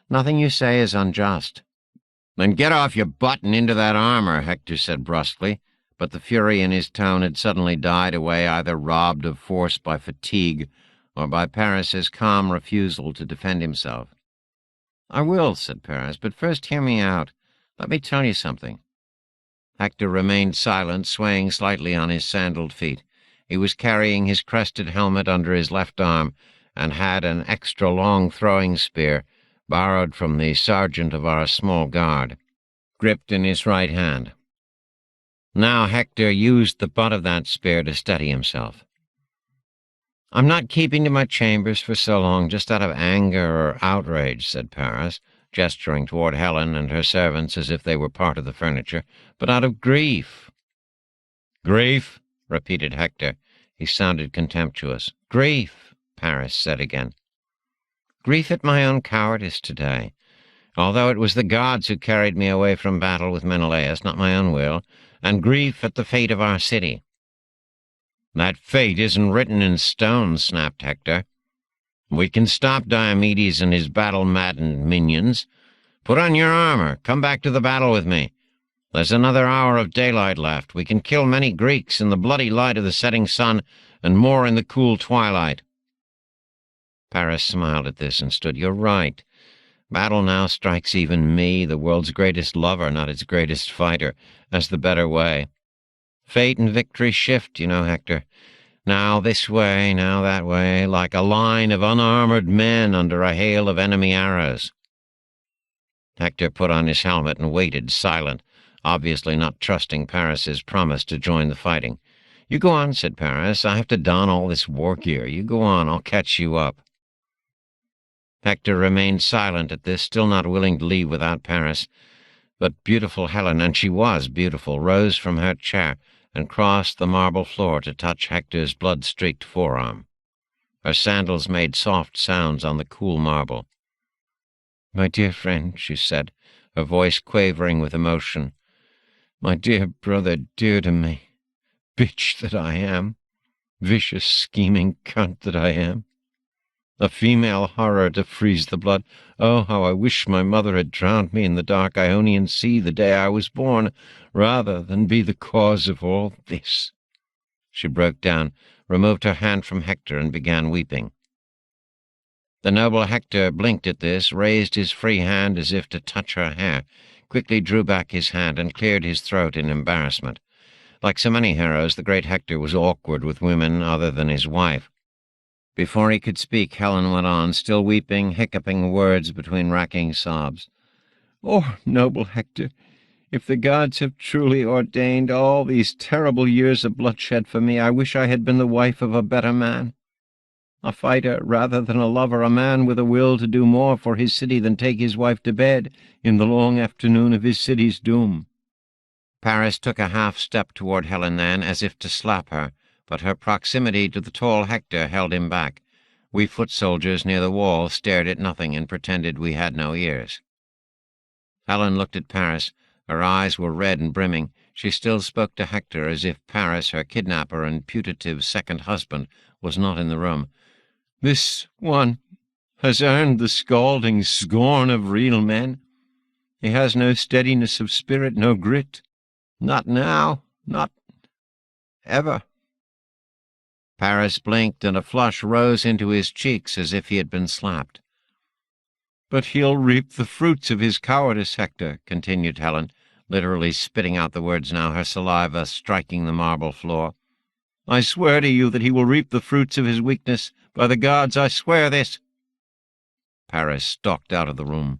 Nothing you say is unjust." "Then get off your butt and into that armor," Hector said brusquely, but the fury in his tone had suddenly died away, either robbed of force by fatigue or by Paris's calm refusal to defend himself. "I will," said Paris, "but first hear me out. Let me tell you something." Hector remained silent, swaying slightly on his sandaled feet. He was carrying his crested helmet under his left arm, and had an extra-long throwing spear, borrowed from the sergeant of our small guard, gripped in his right hand. Now Hector used the butt of that spear to steady himself. "I'm not keeping to my chambers for so long just out of anger or outrage," said Paris, gesturing toward Helen and her servants as if they were part of the furniture, "but out of grief." "Grief?" repeated Hector. He sounded contemptuous. "Grief," Paris said again. "Grief at my own cowardice today, although it was the gods who carried me away from battle with Menelaus, not my own will, and grief at the fate of our city." "That fate isn't written in stone," snapped Hector. "We can stop Diomedes and his battle-maddened minions. Put on your armor. Come back to the battle with me. There's another hour of daylight left. We can kill many Greeks in the bloody light of the setting sun, and more in the cool twilight." Paris smiled at this and stood. "You're right. Battle now strikes even me, the world's greatest lover, not its greatest fighter, as the better way. Fate and victory shift, you know, Hector. Now this way, now that way, like a line of unarmored men under a hail of enemy arrows." Hector put on his helmet and waited, silent, obviously not trusting Paris's promise to join the fighting. "You go on," said Paris. "I have to don all this war gear. You go on, I'll catch you up." Hector remained silent at this, still not willing to leave without Paris. But beautiful Helen, and she was beautiful, rose from her chair and crossed the marble floor to touch Hector's blood-streaked forearm. Her sandals made soft sounds on the cool marble. "My dear friend," she said, her voice quavering with emotion. "My dear brother, dear to me. Bitch that I am. Vicious, scheming cunt that I am. A female horror to freeze the blood. Oh, how I wish my mother had drowned me in the dark Ionian Sea the day I was born, rather than be the cause of all this." She broke down, removed her hand from Hector, and began weeping. The noble Hector blinked at this, raised his free hand as if to touch her hair, quickly drew back his hand, and cleared his throat in embarrassment. Like so many heroes, the great Hector was awkward with women other than his wife. Before he could speak, Helen went on, still weeping, hiccuping words between racking sobs. "Oh, noble Hector, if the gods have truly ordained all these terrible years of bloodshed for me, I wish I had been the wife of a better man. A fighter rather than a lover, a man with a will to do more for his city than take his wife to bed in the long afternoon of his city's doom. Paris took a half-step toward Helen then, as if to slap her, but her proximity to the tall Hector held him back. We foot soldiers near the wall stared at nothing and pretended we had no ears. Helen looked at Paris. Her eyes were red and brimming. She still spoke to Hector as if Paris, her kidnapper and putative second husband, was not in the room. "This one has earned the scalding scorn of real men. He has no steadiness of spirit, no grit. Not now, not ever." Paris blinked, and a flush rose into his cheeks as if he had been slapped. "But he'll reap the fruits of his cowardice, Hector," continued Helen, literally spitting out the words now, her saliva striking the marble floor. "I swear to you that he will reap the fruits of his weakness. By the gods, I swear this." Paris stalked out of the room.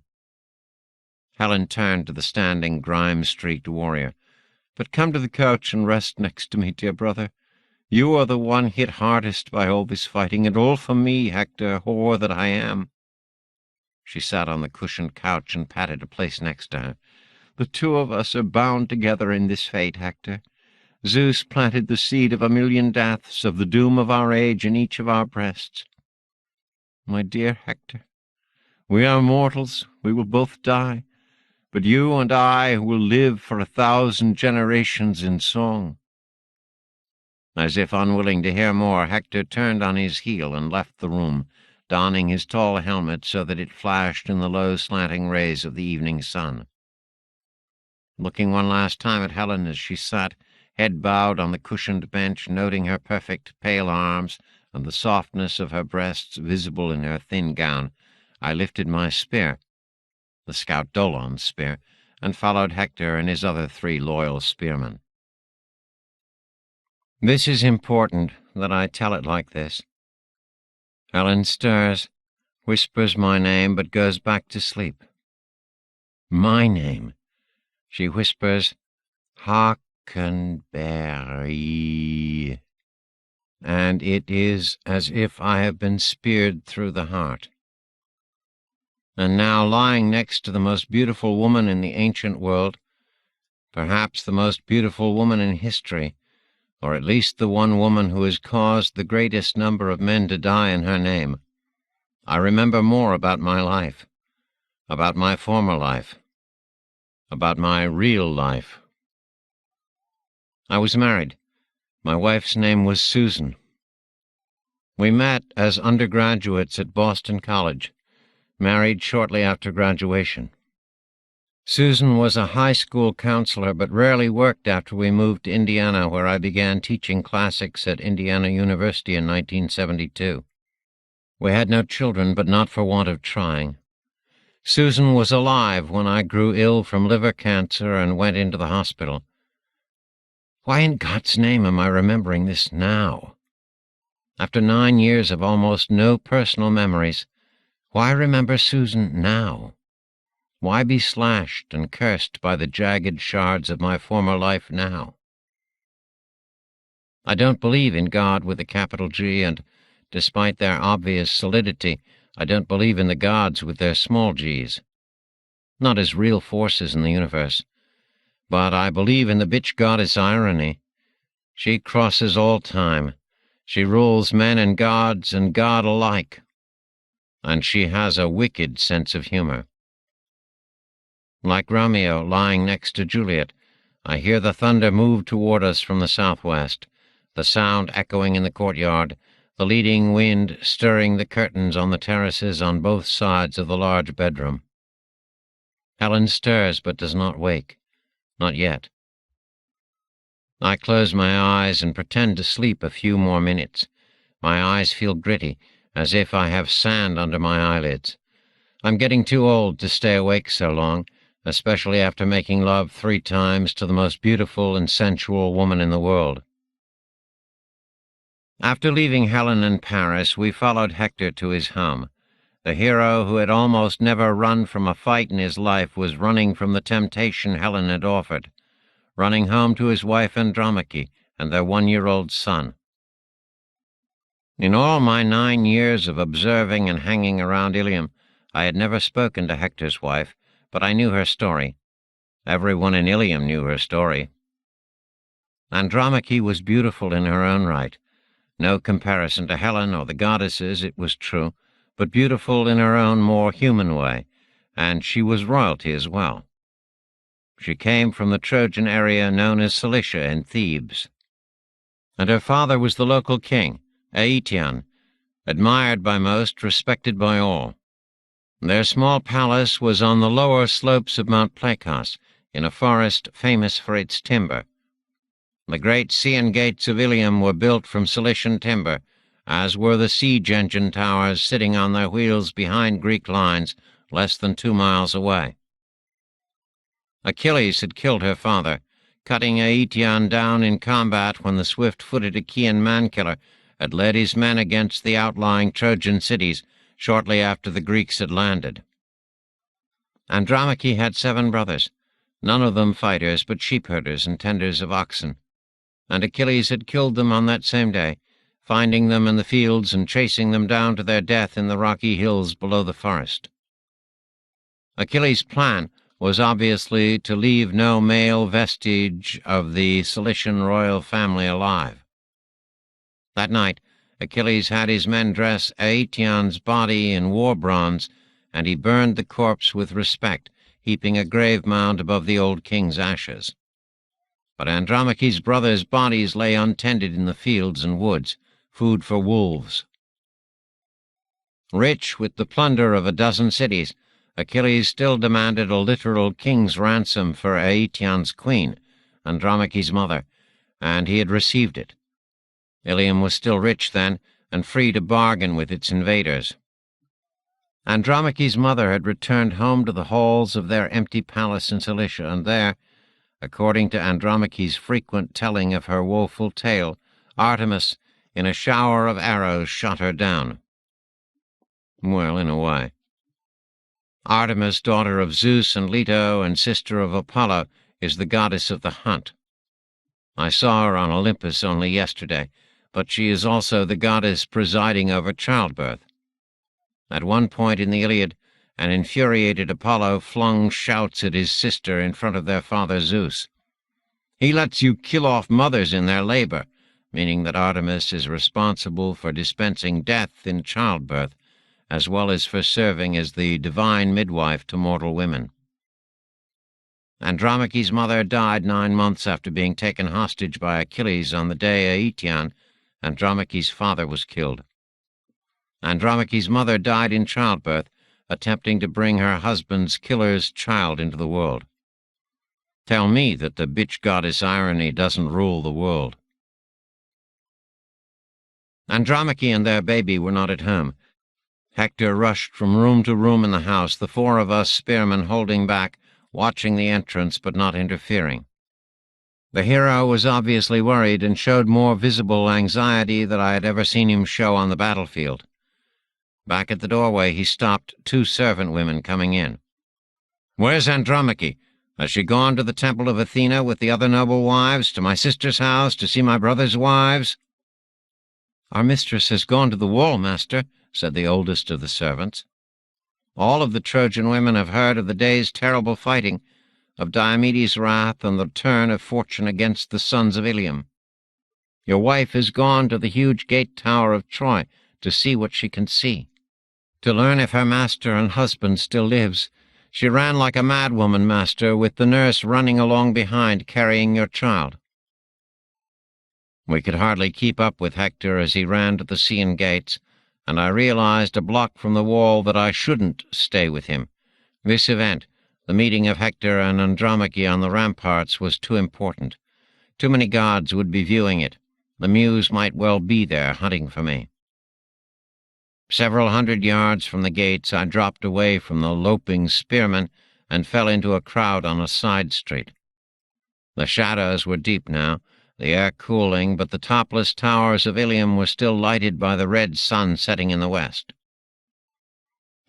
Helen turned to the standing, grime-streaked warrior. "But come to the couch and rest next to me, dear brother. You are the one hit hardest by all this fighting, and all for me, Hector, whore that I am." She sat on the cushioned couch and patted a place next to her. "The two of us are bound together in this fate, Hector. Zeus planted the seed of 1,000,000 deaths, of the doom of our age, in each of our breasts. My dear Hector, we are mortals, we will both die, but you and I will live for 1,000 generations in song." As if unwilling to hear more, Hector turned on his heel and left the room, donning his tall helmet so that it flashed in the low slanting rays of the evening sun. Looking one last time at Helen as she sat, head bowed on the cushioned bench, noting her perfect pale arms and the softness of her breasts visible in her thin gown, I lifted my spear, the scout Dolon's spear, and followed Hector and his other 3 loyal spearmen. This is important, that I tell it like this. Helen stirs, whispers my name, but goes back to sleep. My name. She whispers, Hockenberry, and it is as if I have been speared through the heart. And now, lying next to the most beautiful woman in the ancient world, perhaps the most beautiful woman in history, or at least the one woman who has caused the greatest number of men to die in her name, I remember more about my life, about my former life, about my real life. I was married. My wife's name was Susan. We met as undergraduates at Boston College, married shortly after graduation. Susan was a high school counselor, but rarely worked after we moved to Indiana, where I began teaching classics at Indiana University in 1972. We had no children, but not for want of trying. Susan was alive when I grew ill from liver cancer and went into the hospital. Why in God's name am I remembering this now? After 9 years of almost no personal memories, why remember Susan now? Why be slashed and cursed by the jagged shards of my former life now? I don't believe in God with a capital G, and, despite their obvious solidity, I don't believe in the gods with their small g's. Not as real forces in the universe. But I believe in the bitch goddess Irony. She crosses all time. She rules men and God alike. And she has a wicked sense of humor. Like Romeo lying next to Juliet, I hear the thunder move toward us from the southwest, the sound echoing in the courtyard, the leading wind stirring the curtains on the terraces on both sides of the large bedroom. Helen stirs but does not wake. Not yet. I close my eyes and pretend to sleep a few more minutes. My eyes feel gritty, as if I have sand under my eyelids. I'm getting too old to stay awake so long, especially after making love 3 times to the most beautiful and sensual woman in the world. After leaving Helen in Paris, we followed Hector to his home. The hero who had almost never run from a fight in his life was running from the temptation Helen had offered, running home to his wife Andromache and their 1-year-old son. In all my 9 years of observing and hanging around Ilium, I had never spoken to Hector's wife, but I knew her story. Everyone in Ilium knew her story. Andromache was beautiful in her own right. No comparison to Helen or the goddesses, it was true, but beautiful in her own more human way, and she was royalty as well. She came from the Trojan area known as Cilicia in Thebes. And her father was the local king, Aetion, admired by most, respected by all. Their small palace was on the lower slopes of Mount Placos, in a forest famous for its timber. The great Scaean gates of Ilium were built from Cilician timber, as were the siege engine towers sitting on their wheels behind Greek lines less than 2 miles away. Achilles had killed her father, cutting Aetion down in combat when the swift-footed Achaean man-killer had led his men against the outlying Trojan cities shortly after the Greeks had landed. Andromache had 7 brothers, none of them fighters but sheep-herders and tenders of oxen, and Achilles had killed them on that same day, finding them in the fields and chasing them down to their death in the rocky hills below the forest. Achilles' plan was obviously to leave no male vestige of the Cilician royal family alive. That night, Achilles had his men dress Aetion's body in war bronze, and he burned the corpse with respect, heaping a grave mound above the old king's ashes. But Andromache's brothers' bodies lay untended in the fields and woods, food for wolves. Rich with the plunder of a dozen cities, Achilles still demanded a literal king's ransom for Aetion's queen, Andromache's mother, and he had received it. Ilium was still rich then, and free to bargain with its invaders. Andromache's mother had returned home to the halls of their empty palace in Cilicia, and there, according to Andromache's frequent telling of her woeful tale, Artemis, in a shower of arrows, shot her down. Well, in a way. Artemis, daughter of Zeus and Leto and sister of Apollo, is the goddess of the hunt. I saw her on Olympus only yesterday, but she is also the goddess presiding over childbirth. At one point in the Iliad, an infuriated Apollo flung shouts at his sister in front of their father Zeus. "He lets you kill off mothers in their labor," meaning that Artemis is responsible for dispensing death in childbirth, as well as for serving as the divine midwife to mortal women. Andromache's mother died 9 months after being taken hostage by Achilles on the day Aetion, Andromache's father, was killed. Andromache's mother died in childbirth, attempting to bring her husband's killer's child into the world. Tell me that the bitch goddess irony doesn't rule the world. Andromache and their baby were not at home. Hector rushed from room to room in the house, the 4 of us spearmen holding back, watching the entrance but not interfering. The hero was obviously worried and showed more visible anxiety than I had ever seen him show on the battlefield. Back at the doorway he stopped 2 servant women coming in. "Where's Andromache? Has she gone to the temple of Athena with the other noble wives, to my sister's house, to see my brother's wives?" "Our mistress has gone to the wall, master," said the oldest of the servants. "All of the Trojan women have heard of the day's terrible fighting, of Diomedes' wrath and the turn of fortune against the sons of Ilium. Your wife has gone to the huge gate tower of Troy to see what she can see, to learn if her master and husband still lives. She ran like a madwoman, master, with the nurse running along behind carrying your child." We could hardly keep up with Hector as he ran to the Scaean gates, and I realized a block from the wall that I shouldn't stay with him. This event, the meeting of Hector and Andromache on the ramparts, was too important. Too many gods would be viewing it. The Muse might well be there hunting for me. Several 100 yards from the gates I dropped away from the loping spearmen and fell into a crowd on a side street. The shadows were deep now, the air cooling, but the topless towers of Ilium were still lighted by the red sun setting in the west.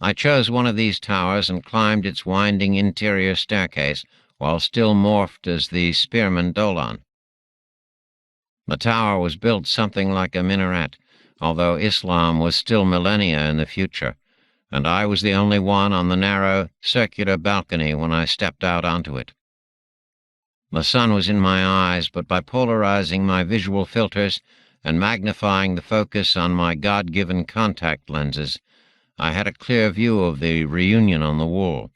I chose one of these towers and climbed its winding interior staircase, while still morphed as the spearman Dolon. The tower was built something like a minaret, although Islam was still millennia in the future, and I was the only one on the narrow, circular balcony when I stepped out onto it. The sun was in my eyes, but by polarizing my visual filters and magnifying the focus on my God-given contact lenses, I had a clear view of the reunion on the wall.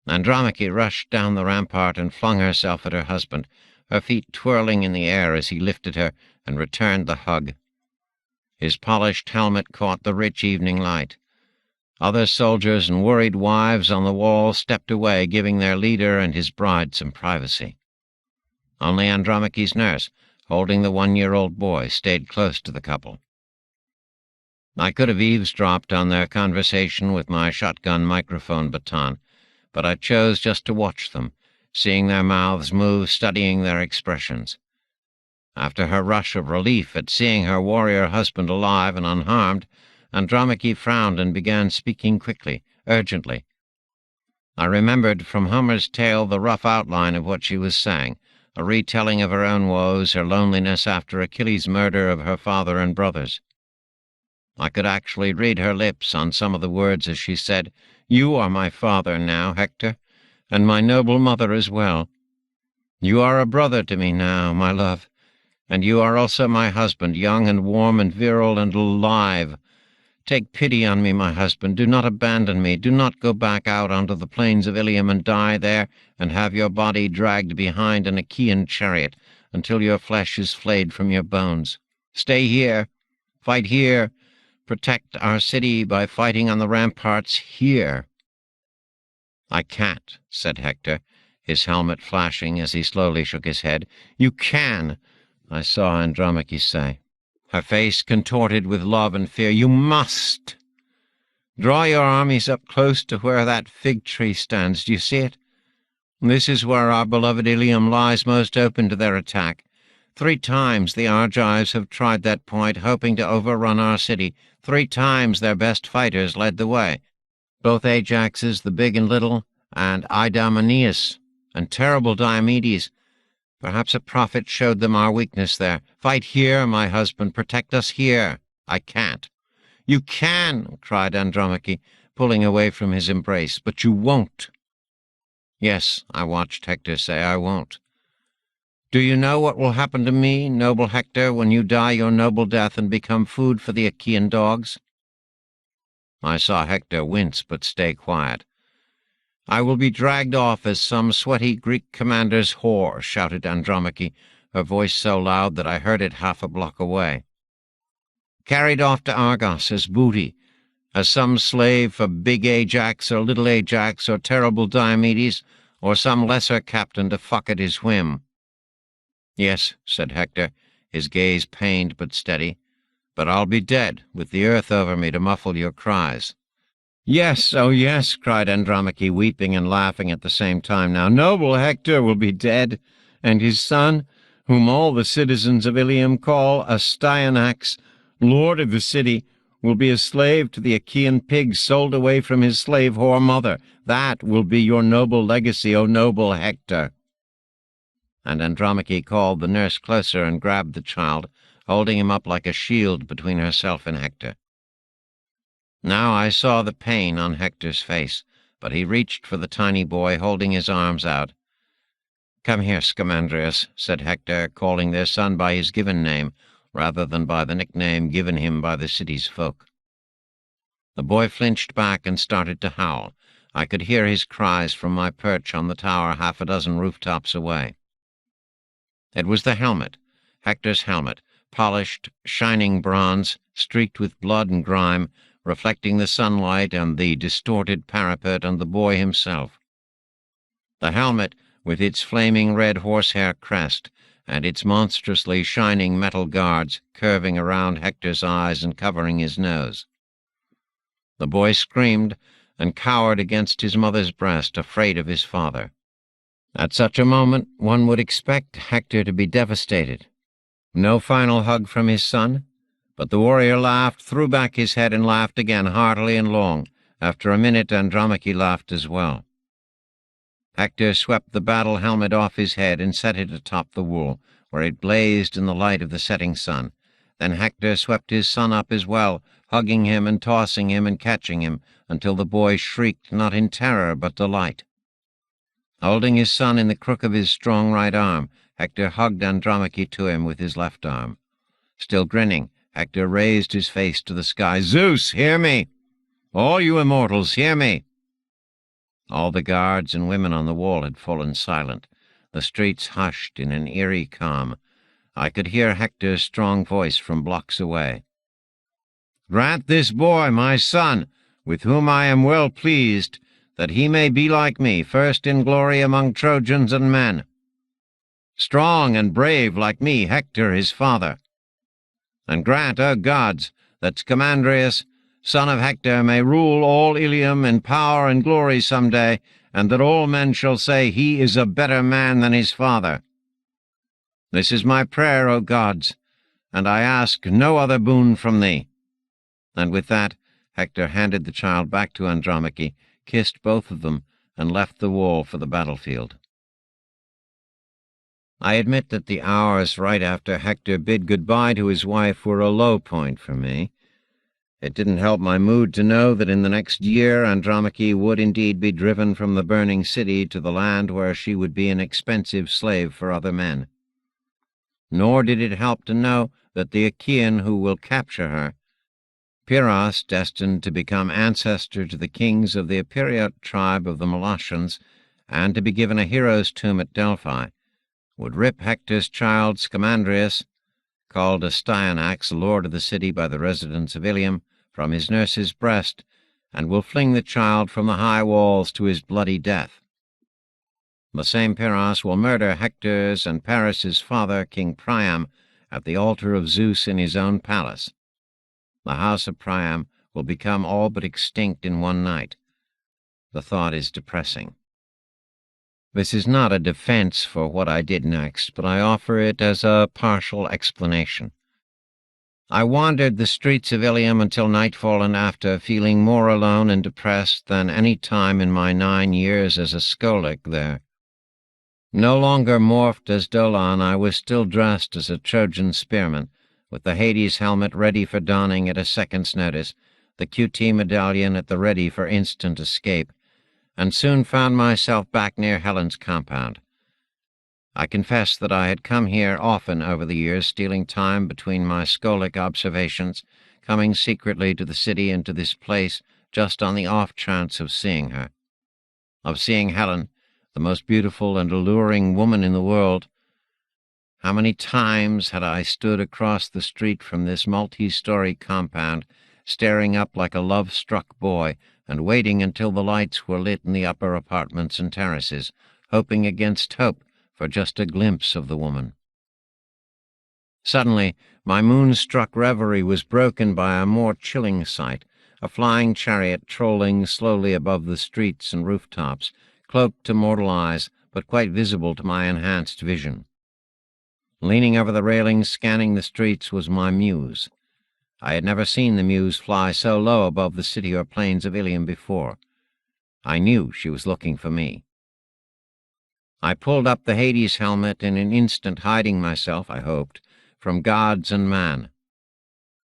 Andromache rushed down the rampart and flung herself at her husband, her feet twirling in the air as he lifted her and returned the hug. His polished helmet caught the rich evening light. Other soldiers and worried wives on the wall stepped away, giving their leader and his bride some privacy. Only Andromache's nurse, holding the 1-year-old boy, stayed close to the couple. I could have eavesdropped on their conversation with my shotgun microphone baton, but I chose just to watch them, seeing their mouths move, studying their expressions. After her rush of relief at seeing her warrior husband alive and unharmed, Andromache frowned and began speaking quickly, urgently. I remembered from Homer's tale the rough outline of what she was saying, a retelling of her own woes, her loneliness after Achilles' murder of her father and brothers. I could actually read her lips on some of the words as she said, "You are my father now, Hector, and my noble mother as well. You are a brother to me now, my love, and you are also my husband, young and warm and virile and alive. Take pity on me, my husband. Do not abandon me. Do not go back out onto the plains of Ilium and die there and have your body dragged behind an Achaean chariot until your flesh is flayed from your bones. Stay here. Fight here. Protect our city by fighting on the ramparts here." "I can't," said Hector, his helmet flashing as he slowly shook his head. "You can," I saw Andromache say, her face contorted with love and fear. "You must. Draw your armies up close to where that fig tree stands. Do you see it? This is where our beloved Ilium lies most open to their attack. 3 times the Argives have tried that point, hoping to overrun our city. 3 times their best fighters led the way. Both Ajaxes, the big and little, and Idomeneus, and terrible Diomedes. Perhaps a prophet showed them our weakness there. Fight here, my husband. Protect us here. I can't." "You can," cried Andromache, pulling away from his embrace, "but you won't." "Yes," I watched Hector say, "I won't. Do you know what will happen to me, noble Hector, when you die your noble death and become food for the Achaean dogs?" I saw Hector wince but stay quiet. "I will be dragged off as some sweaty Greek commander's whore," shouted Andromache, her voice so loud that I heard it half a block away. "Carried off to Argos as booty, as some slave for big Ajax or little Ajax or terrible Diomedes or some lesser captain to fuck at his whim." "Yes," said Hector, his gaze pained but steady, "but I'll be dead, with the earth over me to muffle your cries." "Yes, oh yes," cried Andromache, weeping and laughing at the same time now. "Noble Hector will be dead, and his son, whom all the citizens of Ilium call Astyanax, lord of the city, will be a slave to the Achaean pig sold away from his slave-whore mother. That will be your noble legacy, O noble Hector." And Andromache called the nurse closer and grabbed the child, holding him up like a shield between herself and Hector. Now I saw the pain on Hector's face, but he reached for the tiny boy, holding his arms out. "Come here, Scamandrius," said Hector, calling their son by his given name, rather than by the nickname given him by the city's folk. The boy flinched back and started to howl. I could hear his cries from my perch on the tower 6 rooftops away. It was the helmet, Hector's helmet, polished, shining bronze, streaked with blood and grime, reflecting the sunlight and the distorted parapet and the boy himself. The helmet, with its flaming red horsehair crest, and its monstrously shining metal guards curving around Hector's eyes and covering his nose. The boy screamed and cowered against his mother's breast, afraid of his father. At such a moment, one would expect Hector to be devastated. No final hug from his son, but the warrior laughed, threw back his head, and laughed again, heartily and long. After a minute, Andromache laughed as well. Hector swept the battle helmet off his head and set it atop the wool, where it blazed in the light of the setting sun. Then Hector swept his son up as well, hugging him and tossing him and catching him, until the boy shrieked not in terror but delight. Holding his son in the crook of his strong right arm, Hector hugged Andromache to him with his left arm. Still grinning, Hector raised his face to the sky. "Zeus, hear me! All you immortals, hear me!" All the guards and women on the wall had fallen silent. The streets hushed in an eerie calm. I could hear Hector's strong voice from blocks away. "Grant this boy, my son, with whom I am well pleased, that he may be like me, first in glory among Trojans and men. Strong and brave like me, Hector his father. And grant, O gods, that Scamandrius, son of Hector, may rule all Ilium in power and glory some day, and that all men shall say he is a better man than his father. This is my prayer, O gods, and I ask no other boon from thee." And with that, Hector handed the child back to Andromache, kissed both of them, and left the wall for the battlefield. I admit that the hours right after Hector bid goodbye to his wife were a low point for me. It didn't help my mood to know that in the next year Andromache would indeed be driven from the burning city to the land where she would be an expensive slave for other men. Nor did it help to know that the Achaean who will capture her, Pyrrhus, destined to become ancestor to the kings of the Epiriote tribe of the Molossians, and to be given a hero's tomb at Delphi, would rip Hector's child Scamandrius, called Astyanax, lord of the city by the residents of Ilium, from his nurse's breast, and will fling the child from the high walls to his bloody death. The same Pyrrhus will murder Hector's and Paris's father, King Priam, at the altar of Zeus in his own palace. The house of Priam will become all but extinct in one night. The thought is depressing. This is not a defense for what I did next, but I offer it as a partial explanation. I wandered the streets of Ilium until nightfall and after, feeling more alone and depressed than any time in my 9 years as a scholic there. No longer morphed as Dolon, I was still dressed as a Trojan spearman, with the Hades helmet ready for donning at a second's notice, the QT medallion at the ready for instant escape, and soon found myself back near Helen's compound. I confess that I had come here often over the years, stealing time between my scholic observations, coming secretly to the city and to this place just on the off chance of seeing her. Of seeing Helen, the most beautiful and alluring woman in the world. How many times had I stood across the street from this multi-story compound, staring up like a love-struck boy, and waiting until the lights were lit in the upper apartments and terraces, hoping against hope for just a glimpse of the woman. Suddenly, my moon-struck reverie was broken by a more chilling sight, a flying chariot trolling slowly above the streets and rooftops, cloaked to mortal eyes, but quite visible to my enhanced vision. Leaning over the railings, scanning the streets, was my muse. I had never seen the muse fly so low above the city or plains of Ilium before. I knew she was looking for me. I pulled up the Hades helmet in an instant, hiding myself, I hoped, from gods and man.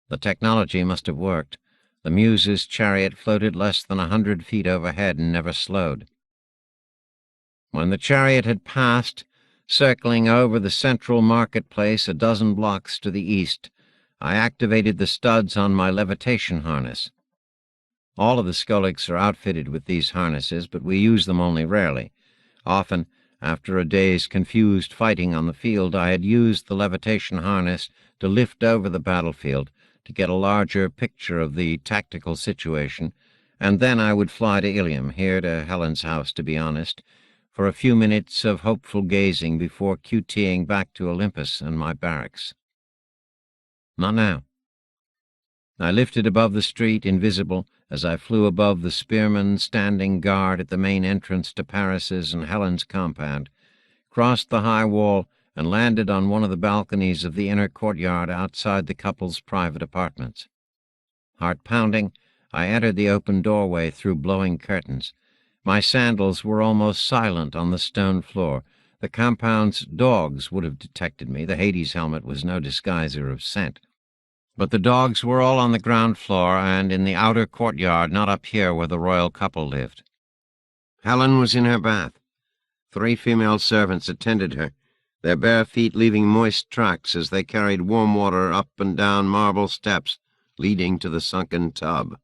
The technology must have worked. The muse's chariot floated less than 100 feet overhead and never slowed. When the chariot had passed, circling over the central marketplace a dozen blocks to the east, I activated the studs on my levitation harness. All of the scholics are outfitted with these harnesses, but we use them only rarely. Often, after a day's confused fighting on the field, I had used the levitation harness to lift over the battlefield to get a larger picture of the tactical situation, and then I would fly to Ilium, here to Helen's house, to be honest, for a few minutes of hopeful gazing before QTing back to Olympus and my barracks. Not now. I lifted above the street, invisible, as I flew above the spearmen standing guard at the main entrance to Paris's and Helen's compound, crossed the high wall, and landed on one of the balconies of the inner courtyard outside the couple's private apartments. Heart pounding, I entered the open doorway through blowing curtains. My sandals were almost silent on the stone floor. The compound's dogs would have detected me. The Hades helmet was no disguiser of scent. But the dogs were all on the ground floor and in the outer courtyard, not up here where the royal couple lived. Helen was in her bath. 3 female servants attended her, their bare feet leaving moist tracks as they carried warm water up and down marble steps leading to the sunken tub.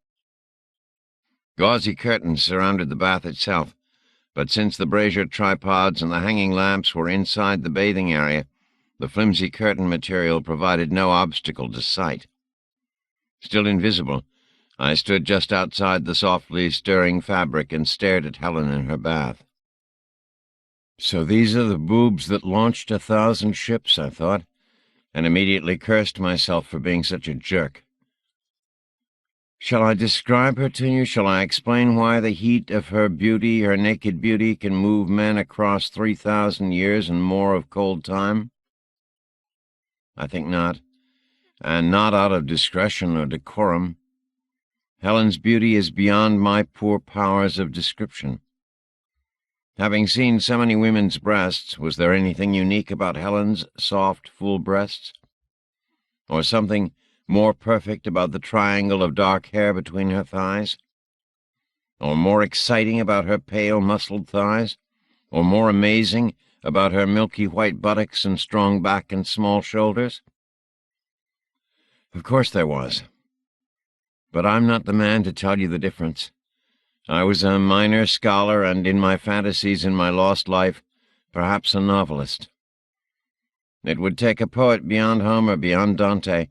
Gauzy curtains surrounded the bath itself, but since the brazier tripods and the hanging lamps were inside the bathing area, the flimsy curtain material provided no obstacle to sight. Still invisible, I stood just outside the softly stirring fabric and stared at Helen in her bath. So these are the boobs that launched 1,000 ships, I thought, and immediately cursed myself for being such a jerk. Shall I describe her to you? Shall I explain why the heat of her beauty, her naked beauty, can move men across 3,000 years and more of cold time? I think not, and not out of discretion or decorum. Helen's beauty is beyond my poor powers of description. Having seen so many women's breasts, was there anything unique about Helen's soft, full breasts? Or something more perfect about the triangle of dark hair between her thighs? Or more exciting about her pale, muscled thighs? Or more amazing about her milky white buttocks and strong back and small shoulders? Of course there was. But I'm not the man to tell you the difference. I was a minor scholar, and in my fantasies in my lost life, perhaps a novelist. It would take a poet beyond Homer, beyond Dante,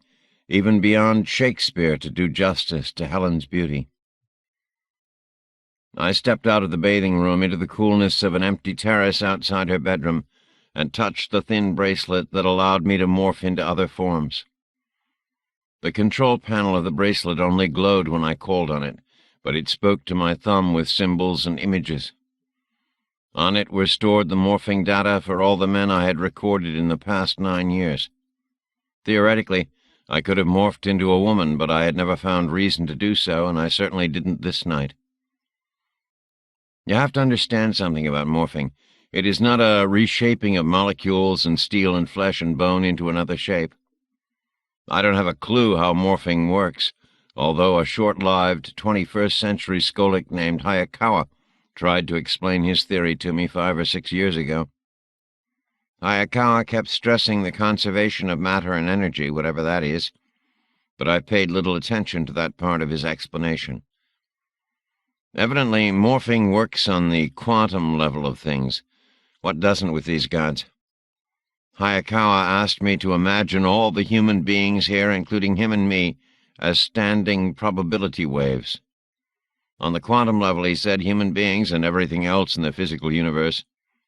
even beyond Shakespeare to do justice to Helen's beauty. I stepped out of the bathing room into the coolness of an empty terrace outside her bedroom and touched the thin bracelet that allowed me to morph into other forms. The control panel of the bracelet only glowed when I called on it, but it spoke to my thumb with symbols and images. On it were stored the morphing data for all the men I had recorded in the past 9 years. Theoretically, I could have morphed into a woman, but I had never found reason to do so, and I certainly didn't this night. You have to understand something about morphing. It is not a reshaping of molecules and steel and flesh and bone into another shape. I don't have a clue how morphing works, although a short-lived 21st-century scholic named Hayakawa tried to explain his theory to me 5 or 6 years ago. Hayakawa kept stressing the conservation of matter and energy, whatever that is, but I paid little attention to that part of his explanation. Evidently, morphing works on the quantum level of things. What doesn't with these gods? Hayakawa asked me to imagine all the human beings here, including him and me, as standing probability waves. On the quantum level, he said, human beings and everything else in the physical universe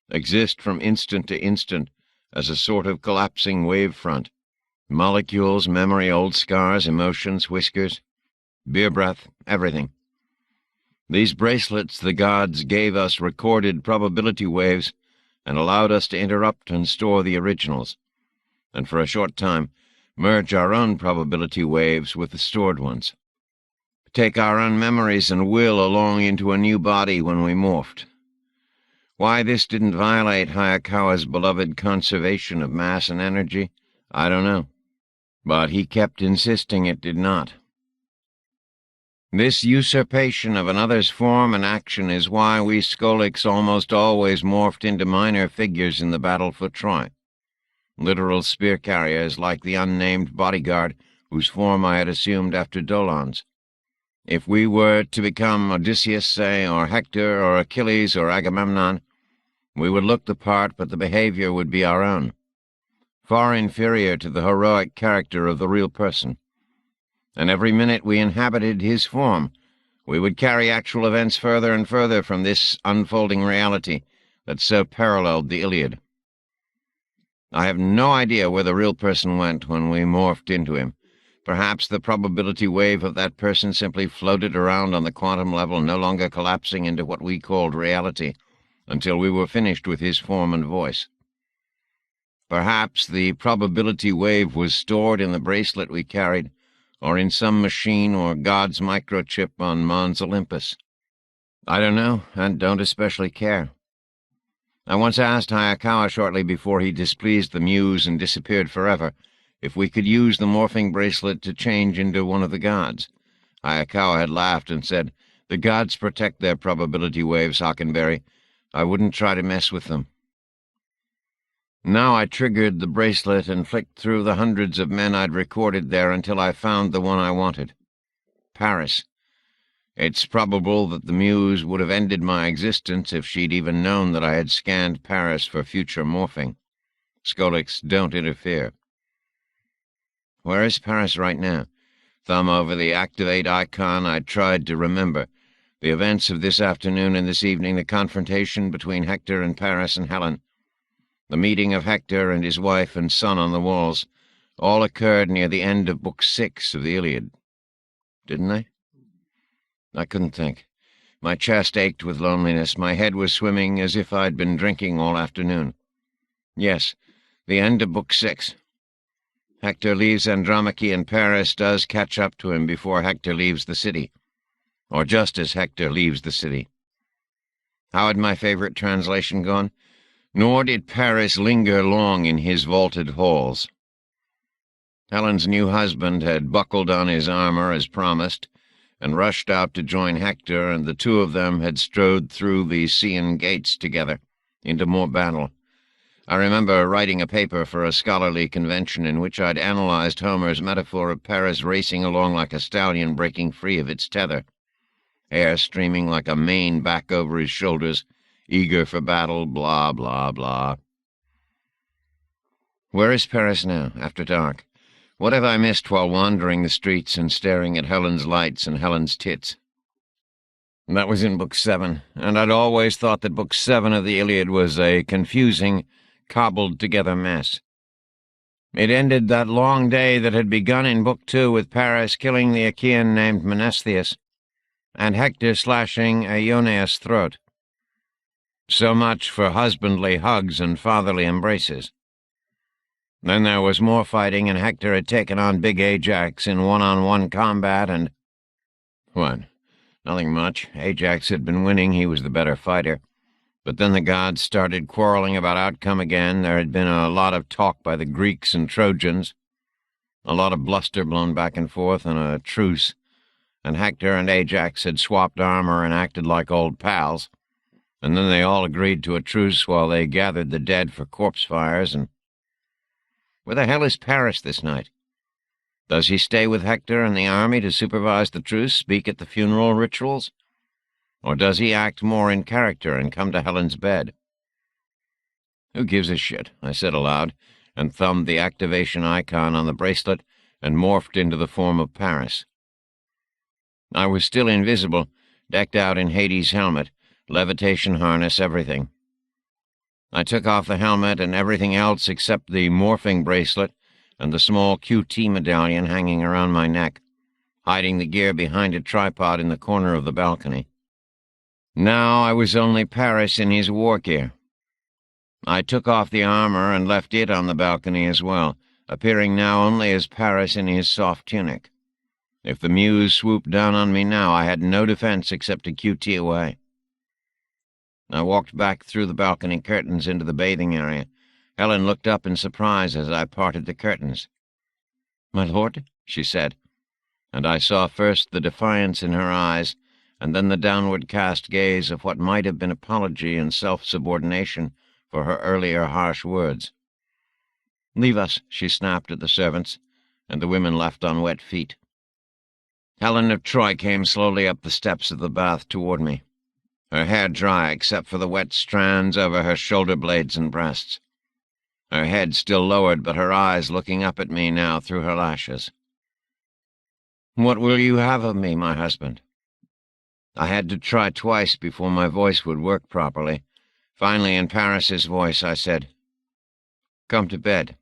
exist from instant to instant as a sort of collapsing wave front. Molecules, memory, old scars, emotions, whiskers, beer breath, everything. These bracelets the gods gave us recorded probability waves and allowed us to interrupt and store the originals, and for a short time merge our own probability waves with the stored ones. Take our own memories and will along into a new body when we morphed. Why this didn't violate Hayakawa's beloved conservation of mass and energy, I don't know. But he kept insisting it did not. This usurpation of another's form and action is why we scholics almost always morphed into minor figures in the battle for Troy. Literal spear carriers like the unnamed bodyguard whose form I had assumed after Dolon's. If we were to become Odysseus, say, or Hector, or Achilles, or Agamemnon, we would look the part, but the behavior would be our own, far inferior to the heroic character of the real person. And every minute we inhabited his form, we would carry actual events further and further from this unfolding reality that so paralleled the Iliad. I have no idea where the real person went when we morphed into him. Perhaps the probability wave of that person simply floated around on the quantum level, no longer collapsing into what we called reality, until we were finished with his form and voice. Perhaps the probability wave was stored in the bracelet we carried, or in some machine or God's microchip on Mons Olympos. I don't know, and don't especially care. I once asked Hayakawa shortly before he displeased the muse and disappeared forever if we could use the morphing bracelet to change into one of the gods. Hayakawa had laughed and said, "The gods protect their probability waves, Hockenberry. I wouldn't try to mess with them." Now I triggered the bracelet and flicked through the hundreds of men I'd recorded there until I found the one I wanted. Paris. It's probable that the Muse would have ended my existence if she'd even known that I had scanned Paris for future morphing. Skolix, don't interfere. Where is Paris right now? Thumb over the activate icon. I tried to remember. The events of this afternoon and this evening, the confrontation between Hector and Paris and Helen, the meeting of Hector and his wife and son on the walls, all occurred near the end of Book 6 of the Iliad. Didn't they? I couldn't think. My chest ached with loneliness. My head was swimming as if I'd been drinking all afternoon. Yes, the end of Book 6. Hector leaves Andromache, and Paris does catch up to him before Hector leaves the city. Or just as Hector leaves the city. How had my favorite translation gone? Nor did Paris linger long in his vaulted halls. Helen's new husband had buckled on his armor as promised, and rushed out to join Hector, and the two of them had strode through the Scian gates together, into more battle. I remember writing a paper for a scholarly convention in which I'd analyzed Homer's metaphor of Paris racing along like a stallion breaking free of its tether, hair streaming like a mane back over his shoulders, eager for battle, blah, blah, blah. Where is Paris now, after dark? What have I missed while wandering the streets and staring at Helen's lights and Helen's tits? That was in Book 7, and I'd always thought that Book 7 of the Iliad was a confusing, cobbled-together mess. It ended that long day that had begun in Book 2 with Paris killing the Achaean named Menestheus, and Hector slashing Ioneus' throat. So much for husbandly hugs and fatherly embraces. Then there was more fighting, and Hector had taken on Big Ajax in one-on-one combat, and... What? Nothing much. Ajax had been winning, he was the better fighter. But then the gods started quarreling about outcome again. There had been a lot of talk by the Greeks and Trojans, a lot of bluster blown back and forth, and a truce, and Hector and Ajax had swapped armor and acted like old pals, and then they all agreed to a truce while they gathered the dead for corpse fires, and... Where the hell is Paris this night? Does he stay with Hector and the army to supervise the truce, speak at the funeral rituals? Or does he act more in character and come to Helen's bed? Who gives a shit? I said aloud, and thumbed the activation icon on the bracelet and morphed into the form of Paris. I was still invisible, decked out in Hades' helmet, levitation harness, everything. I took off the helmet and everything else except the morphing bracelet and the small QT medallion hanging around my neck, hiding the gear behind a tripod in the corner of the balcony. Now I was only Paris in his war gear. I took off the armor and left it on the balcony as well, appearing now only as Paris in his soft tunic. If the Muse swooped down on me now, I had no defense except to QT away. I walked back through the balcony curtains into the bathing area. Helen looked up in surprise as I parted the curtains. "My lord?" she said, and I saw first the defiance in her eyes, and then the downward cast gaze of what might have been apology and self-subordination for her earlier harsh words. "Leave us," she snapped at the servants, and the women left on wet feet. Helen of Troy came slowly up the steps of the bath toward me, her hair dry except for the wet strands over her shoulder blades and breasts, her head still lowered but her eyes looking up at me now through her lashes. "What will you have of me, my husband?" I had to try twice before my voice would work properly. Finally, in Paris's voice, I said, "Come to bed."